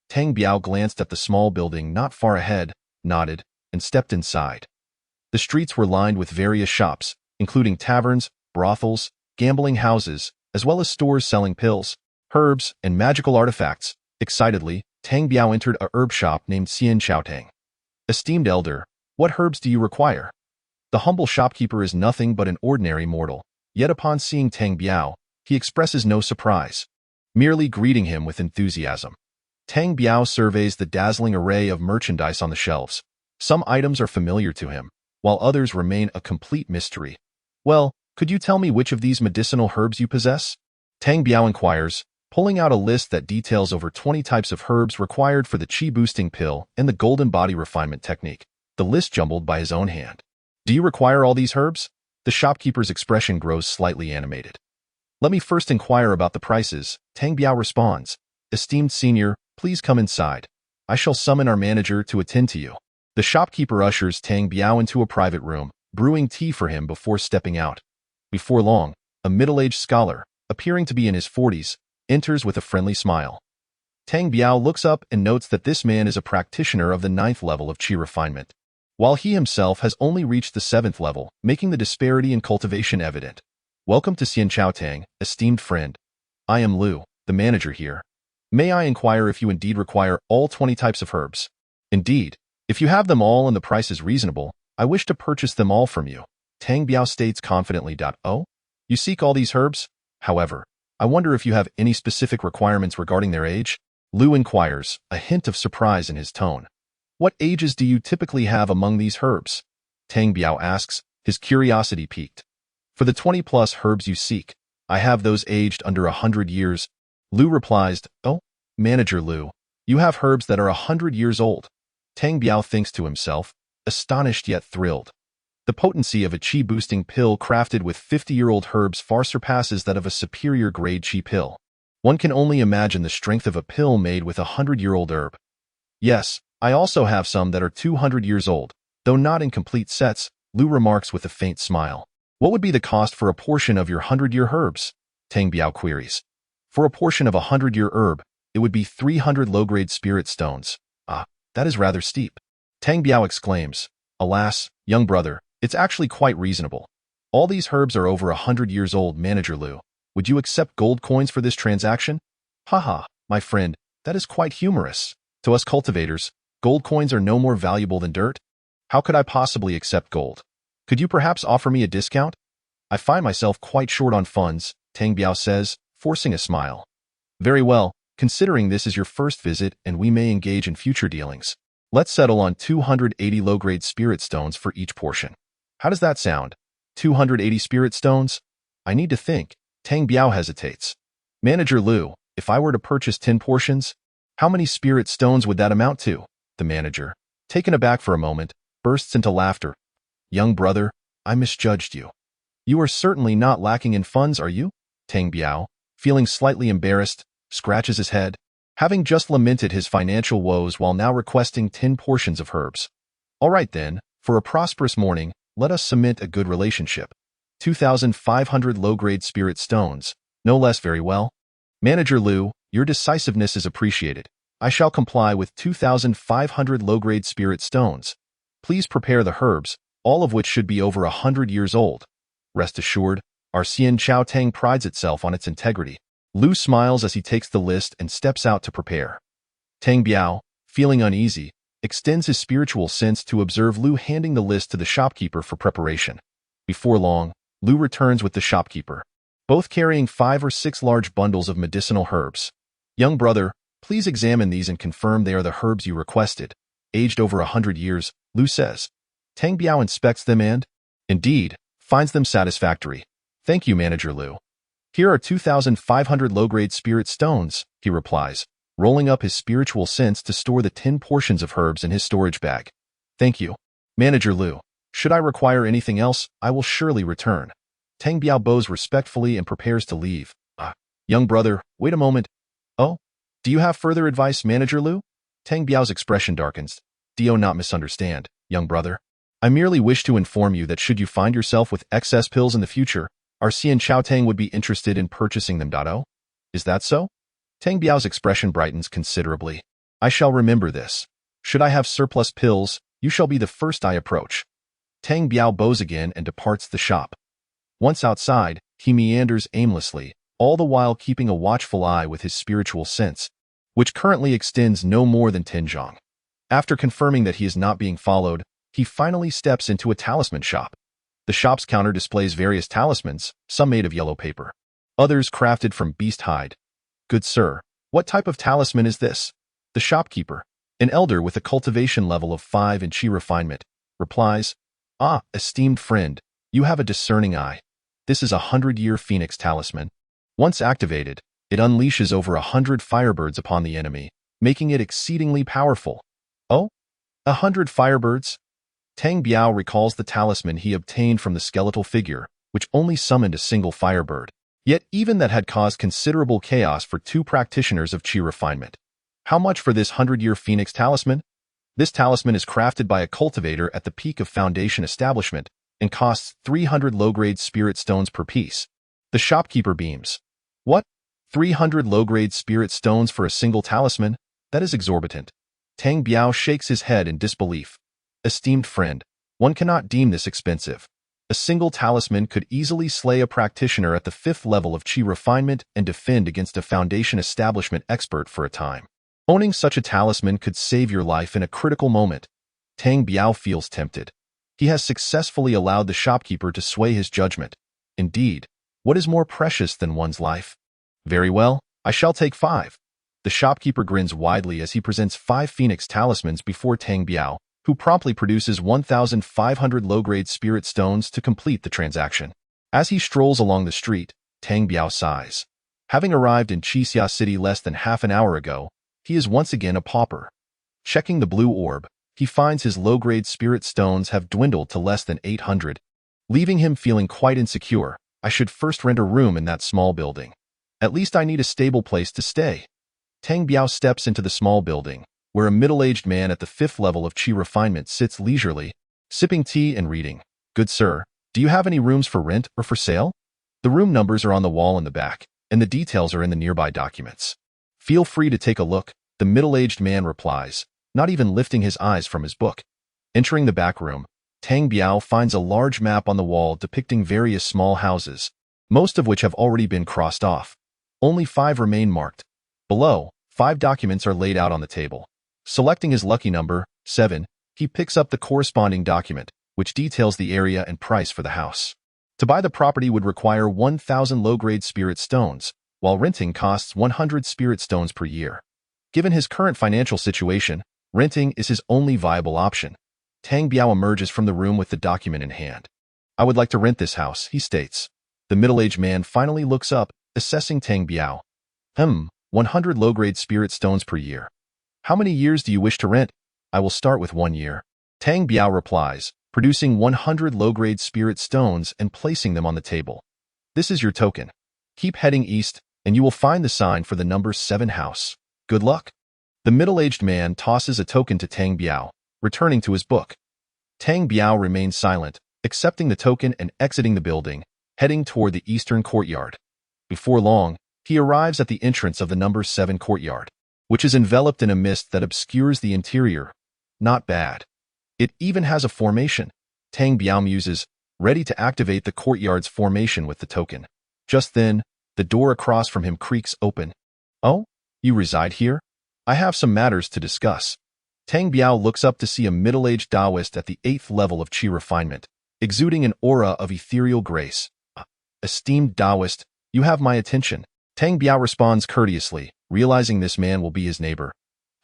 Tang Biao glanced at the small building not far ahead, nodded, and stepped inside. The streets were lined with various shops, including taverns, brothels, gambling houses, as well as stores selling pills, herbs, and magical artifacts. Excitedly, Tang Biao entered a herb shop named Xian Xiaotang. Esteemed elder, what herbs do you require? The humble shopkeeper is nothing but an ordinary mortal, yet upon seeing Tang Biao, he expresses no surprise, merely greeting him with enthusiasm. Tang Biao surveys the dazzling array of merchandise on the shelves. Some items are familiar to him, while others remain a complete mystery. Well, could you tell me which of these medicinal herbs you possess? Tang Biao inquires, pulling out a list that details over 20 types of herbs required for the qi-boosting pill and the golden body refinement technique, the list jumbled by his own hand. Do you require all these herbs? The shopkeeper's expression grows slightly animated. Let me first inquire about the prices, Tang Biao responds. Esteemed senior, please come inside. I shall summon our manager to attend to you. The shopkeeper ushers Tang Biao into a private room, brewing tea for him before stepping out. Before long, a middle-aged scholar, appearing to be in his 40s, enters with a friendly smile. Tang Biao looks up and notes that this man is a practitioner of the 9th level of qi refinement, while he himself has only reached the 7th level, making the disparity in cultivation evident. Welcome to Xian Xiaotang, esteemed friend. I am Lu, the manager here. May I inquire if you indeed require all 20 types of herbs? Indeed, if you have them all and the price is reasonable, I wish to purchase them all from you. Tang Biao states confidently. Oh? You seek all these herbs? However, I wonder if you have any specific requirements regarding their age? Lu inquires, a hint of surprise in his tone. What ages do you typically have among these herbs? Tang Biao asks, his curiosity piqued. For the 20-plus herbs you seek, I have those aged under 100 years. Lu replies, Oh, Manager Lu, you have herbs that are 100 years old. Tang Biao thinks to himself, astonished yet thrilled. The potency of a qi-boosting pill crafted with 50-year-old herbs far surpasses that of a superior-grade qi pill. One can only imagine the strength of a pill made with a 100-year-old herb. Yes, I also have some that are 200 years old, though not in complete sets, Lu remarks with a faint smile. What would be the cost for a portion of your 100-year herbs? Tang Biao queries. For a portion of a 100-year herb, it would be 300 low-grade spirit stones. Ah, that is rather steep. Tang Biao exclaims, Alas, young brother, it's actually quite reasonable. All these herbs are over 100 years old, Manager Lu. Would you accept gold coins for this transaction? Haha, my friend, that is quite humorous. To us cultivators, gold coins are no more valuable than dirt. How could I possibly accept gold? Could you perhaps offer me a discount? I find myself quite short on funds, Tang Biao says, forcing a smile. Very well, considering this is your first visit and we may engage in future dealings. Let's settle on 280 low-grade spirit stones for each portion. How does that sound? 280 spirit stones? I need to think. Tang Biao hesitates. Manager Lu, if I were to purchase 10 portions, how many spirit stones would that amount to? The manager, taken aback for a moment, bursts into laughter. Young brother, I misjudged you. You are certainly not lacking in funds, are you? Tang Biao, feeling slightly embarrassed, scratches his head, having just lamented his financial woes while now requesting 10 portions of herbs. All right then, for a prosperous morning, let us cement a good relationship. 2,500 low-grade spirit stones, no less. Very well. Manager Liu, your decisiveness is appreciated. I shall comply with 2,500 low-grade spirit stones. Please prepare the herbs, all of which should be over 100 years old. Rest assured, our Xian Chao Tang prides itself on its integrity. Liu smiles as he takes the list and steps out to prepare. Tang Biao, feeling uneasy, extends his spiritual sense to observe Liu handing the list to the shopkeeper for preparation. Before long, Liu returns with the shopkeeper, both carrying 5 or 6 large bundles of medicinal herbs. Young brother, please examine these and confirm they are the herbs you requested. Aged over 100 years, Liu says. Tang Biao inspects them and, indeed, finds them satisfactory. Thank you, Manager Liu. Here are 2,500 low-grade spirit stones, he replies, rolling up his spiritual sense to store the 10 portions of herbs in his storage bag. Thank you, Manager Liu. Should I require anything else, I will surely return. Tang Biao bows respectfully and prepares to leave. Young brother, wait a moment. Oh, do you have further advice, Manager Liu? Tang Biao's expression darkens. Do not misunderstand, young brother. I merely wish to inform you that should you find yourself with excess pills in the future, our Xian Chao Tang would be interested in purchasing them. Oh, is that so? Tang Biao's expression brightens considerably. I shall remember this. Should I have surplus pills, you shall be the first I approach. Tang Biao bows again and departs the shop. Once outside, he meanders aimlessly, all the while keeping a watchful eye with his spiritual sense, which currently extends no more than 10 zhang. After confirming that he is not being followed, he finally steps into a talisman shop. The shop's counter displays various talismans, some made of yellow paper, others crafted from beast hide. Good sir, what type of talisman is this? The shopkeeper, an elder with a cultivation level of 5 in chi refinement, replies, esteemed friend, you have a discerning eye. This is a 100-year phoenix talisman. Once activated, it unleashes over 100 firebirds upon the enemy, making it exceedingly powerful. Oh? 100 firebirds? Tang Biao recalls the talisman he obtained from the skeletal figure, which only summoned a single firebird. Yet even that had caused considerable chaos for 2 practitioners of chi refinement. How much for this 100-year phoenix talisman? This talisman is crafted by a cultivator at the peak of foundation establishment and costs 300 low-grade spirit stones per piece. The shopkeeper beams. What? 300 low-grade spirit stones for a single talisman? That is exorbitant. Tang Biao shakes his head in disbelief. Esteemed friend, one cannot deem this expensive. A single talisman could easily slay a practitioner at the 5th level of chi refinement and defend against a foundation establishment expert for a time. Owning such a talisman could save your life in a critical moment. Tang Biao feels tempted. He has successfully allowed the shopkeeper to sway his judgment. Indeed, what is more precious than one's life? Very well, I shall take 5. The shopkeeper grins widely as he presents 5 phoenix talismans before Tang Biao, who promptly produces 1,500 low-grade spirit stones to complete the transaction. As he strolls along the street, Tang Biao sighs. Having arrived in Qixia City less than half an hour ago, he is once again a pauper. Checking the blue orb, he finds his low-grade spirit stones have dwindled to less than 800, leaving him feeling quite insecure. I should first rent a room in that small building. At least I need a stable place to stay. Tang Biao steps into the small building, where a middle-aged man at the 5th level of chi refinement sits leisurely, sipping tea and reading. Good sir, do you have any rooms for rent or for sale? The room numbers are on the wall in the back, and the details are in the nearby documents. Feel free to take a look, the middle-aged man replies, not even lifting his eyes from his book. Entering the back room, Tang Biao finds a large map on the wall depicting various small houses, most of which have already been crossed off. Only 5 remain marked. Below, 5 documents are laid out on the table. Selecting his lucky number, 7, he picks up the corresponding document, which details the area and price for the house. To buy the property would require 1,000 low-grade spirit stones, while renting costs 100 spirit stones per year. Given his current financial situation, renting is his only viable option. Tang Biao emerges from the room with the document in hand. I would like to rent this house, he states. The middle-aged man finally looks up, assessing Tang Biao. 100 low-grade spirit stones per year. How many years do you wish to rent? I will start with 1 year. Tang Biao replies, producing 100 low-grade spirit stones and placing them on the table. This is your token. Keep heading east, and you will find the sign for the number 7 house. Good luck. The middle-aged man tosses a token to Tang Biao, returning to his book. Tang Biao remains silent, accepting the token and exiting the building, heading toward the eastern courtyard. Before long, he arrives at the entrance of the number 7 courtyard, which is enveloped in a mist that obscures the interior. Not bad. It even has a formation. Tang Biao muses, ready to activate the courtyard's formation with the token. Just then, the door across from him creaks open. Oh, you reside here? I have some matters to discuss. Tang Biao looks up to see a middle-aged Taoist at the 8th level of Qi refinement, exuding an aura of ethereal grace. Esteemed Taoist, you have my attention. Tang Biao responds courteously, realizing this man will be his neighbor.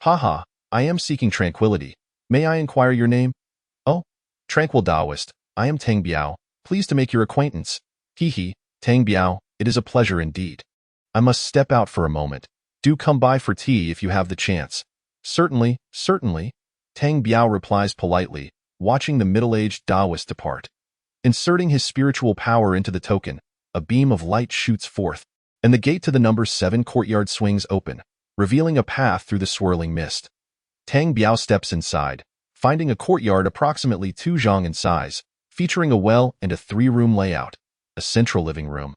Haha, I am seeking tranquility. May I inquire your name? Oh, tranquil Taoist, I am Tang Biao, pleased to make your acquaintance. Hee, Tang Biao, it is a pleasure indeed. I must step out for a moment. Do come by for tea if you have the chance. Certainly, certainly. Tang Biao replies politely, watching the middle-aged Taoist depart. Inserting his spiritual power into the token, a beam of light shoots forth, and the gate to the number 7 courtyard swings open, revealing a path through the swirling mist. Tang Biao steps inside, finding a courtyard approximately 2 zhang in size, featuring a well and a 3-room layout, a central living room,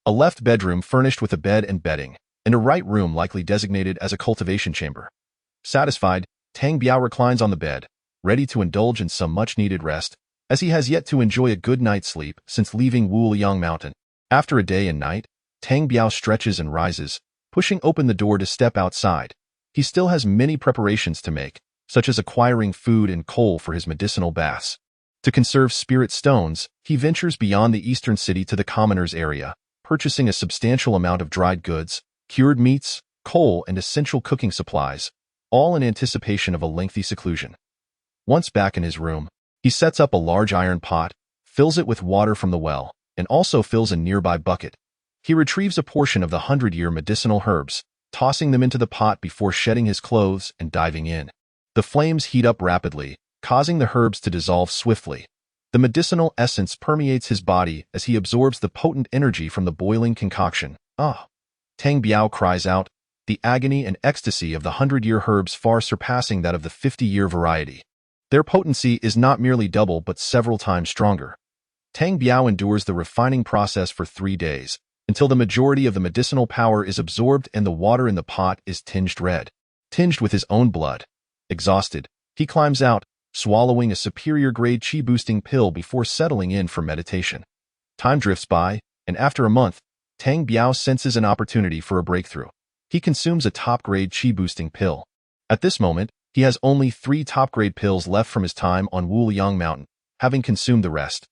a left bedroom furnished with a bed and bedding, and a right room likely designated as a cultivation chamber. Satisfied, Tang Biao reclines on the bed, ready to indulge in some much-needed rest, as he has yet to enjoy a good night's sleep since leaving Wuliang Mountain. After a day and night, Tang Biao stretches and rises, pushing open the door to step outside. He still has many preparations to make, such as acquiring food and coal for his medicinal baths. To conserve spirit stones, he ventures beyond the eastern city to the commoners' area, purchasing a substantial amount of dried goods, cured meats, coal, and essential cooking supplies, all in anticipation of a lengthy seclusion. Once back in his room, he sets up a large iron pot, fills it with water from the well, and also fills a nearby bucket. He retrieves a portion of the 100-year medicinal herbs, tossing them into the pot before shedding his clothes and diving in. The flames heat up rapidly, causing the herbs to dissolve swiftly. The medicinal essence permeates his body as he absorbs the potent energy from the boiling concoction. Ah! Tang Biao cries out, the agony and ecstasy of the 100-year herbs far surpassing that of the 50-year variety. Their potency is not merely double but several times stronger. Tang Biao endures the refining process for 3 days, until the majority of the medicinal power is absorbed and the water in the pot is tinged red, tinged with his own blood. Exhausted, he climbs out, swallowing a superior-grade qi-boosting pill before settling in for meditation. Time drifts by, and after a month, Tang Biao senses an opportunity for a breakthrough. He consumes a top-grade qi-boosting pill. At this moment, he has only 3 top-grade pills left from his time on Wuliang Mountain, having consumed the rest.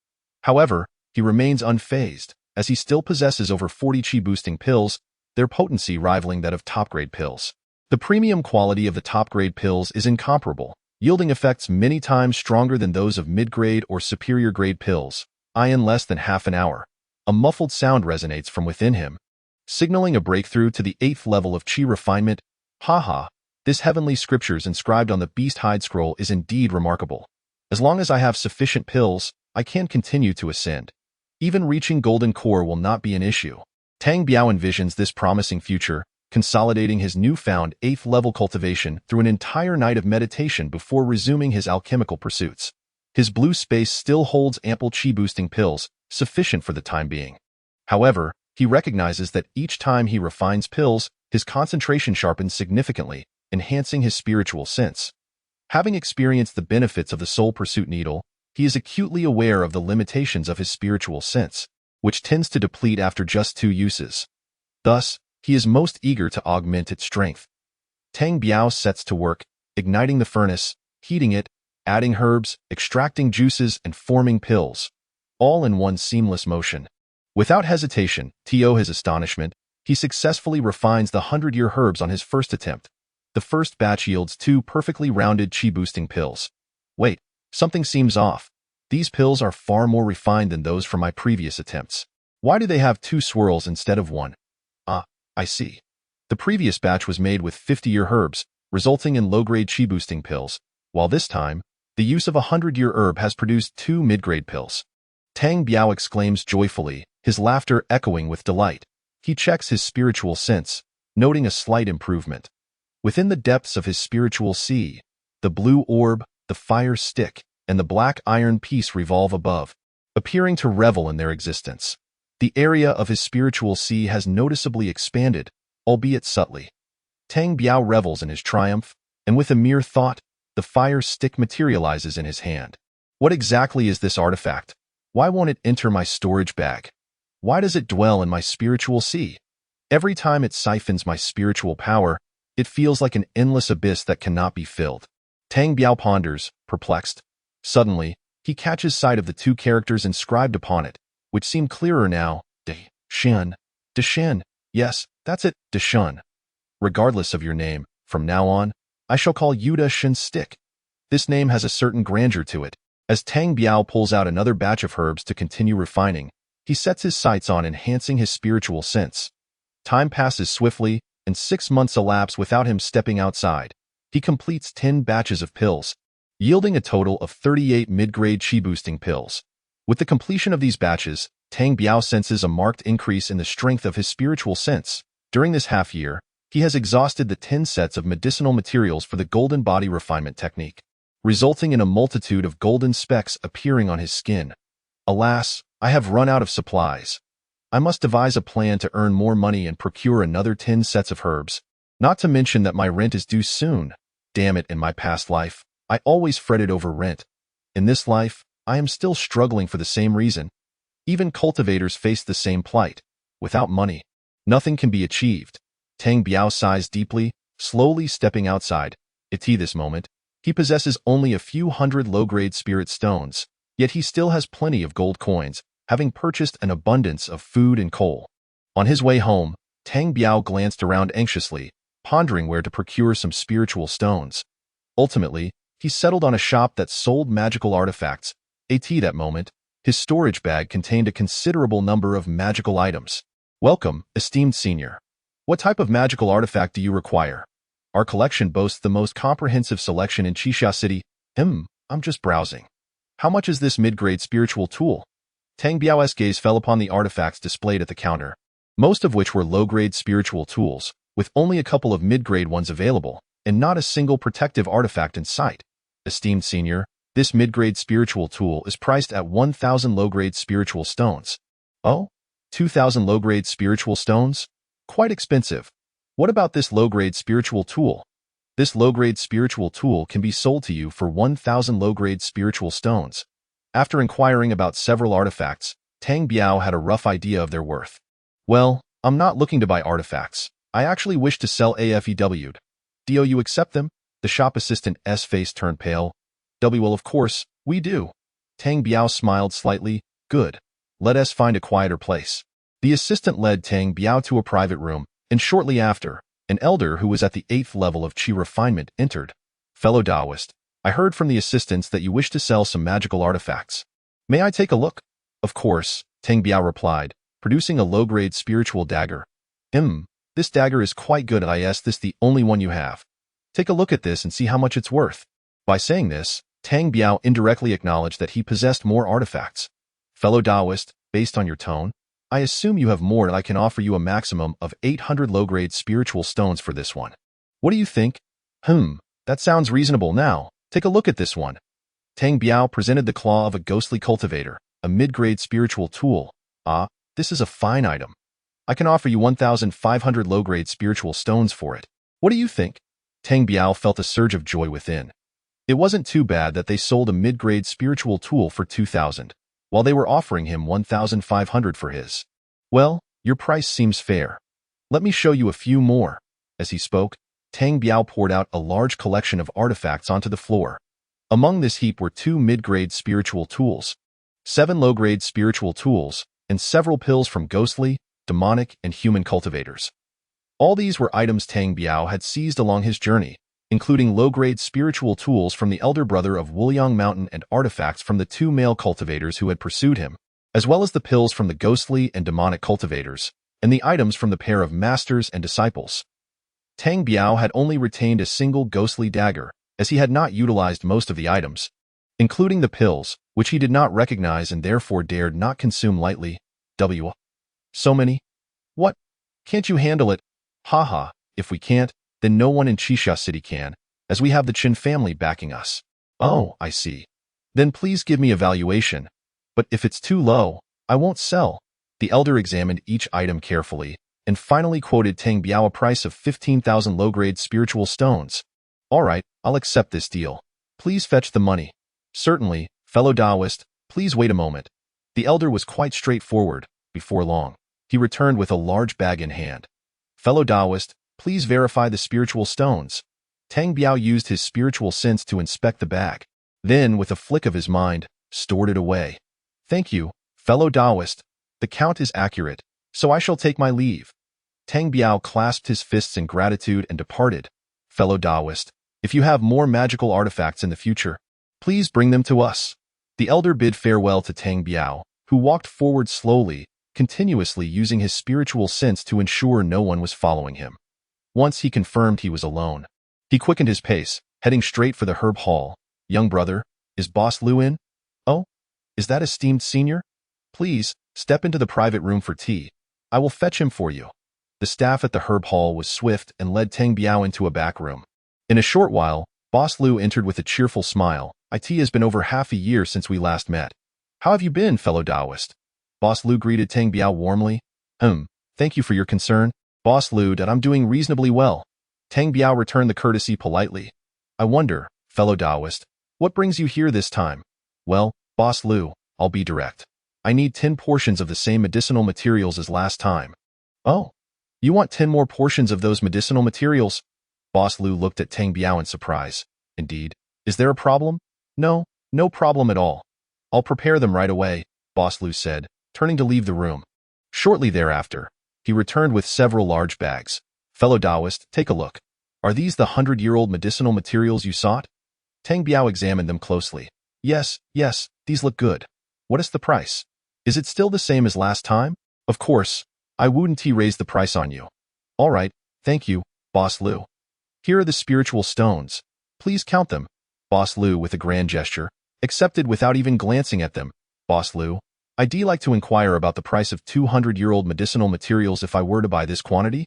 However, he remains unfazed, as he still possesses over 40 qi-boosting pills, their potency rivaling that of top-grade pills. The premium quality of the top-grade pills is incomparable, yielding effects many times stronger than those of mid-grade or superior-grade pills. In less than half an hour, a muffled sound resonates from within him, signaling a breakthrough to the 8th level of Qi refinement. Haha, this heavenly scriptures inscribed on the beast hide scroll is indeed remarkable. As long as I have sufficient pills, I can continue to ascend. Even reaching golden core will not be an issue. Tang Biao envisions this promising future, consolidating his newfound 8th level cultivation through an entire night of meditation before resuming his alchemical pursuits. His blue space still holds ample qi-boosting pills, sufficient for the time being. However, he recognizes that each time he refines pills, his concentration sharpens significantly, enhancing his spiritual sense. Having experienced the benefits of the soul pursuit needle, he is acutely aware of the limitations of his spiritual sense, which tends to deplete after just 2 uses. Thus, he is most eager to augment its strength. Tang Biao sets to work, igniting the furnace, heating it, adding herbs, extracting juices, and forming pills, all in one seamless motion. Without hesitation, to his astonishment, he successfully refines the 100-year herbs on his first attempt. The first batch yields 2 perfectly rounded qi-boosting pills. Wait, something seems off. These pills are far more refined than those from my previous attempts. Why do they have 2 swirls instead of 1? I see. The previous batch was made with 50-year herbs, resulting in low-grade qi-boosting pills, while this time, the use of a 100-year herb has produced 2 mid-grade pills. Tang Biao exclaims joyfully, his laughter echoing with delight. He checks his spiritual sense, noting a slight improvement. Within the depths of his spiritual sea, the blue orb, the fire stick, and the black iron piece revolve above, appearing to revel in their existence. The area of his spiritual sea has noticeably expanded, albeit subtly. Tang Biao revels in his triumph, and with a mere thought, the fire stick materializes in his hand. What exactly is this artifact? Why won't it enter my storage bag? Why does it dwell in my spiritual sea? Every time it siphons my spiritual power, it feels like an endless abyss that cannot be filled. Tang Biao ponders, perplexed. Suddenly, he catches sight of the two characters inscribed upon it, which seem clearer now. De Shen. De Shen. Yes, that's it, De Shen. Regardless of your name, from now on, I shall call you De Shen Stick. This name has a certain grandeur to it. As Tang Biao pulls out another batch of herbs to continue refining, he sets his sights on enhancing his spiritual sense. Time passes swiftly, and 6 months elapse without him stepping outside. He completes 10 batches of pills, yielding a total of 38 mid-grade chi-boosting pills. With the completion of these batches, Tang Biao senses a marked increase in the strength of his spiritual sense. During this half-year, he has exhausted the 10 sets of medicinal materials for the golden body refinement technique, resulting in a multitude of golden specks appearing on his skin. Alas, I have run out of supplies. I must devise a plan to earn more money and procure another 10 sets of herbs. Not to mention that my rent is due soon. Damn it, in my past life, I always fretted over rent. In this life, I am still struggling for the same reason. Even cultivators face the same plight. Without money, nothing can be achieved. Tang Biao sighs deeply, slowly stepping outside. At this moment, he possesses only a few hundred low-grade spirit stones, yet he still has plenty of gold coins, having purchased an abundance of food and coal. On his way home, Tang Biao glanced around anxiously, pondering where to procure some spiritual stones. Ultimately, he settled on a shop that sold magical artifacts. At that moment, his storage bag contained a considerable number of magical items. Welcome, esteemed senior. What type of magical artifact do you require? Our collection boasts the most comprehensive selection in Qixia City. I'm just browsing. How much is this mid-grade spiritual tool? Tang Biao's gaze fell upon the artifacts displayed at the counter, most of which were low-grade spiritual tools, with only a couple of mid-grade ones available, and not a single protective artifact in sight. Esteemed senior, this mid-grade spiritual tool is priced at 1,000 low-grade spiritual stones. Oh? 2,000 low-grade spiritual stones? Quite expensive. What about this low-grade spiritual tool? This low-grade spiritual tool can be sold to you for 1,000 low-grade spiritual stones. After inquiring about several artifacts, Tang Biao had a rough idea of their worth. Well, I'm not looking to buy artifacts. I actually wish to sell AFEW'd. Do you accept them? The shop assistant's face turned pale. Well, of course, we do. Tang Biao smiled slightly. Good. Let us find a quieter place. The assistant led Tang Biao to a private room, and shortly after, an elder who was at the 8th level of Qi refinement entered. Fellow Taoist, I heard from the assistants that you wish to sell some magical artifacts. May I take a look? Of course, Tang Biao replied, producing a low-grade spiritual dagger. This dagger is quite good. Is this the only one you have? Take a look at this and see how much it's worth. By saying this, Tang Biao indirectly acknowledged that he possessed more artifacts. Fellow Taoist, based on your tone, I assume you have more and I can offer you a maximum of 800 low-grade spiritual stones for this one. What do you think? That sounds reasonable now. Take a look at this one. Tang Biao presented the claw of a ghostly cultivator, a mid-grade spiritual tool. This is a fine item. I can offer you 1,500 low-grade spiritual stones for it. What do you think? Tang Biao felt a surge of joy within. It wasn't too bad that they sold a mid-grade spiritual tool for 2,000. While they were offering him 1,500 for his. Well, your price seems fair. Let me show you a few more. As he spoke, Tang Biao poured out a large collection of artifacts onto the floor. Among this heap were 2 mid-grade spiritual tools, 7 low-grade spiritual tools, and several pills from ghostly, demonic, and human cultivators. All these were items Tang Biao had seized along his journey, including low-grade spiritual tools from the elder brother of Wuliang Mountain and artifacts from the 2 male cultivators who had pursued him, as well as the pills from the ghostly and demonic cultivators, and the items from the pair of masters and disciples. Tang Biao had only retained a single ghostly dagger, as he had not utilized most of the items, including the pills, which he did not recognize and therefore dared not consume lightly. So many? What? Can't you handle it? Haha, if we can't, then no one in Chisha City can, as we have the Chin family backing us. Oh, I see. Then please give me a valuation. But if it's too low, I won't sell. The elder examined each item carefully and finally quoted Tang Biao a price of 15,000 low-grade spiritual stones. All right, I'll accept this deal. Please fetch the money. Certainly, fellow Taoist, please wait a moment. The elder was quite straightforward. Before long, he returned with a large bag in hand. Fellow Taoist, please verify the spiritual stones. Tang Biao used his spiritual sense to inspect the bag. Then, with a flick of his mind, stored it away. Thank you, fellow Taoist. The count is accurate, so I shall take my leave. Tang Biao clasped his fists in gratitude and departed. Fellow Taoist, if you have more magical artifacts in the future, please bring them to us. The elder bid farewell to Tang Biao, who walked forward slowly, continuously using his spiritual sense to ensure no one was following him. Once he confirmed he was alone, he quickened his pace, heading straight for the herb hall. Young brother, is Boss Lu in? Oh, is that esteemed senior? Please, step into the private room for tea. I will fetch him for you. The staff at the herb hall was swift and led Tang Biao into a back room. In a short while, Boss Lu entered with a cheerful smile. It has been over half a year since we last met. How have you been, fellow Taoist? Boss Lu greeted Tang Biao warmly. Thank you for your concern. Boss Lu, that I'm doing reasonably well. Tang Biao returned the courtesy politely. I wonder, fellow Taoist, what brings you here this time? Well, Boss Lu, I'll be direct. I need 10 portions of the same medicinal materials as last time. Oh, you want 10 more portions of those medicinal materials? Boss Lu looked at Tang Biao in surprise. Indeed. Is there a problem? No, no problem at all. I'll prepare them right away, Boss Lu said, turning to leave the room. Shortly thereafter, he returned with several large bags. Fellow Taoist, take a look. Are these the 100-year-old medicinal materials you sought? Tang Biao examined them closely. Yes, these look good. What is the price? Is it still the same as last time? Of course, I wouldn't raise the price on you. All right, thank you, Boss Lu. Here are the spiritual stones. Please count them. Boss Lu, with a grand gesture, accepted without even glancing at them. Boss Lu, I'd like to inquire about the price of 200-year-old medicinal materials if I were to buy this quantity.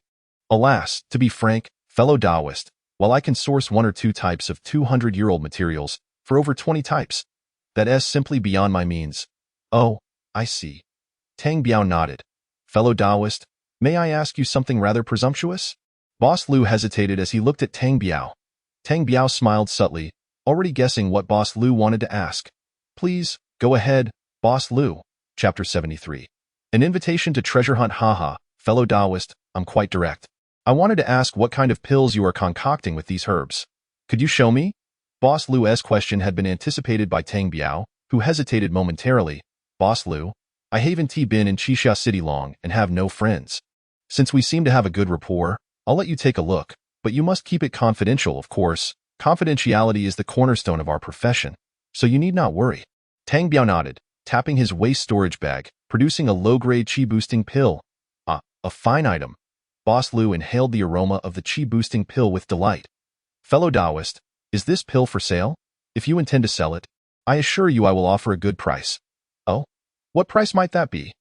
Alas, to be frank, fellow Taoist, while I can source 1 or 2 types of 200-year-old materials for over 20 types, that is simply beyond my means. Oh, I see. Tang Biao nodded. Fellow Taoist, may I ask you something rather presumptuous? Boss Lu hesitated as he looked at Tang Biao. Tang Biao smiled subtly, already guessing what Boss Lu wanted to ask. Please, go ahead, Boss Lu. Chapter 73. An invitation to treasure hunt. Haha, fellow Taoist, I'm quite direct. I wanted to ask what kind of pills you are concocting with these herbs. Could you show me? Boss Lu's question had been anticipated by Tang Biao, who hesitated momentarily. Boss Lu, I haven't been in Chisha City long and have no friends. Since we seem to have a good rapport, I'll let you take a look, but you must keep it confidential, of course. Confidentiality is the cornerstone of our profession, so you need not worry. Tang Biao nodded, tapping his waist storage bag, producing a low-grade chi-boosting pill. Ah, a fine item. Boss Lu inhaled the aroma of the chi-boosting pill with delight. Fellow Taoist, is this pill for sale? If you intend to sell it, I assure you I will offer a good price. Oh? What price might that be?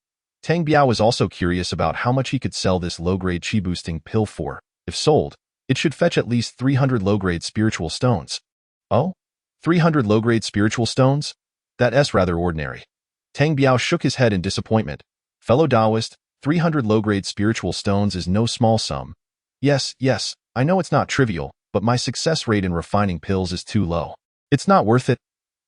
Tang Biao was also curious about how much he could sell this low-grade chi-boosting pill for. If sold, it should fetch at least 300 low-grade spiritual stones. Oh? 300 low-grade spiritual stones? That's rather ordinary. Tang Biao shook his head in disappointment. Fellow Taoist, 300 low-grade spiritual stones is no small sum. Yes, I know it's not trivial, but my success rate in refining pills is too low. It's not worth it.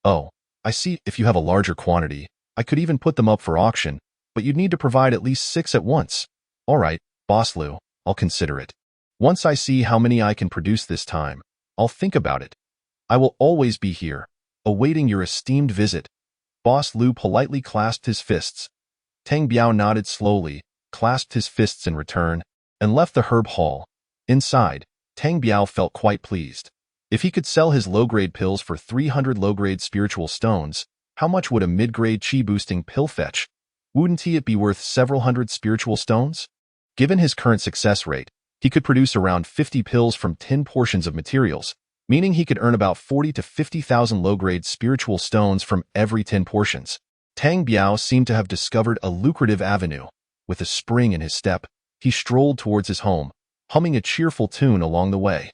Oh, I see. If you have a larger quantity, I could even put them up for auction, but you'd need to provide at least 6 at once. All right, Boss Lu, I'll consider it. Once I see how many I can produce this time, I'll think about it. I will always be here, awaiting your esteemed visit. Boss Lu politely clasped his fists. Tang Biao nodded slowly, clasped his fists in return, and left the herb hall. Inside, Tang Biao felt quite pleased. If he could sell his low-grade pills for 300 low-grade spiritual stones, how much would a mid-grade chi-boosting pill fetch? Wouldn't it be worth several hundred spiritual stones? Given his current success rate, he could produce around 50 pills from 10 portions of materials, meaning he could earn about 40 to 50,000 low-grade spiritual stones from every 10 portions. Tang Biao seemed to have discovered a lucrative avenue. With a spring in his step, He strolled towards his home, humming a cheerful tune along the way.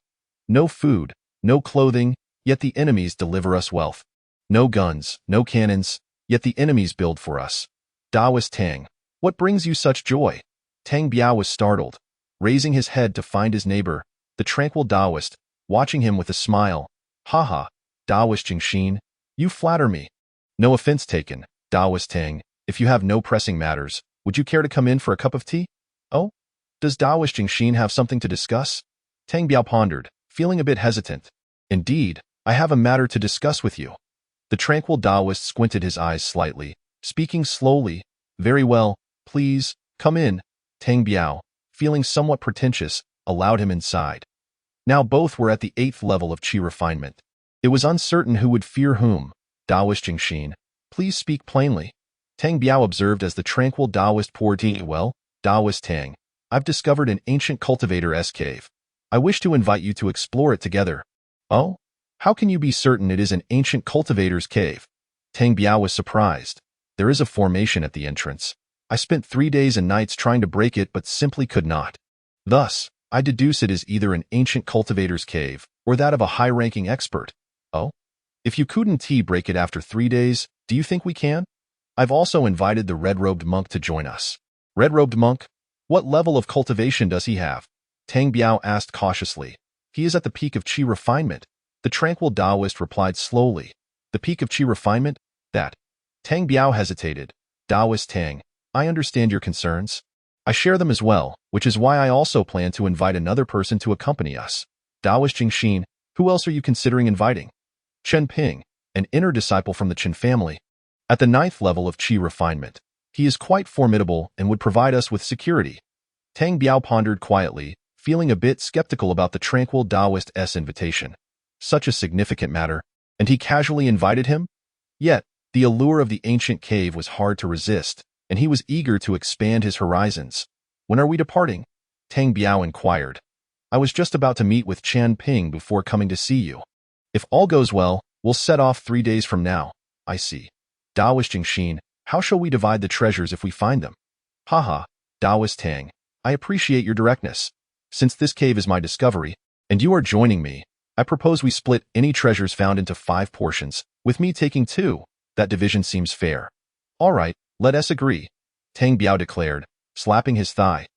No food, no clothing, yet the enemies deliver us wealth. No guns, no cannons, yet the enemies build for us. Taoist Tang, what brings you such joy? Tang Biao was startled, raising his head to find his neighbor, the tranquil Taoist, watching him with a smile. Haha, Taoist Jingxin, you flatter me. No offense taken, Taoist Tang. If you have no pressing matters, would you care to come in for a cup of tea? Oh? Does Taoist Jingxin have something to discuss? Tang Biao pondered, feeling a bit hesitant. Indeed, I have a matter to discuss with you. The tranquil Taoist squinted his eyes slightly, speaking slowly. Very well, please, come in. Tang Biao, feeling somewhat pretentious, allowed him inside. Now both were at the 8th level of qi refinement. It was uncertain who would fear whom. Taoist Jingxin, please speak plainly. Tang Biao observed as the tranquil Taoist poured tea. Well, Taoist Tang, I've discovered an ancient cultivator's cave. I wish to invite you to explore it together. Oh? How can you be certain it is an ancient cultivator's cave? Tang Biao was surprised. There is a formation at the entrance. I spent 3 days and nights trying to break it but simply could not. Thus, I deduce it is either an ancient cultivator's cave or that of a high-ranking expert. Oh? If you couldn't break it after 3 days, do you think we can? I've also invited the red-robed monk to join us. Red-robed monk? What level of cultivation does he have? Tang Biao asked cautiously. He is at the peak of qi refinement. The tranquil Taoist replied slowly. The peak of qi refinement? That. Tang Biao hesitated. Taoist Tang, I understand your concerns. I share them as well, which is why I also plan to invite another person to accompany us. Taoist Jingxin, who else are you considering inviting? Chen Ping, an inner disciple from the Chen family. At the 9th level of qi refinement. He is quite formidable and would provide us with security. Tang Biao pondered quietly, feeling a bit skeptical about the tranquil Taoist's invitation. Such a significant matter, and he casually invited him? Yet, the allure of the ancient cave was hard to resist, and he was eager to expand his horizons. When are we departing? Tang Biao inquired. I was just about to meet with Chen Ping before coming to see you. If all goes well, we'll set off 3 days from now. I see. Taoist Jingxin, how shall we divide the treasures if we find them? Haha, Taoist Tang, I appreciate your directness. Since this cave is my discovery, and you are joining me, I propose we split any treasures found into 5 portions, with me taking 2. That division seems fair. All right, let us agree. Tang Biao declared, slapping his thigh.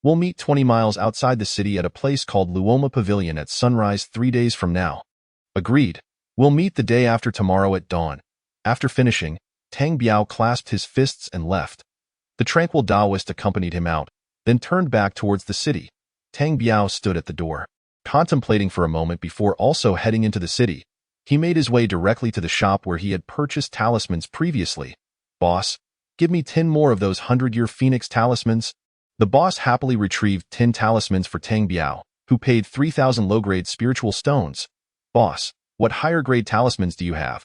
We'll meet 20 miles outside the city at a place called Luoma Pavilion at sunrise 3 days from now. Agreed. We'll meet the day after tomorrow at dawn. After finishing, Tang Biao clasped his fists and left. The tranquil Taoist accompanied him out, then turned back towards the city. Tang Biao stood at the door, contemplating for a moment before also heading into the city. He made his way directly to the shop where he had purchased talismans previously. Boss, give me 10 more of those 100-year Phoenix talismans. The boss happily retrieved 10 talismans for Tang Biao, who paid 3,000 low-grade spiritual stones. Boss, what higher-grade talismans do you have?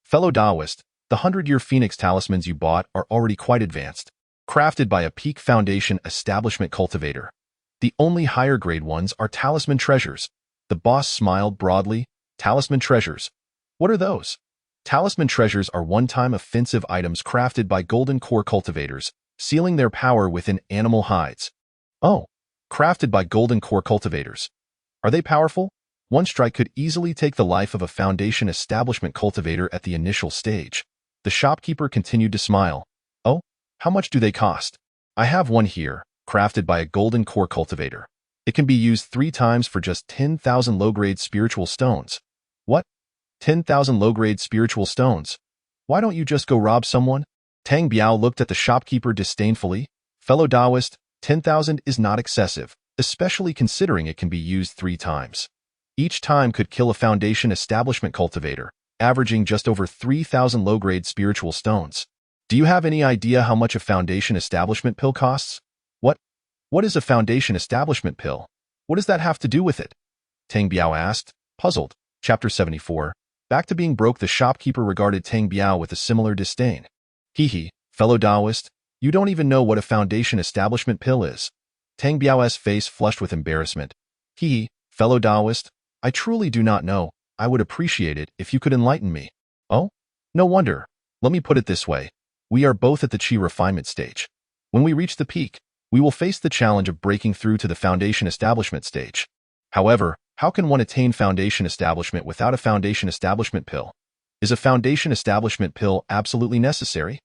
Fellow Taoist, the 100-year Phoenix talismans you bought are already quite advanced, crafted by a Peak Foundation establishment cultivator. The only higher-grade ones are talisman treasures. The boss smiled broadly. Talisman treasures. What are those? Talisman treasures are one-time offensive items crafted by golden core cultivators, sealing their power within animal hides. Oh, crafted by golden core cultivators. Are they powerful? One strike could easily take the life of a Foundation establishment cultivator at the initial stage. The shopkeeper continued to smile. Oh, how much do they cost? I have one here, crafted by a golden core cultivator. It can be used 3 times for just 10,000 low-grade spiritual stones. What? 10,000 low-grade spiritual stones? Why don't you just go rob someone? Tang Biao looked at the shopkeeper disdainfully. Fellow Taoist, 10,000 is not excessive, especially considering it can be used 3 times. Each time could kill a Foundation establishment cultivator, averaging just over 3,000 low-grade spiritual stones. Do you have any idea how much a Foundation establishment pill costs? What is a Foundation establishment pill? What does that have to do with it? Tang Biao asked, puzzled. Chapter 74. Back to being broke. The shopkeeper regarded Tang Biao with a similar disdain. Hee, fellow Taoist, you don't even know what a Foundation establishment pill is. Tang Biao's face flushed with embarrassment. Hee, fellow Taoist, I truly do not know. I would appreciate it if you could enlighten me. Oh? No wonder. Let me put it this way. We are both at the qi refinement stage. When we reach the peak, we will face the challenge of breaking through to the foundation establishment stage. However, how can one attain foundation establishment without a foundation establishment pill? Is a foundation establishment pill absolutely necessary?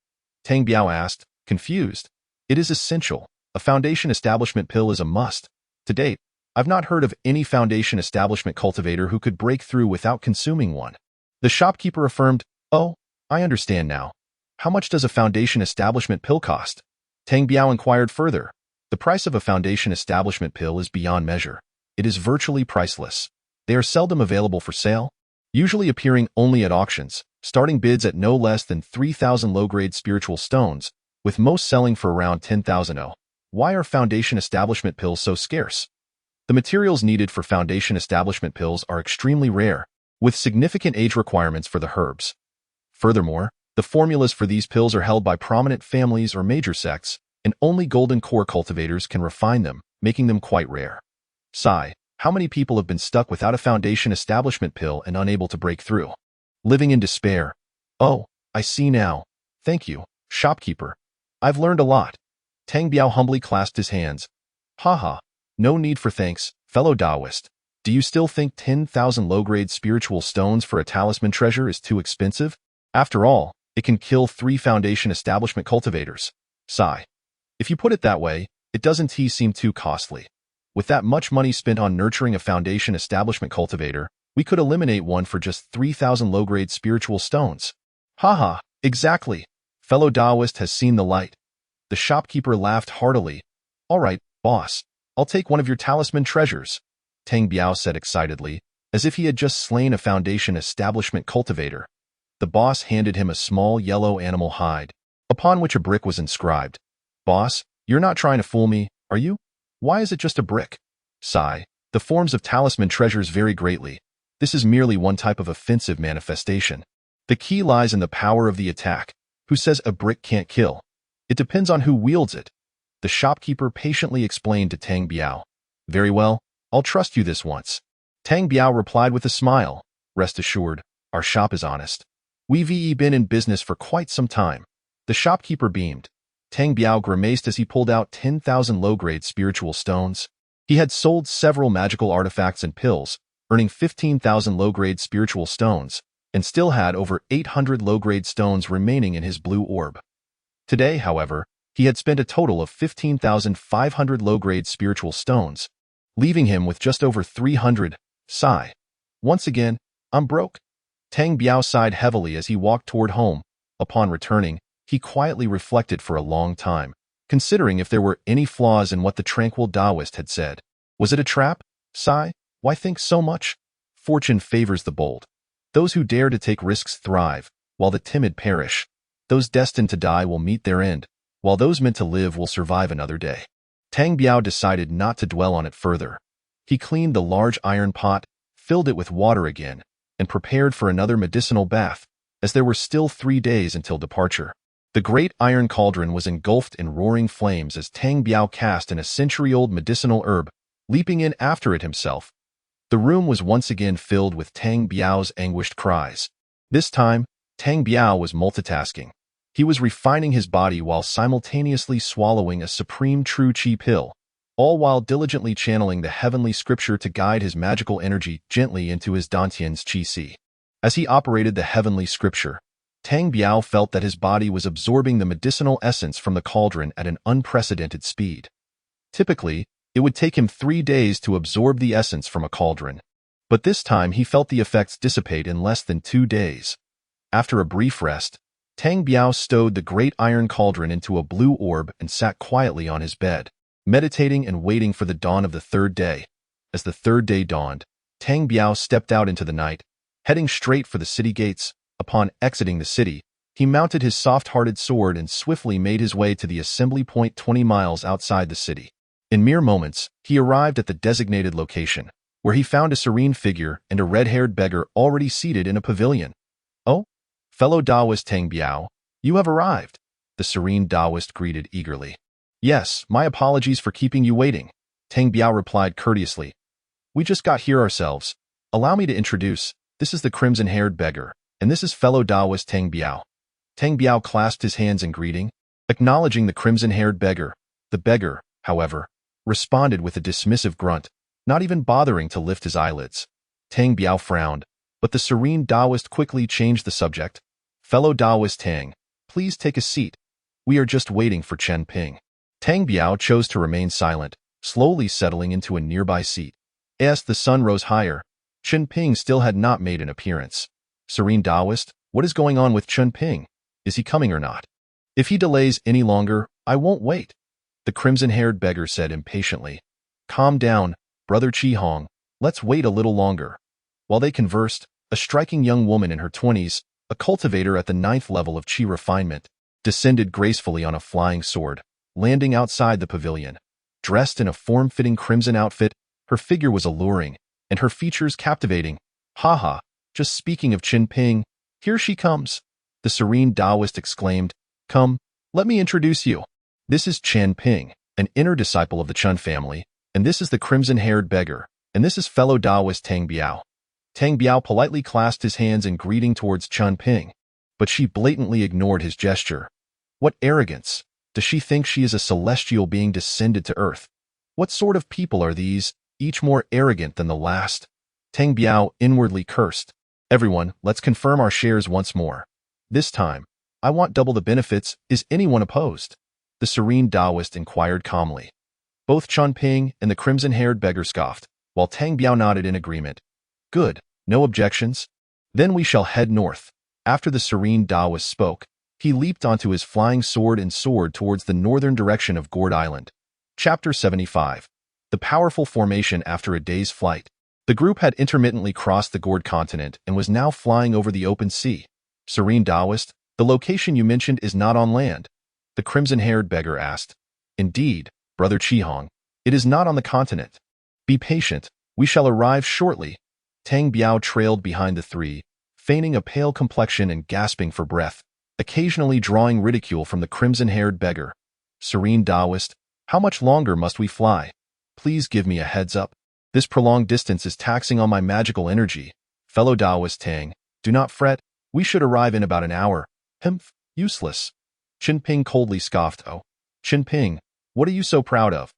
Tang Biao asked, confused. It is essential. A foundation establishment pill is a must. To date, I've not heard of any foundation establishment cultivator who could break through without consuming one. The shopkeeper affirmed, oh, I understand now. How much does a foundation establishment pill cost? Tang Biao inquired further. The price of a foundation establishment pill is beyond measure. It is virtually priceless. They are seldom available for sale, usually appearing only at auctions, starting bids at no less than 3,000 low-grade spiritual stones, with most selling for around 10,000 Oh. Why are foundation establishment pills so scarce? The materials needed for foundation establishment pills are extremely rare, with significant age requirements for the herbs. Furthermore, the formulas for these pills are held by prominent families or major sects, and only golden core cultivators can refine them, making them quite rare. Sigh, how many people have been stuck without a foundation establishment pill and unable to break through? Living in despair. Oh, I see now. Thank you, shopkeeper. I've learned a lot. Tang Biao humbly clasped his hands. Haha, no need for thanks, fellow Taoist. Do you still think 10,000 low-grade spiritual stones for a talisman treasure is too expensive? After all, it can kill 3 foundation establishment cultivators. Sigh. If you put it that way, it doesn't seem too costly. With that much money spent on nurturing a foundation establishment cultivator, we could eliminate one for just 3,000 low-grade spiritual stones. Haha, exactly. Fellow Taoist has seen the light. The shopkeeper laughed heartily. All right, boss. I'll take one of your talisman treasures, Tang Biao said excitedly, as if he had just slain a foundation establishment cultivator. The boss handed him a small yellow animal hide, upon which a brick was inscribed. Boss, you're not trying to fool me, are you? Why is it just a brick? Sigh. The forms of talisman treasures vary greatly. This is merely one type of offensive manifestation. The key lies in the power of the attack. Who says a brick can't kill? It depends on who wields it. The shopkeeper patiently explained to Tang Biao. Very well, I'll trust you this once. Tang Biao replied with a smile. Rest assured, our shop is honest. We've been in business for quite some time. The shopkeeper beamed. Tang Biao grimaced as he pulled out 10,000 low-grade spiritual stones. He had sold several magical artifacts and pills, earning 15,000 low-grade spiritual stones, and still had over 800 low-grade stones remaining in his blue orb. Today, however, he had spent a total of 15,500 low-grade spiritual stones, leaving him with just over 300. Sigh. Once again, I'm broke. Tang Biao sighed heavily as he walked toward home. Upon returning, he quietly reflected for a long time, considering if there were any flaws in what the tranquil Taoist had said. Was it a trap? Sigh. Why think so much? Fortune favors the bold. Those who dare to take risks thrive, while the timid perish. Those destined to die will meet their end, while those meant to live will survive another day. Tang Biao decided not to dwell on it further. He cleaned the large iron pot, filled it with water again, and prepared for another medicinal bath, as there were still 3 days until departure. The great iron cauldron was engulfed in roaring flames as Tang Biao cast in a century-old medicinal herb, leaping in after it himself. The room was once again filled with Tang Biao's anguished cries. This time, Tang Biao was multitasking. He was refining his body while simultaneously swallowing a supreme true qi pill, all while diligently channeling the heavenly scripture to guide his magical energy gently into his dantian's qi. As he operated the heavenly scripture, Tang Biao felt that his body was absorbing the medicinal essence from the cauldron at an unprecedented speed. Typically, it would take him 3 days to absorb the essence from a cauldron, but this time he felt the effects dissipate in less than 2 days. After a brief rest, Tang Biao stowed the great iron cauldron into a blue orb and sat quietly on his bed, meditating and waiting for the dawn of the 3rd day. As the 3rd day dawned, Tang Biao stepped out into the night, heading straight for the city gates. Upon exiting the city, he mounted his soft-hearted sword and swiftly made his way to the assembly point 20 miles outside the city. In mere moments, he arrived at the designated location, where he found a serene figure and a red-haired beggar already seated in a pavilion. Oh, fellow Taoist Tang Biao, you have arrived, the serene Taoist greeted eagerly. Yes, my apologies for keeping you waiting, Tang Biao replied courteously. We just got here ourselves. Allow me to introduce, this is the crimson-haired beggar, and this is fellow Taoist Tang Biao. Tang Biao clasped his hands in greeting, acknowledging the crimson-haired beggar. The beggar, however, responded with a dismissive grunt, not even bothering to lift his eyelids. Tang Biao frowned, but the serene Taoist quickly changed the subject. Fellow Taoist Tang, please take a seat. We are just waiting for Chen Ping. Tang Biao chose to remain silent, slowly settling into a nearby seat. As the sun rose higher, Chen Ping still had not made an appearance. Serene Taoist, what is going on with Chen Ping? Is he coming or not? If he delays any longer, I won't wait, the crimson-haired beggar said impatiently. Calm down, Brother Chi Hong, let's wait a little longer. While they conversed, a striking young woman in her 20s, a cultivator at the 9th level of Chi refinement, descended gracefully on a flying sword, landing outside the pavilion. Dressed in a form-fitting crimson outfit, her figure was alluring, and her features captivating. Ha, just speaking of Chen Ping, here she comes, the serene Taoist exclaimed. Come, let me introduce you. This is Chen Ping, an inner disciple of the Chun family, and this is the crimson-haired beggar, and this is fellow Taoist Tang Biao. Tang Biao politely clasped his hands in greeting towards Chen Ping, but she blatantly ignored his gesture. What arrogance! Does she think she is a celestial being descended to earth? What sort of people are these, each more arrogant than the last? Tang Biao inwardly cursed. Everyone, let's confirm our shares once more. This time, I want double the benefits. Is anyone opposed? The serene Taoist inquired calmly. Both Chen Ping and the crimson-haired beggar scoffed, while Tang Biao nodded in agreement. Good, no objections? Then we shall head north. After the serene Taoist spoke, he leaped onto his flying sword and soared towards the northern direction of Gourd Island. Chapter 75. The powerful formation after a day's flight. The group had intermittently crossed the Gourd continent and was now flying over the open sea. Serene Taoist, the location you mentioned is not on land, the crimson-haired beggar asked. Indeed, Brother Chi Hong, it is not on the continent. Be patient, we shall arrive shortly. Tang Biao trailed behind the three, feigning a pale complexion and gasping for breath, occasionally drawing ridicule from the crimson-haired beggar. Serene Taoist, how much longer must we fly? Please give me a heads up. This prolonged distance is taxing on my magical energy. Fellow Taoist Tang, do not fret, we should arrive in about an hour. Humph, useless. Chen Ping coldly scoffed. Oh, Chen Ping, what are you so proud of?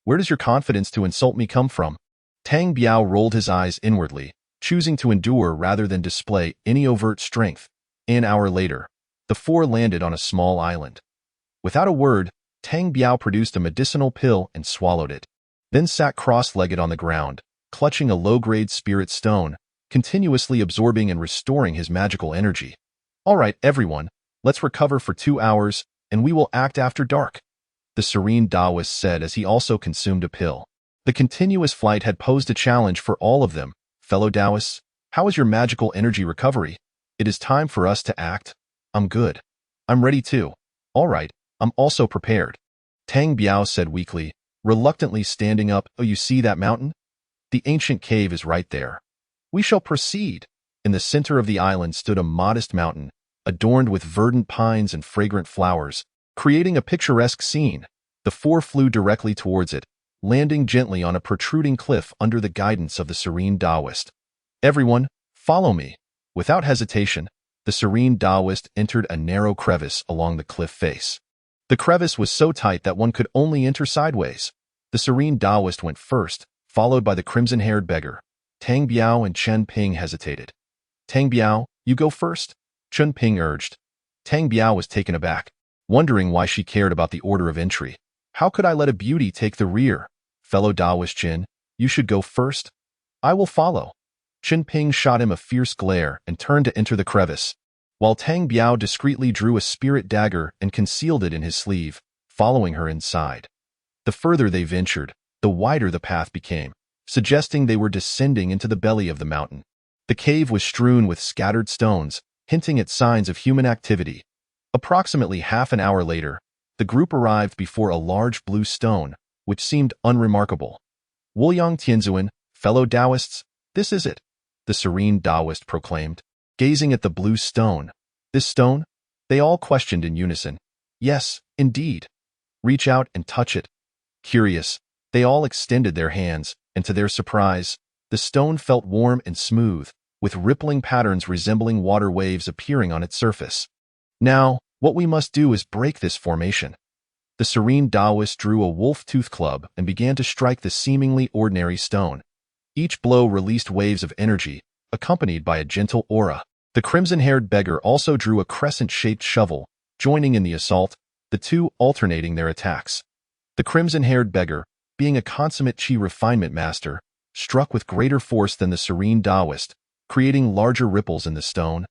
Where does your confidence to insult me come from? Tang Biao rolled his eyes inwardly, choosing to endure rather than display any overt strength. An hour later, the four landed on a small island. Without a word, Tang Biao produced a medicinal pill and swallowed it, then sat cross-legged on the ground, clutching a low-grade spirit stone, continuously absorbing and restoring his magical energy. All right, everyone, let's recover for 2 hours, and we will act after dark, the serene Taoist said as he also consumed a pill. The continuous flight had posed a challenge for all of them. Fellow Taoists, how is your magical energy recovery? It is time for us to act. I'm good. I'm ready too. All right, I'm also prepared. Tang Biao said weakly, reluctantly standing up. Oh, you see that mountain? The ancient cave is right there. We shall proceed. In the center of the island stood a modest mountain, adorned with verdant pines and fragrant flowers, creating a picturesque scene. The four flew directly towards it, landing gently on a protruding cliff under the guidance of the serene Taoist. Everyone, follow me. Without hesitation, the serene Taoist entered a narrow crevice along the cliff face. The crevice was so tight that one could only enter sideways. The serene Taoist went first, followed by the crimson-haired beggar. Tang Biao and Chen Ping hesitated. Tang Biao, you go first, Chen Ping urged. Tang Biao was taken aback, wondering why she cared about the order of entry. How could I let a beauty take the rear? Fellow Taoist Chen, you should go first. I will follow. Chen Ping shot him a fierce glare and turned to enter the crevice, while Tang Biao discreetly drew a spirit dagger and concealed it in his sleeve, following her inside. The further they ventured, the wider the path became, suggesting they were descending into the belly of the mountain. The cave was strewn with scattered stones, hinting at signs of human activity. Approximately half an hour later, the group arrived before a large blue stone, which seemed unremarkable. Wuliang Tianzuan, fellow Taoists, this is it, the serene Taoist proclaimed, gazing at the blue stone. This stone? They all questioned in unison. Yes, indeed. Reach out and touch it. Curious, they all extended their hands, and to their surprise, the stone felt warm and smooth, with rippling patterns resembling water waves appearing on its surface. Now, what we must do is break this formation. The serene Taoist drew a wolf-tooth club and began to strike the seemingly ordinary stone. Each blow released waves of energy, accompanied by a gentle aura. The crimson-haired beggar also drew a crescent-shaped shovel, joining in the assault, the two alternating their attacks. The crimson-haired beggar, being a consummate chi refinement master, struck with greater force than the serene Taoist, creating larger ripples in the stone,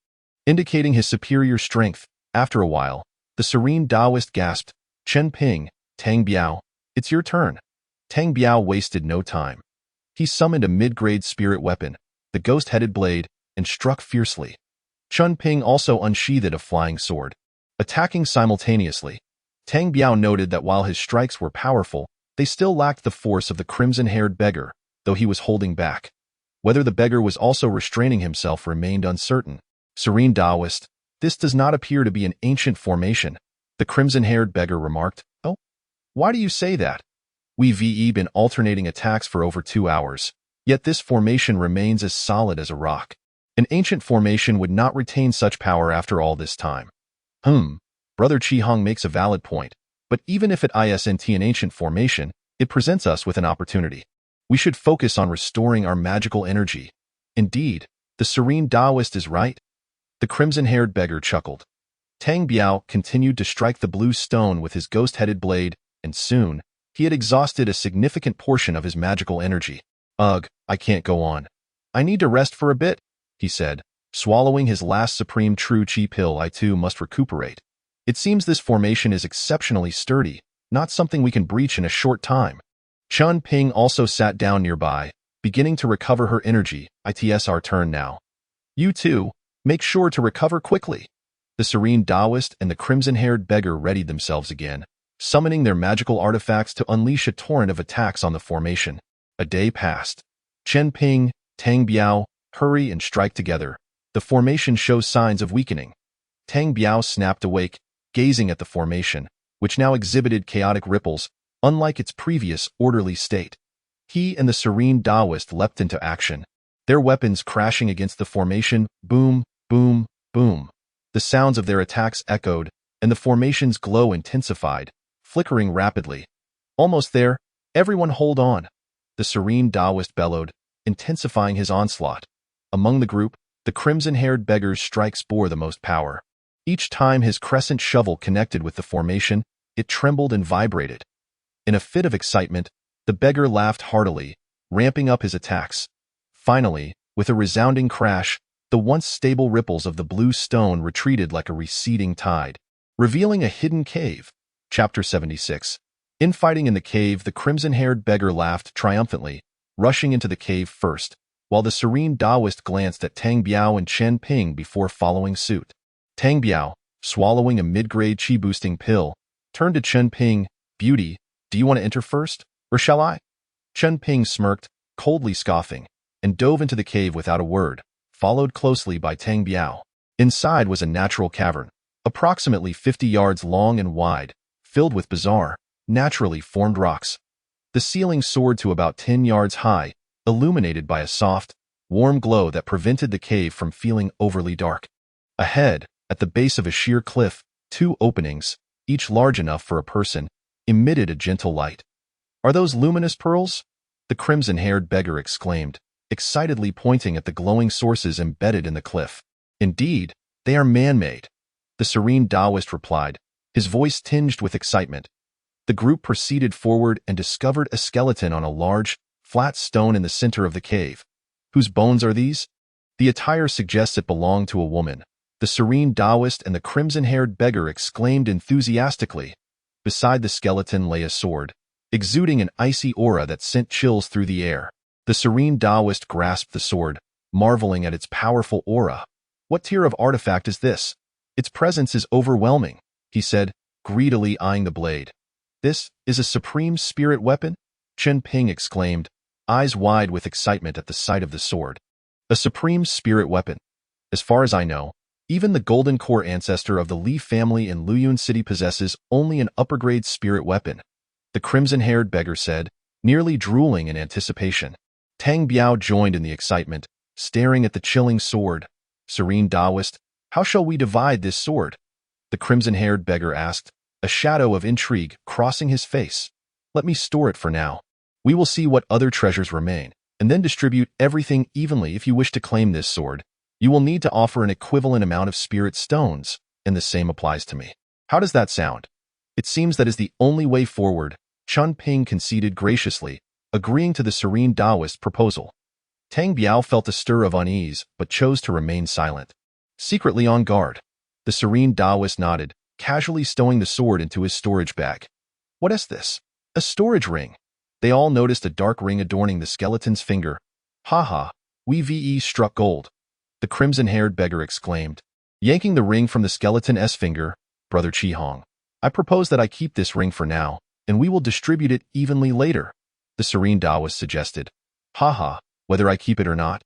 indicating his superior strength. After a while, the serene Taoist gasped, "Chen Ping, Tang Biao, it's your turn." Tang Biao wasted no time. He summoned a mid-grade spirit weapon, the ghost-headed blade, and struck fiercely. Chen Ping also unsheathed a flying sword, attacking simultaneously. Tang Biao noted that while his strikes were powerful, they still lacked the force of the crimson-haired beggar, though he was holding back. Whether the beggar was also restraining himself remained uncertain. Serene Taoist, this does not appear to be an ancient formation, the crimson-haired beggar remarked. Oh, why do you say that? We've been alternating attacks for over 2 hours, yet this formation remains as solid as a rock. An ancient formation would not retain such power after all this time. Brother Chi Hong makes a valid point, but even if it isn't an ancient formation, it presents us with an opportunity. We should focus on restoring our magical energy. Indeed, the serene Taoist is right. The crimson-haired beggar chuckled. Tang Biao continued to strike the blue stone with his ghost-headed blade, and soon, he had exhausted a significant portion of his magical energy. Ugh, I can't go on. I need to rest for a bit, he said. Swallowing his last supreme true chi pill, I too must recuperate. It seems this formation is exceptionally sturdy, not something we can breach in a short time. Chen Ping also sat down nearby, beginning to recover her energy. It's our turn now. You too, make sure to recover quickly. The serene Taoist and the crimson-haired beggar readied themselves again, summoning their magical artifacts to unleash a torrent of attacks on the formation. A day passed. Chen Ping, Tang Biao, hurry and strike together. The formation shows signs of weakening. Tang Biao snapped awake, gazing at the formation, which now exhibited chaotic ripples, unlike its previous orderly state. He and the serene Taoist leapt into action, their weapons crashing against the formation. Boom, boom, boom. The sounds of their attacks echoed, and the formation's glow intensified, flickering rapidly. Almost there, everyone hold on. The serene Taoist bellowed, intensifying his onslaught. Among the group, the crimson-haired beggar's strikes bore the most power. Each time his crescent shovel connected with the formation, it trembled and vibrated. In a fit of excitement, the beggar laughed heartily, ramping up his attacks. Finally, with a resounding crash, the once stable ripples of the blue stone retreated like a receding tide, revealing a hidden cave. Chapter 76. Infighting in the cave, the crimson-haired beggar laughed triumphantly, rushing into the cave first, while the serene Taoist glanced at Tang Biao and Chen Ping before following suit. Tang Biao, swallowing a mid-grade chi-boosting pill, turned to Chen Ping. Beauty, do you want to enter first, or shall I? Chen Ping smirked, coldly scoffing, and dove into the cave without a word, followed closely by Tang Biao. Inside was a natural cavern, approximately 50 yards long and wide, filled with bizarre, naturally formed rocks. The ceiling soared to about 10 yards high, illuminated by a soft, warm glow that prevented the cave from feeling overly dark. Ahead, at the base of a sheer cliff, 2 openings, each large enough for a person, emitted a gentle light. Are those luminous pearls? The crimson-haired beggar exclaimed, excitedly pointing at the glowing sources embedded in the cliff. Indeed, they are man-made. The serene Taoist replied, his voice tinged with excitement. The group proceeded forward and discovered a skeleton on a large, flat stone in the center of the cave. Whose bones are these? The attire suggests it belonged to a woman. The serene Taoist and the crimson-haired beggar exclaimed enthusiastically. Beside the skeleton lay a sword, exuding an icy aura that sent chills through the air. The serene Taoist grasped the sword, marveling at its powerful aura. What tier of artifact is this? Its presence is overwhelming, he said, greedily eyeing the blade. This is a supreme spirit weapon? Chen Ping exclaimed, eyes wide with excitement at the sight of the sword. A supreme spirit weapon. As far as I know, even the golden core ancestor of the Li family in Luyun City possesses only an upper-grade spirit weapon, the crimson-haired beggar said, nearly drooling in anticipation. Tang Biao joined in the excitement, staring at the chilling sword. Serene Taoist, how shall we divide this sword? The crimson-haired beggar asked, a shadow of intrigue crossing his face. Let me store it for now. We will see what other treasures remain, and then distribute everything evenly. If you wish to claim this sword, you will need to offer an equivalent amount of spirit stones, and the same applies to me. How does that sound? It seems that is the only way forward. Chun Ping conceded graciously, agreeing to the serene Taoist proposal. Tang Biao felt a stir of unease, but chose to remain silent. Secretly on guard, the serene Taoist nodded, casually stowing the sword into his storage bag. What is this? A storage ring. They all noticed a dark ring adorning the skeleton's finger. Ha! We struck gold, the crimson-haired beggar exclaimed, yanking the ring from the skeleton's finger. Brother Chi Hong, I propose that I keep this ring for now, and we will distribute it evenly later, the serene Taoist suggested. Ha! Whether I keep it or not,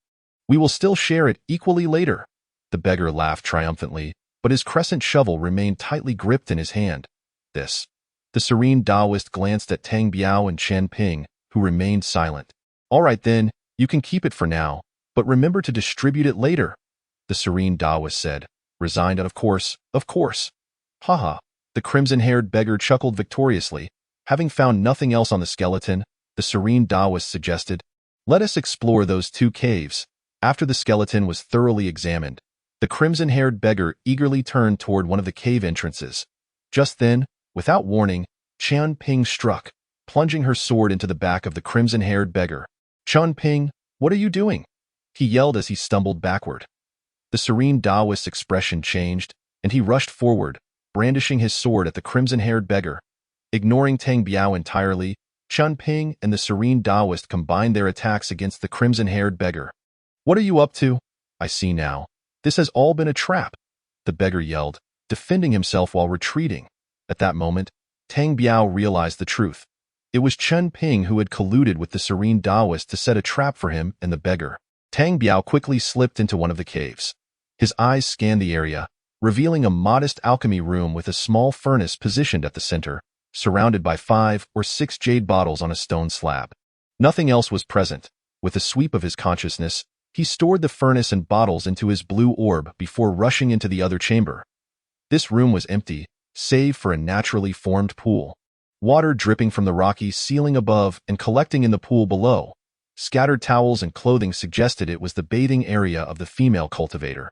we will still share it equally later. The beggar laughed triumphantly, but his crescent shovel remained tightly gripped in his hand. This. The serene Taoist glanced at Tang Biao and Chen Ping, who remained silent. All right then, you can keep it for now, but remember to distribute it later, the serene Taoist said, resigned and of course. Ha! The crimson-haired beggar chuckled victoriously. Having found nothing else on the skeleton, the serene Taoist suggested, let us explore those two caves. After the skeleton was thoroughly examined, the crimson-haired beggar eagerly turned toward one of the cave entrances. Just then, without warning, Chun Ping struck, plunging her sword into the back of the crimson-haired beggar. Chun Ping, what are you doing? He yelled as he stumbled backward. The serene Taoist's expression changed, and he rushed forward, brandishing his sword at the crimson-haired beggar. Ignoring Tang Biao entirely, Chun Ping and the serene Taoist combined their attacks against the crimson-haired beggar. What are you up to? I see now. This has all been a trap, the beggar yelled, defending himself while retreating. At that moment, Tang Biao realized the truth. It was Chun Ping who had colluded with the serene Taoist to set a trap for him and the beggar. Tang Biao quickly slipped into one of the caves. His eyes scanned the area, revealing a modest alchemy room with a small furnace positioned at the center, surrounded by 5 or 6 jade bottles on a stone slab. Nothing else was present. With a sweep of his consciousness, he stored the furnace and bottles into his blue orb before rushing into the other chamber. This room was empty, save for a naturally formed pool. Water dripping from the rocky ceiling above and collecting in the pool below. Scattered towels and clothing suggested it was the bathing area of the female cultivator.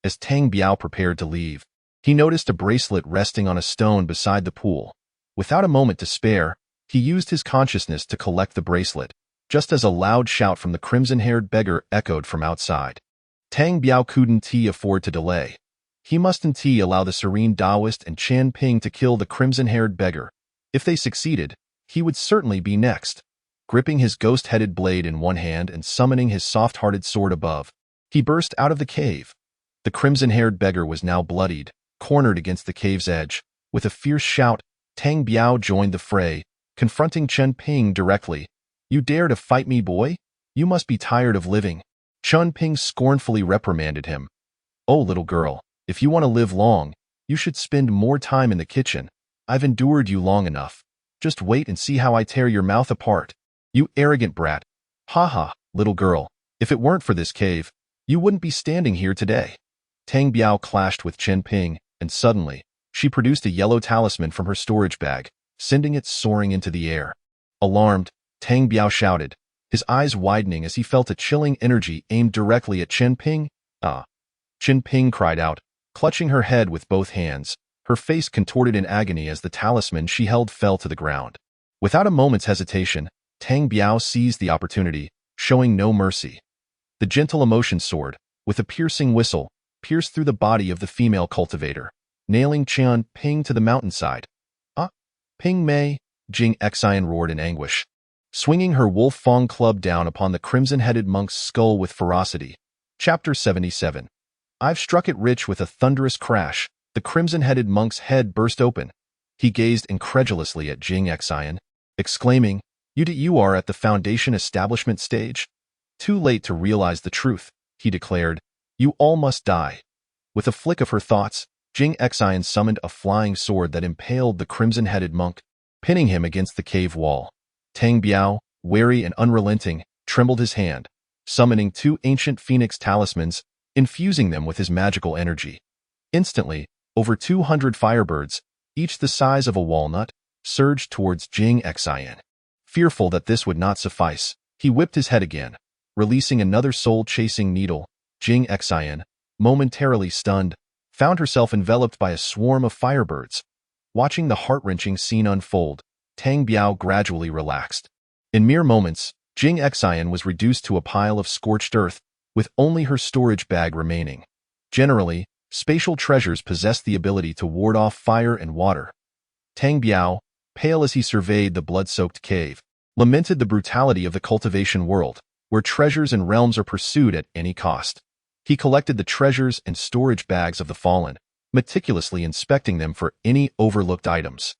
As Tang Biao prepared to leave, he noticed a bracelet resting on a stone beside the pool. Without a moment to spare, he used his consciousness to collect the bracelet, just as a loud shout from the crimson-haired beggar echoed from outside. Tang Biao couldn't afford to delay. He mustn't allow the serene Taoist and Chan Ping to kill the crimson-haired beggar. If they succeeded, he would certainly be next. Gripping his ghost-headed blade in one hand and summoning his soft-hearted sword above, he burst out of the cave. The crimson-haired beggar was now bloodied, cornered against the cave's edge. With a fierce shout, Tang Biao joined the fray, confronting Chen Ping directly. You dare to fight me, boy? You must be tired of living. Chun Ping scornfully reprimanded him. Oh, little girl, if you want to live long, you should spend more time in the kitchen. I've endured you long enough. Just wait and see how I tear your mouth apart. You arrogant brat. Ha, little girl, if it weren't for this cave, you wouldn't be standing here today. Tang Biao clashed with Chen Ping, and suddenly, she produced a yellow talisman from her storage bag, sending it soaring into the air. Alarmed, Tang Biao shouted, his eyes widening as he felt a chilling energy aimed directly at Chen Ping. Ah! Chen Ping cried out, clutching her head with both hands, her face contorted in agony as the talisman she held fell to the ground. Without a moment's hesitation, Tang Biao seized the opportunity, showing no mercy. The gentle emotion sword, with a piercing whistle, pierced through the body of the female cultivator, nailing Chen Ping to the mountainside. Ah! Ping Mei, Jing Xian roared in anguish, swinging her wolf fang club down upon the crimson-headed monk's skull with ferocity. Chapter 77. I've struck it rich with a thunderous crash. The crimson-headed monk's head burst open. He gazed incredulously at Jing Xian, exclaiming, You are at the Foundation establishment stage? Too late to realize the truth, he declared. You all must die. With a flick of her thoughts, Jing Xian summoned a flying sword that impaled the crimson-headed monk, pinning him against the cave wall. Tang Biao, wary and unrelenting, trembled his hand, summoning 2 ancient phoenix talismans, infusing them with his magical energy. Instantly, over 200 firebirds, each the size of a walnut, surged towards Jing Xian. Fearful that this would not suffice, he whipped his head again, releasing another soul-chasing needle. Jing Xian, momentarily stunned, found herself enveloped by a swarm of firebirds. Watching the heart-wrenching scene unfold, Tang Biao gradually relaxed. In mere moments, Jing Xian was reduced to a pile of scorched earth, with only her storage bag remaining. Generally, spatial treasures possess the ability to ward off fire and water. Tang Biao, pale as he surveyed the blood-soaked cave, lamented the brutality of the cultivation world, where treasures and realms are pursued at any cost. He collected the treasures and storage bags of the fallen, meticulously inspecting them for any overlooked items.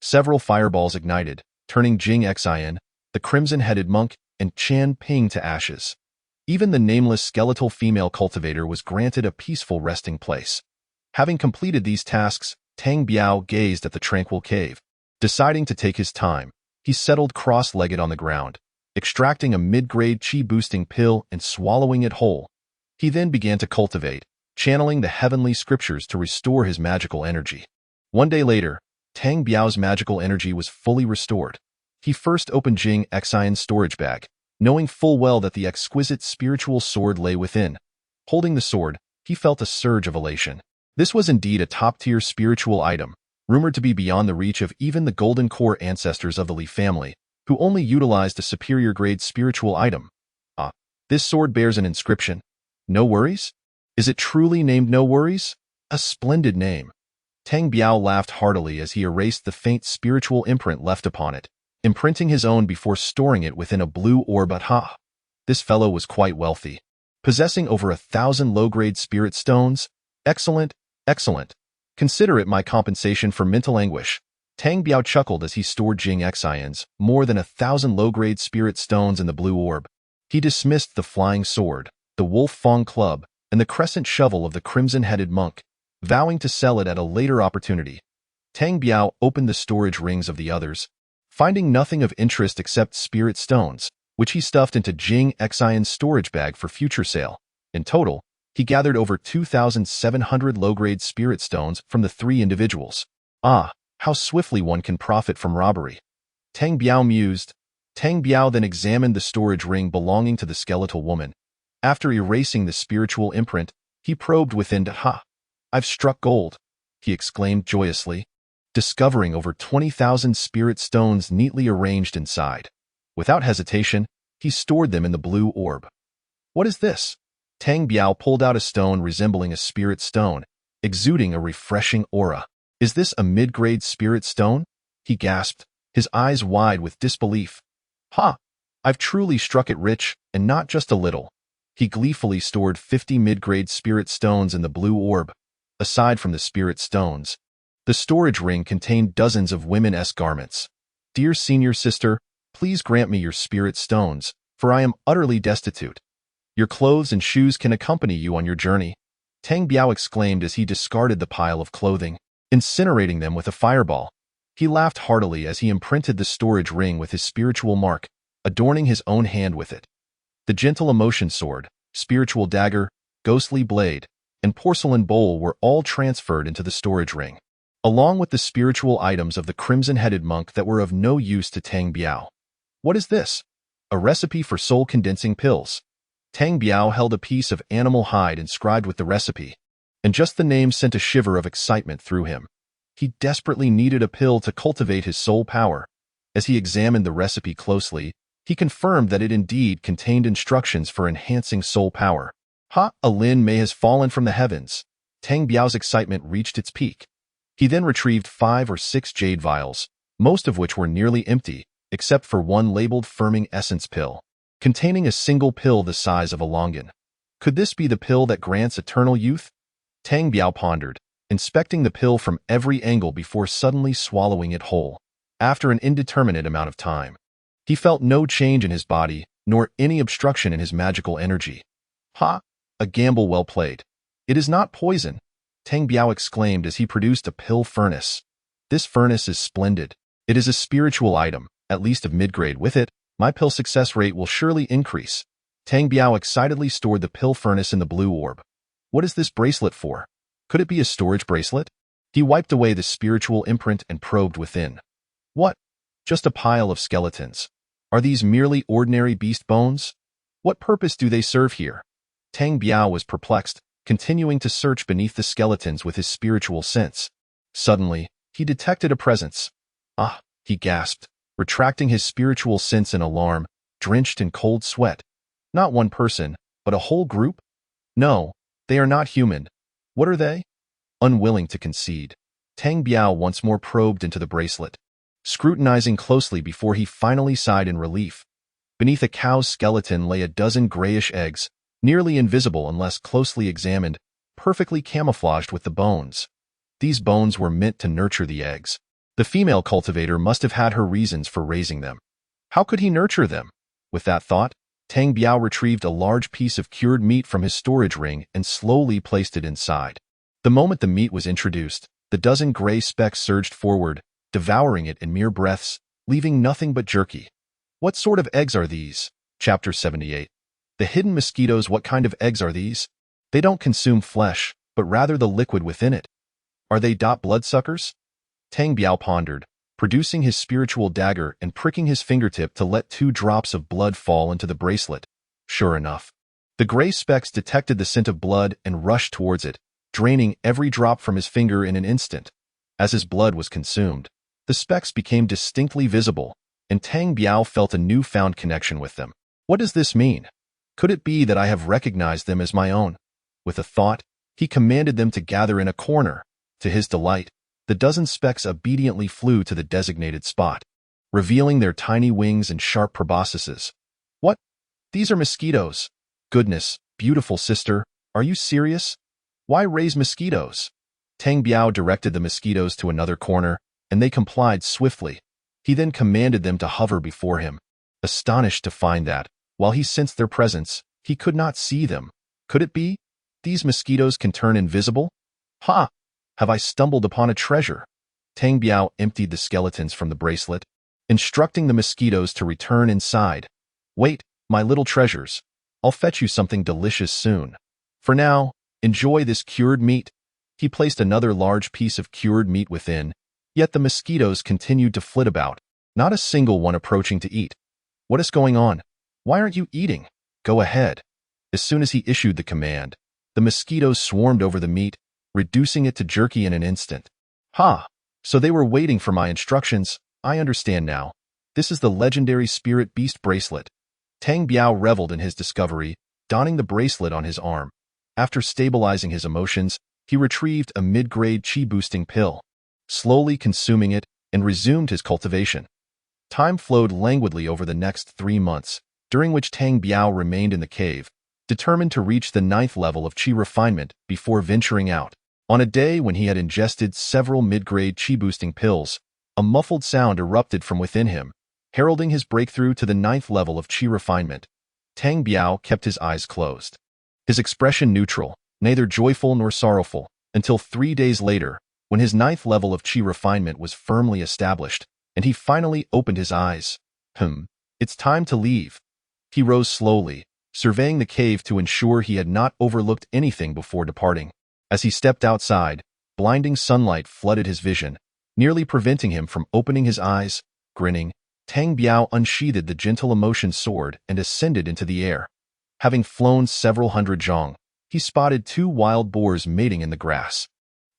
Several fireballs ignited, turning Jing Xian, the crimson-headed monk, and Chan Ping to ashes. Even the nameless skeletal female cultivator was granted a peaceful resting place. Having completed these tasks, Tang Biao gazed at the tranquil cave. Deciding to take his time, he settled cross-legged on the ground, extracting a mid-grade chi-boosting pill and swallowing it whole. He then began to cultivate, channeling the heavenly scriptures to restore his magical energy. One day later, Tang Biao's magical energy was fully restored. He first opened Jing Xian's storage bag, knowing full well that the exquisite spiritual sword lay within. Holding the sword, he felt a surge of elation. This was indeed a top-tier spiritual item, rumored to be beyond the reach of even the golden core ancestors of the Li family, who only utilized a superior-grade spiritual item. Ah, this sword bears an inscription. No worries? Is it truly named No Worries? A splendid name. Tang Biao laughed heartily as he erased the faint spiritual imprint left upon it, imprinting his own before storing it within a blue orb. Ha! This fellow was quite wealthy, possessing over 1,000 low-grade spirit stones. Excellent, excellent. Consider it my compensation for mental anguish. Tang Biao chuckled as he stored Jing Xian's more than 1,000 low-grade spirit stones in the blue orb. He dismissed the flying sword, the wolf fang club, and the crescent shovel of the crimson-headed monk, vowing to sell it at a later opportunity. Tang Biao opened the storage rings of the others, finding nothing of interest except spirit stones, which he stuffed into Jing Xian's storage bag for future sale. In total, he gathered over 2,700 low-grade spirit stones from the three individuals. Ah, how swiftly one can profit from robbery. Tang Biao mused. Tang Biao then examined the storage ring belonging to the skeletal woman. After erasing the spiritual imprint, he probed within. Ha! I've struck gold, he exclaimed joyously, discovering over 20,000 spirit stones neatly arranged inside. Without hesitation, he stored them in the blue orb. What is this? Tang Biao pulled out a stone resembling a spirit stone, exuding a refreshing aura. Is this a mid-grade spirit stone? He gasped, his eyes wide with disbelief. Ha! I've truly struck it rich, and not just a little. He gleefully stored 50 mid-grade spirit stones in the blue orb. Aside from the spirit stones, the storage ring contained dozens of women's garments. Dear senior sister, please grant me your spirit stones, for I am utterly destitute. Your clothes and shoes can accompany you on your journey. Tang Biao exclaimed as he discarded the pile of clothing, incinerating them with a fireball. He laughed heartily as he imprinted the storage ring with his spiritual mark, adorning his own hand with it. The gentle emotion sword, spiritual dagger, ghostly blade, and porcelain bowl were all transferred into the storage ring, along with the spiritual items of the crimson-headed monk that were of no use to Tang Biao. What is this? A recipe for soul-condensing pills. Tang Biao held a piece of animal hide inscribed with the recipe, and just the name sent a shiver of excitement through him. He desperately needed a pill to cultivate his soul power. As he examined the recipe closely, he confirmed that it indeed contained instructions for enhancing soul power. Ha! A Lin Mei has fallen from the heavens. Tang Biao's excitement reached its peak. He then retrieved 5 or 6 jade vials, most of which were nearly empty, except for one labeled firming essence pill, containing a single pill the size of a longan. Could this be the pill that grants eternal youth? Tang Biao pondered, inspecting the pill from every angle before suddenly swallowing it whole. After an indeterminate amount of time, he felt no change in his body, nor any obstruction in his magical energy. Ha! A gamble well played. It is not poison, Tang Biao exclaimed as he produced a pill furnace. This furnace is splendid. It is a spiritual item, at least of mid-grade. With it, my pill success rate will surely increase. Tang Biao excitedly stored the pill furnace in the blue orb. What is this bracelet for? Could it be a storage bracelet? He wiped away the spiritual imprint and probed within. What? Just a pile of skeletons. Are these merely ordinary beast bones? What purpose do they serve here? Tang Biao was perplexed, continuing to search beneath the skeletons with his spiritual sense. Suddenly, he detected a presence. Ah, he gasped, retracting his spiritual sense in alarm, drenched in cold sweat. Not one person, but a whole group? No, they are not human. What are they? Unwilling to concede, Tang Biao once more probed into the bracelet, scrutinizing closely before he finally sighed in relief. Beneath a cow's skeleton lay a dozen grayish eggs, nearly invisible unless closely examined, perfectly camouflaged with the bones. These bones were meant to nurture the eggs. The female cultivator must have had her reasons for raising them. How could he nurture them? With that thought, Tang Biao retrieved a large piece of cured meat from his storage ring and slowly placed it inside. The moment the meat was introduced, the dozen gray specks surged forward, devouring it in mere breaths, leaving nothing but jerky. What sort of eggs are these? Chapter 78. The hidden mosquitoes. What kind of eggs are these? They don't consume flesh, but rather the liquid within it. Are they bloodsuckers? Tang Biao pondered, producing his spiritual dagger and pricking his fingertip to let 2 drops of blood fall into the bracelet. Sure enough, the gray specks detected the scent of blood and rushed towards it, draining every drop from his finger in an instant. As his blood was consumed, the specks became distinctly visible, and Tang Biao felt a newfound connection with them. What does this mean? Could it be that I have recognized them as my own? With a thought, he commanded them to gather in a corner. To his delight, the dozen specks obediently flew to the designated spot, revealing their tiny wings and sharp proboscises. What? These are mosquitoes. Goodness, beautiful sister, are you serious? Why raise mosquitoes? Tang Biao directed the mosquitoes to another corner, and they complied swiftly. He then commanded them to hover before him, astonished to find that, while he sensed their presence, he could not see them. Could it be? These mosquitoes can turn invisible? Ha! Have I stumbled upon a treasure? Tang Biao emptied the skeletons from the bracelet, instructing the mosquitoes to return inside. Wait, my little treasures. I'll fetch you something delicious soon. For now, enjoy this cured meat. He placed another large piece of cured meat within, yet the mosquitoes continued to flit about, not a single one approaching to eat. What is going on? Why aren't you eating? Go ahead. As soon as he issued the command, the mosquitoes swarmed over the meat, reducing it to jerky in an instant. Ha! So they were waiting for my instructions. I understand now. This is the legendary spirit beast bracelet. Tang Biao reveled in his discovery, donning the bracelet on his arm. After stabilizing his emotions, he retrieved a mid-grade chi-boosting pill, slowly consuming it, and resumed his cultivation. Time flowed languidly over the next 3 months, during which Tang Biao remained in the cave, determined to reach the 9th level of chi refinement before venturing out. On a day when he had ingested several mid-grade chi-boosting pills, a muffled sound erupted from within him, heralding his breakthrough to the 9th level of chi refinement. Tang Biao kept his eyes closed, his expression neutral, neither joyful nor sorrowful, until 3 days later, when his 9th level of chi refinement was firmly established, and he finally opened his eyes. It's time to leave. He rose slowly, surveying the cave to ensure he had not overlooked anything before departing. As he stepped outside, blinding sunlight flooded his vision, nearly preventing him from opening his eyes. Grinning, Tang Biao unsheathed the gentle emotion sword and ascended into the air. Having flown several hundred zhong, he spotted 2 wild boars mating in the grass.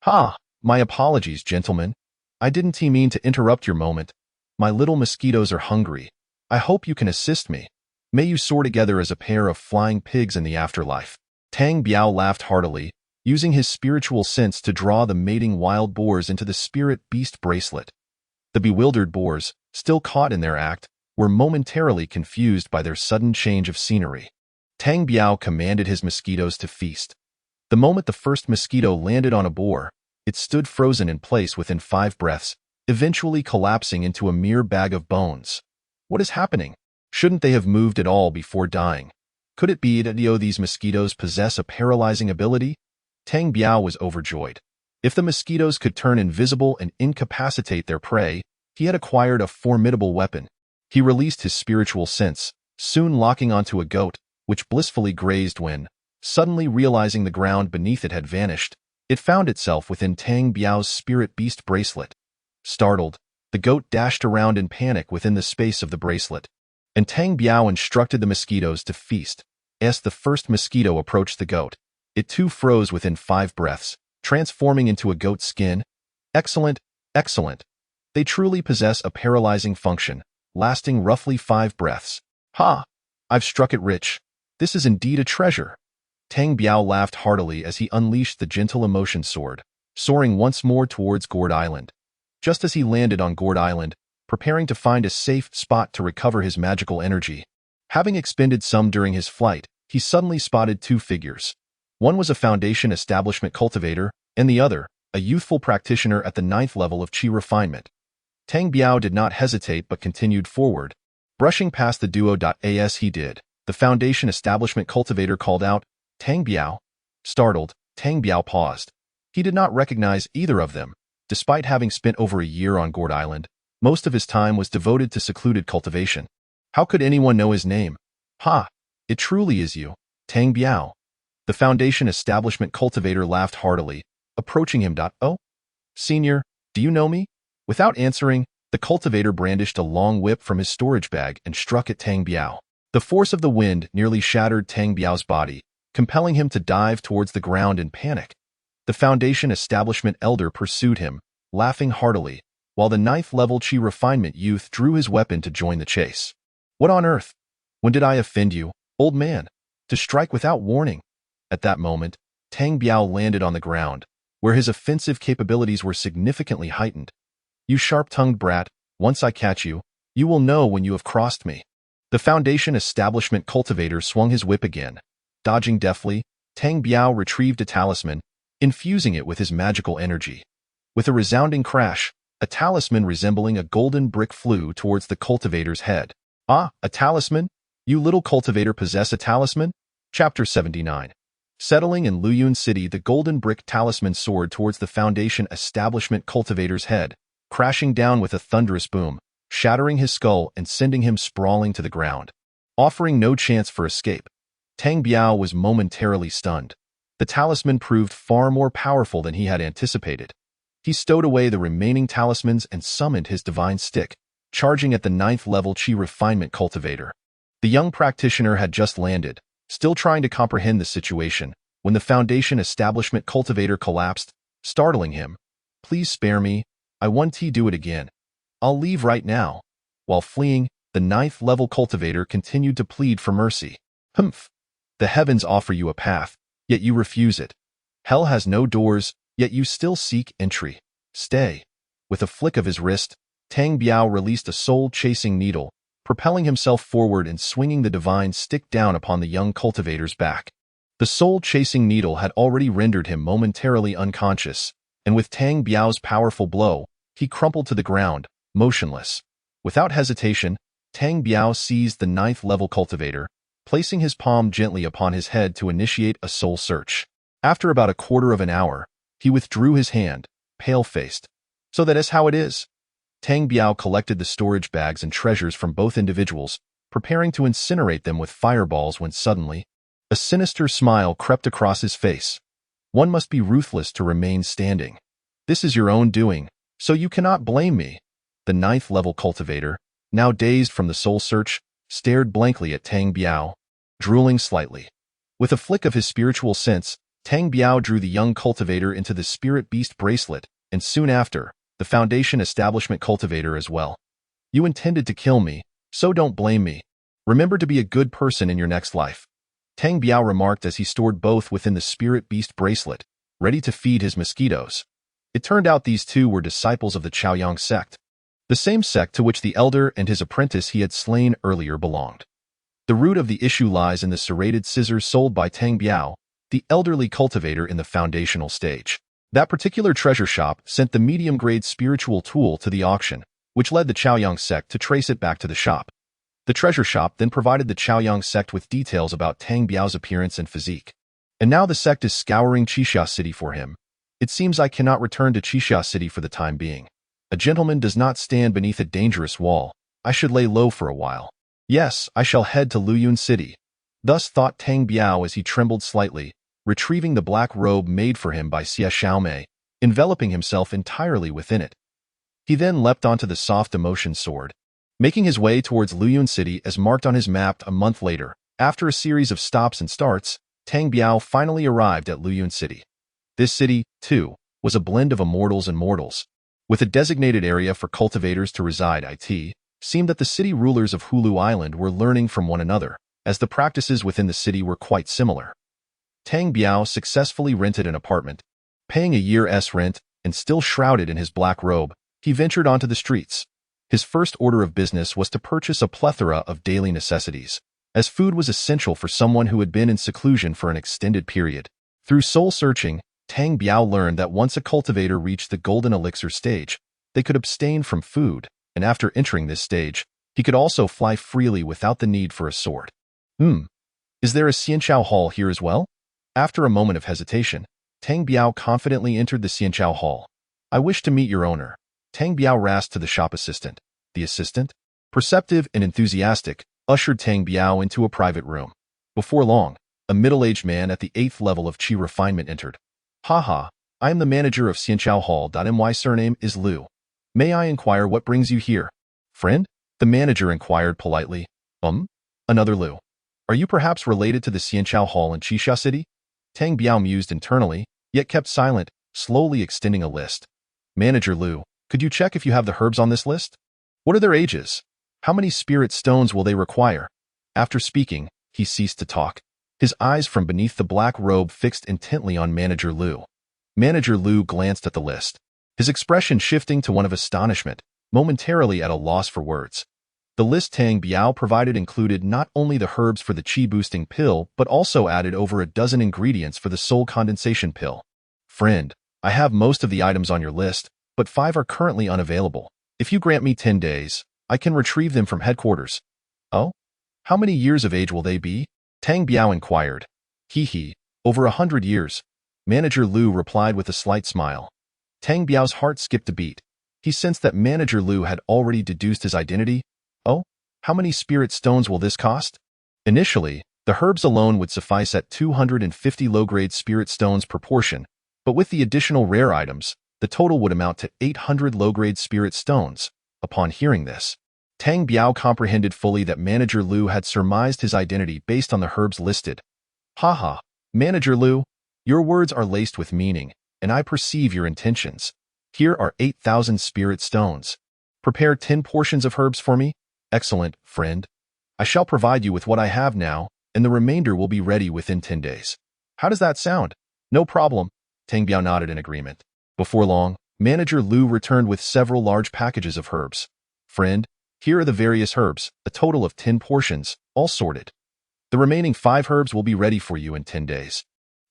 Ha! My apologies, gentlemen. I didn't mean to interrupt your moment. My little mosquitoes are hungry. I hope you can assist me. May you soar together as a pair of flying pigs in the afterlife. Tang Biao laughed heartily, using his spiritual sense to draw the mating wild boars into the spirit beast bracelet. The bewildered boars, still caught in their act, were momentarily confused by their sudden change of scenery. Tang Biao commanded his mosquitoes to feast. The moment the first mosquito landed on a boar, it stood frozen in place within 5 breaths, eventually collapsing into a mere bag of bones. What is happening? Shouldn't they have moved at all before dying? Could it be that these mosquitoes possess a paralyzing ability? Tang Biao was overjoyed. If the mosquitoes could turn invisible and incapacitate their prey, he had acquired a formidable weapon. He released his spiritual sense, soon locking onto a goat, which blissfully grazed when, suddenly realizing the ground beneath it had vanished, It found itself within Tang Biao's spirit beast bracelet. Startled, the goat dashed around in panic within the space of the bracelet, and Tang Biao instructed the mosquitoes to feast. As the first mosquito approached the goat, it too froze within 5 breaths, transforming into a goat's skin. Excellent, excellent. They truly possess a paralyzing function, lasting roughly 5 breaths. Ha! I've struck it rich. This is indeed a treasure. Tang Biao laughed heartily as he unleashed the gentle emotion sword, soaring once more towards Gourd Island. Just as he landed on Gourd Island, preparing to find a safe spot to recover his magical energy. Having expended some during his flight, he suddenly spotted 2 figures. One was a Foundation establishment cultivator, and the other, a youthful practitioner at the 9th level of Qi refinement. Tang Biao did not hesitate but continued forward. Brushing past the duo. As he did, the Foundation establishment cultivator called out, "Tang Biao." Startled, Tang Biao paused. He did not recognize either of them. Despite having spent over a year on Gourd Island, most of his time was devoted to secluded cultivation. How could anyone know his name? Ha! It truly is you, Tang Biao. The Foundation establishment cultivator laughed heartily, approaching him. Oh? Senior, do you know me? Without answering, the cultivator brandished a long whip from his storage bag and struck at Tang Biao. The force of the wind nearly shattered Tang Biao's body, compelling him to dive towards the ground in panic. The Foundation establishment elder pursued him, laughing heartily, while the 9th level Qi refinement youth drew his weapon to join the chase. What on earth? When did I offend you, old man? To strike without warning? At that moment, Tang Biao landed on the ground, where his offensive capabilities were significantly heightened. You sharp-tongued brat, once I catch you, you will know when you have crossed me. The Foundation establishment cultivator swung his whip again. Dodging deftly, Tang Biao retrieved a talisman, infusing it with his magical energy. With a resounding crash, a talisman resembling a golden brick flew towards the cultivator's head. Ah, a talisman? You little cultivator possess a talisman? Chapter 79. Settling in Luyun City, the golden brick talisman soared towards the Foundation establishment cultivator's head, crashing down with a thunderous boom, shattering his skull and sending him sprawling to the ground. Offering no chance for escape, Tang Biao was momentarily stunned. The talisman proved far more powerful than he had anticipated. He stowed away the remaining talismans and summoned his divine stick, charging at the 9th level Qi refinement cultivator. The young practitioner had just landed, still trying to comprehend the situation, when the Foundation establishment cultivator collapsed, startling him. Please spare me, I want to do it again. I'll leave right now. While fleeing, the 9th level cultivator continued to plead for mercy. Humph! The heavens offer you a path, yet you refuse it. Hell has no doors, yet you still seek entry. Stay. With a flick of his wrist, Tang Biao released a soul-chasing needle, propelling himself forward and swinging the divine stick down upon the young cultivator's back. The soul-chasing needle had already rendered him momentarily unconscious, and with Tang Biao's powerful blow, he crumpled to the ground, motionless. Without hesitation, Tang Biao seized the 9th level cultivator, placing his palm gently upon his head to initiate a soul search. After about a quarter of an hour, he withdrew his hand, pale-faced. So that is how it is. Tang Biao collected the storage bags and treasures from both individuals, preparing to incinerate them with fireballs when suddenly, a sinister smile crept across his face. One must be ruthless to remain standing. This is your own doing, so you cannot blame me. The 9th level cultivator, now dazed from the soul search, stared blankly at Tang Biao, drooling slightly. With a flick of his spiritual sense, Tang Biao drew the young cultivator into the spirit beast bracelet, and soon after, the Foundation establishment cultivator as well. You intended to kill me, so don't blame me. Remember to be a good person in your next life. Tang Biao remarked as he stored both within the spirit beast bracelet, ready to feed his mosquitoes. It turned out these two were disciples of the Chaoyang sect, the same sect to which the elder and his apprentice he had slain earlier belonged. The root of the issue lies in the serrated scissors sold by Tang Biao, the elderly cultivator in the foundational stage. That particular treasure shop sent the medium-grade spiritual tool to the auction, which led the Chaoyang sect to trace it back to the shop. The treasure shop then provided the Chaoyang sect with details about Tang Biao's appearance and physique. And now the sect is scouring Qixia City for him. It seems I cannot return to Qixia City for the time being. A gentleman does not stand beneath a dangerous wall. I should lay low for a while. Yes, I shall head to Luyun City. Thus thought Tang Biao as he trembled slightly, retrieving the black robe made for him by Xia Xiaomei, enveloping himself entirely within it. He then leapt onto the soft emotion sword, making his way towards Luyun City as marked on his map a month later. After a series of stops and starts, Tang Biao finally arrived at Luyun City. This city, too, was a blend of immortals and mortals. With a designated area for cultivators to reside, it seemed that the city rulers of Hulu Island were learning from one another, as the practices within the city were quite similar. Tang Biao successfully rented an apartment. Paying a year's rent and still shrouded in his black robe, he ventured onto the streets. His first order of business was to purchase a plethora of daily necessities, as food was essential for someone who had been in seclusion for an extended period. Through soul-searching, Tang Biao learned that once a cultivator reached the golden elixir stage, they could abstain from food, and after entering this stage, he could also fly freely without the need for a sword. Is there a Xianchao Hall here as well? After a moment of hesitation, Tang Biao confidently entered the Xianchao Hall. I wish to meet your owner. Tang Biao rasped to the shop assistant. The assistant, perceptive and enthusiastic, ushered Tang Biao into a private room. Before long, a middle-aged man at the 8th level of Qi refinement entered. Haha, I am the manager of Xianchao Hall. My surname is Liu. May I inquire what brings you here? Friend? The manager inquired politely. Another Liu. Are you perhaps related to the Xianchao Hall in Qixia City? Tang Biao mused internally, yet kept silent, slowly extending a list. Manager Liu, could you check if you have the herbs on this list? What are their ages? How many spirit stones will they require? After speaking, he ceased to talk. His eyes from beneath the black robe fixed intently on Manager Liu. Manager Liu glanced at the list, his expression shifting to one of astonishment, momentarily at a loss for words. The list Tang Biao provided included not only the herbs for the qi-boosting pill, but also added over a dozen ingredients for the soul condensation pill. Friend, I have most of the items on your list, but 5 are currently unavailable. If you grant me 10 days, I can retrieve them from headquarters. Oh? How many years of age will they be? Tang Biao inquired. Over 100 years. Manager Liu replied with a slight smile. Tang Biao's heart skipped a beat. He sensed that Manager Liu had already deduced his identity. Oh? How many spirit stones will this cost? Initially, the herbs alone would suffice at 250 low-grade spirit stones per portion, but with the additional rare items, the total would amount to 800 low-grade spirit stones. Upon hearing this, Tang Biao comprehended fully that Manager Liu had surmised his identity based on the herbs listed. Haha, Manager Liu, your words are laced with meaning, and I perceive your intentions. Here are 8,000 spirit stones. Prepare 10 portions of herbs for me. Excellent, friend. I shall provide you with what I have now, and the remainder will be ready within 10 days. How does that sound? No problem. Tang Biao nodded in agreement. Before long, Manager Liu returned with several large packages of herbs. Friend, here are the various herbs, a total of 10 portions, all sorted. The remaining 5 herbs will be ready for you in 10 days.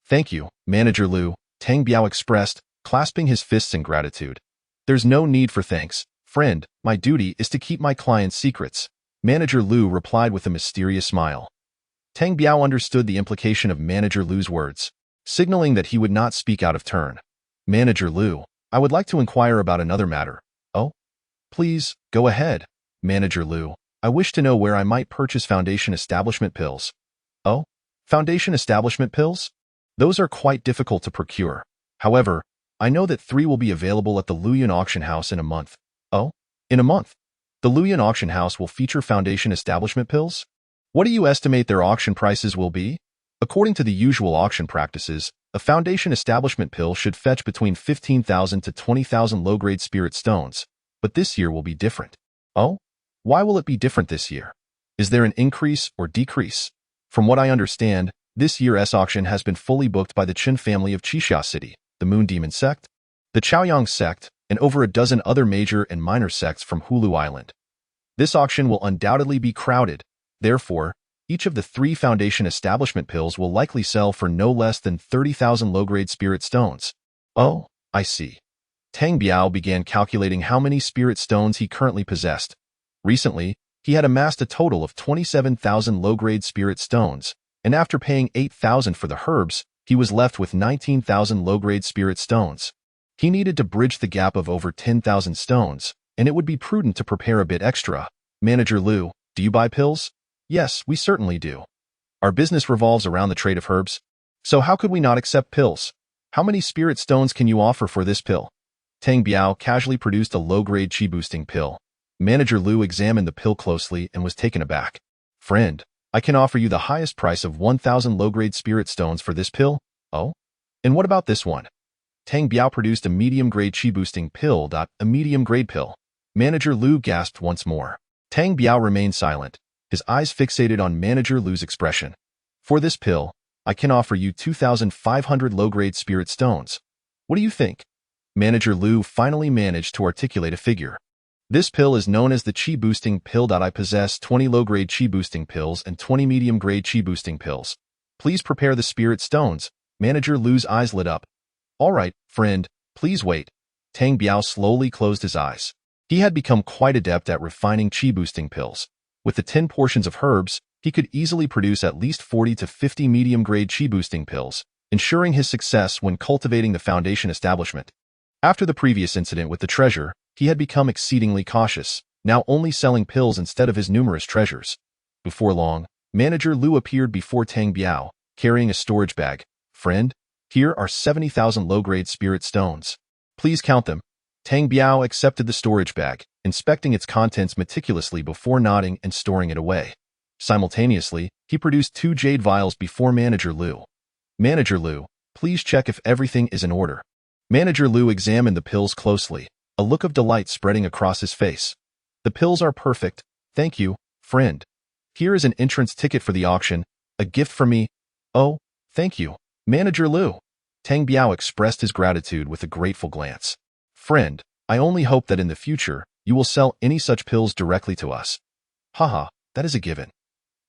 Thank you, Manager Liu, Tang Biao expressed, clasping his fists in gratitude. There's no need for thanks. Friend, my duty is to keep my clients' secrets. Manager Liu replied with a mysterious smile. Tang Biao understood the implication of Manager Liu's words, signaling that he would not speak out of turn. Manager Liu, I would like to inquire about another matter. Oh? Please, go ahead. Manager Liu, I wish to know where I might purchase Foundation Establishment pills. Oh? Foundation Establishment pills? Those are quite difficult to procure. However, I know that 3 will be available at the Luyun Auction House in a month. Oh? In a month? The Luyun Auction House will feature Foundation Establishment pills? What do you estimate their auction prices will be? According to the usual auction practices, a Foundation Establishment pill should fetch between 15,000 to 20,000 low-grade spirit stones, but this year will be different. Oh? Why will it be different this year? Is there an increase or decrease? From what I understand, this year's auction has been fully booked by the Qin family of Qixia City, the Moon Demon sect, the Chaoyang sect, and over a dozen other major and minor sects from Hulu Island. This auction will undoubtedly be crowded. Therefore, each of the 3 Foundation Establishment pills will likely sell for no less than 30,000 low-grade spirit stones. Oh, I see. Tang Biao began calculating how many spirit stones he currently possessed. Recently, he had amassed a total of 27,000 low-grade spirit stones, and after paying 8,000 for the herbs, he was left with 19,000 low-grade spirit stones. He needed to bridge the gap of over 10,000 stones, and it would be prudent to prepare a bit extra. Manager Liu, do you buy pills? Yes, we certainly do. Our business revolves around the trade of herbs. So how could we not accept pills? How many spirit stones can you offer for this pill? Tang Biao casually produced a low-grade chi-boosting pill. Manager Lu examined the pill closely and was taken aback. Friend, I can offer you the highest price of 1,000 low-grade spirit stones for this pill. Oh? And what about this one? Tang Biao produced a medium-grade chi-boosting pill. A medium-grade pill. Manager Lu gasped once more. Tang Biao remained silent, his eyes fixated on Manager Lu's expression. For this pill, I can offer you 2,500 low-grade spirit stones. What do you think? Manager Lu finally managed to articulate a figure. This pill is known as the chi-boosting pill. I possess 20 low-grade chi-boosting pills and 20 medium-grade chi-boosting pills. Please prepare the spirit stones. Manager Lu's eyes lit up. All right, friend, please wait. Tang Biao slowly closed his eyes. He had become quite adept at refining chi-boosting pills. With the 10 portions of herbs, he could easily produce at least 40 to 50 medium-grade chi-boosting pills, ensuring his success when cultivating the foundation establishment. After the previous incident with the treasure, he had become exceedingly cautious, now only selling pills instead of his numerous treasures. Before long, Manager Lu appeared before Tang Biao, carrying a storage bag. Friend, here are 70,000 low-grade spirit stones. Please count them. Tang Biao accepted the storage bag, inspecting its contents meticulously before nodding and storing it away. Simultaneously, he produced 2 jade vials before Manager Lu. Manager Lu, please check if everything is in order. Manager Lu examined the pills closely, a look of delight spreading across his face. The pills are perfect, thank you, friend. Here is an entrance ticket for the auction, a gift for me. Oh, thank you, Manager Lu. Tang Biao expressed his gratitude with a grateful glance. Friend, I only hope that in the future, you will sell any such pills directly to us. Haha, that is a given.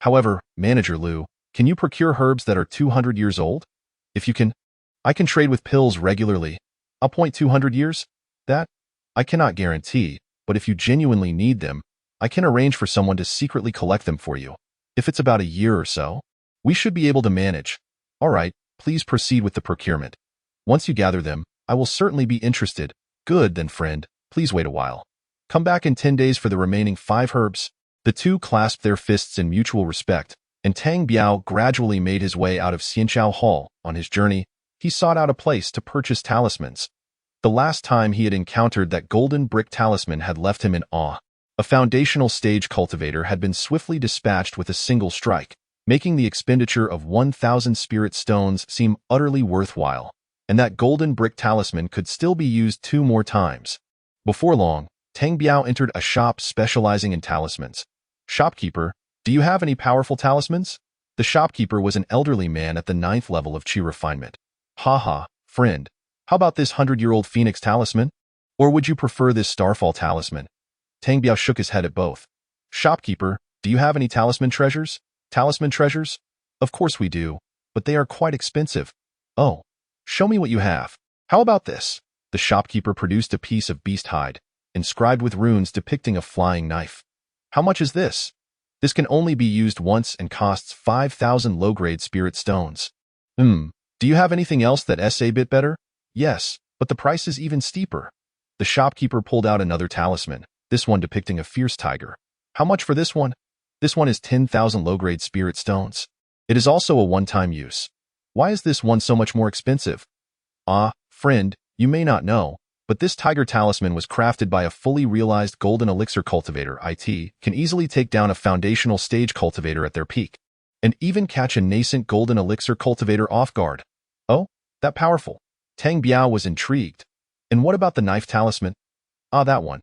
However, Manager Lu, can you procure herbs that are 200 years old? If you can, I can trade with pills regularly. I'll point 200 years? That? I cannot guarantee, but if you genuinely need them, I can arrange for someone to secretly collect them for you. If it's about a year or so, we should be able to manage. All right, please proceed with the procurement. Once you gather them, I will certainly be interested. Good then, friend, please wait a while. Come back in 10 days for the remaining 5 herbs. The two clasped their fists in mutual respect, and Tang Biao gradually made his way out of Xianqiao Hall. On his journey, he sought out a place to purchase talismans. The last time he had encountered that golden brick talisman had left him in awe. A foundational stage cultivator had been swiftly dispatched with a single strike, making the expenditure of 1,000 spirit stones seem utterly worthwhile, and that golden brick talisman could still be used 2 more times. Before long, Tang Biao entered a shop specializing in talismans. Shopkeeper, do you have any powerful talismans? The shopkeeper was an elderly man at the 9th level of chi refinement. Haha, friend, how about this 100-year-old phoenix talisman? Or would you prefer this starfall talisman? Tang Biao shook his head at both. Shopkeeper, do you have any talisman treasures? Talisman treasures? Of course we do, but they are quite expensive. Oh, show me what you have. How about this? The shopkeeper produced a piece of beast hide, inscribed with runes depicting a flying knife. How much is this? This can only be used once and costs 5,000 low-grade spirit stones. Do you have anything else that's a bit better? Yes, but the price is even steeper. The shopkeeper pulled out another talisman, this one depicting a fierce tiger. How much for this one? This one is 10,000 low-grade spirit stones. It is also a one-time use. Why is this one so much more expensive? Ah, friend, you may not know, but this tiger talisman was crafted by a fully realized golden elixir cultivator. It can easily take down a foundational stage cultivator at their peak, and even catch a nascent golden elixir cultivator off guard. Oh, that powerful. Tang Biao was intrigued. And what about the knife talisman? Ah, that one.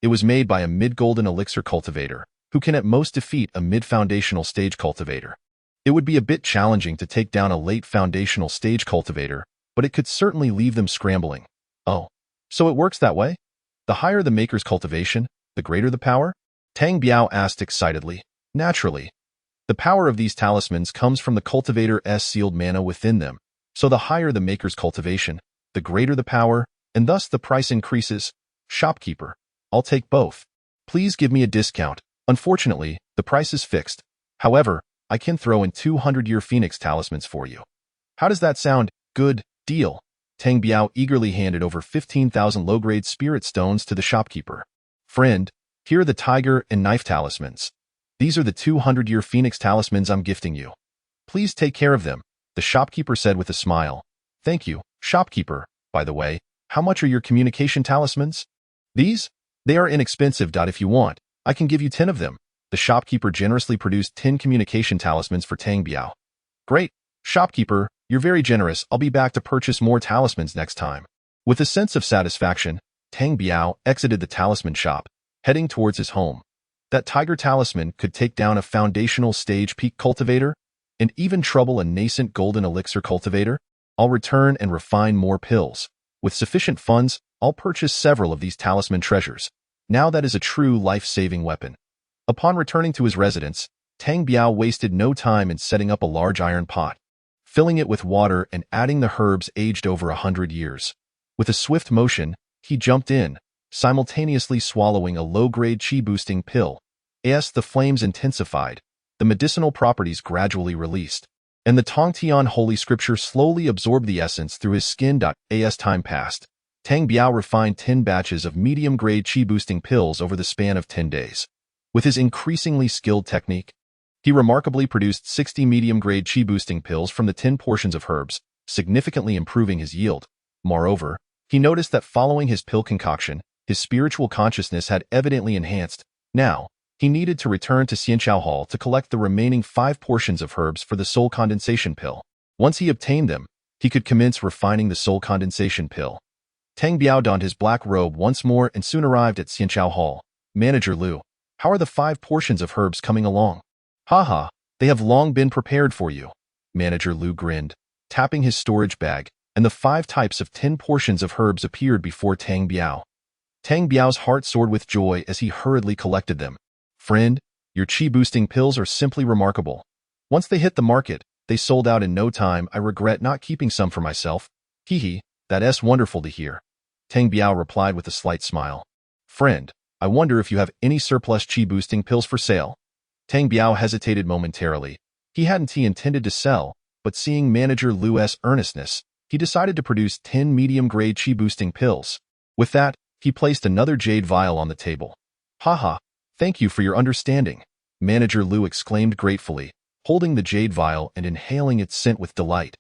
It was made by a mid-golden elixir cultivator, who can at most defeat a mid-foundational stage cultivator. It would be a bit challenging to take down a late foundational stage cultivator, but it could certainly leave them scrambling. Oh, so it works that way? The higher the maker's cultivation, the greater the power? Tang Biao asked excitedly. Naturally. The power of these talismans comes from the cultivator's sealed mana within them, so the higher the maker's cultivation, the greater the power, and thus the price increases. Shopkeeper, I'll take both. Please give me a discount. Unfortunately, the price is fixed. However, I can throw in 200-year phoenix talismans for you. How does that sound? Good deal. Tang Biao eagerly handed over 15,000 low-grade spirit stones to the shopkeeper. Friend, here are the tiger and knife talismans. These are the 200-year phoenix talismans I'm gifting you. Please take care of them. the shopkeeper said with a smile. Thank you, shopkeeper. By the way, how much are your communication talismans? These? They are inexpensive. If you want, I can give you 10 of them. The shopkeeper generously produced 10 communication talismans for Tang Biao. Great, shopkeeper, you're very generous. I'll be back to purchase more talismans next time. With a sense of satisfaction, Tang Biao exited the talisman shop, heading towards his home. That tiger talisman could take down a foundational stage peak cultivator and even trouble a nascent golden elixir cultivator. I'll return and refine more pills. With sufficient funds, I'll purchase several of these talisman treasures. Now that is a true life-saving weapon. Upon returning to his residence, Tang Biao wasted no time in setting up a large iron pot, filling it with water and adding the herbs aged over 100 years. With a swift motion, he jumped in, simultaneously swallowing a low-grade qi-boosting pill. As the flames intensified, the medicinal properties gradually released, and the Tongtian holy scripture slowly absorbed the essence through his skin. As time passed, Tang Biao refined 10 batches of medium-grade qi-boosting pills over the span of 10 days. With his increasingly skilled technique, he remarkably produced 60 medium-grade qi-boosting pills from the 10 portions of herbs, significantly improving his yield. Moreover, he noticed that following his pill concoction, his spiritual consciousness had evidently enhanced. Now, he needed to return to Xianqiao Hall to collect the remaining 5 portions of herbs for the soul condensation pill. Once he obtained them, he could commence refining the soul condensation pill. Tang Biao donned his black robe once more and soon arrived at Xianqiao Hall. Manager Liu, how are the 5 portions of herbs coming along? Haha, they have long been prepared for you. Manager Liu grinned, tapping his storage bag, and the 5 types of 10 portions of herbs appeared before Tang Biao. Tang Biao's heart soared with joy as he hurriedly collected them. Friend, your qi-boosting pills are simply remarkable. Once they hit the market, they sold out in no time. I regret not keeping some for myself. Hee, that's wonderful to hear. Tang Biao replied with a slight smile. Friend, I wonder if you have any surplus qi-boosting pills for sale. Tang Biao hesitated momentarily. He hadn't intended to sell, but seeing Manager Liu's earnestness, he decided to produce 10 medium-grade qi-boosting pills. With that, he placed another jade vial on the table. Haha, thank you for your understanding, Manager Liu exclaimed gratefully, holding the jade vial and inhaling its scent with delight.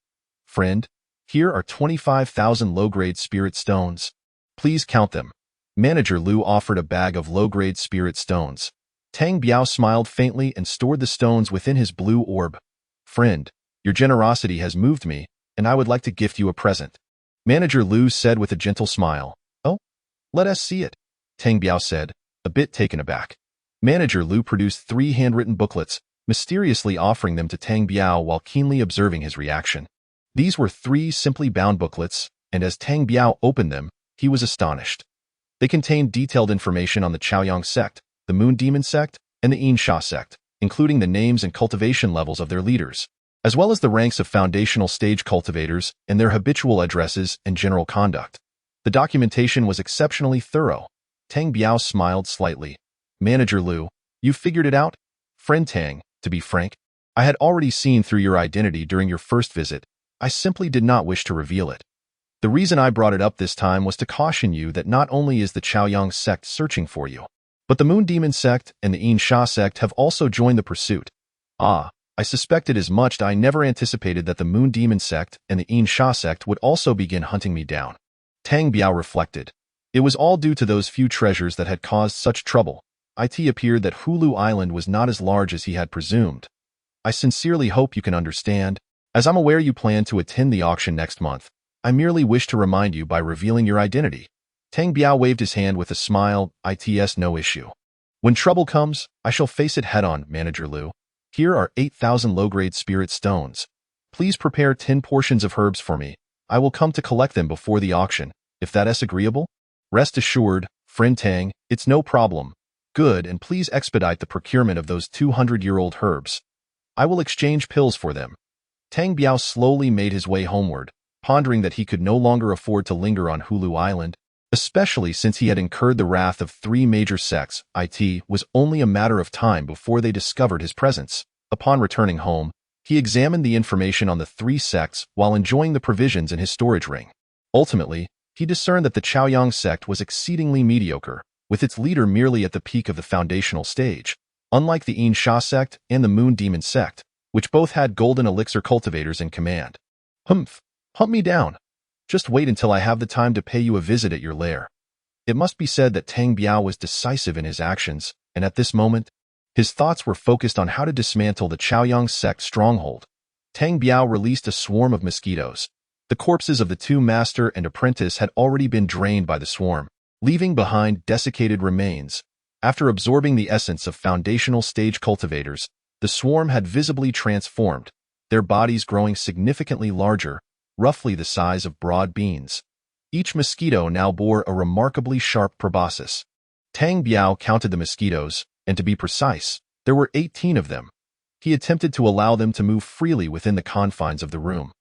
Friend, here are 25,000 low-grade spirit stones. Please count them. Manager Liu offered a bag of low-grade spirit stones. Tang Biao smiled faintly and stored the stones within his blue orb. Friend, your generosity has moved me, and I would like to gift you a present. Manager Liu said with a gentle smile. Oh, let us see it, Tang Biao said, a bit taken aback. Manager Liu produced 3 handwritten booklets, mysteriously offering them to Tang Biao while keenly observing his reaction. These were 3 simply bound booklets, and as Tang Biao opened them, he was astonished. They contained detailed information on the Chaoyang sect, the Moon Demon sect, and the Yin Sha sect, including the names and cultivation levels of their leaders, as well as the ranks of foundational stage cultivators and their habitual addresses and general conduct. The documentation was exceptionally thorough. Tang Biao smiled slightly. Manager Liu, you figured it out? Friend Tang, to be frank, I had already seen through your identity during your first visit. I simply did not wish to reveal it. The reason I brought it up this time was to caution you that not only is the Chaoyang sect searching for you, but the Moon Demon sect and the Yin Sha sect have also joined the pursuit. Ah, I suspected as much. I never anticipated that the Moon Demon sect and the Yin Sha sect would also begin hunting me down. Tang Biao reflected. It was all due to those few treasures that had caused such trouble. It appeared that Hulu Island was not as large as he had presumed. I sincerely hope you can understand. As I'm aware you plan to attend the auction next month, I merely wish to remind you by revealing your identity. Tang Biao waved his hand with a smile. It's no issue. When trouble comes, I shall face it head-on, Manager Liu. Here are 8,000 low-grade spirit stones. Please prepare 10 portions of herbs for me. I will come to collect them before the auction, if that is agreeable. Rest assured, friend Tang, it's no problem. Good, and please expedite the procurement of those 200-year-old herbs. I will exchange pills for them. Tang Biao slowly made his way homeward, pondering that he could no longer afford to linger on Hulu Island, especially since he had incurred the wrath of 3 major sects. It was only a matter of time before they discovered his presence. Upon returning home, he examined the information on the 3 sects while enjoying the provisions in his storage ring. Ultimately, he discerned that the Chaoyang sect was exceedingly mediocre, with its leader merely at the peak of the foundational stage. Unlike the Yin Sha sect and the Moon Demon sect, which both had golden elixir cultivators in command. Humph, hunt me down. Just wait until I have the time to pay you a visit at your lair. It must be said that Tang Biao was decisive in his actions, and at this moment, his thoughts were focused on how to dismantle the Chaoyang sect stronghold. Tang Biao released a swarm of mosquitoes. The corpses of the two master and apprentice had already been drained by the swarm, leaving behind desiccated remains. After absorbing the essence of foundational stage cultivators, the swarm had visibly transformed, their bodies growing significantly larger, roughly the size of broad beans. Each mosquito now bore a remarkably sharp proboscis. Tang Biao counted the mosquitoes, and to be precise, there were 18 of them. He attempted to allow them to move freely within the confines of the room.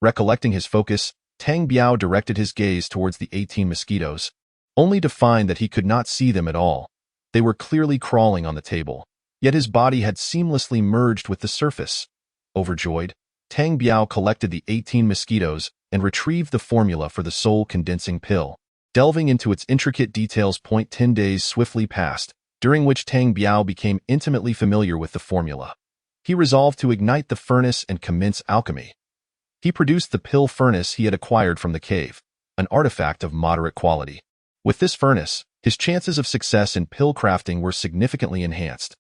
Recollecting his focus, Tang Biao directed his gaze towards the 18 mosquitoes, only to find that he could not see them at all. They were clearly crawling on the table, yet his body had seamlessly merged with the surface. Overjoyed, Tang Biao collected the 18 mosquitoes and retrieved the formula for the soul-condensing pill. Delving into its intricate details, 10 days swiftly passed, during which Tang Biao became intimately familiar with the formula. He resolved to ignite the furnace and commence alchemy. He produced the pill furnace he had acquired from the cave, an artifact of moderate quality. With this furnace, his chances of success in pill crafting were significantly enhanced.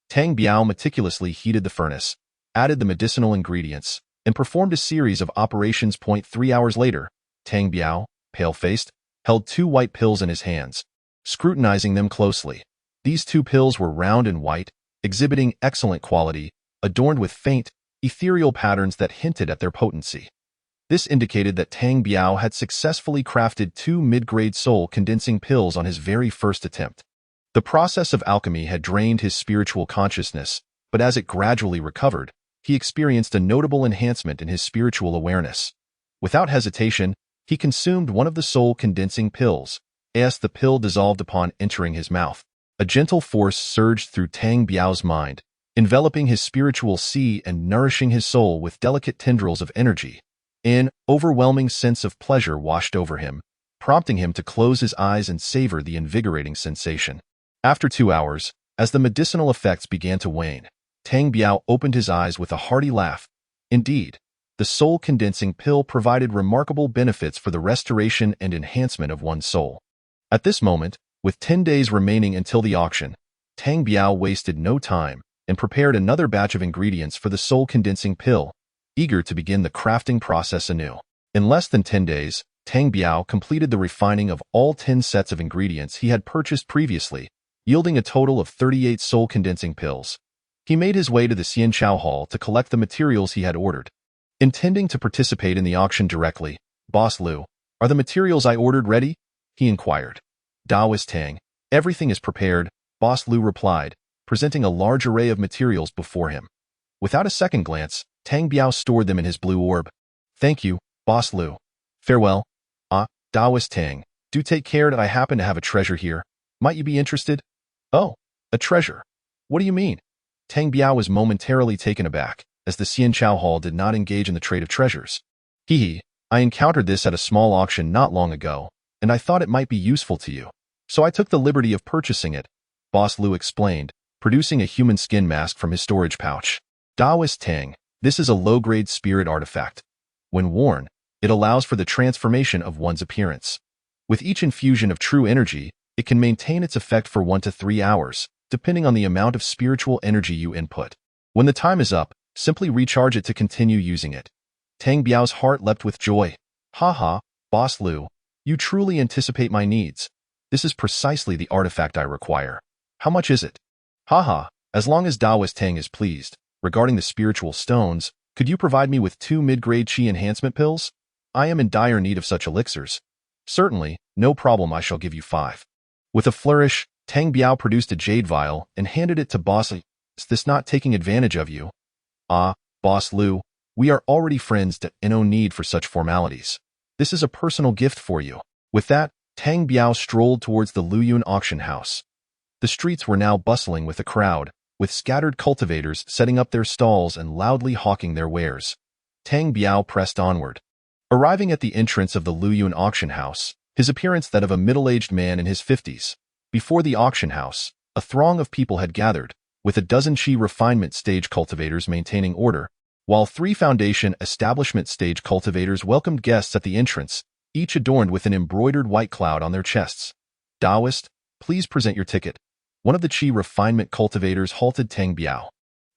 Tang Biao meticulously heated the furnace, added the medicinal ingredients, and performed a series of operations. 3 hours later, Tang Biao, pale-faced, held 2 white pills in his hands, scrutinizing them closely. These 2 pills were round and white, exhibiting excellent quality, adorned with faint, ethereal patterns that hinted at their potency. This indicated that Tang Biao had successfully crafted 2 mid-grade soul-condensing pills on his very first attempt. The process of alchemy had drained his spiritual consciousness, but as it gradually recovered, he experienced a notable enhancement in his spiritual awareness. Without hesitation, he consumed one of the soul-condensing pills, as the pill dissolved upon entering his mouth. A gentle force surged through Tang Biao's mind, enveloping his spiritual sea and nourishing his soul with delicate tendrils of energy. An overwhelming sense of pleasure washed over him, prompting him to close his eyes and savor the invigorating sensation. After 2 hours, as the medicinal effects began to wane, Tang Biao opened his eyes with a hearty laugh. Indeed, the soul-condensing pill provided remarkable benefits for the restoration and enhancement of one's soul. At this moment, with 10 days remaining until the auction, Tang Biao wasted no time and prepared another batch of ingredients for the soul-condensing pill, eager to begin the crafting process anew. In less than 10 days, Tang Biao completed the refining of all 10 sets of ingredients he had purchased previously, yielding a total of 38 soul-condensing pills. He made his way to the Xianchao Hall to collect the materials he had ordered. Intending to participate in the auction directly, Boss Liu, "Are the materials I ordered ready?" he inquired. "Daoist Tang, everything is prepared," Boss Liu replied, presenting a large array of materials before him. Without a second glance, Tang Biao stored them in his blue orb. "Thank you, Boss Liu. Farewell." Daoist Tang, do take care that I happen to have a treasure here. Might you be interested?" "Oh, a treasure? What do you mean?" Tang Biao was momentarily taken aback, as the Xianchao Hall did not engage in the trade of treasures. I encountered this at a small auction not long ago, and I thought it might be useful to you. So I took the liberty of purchasing it," Boss Liu explained, producing a human skin mask from his storage pouch. "Daoist Tang, this is a low-grade spirit artifact. When worn, it allows for the transformation of one's appearance. With each infusion of true energy, it can maintain its effect for 1 to 3 hours, depending on the amount of spiritual energy you input. When the time is up, simply recharge it to continue using it." Tang Biao's heart leapt with joy. "Ha, Boss Liu, you truly anticipate my needs. This is precisely the artifact I require. How much is it?" As long as Daoist Tang is pleased. Regarding the spiritual stones, could you provide me with 2 mid-grade qi enhancement pills? I am in dire need of such elixirs." "Certainly, no problem, I shall give you 5. With a flourish, Tang Biao produced a jade vial and handed it to Boss Liu. "Is this not taking advantage of you?" Boss Liu, we are already friends and no need for such formalities. This is a personal gift for you." With that, Tang Biao strolled towards the Luyun auction house. The streets were now bustling with a crowd, with scattered cultivators setting up their stalls and loudly hawking their wares. Tang Biao pressed onward. Arriving at the entrance of the Luyun auction house, his appearance that of a middle-aged man in his 50s. Before the auction house, a throng of people had gathered, with a dozen Qi refinement stage cultivators maintaining order, while 3 foundation establishment stage cultivators welcomed guests at the entrance, each adorned with an embroidered white cloud on their chests. Taoist, please present your ticket. One of the Qi refinement cultivators halted Tang Biao.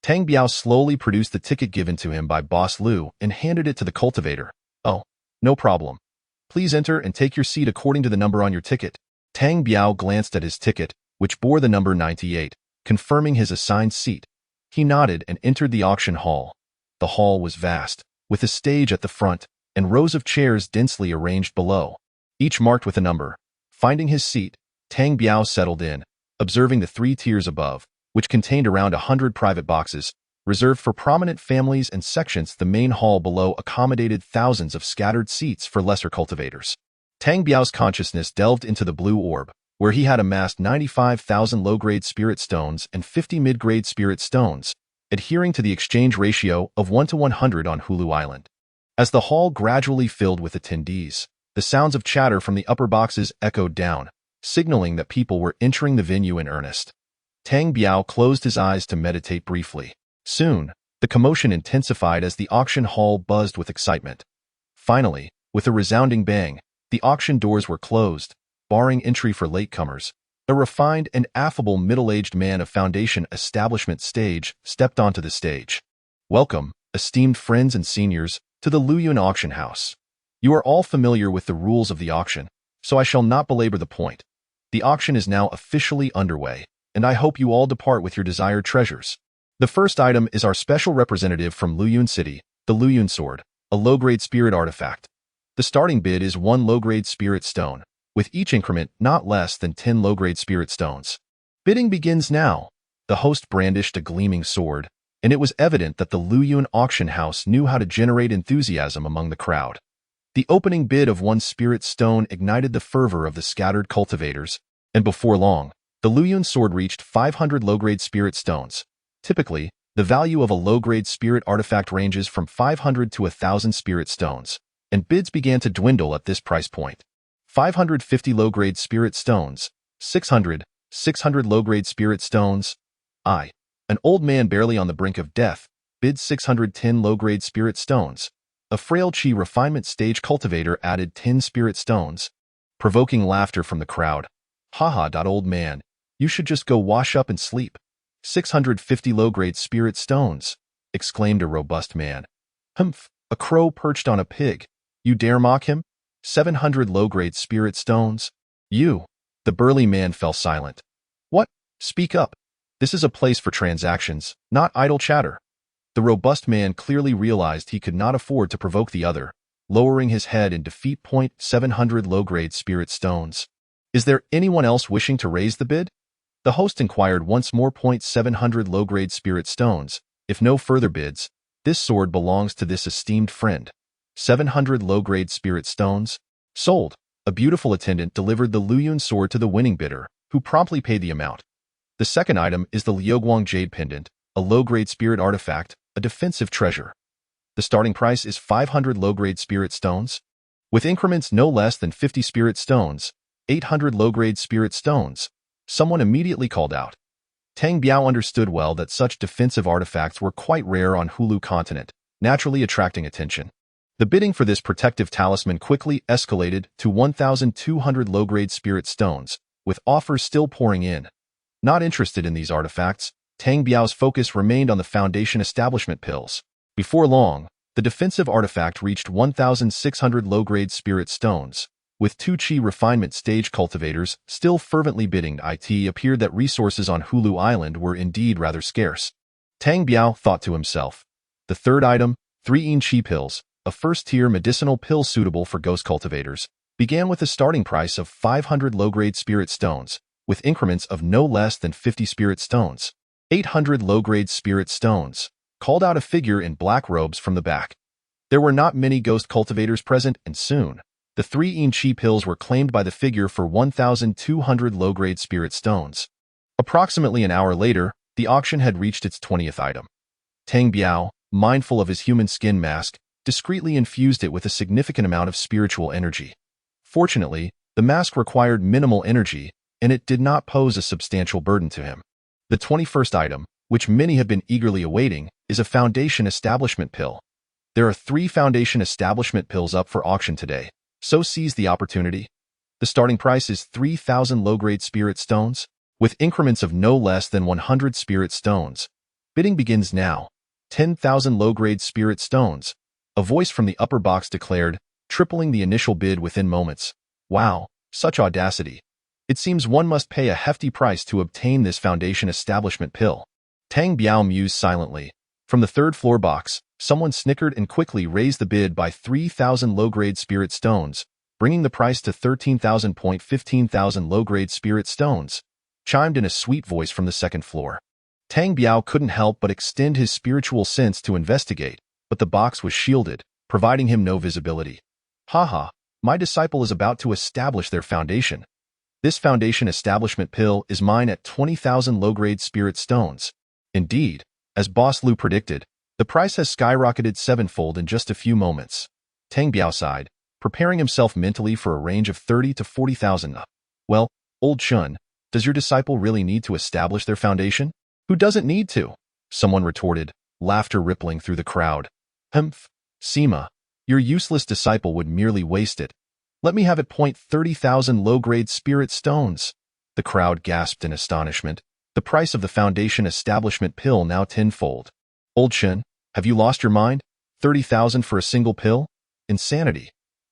Tang Biao slowly produced the ticket given to him by Boss Liu and handed it to the cultivator. Oh, no problem. Please enter and take your seat according to the number on your ticket. Tang Biao glanced at his ticket, which bore the number 98, confirming his assigned seat. He nodded and entered the auction hall. The hall was vast, with a stage at the front and rows of chairs densely arranged below, each marked with a number. Finding his seat, Tang Biao settled in, observing the 3 tiers above, which contained around 100 private boxes, reserved for prominent families and sections. The main hall below accommodated thousands of scattered seats for lesser cultivators. Tang Biao's consciousness delved into the blue orb, where he had amassed 95,000 low-grade spirit stones and 50 mid-grade spirit stones, adhering to the exchange ratio of 1 to 100 on Hulu Island. As the hall gradually filled with attendees, the sounds of chatter from the upper boxes echoed down, signaling that people were entering the venue in earnest. Tang Biao closed his eyes to meditate briefly. Soon, the commotion intensified as the auction hall buzzed with excitement. Finally, with a resounding bang, the auction doors were closed, barring entry for latecomers. A refined and affable middle-aged man of Foundation Establishment Stage stepped onto the stage. Welcome, esteemed friends and seniors, to the Luyun Auction House. You are all familiar with the rules of the auction, so I shall not belabor the point. The auction is now officially underway, and I hope you all depart with your desired treasures. The first item is our special representative from Luyun City, the Luyun Sword, a low-grade spirit artifact. The starting bid is 1 low-grade spirit stone, with each increment not less than 10 low-grade spirit stones. Bidding begins now. The host brandished a gleaming sword, and it was evident that the Luyun auction house knew how to generate enthusiasm among the crowd. The opening bid of 1 spirit stone ignited the fervor of the scattered cultivators, and before long, the Luyun sword reached 500 low-grade spirit stones. Typically, the value of a low-grade spirit artifact ranges from 500 to 1,000 spirit stones, and bids began to dwindle at this price point. 550 low-grade spirit stones, 600 low-grade spirit stones. An old man barely on the brink of death, bid 610 low-grade spirit stones. A frail Qi refinement stage cultivator added 10 spirit stones, provoking laughter from the crowd. Haha, old man, you should just go wash up and sleep. 650 low-grade spirit stones, exclaimed a robust man. Humph, a crow perched on a pig. You dare mock him? 700 low-grade spirit stones? You. The burly man fell silent. What? Speak up. This is a place for transactions, not idle chatter. The robust man clearly realized he could not afford to provoke the other, lowering his head in defeat. 700 low-grade spirit stones. Is there anyone else wishing to raise the bid? The host inquired once more. 700 low-grade spirit stones. If no further bids, this sword belongs to this esteemed friend. 700 low-grade spirit stones. Sold. A beautiful attendant delivered the Luyun sword to the winning bidder, who promptly paid the amount. The second item is the Liuguang Jade Pendant, a low-grade spirit artifact, a defensive treasure. The starting price is 500 low-grade spirit stones, with increments no less than 50 spirit stones, 800 low-grade spirit stones. Someone immediately called out. Tang Biao understood well that such defensive artifacts were quite rare on Hulu continent, naturally attracting attention. The bidding for this protective talisman quickly escalated to 1,200 low-grade spirit stones, with offers still pouring in. Not interested in these artifacts, Tang Biao's focus remained on the Foundation Establishment pills. Before long, the defensive artifact reached 1,600 low-grade spirit stones. With 2 Qi refinement stage cultivators still fervently bidding, it appeared that resources on Hulu Island were indeed rather scarce. Tang Biao thought to himself. The third item, 3 Qi pills, a first-tier medicinal pill suitable for ghost cultivators, began with a starting price of 500 low-grade spirit stones, with increments of no less than 50 spirit stones. 800 low-grade spirit stones, called out a figure in black robes from the back. There were not many ghost cultivators present, and soon, the 3 Qi pills were claimed by the figure for 1,200 low-grade spirit stones. Approximately an hour later, the auction had reached its 20th item. Tang Biao, mindful of his human skin mask, discreetly infused it with a significant amount of spiritual energy. Fortunately, the mask required minimal energy, and it did not pose a substantial burden to him. The 21st item, which many have been eagerly awaiting, is a foundation establishment pill. There are 3 foundation establishment pills up for auction today, so seize the opportunity. The starting price is 3,000 low-grade spirit stones, with increments of no less than 100 spirit stones. Bidding begins now. 10,000 low-grade spirit stones. A voice from the upper box declared, tripling the initial bid within moments. Wow, such audacity. It seems one must pay a hefty price to obtain this foundation establishment pill. Tang Biao mused silently. From the 3rd floor box, someone snickered and quickly raised the bid by 3,000 low-grade spirit stones, bringing the price to 13,000. 15,000 low-grade spirit stones, chimed in a sweet voice from the 2nd floor. Tang Biao couldn't help but extend his spiritual sense to investigate, but the box was shielded, providing him no visibility. Haha, my disciple is about to establish their foundation. This foundation establishment pill is mine at 20,000 low-grade spirit stones. Indeed, as Boss Lu predicted, the price has skyrocketed 7-fold in just a few moments. Tang Biao sighed, preparing himself mentally for a range of 30 to 40,000. Well, old Chun, does your disciple really need to establish their foundation? Who doesn't need to? Someone retorted, laughter rippling through the crowd. Humph, Sima, your useless disciple would merely waste it. Let me have it. 30,000 low-grade spirit stones. The crowd gasped in astonishment. The price of the foundation establishment pill now 10-fold. Old Chun, have you lost your mind? 30,000 for a single pill? Insanity.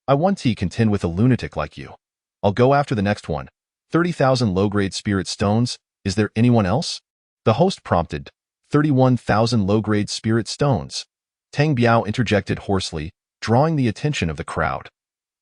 I want to contend with a lunatic like you. I'll go after the next one. 30,000 low-grade spirit stones. Is there anyone else? The host prompted. 31,000 low-grade spirit stones. Tang Biao interjected hoarsely, drawing the attention of the crowd.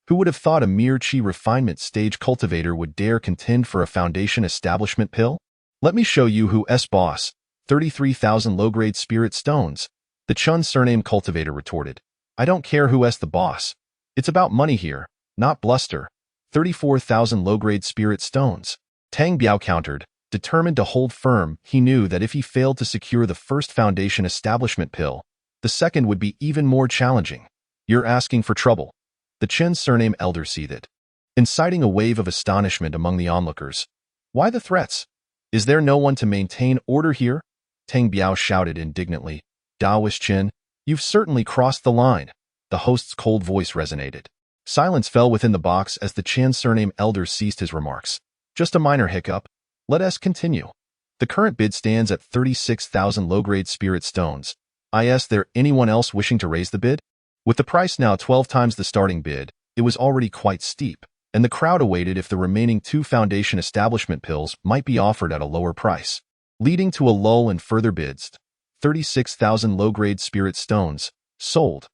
Who would have thought a mere chi refinement stage cultivator would dare contend for a foundation establishment pill? Let me show you who S boss. 33,000 low-grade spirit stones. The Chun surname cultivator retorted. I don't care who S the boss. It's about money here, not bluster. 34,000 low-grade spirit stones. Tang Biao countered, determined to hold firm. He knew that if he failed to secure the first foundation establishment pill, the second would be even more challenging. You're asking for trouble. The Chen surname elder seethed, inciting a wave of astonishment among the onlookers. Why the threats? Is there no one to maintain order here? Tang Biao shouted indignantly. Daoist Chen, you've certainly crossed the line. The host's cold voice resonated. Silence fell within the box as the Chen surname elder ceased his remarks. Just a minor hiccup. Let us continue. The current bid stands at 36,000 low-grade spirit stones. Is there anyone else wishing to raise the bid? With the price now 12 times the starting bid, it was already quite steep, and the crowd awaited if the remaining 2 foundation establishment pills might be offered at a lower price, leading to a lull in further bids. 36,000 low-grade spirit stones, sold.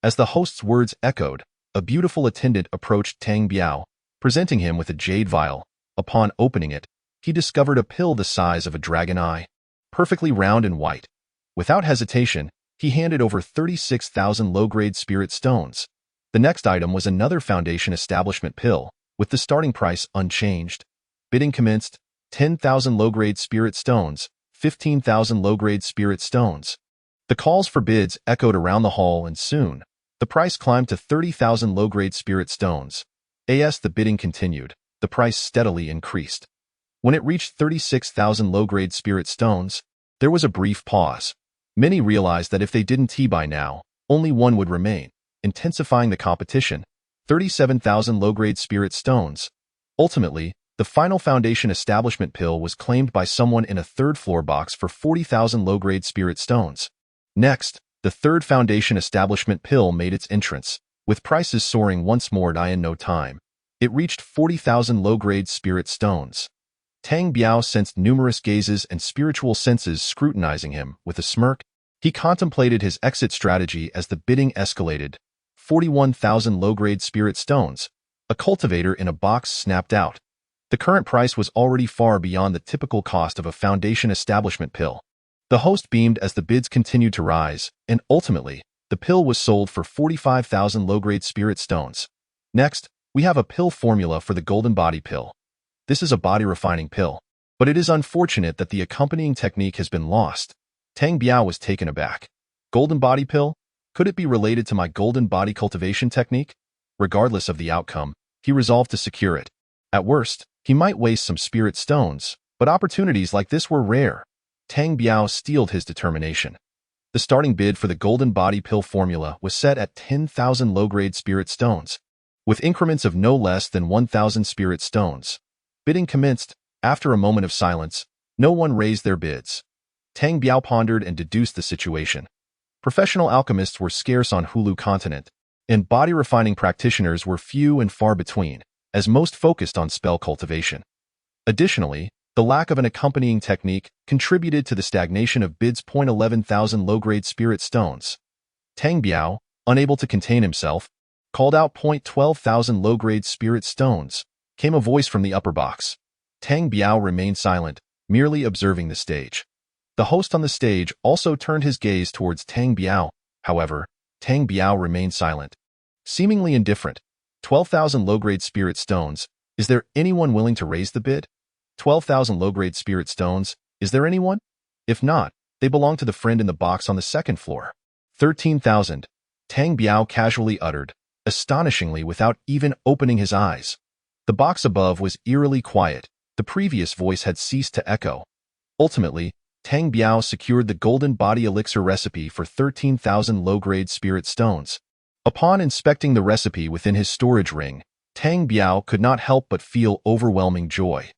As the host's words echoed, a beautiful attendant approached Tang Biao, presenting him with a jade vial. Upon opening it, he discovered a pill the size of a dragon eye, perfectly round and white. Without hesitation, he handed over 36,000 low-grade spirit stones. The next item was another foundation establishment pill, with the starting price unchanged. Bidding commenced. 10,000 low-grade spirit stones, 15,000 low-grade spirit stones. The calls for bids echoed around the hall, and soon, the price climbed to 30,000 low-grade spirit stones. As the bidding continued, the price steadily increased. When it reached 36,000 low-grade spirit stones, there was a brief pause. Many realized that if they didn't by now, only one would remain, intensifying the competition. 37,000 low-grade spirit stones. Ultimately, the final foundation establishment pill was claimed by someone in a 3rd floor box for 40,000 low-grade spirit stones. Next, the 3rd foundation establishment pill made its entrance, with prices soaring once more in no time. It reached 40,000 low-grade spirit stones. Tang Biao sensed numerous gazes and spiritual senses scrutinizing him. With a smirk, he contemplated his exit strategy as the bidding escalated. 41,000 low-grade spirit stones. A cultivator in a box snapped out. The current price was already far beyond the typical cost of a foundation establishment pill. The host beamed as the bids continued to rise, and ultimately, the pill was sold for 45,000 low-grade spirit stones. Next, we have a pill formula for the golden body pill. This is a body refining pill, but it is unfortunate that the accompanying technique has been lost. Tang Biao was taken aback. Golden body pill? Could it be related to my golden body cultivation technique? Regardless of the outcome, he resolved to secure it. At worst, he might waste some spirit stones, but opportunities like this were rare. Tang Biao steeled his determination. The starting bid for the golden body pill formula was set at 10,000 low-grade spirit stones, with increments of no less than 1,000 spirit stones. Bidding commenced. After a moment of silence, no one raised their bids. Tang Biao pondered and deduced the situation. Professional alchemists were scarce on Hulu continent, and body-refining practitioners were few and far between, as most focused on spell cultivation. Additionally, the lack of an accompanying technique contributed to the stagnation of bids. 11,000 low-grade spirit stones. Tang Biao, unable to contain himself, called out 12,000 low-grade spirit stones. Came a voice from the upper box. Tang Biao remained silent, merely observing the stage. The host on the stage also turned his gaze towards Tang Biao. However, Tang Biao remained silent, seemingly indifferent. 12,000 low-grade spirit stones. Is there anyone willing to raise the bid? 12,000 low-grade spirit stones. Is there anyone? If not, they belong to the friend in the box on the second floor. 13,000. Tang Biao casually uttered, astonishingly without even opening his eyes. The box above was eerily quiet. The previous voice had ceased to echo. Ultimately, Tang Biao secured the golden body elixir recipe for 13,000 low-grade spirit stones. Upon inspecting the recipe within his storage ring, Tang Biao could not help but feel overwhelming joy.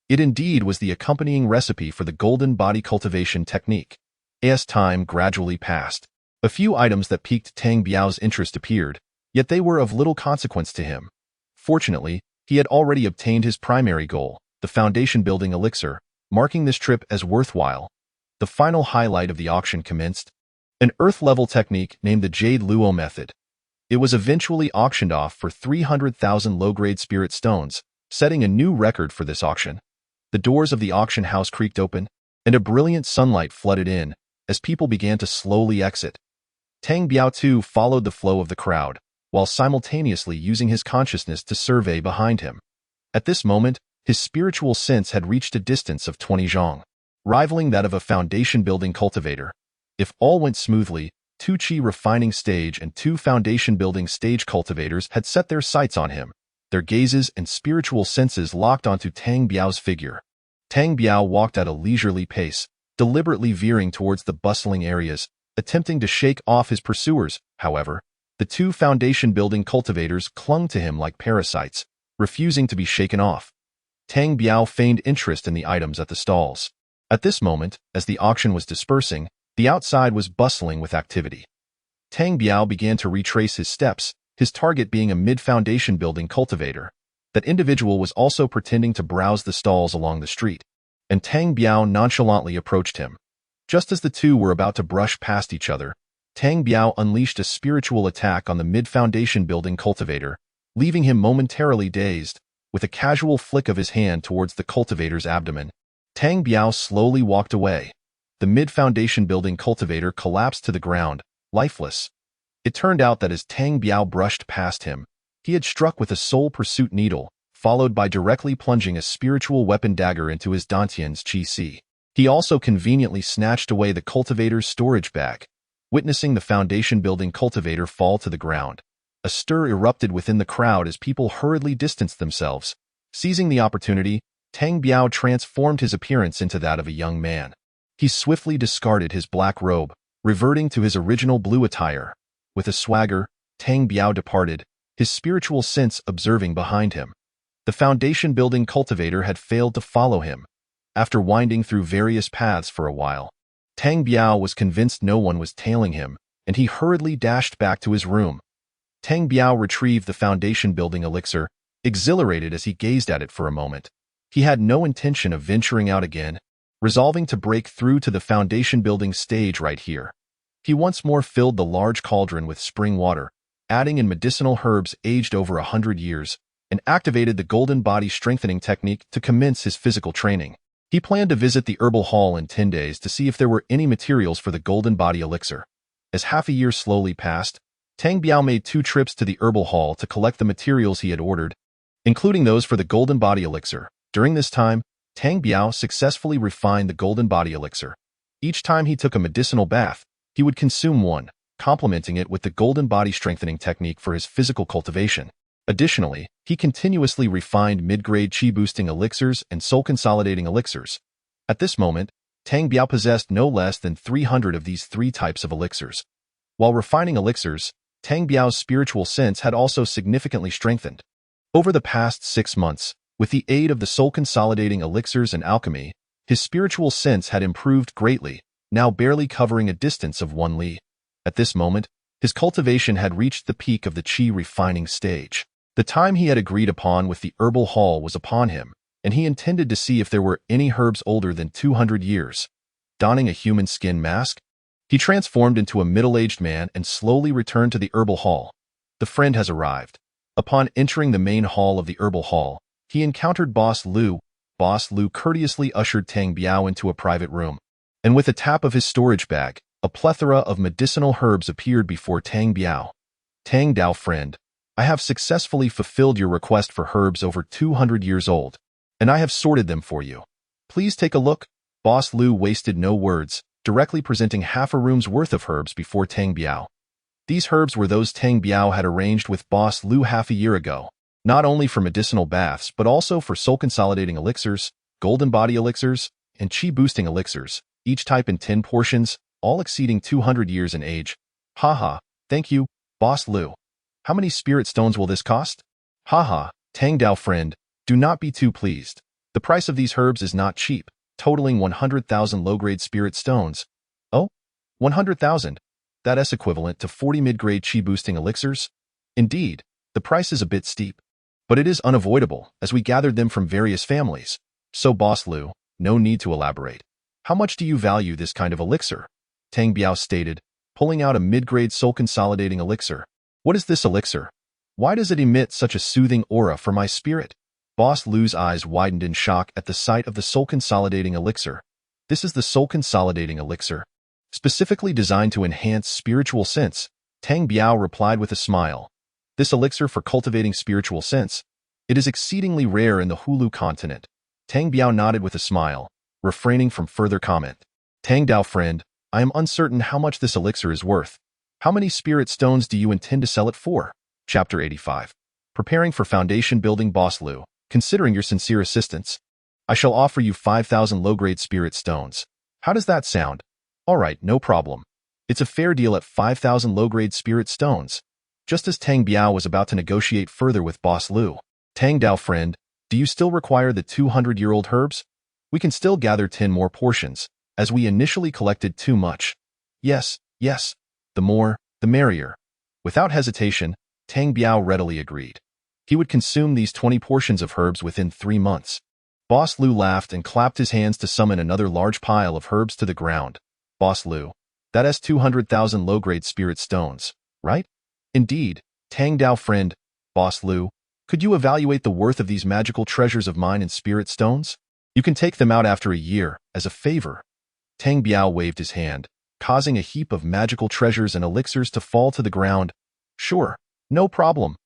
It indeed was the accompanying recipe for the golden body cultivation technique. As time gradually passed, a few items that piqued Tang Biao's interest appeared, yet they were of little consequence to him. Fortunately, he had already obtained his primary goal, the foundation-building elixir, marking this trip as worthwhile. The final highlight of the auction commenced, an earth-level technique named the Jade Luo method. It was eventually auctioned off for 300,000 low-grade spirit stones, setting a new record for this auction. The doors of the auction house creaked open, and a brilliant sunlight flooded in as people began to slowly exit. Tang Biao too followed the flow of the crowd, while simultaneously using his consciousness to survey behind him. At this moment, his spiritual sense had reached a distance of 20 zhong, rivaling that of a foundation-building cultivator. If all went smoothly, 2 Qi refining stage and 2 foundation-building stage cultivators had set their sights on him, their gazes and spiritual senses locked onto Tang Biao's figure. Tang Biao walked at a leisurely pace, deliberately veering towards the bustling areas, attempting to shake off his pursuers. However, the 2 foundation-building cultivators clung to him like parasites, refusing to be shaken off. Tang Biao feigned interest in the items at the stalls. At this moment, as the auction was dispersing, the outside was bustling with activity. Tang Biao began to retrace his steps, his target being a mid-foundation building cultivator. That individual was also pretending to browse the stalls along the street, and Tang Biao nonchalantly approached him. Just as the two were about to brush past each other, Tang Biao unleashed a spiritual attack on the mid-foundation building cultivator, leaving him momentarily dazed. With a casual flick of his hand towards the cultivator's abdomen, Tang Biao slowly walked away. The mid-foundation building cultivator collapsed to the ground, lifeless. It turned out that as Tang Biao brushed past him, he had struck with a soul pursuit needle, followed by directly plunging a spiritual weapon dagger into his Dantian's Qi Si. He also conveniently snatched away the cultivator's storage bag. Witnessing the foundation-building cultivator fall to the ground, a stir erupted within the crowd as people hurriedly distanced themselves. Seizing the opportunity, Tang Biao transformed his appearance into that of a young man. He swiftly discarded his black robe, reverting to his original blue attire. With a swagger, Tang Biao departed, his spiritual sense observing behind him. The foundation-building cultivator had failed to follow him. After winding through various paths for a while, Tang Biao was convinced no one was tailing him, and he hurriedly dashed back to his room. Tang Biao retrieved the foundation-building elixir, exhilarated as he gazed at it for a moment. He had no intention of venturing out again, resolving to break through to the foundation-building stage right here. He once more filled the large cauldron with spring water, adding in medicinal herbs aged over 100 years, and activated the golden body strengthening technique to commence his physical training. He planned to visit the herbal hall in 10 days to see if there were any materials for the golden body elixir. As half a year slowly passed, Tang Biao made 2 trips to the herbal hall to collect the materials he had ordered, including those for the golden body elixir. During this time, Tang Biao successfully refined the golden body elixir. Each time he took a medicinal bath, he would consume one, complementing it with the golden body strengthening technique for his physical cultivation. Additionally, he continuously refined mid-grade chi-boosting elixirs and soul-consolidating elixirs. At this moment, Tang Biao possessed no less than 300 of these three types of elixirs. While refining elixirs, Tang Biao's spiritual sense had also significantly strengthened. Over the past 6 months, with the aid of the soul-consolidating elixirs and alchemy, his spiritual sense had improved greatly, now barely covering a distance of 1 li. At this moment, his cultivation had reached the peak of the qi refining stage. The time he had agreed upon with the herbal hall was upon him, and he intended to see if there were any herbs older than 200 years. Donning a human skin mask, he transformed into a middle-aged man and slowly returned to the herbal hall. The friend has arrived. Upon entering the main hall of the herbal hall, he encountered Boss Lu. Boss Lu courteously ushered Tang Biao into a private room, and with a tap of his storage bag, a plethora of medicinal herbs appeared before Tang Biao. Tang Dao friend, I have successfully fulfilled your request for herbs over 200 years old, and I have sorted them for you. Please take a look. Boss Lu wasted no words, directly presenting half a room's worth of herbs before Tang Biao. These herbs were those Tang Biao had arranged with Boss Lu half a year ago, not only for medicinal baths but also for soul-consolidating elixirs, golden body elixirs, and qi-boosting elixirs, each type in 10 portions, all exceeding 200 years in age. Haha, thank you, Boss Lu. How many spirit stones will this cost? Haha, Tang Dao friend, do not be too pleased. The price of these herbs is not cheap, totaling 100,000 low-grade spirit stones. Oh? 100,000? That is equivalent to 40 mid-grade qi-boosting elixirs? Indeed, the price is a bit steep. But it is unavoidable, as we gathered them from various families. So Boss Lu, no need to elaborate. How much do you value this kind of elixir? Tang Biao stated, pulling out a mid-grade soul-consolidating elixir. What is this elixir? Why does it emit such a soothing aura for my spirit? Boss Lu's eyes widened in shock at the sight of the soul-consolidating elixir. This is the soul-consolidating elixir, specifically designed to enhance spiritual sense. Tang Biao replied with a smile. This elixir for cultivating spiritual sense. It is exceedingly rare in the Hulu continent. Tang Biao nodded with a smile, refraining from further comment. Tang Dao friend, I am uncertain how much this elixir is worth. How many spirit stones do you intend to sell it for? Chapter 85. Preparing for foundation building. Boss Lu, considering your sincere assistance, I shall offer you 5,000 low-grade spirit stones. How does that sound? All right, no problem. It's a fair deal at 5,000 low-grade spirit stones. Just as Tang Biao was about to negotiate further with Boss Lu, Tang Dao friend, do you still require the 200-year-old herbs? We can still gather 10 more portions, as we initially collected too much. Yes, yes. The more, the merrier. Without hesitation, Tang Biao readily agreed. He would consume these 20 portions of herbs within 3 months. Boss Lu laughed and clapped his hands to summon another large pile of herbs to the ground. Boss Lu, that is 200,000 low-grade spirit stones, right? Indeed, Tang Dao friend. Boss Lu, could you evaluate the worth of these magical treasures of mine in spirit stones? You can take them out after a year, as a favor. Tang Biao waved his hand, causing a heap of magical treasures and elixirs to fall to the ground. Sure, no problem.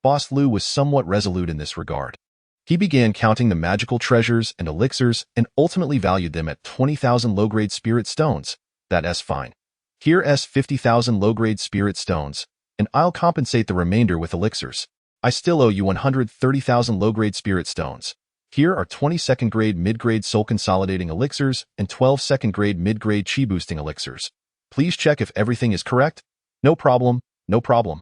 Boss Lu was somewhat resolute in this regard. He began counting the magical treasures and elixirs and ultimately valued them at 20,000 low-grade spirit stones. That's fine. Here's 50,000 low-grade spirit stones, and I'll compensate the remainder with elixirs. I still owe you 130,000 low-grade spirit stones. Here are 20 second-grade mid-grade soul-consolidating elixirs and 12 second-grade mid-grade qi-boosting elixirs. Please check if everything is correct. No problem, no problem.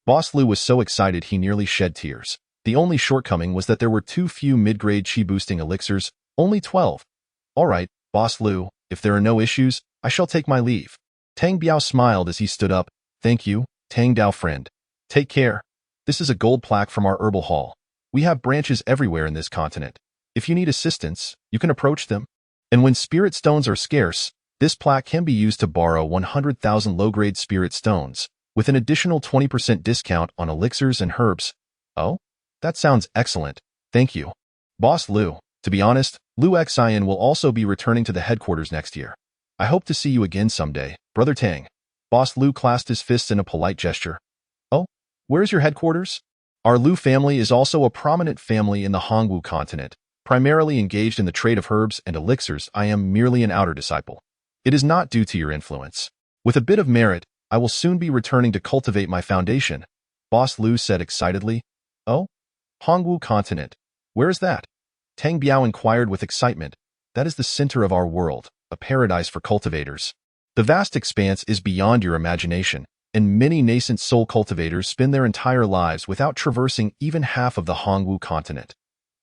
Boss Lu was so excited he nearly shed tears. The only shortcoming was that there were too few mid-grade qi-boosting elixirs, only 12. All right, Boss Lu, if there are no issues, I shall take my leave. Tang Biao smiled as he stood up. Thank you, Tang Dao friend. Take care. This is a gold plaque from our herbal hall. We have branches everywhere in this continent. If you need assistance, you can approach them. And when spirit stones are scarce, this plaque can be used to borrow 100,000 low-grade spirit stones, with an additional 20% discount on elixirs and herbs. Oh? That sounds excellent. Thank you. Boss Lu, to be honest, Lu Xian will also be returning to the headquarters next year. I hope to see you again someday, Brother Tang. Boss Lu clasped his fists in a polite gesture. Oh? Where's your headquarters? Our Lu family is also a prominent family in the Hongwu continent, primarily engaged in the trade of herbs and elixirs. I am merely an outer disciple. It is not due to your influence. With a bit of merit, I will soon be returning to cultivate my foundation, Boss Lu said excitedly. Oh? Hongwu continent. Where is that? Tang Biao inquired with excitement. That is the center of our world, a paradise for cultivators. The vast expanse is beyond your imagination, and many nascent soul cultivators spend their entire lives without traversing even half of the Hongwu continent.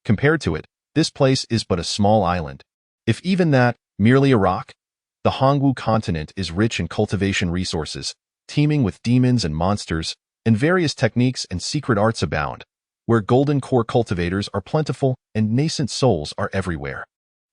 Compared to it, this place is but a small island. If even that, merely a rock. The Hongwu continent is rich in cultivation resources, teeming with demons and monsters, and various techniques and secret arts abound, where golden core cultivators are plentiful and nascent souls are everywhere.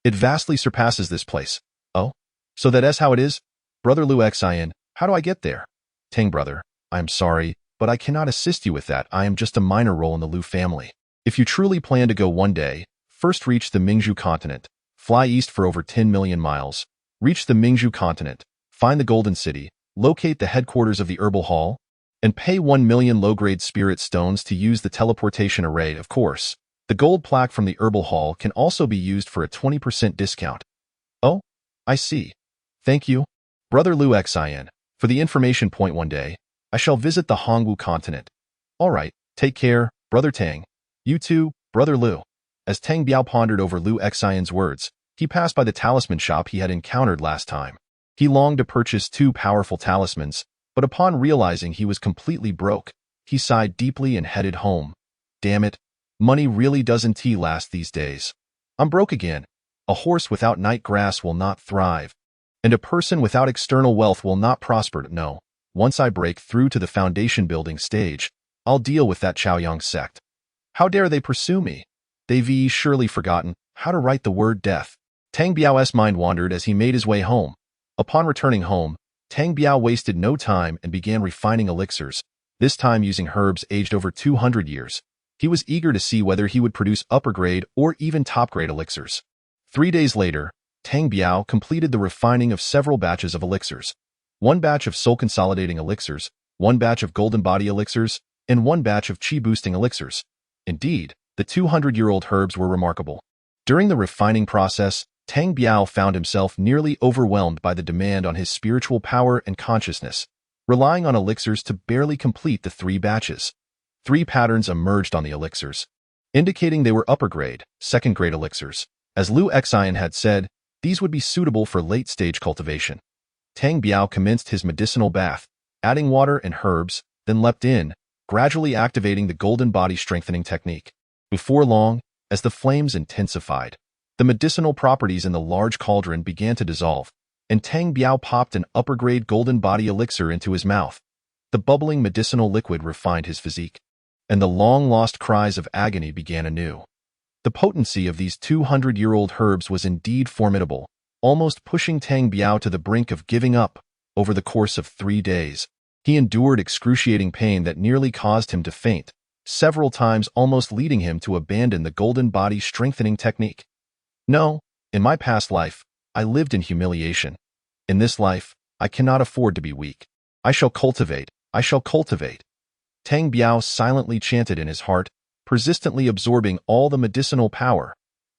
It vastly surpasses this place. Oh, so that is how it is? Brother Lu Xian, how do I get there? Tang brother, I am sorry, but I cannot assist you with that. I am just a minor role in the Lu family. If you truly plan to go one day, first reach the Mingzhu continent, fly east for over 10 million miles, reach the Mingzhu continent, find the Golden City, locate the headquarters of the Herbal Hall, and pay 1 million low-grade spirit stones to use the teleportation array. Of course, the gold plaque from the Herbal Hall can also be used for a 20% discount. Oh, I see. Thank you, Brother Lu Xian, for the information point. One day, I shall visit the Hongwu continent. All right, take care, Brother Tang. You too, Brother Lu. As Tang Biao pondered over Lu Xian's words, he passed by the talisman shop he had encountered last time. He longed to purchase 2 powerful talismans, but upon realizing he was completely broke, he sighed deeply and headed home. Damn it, money really doesn't last these days. I'm broke again. A horse without night grass will not thrive, and a person without external wealth will not prosper. No, once I break through to the foundation building stage, I'll deal with that Chaoyang sect. How dare they pursue me? They've surely forgotten how to write the word death. Tang Biao's mind wandered as he made his way home. Upon returning home, Tang Biao wasted no time and began refining elixirs, this time using herbs aged over 200 years. He was eager to see whether he would produce upper-grade or even top-grade elixirs. 3 days later, Tang Biao completed the refining of several batches of elixirs. 1 batch of soul-consolidating elixirs, 1 batch of golden body elixirs, and 1 batch of chi-boosting elixirs. Indeed, the 200-year-old herbs were remarkable. During the refining process, Tang Biao found himself nearly overwhelmed by the demand on his spiritual power and consciousness, relying on elixirs to barely complete the 3 batches. 3 patterns emerged on the elixirs, indicating they were upper-grade, second-grade elixirs. As Lu Xian had said, these would be suitable for late-stage cultivation. Tang Biao commenced his medicinal bath, adding water and herbs, then leapt in, gradually activating the golden body strengthening technique. Before long, as the flames intensified, the medicinal properties in the large cauldron began to dissolve, and Tang Biao popped an upper-grade golden body elixir into his mouth. The bubbling medicinal liquid refined his physique, and the long-lost cries of agony began anew. The potency of these 200-year-old herbs was indeed formidable, almost pushing Tang Biao to the brink of giving up. Over the course of 3 days, he endured excruciating pain that nearly caused him to faint, several times almost leading him to abandon the golden body strengthening technique. No, in my past life, I lived in humiliation. In this life, I cannot afford to be weak. I shall cultivate, I shall cultivate. Tang Biao silently chanted in his heart, persistently absorbing all the medicinal power.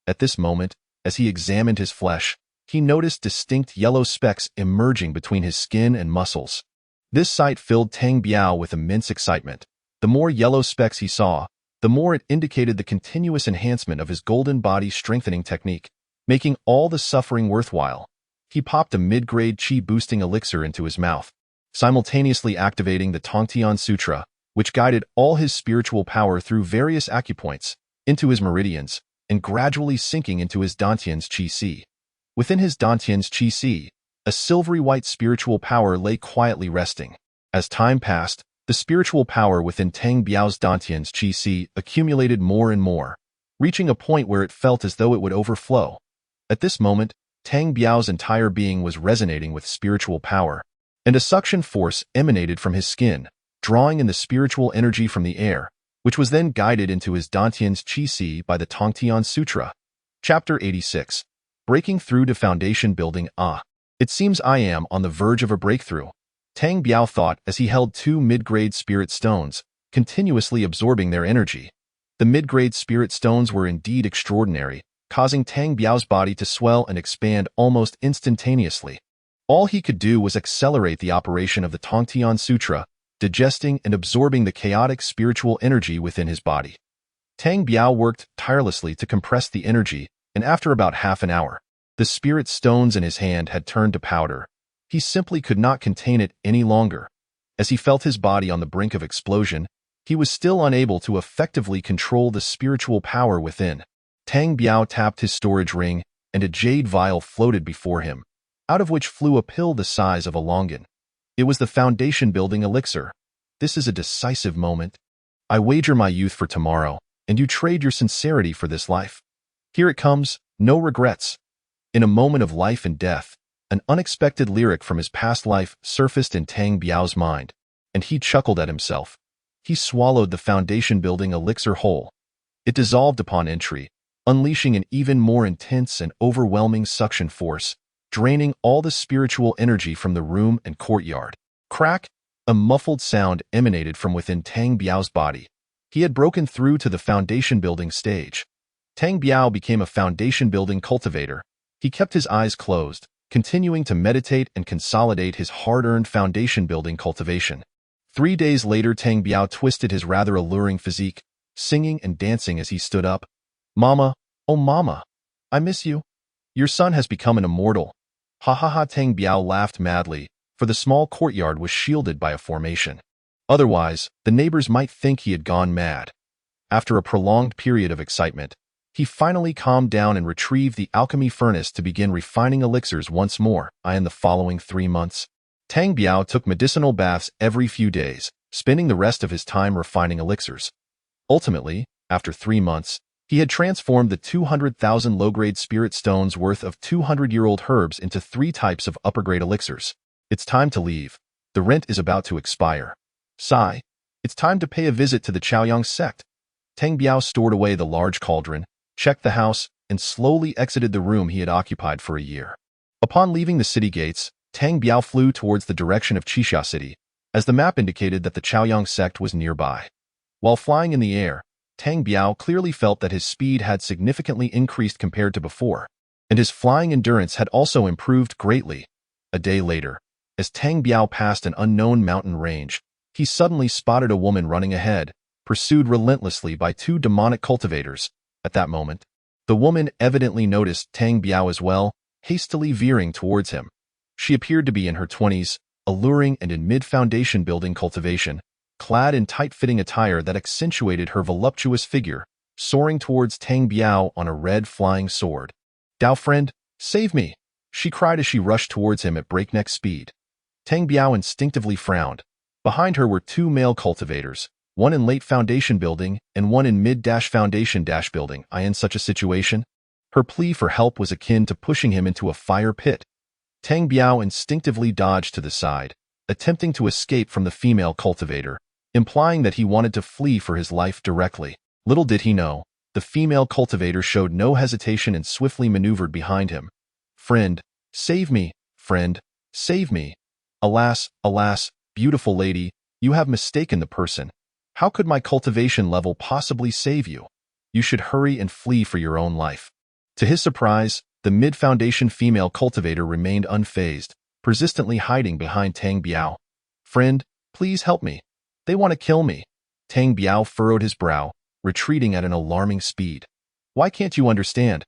At this moment, as he examined his flesh, he noticed distinct yellow specks emerging between his skin and muscles. This sight filled Tang Biao with immense excitement. The more yellow specks he saw, the more it indicated the continuous enhancement of his golden body strengthening technique, making all the suffering worthwhile. He popped a mid-grade chi-boosting elixir into his mouth, simultaneously activating the Tongtian Sutra, which guided all his spiritual power through various acupoints, into his meridians, and gradually sinking into his Dantian's Qi-Si. Within his Dantian's Qi-Si, a silvery white spiritual power lay quietly resting. As time passed, the spiritual power within Tang Biao's Dantian's Qi-Si accumulated more and more, reaching a point where it felt as though it would overflow. At this moment, Tang Biao's entire being was resonating with spiritual power, and a suction force emanated from his skin, drawing in the spiritual energy from the air, which was then guided into his Dantian's Qi-Si by the Tongtian Sutra. Chapter 86. Breaking Through to Foundation Building. It seems I am on the verge of a breakthrough, Tang Biao thought as he held 2 mid-grade spirit stones, continuously absorbing their energy. The mid-grade spirit stones were indeed extraordinary, causing Tang Biao's body to swell and expand almost instantaneously. All he could do was accelerate the operation of the Tongtian Sutra, digesting and absorbing the chaotic spiritual energy within his body. Tang Biao worked tirelessly to compress the energy, and after about half an hour, The spirit stones in his hand had turned to powder. He simply could not contain it any longer. As he felt his body on the brink of explosion, he was still unable to effectively control the spiritual power within. Tang Biao tapped his storage ring, and a jade vial floated before him, out of which flew a pill the size of a longan. It was the foundation-building elixir. This is a decisive moment. I wager my youth for tomorrow, and you trade your sincerity for this life. Here it comes, no regrets. In a moment of life and death, an unexpected lyric from his past life surfaced in Tang Biao's mind, and he chuckled at himself. He swallowed the foundation-building elixir whole. It dissolved upon entry, unleashing an even more intense and overwhelming suction force, draining all the spiritual energy from the room and courtyard. Crack! A muffled sound emanated from within Tang Biao's body. He had broken through to the foundation-building stage. Tang Biao became a foundation-building cultivator. He kept his eyes closed, continuing to meditate and consolidate his hard-earned foundation-building cultivation. 3 days later, Tang Biao twisted his rather alluring physique, singing and dancing as he stood up. "Mama, oh mama, I miss you. Your son has become an immortal." Ha ha ha! Tang Biao laughed madly, for the small courtyard was shielded by a formation. Otherwise, the neighbors might think he had gone mad. After a prolonged period of excitement, he finally calmed down and retrieved the alchemy furnace to begin refining elixirs once more. In the following 3 months, Tang Biao took medicinal baths every few days, spending the rest of his time refining elixirs. Ultimately, after 3 months, he had transformed the 200,000 low-grade spirit stones worth of 200-year-old herbs into 3 types of upper-grade elixirs. It's time to leave. The rent is about to expire. Sigh. It's time to pay a visit to the Chaoyang sect. Tang Biao stored away the large cauldron, checked the house, and slowly exited the room he had occupied for a year. Upon leaving the city gates, Tang Biao flew towards the direction of Qixia City, as the map indicated that the Chaoyang sect was nearby. While flying in the air, Tang Biao clearly felt that his speed had significantly increased compared to before, and his flying endurance had also improved greatly. A day later, as Tang Biao passed an unknown mountain range, he suddenly spotted a woman running ahead, pursued relentlessly by 2 demonic cultivators. At that moment, the woman evidently noticed Tang Biao as well, hastily veering towards him. She appeared to be in her 20s, alluring and in mid-foundation building cultivation, clad in tight-fitting attire that accentuated her voluptuous figure, soaring towards Tang Biao on a red flying sword. "Dao friend, save me!" she cried as she rushed towards him at breakneck speed. Tang Biao instinctively frowned. Behind her were 2 male cultivators, one in late foundation building and one in mid-foundation building. In such a situation, her plea for help was akin to pushing him into a fire pit. Tang Biao instinctively dodged to the side, attempting to escape from the female cultivator, implying that he wanted to flee for his life directly. Little did he know, the female cultivator showed no hesitation and swiftly maneuvered behind him. "Friend, save me! Friend, save me! Alas, alas, beautiful lady, you have mistaken the person. How could my cultivation level possibly save you? You should hurry and flee for your own life." To his surprise, the mid-foundation female cultivator remained unfazed, persistently hiding behind Tang Biao. "Friend, please help me. They want to kill me." Tang Biao furrowed his brow, retreating at an alarming speed. "Why can't you understand?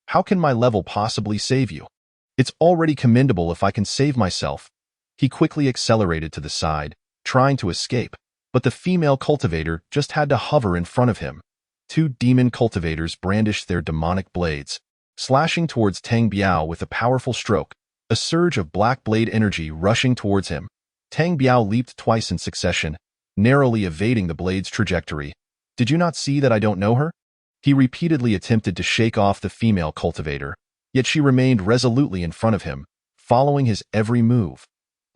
How can my level possibly save you? It's already commendable if I can save myself." He quickly accelerated to the side, trying to escape, but the female cultivator just had to hover in front of him. 2 demon cultivators brandished their demonic blades, slashing towards Tang Biao with a powerful stroke, a surge of black blade energy rushing towards him. Tang Biao leaped twice in succession, narrowly evading the blade's trajectory. "Did you not see that I don't know her?" He repeatedly attempted to shake off the female cultivator, yet she remained resolutely in front of him, following his every move.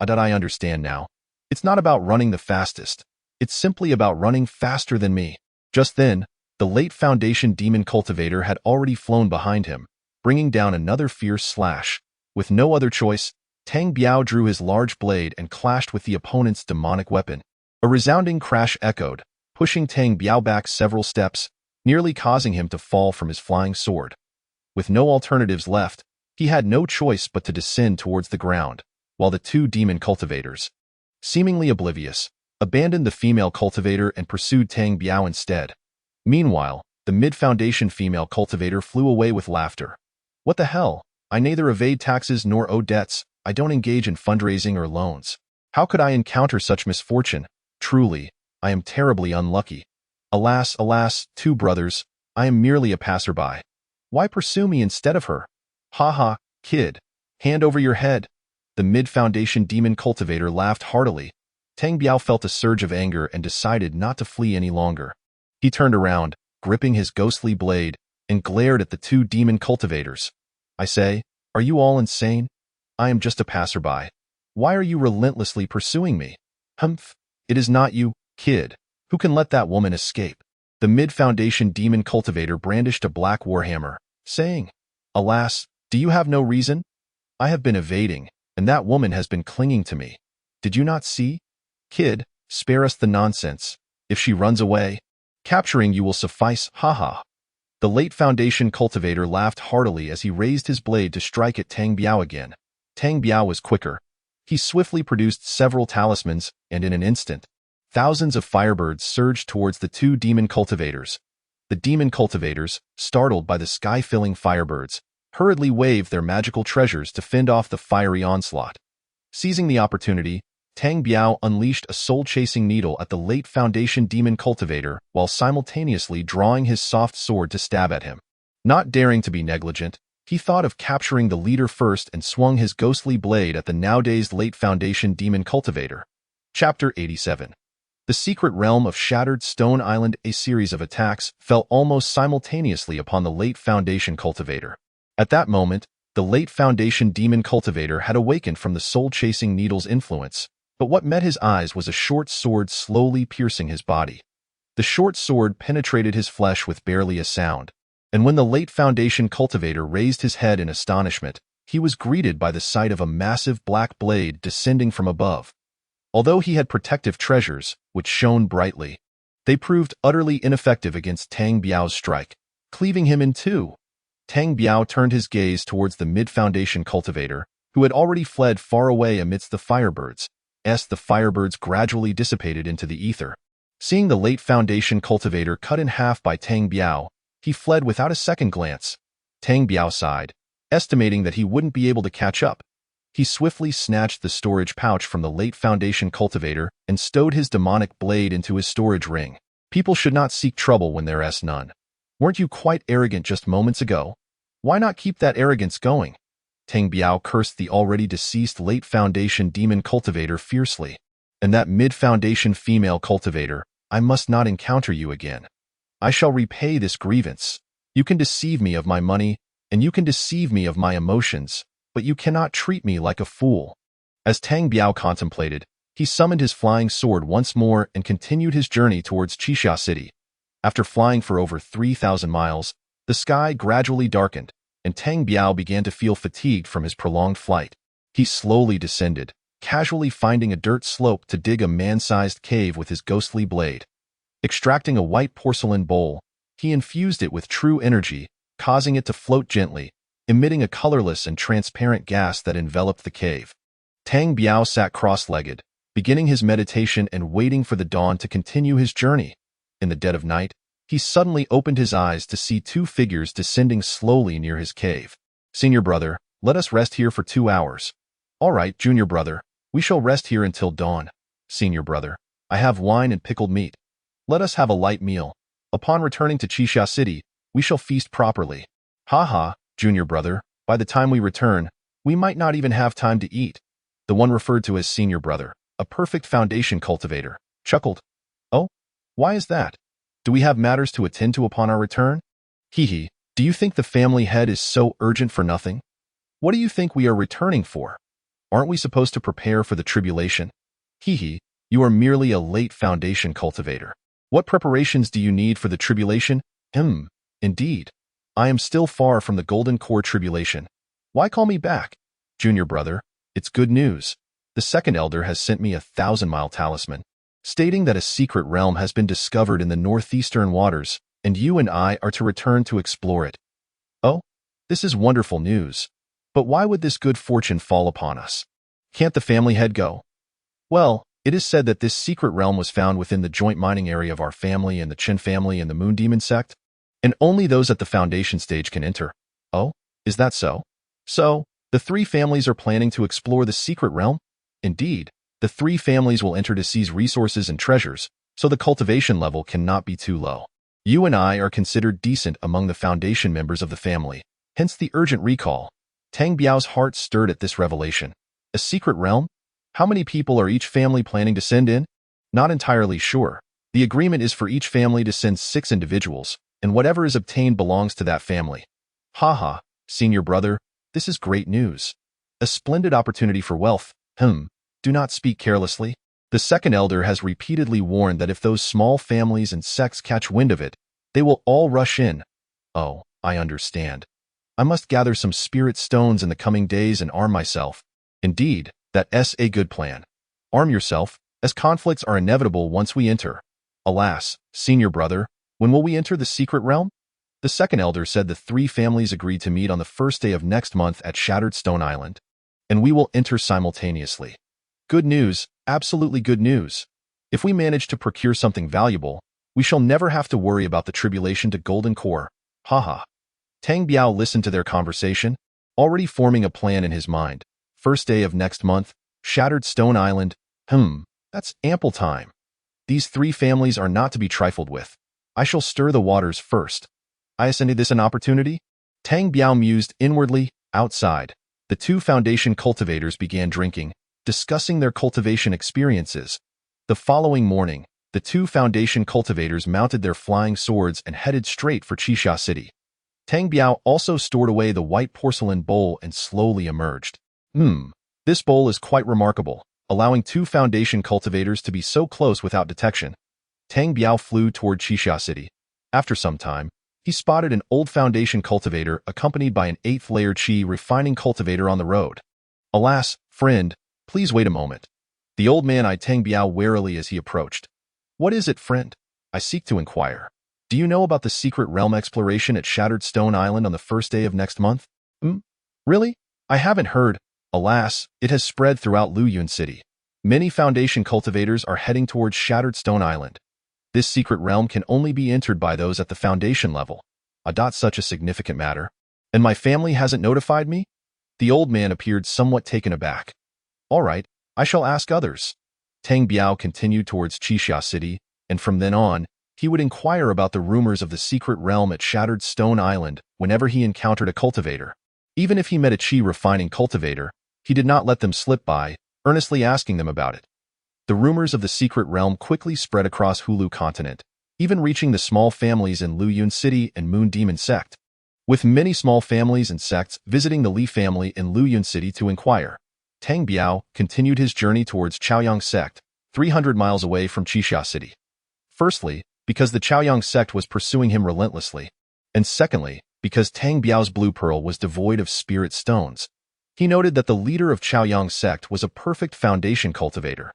I understand now. It's not about running the fastest. It's simply about running faster than me." Just then, the late foundation demon cultivator had already flown behind him, bringing down another fierce slash. With no other choice, Tang Biao drew his large blade and clashed with the opponent's demonic weapon. A resounding crash echoed, pushing Tang Biao back several steps, nearly causing him to fall from his flying sword. With no alternatives left, he had no choice but to descend towards the ground, while the 2 demon cultivators, seemingly oblivious, abandoned the female cultivator and pursued Tang Biao instead. Meanwhile, the mid-foundation female cultivator flew away with laughter. "What the hell? I neither evade taxes nor owe debts. I don't engage in fundraising or loans. How could I encounter such misfortune? Truly, I am terribly unlucky. Alas, alas, two brothers, I am merely a passerby. Why pursue me instead of her? Ha ha, kid. Hand over your head. The mid-foundation demon cultivator laughed heartily. Tang Biao felt a surge of anger and decided not to flee any longer. He turned around, gripping his ghostly blade, and glared at the two demon cultivators. I say, are you all insane? I am just a passerby. Why are you relentlessly pursuing me? Humph, it is not you, kid. Who can let that woman escape? The mid-foundation demon cultivator brandished a black warhammer, saying, Alas, do you have no reason? I have been evading, and that woman has been clinging to me. Did you not see? Kid, spare us the nonsense. If she runs away, capturing you will suffice, haha. The late Foundation cultivator laughed heartily as he raised his blade to strike at Tang Biao again. Tang Biao was quicker. He swiftly produced several talismans, and in an instant, thousands of firebirds surged towards the two demon cultivators. The demon cultivators, startled by the sky-filling firebirds, hurriedly waved their magical treasures to fend off the fiery onslaught. Seizing the opportunity, Tang Biao unleashed a soul-chasing needle at the late Foundation demon cultivator while simultaneously drawing his soft sword to stab at him. Not daring to be negligent, he thought of capturing the leader first and swung his ghostly blade at the now-dazed late Foundation demon cultivator. Chapter 87. The Secret Realm of Shattered Stone Island. A series of attacks fell almost simultaneously upon the late Foundation cultivator. At that moment, the late Foundation demon cultivator had awakened from the soul-chasing needle's influence, but what met his eyes was a short sword slowly piercing his body. The short sword penetrated his flesh with barely a sound, and when the late Foundation cultivator raised his head in astonishment, he was greeted by the sight of a massive black blade descending from above. Although he had protective treasures, which shone brightly, they proved utterly ineffective against Tang Biao's strike, cleaving him in two. Tang Biao turned his gaze towards the mid-Foundation cultivator, who had already fled far away amidst the firebirds. The firebirds gradually dissipated into the ether. Seeing the late Foundation cultivator cut in half by Tang Biao, he fled without a second glance. Tang Biao sighed, estimating that he wouldn't be able to catch up. He swiftly snatched the storage pouch from the late Foundation cultivator and stowed his demonic blade into his storage ring. People should not seek trouble when there's none. Weren't you quite arrogant just moments ago? Why not keep that arrogance going? Tang Biao cursed the already deceased late Foundation demon cultivator fiercely. And that mid-Foundation female cultivator, I must not encounter you again. I shall repay this grievance. You can deceive me of my money, and you can deceive me of my emotions, but you cannot treat me like a fool. As Tang Biao contemplated, he summoned his flying sword once more and continued his journey towards Qixia City. After flying for over 3,000 miles, the sky gradually darkened, and Tang Biao began to feel fatigued from his prolonged flight. He slowly descended, casually finding a dirt slope to dig a man-sized cave with his ghostly blade. Extracting a white porcelain bowl, he infused it with true energy, causing it to float gently, emitting a colorless and transparent gas that enveloped the cave. Tang Biao sat cross-legged, beginning his meditation and waiting for the dawn to continue his journey. In the dead of night, he suddenly opened his eyes to see two figures descending slowly near his cave. Senior brother, let us rest here for 2 hours. All right, junior brother, we shall rest here until dawn. Senior brother, I have wine and pickled meat. Let us have a light meal. Upon returning to Qixia City, we shall feast properly. Ha ha, junior brother, by the time we return, we might not even have time to eat. The one referred to as senior brother, a perfect Foundation cultivator, chuckled. Oh, why is that? Do we have matters to attend to upon our return? Hee, do you think the family head is so urgent for nothing? What do you think we are returning for? Aren't we supposed to prepare for the tribulation? Hee, you are merely a late Foundation cultivator. What preparations do you need for the tribulation? Indeed. I am still far from the golden core tribulation. Why call me back? Junior brother, it's good news. The second elder has sent me a 1,000-mile talisman, stating that a secret realm has been discovered in the northeastern waters, and you and I are to return to explore it. Oh, this is wonderful news. But why would this good fortune fall upon us? Can't the family head go? Well, it is said that this secret realm was found within the joint mining area of our family and the Qin family and the Moon Demon sect, and only those at the Foundation stage can enter. Oh, is that so? So, the three families are planning to explore the secret realm? Indeed, the three families will enter to seize resources and treasures, so the cultivation level cannot be too low. You and I are considered decent among the foundation members of the family, hence the urgent recall. Tang Biao's heart stirred at this revelation. A secret realm? How many people are each family planning to send in? Not entirely sure. The agreement is for each family to send 6 individuals, and whatever is obtained belongs to that family. Haha, senior brother, this is great news. A splendid opportunity for wealth. Do not speak carelessly. The second elder has repeatedly warned that if those small families and sects catch wind of it, they will all rush in. Oh, I understand. I must gather some spirit stones in the coming days and arm myself. Indeed, that's a good plan. Arm yourself, as conflicts are inevitable once we enter. Alas, senior brother, when will we enter the secret realm? The second elder said the 3 families agreed to meet on the first day of next month at Shattered Stone Island, and we will enter simultaneously. Good news, absolutely good news. If we manage to procure something valuable, we shall never have to worry about the tribulation to Golden Core. Haha. Tang Biao listened to their conversation, already forming a plan in his mind. First day of next month, Shattered Stone Island. That's ample time. These 3 families are not to be trifled with. I shall stir the waters first. I ascended this an opportunity? Tang Biao mused inwardly. Outside, the 2 foundation cultivators began drinking, discussing their cultivation experiences. The following morning, the 2 foundation cultivators mounted their flying swords and headed straight for Qixia City. Tang Biao also stored away the white porcelain bowl and slowly emerged. This bowl is quite remarkable, allowing 2 foundation cultivators to be so close without detection. Tang Biao flew toward Qixia City. After some time, he spotted an old foundation cultivator accompanied by an 8th-layer qi refining cultivator on the road. Alas, friend, please wait a moment. The old man eyed Tang Biao warily as he approached. What is it, friend? I seek to inquire. Do you know about the secret realm exploration at Shattered Stone Island on the first day of next month? Really? I haven't heard. Alas, it has spread throughout Luyun City. Many foundation cultivators are heading towards Shattered Stone Island. This secret realm can only be entered by those at the foundation level. Such a significant matter. And my family hasn't notified me? The old man appeared somewhat taken aback. All right, I shall ask others. Tang Biao continued towards Qixia City, and from then on, he would inquire about the rumors of the secret realm at Shattered Stone Island whenever he encountered a cultivator. Even if he met a qi refining cultivator, he did not let them slip by, earnestly asking them about it. The rumors of the secret realm quickly spread across Hulu continent, even reaching the small families in Luyun City and Moon Demon Sect. With many small families and sects visiting the Li family in Luyun City to inquire, Tang Biao continued his journey towards Chaoyang Sect, 300 miles away from Qixia City. Firstly, because the Chaoyang Sect was pursuing him relentlessly, and secondly, because Tang Biao's blue pearl was devoid of spirit stones. He noted that the leader of Chaoyang Sect was a perfect foundation cultivator.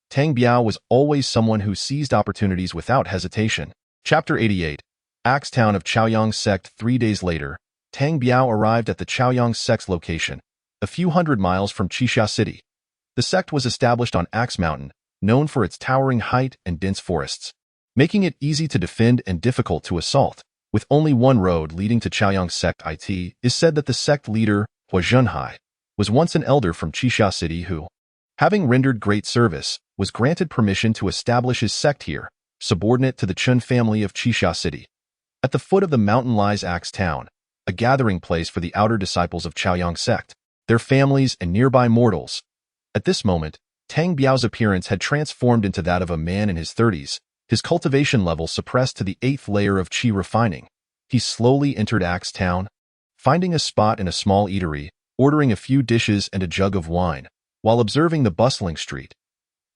Tang Biao was always someone who seized opportunities without hesitation. Chapter 88. Axe Town of Chaoyang Sect. 3 days later, Tang Biao arrived at the Chaoyang Sect's location, a few hundred miles from Qixia City. The sect was established on Axe Mountain, known for its towering height and dense forests, making it easy to defend and difficult to assault. With only one road leading to Chaoyang Sect, it is said that the sect leader, Hua Zhenhai, was once an elder from Qixia City who, having rendered great service, was granted permission to establish his sect here, subordinate to the Chun family of Qixia City. At the foot of the mountain lies Axe Town, a gathering place for the outer disciples of Chaoyang Sect, their families and nearby mortals. At this moment, Tang Biao's appearance had transformed into that of a man in his 30s, his cultivation level suppressed to the 8th layer of qi refining. He slowly entered Axe Town, finding a spot in a small eatery, ordering a few dishes and a jug of wine, while observing the bustling street.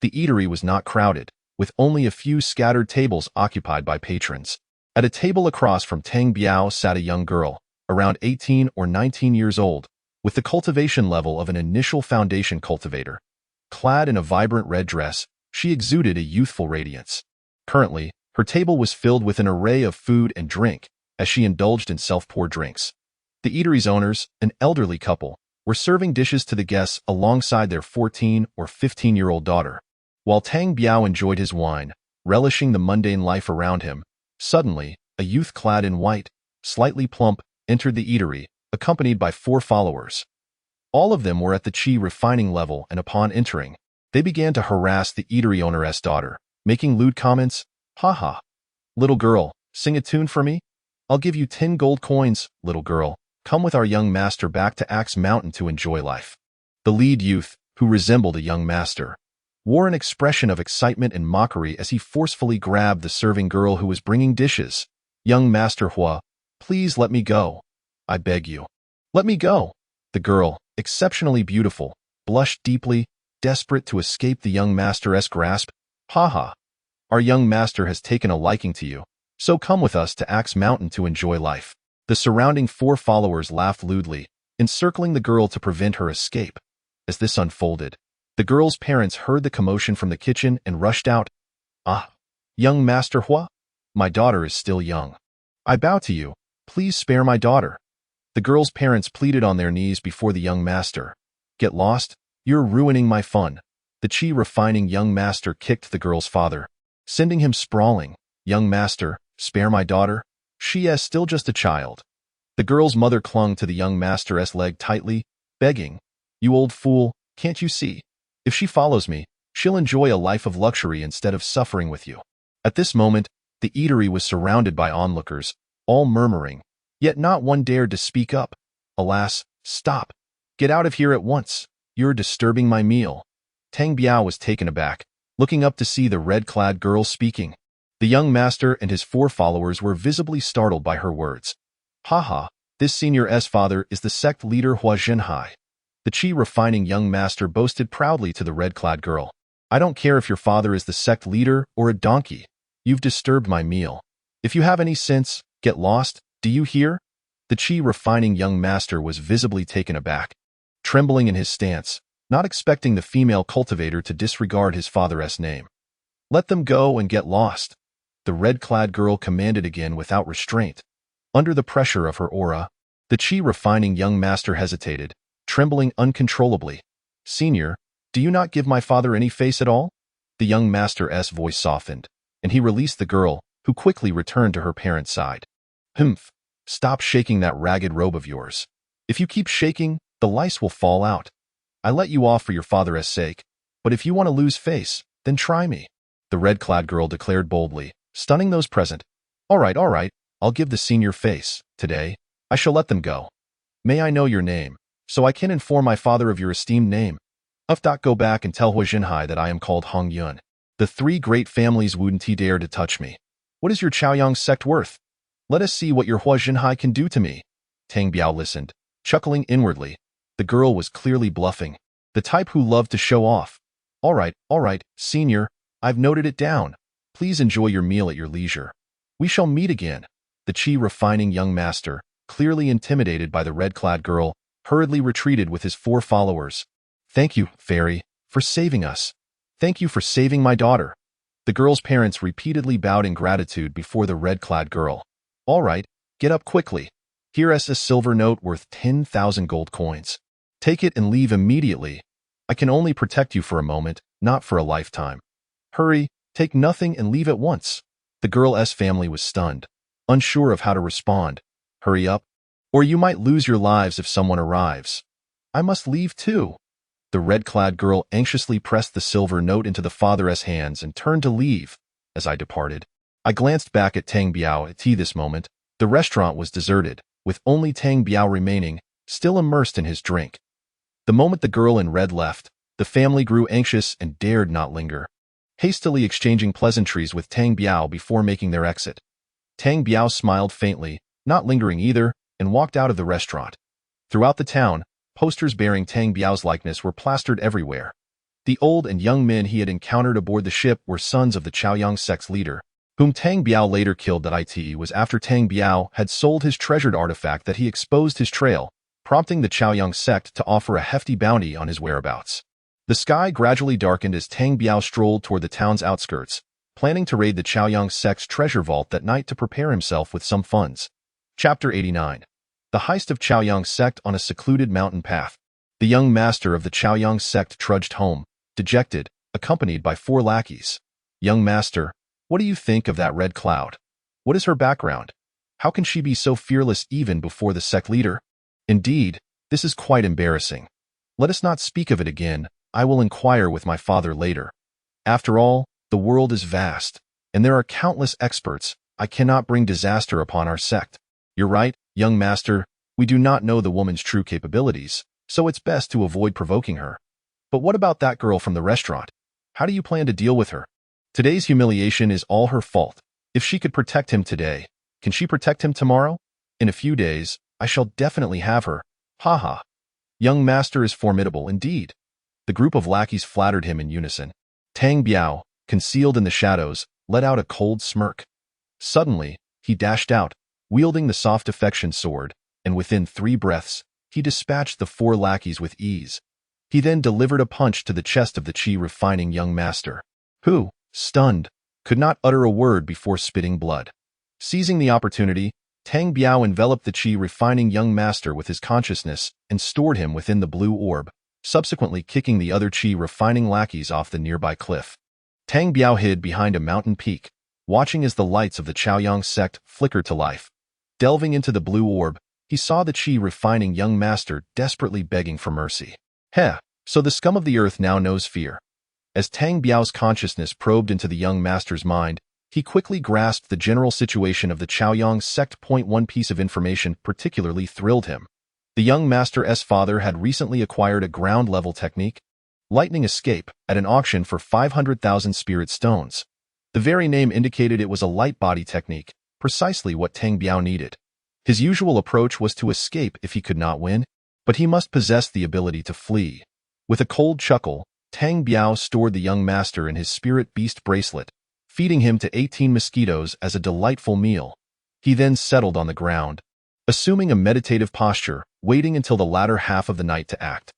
The eatery was not crowded, with only a few scattered tables occupied by patrons. At a table across from Tang Biao sat a young girl, around 18 or 19 years old, with the cultivation level of an initial foundation cultivator. Clad in a vibrant red dress, she exuded a youthful radiance. Currently, her table was filled with an array of food and drink, as she indulged in self-poured drinks. The eatery's owners, an elderly couple, were serving dishes to the guests alongside their 14 or 15-year-old daughter. While Tang Biao enjoyed his wine, relishing the mundane life around him, suddenly, a youth clad in white, slightly plump, entered the eatery, accompanied by 4 followers. All of them were at the chi refining level, and upon entering, they began to harass the eatery owner's daughter, making lewd comments. Haha. Little girl, sing a tune for me? I'll give you 10 gold coins. Little girl, come with our young master back to Axe Mountain to enjoy life. The lead youth, who resembled a young master, wore an expression of excitement and mockery as he forcefully grabbed the serving girl who was bringing dishes. Young Master Hua, please let me go. I beg you. Let me go. The girl, exceptionally beautiful, blushed deeply, desperate to escape the young master's grasp. Haha. Our young master has taken a liking to you, so come with us to Axe Mountain to enjoy life. The surrounding 4 followers laughed lewdly, encircling the girl to prevent her escape. As this unfolded, the girl's parents heard the commotion from the kitchen and rushed out. Ah, young Master Hua? My daughter is still young. I bow to you. Please spare my daughter. The girl's parents pleaded on their knees before the young master. Get lost? You're ruining my fun. The chi-refining young master kicked the girl's father, sending him sprawling. Young master, spare my daughter. She is still just a child. The girl's mother clung to the young master's leg tightly, begging, You old fool, can't you see? If she follows me, she'll enjoy a life of luxury instead of suffering with you. At this moment, the eatery was surrounded by onlookers, all murmuring, yet not one dared to speak up. Alas, stop. Get out of here at once. You're disturbing my meal. Tang Biao was taken aback, looking up to see the red-clad girl speaking. The young master and his 4 followers were visibly startled by her words. Haha, this senior's father is the sect leader Hua Zhenhai. The chi-refining young master boasted proudly to the red-clad girl. I don't care if your father is the sect leader or a donkey. You've disturbed my meal. If you have any sense, get lost, do you hear? The chi-refining young master was visibly taken aback, trembling in his stance, not expecting the female cultivator to disregard his father's name. Let them go and get lost. The red-clad girl commanded again without restraint. Under the pressure of her aura, the chi-refining young master hesitated, trembling uncontrollably. Senior, do you not give my father any face at all? The young master's voice softened, and he released the girl, who quickly returned to her parents' side. Humph, stop shaking that ragged robe of yours. If you keep shaking, the lice will fall out. I let you off for your father's sake, but if you want to lose face, then try me. The red-clad girl declared boldly, stunning those present. All right, I'll give the senior face. Today, I shall let them go. May I know your name, so I can inform my father of your esteemed name? Go back and tell Hua Zhenhai that I am called Hong Yun. The 3 great families wouldn't dare to touch me. What is your Chaoyang sect worth? Let us see what your Hua Zhenhai can do to me. Tang Biao listened, chuckling inwardly. The girl was clearly bluffing, the type who loved to show off. All right, senior, I've noted it down. Please enjoy your meal at your leisure. We shall meet again. The chi-refining young master, clearly intimidated by the red-clad girl, hurriedly retreated with his 4 followers. Thank you, fairy, for saving us. Thank you for saving my daughter. The girl's parents repeatedly bowed in gratitude before the red-clad girl. All right, get up quickly. Here is a silver note worth 10,000 gold coins. Take it and leave immediately. I can only protect you for a moment, not for a lifetime. Hurry, take nothing and leave at once. The girl's family was stunned, unsure of how to respond. Hurry up, or you might lose your lives if someone arrives. I must leave too. The red-clad girl anxiously pressed the silver note into the father's hands and turned to leave. As I departed, I glanced back at Tang Biao at this moment. The restaurant was deserted, with only Tang Biao remaining, still immersed in his drink. The moment the girl in red left, the family grew anxious and dared not linger, hastily exchanging pleasantries with Tang Biao before making their exit. Tang Biao smiled faintly, not lingering either, and walked out of the restaurant. Throughout the town, posters bearing Tang Biao's likeness were plastered everywhere. The old and young men he had encountered aboard the ship were sons of the Chaoyang sect's leader, whom Tang Biao later killed. It was after Tang Biao had sold his treasured artifact that he exposed his trail, prompting the Chaoyang sect to offer a hefty bounty on his whereabouts. The sky gradually darkened as Tang Biao strolled toward the town's outskirts, planning to raid the Chaoyang sect's treasure vault that night to prepare himself with some funds. Chapter 89. The heist of Chaoyang sect on a secluded mountain path. The young master of the Chaoyang sect trudged home, dejected, accompanied by 4 lackeys. Young master, what do you think of that red cloud? What is her background? How can she be so fearless even before the sect leader? Indeed, this is quite embarrassing. Let us not speak of it again. I will inquire with my father later. After all, the world is vast, and there are countless experts. I cannot bring disaster upon our sect. You're right, young master. We do not know the woman's true capabilities, so it's best to avoid provoking her. But what about that girl from the restaurant? How do you plan to deal with her? Today's humiliation is all her fault. If she could protect him today, can she protect him tomorrow? In a few days, I shall definitely have her. Ha ha. Young master is formidable indeed. The group of lackeys flattered him in unison. Tang Biao, concealed in the shadows, let out a cold smirk. Suddenly, he dashed out, wielding the soft affection sword, and within 3 breaths, he dispatched the 4 lackeys with ease. He then delivered a punch to the chest of the chi-refining young master, who, stunned, could not utter a word before spitting blood. Seizing the opportunity, Tang Biao enveloped the chi-refining young master with his consciousness and stored him within the blue orb, subsequently kicking the other chi-refining lackeys off the nearby cliff. Tang Biao hid behind a mountain peak, watching as the lights of the Chaoyang sect flickered to life. Delving into the blue orb, he saw the chi-refining young master desperately begging for mercy. Heh, so the scum of the earth now knows fear. As Tang Biao's consciousness probed into the young master's mind, he quickly grasped the general situation of the Chaoyang sect. One piece of information particularly thrilled him. The young master's father had recently acquired a ground-level technique, lightning escape, at an auction for 500,000 spirit stones. The very name indicated it was a light body technique, precisely what Tang Biao needed. His usual approach was to escape if he could not win, but he must possess the ability to flee. With a cold chuckle, Tang Biao stored the young master in his spirit beast bracelet, feeding him to 18 mosquitoes as a delightful meal. He then settled on the ground, assuming a meditative posture, waiting until the latter half of the night to act.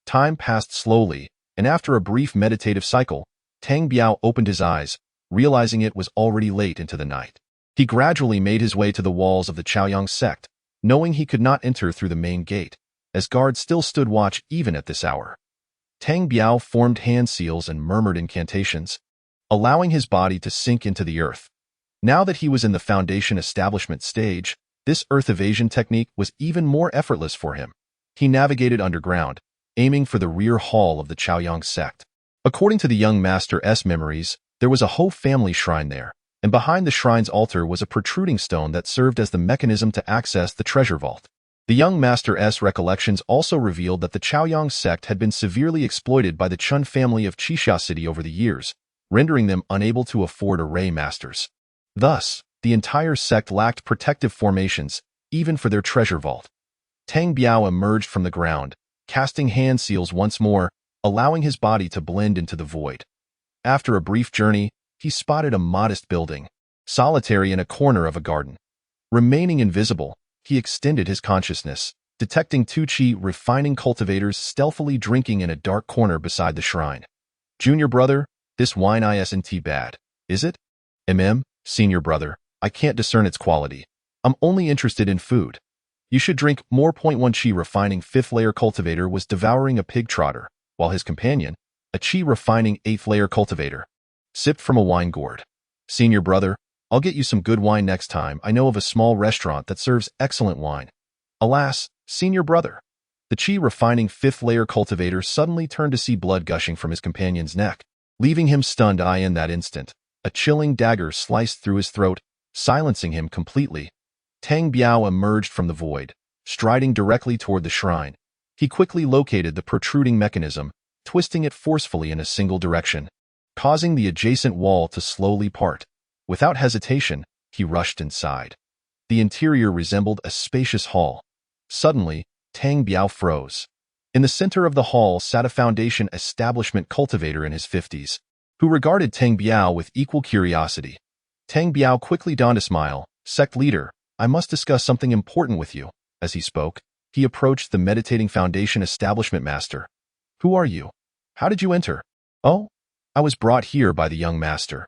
Time passed slowly, and after a brief meditative cycle, Tang Biao opened his eyes, realizing it was already late into the night. He gradually made his way to the walls of the Chaoyang sect, knowing he could not enter through the main gate, as guards still stood watch even at this hour. Tang Biao formed hand seals and murmured incantations, allowing his body to sink into the earth. Now that he was in the foundation establishment stage, this earth evasion technique was even more effortless for him. He navigated underground, aiming for the rear hall of the Chaoyang sect. According to the young master's memories, there was a whole family shrine there, and behind the shrine's altar was a protruding stone that served as the mechanism to access the treasure vault. The young master's recollections also revealed that the Chaoyang sect had been severely exploited by the Chun family of Qixia City over the years, rendering them unable to afford array masters. Thus, the entire sect lacked protective formations, even for their treasure vault. Tang Biao emerged from the ground, casting hand seals once more, allowing his body to blend into the void. After a brief journey, he spotted a modest building, solitary in a corner of a garden. Remaining invisible, he extended his consciousness, detecting 2 chi-refining cultivators stealthily drinking in a dark corner beside the shrine. Junior brother, this wine isn't bad, is it? Senior brother, I can't discern its quality. I'm only interested in food. You should drink more. 1 chi-refining 5th-layer cultivator was devouring a pig trotter, while his companion, a chi-refining 8th-layer cultivator, sipped from a wine gourd. Senior brother, I'll get you some good wine next time. I know of a small restaurant that serves excellent wine. Alas, senior brother. The chi-refining 5th-layer cultivator suddenly turned to see blood gushing from his companion's neck, leaving him stunned. In that instant, a chilling dagger sliced through his throat, silencing him completely. Tang Biao emerged from the void, striding directly toward the shrine. He quickly located the protruding mechanism, twisting it forcefully in a single direction, causing the adjacent wall to slowly part. Without hesitation, he rushed inside. The interior resembled a spacious hall. Suddenly, Tang Biao froze. In the center of the hall sat a foundation establishment cultivator in his 50s, who regarded Tang Biao with equal curiosity. Tang Biao quickly donned a smile. Sect leader, I must discuss something important with you. As he spoke, he approached the meditating foundation establishment master. Who are you? How did you enter? Oh, I was brought here by the young master.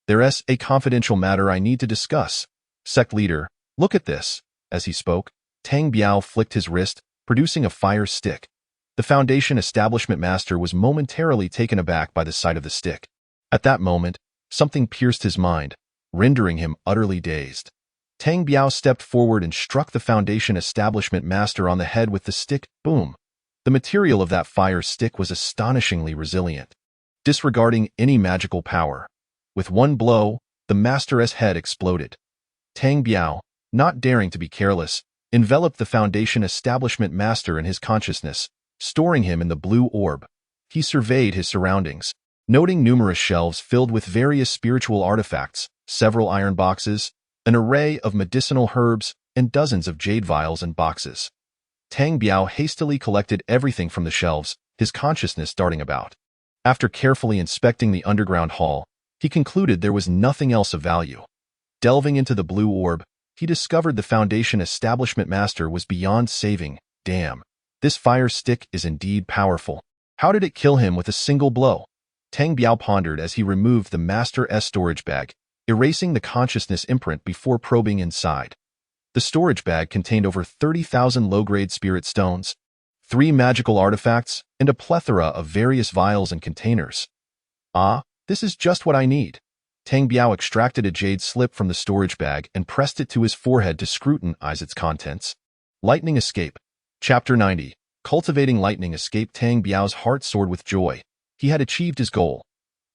There's a confidential matter I need to discuss. Sect leader, look at this. As he spoke, Tang Biao flicked his wrist, producing a fire stick. The foundation establishment master was momentarily taken aback by the sight of the stick. At that moment, something pierced his mind, rendering him utterly dazed. Tang Biao stepped forward and struck the Foundation Establishment Master on the head with the stick. Boom! The material of that fire stick was astonishingly resilient, disregarding any magical power. With one blow, the Master's head exploded. Tang Biao, not daring to be careless, enveloped the Foundation Establishment Master in his consciousness, storing him in the blue orb. He surveyed his surroundings, noting numerous shelves filled with various spiritual artifacts, several iron boxes, an array of medicinal herbs, and dozens of jade vials and boxes. Tang Biao hastily collected everything from the shelves, his consciousness darting about. After carefully inspecting the underground hall, he concluded there was nothing else of value. Delving into the blue orb, he discovered the Foundation Establishment Master was beyond saving. Damn, this fire stick is indeed powerful. How did it kill him with a single blow? Tang Biao pondered as he removed the Master's storage bag, erasing the consciousness imprint before probing inside. The storage bag contained over 30,000 low-grade spirit stones, 3 magical artifacts, and a plethora of various vials and containers. Ah, this is just what I need. Tang Biao extracted a jade slip from the storage bag and pressed it to his forehead to scrutinize its contents. Lightning Escape. Chapter 90. Cultivating Lightning Escape. Tang Biao's heart soared with joy. He had achieved his goal.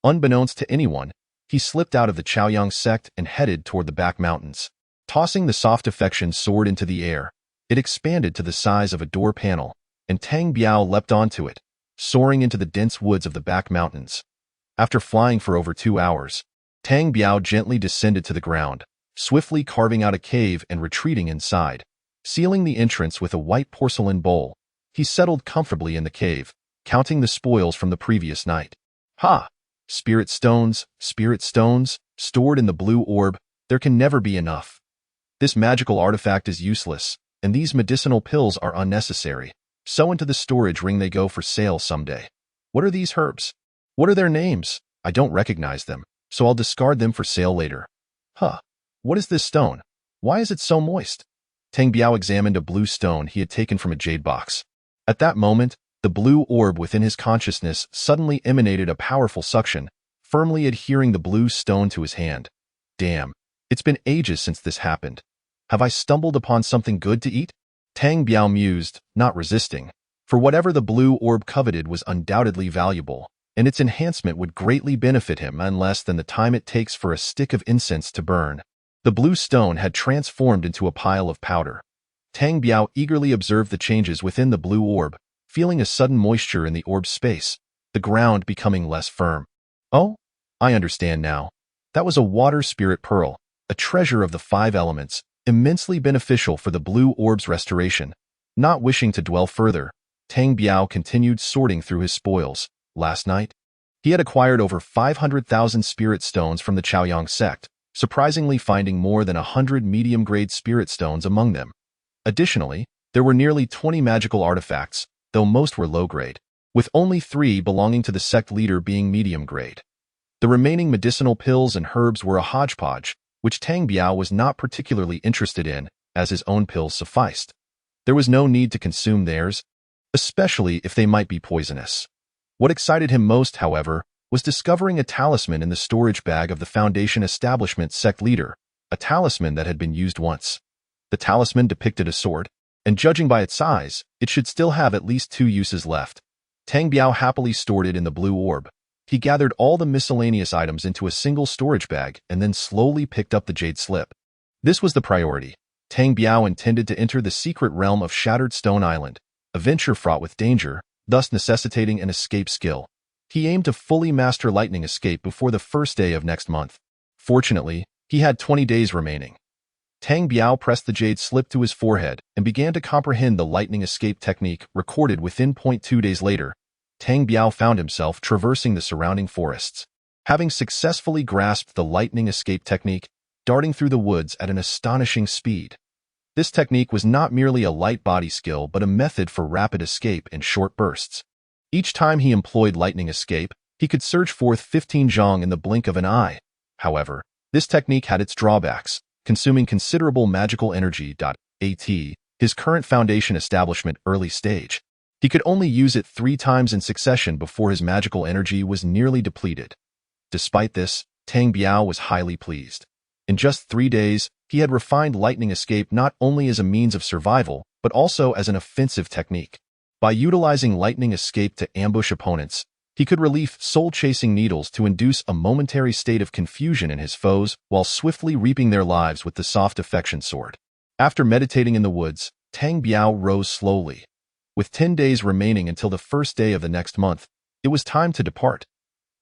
Unbeknownst to anyone, he slipped out of the Chaoyang sect and headed toward the back mountains. Tossing the soft affection sword into the air, it expanded to the size of a door panel, and Tang Biao leapt onto it, soaring into the dense woods of the back mountains. After flying for over 2 hours, Tang Biao gently descended to the ground, swiftly carving out a cave and retreating inside. Sealing the entrance with a white porcelain bowl, he settled comfortably in the cave, counting the spoils from the previous night. Ha! Spirit stones, stored in the blue orb, there can never be enough. This magical artifact is useless, and these medicinal pills are unnecessary. So into the storage ring they go for sale someday. What are these herbs? What are their names? I don't recognize them, so I'll discard them for sale later. Huh. What is this stone? Why is it so moist? Tang Biao examined a blue stone he had taken from a jade box. At that moment, the blue orb within his consciousness suddenly emanated a powerful suction, firmly adhering the blue stone to his hand. Damn, it's been ages since this happened. Have I stumbled upon something good to eat? Tang Biao mused, not resisting, for whatever the blue orb coveted was undoubtedly valuable, and its enhancement would greatly benefit him in less than the time it takes for a stick of incense to burn. The blue stone had transformed into a pile of powder. Tang Biao eagerly observed the changes within the blue orb, feeling a sudden moisture in the orb's space, the ground becoming less firm. Oh, I understand now. That was a water spirit pearl, a treasure of the 5 elements, immensely beneficial for the blue orb's restoration. Not wishing to dwell further, Tang Biao continued sorting through his spoils. Last night, he had acquired over 500,000 spirit stones from the Chaoyang sect, surprisingly finding more than 100 medium-grade spirit stones among them. Additionally, there were nearly 20 magical artifacts, though most were low-grade, with only 3 belonging to the sect leader being medium-grade. The remaining medicinal pills and herbs were a hodgepodge, which Tang Biao was not particularly interested in, as his own pills sufficed. There was no need to consume theirs, especially if they might be poisonous. What excited him most, however, was discovering a talisman in the storage bag of the Foundation Establishment sect leader, a talisman that had been used once. The talisman depicted a sword, and judging by its size, it should still have at least 2 uses left. Tang Biao happily stored it in the blue orb. He gathered all the miscellaneous items into a single storage bag and then slowly picked up the jade slip. This was the priority. Tang Biao intended to enter the secret realm of Shattered Stone Island, a venture fraught with danger, thus necessitating an escape skill. He aimed to fully master Lightning Escape before the first day of next month. Fortunately, he had 20 days remaining. Tang Biao pressed the jade slip to his forehead and began to comprehend the Lightning Escape technique recorded within 0.2 days later. Tang Biao found himself traversing the surrounding forests. Having successfully grasped the Lightning Escape technique, darting through the woods at an astonishing speed. This technique was not merely a light body skill but a method for rapid escape in short bursts. Each time he employed Lightning Escape, he could surge forth 15 zhong in the blink of an eye. However, this technique had its drawbacks, consuming considerable magical energy. His current Foundation Establishment early stage. He could only use it 3 times in succession before his magical energy was nearly depleted. Despite this, Tang Biao was highly pleased. In just 3 days, he had refined lightning escape not only as a means of survival, but also as an offensive technique. By utilizing lightning escape to ambush opponents, he could release soul-chasing needles to induce a momentary state of confusion in his foes while swiftly reaping their lives with the soft affection sword. After meditating in the woods, Tang Biao rose slowly. With 10 days remaining until the first day of the next month, it was time to depart.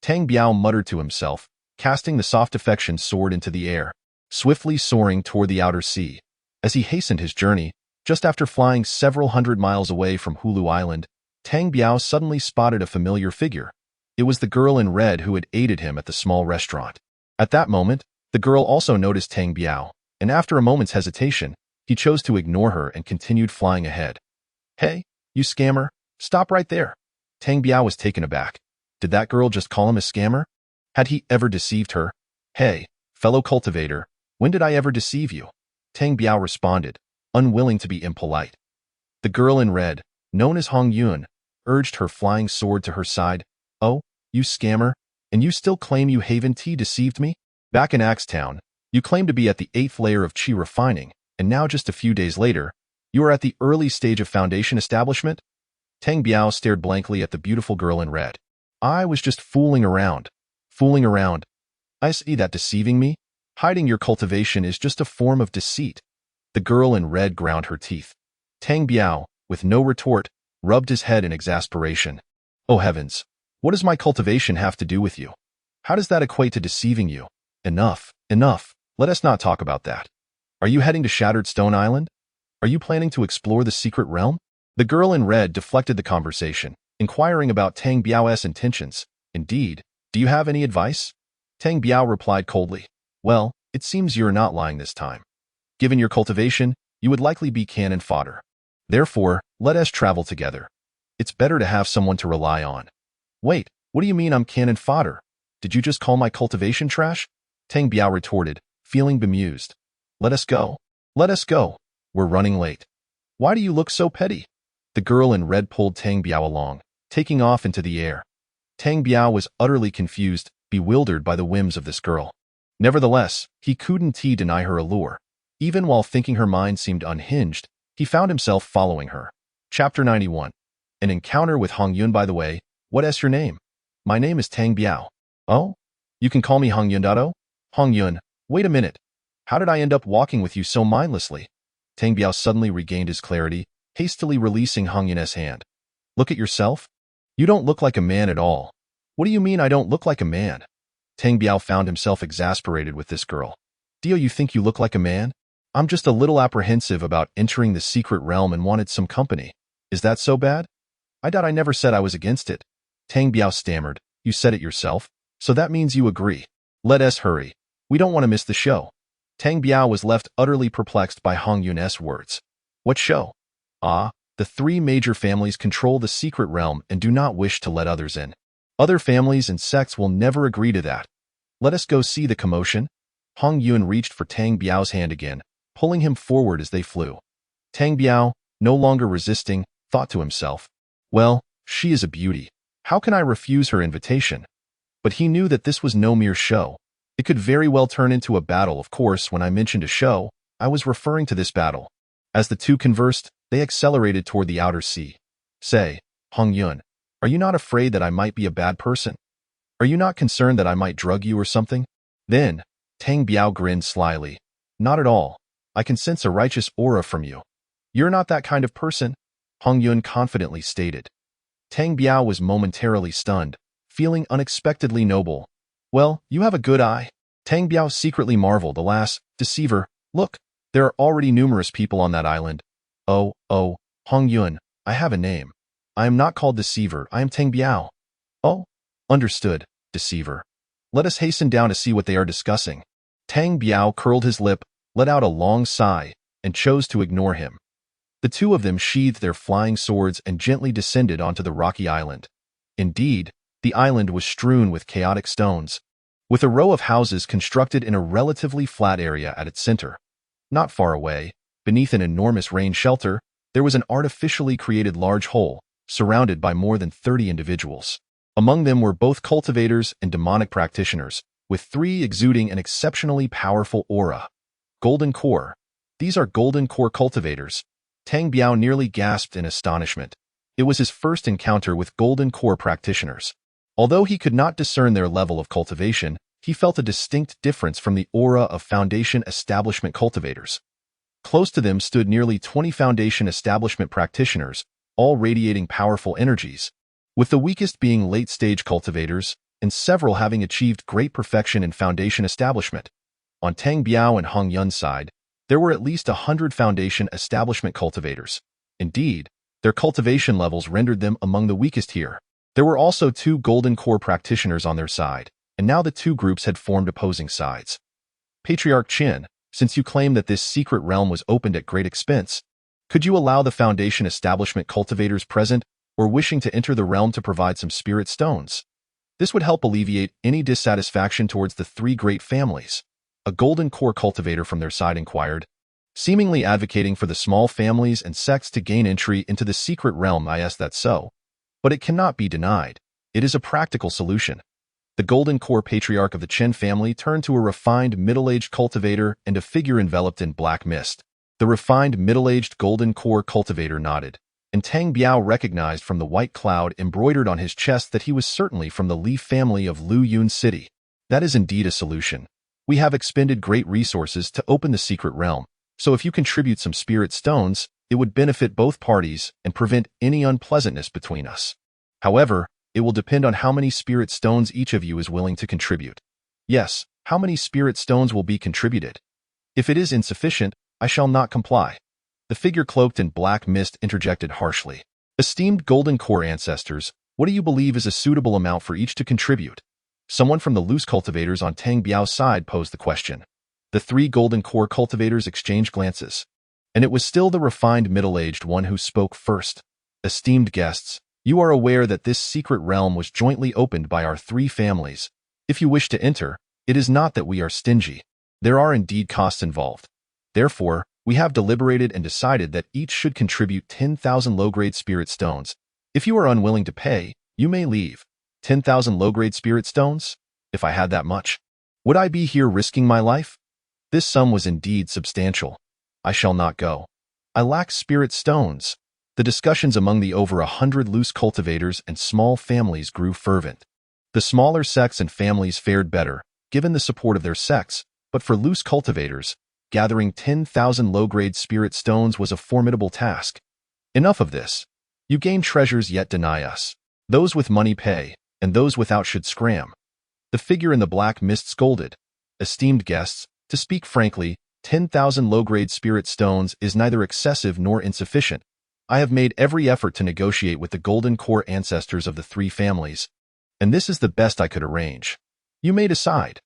Tang Biao muttered to himself, casting the soft affection sword into the air, swiftly soaring toward the outer sea. As he hastened his journey, just after flying several hundred miles away from Hulu Island, Tang Biao suddenly spotted a familiar figure. It was the girl in red who had aided him at the small restaurant. At that moment, the girl also noticed Tang Biao, and after a moment's hesitation, he chose to ignore her and continued flying ahead. "Hey, you scammer, stop right there." Tang Biao was taken aback. Did that girl just call him a scammer? Had he ever deceived her? "Hey, fellow cultivator, when did I ever deceive you?" Tang Biao responded, unwilling to be impolite. The girl in red, known as Hong Yun, urged her flying sword to her side. "Oh, you scammer, and you still claim you Haven Tea deceived me? Back in Axetown, you claimed to be at the 8th layer of Qi refining, and now just a few days later, you are at the early stage of foundation establishment?" Tang Biao stared blankly at the beautiful girl in red. "I was just fooling around. Fooling around. I see that deceiving me? Hiding your cultivation is just a form of deceit." The girl in red ground her teeth. Tang Biao, with no retort, rubbed his head in exasperation. "Oh heavens, what does my cultivation have to do with you? How does that equate to deceiving you? Enough, enough, let us not talk about that. Are you heading to Shattered Stone Island? Are you planning to explore the secret realm?" The girl in red deflected the conversation, inquiring about Tang Biao's intentions. "Indeed, do you have any advice?" Tang Biao replied coldly. "Well, it seems you're not lying this time. Given your cultivation, you would likely be cannon fodder. Therefore, let us travel together. It's better to have someone to rely on." "Wait, what do you mean I'm cannon fodder? Did you just call my cultivation trash?" Tang Biao retorted, feeling bemused. "Let us go. Let us go. We're running late." "Why do you look so petty?" The girl in red pulled Tang Biao along, taking off into the air. Tang Biao was utterly confused, bewildered by the whims of this girl. Nevertheless, he couldn't deny her allure. Even while thinking her mind seemed unhinged, he found himself following her. Chapter 91. An encounter with Hong Yun. "By the way, what is your name?" "My name is Tang Biao." "Oh? You can call me Hong Yun Dato?" "Hong Yun, wait a minute. How did I end up walking with you so mindlessly?" Tang Biao suddenly regained his clarity, hastily releasing Hong Yun's hand. "Look at yourself. You don't look like a man at all." "What do you mean I don't look like a man?" Tang Biao found himself exasperated with this girl. "Do you think you look like a man? I'm just a little apprehensive about entering the secret realm and wanted some company. Is that so bad?" "I never said I was against it." Tang Biao stammered. "You said it yourself, so that means you agree. Let us hurry. We don't want to miss the show." Tang Biao was left utterly perplexed by Hong Yun's words. "What show?" "Ah, the 3 major families control the secret realm and do not wish to let others in. Other families and sects will never agree to that. Let us go see the commotion." Hong Yun reached for Tang Biao's hand again, pulling him forward as they flew. Tang Biao, no longer resisting, thought to himself, "Well, she is a beauty. How can I refuse her invitation?" But he knew that this was no mere show. It could very well turn into a battle. Of course, when I mentioned a show, I was referring to this battle. As the two conversed, they accelerated toward the outer sea. "Say, Hong Yun, are you not afraid that I might be a bad person? Are you not concerned that I might drug you or something?" Then, Tang Biao grinned slyly. "Not at all. I can sense a righteous aura from you." "You're not that kind of person," Hong Yun confidently stated. Tang Biao was momentarily stunned, feeling unexpectedly noble. "Well, you have a good eye." Tang Biao secretly marveled. "Alas, deceiver, look, there are already numerous people on that island." Oh, Hong Yun, I have a name. I am not called Deceiver, I am Tang Biao." "Oh, understood, Deceiver. Let us hasten down to see what they are discussing." Tang Biao curled his lip, let out a long sigh, and chose to ignore him. The two of them sheathed their flying swords and gently descended onto the rocky island. Indeed, the island was strewn with chaotic stones, with a row of houses constructed in a relatively flat area at its center. Not far away, beneath an enormous rain shelter, there was an artificially created large hole, surrounded by more than 30 individuals. Among them were both cultivators and demonic practitioners, with 3 exuding an exceptionally powerful aura. Golden core. These are golden core cultivators. Tang Biao nearly gasped in astonishment. It was his first encounter with golden core practitioners. Although he could not discern their level of cultivation, he felt a distinct difference from the aura of Foundation Establishment cultivators. Close to them stood nearly 20 Foundation Establishment practitioners, all radiating powerful energies, with the weakest being late-stage cultivators, and several having achieved great perfection in Foundation Establishment. On Tang Biao and Hong Yun's side, there were at least 100 Foundation Establishment cultivators. Indeed, their cultivation levels rendered them among the weakest here. There were also 2 Golden Core practitioners on their side, and now the 2 groups had formed opposing sides. Patriarch Qin, since you claim that this secret realm was opened at great expense, could you allow the Foundation Establishment cultivators present or wishing to enter the realm to provide some spirit stones? This would help alleviate any dissatisfaction towards the 3 great families. A Golden Core cultivator from their side inquired, seemingly advocating for the small families and sects to gain entry into the secret realm. Yes, that's so. But it cannot be denied. It is a practical solution. The Golden Core patriarch of the Chen family turned to a refined middle-aged cultivator and a figure enveloped in black mist. The refined middle-aged Golden Core cultivator nodded, and Tang Biao recognized from the white cloud embroidered on his chest that he was certainly from the Li family of Lu Yun City. That is indeed a solution. We have expended great resources to open the secret realm, so if you contribute some spirit stones, it would benefit both parties and prevent any unpleasantness between us. However, it will depend on how many spirit stones each of you is willing to contribute. Yes, how many spirit stones will be contributed? If it is insufficient, I shall not comply. The figure cloaked in black mist interjected harshly. Esteemed Golden Core ancestors, what do you believe is a suitable amount for each to contribute? Someone from the loose cultivators on Tang Biao's side posed the question. The 3 Golden Core cultivators exchanged glances, and it was still the refined middle-aged one who spoke first. Esteemed guests, you are aware that this secret realm was jointly opened by our 3 families. If you wish to enter, it is not that we are stingy. There are indeed costs involved. Therefore, we have deliberated and decided that each should contribute 10,000 low-grade spirit stones. If you are unwilling to pay, you may leave. 10,000 low-grade spirit stones? If I had that much, would I be here risking my life? This sum was indeed substantial. I shall not go. I lack spirit stones. The discussions among the over 100 loose cultivators and small families grew fervent. The smaller sects and families fared better, given the support of their sects, but for loose cultivators, gathering 10,000 low-grade spirit stones was a formidable task. Enough of this. You gain treasures yet deny us. Those with money pay, and those without should scram. The figure in the black mist scolded. Esteemed guests, to speak frankly, 10,000 low-grade spirit stones is neither excessive nor insufficient. I have made every effort to negotiate with the Golden Core ancestors of the 3 families, and this is the best I could arrange. You may decide.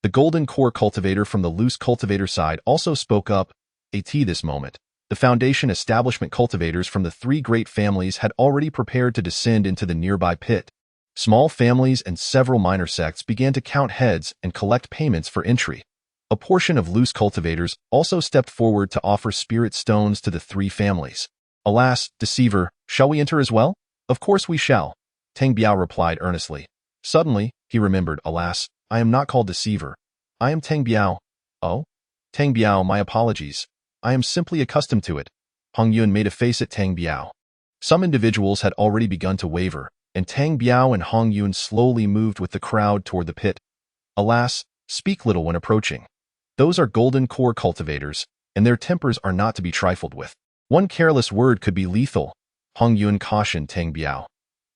The Golden Core cultivator from the loose cultivator side also spoke up. At this moment, the Foundation Establishment cultivators from the 3 great families had already prepared to descend into the nearby pit. Small families and several minor sects began to count heads and collect payments for entry. A portion of loose cultivators also stepped forward to offer spirit stones to the 3 families. Alas, deceiver, shall we enter as well? Of course we shall, Tang Biao replied earnestly. Suddenly, he remembered, alas, I am not called deceiver. I am Tang Biao. Oh? Tang Biao, my apologies. I am simply accustomed to it. Hong Yun made a face at Tang Biao. Some individuals had already begun to waver, and Tang Biao and Hong Yun slowly moved with the crowd toward the pit. Alas, speak little when approaching. Those are Golden Core cultivators, and their tempers are not to be trifled with. One careless word could be lethal, Hong Yun cautioned Tang Biao.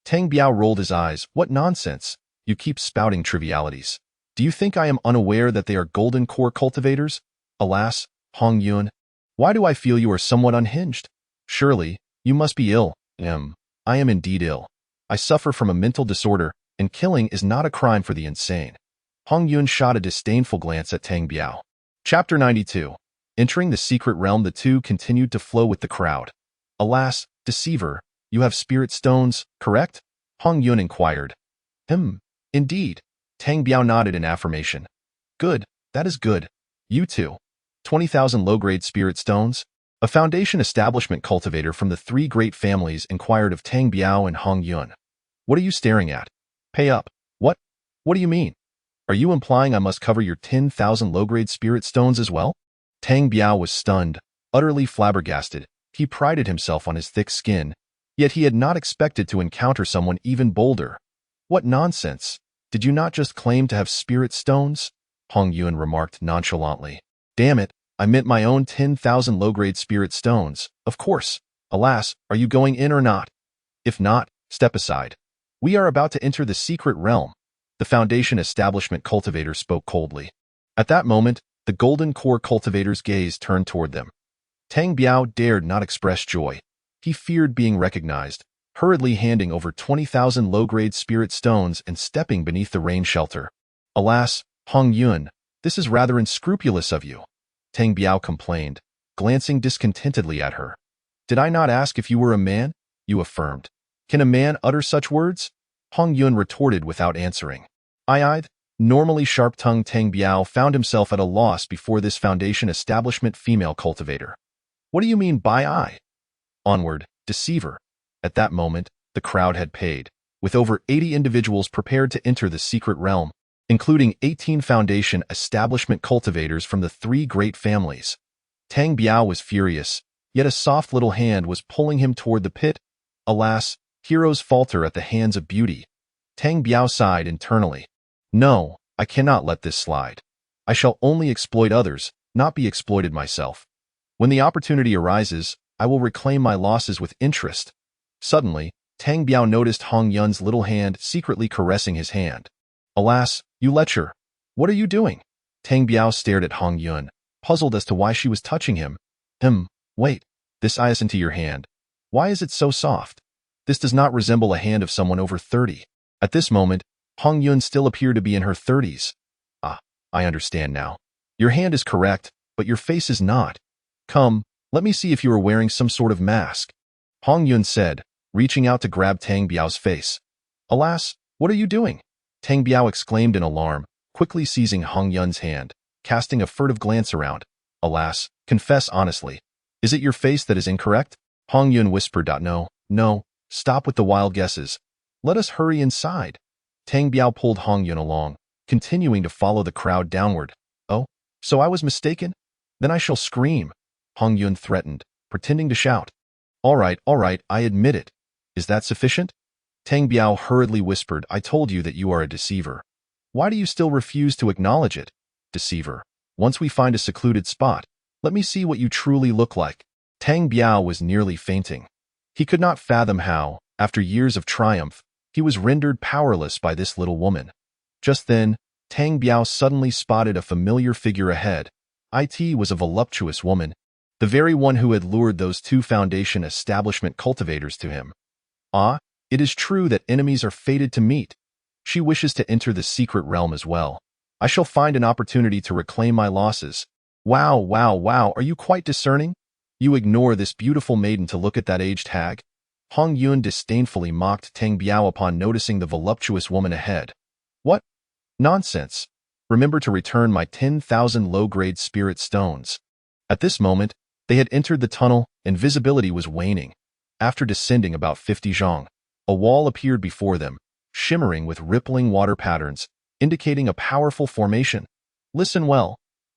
Tang Biao rolled his eyes. What nonsense! You keep spouting trivialities. Do you think I am unaware that they are Golden Core cultivators? Alas, Hong Yun, why do I feel you are somewhat unhinged? Surely, you must be ill. I am indeed ill. I suffer from a mental disorder, and killing is not a crime for the insane. Hong Yun shot a disdainful glance at Tang Biao. Chapter 92. Entering the secret realm, the 2 continued to flow with the crowd. Alas, deceiver, you have spirit stones, correct? Hong Yun inquired. Indeed. Tang Biao nodded in affirmation. Good, that is good. You too. 20,000 low-grade spirit stones? A Foundation Establishment cultivator from the 3 great families inquired of Tang Biao and Hong Yun. What are you staring at? Pay up. What? What do you mean? Are you implying I must cover your 10,000 low-grade spirit stones as well? Tang Biao was stunned, utterly flabbergasted. He prided himself on his thick skin, yet he had not expected to encounter someone even bolder. What nonsense! Did you not just claim to have spirit stones? Hong Yuan remarked nonchalantly. Damn it, I meant my own 10,000 low-grade spirit stones. Of course. Alas, are you going in or not? If not, step aside. We are about to enter the secret realm. The Foundation establishment cultivator spoke coldly. At that moment, the Golden Core cultivator's gaze turned toward them. Tang Biao dared not express joy. He feared being recognized, hurriedly handing over 20,000 low-grade spirit stones and stepping beneath the rain shelter. Alas, Hong Yuan, this is rather unscrupulous of you, Tang Biao complained, glancing discontentedly at her. Did I not ask if you were a man? You affirmed. Can a man utter such words? Hong Yuan retorted without answering. Eye-eyed, normally sharp-tongued Tang Biao found himself at a loss before this Foundation establishment female cultivator. What do you mean by I? Onward, deceiver. At that moment, the crowd had paid, with over 80 individuals prepared to enter the secret realm, including 18 Foundation establishment cultivators from the 3 great families. Tang Biao was furious, yet a soft little hand was pulling him toward the pit. Alas, heroes falter at the hands of beauty. Tang Biao sighed internally. No, I cannot let this slide. I shall only exploit others, not be exploited myself. When the opportunity arises, I will reclaim my losses with interest. Suddenly, Tang Biao noticed Hong Yun's little hand secretly caressing his hand. Alas, you lecher! What are you doing? Tang Biao stared at Hong Yun, puzzled as to why she was touching him. Wait, this ice into your hand. Why is it so soft? This does not resemble a hand of someone over 30. At this moment, Hong Yun still appeared to be in her 30s. Ah, I understand now. Your hand is correct, but your face is not. Come, let me see if you are wearing some sort of mask. Hong Yun said, reaching out to grab Tang Biao's face. Alas, what are you doing? Tang Biao exclaimed in alarm, quickly seizing Hong Yun's hand, casting a furtive glance around. Alas, confess honestly. Is it your face that is incorrect? Hong Yun whispered. No, stop with the wild guesses. Let us hurry inside. Tang Biao pulled Hong Yun along, continuing to follow the crowd downward. Oh, so I was mistaken? Then I shall scream, Hong Yun threatened, pretending to shout. All right, I admit it. Is that sufficient? Tang Biao hurriedly whispered. I told you that you are a deceiver. Why do you still refuse to acknowledge it? Deceiver. Once we find a secluded spot, let me see what you truly look like. Tang Biao was nearly fainting. He could not fathom how, after years of triumph, he was rendered powerless by this little woman. Just then, Tang Biao suddenly spotted a familiar figure ahead. It was a voluptuous woman, the very one who had lured those 2 Foundation establishment cultivators to him. Ah, it is true that enemies are fated to meet. She wishes to enter the secret realm as well. I shall find an opportunity to reclaim my losses. Wow, are you quite discerning? You ignore this beautiful maiden to look at that aged hag? Hong Yun disdainfully mocked Tang Biao upon noticing the voluptuous woman ahead. What? Nonsense. Remember to return my 10,000 low-grade spirit stones. At this moment, they had entered the tunnel and visibility was waning. After descending about 50 zhang, a wall appeared before them, shimmering with rippling water patterns, indicating a powerful formation. Listen well.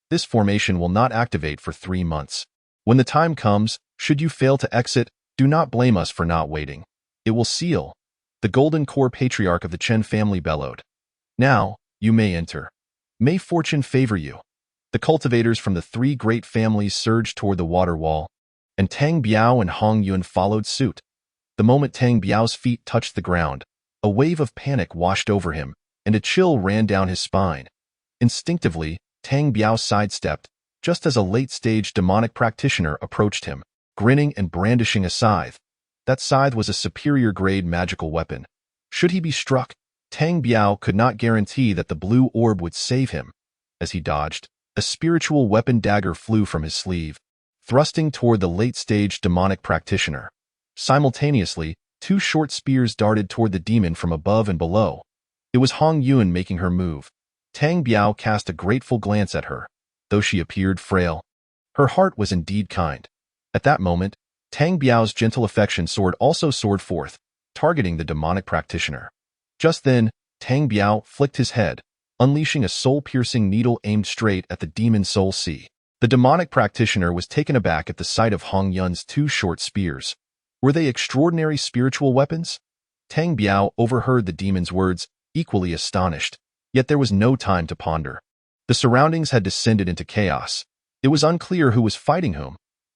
This formation will not activate for 3 months. When the time comes, should you fail to exit, do not blame us for not waiting. It will seal. The Golden Core Patriarch of the Chen family bellowed. Now, you may enter. May fortune favor you. The cultivators from the 3 great families surged toward the water wall, and Tang Biao and Hong Yun followed suit. The moment Tang Biao's feet touched the ground, a wave of panic washed over him, and a chill ran down his spine. Instinctively, Tang Biao sidestepped, just as a late-stage demonic practitioner approached him, grinning and brandishing a scythe. That scythe was a superior-grade magical weapon. Should he be struck, Tang Biao could not guarantee that the blue orb would save him. As he dodged, a spiritual weapon dagger flew from his sleeve, thrusting toward the late-stage demonic practitioner. Simultaneously, 2 short spears darted toward the demon from above and below. It was Hong Yun making her move. Tang Biao cast a grateful glance at her, though she appeared frail. Her heart was indeed kind. At that moment, Tang Biao's gentle affection sword also soared forth, targeting the demonic practitioner. Just then, Tang Biao flicked his head, unleashing a soul-piercing needle aimed straight at the demon's soul sea. The demonic practitioner was taken aback at the sight of Hong Yun's two short spears. Were they extraordinary spiritual weapons? Tang Biao overheard the demon's words, equally astonished, yet there was no time to ponder. The surroundings had descended into chaos. It was unclear who was fighting whom.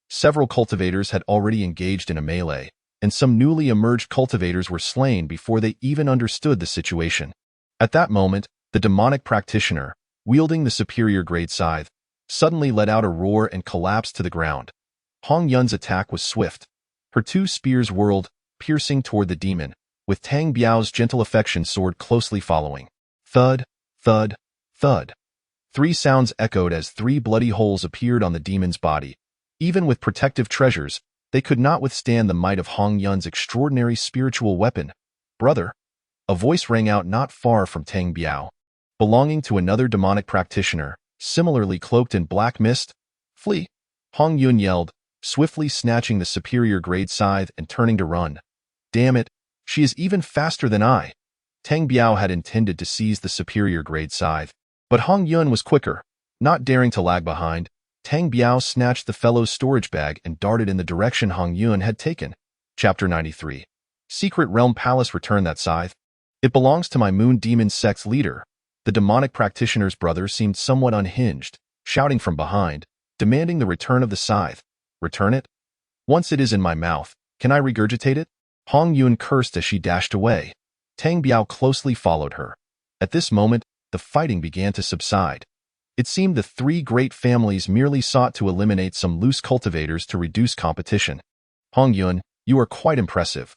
Several cultivators had already engaged in a melee, and some newly emerged cultivators were slain before they even understood the situation. At that moment, the demonic practitioner, wielding the superior grade scythe, suddenly let out a roar and collapsed to the ground. Hong Yun's attack was swift. Her two spears whirled, piercing toward the demon, with Tang Biao's gentle affection sword closely following. Thud, thud, thud. Three sounds echoed as three bloody holes appeared on the demon's body. Even with protective treasures, they could not withstand the might of Hong Yun's extraordinary spiritual weapon. Brother, a voice rang out not far from Tang Biao, belonging to another demonic practitioner, similarly cloaked in black mist. Flee! Hong Yun yelled, swiftly snatching the superior grade scythe and turning to run. Damn it, she is even faster than I. Tang Biao had intended to seize the superior grade scythe, but Hong Yun was quicker. Not daring to lag behind, Tang Biao snatched the fellow's storage bag and darted in the direction Hong Yun had taken. Chapter 93. Secret Realm Palace. Return that scythe. It belongs to my moon demon sect's leader. The demonic practitioner's brother seemed somewhat unhinged, shouting from behind, demanding the return of the scythe. Return it? Once it is in my mouth, can I regurgitate it? Hong Yun cursed as she dashed away. Tang Biao closely followed her. At this moment, the fighting began to subside. It seemed the three great families merely sought to eliminate some loose cultivators to reduce competition. Hong Yun, you are quite impressive.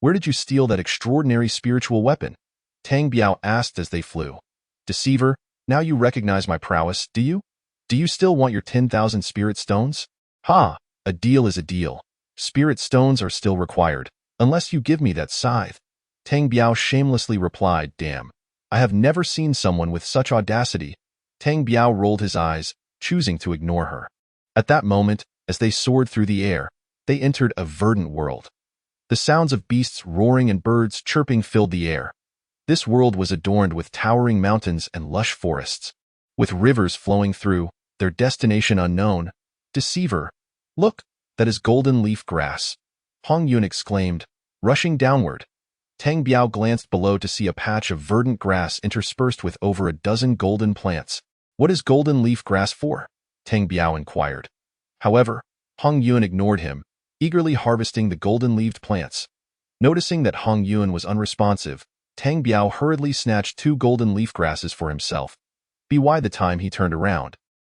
Where did you steal that extraordinary spiritual weapon? Tang Biao asked as they flew. Deceiver, now you recognize my prowess, do you? Do you still want your 10,000 spirit stones? Ha, a deal is a deal. Spirit stones are still required, unless you give me that scythe. Tang Biao shamelessly replied, damn, I have never seen someone with such audacity. Tang Biao rolled his eyes, choosing to ignore her. At that moment, as they soared through the air, they entered a verdant world. The sounds of beasts roaring and birds chirping filled the air. This world was adorned with towering mountains and lush forests, with rivers flowing through, their destination unknown. Deceiver, look, that is golden leaf grass. Hong Yun exclaimed, rushing downward. Tang Biao glanced below to see a patch of verdant grass interspersed with over a dozen golden plants. What is golden leaf grass for? Tang Biao inquired. However, Hong Yun ignored him, eagerly harvesting the golden-leaved plants. Noticing that Hong Yun was unresponsive, Tang Biao hurriedly snatched 2 golden leaf grasses for himself. By the time he turned around,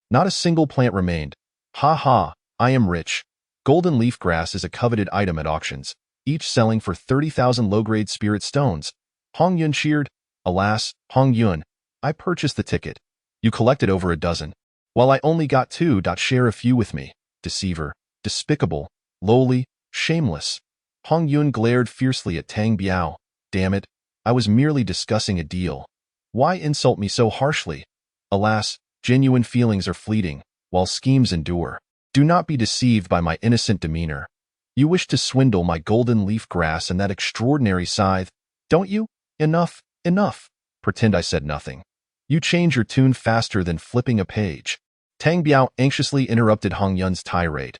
not a single plant remained. Ha ha, I am rich. Golden leaf grass is a coveted item at auctions, each selling for 30,000 low-grade spirit stones. Hong Yun cheered. Alas, Hong Yun, I purchased the ticket. You collected over a dozen, while I only got 2. Share a few with me. Deceiver, despicable, lowly, shameless. Hong Yun glared fiercely at Tang Biao. Damn it, I was merely discussing a deal. Why insult me so harshly? Alas, genuine feelings are fleeting, while schemes endure. Do not be deceived by my innocent demeanor. You wish to swindle my golden leaf grass and that extraordinary scythe, don't you? Enough, enough. Pretend I said nothing. You change your tune faster than flipping a page. Tang Biao anxiously interrupted Hong Yun's tirade.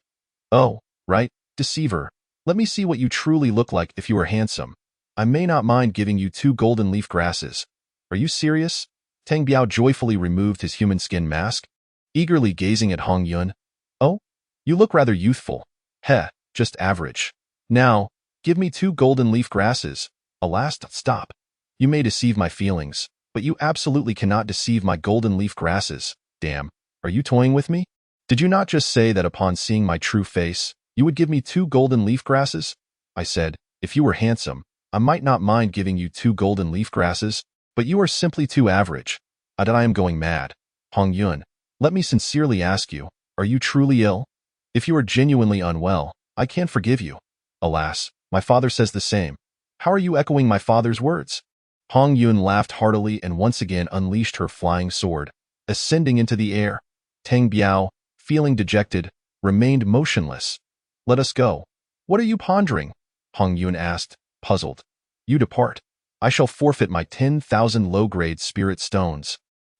Oh, right, deceiver. Let me see what you truly look like if you are handsome. I may not mind giving you 2 golden leaf grasses. Are you serious? Tang Biao joyfully removed his human skin mask, eagerly gazing at Hong Yun. Oh, you look rather youthful. Heh, just average. Now, give me 2 golden leaf grasses. Alas, stop. You may deceive my feelings, but you absolutely cannot deceive my golden leaf grasses. Damn, are you toying with me? Did you not just say that upon seeing my true face, you would give me 2 golden leaf grasses? I said, if you were handsome, I might not mind giving you 2 golden leaf grasses, but you are simply too average. I am going mad. Hong Yun, let me sincerely ask you, are you truly ill? If you are genuinely unwell, I can't forgive you. Alas, my father says the same. How are you echoing my father's words? Hong Yun laughed heartily and once again unleashed her flying sword, ascending into the air. Tang Biao, feeling dejected, remained motionless. Let us go. What are you pondering? Hong Yun asked, puzzled. You depart. I shall forfeit my 10,000 low-grade spirit stones.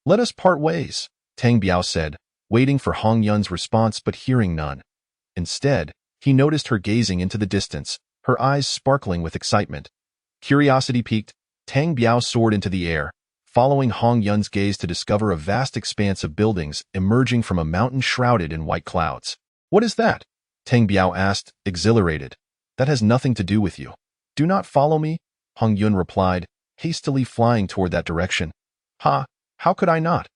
Let us part ways, Tang Biao said, waiting for Hong Yun's response but hearing none. Instead, he noticed her gazing into the distance, her eyes sparkling with excitement. Curiosity piqued, Tang Biao soared into the air, following Hong Yun's gaze to discover a vast expanse of buildings emerging from a mountain shrouded in white clouds. What is that? Tang Biao asked, exhilarated. That has nothing to do with you. Do not follow me, Hong Yun replied, hastily flying toward that direction. Ha, how could I not?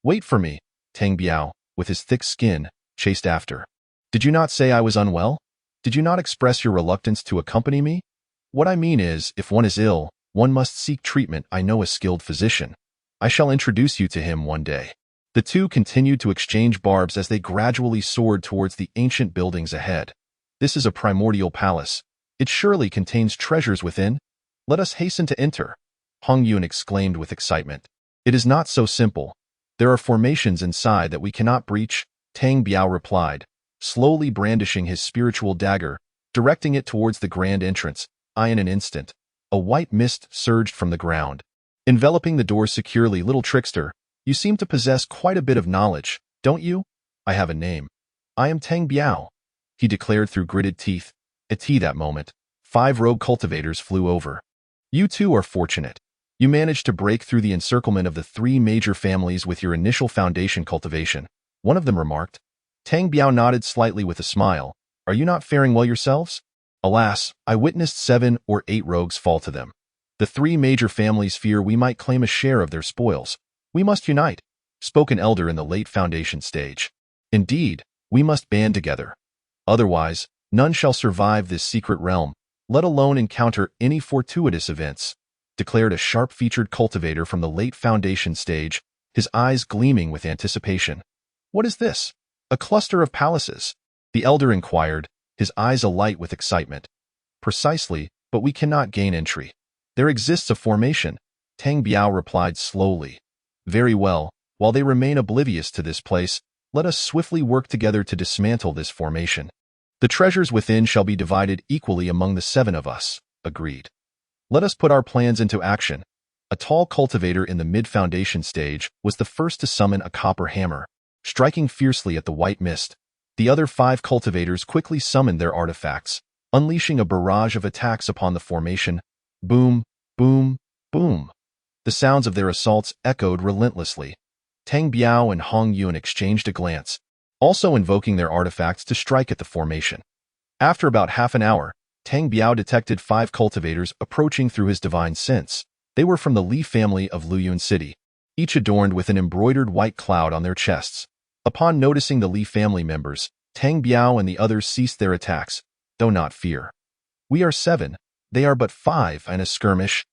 Wait for me, Tang Biao, with his thick skin, chased after. Did you not say I was unwell? Did you not express your reluctance to accompany me? What I mean is, if one is ill, one must seek treatment. I know a skilled physician. I shall introduce you to him one day. The two continued to exchange barbs as they gradually soared towards the ancient buildings ahead. This is a primordial palace. It surely contains treasures within. Let us hasten to enter, Hong Yun exclaimed with excitement. It is not so simple. There are formations inside that we cannot breach, Tang Biao replied, slowly brandishing his spiritual dagger, directing it towards the grand entrance. In an instant, a white mist surged from the ground, enveloping the door securely. Little trickster, you seem to possess quite a bit of knowledge, don't you? I have a name. I am Tang Biao, he declared through gritted teeth. At that moment, 5 rogue cultivators flew over. You too are fortunate. You managed to break through the encirclement of the 3 major families with your initial foundation cultivation, one of them remarked. Tang Biao nodded slightly with a smile. Are you not faring well yourselves? Alas, I witnessed 7 or 8 rogues fall to them. The 3 major families fear we might claim a share of their spoils. We must unite, spoke an elder in the late foundation stage. Indeed, we must band together. Otherwise, none shall survive this secret realm, let alone encounter any fortuitous events, declared a sharp-featured cultivator from the late foundation stage, his eyes gleaming with anticipation. What is this? A cluster of palaces? The elder inquired, his eyes alight with excitement. Precisely, but we cannot gain entry. There exists a formation, Tang Biao replied slowly. Very well, while they remain oblivious to this place, let us swiftly work together to dismantle this formation. The treasures within shall be divided equally among the 7 of us, agreed. Let us put our plans into action. A tall cultivator in the mid-foundation stage was the first to summon a copper hammer, striking fiercely at the white mist. The other 5 cultivators quickly summoned their artifacts, unleashing a barrage of attacks upon the formation. Boom, boom, boom. The sounds of their assaults echoed relentlessly. Tang Biao and Hong Yun exchanged a glance, also invoking their artifacts to strike at the formation. After about half an hour, Tang Biao detected 5 cultivators approaching through his divine sense. They were from the Li family of Luyun City, each adorned with an embroidered white cloud on their chests. Upon noticing the Li family members, Tang Biao and the others ceased their attacks, though not fear. We are 7, they are but 5, and a skirmish,